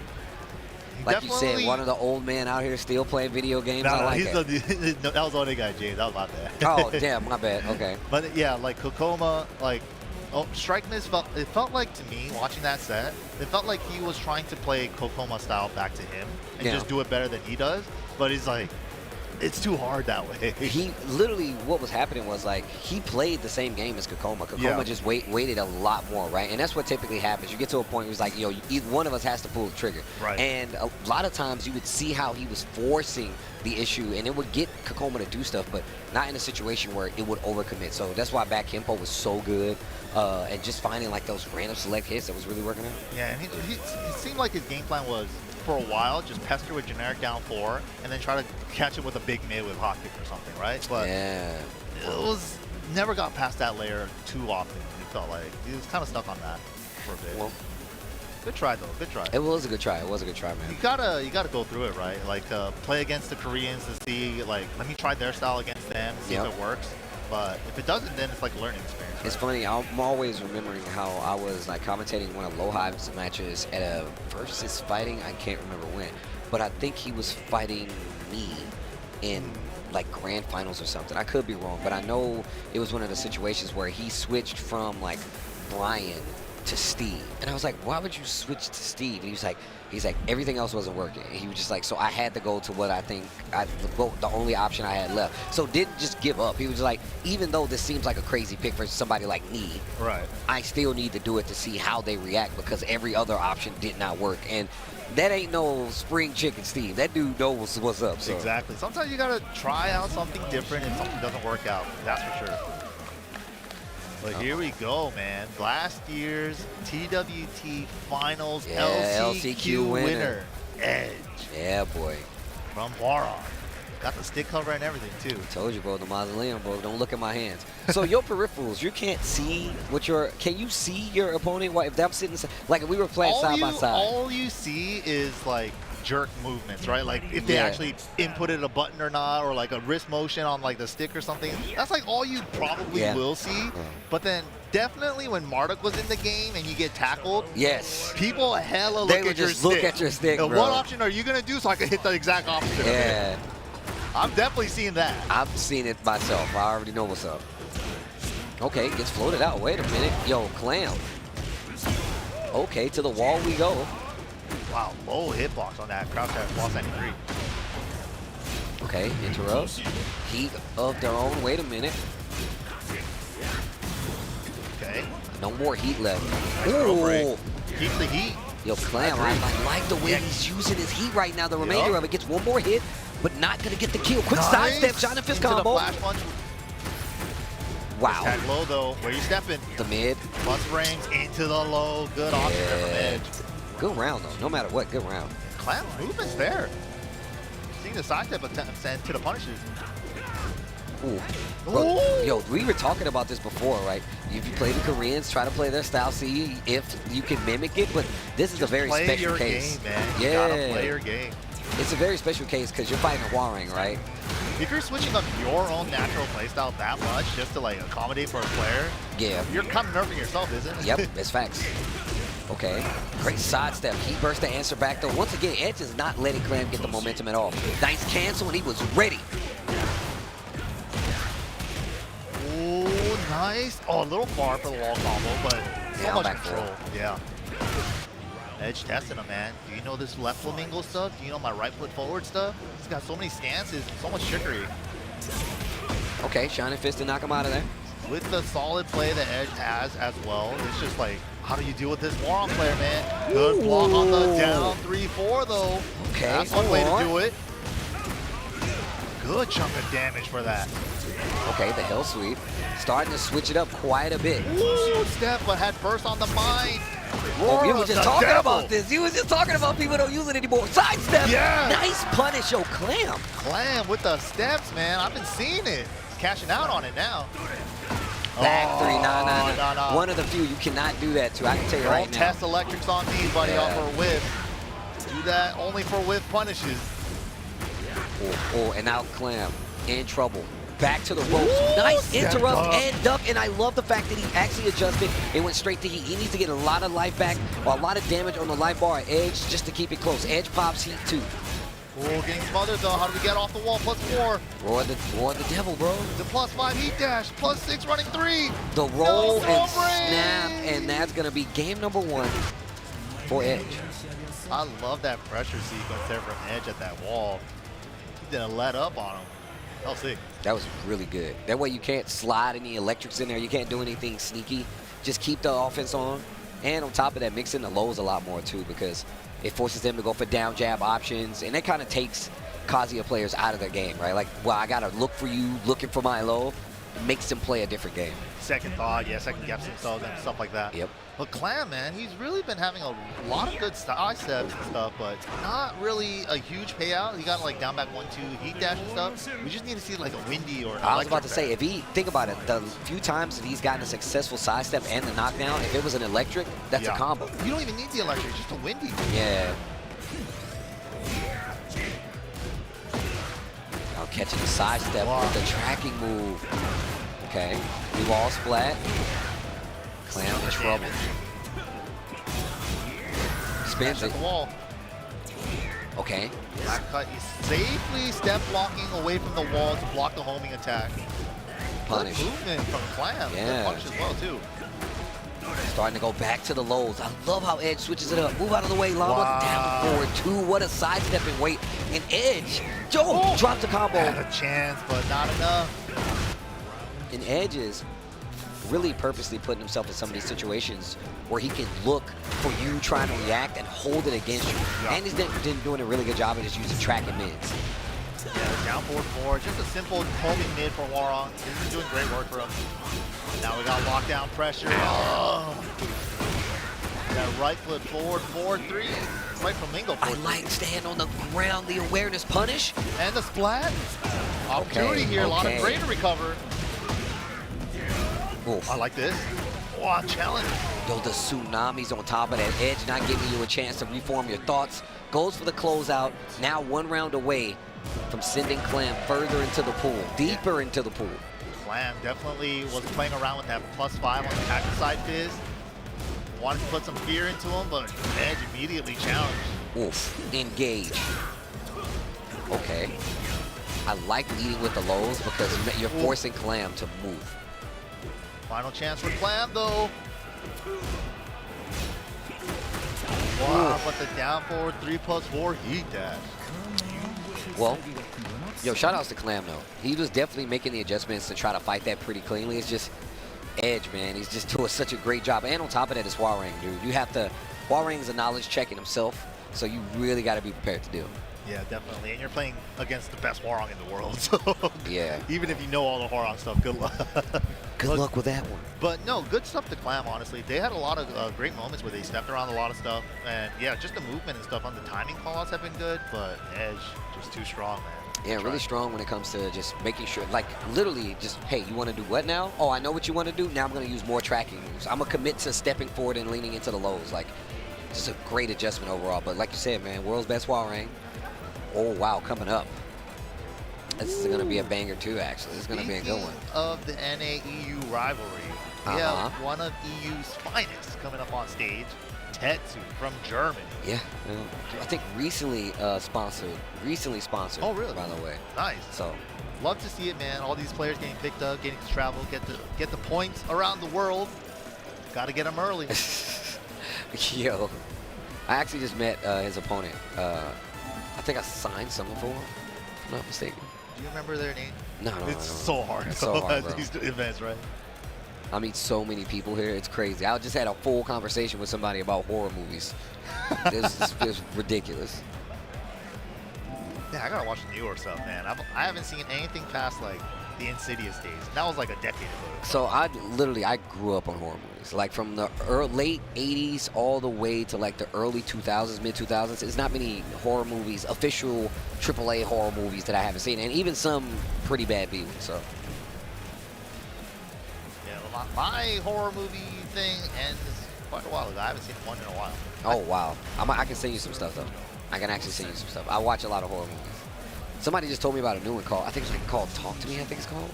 Like you said, one of the old men out here still playing video games. I like it. That was the other guy, James. That was my bad. Oh, damn, my bad. Okay. But yeah, like Kokoma, like, Strike Miss felt like, to me, watching that set, it felt like he was trying to play Kokoma style back to him and just do it better than he does. But he's like, it's too hard that way. He literally, what was happening was like, he played the same game as Kokoma. Kokoma just waited a lot more, right? And that's what typically happens. You get to a point where it's like, yo, either one of us has to pull the trigger. Right. And a lot of times you would see how he was forcing the issue, and it would get Kokoma to do stuff, but not in a situation where it would overcommit. So that's why back Kempo was so good, and just finding like those random select hits that was really working out. Yeah, and it seemed like his game plan was, for a while, just pester with generic down 4, and then try to catch it with a big mid with hot kick or something, right? But it was never got past that layer too often. It felt like he was kind of stuck on that for a bit. Well, good try though. Good try. It was a good try. It was a good try, man. You gotta go through it, right? Like play against the Koreans to see, like, let me try their style against them, see if it works. But if it doesn't, then it's like a learning experience. Right? It's funny. I'm always remembering how I was like commentating one of Lohive's matches at a versus fighting. I can't remember when, but I think he was fighting me in like grand finals or something. I could be wrong, but I know it was one of the situations where he switched from like Bryan to Steve, and I was like, why would you switch to Steve? And he's like, everything else wasn't working. And he was just like, so I had to go to what I think the only option I had left. So didn't just give up. He was like, even though this seems like a crazy pick for somebody like me, right? I still need to do it to see how they react, because every other option did not work. And that ain't no spring chicken, Steve. That dude knows what's up. So. Exactly. Sometimes you gotta try out something different, and something doesn't work out. That's for sure. But here we go, man. Last year's TWT Finals LCQ winner, Edge. Yeah, boy. From Hwoarang. Got the stick cover and everything, too. Told you, bro. The mausoleum, bro. Don't look at my hands. So your peripherals, you can't see what your... Can you see your opponent? If they're sitting... Like, if we were playing side by side. All you see is, like, jerk movements, right? Like, if they actually inputted a button or not, or like a wrist motion on like the stick or something. That's like all you probably will see. But then definitely when Marduk was in the game and you get tackled, people hella look at your stick. Look at your stick, now, bro. what option are you gonna do so I can hit the exact opposite? Yeah. I'm definitely seeing that. I've seen it myself. I already know what's up. Okay, gets floated out. Wait a minute. Yo, Clam. Okay, to the wall we go. Wow, low hitbox on that crouch at Boss 93. Okay, interrupt. Heat of their own. Wait a minute. Okay. No more heat left. Ooh. Keep the heat. Yo, Clam, I like the way he's using his heat right now. The remainder of it gets one more hit, but not going to get the kill. Quick sidestep, shot and fist combo. Flash punch. Wow. Tag low though. Where you stepping? The mid. Plus range into the low. Good option there from Edge. Good round, though. No matter what, good round. Clam movement's there. Seeing the sidestep attempt to the punishes. Ooh. Bro, yo, we were talking about this before, right? If you play the Koreans, try to play their style, see if you can mimic it, but this is a very special case. Game, man. You gotta play your game. It's a very special case because you're fighting Hwoarang, right? If you're switching up your own natural playstyle that much just to like accommodate for a player, you're kind of nerfing yourself, isn't it? Yep, it's facts. Okay, great sidestep. He burst the answer back though. Once again, Edge is not letting Clam get the momentum at all. Nice cancel, and he was ready. Oh, nice. Oh, a little far for the wall combo, but so much control. Yeah. Edge testing him, man. Do you know this left flamingo stuff? Do you know my right foot forward stuff? He's got so many stances, so much trickery. Okay, Shining Fist to knock him out of there. With the solid play that Edge has as well, it's just like, how do you deal with this Hwoarang player, man? Good block on the down 3-4, though. Okay, that's one way to do it. Good chunk of damage for that. Okay, the Hell Sweep. Starting to switch it up quite a bit. Ooh, step, but had burst on the mind. Oh, you were just talking about this. You was just talking about people don't use it anymore. Sidestep. Yeah. Nice punish, yo, Clam. Clam with the steps, man. I've been seeing it. He's cashing out on it now. Back three. Nah. No. One of the few you cannot do that to. I can tell you right now. Don't test electrics on me, buddy, off for a whiff. Do that only for whiff punishes. Oh, and now Clam in trouble. Back to the ropes. Nice interrupt and duck, and I love the fact that he actually adjusted. It went straight to heat. He needs to get a lot of life back, or a lot of damage on the life bar at Edge just to keep it close. Edge pops heat too. Oh, getting smothered though. How do we get off the wall? +4. Roar the devil, bro. The +5 heat dash. +6 running 3. The roll and snap, and that's gonna be game number 1 for Edge. I love that pressure sequence there from Edge at that wall. He didn't let up on him. That was sick. That was really good. That way you can't slide any electrics in there. You can't do anything sneaky. Just keep the offense on. And on top of that, mix in the lows a lot more too, because it forces them to go for down jab options. And that kind of takes Kazuya players out of their game, right? Like, well, I got to look for you, looking for my low. It makes them play a different game. Second thought, yeah, second guess themselves and stuff like that. Yep. But Clam, man, he's really been having a lot of good side steps and stuff, but not really a huge payout. He got like down back 1-2 heat dash and stuff. We just need to see like a windy or an I was about to electric say, if he, think about it, the few times that he's gotten a successful sidestep and the knockdown, if it was an electric, that's a combo. You don't even need the electric, just a windy. Yeah. Now catching the sidestep with the tracking move. Okay, he wall splat. Clam in trouble. Spins it. The wall. Okay. Black cut. He's safely step blocking away from the wall to block the homing attack. Punish. Good movement from Clam. Yeah. Good punish as well too. Starting to go back to the lows. I love how Edge switches it up. Move out of the way, Llama. Down forward 2. What a sidestep and wait. And Edge, Joe drops the combo. Had a chance, but not enough. And Edge is really purposely putting himself in some of these situations where he can look for you trying to react and hold it against you. Yeah. And he's been doing a really good job of just using tracking mids. Yeah, down forward 4. Just a simple homing mid for Hwoarang. This is doing great work for him. Now we got lockdown pressure. Oh. That right foot forward 4-3. Right flamingo. I like staying on the ground, the awareness punish. And the splat. Opportunity here, a lot of great to recover. Oof. I like this. Wow, challenge. Yo, the tsunamis on top of that. Edge not giving you a chance to reform your thoughts. Goes for the closeout. Now 1 round away from sending Clam further into the pool, deeper into the pool. Clam definitely was playing around with that +5 on the attacker side fizz. Wanted to put some fear into him, but Edge immediately challenged. Oof. Engage. Okay. I like leading with the lows because you're forcing Clam to move. Final chance for Clam, though. Wow, but the down forward 3+4 heat dash. Well, yo, shout outs to Clam, though. He was definitely making the adjustments to try to fight that pretty cleanly. It's just Edge, man. He's just doing such a great job. And on top of that, it's Hwoarang, dude. You have to, Hwoarang's a knowledge check in himself, so you really got to be prepared to do. Yeah, definitely. And you're playing against the best Hwoarang in the world, so yeah. Even if you know all the Hwoarang stuff, good luck. Good luck with that one. But no, good stuff to Clam, honestly. They had a lot of great moments where they stepped around a lot of stuff. And yeah, just the movement and stuff on the timing callouts have been good, but Edge just too strong, man. Yeah, really strong when it comes to just making sure, like literally just, hey, you want to do what now? Oh, I know what you want to do. Now I'm going to use more tracking moves. I'm going to commit to stepping forward and leaning into the lows. Like, just a great adjustment overall. But like you said, man, world's best Hwoarang. Oh, wow, coming up. This is going to be a banger too, actually. This is going to be a good one. Of the NA-EU rivalry, we have one of EU's finest coming up on stage, Tetsu from Germany. Yeah, I think recently sponsored. Oh, really? By the way. Nice. So, love to see it, man. All these players getting picked up, getting to travel, get the points around the world. Got to get them early. Yo, I actually just met his opponent. I think I signed someone for him, if I'm not mistaken. Do you remember their name? No, It's so hard. It's so hard, bro. These events, right? I meet so many people here. It's crazy. I just had a full conversation with somebody about horror movies. It's ridiculous. Yeah, I gotta watch the newer stuff, man. I haven't seen anything past like the Insidious days. That was like a decade ago. So I grew up on horror movies, like from the late 80s all the way to like the early 2000s, mid 2000s. There's not many horror movies, official AAA horror movies that I haven't seen, and even some pretty bad B ones. So yeah, my horror movie thing ends quite a while ago. I haven't seen one in a while. oh wow, I can send you some stuff though. I can actually send you some stuff. I watch a lot of horror movies. Somebody just told me about a new one called, I think it's like called Talk to Me, I think it's called.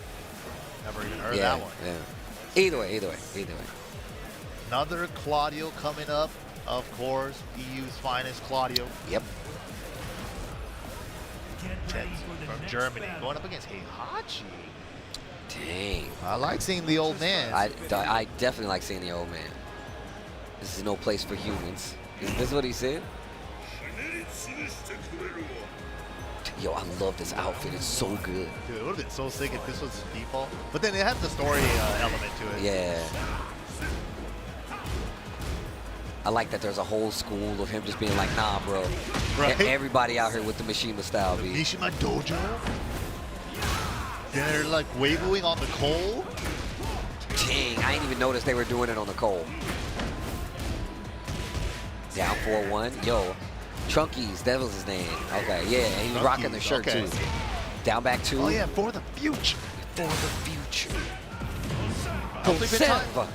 Never even heard of that one. Yeah. Either way. Another Claudio coming up, of course. EU's finest Claudio. Yep. From Germany, going up against Heihachi. Dang. I like seeing the old man. I definitely like seeing the old man. This is no place for humans. Is this what he said? Yo, I love this outfit. It's so good. Dude, it would have been so sick if this was the default. But then it had the story element to it. Yeah. I like that there's a whole school of him just being like, nah, bro. Right? Everybody out here with the Mishima style, B. Mishima Dojo? They're like waving on the coal? Dang, I didn't even notice they were doing it on the coal. Down 4-1. Yo, Trunkies, that was his name. Okay, yeah, and he's rocking the shirt too. Down back 2. Oh yeah, for the future. For the future. Conserva.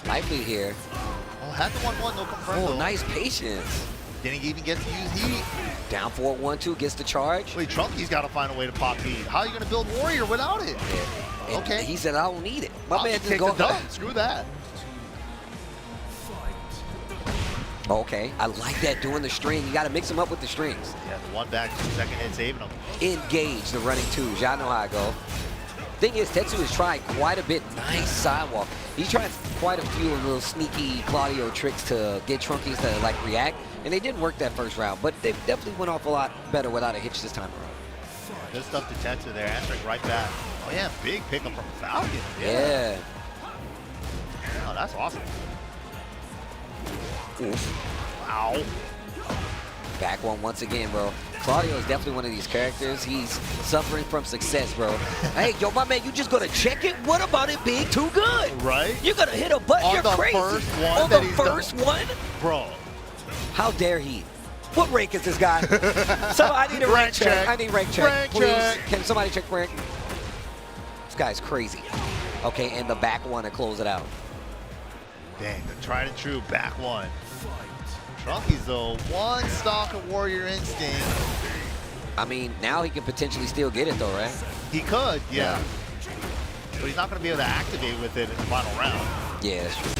Lively here. Oh, had the 1-1, no confirm. Oh, nice patience. Didn't even get to use heat. Down 4-1-2, gets the charge. Wait, Trunky's got to find a way to pop heat. How are you going to build Warrior without it? Yeah. Okay. He said, I don't need it. My man just take go. the dump. Screw that. Okay, I like that, doing the string. You got to mix them up with the strings. Yeah, the 1 back, 2 second hit, saving them. Engage the running 2s. Y'all know how I go. Thing is, Tetsu has tried quite a bit. Nice sidewalk. He's tried quite a few little sneaky Claudio tricks to get Trunkies to like react, and they didn't work that first round, but they definitely went off a lot better without a hitch this time around. Good stuff to Tetsu there, answering right back. Oh yeah, big pickup from Falcon. Yeah. Oh, that's awesome. Oof. Wow. Back one once again, bro. Claudio is definitely one of these characters. He's suffering from success, bro. Hey, yo, my man, you just gonna check it? What about it being too good? Right? You're gonna hit a button. You're crazy. On the first one? Bro. How dare he? What rank is this guy? So I need a rank check. I need rank check. Rank Please. check. Can somebody check rank? This guy's crazy. Okay, and the back one to close it out. Dang, the tried and true back one. Trunkies though, 1 stock of Warrior Instinct. I mean, now he can potentially still get it though, right? He could, yeah. But he's not going to be able to activate with it in the final round. Yeah, that's true.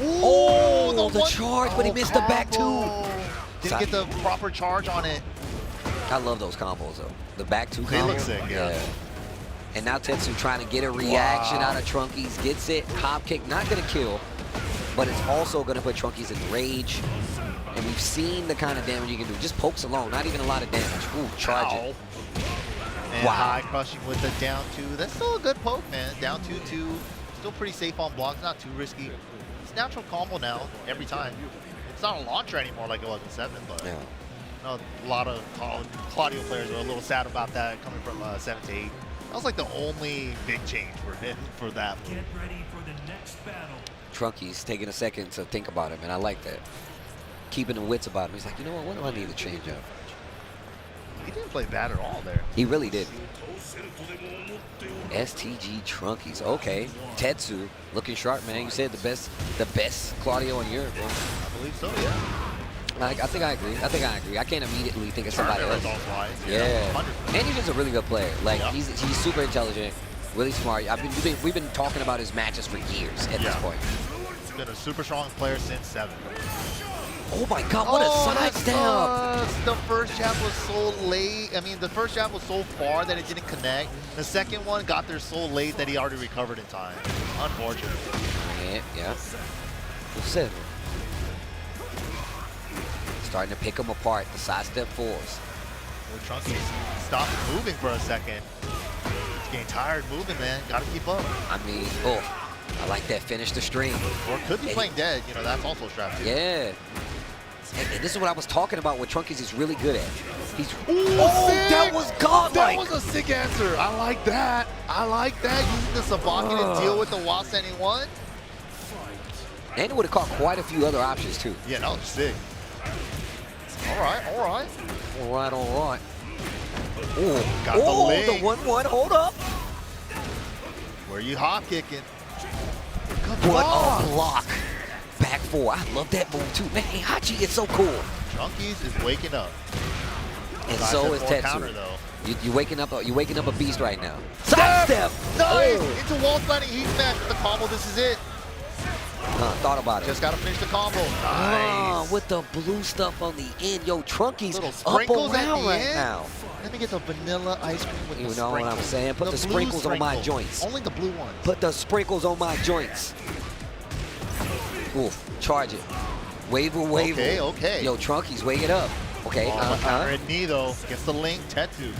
Ooh, the charge, but he missed the back 2. Didn't get the proper charge on it. I love those combos though. The back 2 combos. They look sick, yeah. And now Tetsu trying to get a reaction out of Trunkies. Gets it. Hop kick, not going to kill, but it's also going to put Trunkies in rage. And we've seen the kind of damage you can do. Just pokes alone, not even a lot of damage. Ooh, charge it. And high crushing with the down 2. That's still a good poke, man. Down 2-2. Still pretty safe on blocks, not too risky. It's natural combo now, every time. It's not a launcher anymore like it was in 7, but yeah. I know a lot of Claudio players are a little sad about that coming from 7 to 8. That was like the only big change for him for that. Get ready for the next battle. Trunkies taking a second to think about him, and I like that. Keeping the wits about him. He's like, you know what do I need to change up? He didn't play bad at all there. He really did. STG Trunkies. Okay. Tetsu looking sharp, man. You said the best Claudio in Europe, bro. I believe so, yeah. I think I agree. I can't immediately think of somebody else. Yeah. And he's just a really good player. Like he's super intelligent, really smart. We've been talking about his matches for years at this point. He's been a super strong player since 7. Oh my God, what a sidestep! The first jab was so late. I mean, the first jab was so far that it didn't connect. The second one got there so late that he already recovered in time. Unfortunate. Yeah. Seven. Starting to pick them apart. The sidestep fours. Trunky stopped moving for a second. He's getting tired moving, man. Got to keep up. I mean, I like that. Finish the stream. Or could be playing dead. You know, that's also a strategy. Yeah. And this is what I was talking about. What Trunkies is really good at. He's that was godlike. That was a sick answer. I like that. I like that. Using the Sabaki to deal with the while sending one. And it would have caught quite a few other options too. Yeah, that was sick. All right. All right. Oh, got the link. The 1-1. Hold up. Where you hop kicking? What a block. Back four. I love that move too. Man, Heihachi is so cool. Trunkies is waking up. And so is Tetsu. You're waking up a beast right now. Sidestep! Nice! Into wall sliding heat smash with the combo. This is it. Thought about it. Just gotta finish the combo. Nice. With the blue stuff on the end. Yo, Trunkies little up sprinkles around at the right end. now. Let me get the vanilla ice cream with the sprinkles. You know what I'm saying? Put the sprinkles on my joints. Only the blue ones. Put the sprinkles on my joints. Ooh, charge it. Wave. Okay. Yo, Trunkies, wake it up. Okay. Red knee though. Gets the link. Tetsu.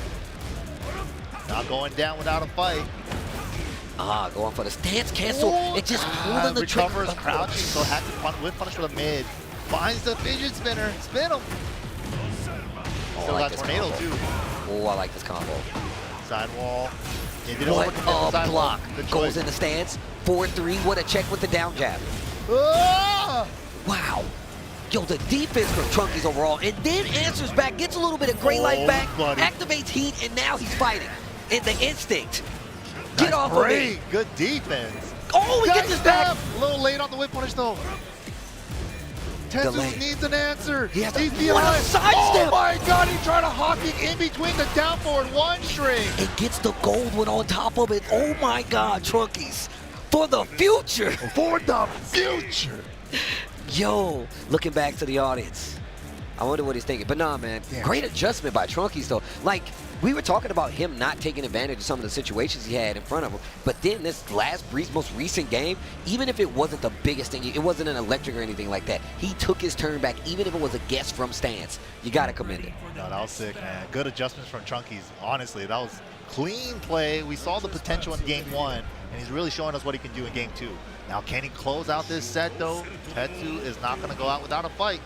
Not going down without a fight. Going for the stance cancel. It just pulling the recovers, trigger. crouching, so had to whip punish for the mid. Finds the fidget spinner. Spin him. Still I like got tornado combo. too. Oh, I like this combo. Sidewall. What a block. Goes in the stance. 4-3. What a check with the down jab. Wow. Yo, the defense from Trunkies overall, and then answers back, gets a little bit of gray light back, activates heat, and now he's fighting. And the instinct. Get off of me. Good defense. Oh, he gets his back. A little late on the whip punish though. Tetsu needs an answer. He has He's a behind. sidestep. Oh my God, he tried to hop kick in between the down forward one string. It gets the gold one on top of it. Oh my God, Trunkies. For the future. For the future. Yo, looking back to the audience. I wonder what he's thinking. But nah, man, great adjustment by Trunkies, though. Like, we were talking about him not taking advantage of some of the situations he had in front of him. But then this most recent game, even if it wasn't the biggest thing, it wasn't an electric or anything like that, he took his turn back, even if it was a guess from stance. You got to commend it. No, that was sick, man. Good adjustments from Trunkies. Honestly, that was clean play. We saw the potential in game one, and he's really showing us what he can do in game two. Now, can he close out this set, though? Tetsu is not going to go out without a fight.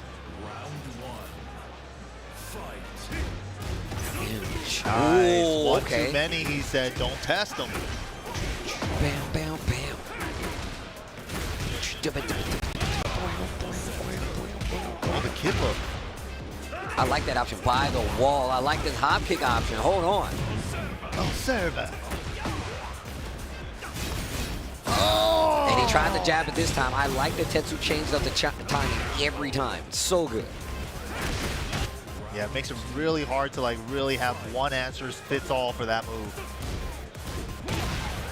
Nice. Ooh, One too many, he said. Don't test him. Bam, bam, bam. Oh, the kipper. I like that option. By the wall. I like this hop kick option. Hold on. Oh, server. Oh! And he tried to jab it this time. I like that Tetsu changed up the timing every time. So good. Yeah, it makes it really hard to really have one answer fits all for that move.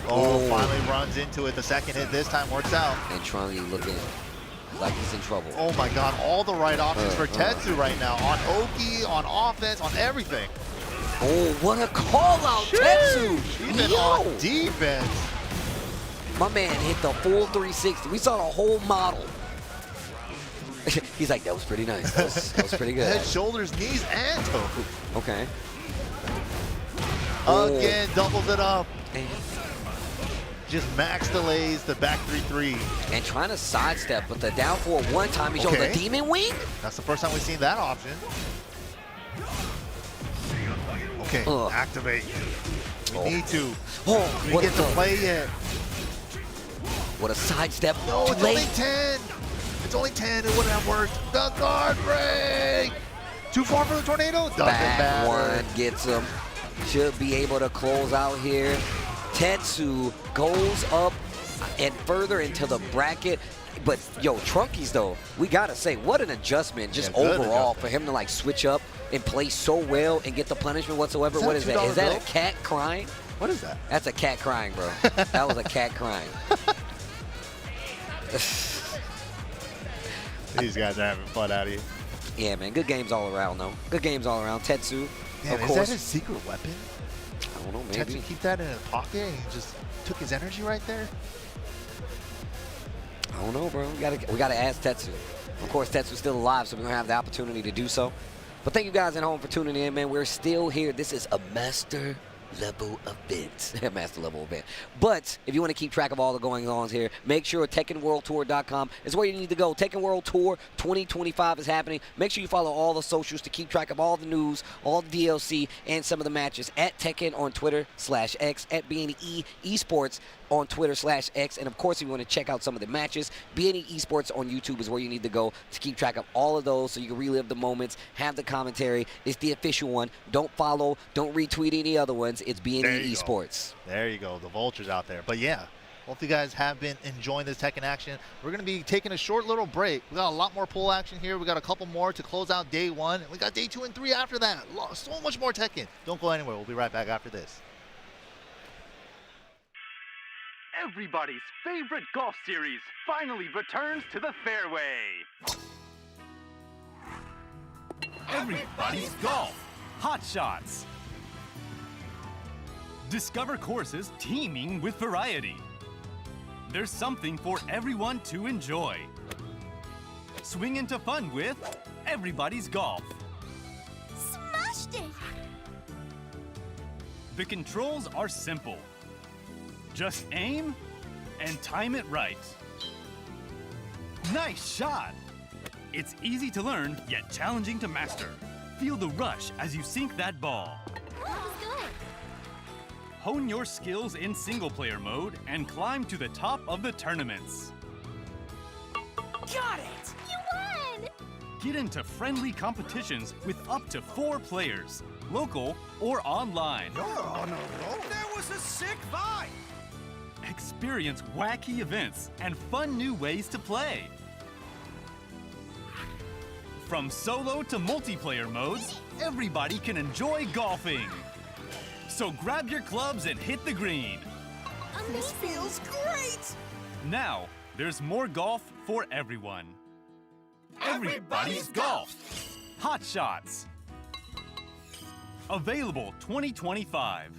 Oh, finally runs into it. The second hit this time works out. And Trunky looking like he's in trouble. Oh my God, all the right options for Tetsu right now. On Oki, on offense, on everything. Oh, what a call out, Tetsu. Even on defense. My man hit the full 360. We saw the whole model. He's like, that was pretty nice. That was pretty good. Head, shoulders, knees, and toe. Okay. Again, doubles it up. Just max delays the back 3-3. And trying to sidestep, but the down forward one time he showed the demon wing. That's the first time we've seen that option. Okay, activate. We need to. We get to play yet. What a sidestep. No, it's only 10. It's only 10. It wouldn't have worked. The guard break. Too far for the tornado. Doesn't matter. One gets him. Should be able to close out here. Tetsu goes up and further into the bracket. But, yo, Trunkies, though, we got to say, what an adjustment just overall for him to, switch up and play so well and get the punishment whatsoever. What is that? Is that a cat crying? What is that? That's a cat crying, bro. That was a cat crying. These guys are having fun out here. Yeah, man. Good games all around, though. Good games all around. Tetsu, of course. Is that his secret weapon? I don't know, maybe. Tetsu keep that in his pocket and he just took his energy right there? I don't know, bro. We gotta ask Tetsu. Of course, Tetsu's still alive, so we're gonna have the opportunity to do so. But thank you guys at home for tuning in, man. We're still here. This is a master level event. Master level event. But if you want to keep track of all the goings-ons here, make sure TekkenWorldTour.com is where you need to go. Tekken World Tour 2025 is happening. Make sure you follow all the socials to keep track of all the news, all the DLC, and some of the matches at Tekken on Twitter /X, at BNE Esports on Twitter /X, and of course if you want to check out some of the matches, BNE Esports on YouTube is where you need to go to keep track of all of those so you can relive the moments, have the commentary. It's the official one. Don't follow, don't retweet any other ones. It's BNE Esports. There you go, the vultures out there. But yeah, hope you guys have been enjoying this Tekken action. We're going to be taking a short little break. We got a lot more pool action here. We got a couple more to close out day 1. We got day 2 and 3 after that. So much more Tekken. Don't go anywhere. We'll be right back after this. Everybody's favorite golf series finally returns to the fairway. Everybody's Golf. Hot Shots. Discover courses teeming with variety. There's something for everyone to enjoy. Swing into fun with Everybody's Golf. Smashed it! The controls are simple. Just aim and time it right. Nice shot! It's easy to learn, yet challenging to master. Feel the rush as you sink that ball. That was good. Hone your skills in single-player mode and climb to the top of the tournaments. Got it! You won! Get into friendly competitions with up to 4 players, local or online. You're on a roll. There was a sick vibe. Experience wacky events and fun new ways to play. From solo to multiplayer modes, everybody can enjoy golfing. So grab your clubs and hit the green. This feels great. Now, there's more golf for everyone. Everybody's Golf. Hot Shots. Available 2025.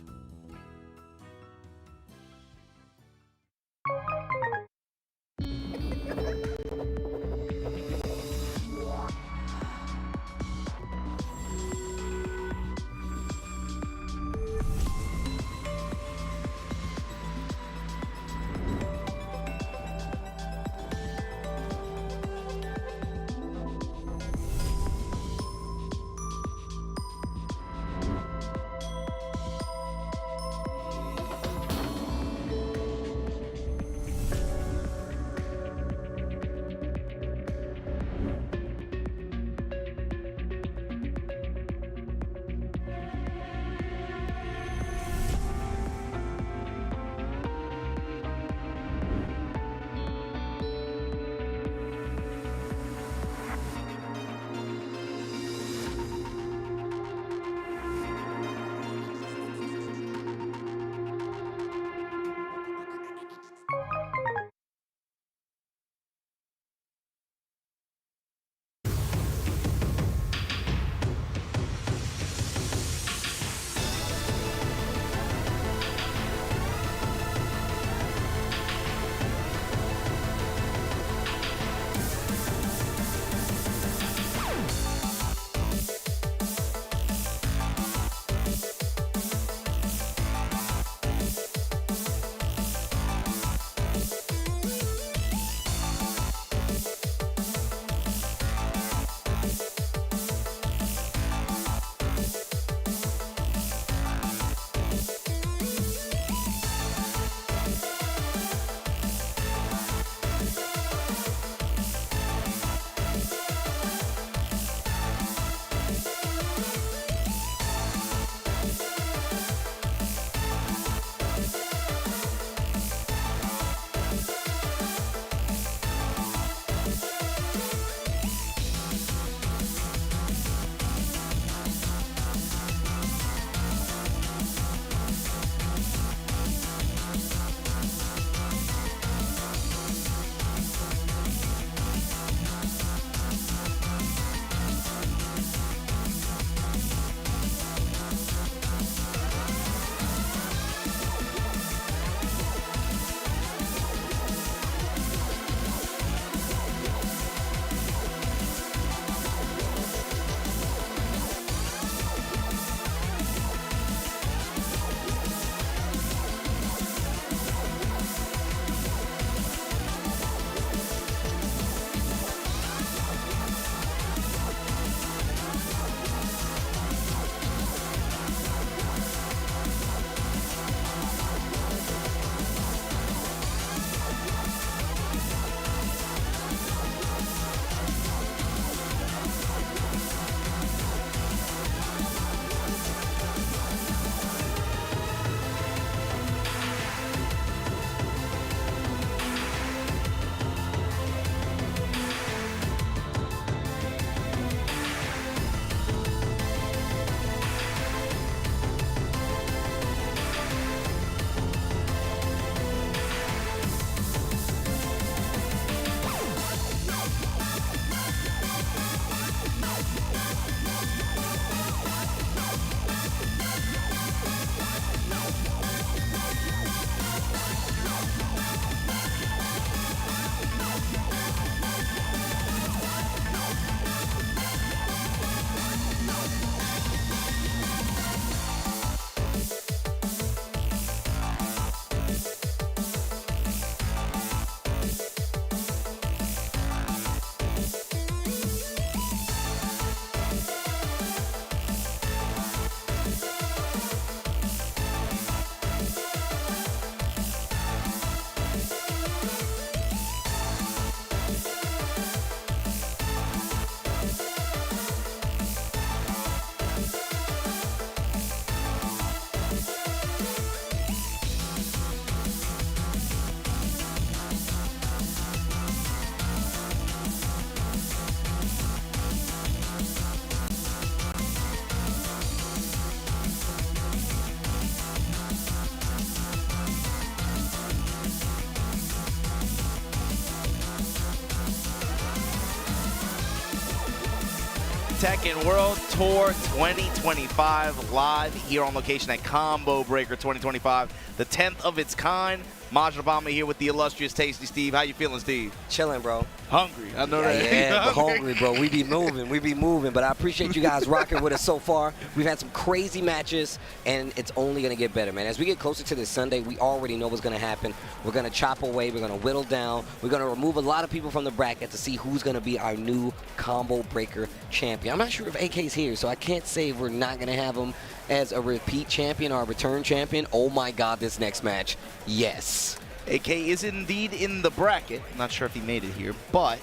Tekken World Tour 2025 live here on location at Combo Breaker 2025, the 10th of its kind. Majra Obama here with the illustrious Tasty Steve. How you feeling, Steve? Chilling, bro. Hungry. I know that. Yeah, hungry, bro. We be moving. But I appreciate you guys rocking with us so far. We've had some crazy matches, and it's only going to get better, man. As we get closer to this Sunday, we already know what's going to happen. We're going to chop away. We're going to whittle down. We're going to remove a lot of people from the bracket to see who's going to be our new Combo Breaker champion. I'm not sure if AK's here, so I can't say we're not going to have him as a repeat champion or a return champion. Oh, my God, this next match. Yes. AK is indeed in the bracket. I'm not sure if he made it here, but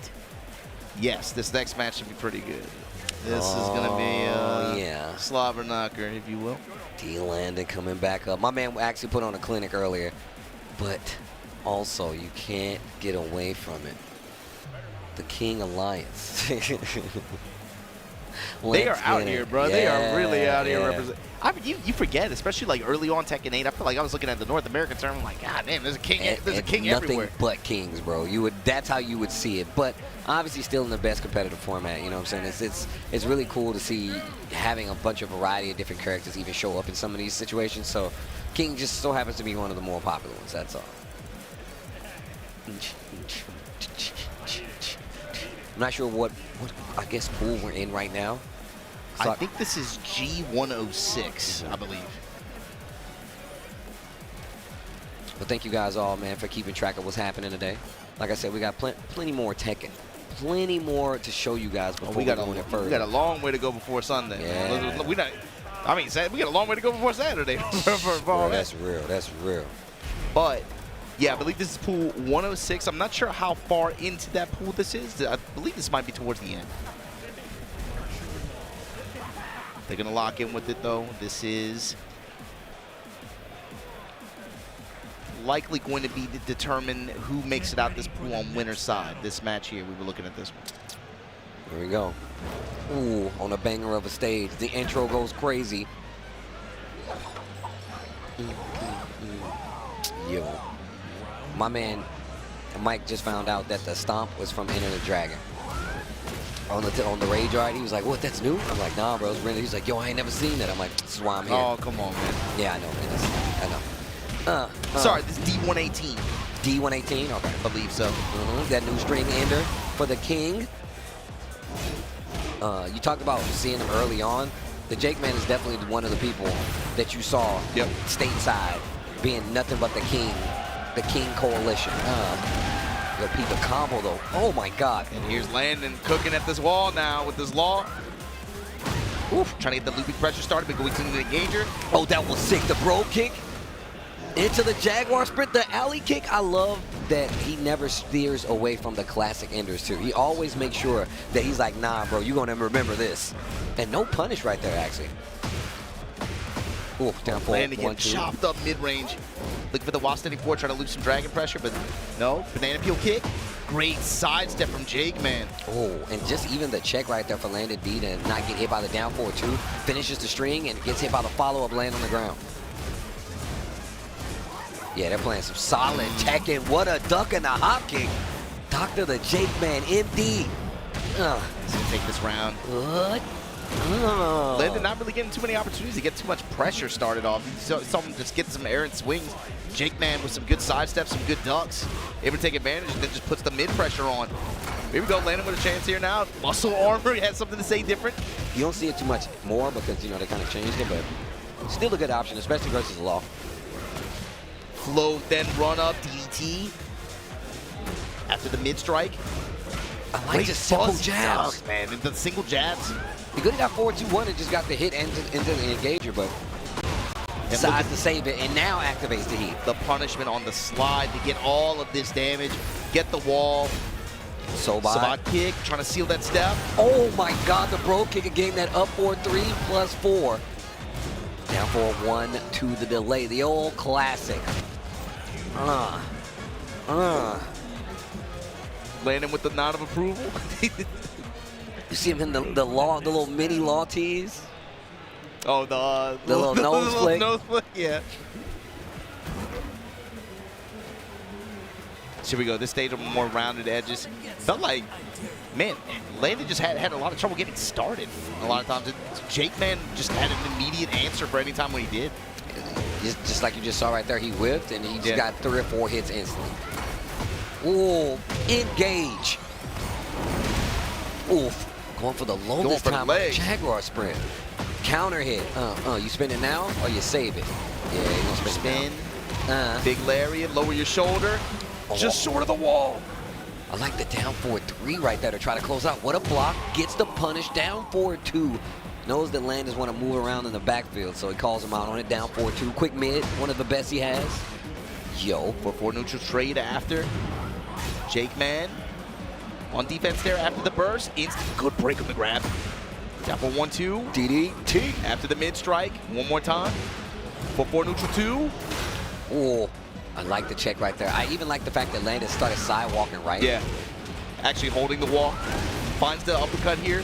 yes, this next match should be pretty good. This is going to be yeah, slobber knocker, if you will. D Landon coming back up. My man actually put on a clinic earlier, but also you can't get away from it. The King Alliance. They are out here, bro. Yeah, they are really out here yeah. representing. I mean, you forget, especially like early on Tekken 8. I feel like I was looking at the North American term. I'm like, God damn, there's a king. There's a king nothing everywhere. But kings, bro. That's how you would see it. But obviously, still in the best competitive format. You know what I'm saying? It's really cool to see having a bunch of variety of different characters even show up in some of these situations. So, King just so happens to be one of the more popular ones. That's all. I'm not sure what I guess pool we're in right now. So I think this is G106, I believe. But thank you guys all, man, for keeping track of what's happening today. Like I said, we got plenty more Tekken. Plenty more to show you guys before we go any further. We got a long way to go before Sunday. Yeah. We got a long way to go before Saturday. Bro, that's real. That's real. But yeah, I believe this is pool 106. I'm not sure how far into that pool this is. I believe this might be towards the end. They're going to lock in with it, though. This is likely going to be to determine who makes it out this pool on winner's side. This match here, we were looking at this one. Here we go. Ooh, on a banger of a stage. The intro goes crazy. Yo. My man, Mike, just found out that the stomp was from Enter the Dragon. On the Rage Ride, he was like, what, that's new? I'm like, nah, bro, it's really. He's like, yo, I ain't never seen that. I'm like, this is why I'm here. Oh, come on, man. Yeah, I know, man. I know. Sorry, this is D118. D118? Okay. I believe so. That new string ender for the King. You talked about seeing him early on. The Jake Man is definitely one of the people that you saw stateside being nothing but the King Coalition. The Pete, the combo though. Oh my God. And here's Landon cooking at this wall now with this law. Oof, trying to get the looping pressure started, but going to the engager. Oh, that was sick. The bro kick into the Jaguar sprint, the alley kick. I love that he never steers away from the classic enders too. He always makes sure that he's like, nah, bro, you're gonna remember this. And no punish right there, actually. Ooh, down forward. Landon getting chopped up mid-range. Looking for the Wasp 94, trying to lose some dragon pressure, but no. Banana peel kick. Great sidestep from Jake, man. Oh, and just even the check right there for Landon D to not get hit by the down forward too. Finishes the string and gets hit by the follow-up land on the ground. Yeah, they're playing some solid Tekken. What a duck and a hop kick. Dr. the Jake Man, MD. He's going to take this round. What? Landon not really getting too many opportunities to get too much pressure started off. He saw him just getting some errant swings. Jake Man with some good side steps, some good ducks. Able to take advantage and then just puts the mid pressure on. Here we go, Landon with a chance here now. Muscle armor, he has something to say different. You don't see it too much more because, you know, they kind of changed it, but still a good option, especially versus the law. Float, then run up, DDT. After the mid strike. I like just simple jabs. Man, the single jabs. He could have got 4-2-1 and just got the hit into the engager, but decides to save it and now activates the heat. The punishment on the slide to get all of this damage, get the wall. Sabat kick, trying to seal that step. Oh my God, the bro kick again, that up 4-3 plus 4. Down 4-1 to the delay, the old classic. Landon with the nod of approval. You see him in the little mini law tees? Oh, the little nose flick. Nose flick, yeah. So here we go. This stage of more rounded edges. Felt like, man, Landon just had a lot of trouble getting started. A lot of times, Jake Man just had an immediate answer for any time when he did. Just like you just saw right there, he whipped and he just got 3 or 4 hits instantly. Ooh, engage. Oof, going for the longest time on Jaguar sprint. Counter hit. You spin it now or you save it? Yeah, you're gonna spin it now. Big lariat, lower your shoulder. Just short of the wall. I like the down forward 3 right there to try to close out. What a block. Gets the punish. Down forward 2. Knows that Landers want to move around in the backfield, so he calls him out on it. Down forward 2. Quick mid. One of the best he has. Yo. 4-4 neutral trade after. Jake Man on defense there after the burst. Instant good break on the grab. Down for 1-2. DDT. After the mid strike. One more time. 4-4 neutral 2. Ooh. I like the check right there. I even like the fact that Landis started sidewalking right. Yeah. Actually holding the wall. Finds the uppercut here.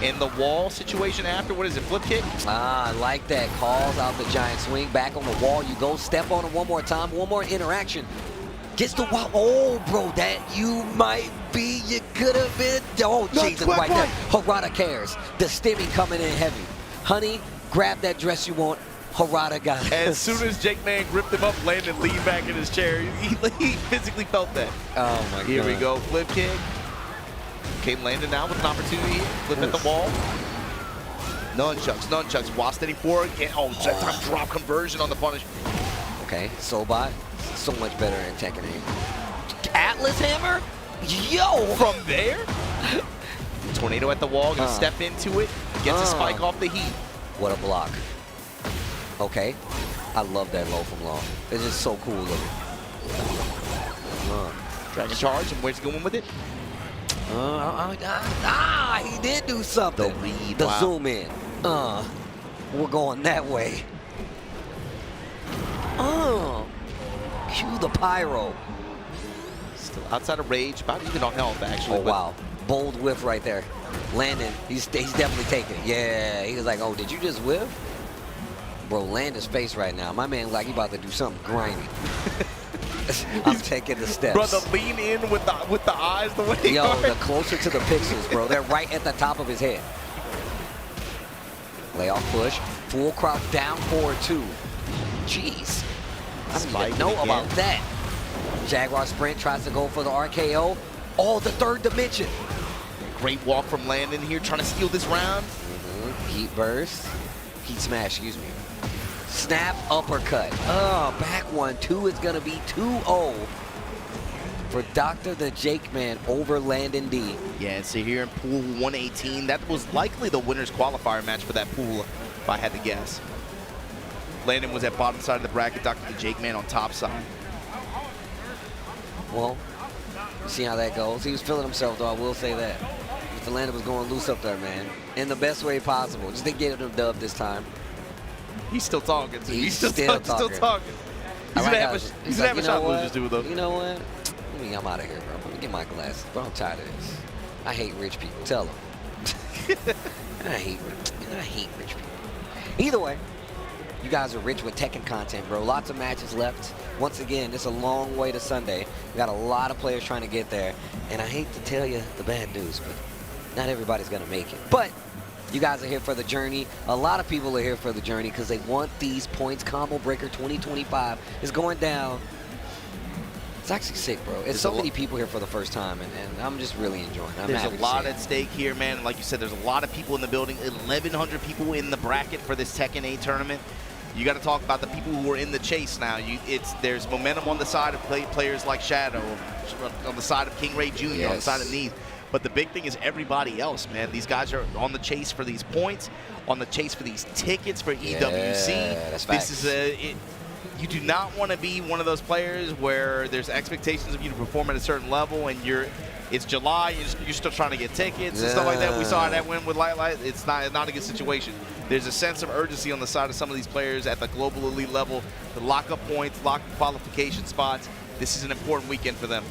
In the wall situation after, what is it, flip kick? I like that. Calls out the giant swing. Back on the wall you go. Step on him one more time. One more interaction. Gets the wall. Oh, bro, that you might be. You could have been. Oh, Jesus, right there. Harada cares. The stimmy coming in heavy. Honey, grab that dress you want. Harada got it. As soon as Jake Man gripped him up, Landon leaned back in his chair. He physically felt that. Oh, my God. Here we go. Flip kick. Came Landon now with an opportunity. Flip at the wall. Nunchucks. While standing forward. Oh, that time drop conversion on the punish. Okay, Sobot. So much better in Tekken. Atlas Hammer? Yo! From there? Tornado at the wall. Gonna step into it. Gets a spike off the heat. What a block. Okay. I love that low from long. It's just so cool looking. Dragon charge, and where's he going with it? He did do something. The read. The zoom in. We're going that way. Cue the pyro. Still outside of rage, about even on health, actually. Oh, wow. Bold whiff right there. Landon, he's definitely taking it. Yeah, he was like, oh, did you just whiff? Bro, Landon's face right now. My man like he about to do something grimy. I'm taking the steps. Brother, lean in with the eyes the way they Yo, are. the closer to the pixels, bro. They're right at the top of his head. Layoff push. Full crowd down forward 2. Jeez. I didn't even know about that. Jaguar sprint tries to go for the RKO. Oh, the third dimension. Great walk from Landon here, trying to steal this round. Heat burst. Heat smash, excuse me. Snap uppercut. Back 1-2 is going to be 2-0 for Dr. the Jake Man over Landon D. Yeah, so here in pool 118, that was likely the winner's qualifier match for that pool, if I had to guess. Landon was at bottom side of the bracket, Dr. the Jake Man on top side. Well, see how that goes. He was feeling himself, though, I will say that. Mr. Landon was going loose up there, man. In the best way possible. Just to get him dub this time. He's still talking, too. He's still talking. He's Like going to have a shot losers do, though. You know what? I'm out of here, bro. Let me get my glasses. Bro, I'm tired of this. I hate rich people. Tell them. I hate rich people. Either way, you guys are rich with Tekken content, bro. Lots of matches left. Once again, it's a long way to Sunday. We got a lot of players trying to get there. And I hate to tell you the bad news, but not everybody's going to make it. But you guys are here for the journey. A lot of people are here for the journey because they want these points. Combo Breaker 2025 is going down. It's actually sick, bro. It's so many people here for the first time, and I'm just really enjoying it. There's a lot at stake here, man. Like you said, there's a lot of people in the building. 1,100 people in the bracket for this Tekken 8 tournament. You got to talk about the people who are in the chase now. There's momentum on the side of players like Shadow, on the side of King Ray Jr., on the side of Neith. But the big thing is everybody else, man. These guys are on the chase for these points, on the chase for these tickets for EWC. That's facts. This is you do not want to be one of those players where there's expectations of you to perform at a certain level and it's July, you're still trying to get tickets and stuff like that. We saw that win with Light. It's not a good situation. There's a sense of urgency on the side of some of these players at the global elite level to lock up points, lock qualification spots. This is an important weekend for them.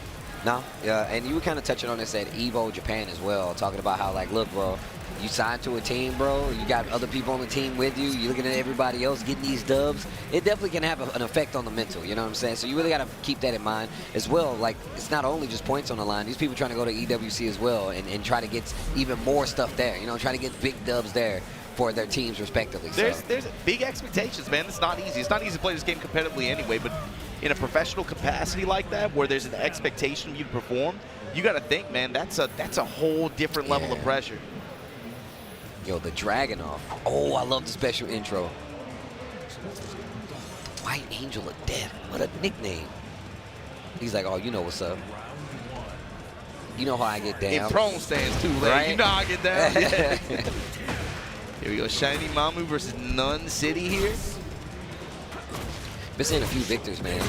No, yeah, and you were kind of touching on this at Evo Japan as well, talking about how, like, look, bro, You signed to a team, bro. You got other people on the team with you. You're looking at everybody else getting these dubs. It definitely can have an effect on the mental, you know what I'm saying? So you really got to keep that in mind as well. Like, it's not only just points on the line. These people trying to go to EWC as well and try to get even more stuff there, you know, try to get big dubs there for their teams respectively. There's big expectations, man. It's not easy. It's not easy to play this game competitively anyway, but in a professional capacity like that, where there's an expectation of you to perform, you got to think, man, that's a whole different level of pressure. Yo, the Dragunov. Oh, I love the special intro. White Angel of Death. What a nickname. He's like, oh, you know what's up. You know how I get down. In prone stands, too, right? You know how I get down. Yeah. Here we go. Shiny Mamu versus Nun City here. Been seeing a few victors, man.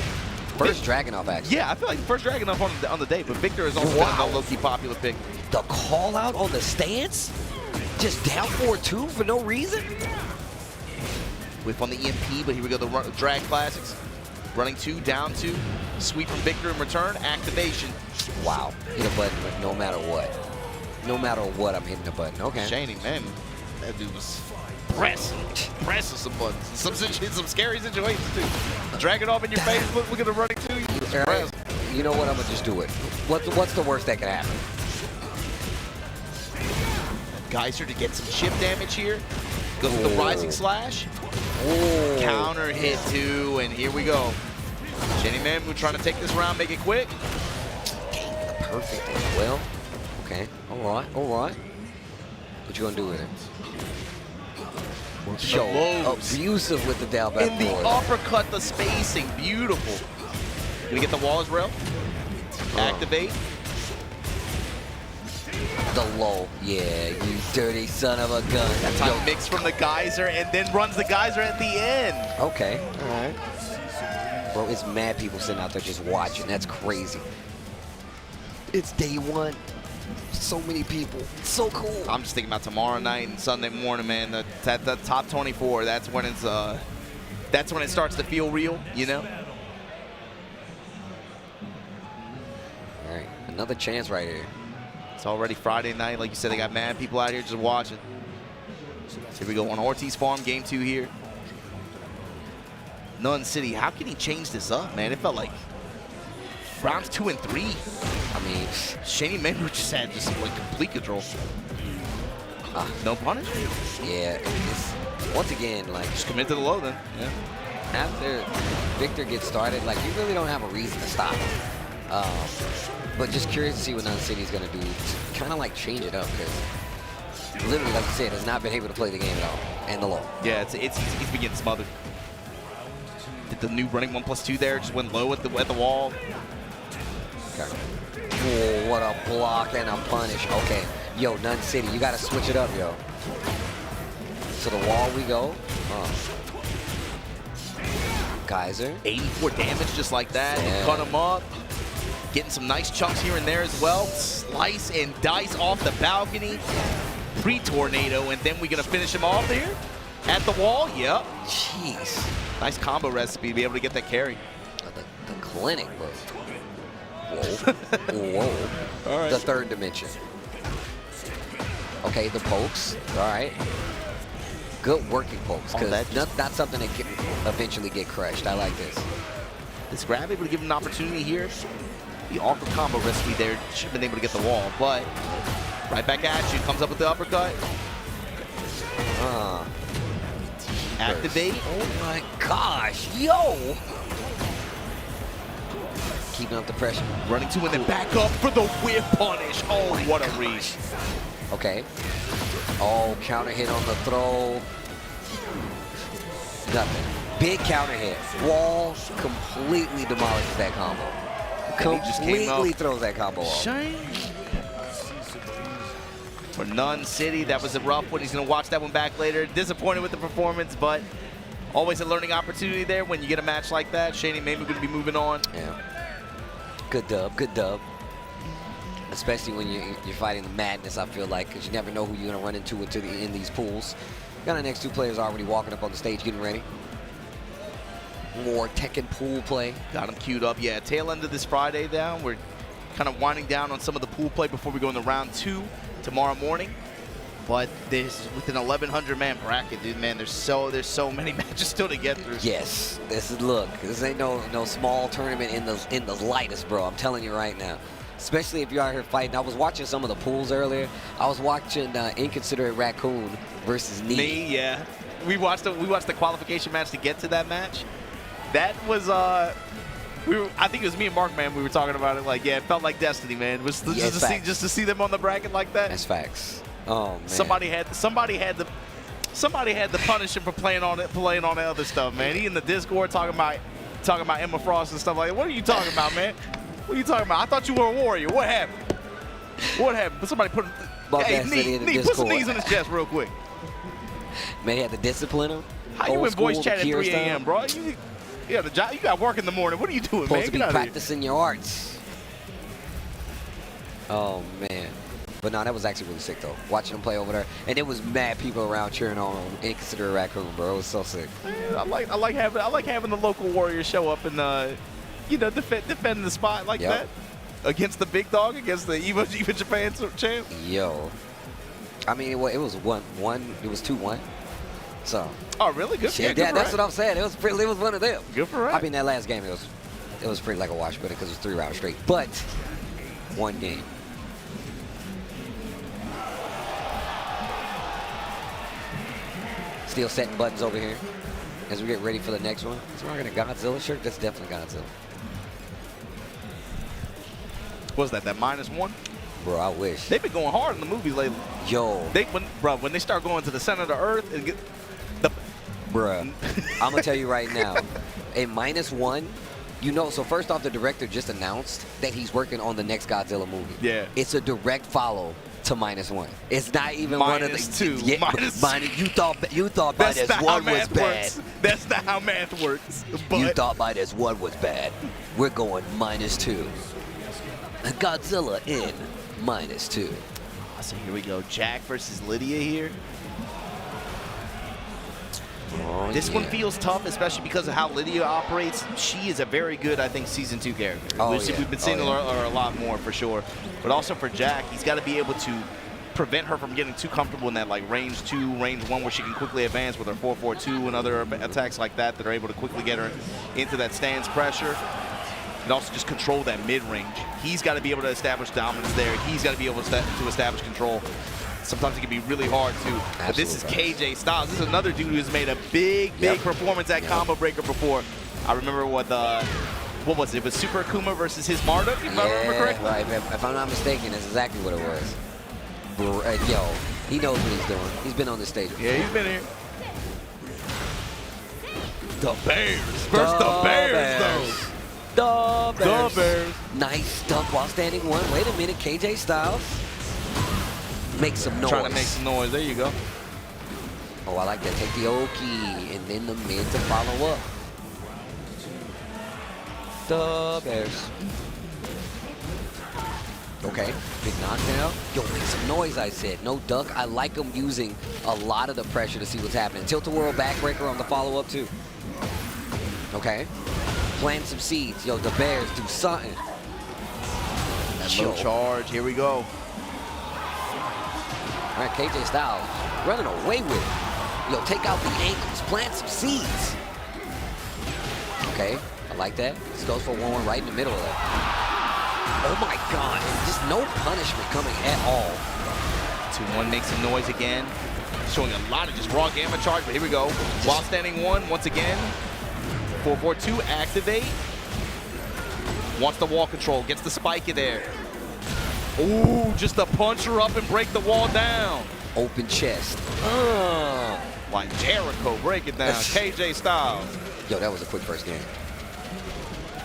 First Dragunov, actually. Yeah, I feel like the first Dragunov on the day, but Victor is also been a low-key popular pick. The call out on the stance? Just down 4-2 for no reason? Whip on the EMP, but here we go, the drag classics. Running 2, down 2. Sweep from Victor in return, activation. Wow, hit a button no matter what. No matter what, I'm hitting the button. Okay. Shiny, man, that dude was pressing some buttons. Some scary situations, too. Dragunov in your face, look at him running 2. You know what, I'm gonna just do it. What's the worst that could happen? Geyser to get some chip damage here. Goes with the rising slash. Counter hit too, and here we go. Shiny Mamu trying to take this round, make it quick. Perfect as well. Okay, all right. What you gonna do with it? Show abusive with the down back. In the uppercut, the spacing, beautiful. Gonna get the wall as well. Activate. The low, yeah, you dirty son of a gun. That time mix from the Geyser and then runs the Geyser at the end. Okay, all right. Bro, it's mad people sitting out there just watching. That's crazy. It's day one. So many people. So cool. I'm just thinking about tomorrow night and Sunday morning, man. The top 24. That's when it starts to feel real, you know. All right, another chance right here. It's already Friday night. Like you said, they got mad people out here just watching. Here we go on Ortiz Farm, game 2 here. Nun City, how can he change this up, man? It felt like rounds 2 and 3. I mean, Shiny Mamu just had like complete control. No punish? Yeah, it's, once again, like, just commit to the low then. Yeah. After Victor gets started, like, you really don't have a reason to stop him. But just curious to see what Nun City's gonna do. Kind of like change it up, because literally, like you said, has not been able to play the game at all, and the low. Yeah, it's he's been getting smothered. Did the new running 1+2 there? Just went low at the wall. Okay. Whoa, what a block and a punish. Okay, yo, Nun City, you gotta switch it up, yo. To the wall we go. Geyser. 84 damage just like that. Yeah. Cut him up. Getting some nice chunks here and there as well. Slice and dice off the balcony. Pre-tornado, and then we're going to finish him off here. At the wall, yep. Jeez. Nice combo recipe to be able to get that carry. The clinic, bro. Whoa. Whoa. All right. The third dimension. Okay, the pokes. All right. Good working pokes, because not something that can eventually get crushed. I like this. This grab able to give him an opportunity here. The awkward combo recipe there, should have been able to get the wall, but right back at you, comes up with the uppercut. Activate. Oh my gosh, yo! Keeping up the pressure. Running 2 and then back up for the whip punish. Oh, what a reach. Okay. Oh, counter hit on the throw. Nothing. Big counter hit. Wall completely demolishes that combo. Completely throws that combo off. Shine. For Nun City, that was a rough one. He's going to watch that one back later. Disappointed with the performance, but always a learning opportunity there when you get a match like that. Shiny Mamu going to be moving on. Yeah. Good dub, good dub. Especially when you're fighting the madness, I feel like, because you never know who you're going to run into in these pools. Got our next 2 players already walking up on the stage, getting ready. More Tekken pool play. Got them queued up. Yeah, tail end of this Friday down. We're kind of winding down on some of the pool play before we go into round 2 tomorrow morning. But this with an 1,100 man bracket, dude, man, there's so many matches still to get through. Yes, this ain't no small tournament in the lightest, bro. I'm telling you right now. Especially if you're out here fighting. I was watching some of the pools earlier. I was watching Inconsiderate Raccoon versus Nee. Yeah. We watched the qualification match to get to that match. That was I think it was me and Mark, man. We were talking about it. Like, yeah, it felt like destiny, man. Just to see them on the bracket like that. That's facts. Oh man. Somebody had to punish him for playing on the other stuff, man. He in the Discord talking about Emma Frost and stuff like that. What are you talking about, man? What are you talking about? I thought you were a warrior. What happened? What happened? Somebody put put some knees in his chest real quick. Man, he had to discipline him. How you in voice chat at 3 a.m., bro? You got work in the morning. What are you doing, man? Supposed to be practicing your arts. Oh man. But no, that was actually really sick though. Watching him play over there, and there was mad people around cheering on him. Inconsiderate Raccoon, bro. It was so sick. I like having the local warrior show up and defend the spot like that against the big dog, against the EVO Japan champ. Yo, I mean, it was 1-1. It was 2-1. So. Oh really? Good. Yeah, that's what I'm saying. It was one of them. Good for Ryan. I mean, that last game it was pretty like a wash, because it was 3 rounds straight. But one game. Still setting buttons over here as we get ready for the next one. Is rocking a Godzilla shirt? That's definitely Godzilla. What's that -1? Bro, I wish. They've been going hard in the movies lately. Yo. When they start going to the center of the earth and get the... Bruh, I'm going to tell you right now, a -1, so first off, the director just announced that he's working on the next Godzilla movie. Yeah. It's a direct follow to -1. It's not even one of the -2. Yeah, you thought -1 was bad. That's not how math works. But you thought -1 was bad. We're going -2. Godzilla in -2. So here we go. Jack versus Lydia here. Oh, this one feels tough, especially because of how Lydia operates. She is a very good, I think, Season 2 character. We've been seeing her a lot more, for sure. But also for Jack, he's got to be able to prevent her from getting too comfortable in that range 2, range 1, where she can quickly advance with her 4-4-2 and other attacks like that are able to quickly get her into that stance pressure. And also just control that mid-range. He's got to be able to establish dominance there. He's got to be able to establish control. Sometimes it can be really hard too. But this is KJ Styles. This is another dude who's made a big performance at Combo Breaker before. I remember what was it? It was Super Akuma versus his Marduk, if I remember correctly. Right. If I'm not mistaken, that's exactly what it was. Yo, he knows what he's doing. He's been on this stage before. Yeah, he's been here. The Bears versus the Bears, though. The Bears. Nice stuff while standing 1. Wait a minute, KJ Styles. Make some noise. Trying to make some noise. There you go. Oh, I like that. Take the Oki and then the mid to follow up. The Bears. Okay, big knockdown. Yo, make some noise, I said. No duck. I like him using a lot of the pressure to see what's happening. Tilt-a-whirl backbreaker on the follow-up, too. Okay. Plant some seeds. Yo, the Bears do something. That low charge. Here we go. All right, KJ Styles running away with it. Yo, take out the ankles, plant some seeds. Okay, I like that. This goes for 1-1 right in the middle of that. Oh my God, just no punishment coming at all. 2-1 makes some noise again. Showing a lot of just raw gamma charge, but here we go. While standing 1, once again. 4-4-2, activate. Wants the wall control, gets the spike in there. Ooh, just to punch her up and break the wall down. Open chest. Like Jericho, break it down. KJ Styles. Yo, that was a quick first game.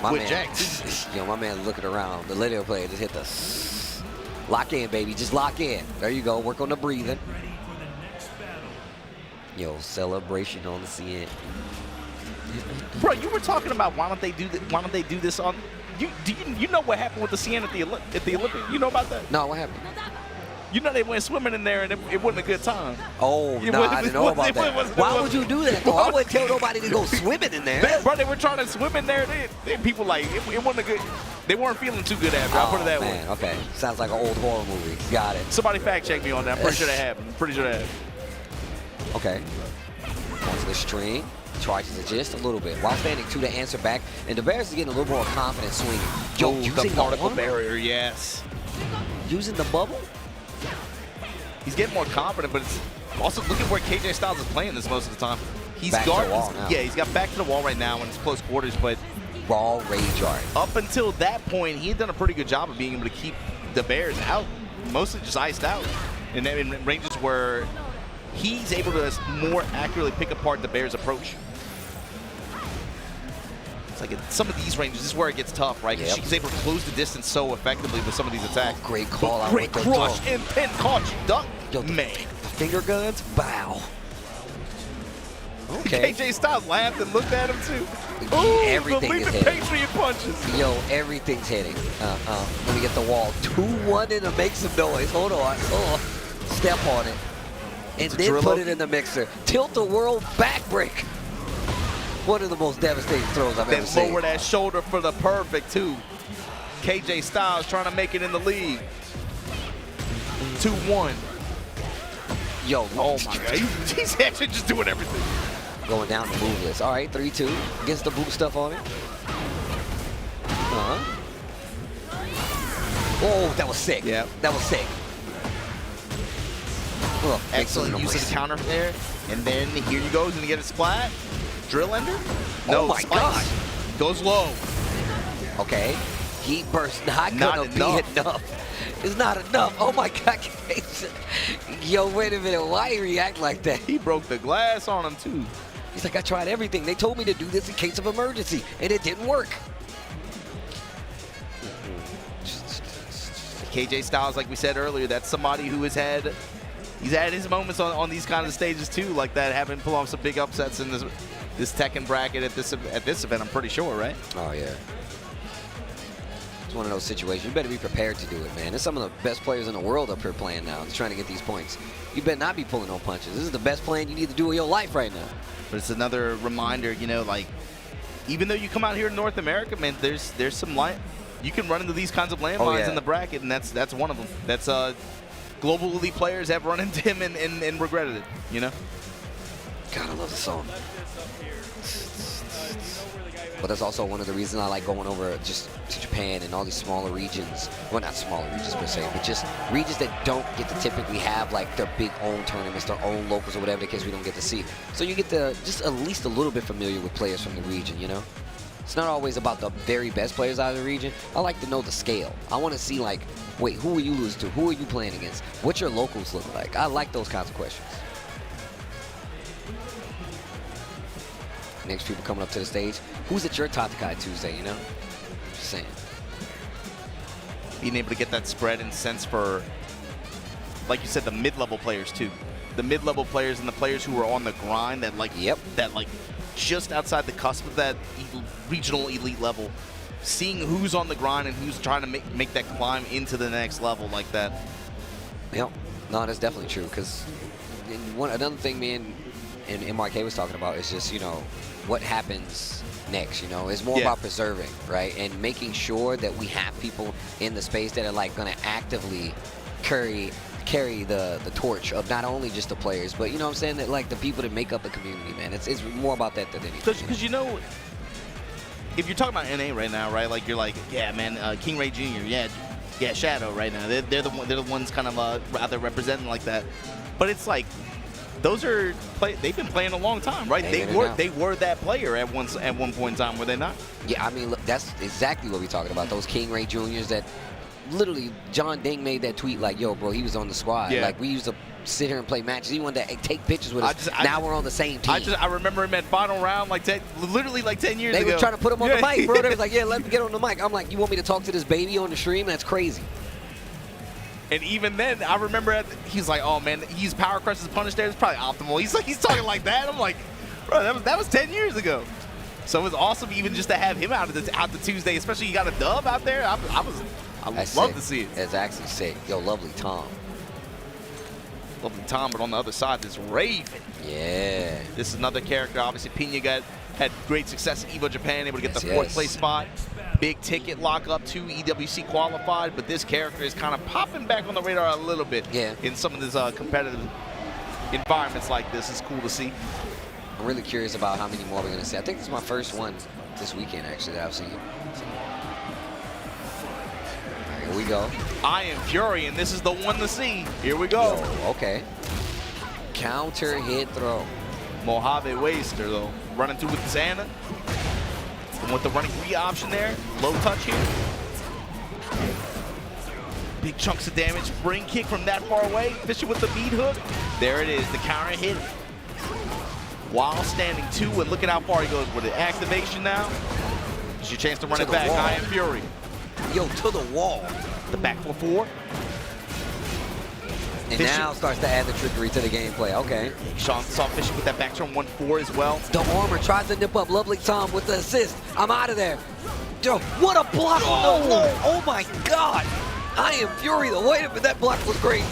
My man looking around. The Lydia player just hit the lock in, baby. Just lock in. There you go. Work on the breathing. Yo, celebration on the CN. Bro, you were talking about why don't they do this on? You know what happened with the CN at the Olympics? You know about that? No, what happened? You know they went swimming in there and it wasn't a good time. Oh, no, I didn't know about that. Why would you do that, though? I wouldn't tell nobody to go swimming in there. Bro, they were trying to swim in there. They people like, it wasn't a good... They weren't feeling too good after. I'll put it that way. Okay. Sounds like an old horror movie. Got it. Somebody fact check me on that. I'm pretty sure that happened. Pretty sure that happened. Okay. Onto the string. Tries to just a little bit while standing 2 to answer back. And DeBears is getting a little more confident swinging. Yo, using the particle barrier, yes. Using the bubble? He's getting more confident, but it's also look at where KJ Styles is playing this most of the time. He's back guarding. To the wall now. Yeah, he's got back to the wall right now when it's close quarters, but raw rage art. Up until that point, he had done a pretty good job of being able to keep the Bears out, mostly just iced out. And then in ranges where he's able to more accurately pick apart the Bears' approach. It's like in some of these ranges, this is where it gets tough, right? Because she's able to close the distance so effectively with some of these attacks. Great call out. Great crush, intent, caught, duck, man. The finger guns, bow. Okay. KJ Styles laughed and looked at him too. Ooh, everything the is Leaping hitting. Patriot punches. Yo, everything's hitting. Let me get the wall. 2-1 in to make some noise. Hold on. Step on it. And then put it in the mixer. Tilt the world backbreak. One of the most devastating throws I've ever seen. Then lower that shoulder for the perfect too. KJ Styles trying to make it in the league. 2-1. Yo, oh my God, he's actually just doing everything. Going down the move list. All right, 3-2. Gets the boot stuff on it. Oh, that was sick. Yeah. That was sick. Oh, excellent use of the counter there. And then here you go. He's going to get a splat. Drill ender? No, oh my God. Goes low. Okay. Heat burst. Not gonna be enough. It's not enough. Oh my God. Yo, wait a minute. Why he react like that? He broke the glass on him too. He's like, I tried everything. They told me to do this in case of emergency, and it didn't work. KJ Styles, like we said earlier, that's somebody who has had, he's had his moments on these kind of stages too, like that, having pulled off some big upsets in this Tekken bracket at this event. I'm pretty sure, right? Oh yeah. It's one of those situations. You better be prepared to do it, man. There's some of the best players in the world up here playing now. Just trying to get these points. You better not be pulling no punches. This is the best playing you need to do in your life right now. But it's another reminder, you know, like, even though you come out here in North America, man, there's some line. You can run into these kinds of landmines in the bracket, and that's one of them. That's global elite players have run into him and regretted it, you know? God, I love the song. But that's also one of the reasons I like going over just to Japan and all these smaller regions. Well, not smaller regions per se, but just regions that don't get to typically have like their big own tournaments, their own locals or whatever the case we don't get to see. So you get to just at least a little bit familiar with players from the region, you know? It's not always about the very best players out of the region. I like to know the scale. I want to see like, wait, who are you losing to? Who are you playing against? What your locals look like? I like those kinds of questions. Next people coming up to the stage. Who's at your Tatakai Tuesday, you know? Just saying. Being able to get that spread and sense for, like you said, the mid-level players too. The mid-level players and the players who are on the grind that like, just outside the cusp of that regional elite level. Seeing who's on the grind and who's trying to make that climb into the next level like that. Yep. No, that's definitely true. Because another thing me and MRK was talking about is just, you know, what happens next, you know? It's more about preserving, right? And making sure that we have people in the space that are like going to actively carry the torch of not only just the players, but you know what I'm saying, that like the people that make up the community, man. It's more about that than anything. Because you know, if you're talking about NA right now, right? Like you're like, yeah, man, King Ray Jr., yeah, Shadow right now. They're the ones kind of out there representing like that. But it's like, those are they've been playing a long time, right? They were that player at one point in time, were they not? Yeah, I mean, look, that's exactly what we're talking about. Those King Ray Juniors that literally John Ding made that tweet like, yo, bro, he was on the squad. Yeah. Like we used to sit here and play matches. He wanted to take pictures with us. Now we're on the same team. I remember him at final round literally 10 years ago. They were trying to put him on the mic, bro. They was like, yeah, let me get on the mic. I'm like, you want me to talk to this baby on the stream? That's crazy. And even then, I remember he's like, oh man, he's power crushes punish there. It's probably optimal. He's talking like that. I'm like, bro, that was 10 years ago. So it was awesome even just to have him out the Tuesday, especially you got a dub out there. I love to see it. It's actually sick. Yo, lovely Tom. Lovely Tom, but on the other side, this Raven. Yeah. This is another character. Obviously, Pina had great success at EVO Japan, able to get the fourth place spot. Big ticket lock up to EWC qualified, but this character is kind of popping back on the radar a little bit in some of these competitive environments like this. It's cool to see. I'm really curious about how many more we're going to see. I think this is my first one this weekend, actually, that I've seen. Here we go. I Am Fury, and this is the one to see. Here we go. Yo, okay. Counter hit throw. Mojave Waster, though, running through with Xana. And with the running free option there, low touch here. Big chunks of damage. Spring kick from that far away. Fishing with the bead hook. There it is, the counter hit. While standing 2 and look at how far he goes with it. Activation now. It's your chance to run it back. I Am Fury. Yo, to the wall. The back 4-4. And now starts to add the trickery to the gameplay. Okay. Sean saw Fisher with that back turn 1-4 as well. The armor tries to nip up Lovely Tom with the assist. I'm out of there. Yo, what a block on the low. Oh my God. I Am Fury. The weight of it, that block was crazy.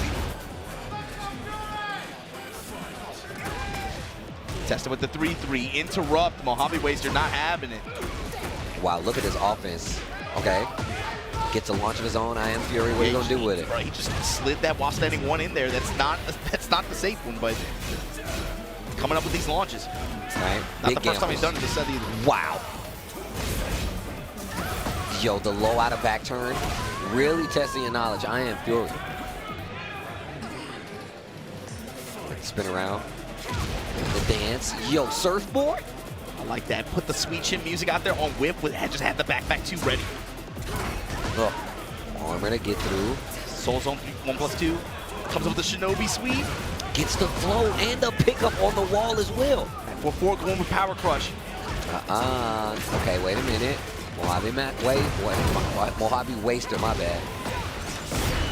Tested with the 3-3. Interrupt. Mojave Waster not having it. Wow, look at his offense. Okay. Gets a launch of his own. I Am Fury. What are you gonna do with it? Right, he just slid that while standing 1 in there. That's not the safe one, but coming up with these launches. All right. Not the first time he's done it this set either. Wow. Yo, the low out of back turn. Really testing your knowledge. I Am Fury. Spin around. The dance. Yo, surfboard. I like that. Put the sweet chin music out there on whip. Just had the backpack 2 ready. Oh, armor to get through. Soul Zone 1+2. Comes up with the Shinobi sweep. Gets the flow and the pickup on the wall as well. 4-4 going with Power Crush. Okay, wait a minute. Mojave Waster, my bad.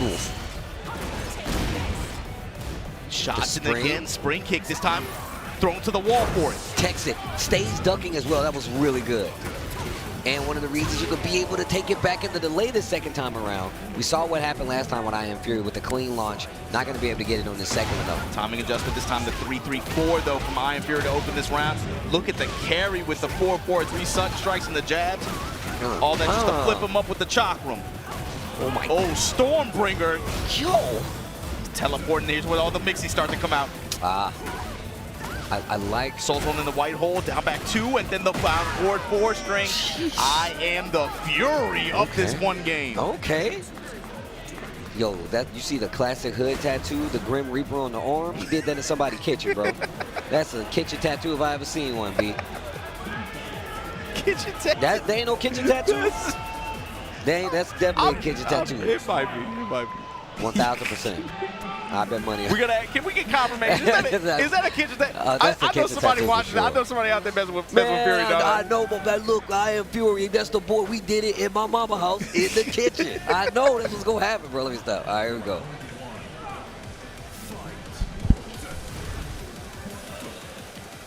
Oof. Shots in again. Spring kick this time. Thrown to the wall for it. Text it. Stays ducking as well. That was really good. And one of the reasons you could be able to take it back in the delay the second time around. We saw what happened last time with I Am Fury with the clean launch. Not going to be able to get it on the second one, though. Timing adjustment this time, the 3-3-4, though, from I Am Fury to open this round. Look at the carry with the 4-4-3 sudden strikes and the jabs. All that just to flip him up with the chakram. Oh, my God. Oh, Stormbringer. Yo. Teleporting. Here's where all the mixies start to come out. I like Soul Zone in the white hole, down back 2, and then the forward 4 string. Jeez. I am the fury of this one game. Okay. Yo, that you see the classic hood tattoo, the Grim Reaper on the arm? He did that in somebody's kitchen, bro. That's a kitchen tattoo if I ever seen one, B. Kitchen tattoo? They ain't no kitchen tattoos? That's definitely a kitchen tattoo. It might be. It might be. 1,000%. I bet money. Can we get confirmation? Is that a kitchen tattoo? I know somebody watching. Sure. I know somebody out there messing with Fury. I know, but man, look, I Am Fury. That's the boy. We did it in my mama's house in the kitchen. I know that's what's gonna happen, bro. Let me stop. All right, here we go.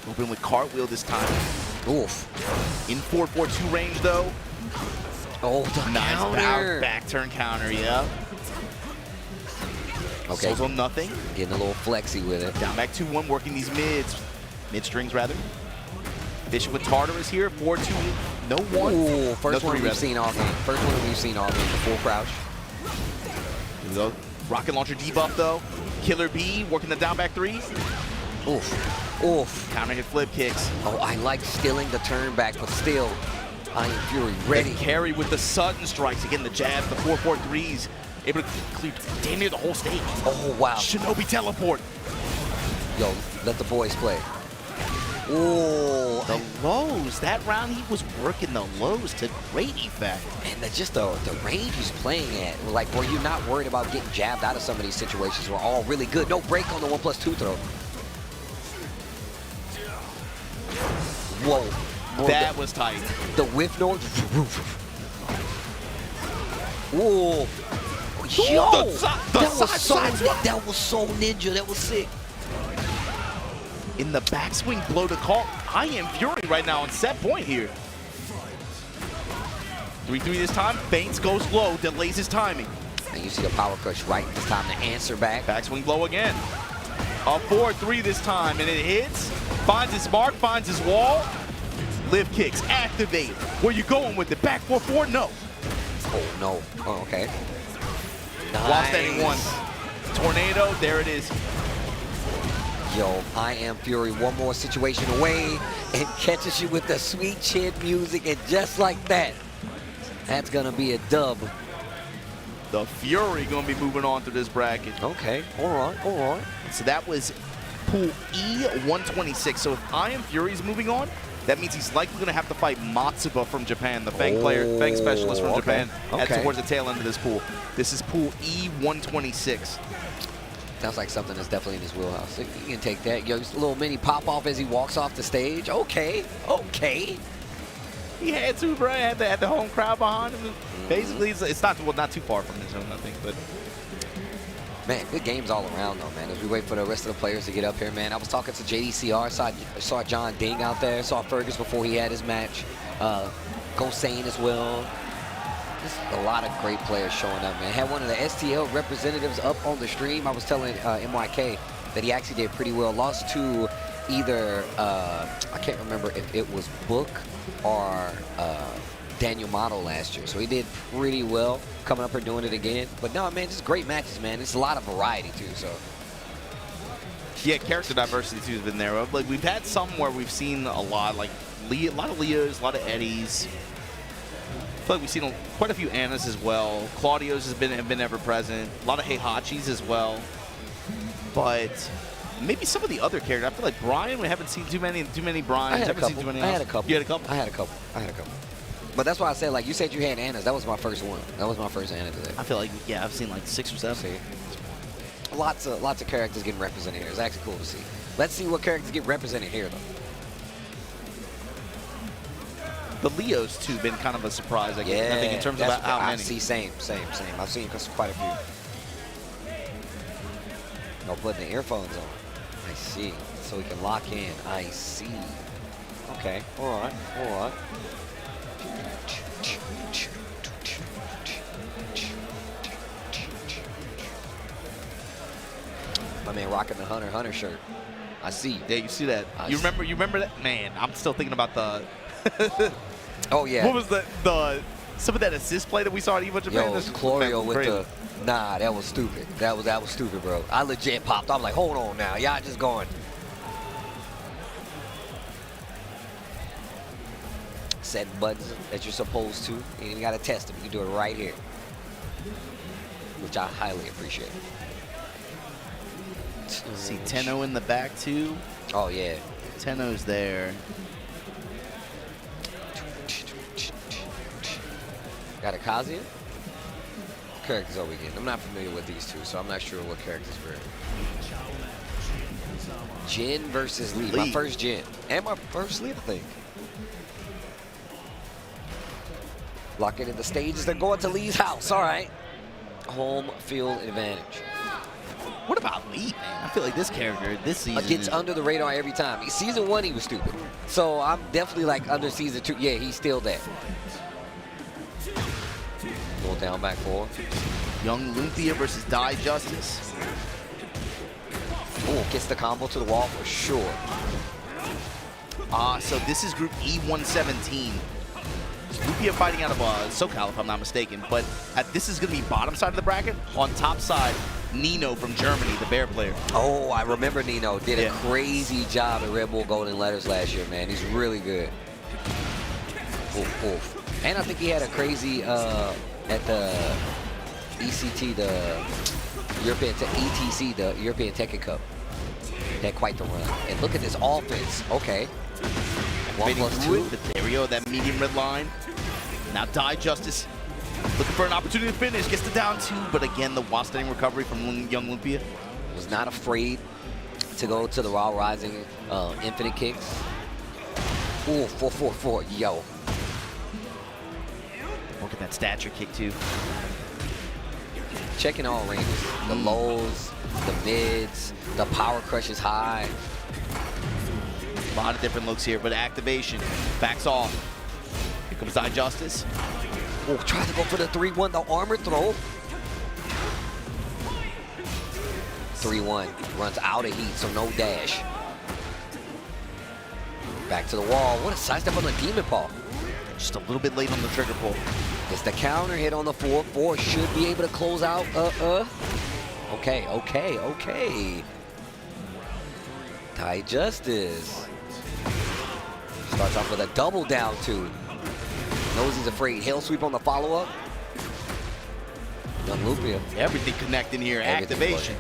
Open with cartwheel this time. Oof. In 4-4-2 range though. Oh, the nice counter. Back turn counter. Yeah. Okay. Soul Zone nothing. Getting a little flexy with it. Down back 2-1, working these mid strings rather. Fishing with Tartarus here, 4-2, no 1. Ooh, first no one we've seen all game. First one we've seen all game, the full crouch. Here we go. Rocket launcher debuff though. Killer B working the down back 3. Oof. Oof. Counter hit flip kicks. Oh, I like stealing the turn back, but still, I Am Fury ready. And carry with the sudden strikes. Again, the jabs, the 4-4-3s. Able to clear damn near the whole stage. Oh, wow. Shinobi teleport. Yo, let the boys play. Ooh. The lows. That round, he was working the lows to great effect. And just the range he's playing at, like where you're not worried about getting jabbed out of some of these situations. We're all really good. No break on the 1+2 throw. Whoa. That was tight. The whiff noise. Whoa. Yo, that was so ninja. That was sick. In the backswing blow to call. I Am Fury right now on set point here. 3-3 this time. Feints, goes low, delays his timing. And you see the power crush right this time to answer back. Backswing blow again. A 4-3 this time, and it hits. Finds his mark, finds his wall. Live kicks, activate. Where you going with it? Back 4-4? No. Oh, no. Oh, okay. Nice. While standing one. Tornado, there it is. Yo, I Am Fury, one more situation away and catches you with the sweet chin music, and just like that, that's gonna be a dub. The Fury gonna be moving on through this bracket. Okay, all right. So that was Pool E 126. So if I Am Fury's moving on, that means he's likely gonna have to fight Matsuba from Japan, the Fang player, Fang specialist from Japan, towards the tail end of this pool. This is Pool E 126. Sounds like something that's definitely in his wheelhouse. You can take that. Yo, just a little mini pop-off as he walks off the stage. Okay. He had to, Bryan. Had the home crowd behind him. Basically, it's not too far from his own, I think. But man, good games all around, though, man. As we wait for the rest of the players to get up here, man. I was talking to JDCR. Saw John Ding out there. Saw Fergus before he had his match. Gosain as well. Just a lot of great players showing up, man. Had one of the STL representatives up on the stream. I was telling MYK that he actually did pretty well. Lost to either, I can't remember if it was Book or Daniel Motto last year. So he did pretty well coming up here doing it again. But no, man, just great matches, man. It's a lot of variety, too, so. yeah, character diversity, too, has been there. Like, we've had some where we've seen a lot, like a lot of Leos, a lot of Eddys. I feel like we've seen quite a few Annas as well. Claudio's have been ever present. A lot of Heihachis as well. But maybe some of the other characters. I feel like Bryan, we haven't seen too many Bryans. I had a couple. You had a couple? I had a couple. But that's why I said, like, you said you had Annas. That was my first one. That was my first Anna today. I feel like, yeah, I've seen like 6 or 7. See? Lots of characters getting represented here. It's actually cool to see. Let's see what characters get represented here, though. The Leos, too, been kind of a surprise, I guess. Yeah, I think in terms of how many. I see, same. I've seen quite a few. No, putting the earphones on. I see. So we can lock in. I see. Okay, all right. My man rocking the Hunter shirt. I see. Yeah, you see that. You remember that? Man, I'm still thinking about the... Oh, yeah. What was the some of that assist play that we saw at Evo Japan? Yo, Chlorio with the... Nah, that was stupid. That was stupid, bro. I legit popped. I'm like, hold on now. Y'all just going. Set buttons that you're supposed to. You ain't even got to test them. You can do it right here. Which I highly appreciate. See Tenno in the back, too. Oh, yeah. Tenno's there. Got a Kazuya? What characters are we getting? I'm not familiar with these two, so I'm not sure what characters we're in. Jin versus Lee. My first Jin. And my first Lee, I think. Locking in the stages. They're going to Lee's house. All right. Home field advantage. What about Lee, man? I feel like this character, this season... Gets under the radar every time. Season 1, he was stupid. So I'm definitely like under season 2. Yeah, he's still there. Going down back 4. Young Lumpia versus Die Justice. Oh, gets the combo to the wall for sure. So this is Group E117. Lumpia fighting out of SoCal, if I'm not mistaken. But this is going to be bottom side of the bracket. On top side, Nino from Germany, the Bear player. Oh, I remember Nino. Did a crazy job at Red Bull Golden Letters last year, man. He's really good. Oof. And I think he had a crazy, at the ECT, the European, ETC, the European Tekken Cup. He had quite the run. And look at this offense. Okay. 1+2. But there we go, that medium red line. Now Die Justice looking for an opportunity to finish. Gets the down 2, but again, the wall-standing recovery from Young Lumpia. Was not afraid to go to the Raw Rising infinite kicks. Ooh, 4-4-4, yo. Look at that stature kick, too. Checking all ranges. The lows, the mids, the power crush is high. A lot of different looks here, but activation. Backs off. Here comes Die Justice. Oh, try to go for the 3-1, the armor throw. 3-1. Runs out of heat, so no dash. Back to the wall. What a sidestep on the Demon Paw. Just a little bit late on the trigger pull. Gets the counter hit on the 4-4. Should be able to close out. Okay. Tight Justice. Starts off with a double down two. Knows he's afraid. Hail sweep on the follow-up. Young Lupia. Everything connecting here. Activation.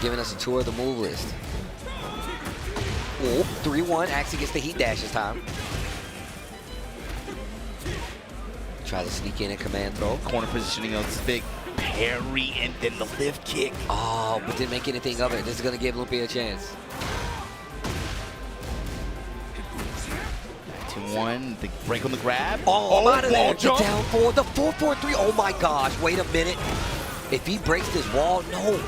Giving us a tour of the move list. Oh, 3-1. Axie gets the heat dash this time. Try to sneak in a command throw. Corner positioning of this big parry and then the lift kick. Oh, but didn't make anything of it. This is going to give Lupia a chance. 2-1, the break on the grab. Oh, I'm out of there. Jump. Down 4, the 4-4-3. Oh my gosh, wait a minute. If he breaks this wall, no.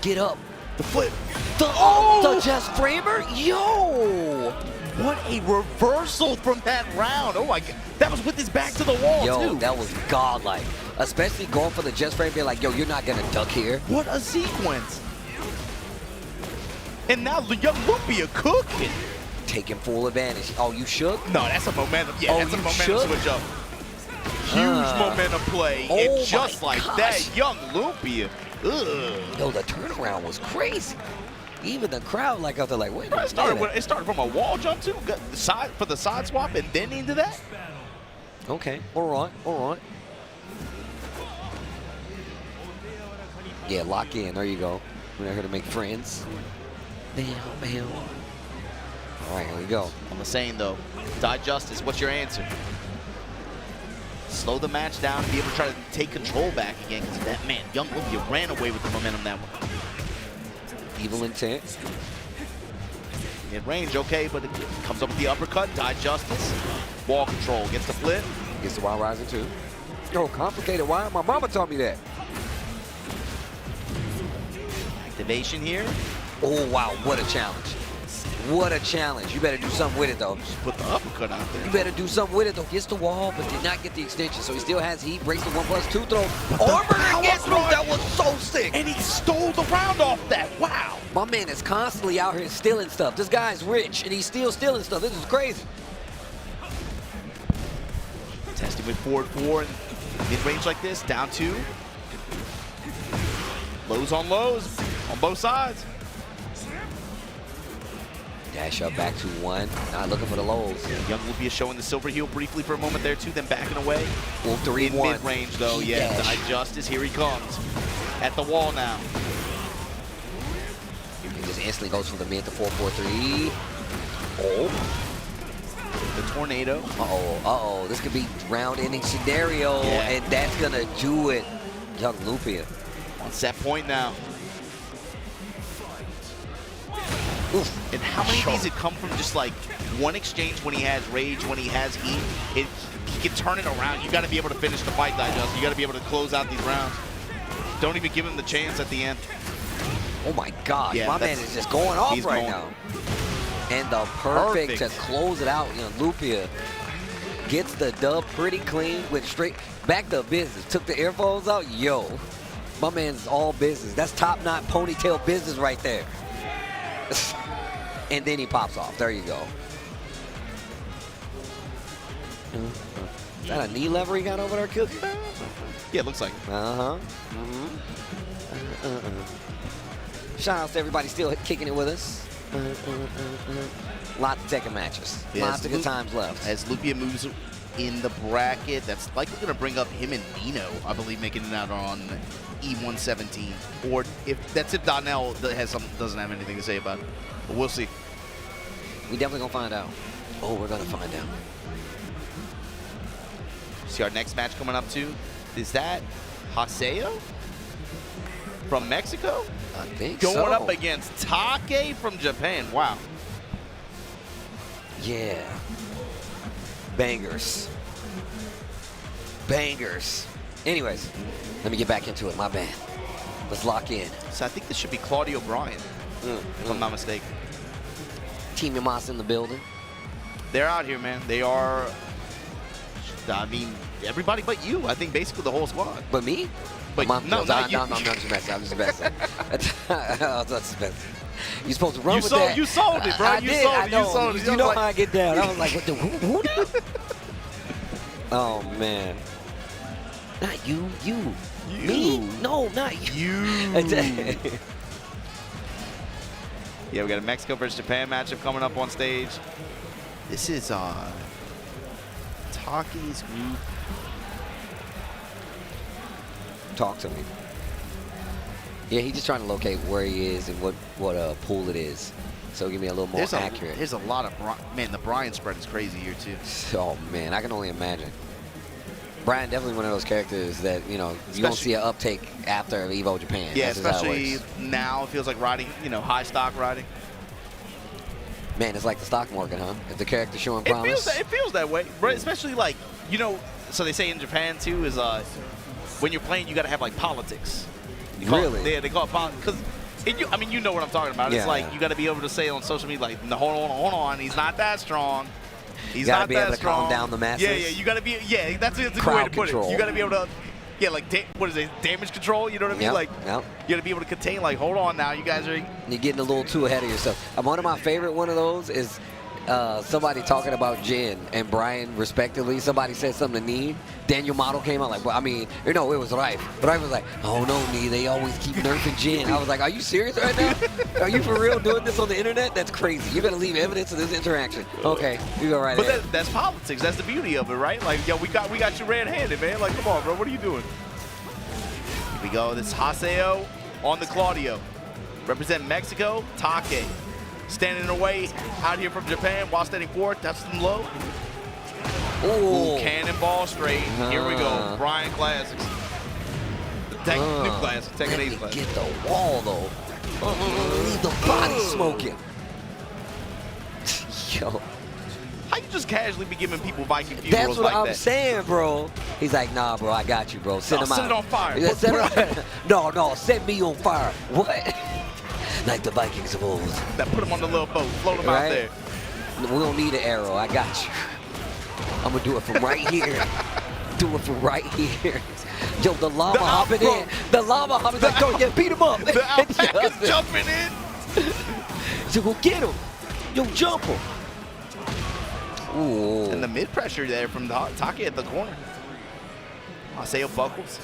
Get up. The flip. The Just Framer? Yo! What a reversal from that round. Oh my God. That was with his back to the wall, Yo, too. that was godlike. Especially going for the Just Frame, being like, yo, you're not going to duck here. What a sequence. And now the young Lupia cooking. Taking full advantage. Oh, you shook? No, that's a momentum. Yeah, Oh, that's a you momentum shook? switch up. Huge momentum play. Oh And just my like gosh. that, young Lupia. Ugh. Yo, the turnaround was crazy. Even the crowd, like, out there, like, wait a It minute. started from a wall jump, too. Got the side for the side swap and then into that. Okay, all right. Yeah, lock in. There you go. We're not here to make friends. Bam. All right, here we go. I'm saying, though, Die Justice, what's your answer? Slow the match down and be able to try to take control back again, because that man, young Lupia, ran away with the momentum that one. Evil intent. Mid-range, okay, but it comes up with the uppercut. Die Justice. Wall control. Gets the flip. Gets the wild rising too. Yo, complicated. Why? My mama taught me that. Activation here. Oh, wow. What a challenge. What a challenge. You better do something with it, though. Just put the uppercut out there. You better do something with it, though. Gets the wall, but did not get the extension, so he still has heat. Breaks the 1+2 throw. Armor gets through. That was so sick. And he stole the round off that. Wow. My man is constantly out here stealing stuff. This guy's rich, and he's still stealing stuff. This is crazy. Testing with forward 4 and mid-range like this. Down 2. Lows on both sides. Dash up back to 1. Not looking for the lows. Young Lupia showing the silver heel briefly for a moment there, too, then backing away. Full 3-1. In mid-range, though, yeah. Die Justice, here he comes. At the wall now. He just instantly goes from the mid to 4-4-3. Oh. The tornado. Uh-oh. This could be round-ending scenario, and that's going to do it. Young Lupia. On set point now. Oof. And how many of these had come from just like one exchange when he has rage, when he has heat? He can turn it around. You got to be able to finish the fight, Digest. You got to be able to close out these rounds. Don't even give him the chance at the end. Oh my God, my man is just going off right now. And the perfect to close it out. You know, Lupia gets the dub pretty clean, went straight back to business. Took the earphones out. Yo, my man's all business. That's top-notch ponytail business right there. And then he pops off. There you go. Is that a knee lever he got over there, Cookie? Yeah, it looks like. Shout out to everybody still kicking it with us. Lots of Tekken matches. Lots of good times left. As Lupia moves in the bracket, that's likely going to bring up him and Nino, I believe, making it out on E117. Or if Donnell doesn't have anything to say about it. But we'll see. We definitely going to find out. Oh, we're going to find out. See our next match coming up too. Is that Haseo from Mexico? I think Going up against Take from Japan. Wow. Yeah. Bangers. Bangers. Anyways, let me get back into it. My bad. Let's lock in. So I think this should be Claudio Bryan, if I'm not mistaken. Team Yamas in the building. They're out here, man. They are, I mean, everybody but you. I think basically the whole squad. But me? But I'm no, not you. I'm just messing. I'm just messing. I'm just messing. You're supposed to run with sold, that. You sold it, bro. I you did. sold I it. know. You sold it. You know how I get down. I was like, what the who now? Oh, man. Not you. You. Me? No, not you. Yeah, we got a Mexico versus Japan matchup coming up on stage. This is Taki's group. Talk to me. Yeah, he's just trying to locate where he is and what pool it is. So give me a little more accurate. There's a lot of man. The Bryan spread is crazy here too. Oh man, I can only imagine. Bryan definitely one of those characters that you don't see an uptake after Evo Japan. Yeah, That's just how it especially works. now it feels like riding, high stock riding. Man, it's like the stock market, huh? If the character's showing promise. It feels that way, right? Especially like so they say in Japan too is when you're playing you got to have like politics. Really? Yeah, they call it politics because I mean you know what I'm talking about. It's like you got to be able to say on social media like, no, hold on, he's not that strong. He's not that strong. You got to be able to calm down the masses. Yeah, you got to be. Yeah, that's a good way to put it. You got to be able to. Yeah, like what is it? Damage control. You know what I mean? You got to be able to contain. Like, hold on now, you guys are. You're getting a little too ahead of yourself. One of my favorite one of those is somebody talking about Jin and Bryan respectively. Somebody said something to Nee. Daniel Model came out like, well, I mean, it was Rife. Rife was like, oh no, Nee, they always keep nerfing Jin. I was like, are you serious right now? Are you for real doing this on the internet? That's crazy. You're gonna leave evidence of this interaction. Okay, you go right ahead. But that's politics. That's the beauty of it, right? Like, yo, we got you red-handed, man. Like, come on, bro. What are you doing? Here we go. This is Haseo on the Claudio. Represent Mexico, Take. Standing away out here from Japan while standing forward. That's them low. Ooh, cannonball straight. Here we go. Bryan Classics. New Classics. Tekken 8 Classics. Get the wall, though. Leave the body smoking. Yo. How you just casually be giving people Viking funerals That's what like I'm that? saying, bro. He's like, nah, bro, I got you, bro. Send him out. Set it on fire. No, set me on fire. What? Like the Vikings of old. That put him on the little boat, float him out there. We don't need an arrow. I got you. I'm gonna do it from right here. Do it from right here. Yo, the llama hopping in. The llama hopping like, go, yeah, beat him up. The alpaca's jumping in. So go get him. Yo, jump him. Ooh. And the mid pressure there from Take at the corner. Haseo buckles.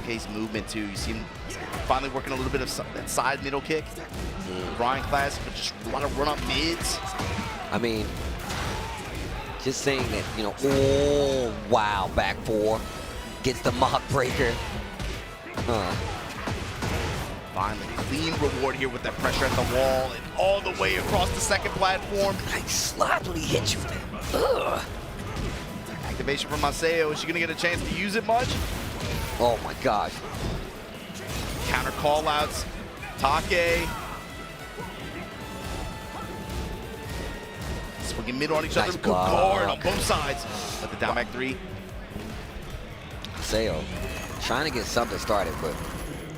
Take's movement too. You see him finally working a little bit of that side middle kick. Bryan Classic, but just a lot of run up mids. I mean, just saying that, oh, wow, back four. Gets the mock breaker. Finally, clean reward here with that pressure at the wall and all the way across the second platform. Like, sloppily hit you. Ugh. Activation from Haseo. Is she going to get a chance to use it much? Oh my gosh. Counter call-outs. Take. Swinging mid on each other. Good guard on both sides. But the down back three. Haseo trying to get something started, but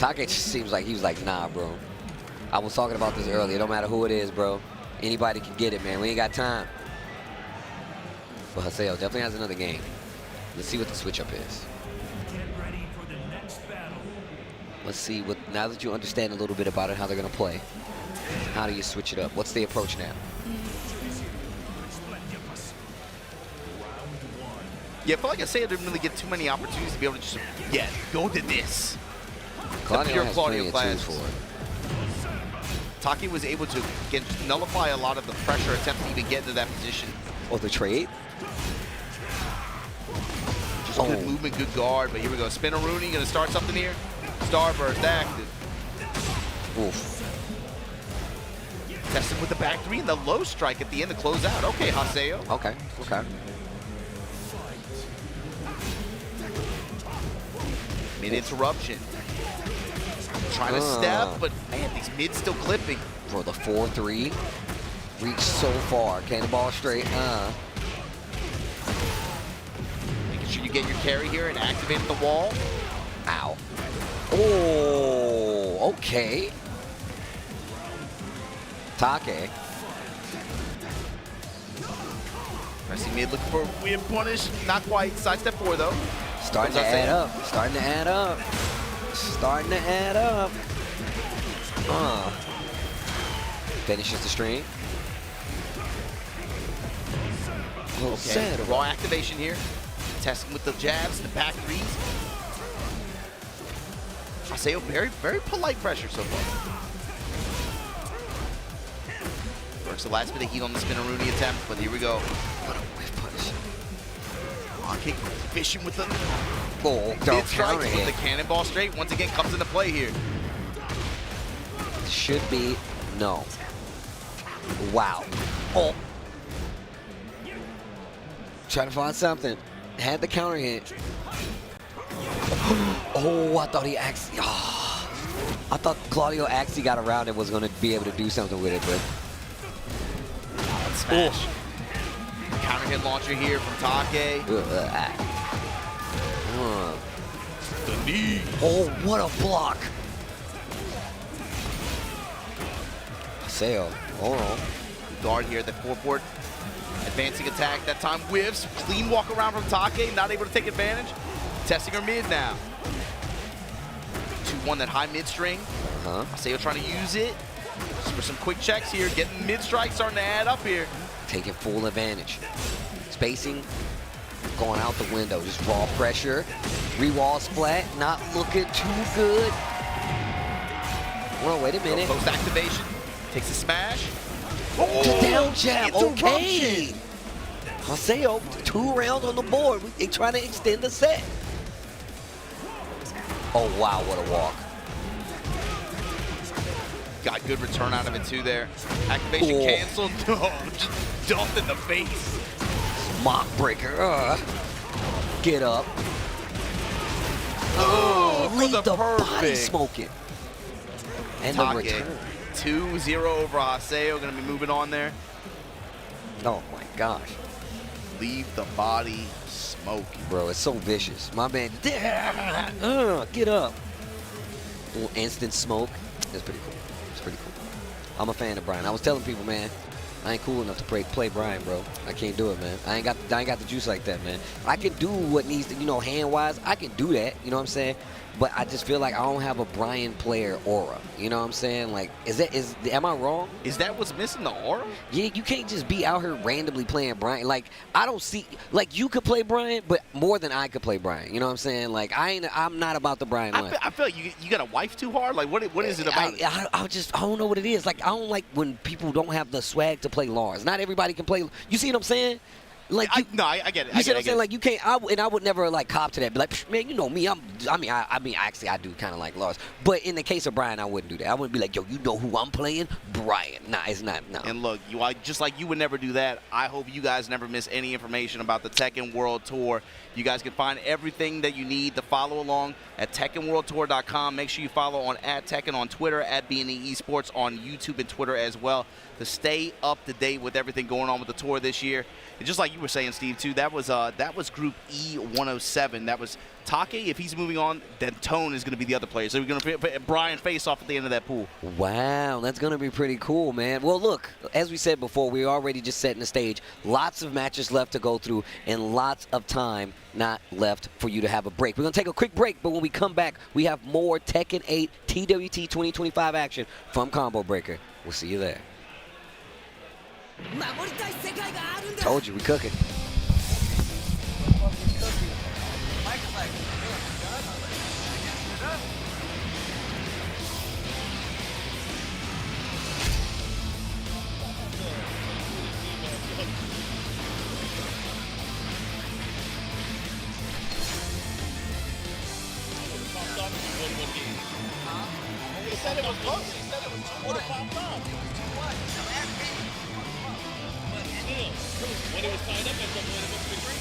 Take just seems like he was like, nah, bro. I was talking about this earlier. No matter who it is, bro. Anybody can get it, man. We ain't got time. But Haseo definitely has another game. Let's see what the switch-up is. Let's see what, now that you understand a little bit about it, how they're gonna play. How do you switch it up? What's the approach now? Yeah, I feel like Haseo didn't really get too many opportunities to be able to just, go to this. Claudio has plenty of tools for it. Take was able to nullify a lot of the pressure attempt to even get into that position. Oh, the trade? Just good movement, good guard, but here we go. Spinaroonie gonna start something here. Starburst active. Oof. Tested with the back three and the low strike at the end to close out. Okay, Haseo. Okay. Mid-interruption. Trying to step, but man, these mids still clipping. For the 4-3. Reached so far. Cannonball straight. Making sure you get your carry here and activate the wall. Ow. Oh, okay. Take. see mid looking for a weird punish. Not quite. Sidestep 4 though. Starting to add up. Starting to add up. Starting to add up. Finishes the string. Okay, raw activation here. Testing with the jabs, the back threes. Haseo very, very polite pressure so far. Works the last bit of heat on the Spinaroonie attempt, but here we go. On kick, fishing with the mid strikes with the cannonball straight. Once again, comes into play here. Should be no. Wow. Oh. Trying to find something. Had the counter hit. Oh, I thought he actually. Oh, I thought Claudio actually got around and was going to be able to do something with it, but. Smash. Counter hit launcher here from Take. The knee. Oh, what a block. Haseo. Oh. Guard here at the forward. Advancing attack. That time whiffs. Clean walk around from Take. Not able to take advantage. Testing her mid now. 2-1 that high mid string. Haseo trying to use it. Just for some quick checks here. Getting mid strike starting to add up here. Taking full advantage. Spacing going out the window. Just raw pressure. Re-walls flat. Not looking too good. Well, wait a minute. Post activation. Takes a smash. The down jab. Okay. Haseo, 2 rounds on the board. They trying to extend the set. Oh, wow, what a walk. Got good return out of it, too, there. Activation canceled. Oh, just dumped in the face. Mock breaker. Get up. Oh, leave the body smoking. And the return. 2-0 over Haseo. Going to be moving on there. Oh, my gosh. Leave the body smoking. Bro, it's so vicious. My man, get up. Little instant smoke. It's pretty cool. It's pretty cool. I'm a fan of Bryan. I was telling people, man, I ain't cool enough to play Bryan, bro. I can't do it, man. I ain't got the juice like that, man. I can do what needs to, hand-wise. I can do that, you know what I'm saying? But I just feel like I don't have a Bryan player aura. You know what I'm saying? Like, am I wrong? Is that what's missing, the aura? Yeah, you can't just be out here randomly playing Bryan. Like, I don't see, like, you could play Bryan, but more than I could play Bryan. You know what I'm saying? Like, I'm not about the Bryan life. I feel like you got a wife too hard. Like, what is it about it? I don't know what it is. Like, I don't like when people don't have the swag to play Lars. Not everybody can play. You see what I'm saying? Like, I get it. You see what I'm saying? Like, you can't. I would never like cop to that. Be like, man, you know me. Actually, I do kind of like Lars. But in the case of Bryan, I wouldn't do that. I wouldn't be like, yo, you know who I'm playing? Bryan. Nah, it's not. No. And look, just like you would never do that. I hope you guys never miss any information about the Tekken World Tour. You guys can find everything that you need to follow along at TekkenWorldTour.com. Make sure you follow on @Tekken on Twitter, @BNE Esports on YouTube and Twitter as well to stay up to date with everything going on with the tour this year. And just like you were saying, Steve, too, that was Group E107. That was Take. If he's moving on, then Tone is going to be the other player. So we're going to put Bryan face off at the end of that pool. Wow, that's going to be pretty cool, man. Well, look, as we said before, we're already just setting the stage. Lots of matches left to go through and lots of time not left for you to have a break. We're going to take a quick break, but when we come back, we have more Tekken 8 TWT 2025 action from Combo Breaker. We'll see you there. Told you, we cooking. He said it was close. He said it was 2 to 5 times. When he was signed up at some point, it must be great.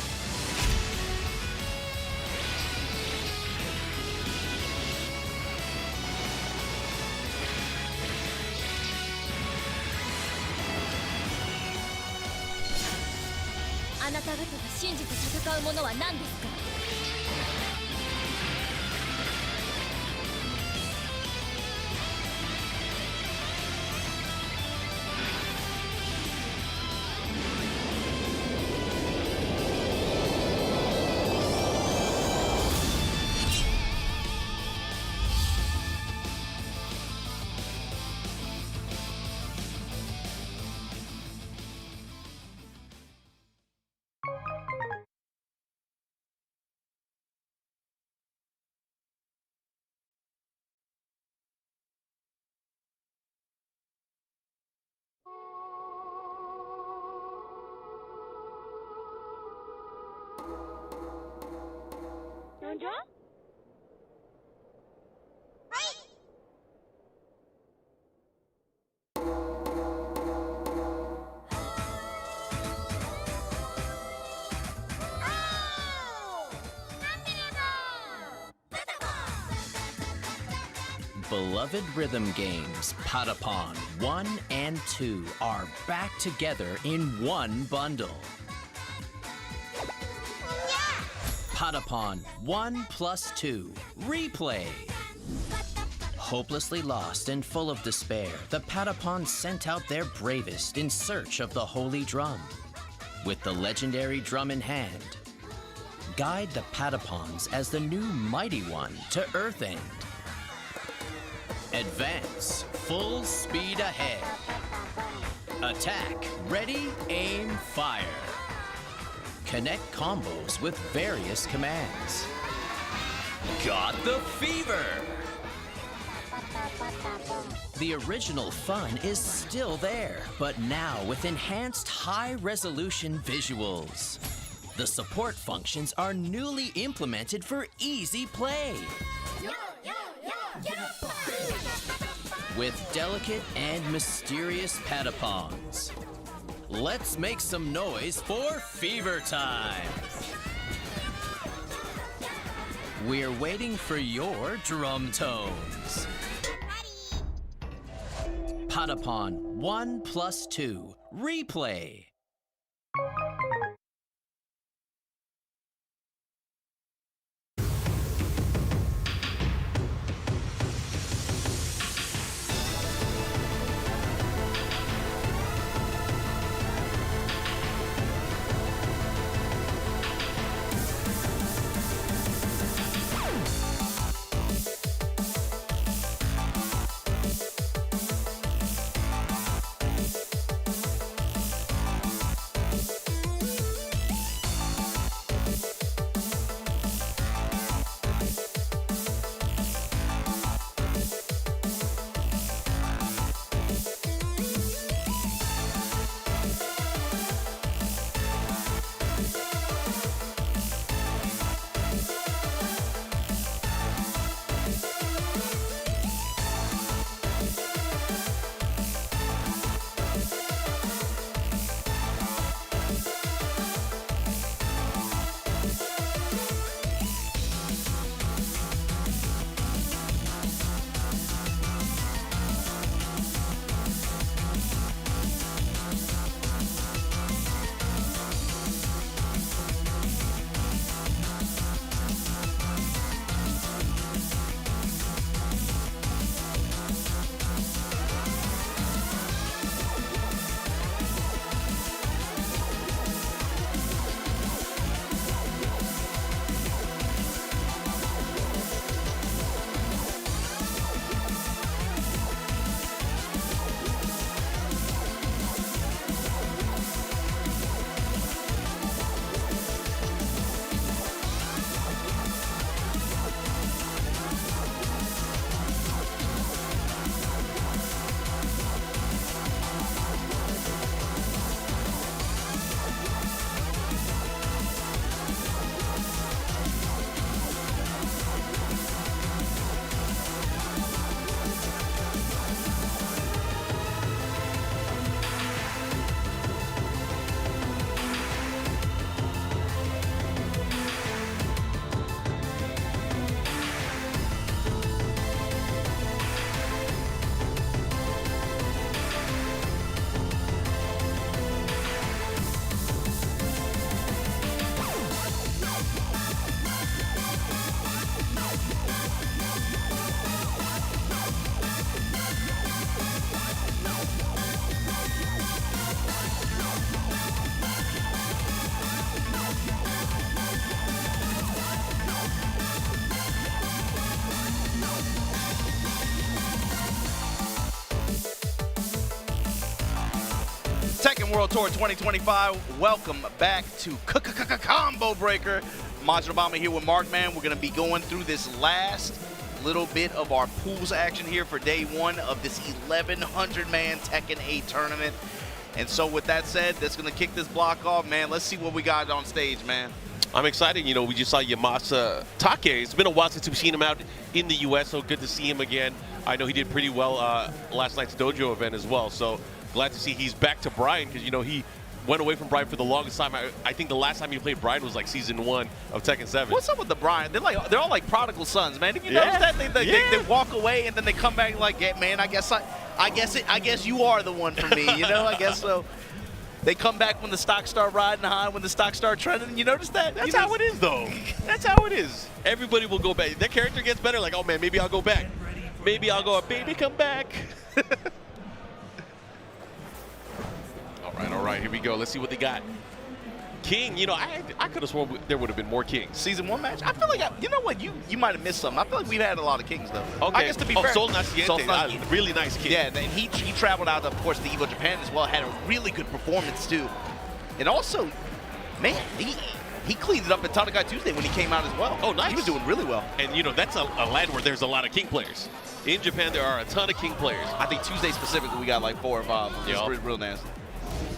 Beloved rhythm games, Patapon 1 and 2 are back together in one bundle. Patapon 1 plus 2 Replay. Hopelessly lost and full of despair, the Patapons sent out their bravest in search of the Holy Drum. With the legendary drum in hand, guide the Patapons as the new mighty one to Earthend. Advance, full speed ahead. Attack, ready, aim, fire. Connect combos with various commands. Got the fever! The original fun is still there, but now with enhanced high-resolution visuals. The support functions are newly implemented for easy play. With delicate and mysterious Patapons. Let's make some noise for Fever Time! We're waiting for your drum tones. Patapon 1 plus 2 Replay. World Tour 2025. Welcome back to Combo Breaker. Majid Obama here with Mark, man. We're going to be going through this last little bit of our pools action here for day one of this 1,100-man Tekken 8 tournament. And so with that said, that's going to kick this block off, man. Let's see what we got on stage, man. I'm excited. You know, we just saw Yamasa Take. It's been a while since we've seen him out in the U.S., so good to see him again. I know he did pretty well last night's dojo event as well, so glad to see he's back to Bryan because, you know, he went away from Bryan for the longest time. I think the last time he played Bryan was like Season 1 of Tekken 7. What's up with the Bryan? They're all like prodigal sons, man. If you notice that, they walk away and then they come back like, yeah, man, I guess you are the one for me, you know? I guess so. They come back when the stocks start riding high, when the stocks start trending. You notice that? That's how it is, though. That's how it is. Everybody will go back. That character gets better. Like, oh, man, maybe I'll go back. Maybe I'll go, baby, come back. All right, here we go. Let's see what they got. King, you know, I could have sworn there would have been more Kings. Season 1 match? I feel like, you know what, you might have missed something. I feel like we've had a lot of Kings, though. Okay. I guess to be fair. Sol Naciente, really nice King. Yeah, and he traveled out, of course, to Evo Japan as well, had a really good performance, too. And also, man, he cleaned it up at Tanakai Tuesday when he came out as well. Oh, nice. He was doing really well. And, you know, that's a land where there's a lot of King players. In Japan, there are a ton of King players. I think Tuesday specifically, we got like 4 or 5. It's real nasty.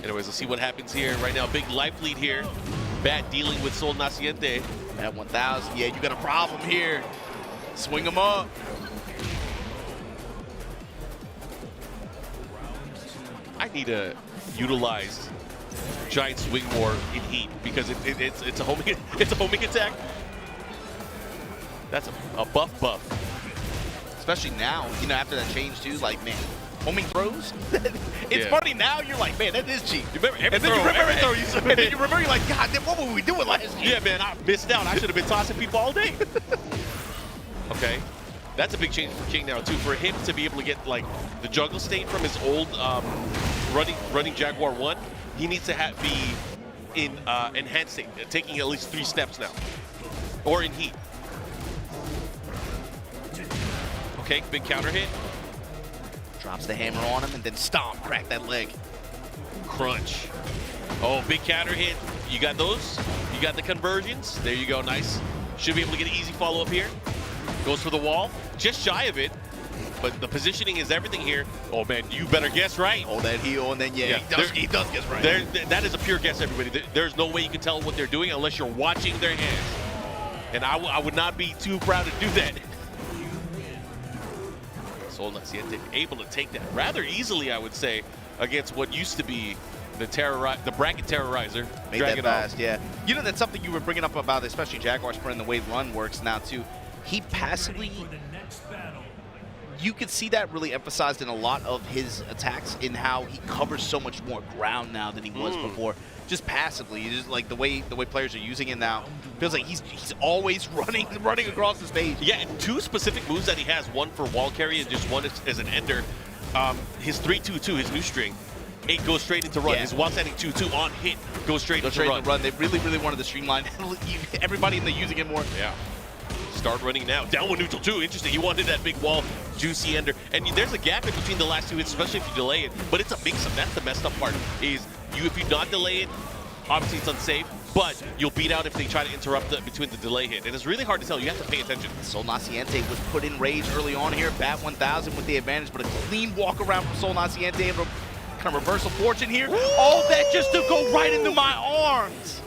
Anyways, let's see what happens here. Right now, big life lead here. Bat dealing with Sol Naciente. At 1,000, yeah, you got a problem here. Swing him up. I need to utilize Giant Swing more in Heat because it's a homing attack. That's a buff. Especially now, you know, after that change too, like, man, homing throws. It's funny now. You're like, man, that is cheap. You remember every throw you submitted. And then you remember, you're like, God, what were we doing last year? Yeah, man, I missed out. I should have been tossing people all day. Okay, that's a big change for King now too. For him to be able to get like the juggle state from his old running Jaguar 1, he needs to be in enhanced state, taking at least 3 steps now, or in Heat. Okay, big counter hit. Drops the hammer on him and then stomp, crack that leg. Crunch. Oh, big counter hit. You got those? You got the conversions? There you go, nice. Should be able to get an easy follow-up here. Goes for the wall, just shy of it. But the positioning is everything here. Oh, man, you better guess right. Oh, that heel, and then, he does guess right. That is a pure guess, everybody. There's no way you can tell what they're doing unless you're watching their hands. And I would not be too proud to do that. Sol Naciente able to take that rather easily, I would say, against what used to be the bracket terrorizer. Made that fast, yeah. You know, that's something you were bringing up about, especially Jaguar Sprint and the way Run works now, too. He passively, you could see that really emphasized in a lot of his attacks in how he covers so much more ground now than he was before. Just passively, just like the way players are using it now, feels like he's always running across the stage. Yeah, and 2 specific moves that he has, one for wall carry and just one as an ender. His 3-2-2, his new string, it goes straight into run. His one standing 2-2 on hit goes straight into run. They really wanted to streamline everybody in the using it more. Yeah. Start running now. Down 1 neutral 2. Interesting. He wanted that big wall, juicy ender. And there's a gap in between the last 2 hits, especially if you delay it. But it's a mix-up. That's the messed up part. Is if you not delay it, obviously it's unsafe. But you'll beat out if they try to interrupt between the delay hit. And it's really hard to tell. You have to pay attention. Sol Naciente was put in rage early on here. Bat 1,000 with the advantage, but a clean walk around from Sol Naciente. Able to kind of reversal fortune here. All that just to go right into my arms.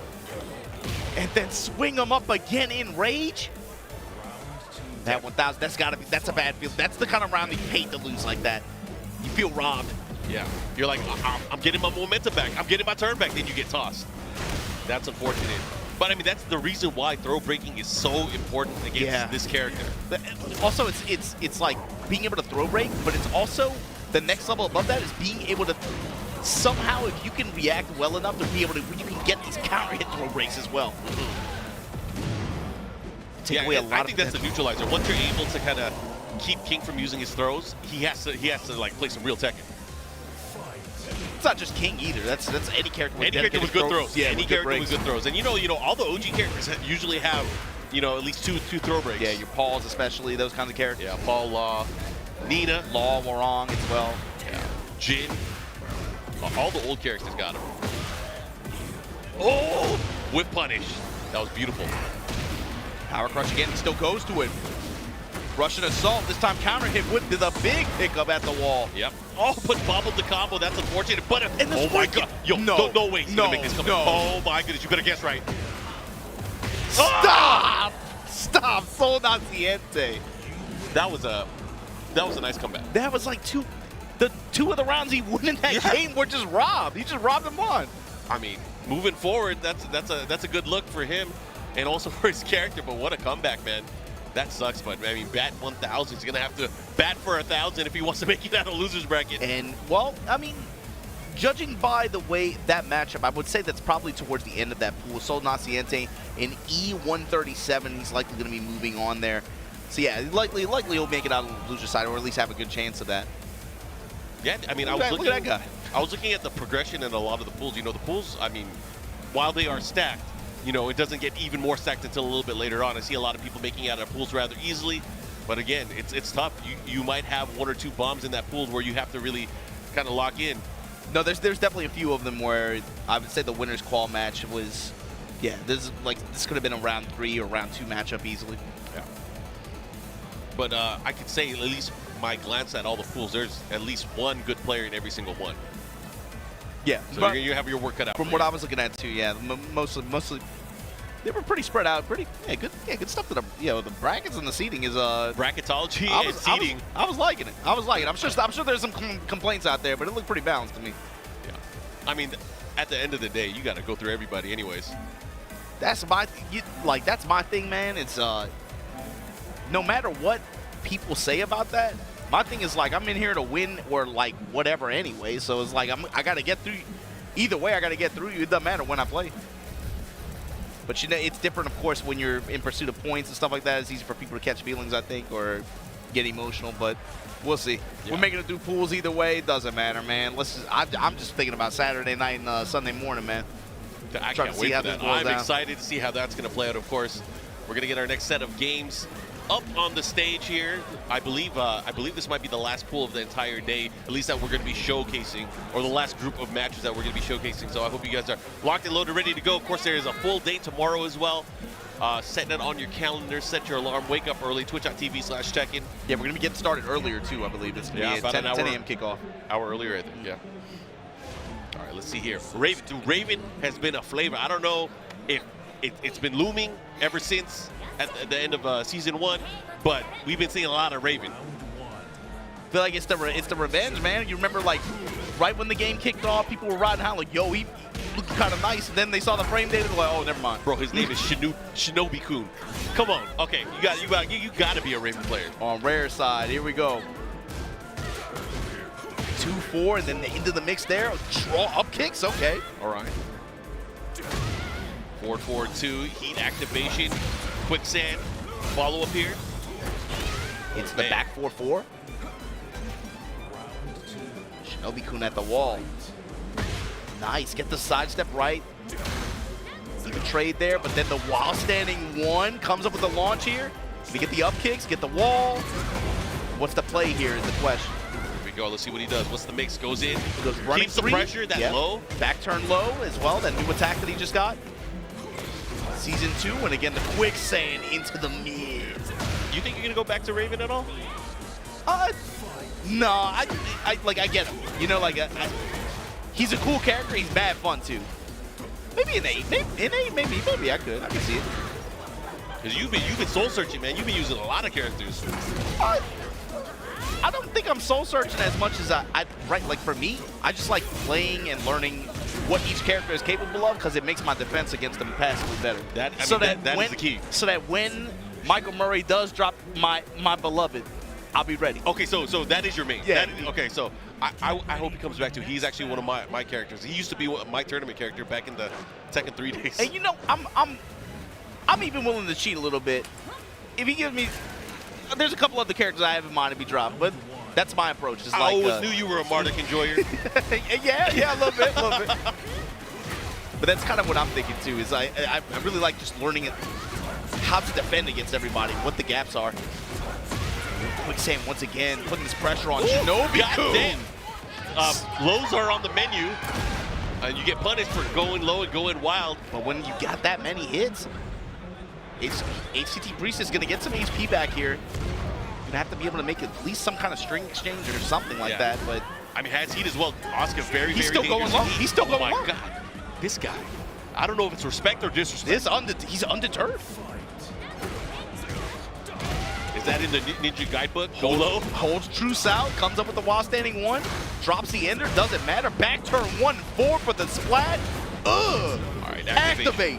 And then swing him up again in rage. That 1,000, that's a bad feel. That's the kind of round that you hate to lose like that. You feel robbed. Yeah. You're like, I'm getting my momentum back. I'm getting my turn back. Then you get tossed. That's unfortunate. But I mean, that's the reason why throw breaking is so important against this character. Also, it's like being able to throw break, but it's also the next level above that is being able to somehow, if you can react well enough to be able to, you can get these counter hit throw breaks as well. Take away a lot I think that's the neutralizer. Once you're able to kind of keep King from using his throws, he has to like play some real Tekken. It's not just King either. That's any character with good throws. Yeah, any character with good throws. And you know, all the OG characters usually have, at least two throw breaks. Yeah, your Pauls especially, those kinds of characters. Yeah, Paul, Law, Nina, Hwoarang as well. Yeah, Jin. All the old characters got him. Oh, whip punish. That was beautiful. Power crush again, he still goes to it. Russian assault, this time counter hit with the big pickup at the wall. Yep. Oh, but bobbled the combo, that's unfortunate. But, oh my God. Yo, no way he's gonna make this come. No. Oh my goodness, you better guess right. Stop! Stop! Sol Naciente. That was a nice comeback. That was like two of the rounds he won in that game were just robbed. He just robbed them one. I mean, moving forward, that's a good look for him and also for his character. But what a comeback, man! That sucks, but I mean, bat 1,000. He's gonna have to bat for 1,000 if he wants to make it out of losers bracket. And well, I mean, judging by the way that matchup, I would say that's probably towards the end of that pool. Sol Naciente in E137. He's likely going to be moving on there. So yeah, likely he'll make it out of the loser side, or at least have a good chance of that. Yeah, I mean, look at that guy. I was looking at the progression in a lot of the pools. You know, the pools, I mean, while they are stacked, you know, it doesn't get even more stacked until a little bit later on. I see a lot of people making out of pools rather easily. But again, it's tough. You might have one or two bombs in that pool where you have to really kind of lock in. No, there's definitely a few of them where I would say the winner's qual match was, yeah, this could have been a round 3 or round 2 matchup easily. Yeah. But I could say, at least my glance at all the pools, there's at least one good player in every single one. Yeah. So you have your work cut out. From what I was looking at too, yeah, mostly they were pretty spread out, pretty good stuff. That the brackets and the seating is bracketology and seating. I was liking it. I'm sure there's some complaints out there, but it looked pretty balanced to me. Yeah. I mean, at the end of the day, you got to go through everybody, anyways. That's my thing, man. It's no matter what people say about that, my thing is like I'm in here to win or like whatever anyway. So it's like I got to get through. Either way, I got to get through you. It doesn't matter when I play. But you know, it's different, of course, when you're in pursuit of points and stuff like that. It's easy for people to catch feelings, I think, or get emotional. But we'll see. Yeah. We're making it through pools either way. It doesn't matter, man. I'm just thinking about Saturday night and Sunday morning, man. I can't wait for that. I'm excited to see how that's going to play out. Of course, we're going to get our next set of games up on the stage here. I believe this might be the last pool of the entire day, at least that we're going to be showcasing, or the last group of matches that we're going to be showcasing. So I hope you guys are locked and loaded, ready to go. Of course, there is a full day tomorrow as well. Setting it on your calendar, set your alarm, wake up early, twitch.tv/check-in. Yeah, we're going to be getting started earlier too, I believe. It's going to be a 10 a.m. kickoff. Hour earlier, I think, yeah. All right, let's see here. Raven has been a flavor. I don't know if it's been looming ever since at the end of season 1, but we've been seeing a lot of Raven. I feel like it's the revenge, man. You remember, like, right when the game kicked off, people were riding high, like, yo, he looked kind of nice. And then they saw the frame data, they're like, oh, never mind. Bro, his name is Shinobi-kun. Come on. Okay, you got to be a Raven player. On rare side, here we go. 2-4, and then into the mix there. Draw up kicks, okay. All right. 4-4-2, heat activation, quicksand, follow up here. Into the back 4-4. Shinobi-kun at the wall. Nice, get the sidestep right. Even trade there, but then the while standing one comes up with the launch here. We get the up kicks, get the wall. What's the play here is the question. Here we go, let's see what he does. What's the mix? Goes in, goes running keeps the pressure, that low. Back turn low as well, that new attack that he just got. Season 2, and again, the quicksand into the mid. You think you're gonna go back to Raven at all? No, I get him. You know, like, he's a cool character. He's bad fun too. Maybe an 8. Maybe I could see it. Cause you've been soul searching, man. You've been using a lot of characters. I don't think I'm soul searching as much as like for me, I just like playing and learning what each character is capable of because it makes my defense against them passively better. That is the key. So that when Michael Murray does drop my beloved, I'll be ready. Okay, so that is your main. Yeah. Okay, so I hope he comes back to. He's actually one of my characters. He used to be my tournament character back in the Tekken 3 days. And you know, I'm even willing to cheat a little bit. If he gives me, there's a couple other characters I have in mind to be dropped, but that's my approach. It's I always knew you were a Marduk enjoyer. yeah, a little bit. But that's kind of what I'm thinking too. Is I really like just learning how to defend against everybody, what the gaps are. Quicksand once again putting this pressure on Shinobi-kun. Lows are on the menu, and you get punished for going low and going wild. But when you got that many hits, HCT Priest is going to get some HP back here. Going to have to be able to make at least some kind of string exchange or something like that. But I mean, has heat as well. Oscar very still going low. He's still going low. Oh my God, this guy. I don't know if it's respect or disrespect. He's undeterred. Is that in the Ninja Guidebook? Go low. Holds Truce out, comes up with the while standing 1, drops the ender, doesn't matter. Back turn 1 and 4 for the splat. Ugh! All right, activate.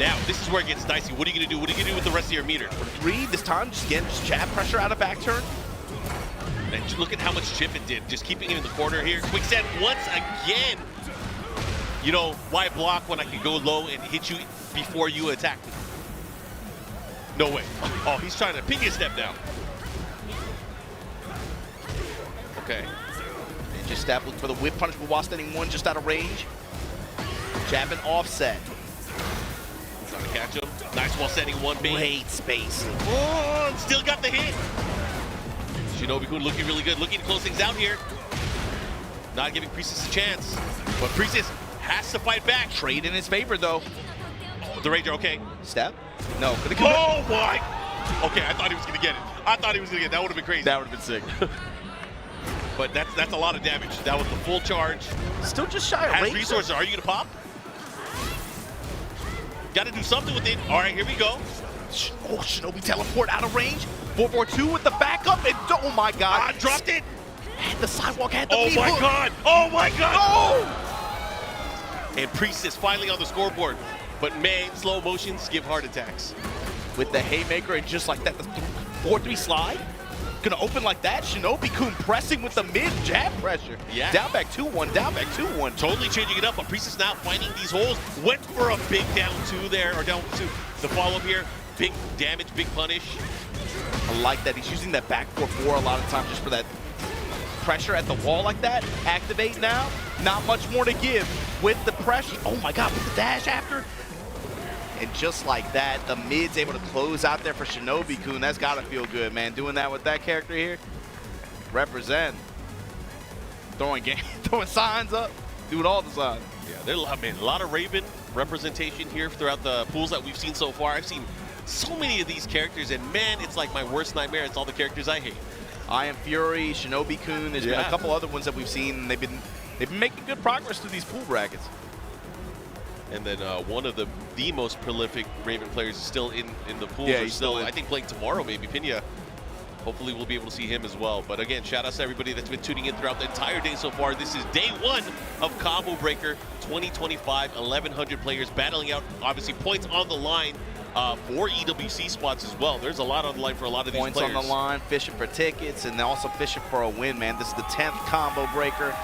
Now, this is where it gets dicey. What are you going to do? What are you going to do with the rest of your meter? 3 this time, just jab pressure out of back turn. And look at how much chip it did. Just keeping it in the corner here. Quicksand once again. You know, why block when I can go low and hit you before you attack me? No way. Oh, he's trying to ping his step down. Okay. And just stab for the whip punish with while standing 1 just out of range. Jab and offset. Trying to catch him. Nice while standing 1 bait. Great space. Oh, still got the hit. Shinobi-kun looking really good. Looking to close things out here. Not giving Priestess a chance. But Priestess has to fight back. Trade in his favor, though. Oh, the Ranger, okay. Step? No. Oh, my. Okay, I thought he was going to get it. I thought he was going to get it. That would have been crazy. That would have been sick. But that's a lot of damage. That was the full charge. Still just shy of Has range. resources. Are you going to pop? Got to do something with it. All right, here we go. Oh, Shinobi teleport out of range. 4-4-2 with the backup. And oh, my God. Dropped it. Had the sidewalk, had the Oh, my hook. God. Oh, my God. Oh! And Priestess finally on the scoreboard. But man, slow motions give heart attacks. With the haymaker and just like that, the 4-3 slide. Gonna open like that. Shinobi-kun pressing with the mid jab pressure. Yeah. Down back 2-1, down back 2-1. Totally changing it up, but Priestess now finding these holes. Went for a big down 2 there, or down 2. The follow-up here, big damage, big punish. I like that. He's using that back 4-4 a lot of times just for that pressure at the wall like that. Activate now. Not much more to give with the pressure. Oh my God, with the dash after. And just like that, the mid's able to close out there for Shinobi-kun. That's gotta feel good, man. Doing that with that character here. Represent. Throwing signs up. Doing all the signs. Yeah, there's a lot of Raven representation here throughout the pools that we've seen so far. I've seen so many of these characters, and man, it's like my worst nightmare. It's all the characters I hate. I Am Fury, Shinobi-kun. There's been a couple other ones that we've seen, and they've been making good progress through these pool brackets. And then one of the most prolific Raven players is still in the pool. Yeah, he's still in. I think playing tomorrow, maybe Pinya. Hopefully we'll be able to see him as well. But again, shout out to everybody that's been tuning in throughout the entire day so far. This is day 1 of Combo Breaker 2025. 1,100 players battling out, obviously points on the line for EWC spots as well. There's a lot on the line for a lot of these Points players. on the line, fishing for tickets, and also fishing for a win, man. This is the 10th Combo Breaker,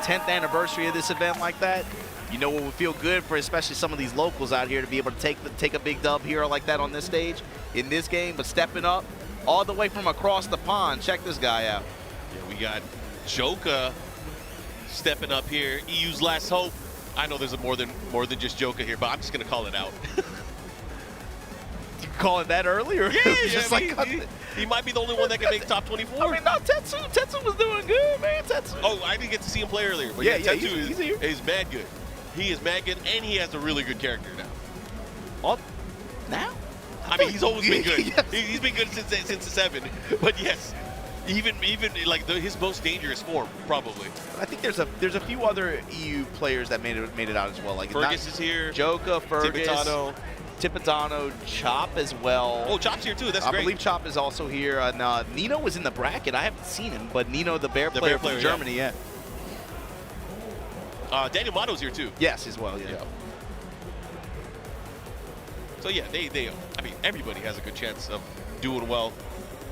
10th anniversary of this event like that. You know, it would feel good for especially some of these locals out here to be able to take a big dub here like that on this stage in this game, but stepping up all the way from across the pond. Check this guy out. Yeah, we got Joka stepping up here. EU's last hope. I know there's more than just Joka here, but I'm just gonna call it out. You call it that earlier? He might be the only one that can make top 24. I mean, not Tetsu. Tetsu was doing good, man. Tetsu. Oh, I didn't get to see him play earlier, but Tetsu is mad good. He is mad good, and he has a really good character now. Oh, now? I mean, he's always been good. He's been good since the 7. But yes, even like his most dangerous form, probably. I think there's a few other EU players that made it out as well. Like Fergus is here. Joka, Fergus, Tipitano, Chop as well. Oh, Chop's here too. That's great. I believe Chop is also here. And Nino was in the bracket. I haven't seen him, but Nino, the bear player from Germany, yeah. Daniel Mato's here too. Yes, as well. Yeah. So yeah, I mean, everybody has a good chance of doing well,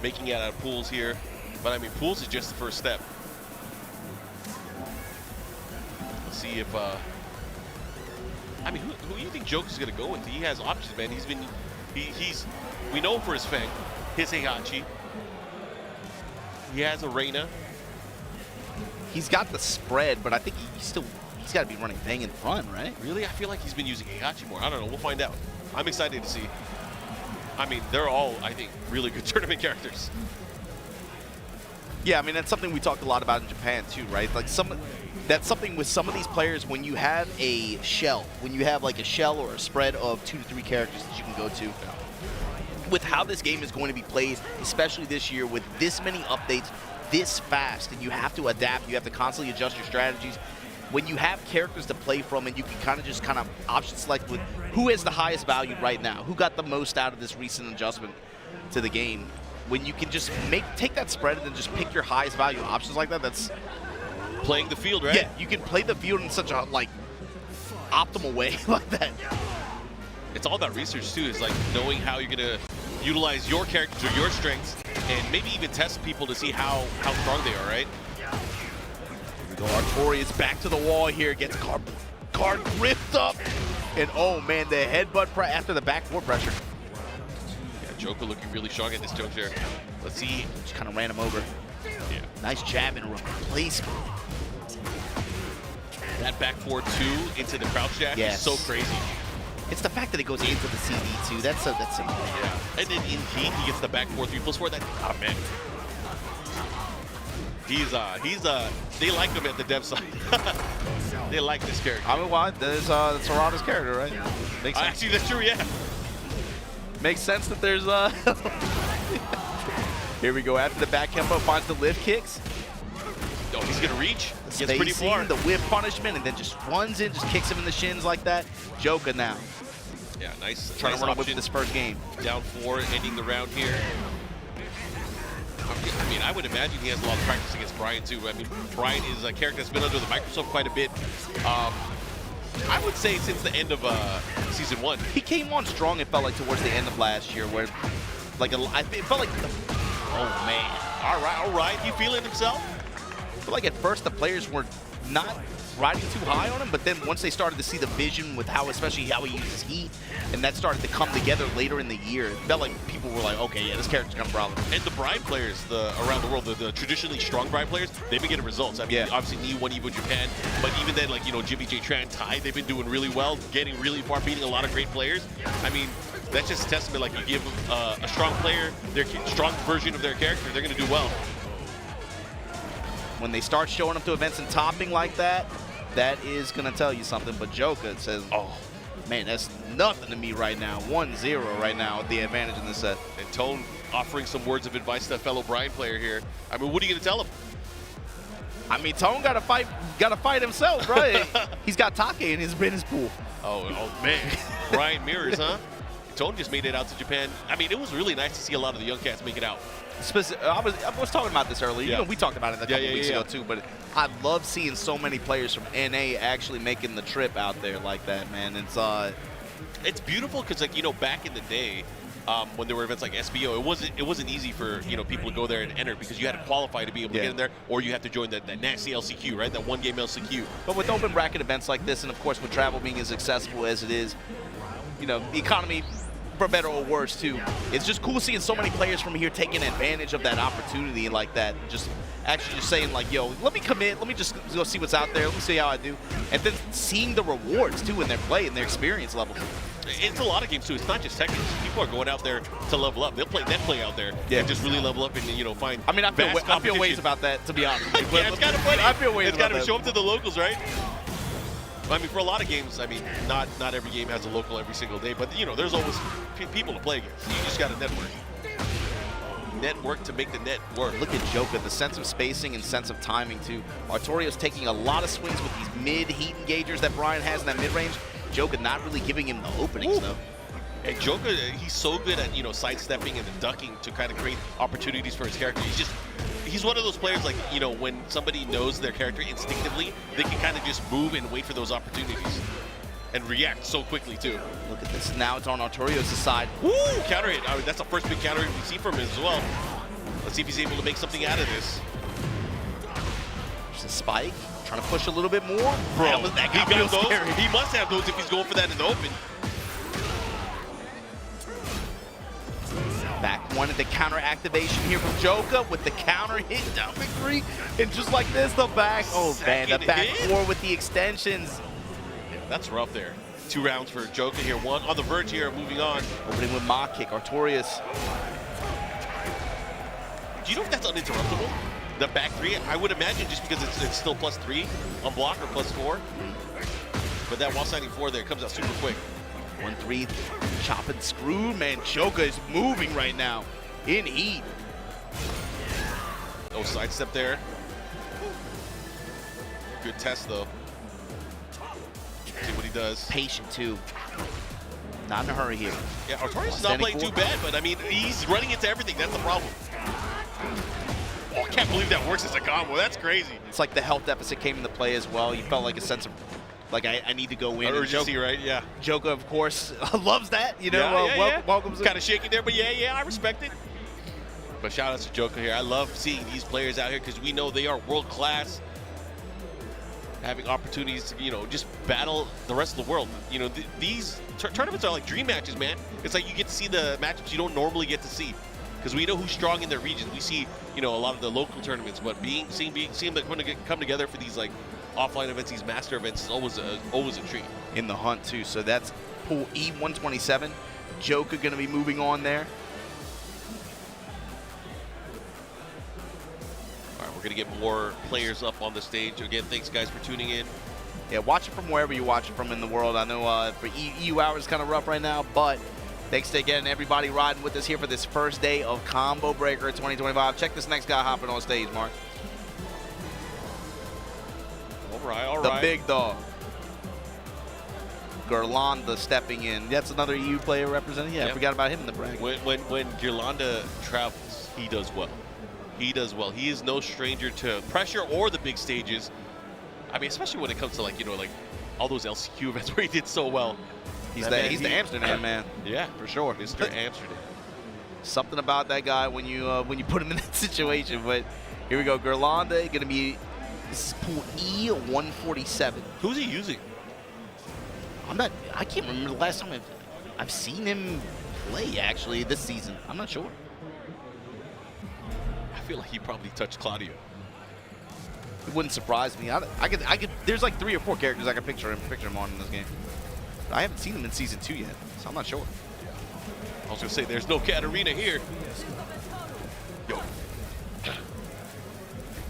making it out of pools here. But I mean, pools is just the first step. Let's see if, I mean, who do you think Joker's gonna go with? He has options, man. We know him for his Fang, his Heihachi. He has a Reina. He's got the spread, but I think he's got to be running Fang in front, right? Really? I feel like he's been using Heihachi more. I don't know. We'll find out. I'm excited to see. I mean, they're all, I think, really good tournament characters. Yeah, I mean, that's something we talked a lot about in Japan, too, right? Like, that's something with some of these players, when you have a shell, like a shell or a spread of 2 to 3 characters that you can go to, with how this game is going to be played, especially this year, with this many updates, this fast, and you have to adapt, you have to constantly adjust your strategies. when you have characters to play from and you can kind of option select with who has the highest value right now, who got the most out of this recent adjustment to the game, when you can just take that spread and then just pick your highest value options like that, that's playing the field, right? Yeah, you can play the field in such a optimal way like that. It's all about research too. It's like knowing how you're gonna utilize your characters or your strengths, and maybe even test people to see how strong they are, right? Here we go. Artorias back to the wall here, gets card ripped up, and oh man, the headbutt after the back four pressure. Yeah, Joker looking really strong at this juncture. Let's see. Just kind of ran him over. Yeah. Nice jab and replacement. That back 4-2 into the crouch jack is so crazy. It's the fact that it goes into the CD too. That's yeah. And then in heat, he gets the back 4-3+4. That, oh man. They like him at the dev side. They like this character. I mean, why? That's Arata's character, right? Makes sense. Actually, that's true, yeah. Makes sense that there's Here we go. After the back combo, finds the lift kicks. Oh, he's gonna reach. The Gets pretty far. the whip punishment, and then just runs in, just kicks him in the shins like that. Joker now. Yeah, nice. Trying nice to run option. with this first game. Down 4, ending the round here. I mean, I would imagine he has a lot of practice against Bryan too. I mean, Bryan is a character that's been under the microscope quite a bit. I would say since the end of season 1. He came on strong, it felt like, towards the end of last year, where it felt like, oh man. All right. You feeling himself? I feel like at first the players were not riding too high on him, but then once they started to see the vision with especially how he uses heat, and that started to come together later in the year, it felt like people were like, okay, yeah, this character's gonna problem. And the Bryan players, around the world, the traditionally strong Bryan players, they've been getting results. I mean, obviously Ni won Evo Japan, but even then, like, Jimmy J Tran, Tai, they've been doing really well, getting really far, beating a lot of great players. I mean, that's just a testament. Like, you give a strong player their strong version of their character, they're gonna do well. When they start showing up to events and topping like that, that is going to tell you something. But Joker says, oh, man, that's nothing to me right now. 1-0 right now with the advantage in this set. And Tone offering some words of advice to a fellow Bryan player here. I mean, what are you going to tell him? I mean, Tone got to fight himself, right? He's got Take in his pool. Oh man. Bryan mirrors, huh? Tone just made it out to Japan. I mean, it was really nice to see a lot of the young cats make it out. I was talking about this earlier. Yeah. We talked about it a couple weeks ago too, but I love seeing so many players from NA actually making the trip out there like that, man. It's beautiful because, like, back in the day, when there were events like SBO, it wasn't easy for people to go there and enter because you had to qualify to be able to get in there, or you have to join that nasty LCQ, right? That one-game LCQ. But with open bracket events like this, and of course with travel being as accessible as it is, the economy, for better or worse too, it's just cool seeing so many players from here taking advantage of that opportunity like that. Just saying like, yo, let me commit, let me just go see what's out there, let me see how I do. And then seeing the rewards too in their play and their experience level. It's a lot of games too. It's not just Tekken. People are going out there to level up. They'll play net play out there and just really level up and find. I mean, I feel ways about that, to be honest. Yeah, it's kind of funny. I feel ways it's about got to that. show up to the locals, right? I mean, for a lot of games, I mean, not every game has a local every single day, but there's always people to play against. You just got to network to make the net work. Look at Joker, the sense of spacing and sense of timing too. Artorio's taking a lot of swings with these mid-heat engagers that Bryan has in that mid-range. Joker not really giving him the openings though. And Joker, he's so good at sidestepping and ducking to kind of create opportunities for his character. He's one of those players, like, when somebody knows their character instinctively, they can kind of just move and wait for those opportunities and react so quickly too. Look at this. Now it's on Artorios' side. Woo! Counter hit. I mean, that's the first big counter hit we see from him as well. Let's see if he's able to make something out of this. There's a spike. Trying to push a little bit more. Bro, that got real scary. He must have those if he's going for that in the open. Back one at the counter activation here from Joker with the counter hit down victory. And just like this, the back. Oh, man, the back four with the extensions. That's rough there. 2 rounds for Joker here. One on the verge here, moving on. Opening with Mach kick, Artorias. Do you know if that's uninterruptible? The back 3? I would imagine just because it's still +3 on block or +4. But that while signing 4 there comes out super quick. 1-3, chop and screw, man. Joker is moving right now in heat. No sidestep there. Good test though. does. Patient, too. Not in a hurry here. Yeah, Artorias not playing too bad, but I mean, he's running into everything. That's the problem. Oh, I can't believe that works as a combo. That's crazy. It's like the health deficit came into play as well. You felt like a sense of, like, I need to go in. Urgency, right? Yeah. Joker, of course, loves that. You know, welcomes it. Kind of shaky there, but yeah, I respect it. But shout out to Joker here. I love seeing these players out here because we know they are world class. Having opportunities to, you know, just battle the rest of the world. You know, these tournaments are like dream matches, man. It's like you get to see the matches you don't normally get to see. Because we know who's strong in their region. We see, you know, a lot of the local tournaments, but seeing them come together for these like offline events, these master events is always a treat. In the hunt too. So that's pool E 127. Joker going to be moving on there. All right, we're going to get more players up on the stage. Again, thanks guys for tuning in. Yeah, watch it from wherever you watch it from in the world. I know for EU hours kind of rough right now, but thanks to, again, everybody riding with us here for this first day of Combo Breaker 2025. Check this next guy hopping on stage, Mark. All right. The big dog. Gerlanda stepping in. That's another EU player representing. Yeah, I forgot about him in the bracket. When Gerlanda travels, he does well. He does well. He is no stranger to pressure or the big stages. I mean, especially when it comes to, like, you know, like all those LCQ events where he did so well. He's the Amsterdam man. Yeah, for sure. Mr. Amsterdam. Something about that guy when you put him in that situation. But here we go. Gerlanda going to be, this is pool E 147. Who's he using? I can't remember the last time I've seen him play actually this season. I'm not sure. I feel like he probably touched Claudio. It wouldn't surprise me. I could. There's like 3 or 4 characters I can picture him on in this game. I haven't seen him in season 2 yet, so I'm not sure. I was gonna say there's no Katarina here. Yo.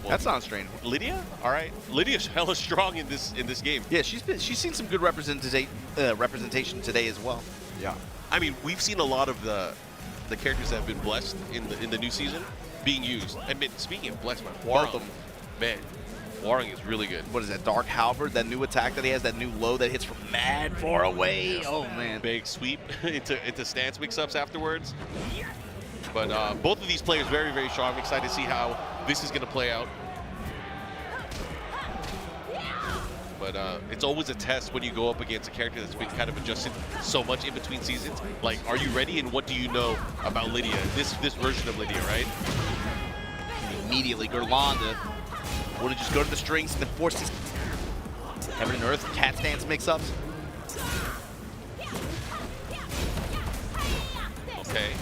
Well, that sounds strange. Lydia? All right. Lydia's hella strong in this game. Yeah, she's seen some good representation today as well. Yeah. I mean, we've seen a lot of the characters that have been blessed in the new season being used. I mean, speaking of blessed, man, Hwoarang, man, Hwoarang is really good. What is that, Dark Halberd, that new attack that he has, that new low that hits from mad far away? Oh, man. Big sweep into stance mix-ups afterwards. But both of these players very, very strong. I'm excited to see how this is going to play out. But it's always a test when you go up against a character that's been kind of adjusted so much in between seasons. Like, are you ready, and what do you know about Lydia? This version of Lydia, right? Immediately, Gerlanda want to just go to the strings and then force these Heaven and Earth cat stance mix-ups. Okay.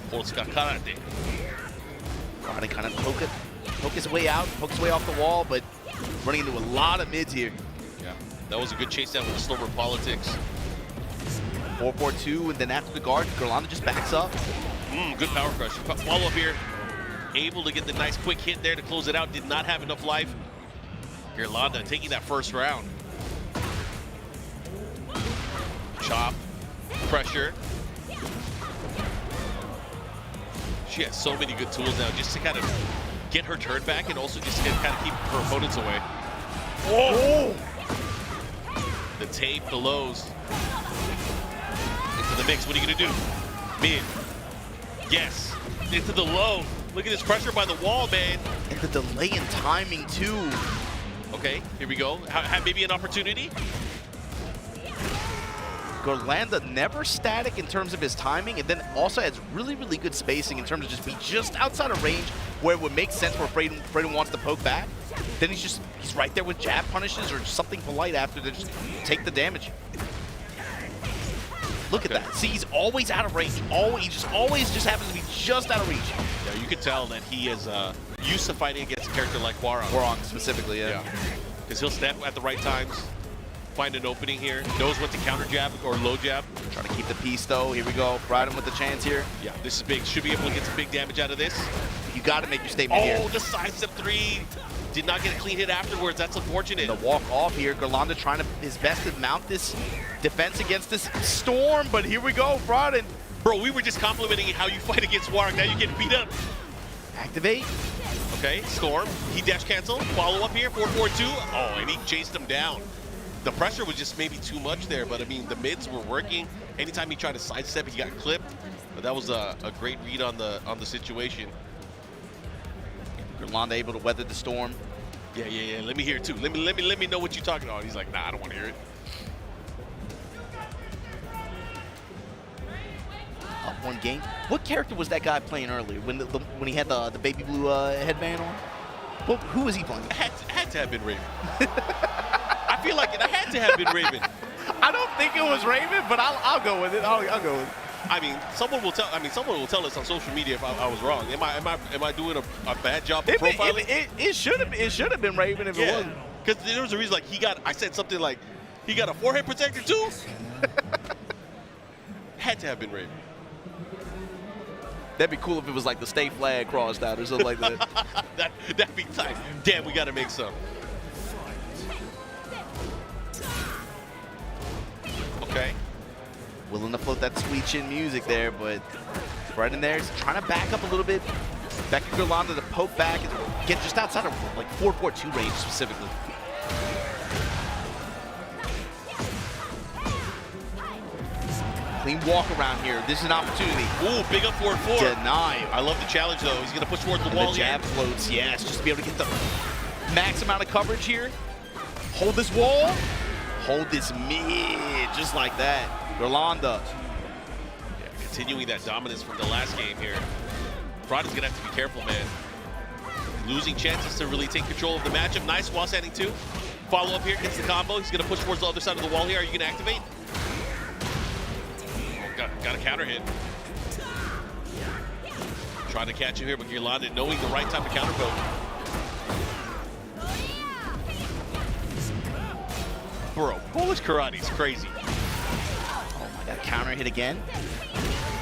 Polska Karate. Trying to kind of poke his way out, poke his way off the wall, but running into a lot of mids here. Yeah, that was a good chase down with the slower politics. 4-4-2, and then after the guard, Gerlanda just backs up. Good power crush. Follow up here. Able to get the nice quick hit there to close it out. Did not have enough life. Gerlanda taking that first round. Chop. Pressure. She has so many good tools now just to kind of get her turn back and also just to kind of keep her opponents away. Whoa! The tape, the lows. Into the mix. What are you going to do? Mid. Yes. Into the low. Look at this pressure by the wall, man. And the delay in timing, too. Okay, here we go. Have maybe an opportunity. Gerlanda never static in terms of his timing, and then also has really, really good spacing in terms of just be just outside of range where it would make sense where Freydon wants to poke back. Then he's right there with jab punishes or something polite after to just take the damage. Look at that. See, he's always out of range. He always just happens to be just out of reach. Yeah, you could tell that he is used to fighting against a character like Hwoarang. Hwoarang specifically, yeah. Because he'll step at the right times, find an opening here, knows what to counter jab or low jab. Trying to keep the piece though. Here we go. Bryan with the chance here. Yeah, this is big. Should be able to get some big damage out of this. You got to make your statement here. Oh, the sidestep 3. Did not get a clean hit afterwards. That's unfortunate. The walk off here. Gerlanda trying his best to mount this defense against this storm, but here we go, Bryan. Bro, we were just complimenting how you fight against Hwoarang. Now you get beat up. Activate. Okay, Storm. He dash cancel. Follow up here. 4-4-2. Oh, and he chased him down. the pressure was just maybe too much there, but I mean, the mids were working. Anytime he tried to sidestep, he got clipped. But that was a great read on the situation. Yolanda able to weather the storm. Yeah. Let me hear it too. Let me know what you're talking about. He's like, nah, I don't want to hear it. Up one game. What character was that guy playing earlier when he had the baby blue headband on? Well, who was he playing? Had to have been Raven. I feel like it had to have been Raven. I don't think it was Raven, but I'll go with it. I'll go with it. I mean, someone will tell us on social media if I was wrong. Am I doing a bad job of profiling? It should have been Raven if it wasn't. Because there was a reason, like I said something like he got a forehead protector too. Had to have been Raven. That'd be cool if it was like the state flag crossed out or something like that. That'd be tight. Damn, we got to make some. Okay. Willing to float that sweet chin music there, but right in there, he's trying to back up a little bit. Becky Yolanda to poke back and get just outside of like 4-4-2 range specifically. Clean walk around here. This is an opportunity. Ooh, big up 4-4. Deny. I love the challenge though. He's gonna push towards the wall. The jab floats, yes, just to be able to get the max amount of coverage here. Hold this wall. Hold this mid, just like that. Yolanda. Yeah, continuing that dominance from the last game here. Prada's gonna have to be careful, man. Losing chances to really take control of the matchup. Nice wall standing too. Follow up here, gets the combo. He's gonna push towards the other side of the wall here. Are you gonna activate? Got a counter hit. Trying to catch him here, but Yolanda knowing the right time to counter poke. Bro, Polish karate is crazy. Oh my God, counter hit again.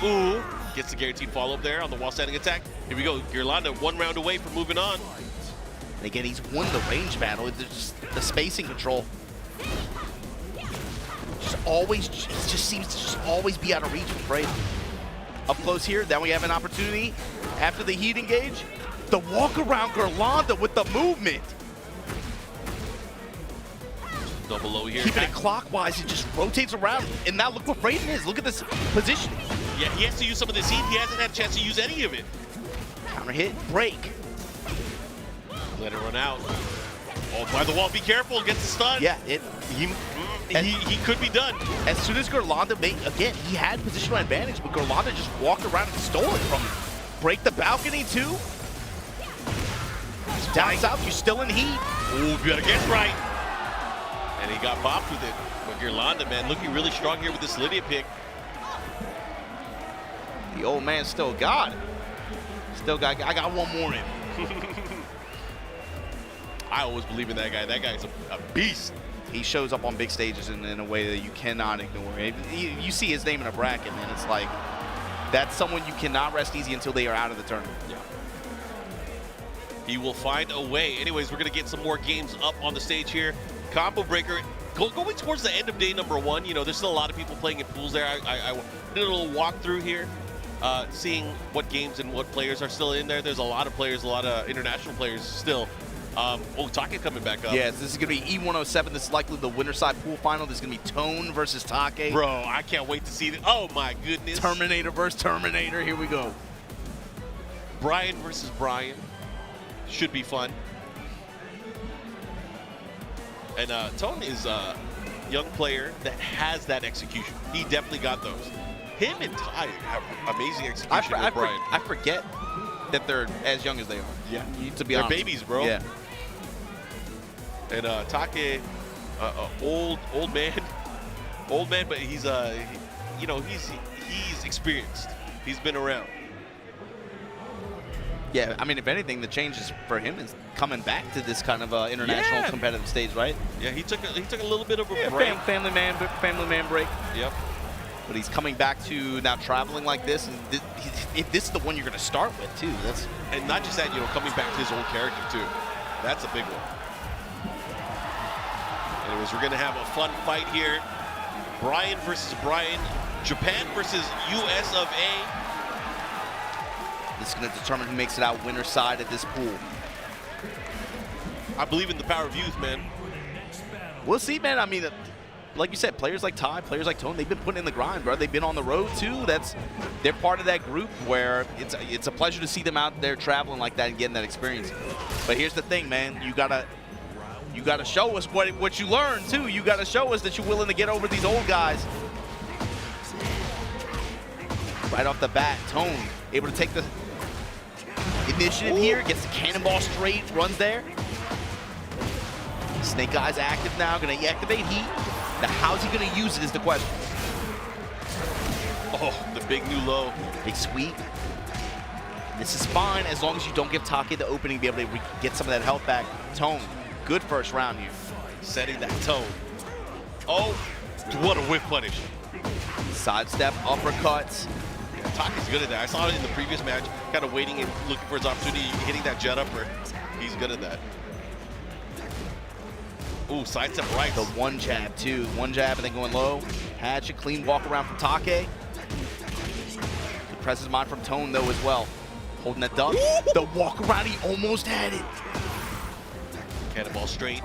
Ooh, gets the guaranteed follow up there on the wall standing attack. Here we go, Yolanda 1 round away from moving on. And again, he's won the range battle. It's just the spacing control. He just seems to just always be out of reach with Brady. Up close here, then we have an opportunity after the heat engage. The walk around Yolanda with the movement. Double low here. Keeping it clockwise, it just rotates around. And now look what Brayden is. Look at this positioning. Yeah, he has to use some of this heat. He hasn't had a chance to use any of it. Counter hit, break. Let it run out. Oh, by the wall, be careful, gets the stun. Yeah, he could be done. As soon as Yolanda again, he had positional advantage, but Yolanda just walked around and stole it from him. Break the balcony too. Down south, you're still in heat. Ooh, you better get right. And he got bopped with it. But Yolanda, man, looking really strong here with this Lydia pick. The old man still got it. I got one more in. I always believe in that guy. That guy's a beast. He shows up on big stages in a way that you cannot ignore. You see his name in a bracket, man. It's like, that's someone you cannot rest easy until they are out of the tournament. Yeah. He will find a way. Anyways, we're going to get some more games up on the stage here. Combo Breaker, going towards the end of day number 1. You know, there's still a lot of people playing in pools there. I did a little walkthrough here, seeing what games and what players are still in there. There's a lot of players, a lot of international players still. Take coming back up. Yes, this is going to be E107. This is likely the winter side pool final. This is going to be Tone versus Take. Bro, I can't wait to see this. Oh, my goodness. Terminator versus Terminator. Here we go. Bryan versus Bryan. Should be fun. And Tone is a young player that has that execution. He definitely got those. Him and Ty have amazing execution with Bryan. I forget that they're as young as they are. Yeah. To be they're honest. babies, bro. Yeah. And Take, old man, but he's he's experienced. He's been around. Yeah, I mean, if anything, the changes for him is coming back to this kind of international competitive stage, right? Yeah, he took a little bit of a break. break. Family man break. Yep. But he's coming back to now traveling like this, and this is the one you're going to start with too. And not just that, coming back to his old character too. That's a big one. Anyways, we're going to have a fun fight here. Bryan versus Bryan. Japan versus US of A. This is going to determine who makes it out winner side at this pool. I believe in the power of youth, man. We'll see, man. I mean, like you said, players like Ty, players like Tone, they've been putting in the grind, bro. They've been on the road too. They're part of that group where it's a pleasure to see them out there traveling like that and getting that experience. But here's the thing, man. You gotta show us what you learned too. You gotta show us that you're willing to get over these old guys. Right off the bat, Tone able to take the initiative here, gets the cannonball straight, runs there. Snake Eyes active now, gonna activate heat. Now how's he gonna use it is the question. Oh, the big new low. Big sweep. This is fine as long as you don't give Take the opening to be able to get some of that health back. Tone, good first round here. Setting that tone. Oh, what a whiff punish. Sidestep, uppercuts. Take's good at that. I saw it in the previous match, kind of waiting and looking for his opportunity, hitting that jet upper. He's good at that. Ooh, sidestep right. The one jab, too. One jab and then going low. Hatchet, clean walk around from Take. The presence of mind from Tone, though, as well. Holding that duck. The walk around, he almost had it. Cannonball straight.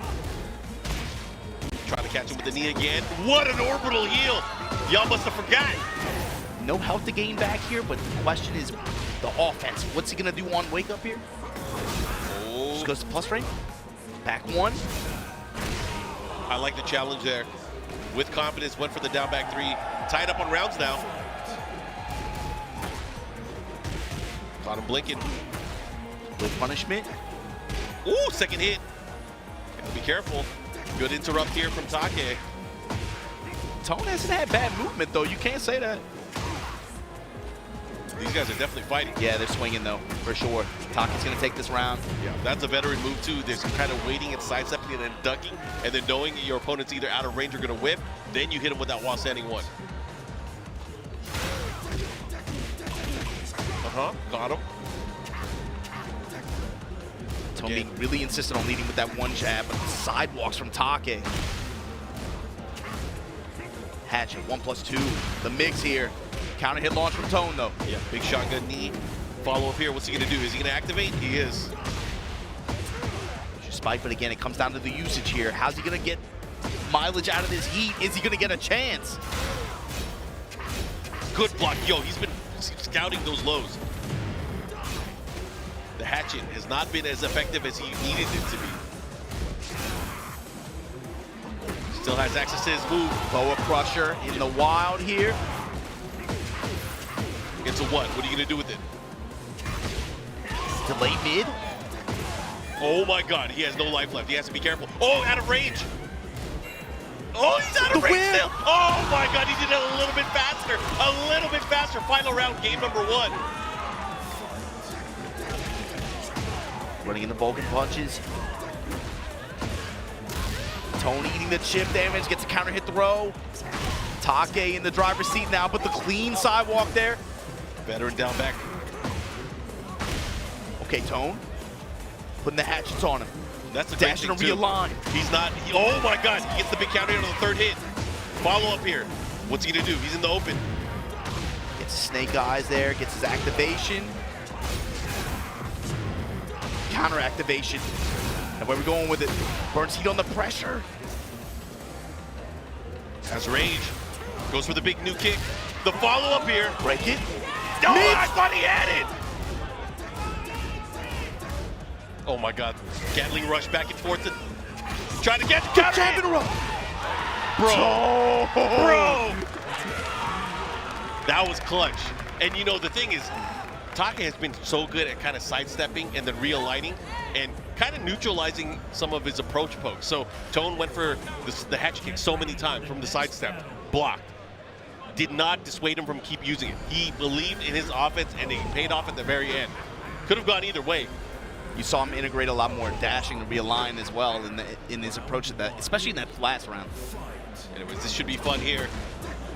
Trying to catch him with the knee again. What an orbital heal. Y'all must have forgot. No health to gain back here, but the question is the offense. What's he going to do on wake up here? Oh. Just goes to plus frame. Back one. I like the challenge there. With confidence, went for the down back three. Tied up on rounds now. Caught him blinking. With punishment. Ooh, second hit. Gotta be careful. Good interrupt here from Take. Tone hasn't had bad movement, though. You can't say that. These guys are definitely fighting. Yeah, they're swinging, though, for sure. Take's going to take this round. Yeah, that's a veteran move, too. There's kind of waiting and sidestepping and then ducking, and then knowing your opponent's either out of range or going to whip. Then you hit him with that while standing one. Got him. Tone being really insistent on leading with that one jab, but the sidewalks from Take. Hatchet, 1+2. The mix here. Counter hit launch from Tone, though. Yeah, big shotgun knee. Follow up here. What's he going to do? Is he going to activate? He is. Spike, but again, it comes down to the usage here. How's he going to get mileage out of this heat? Is he going to get a chance? Good block. Yo, he's been scouting those lows. The hatchet has not been as effective as he needed it to be. Still has access to his move. Boa Crusher in the wild here. It's a what? What are you going to do with it? Delay mid. Oh my god, he has no life left. He has to be careful. Oh, out of range. Oh, he's out of range still. Oh my god, he did it a little bit faster. A little bit faster. Final round, game number 1. Running in the Vulcan punches. Tone eating the chip damage, gets a counter hit throw. Take in the driver's seat now, but the clean sidewalk there. Veteran down back. Okay, Tone. Putting the hatchets on him. That's a dash and realign. He's not. Oh my god, he gets the big counter hit on the third hit. Follow up here. What's he gonna do? He's in the open. Gets Snake Eyes there, gets his activation. Counter activation. And where we going with it? Burns heat on the pressure. Has range. Goes for the big new kick. The follow up here. Break it. Oh, I thought he had it. Oh my god. Gatling rush back and forth. Trying to get the counter hit. Bro. That was clutch. And you know, the thing is, Take has been so good at kind of sidestepping and then realigning and kind of neutralizing some of his approach pokes. So Tone went for the hatch kick so many times from the sidestep, blocked. Did not dissuade him from keep using it. He believed in his offense and it paid off at the very end. Could have gone either way. You saw him integrate a lot more dashing and realign as well in his approach to that, especially in that last round. Anyways, this should be fun here.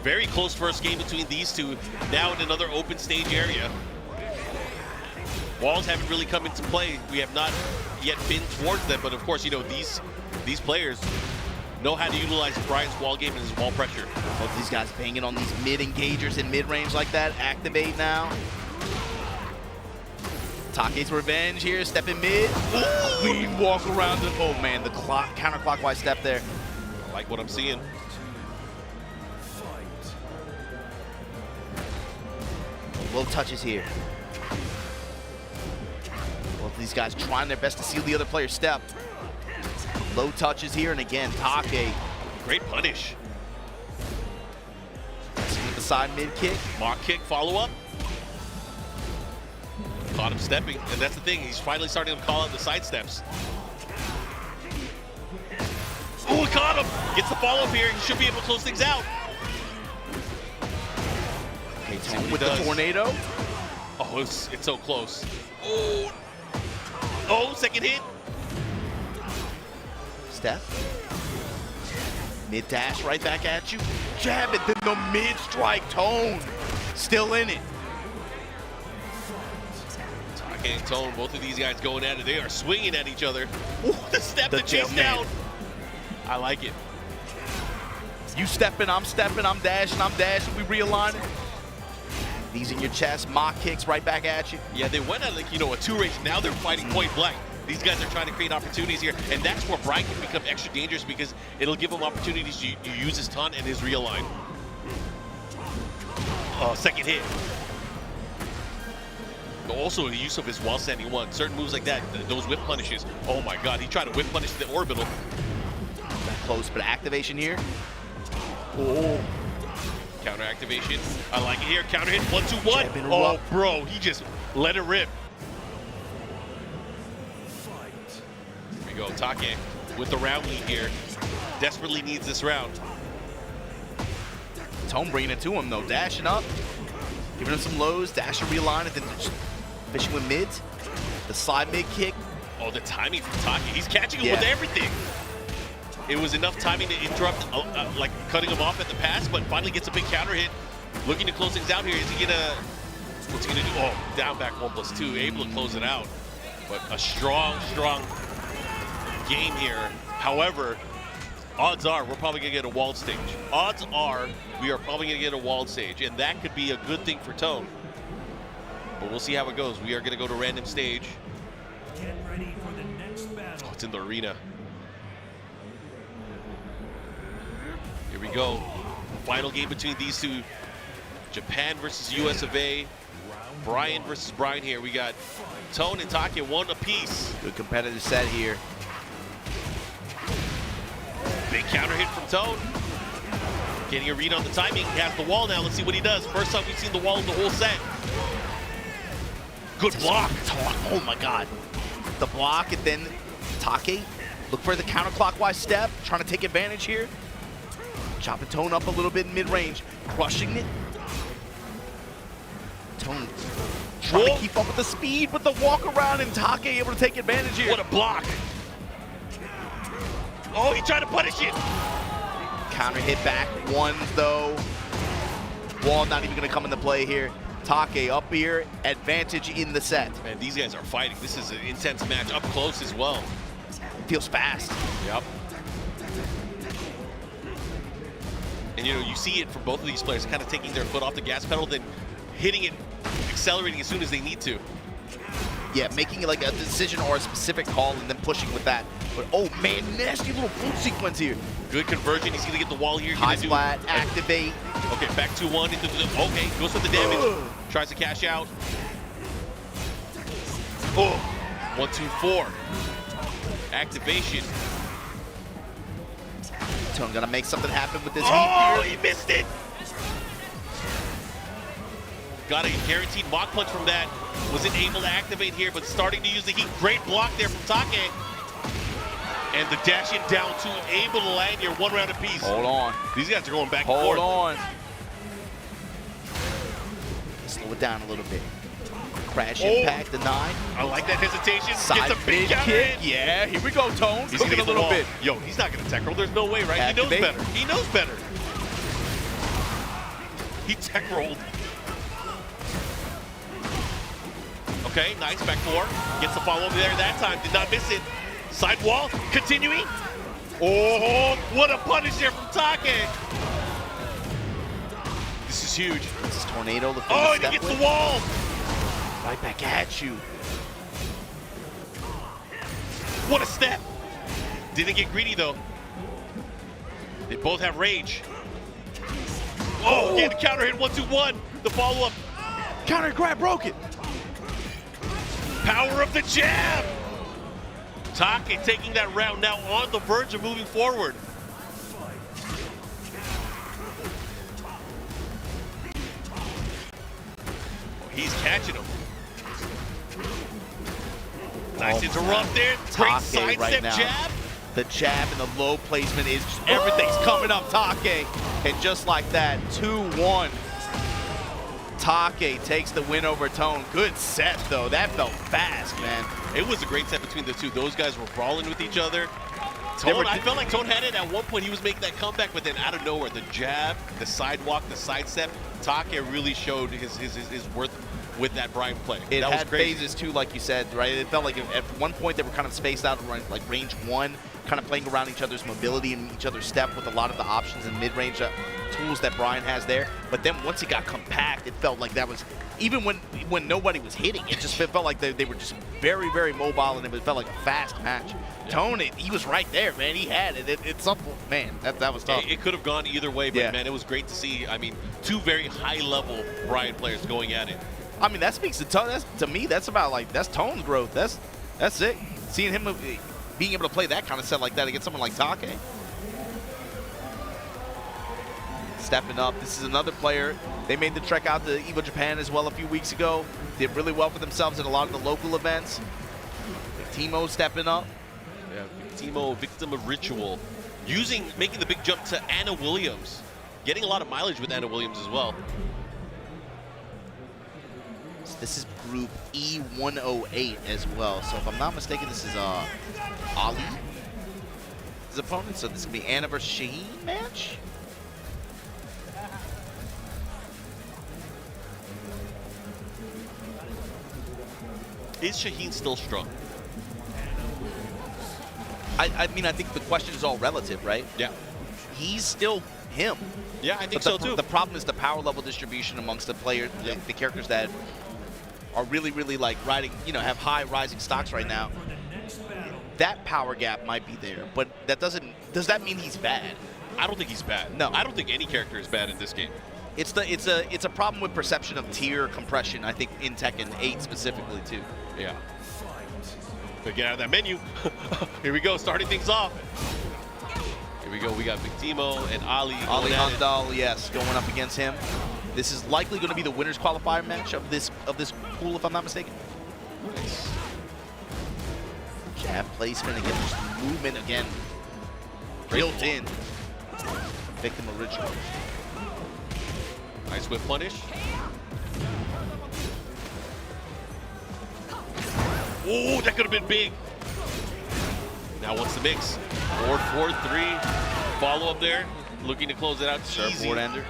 Very close first game between these two. Now in another open stage area. Walls haven't really come into play. We have not yet been towards them, but of course, you know, these players know how to utilize Bryan's wall game and his wall pressure. Both these guys banging on these mid-engagers in mid-range like that. Activate now. Take's revenge here, step in mid. Clean walk around it. Oh man, the counterclockwise step there. Like what I'm seeing. Low touches here. Both of these guys trying their best to seal the other player's step. Low touches here, and again, Take. Great punish. With the side mid kick. Mock kick, follow up. Caught him stepping, and that's the thing. He's finally starting to call out the side steps. Oh, caught him! Gets the follow up here. He should be able to close things out. Okay, Tone with the tornado. Oh, it's so close. Oh, oh, second hit. Step. Mid dash right back at you. Jab it, then the mid strike. Tone still in it. Take and Tone, both of these guys going at it. They are swinging at each other. Ooh, the step, the chase down. I like it. You stepping, I'm dashing, we realigning. These in your chest, mock kicks right back at you. Yeah, they went at like, you know, a 2-race. Now they're fighting point blank. These guys are trying to create opportunities here, and that's where Bryan can become extra dangerous because it'll give him opportunities to use his taunt and his realign. Oh, second hit. Also, the use of his while standing one. Certain moves like that, those whip punishes. Oh my God, he tried to whip punish the orbital. Close, but activation here. Oh. Counter activation. I like it here. Counter hit. 1-2-1. Oh, bro, he just let it rip. Here we go. Take with the round lead here. Desperately needs this round. Tone bringing it to him, though. Dashing up. Giving him some lows. Dash and realign, and then just fishing with mids. The side mid kick. Oh, the timing from Take. He's catching him with everything. It was enough timing to interrupt, like cutting him off at the pass, but finally gets a big counter hit. Looking to close things out here. Is he gonna, what's he gonna do? Oh, down back 1+2, able to close it out. But a strong, strong game here. However, odds are we're probably gonna get a walled stage. Odds are we are probably gonna get a walled stage, and that could be a good thing for Tone. But we'll see how it goes. We are gonna go to random stage. Get ready for the next battle. Oh, it's in the arena. Here we go. Final game between these two. Japan versus US of A. Bryan versus Bryan here. We got Tone and Take, one apiece. Good competitive set here. Big counter hit from Tone. Getting a read on the timing. He has the wall now. Let's see what he does. First time we've seen the wall in the whole set. Good block. Oh my God. The block, and then Take. Look for the counterclockwise step. Trying to take advantage here. Chopping Tone up a little bit in mid-range. Crushing it. Tone trying to keep up with the speed, but the walk around, and Take able to take advantage here. What a block. Oh, he tried to punish it. Counter hit back ones, though. Wall not even going to come into play here. Take up here, advantage in the set. Man, these guys are fighting. This is an intense match, up close as well. Feels fast. Yep. And you know, you see it from both of these players kind of taking their foot off the gas pedal, then hitting it, accelerating as soon as they need to. Yeah, making like a decision or a specific call and then pushing with that. But oh man, nasty little boot sequence here. Good conversion. He's gonna get the wall here. High splat, activate. Okay, back 2-1 into the, okay, goes for the damage. Tries to cash out. Oh, 1-2-4. Activation. Tone gonna make something happen with this heat. Oh, he missed it. Got a guaranteed mock punch from that. Wasn't able to activate here, but starting to use the heat. Great block there from Take. And the dash in down two, able to land here, one round apiece. Hold on. These guys are going back and forth. Hold on. Slow it down a little bit. Crash impact, the 9. I like that hesitation. Side Gets a big counter kick. hit. Yeah, here we go, Tone. He's Looking gonna a little bit. Yo, he's not gonna tech roll. There's no way, right? Activate. He knows better. He knows better. He tech rolled. Okay, nice, back 4. Gets the follow over there that time. Did not miss it. Side wall, continuing. Oh, what a punish there from Take. This is huge. This is Tornado. Oh, and he gets the wall. Right back at you. What a step. Didn't get greedy though. They both have rage. Oh, getting the counter hit, 1-2-1. The follow-up. Counter grab, broke it. Power of the jab. Take taking that round now on the verge of moving forward. He's catching him. Nice interrupt there. Great sidestep right now. jab. The jab and the low placement is everything's coming up Take. And just like that, 2-1. Take takes the win over Tone. Good set though. That felt fast, man. It was a great set between the two. Those guys were brawling with each other. Tone, I felt like Tone had it at one point. He was making that comeback, but then out of nowhere, the jab, the sidewalk, the sidestep, Take really showed his worth with that Bryan play. It that had was crazy. phases too, like you said, right? It felt like at one point they were kind of spaced out, like range 1, kind of playing around each other's mobility and each other's step with a lot of the options and mid-range tools that Bryan has there. But then once it got compact, it felt like that was, even when nobody was hitting, it felt like they were just very, very mobile, and it felt like a fast match. Yeah. Tone, he was right there, man. He had it. It's something, man, that was tough. It could have gone either way, but man, it was great to see. I mean, two very high-level Bryan players going at it. I mean, that speaks to Tone. To me, that's Tone's growth. That's it. Seeing him being able to play that kind of set like that against someone like Take. Stepping up. This is another player. They made the trek out to EVO Japan as well a few weeks ago. Did really well for themselves at a lot of the local events. Timo stepping up. Yeah, Timo, victim of ritual. Making the big jump to Anna Williams. Getting a lot of mileage with Anna Williams as well. This is group E108 as well. So if I'm not mistaken, this is Ali, his opponent. So this is going to be Anna versus Shaheen match. Is Shaheen still strong? I mean, I think the question is all relative, right? Yeah. He's still him. Yeah, I think so too. The problem is the power level distribution amongst the players, the characters that are really, really like riding, have high rising stocks right now. That power gap might be there, but that does that mean he's bad? I don't think he's bad. No. I don't think any character is bad in this game. It's a problem with perception of tier compression, I think, in Tekken 8 specifically too. Yeah. But get out of that menu. Here we go, starting things off. Here we go, we got Big Timo and Ali. Ali Handal, yes, going up against him. This is likely going to be the winner's qualifier match of this pool, if I'm not mistaken. Nice. Jab placement again, just movement again. Built in. Victim original. Nice whip punish. Oh, that could have been big. Now what's the mix? 4-4-3. Follow up there. Looking to close it out. Surfboard ender.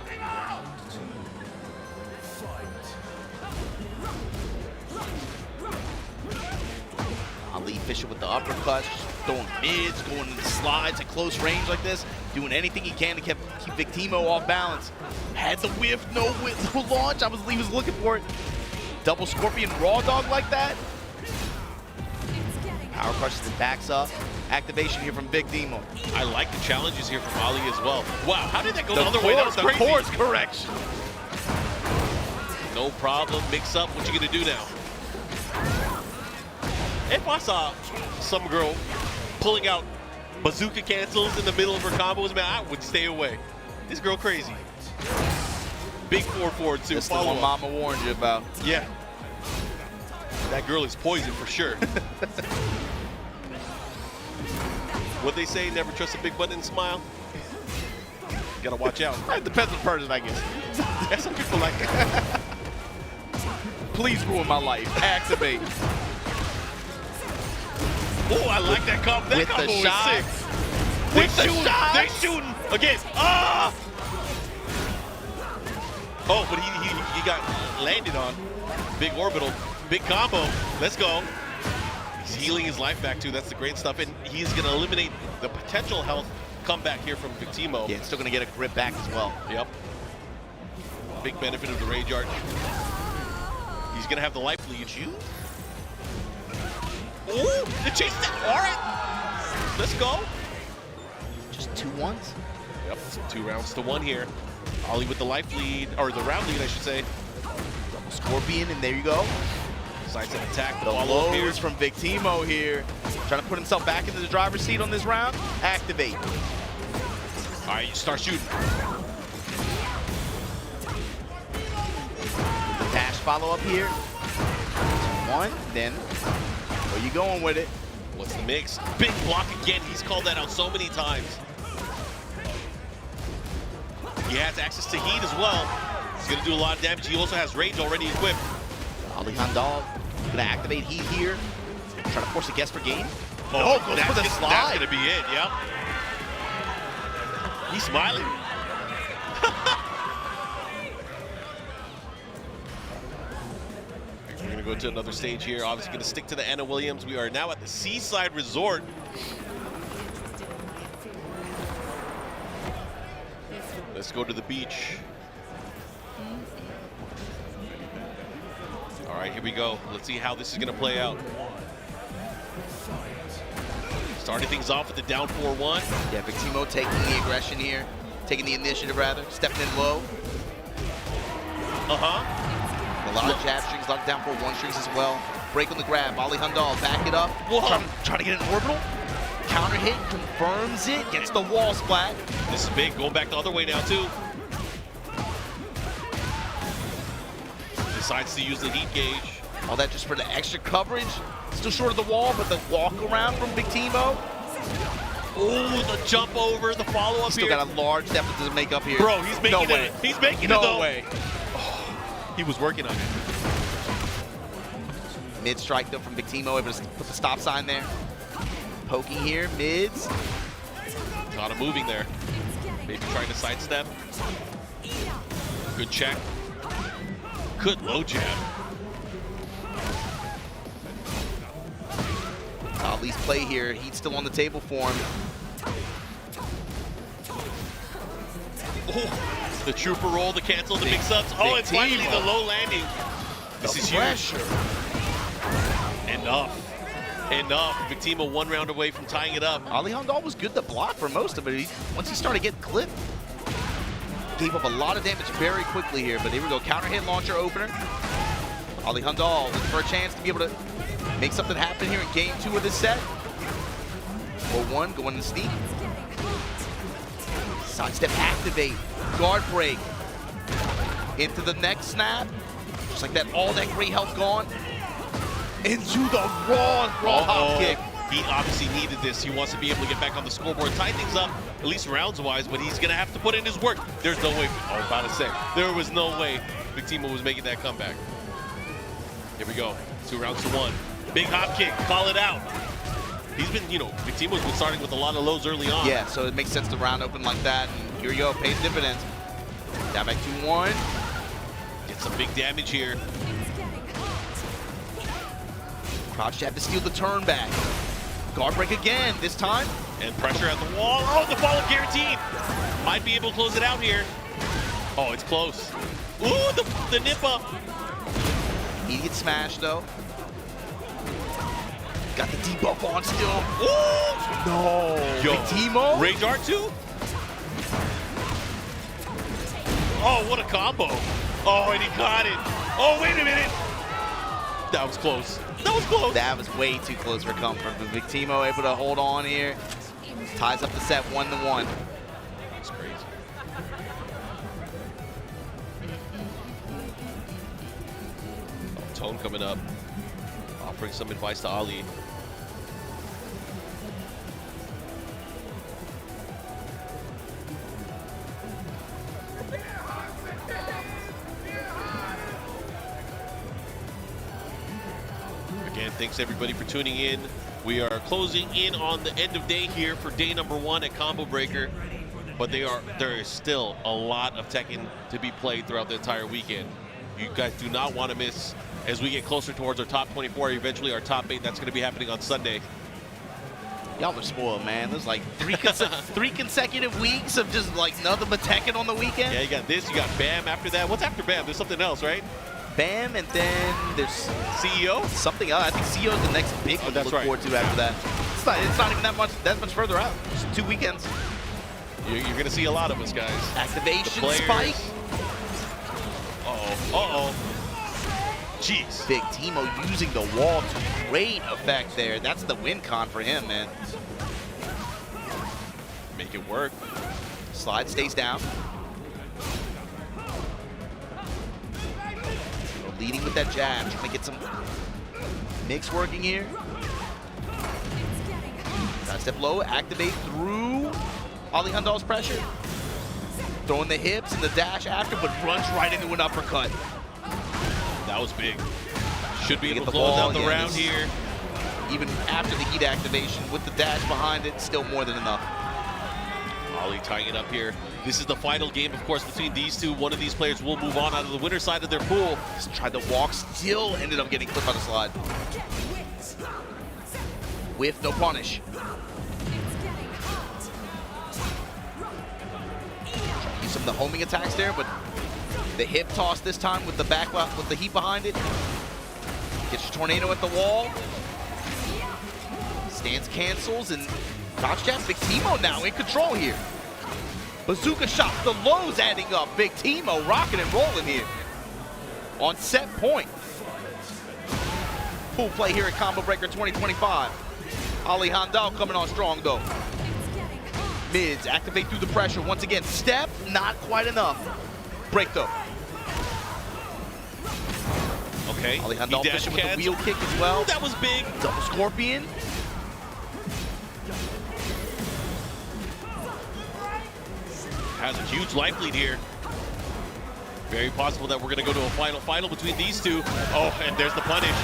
Ali fishing with the uppercuts, throwing mids, going into slides at close range like this, doing anything he can to keep Big Timo off balance. Had the whiff, no launch. He was looking for it. Double scorpion raw dog like that. Power crushes and backs up. Activation here from Big Timo. I like the challenges here from Ali as well. Wow, how did that go the other way? That was crazy. The course correction. No problem. Mix up. What you gonna do now? If I saw some girl pulling out bazooka cancels in the middle of her combos, man, I would stay away. This girl crazy. Big 4-4-2. That's the one Mama warned you about. Yeah. That girl is poison for sure. What they say, never trust a big butt and smile. Gotta watch out. It depends on the person, I guess. That's some people like it. Please ruin my life. Activate. Oh, I like that combo. That combo was sick. With the shot. They shooting again. Ah! Oh, but he got landed on. Big orbital, big combo. Let's go. He's healing his life back too. That's the great stuff. And he's gonna eliminate the potential health comeback here from Big Timo. Yeah, still gonna get a grip back as well. Yep. Big benefit of the Rage Arch. He's gonna have the life lead. Oh, the chase that. All right. Let's go. Just 2 ones. Yep, it's 2 rounds to 1 here. Ollie with the life lead, or the round lead, I should say. Double Scorpion, and there you go. Sidestep attack. The lows from Victimo here. Trying to put himself back into the driver's seat on this round. Activate. All right, you start shooting. The dash follow up here. 1, then where you going with it? What's the mix? Big block again. He's called that out so many times. He has access to heat as well. He's going to do a lot of damage. He also has rage already equipped. Ali Handal gonna activate heat here. Trying to force a guess for game. Oh, goes for the slide. That's gonna be it, yep. He's smiling. We're gonna go to another stage here. Obviously gonna stick to the Anna Williams. We are now at the Seaside Resort. Let's go to the beach. All right, here we go. Let's see how this is going to play out. Starting things off with the down 4-1. Yeah, Victimo taking the aggression here. Taking the initiative, rather. Stepping in low. A lot of jab strings, a lot of down 4-1 strings as well. Break on the grab. Ali Handal, back it up. Trying to get an orbital. Counter hit, confirms it, gets the wall splat. This is big, going back the other way now, too. Decides to use the heat gauge. All that just for the extra coverage. Still short of the wall, but the walk around from Victimo. Oh, the jump over, the follow up here. Still got a large deficit to make up here. Bro, he's making it. He's making it, though. No way. Oh, he was working on it. Mid strike, though, from Victimo, able to put the stop sign there. Poking here, mids. A lot of moving there. Maybe trying to sidestep. Good check. Good low jab. Ali's play here. Heat's still on the table for him. Oh, the trooper roll, the cancel, the mix-ups. Oh, and finally the low landing. This is huge. Enough. Victimo 1 round away from tying it up. Ali Handal was good to block for most of it. Once he started getting clipped, gave up a lot of damage very quickly here. But here we go, counter hit launcher opener. Ali Handal looking for a chance to be able to make something happen here in game 2 of this set. 4-1, going to sneak. Sidestep activate, guard break. Into the next snap. Just like that, all that great health gone. Into the raw hop kick. He obviously needed this. He wants to be able to get back on the scoreboard, tie things up, at least rounds-wise, but he's going to have to put in his work. There's no way. I was about to say, there was no way Victimo was making that comeback. Here we go. 2 rounds to 1. Big hop kick. Call it out. He's been, Victimo's been starting with a lot of lows early on. Yeah, so it makes sense to round open like that. And here you go, pays dividends. Down back 2-1. Get some big damage here. Crouch jab to steal the turn back. Guard break again, this time. And pressure at the wall. Oh, the follow guaranteed. Might be able to close it out here. Oh, it's close. Ooh, the nip up. He gets smashed, though. Got the debuff on still. Ooh! No. Yo, Victimo. Rage R2? Oh, what a combo. Oh, and he got it. Oh, wait a minute. That was close. That was close. That was way too close for comfort. But Victimo able to hold on here. Ties up the set 1-1. That's crazy. Tone coming up. Offering some advice to Ali. Again, thanks everybody for tuning in. We are closing in on the end of day here for day number 1 at Combo Breaker, but there is still a lot of Tekken to be played throughout the entire weekend. You guys do not want to miss as we get closer towards our top 24, eventually our top 8. That's going to be happening on Sunday. Y'all are spoiled, man. There's like 3 consecutive weeks of just like nothing but Tekken on the weekend. Yeah, you got this, you got BAM after that. What's after BAM? There's something else, right? BAM, and then there's CEO? Something else. I think CEO is the next big one to look forward to after that. It's not even that much further out. Just 2 weekends. You're going to see a lot of us, guys. Activation spike. Uh-oh. Jeez. Big Timo using the wall to great effect there. That's the win con for him, man. Make it work. Slide stays down. Leading with that jab, trying to get some mix working here. Side step low, activate through Ali Handal's pressure. Throwing the hips and the dash after, but runs right into an uppercut. That was big. Should be able to the close ball, out the round here. Even after the heat activation, with the dash behind it, still more than enough. Ali tying it up here. This is the final game, of course, between these two. One of these players will move on out of the winner side of their pool. Just tried to walk, still ended up getting clipped on the slide. With no punish. Use some of the homing attacks there, but the hip toss this time with the back with the heat behind it. Gets your tornado at the wall. Stance cancels and crouch jab. Big Timo now in control here. Bazooka shot, the lows adding up. Big Timo rocking and rolling here. On set point. Full play here at Combo Breaker 2025. Ali Handal coming on strong though. Mids activate through the pressure. Once again, step, not quite enough. Break though. Okay. Ali Handal fishing with the wheel kick as well. Ooh, that was big. Double scorpion. Has a huge life lead here. Very possible that we're going to go to a final between these two. Oh, and there's the punish.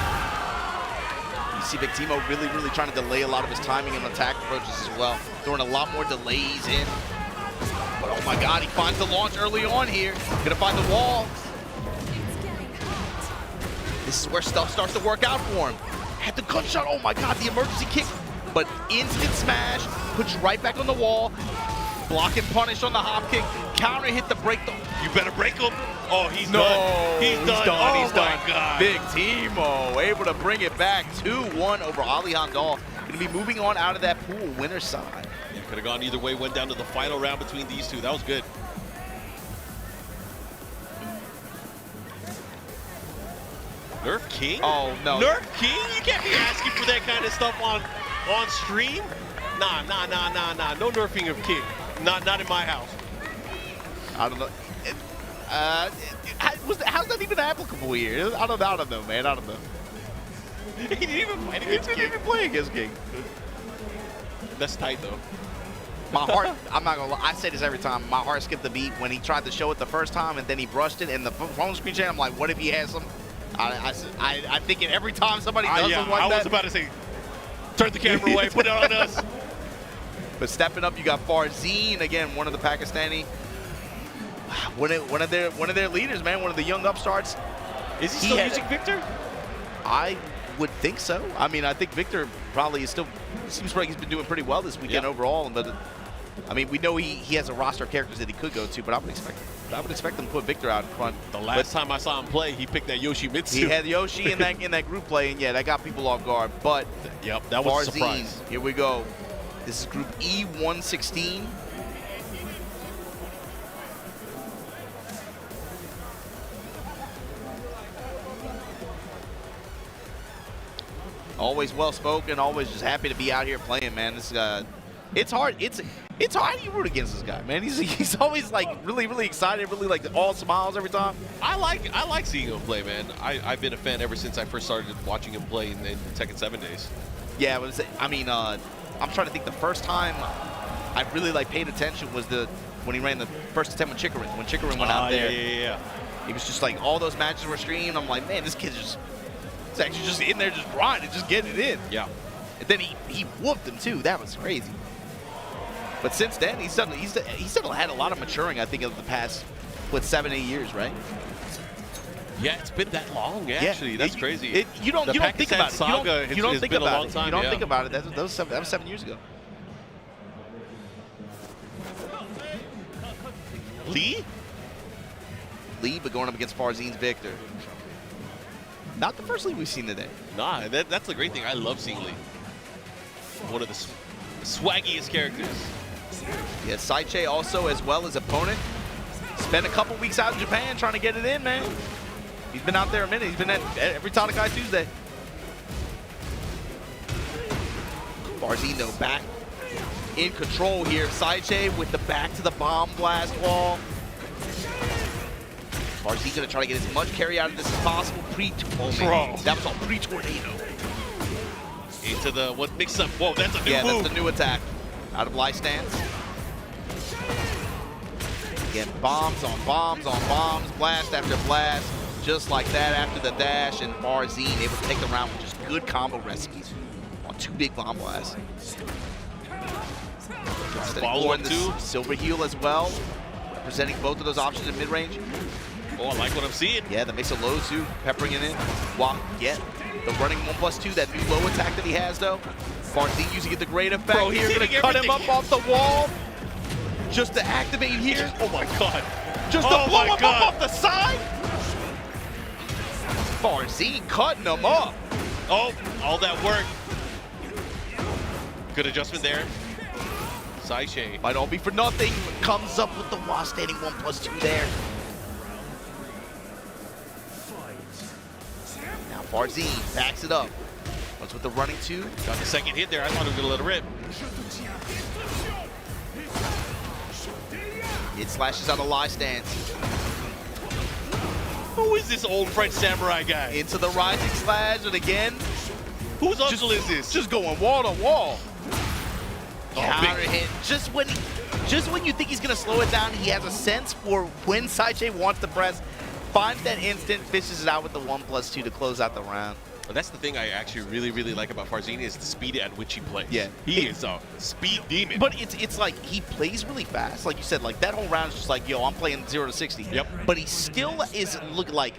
You see Big Timo really trying to delay a lot of his timing and attack approaches as well. Throwing a lot more delays in. But oh my God, he finds the launch early on here. Gonna find the wall. This is where stuff starts to work out for him. Had the gunshot, oh my God, the emergency kick. But instant smash, puts you right back on the wall. Block and punish on the hop kick. Counter hit the break. You better break him. Oh, he's done. He's done. Oh, He's done. my God. Big Timo able to bring it back 2-1 over Ali Handal. Going to be moving on out of that pool, winner side. Yeah, could have gone either way. Went down to the final round between these two. That was good. Nerf King? Oh, no. Nerf King? You can't be asking for that kind of stuff on stream. Nah. No nerfing of King. Not in my house. I don't know. How's that even applicable here? I don't know, man. I don't know. He didn't even fight against King. He didn't even play against King. That's tight, though. My heart, I'm not going to lie. I say this every time. My heart skipped a beat when he tried to show it the first time and then he brushed it. And the phone screen channel, I'm like, what if he has some? I think it every time somebody does something like that. I was about to say, turn the camera away, put it on us. But stepping up, you got Farzeen, again, one of the Pakistani, one of their leaders, man, one of the young upstarts. Is he still using Victor? I would think so. I mean, I think Victor probably is still, seems like he's been doing pretty well this weekend overall. But I mean, we know he has a roster of characters that he could go to, but I would expect them to put Victor out in front. The last time I saw him play, he picked that Yoshimitsu. He had Yoshi in that group play, and yeah, that got people off guard. But yep, that was a surprise. Here we go. This is Group E116. Always well spoken, always just happy to be out here playing, man. This it's hard. It's hard to root against this guy, man. He's always like really excited, really like all smiles every time. I like seeing him play, man. I've been a fan ever since I first started watching him play in Tekken 7 days. Yeah, I mean, I'm trying to think. The first time I really paid attention was when he ran the first attempt with Chikarin. When Chikarin went out there, yeah. He was just like, all those matches were streamed. I'm like, man, this kid's he's actually just in there, just grinding, just getting it in. Yeah. And then he whooped him too. That was crazy. But since then, he's suddenly had a lot of maturing. I think of the past 7-8 years, right? Yeah, it's been that long, actually. Yeah, that's crazy. You don't think about it. Saga you don't think been about a long it. time. You don't think about it. That was 7 years ago. Lee, but going up against Farzeen's Victor. Not the first Lee we've seen today. Nah, that's the great thing. I love seeing Lee. One of the swaggiest characters. Yeah, Saiche also, as well as opponent, spent a couple weeks out in Japan trying to get it in, man. He's been out there a minute. He's been at every Tanakai Tuesday. Barzino back in control here. Saiche with the back to the bomb blast wall. Barzino gonna try to get as much carry out of this as possible. That was all pre-tornado. Into the what mix up? Whoa, that's a new move. That's the new attack. Out of life stance. Again, bombs on bombs on bombs, blast after blast, just like that after the dash, and Barzine able to take the round with just good combo recipes on 2 big bomb blasts. Follow up too. Silver Heel as well, representing both of those options in mid-range. Oh, I like what I'm seeing. Yeah, the Mesa low too, peppering it in. Wow, yeah, the running 1+2, that new low attack that he has though. Barzine using it the great effect. Bro, here, gonna cut him up off the wall. Just to activate here. Oh my god. Just to blow him up off the side. Barzine cutting him up. Oh, all that work. Good adjustment there. Saiche. Might all be for nothing. Comes up with the wall standing 1+2 there. Now Barzine backs it up. What's with the running 2? Got the second hit there. I thought he was gonna let it rip. It slashes on the live stance. Who is this old French samurai guy? Into the rising slash, and again, whose uncle is this? Just going wall to wall. Oh, counter hit. Just when you think he's gonna slow it down, he has a sense for when Saiche wants to press, finds that instant, fishes it out with the 1+2 to close out the round. But that's the thing I actually really like about Barzine is the speed at which he plays. Yeah. He is a speed demon. But it's like he plays really fast. Like you said, like that whole round is just like, yo, I'm playing 0 to 60. Yep. But he still is looking like,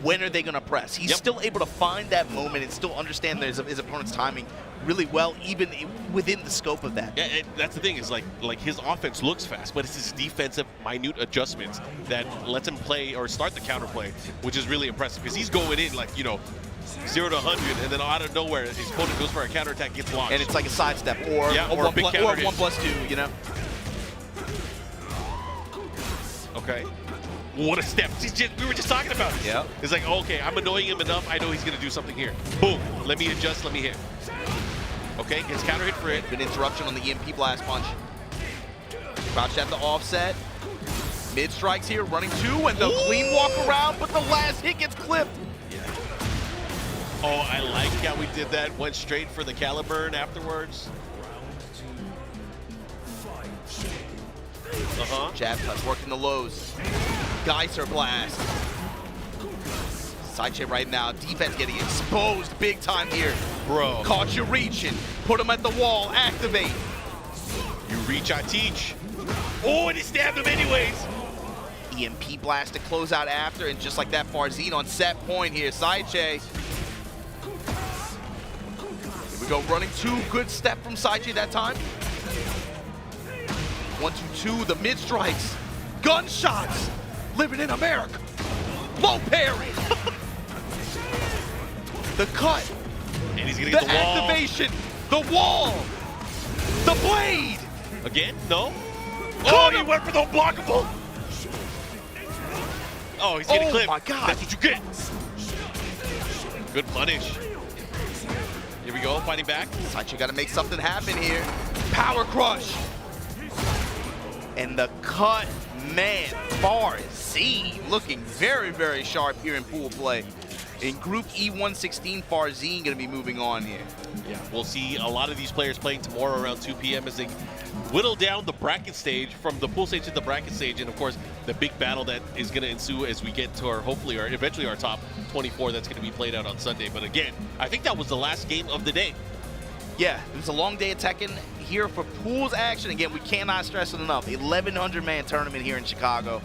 when are they gonna press? He's still able to find that moment and still understand his opponent's timing really well, even within the scope of that. Yeah, that's the thing is like his offense looks fast, but it's his defensive minute adjustments that lets him play or start the counterplay, which is really impressive because he's going in like, you know, 0 to 100, and then out of nowhere, his opponent goes for a counterattack, gets launched. And it's like a sidestep or, or a big counter hit. 1+2, you know? Okay. What a step. We were just talking about it. Yeah. It's like, okay, I'm annoying him enough. I know he's going to do something here. Boom. Let me adjust. Let me hit. Okay, gets counter hit for it. Good interruption on the EMP blast punch. Crouched at the offset. Mid strikes here, running 2, and the clean walk around, but the last hit gets clipped. Oh, I like how we did that. Went straight for the Caliburn afterwards. Jab touch, working the lows. Geyser blast. Saiche right now, defense getting exposed big time here. Bro. Caught you reaching. Put him at the wall, activate. You reach, I teach. Oh, and he stabbed him anyways. EMP blast to close out after, and just like that, Barzine on set point here. Saiche. Here we go, running 2. Good step from Saiche that time. 1-2-2, the mid strikes. Gunshots. Living in America. Low parry. The cut. And he's gonna get the wall. The activation. The wall. The blade. Again? No? Oh, he went for the unblockable. Oh, he's getting clipped. Oh my God. That's what you get. Good punish. Here we go, fighting back. Saiche got to make something happen here. Power crush. And the cut, man, Barzine looking very sharp here in pool play. In Group E116, Barzine going to be moving on here. Yeah, we'll see a lot of these players playing tomorrow around 2 p.m. as they whittle down the bracket stage from the pool stage to the bracket stage, and of course the big battle that is going to ensue as we get to our eventually our top 24 that's going to be played out on Sunday. But again, I think that was the last game of the day. Yeah, it was a long day of Tekken here for pools action. Again, we cannot stress it enough. 1,100-man tournament here in Chicago.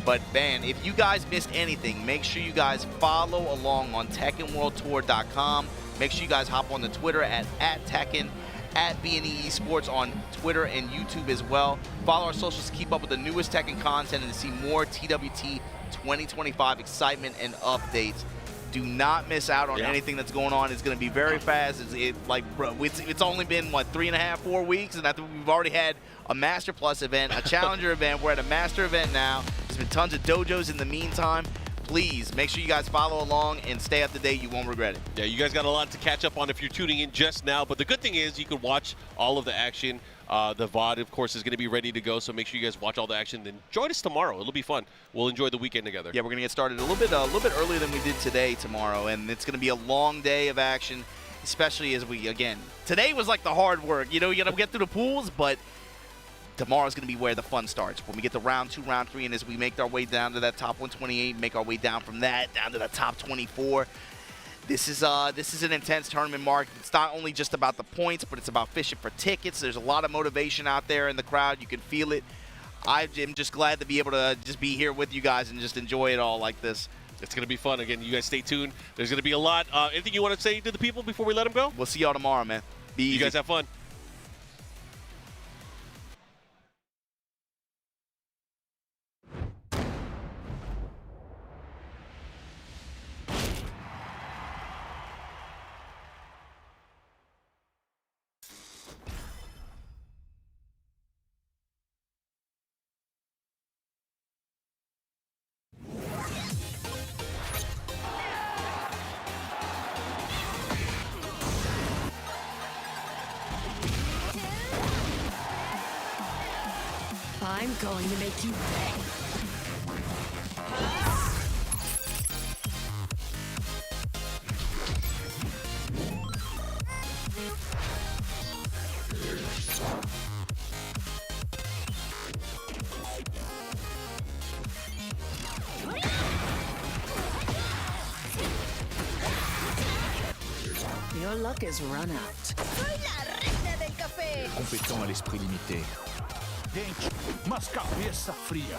But man, if you guys missed anything, make sure you guys follow along on TekkenWorldTour.com. Make sure you guys hop on the Twitter at Tekken, at BNE Esports on Twitter and YouTube as well. Follow our socials to keep up with the newest Tekken content and to see more TWT 2025 excitement and updates. Do not miss out on anything that's going on. It's going to be very fast. It's only been, what, 3.5, 4 weeks, and I think we've already had a Master Plus event, a Challenger event. We're at a Master event now. There's been tons of dojos in the meantime. Please make sure you guys follow along and stay up to date. You won't regret it. Yeah, you guys got a lot to catch up on if you're tuning in just now. But the good thing is you can watch all of the action. The VOD, of course, is going to be ready to go. So make sure you guys watch all the action. Then join us tomorrow. It'll be fun. We'll enjoy the weekend together. Yeah, we're going to get started a little bit earlier than we did tomorrow. And it's going to be a long day of action, especially as today was like the hard work. You know, you got to get through the pools, but tomorrow's going to be where the fun starts. When we get to round 2, round 3, and as we make our way down to that top 128, make our way down from that down to the top 24. This is an intense tournament, Mark. It's not only just about the points, but it's about fishing for tickets. There's a lot of motivation out there in the crowd. You can feel it. I'm just glad to be able to just be here with you guys and just enjoy it all like this. It's going to be fun. Again, you guys stay tuned. There's going to be a lot. Anything you want to say to the people before we let them go? We'll see y'all tomorrow, man. Be easy. You guys have fun. I'm going to make you pay. Your luck is run out. Soy la reina del café. Compétent à l'esprit limité. Dente, mas cabeça fria.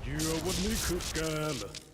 You are what we cook,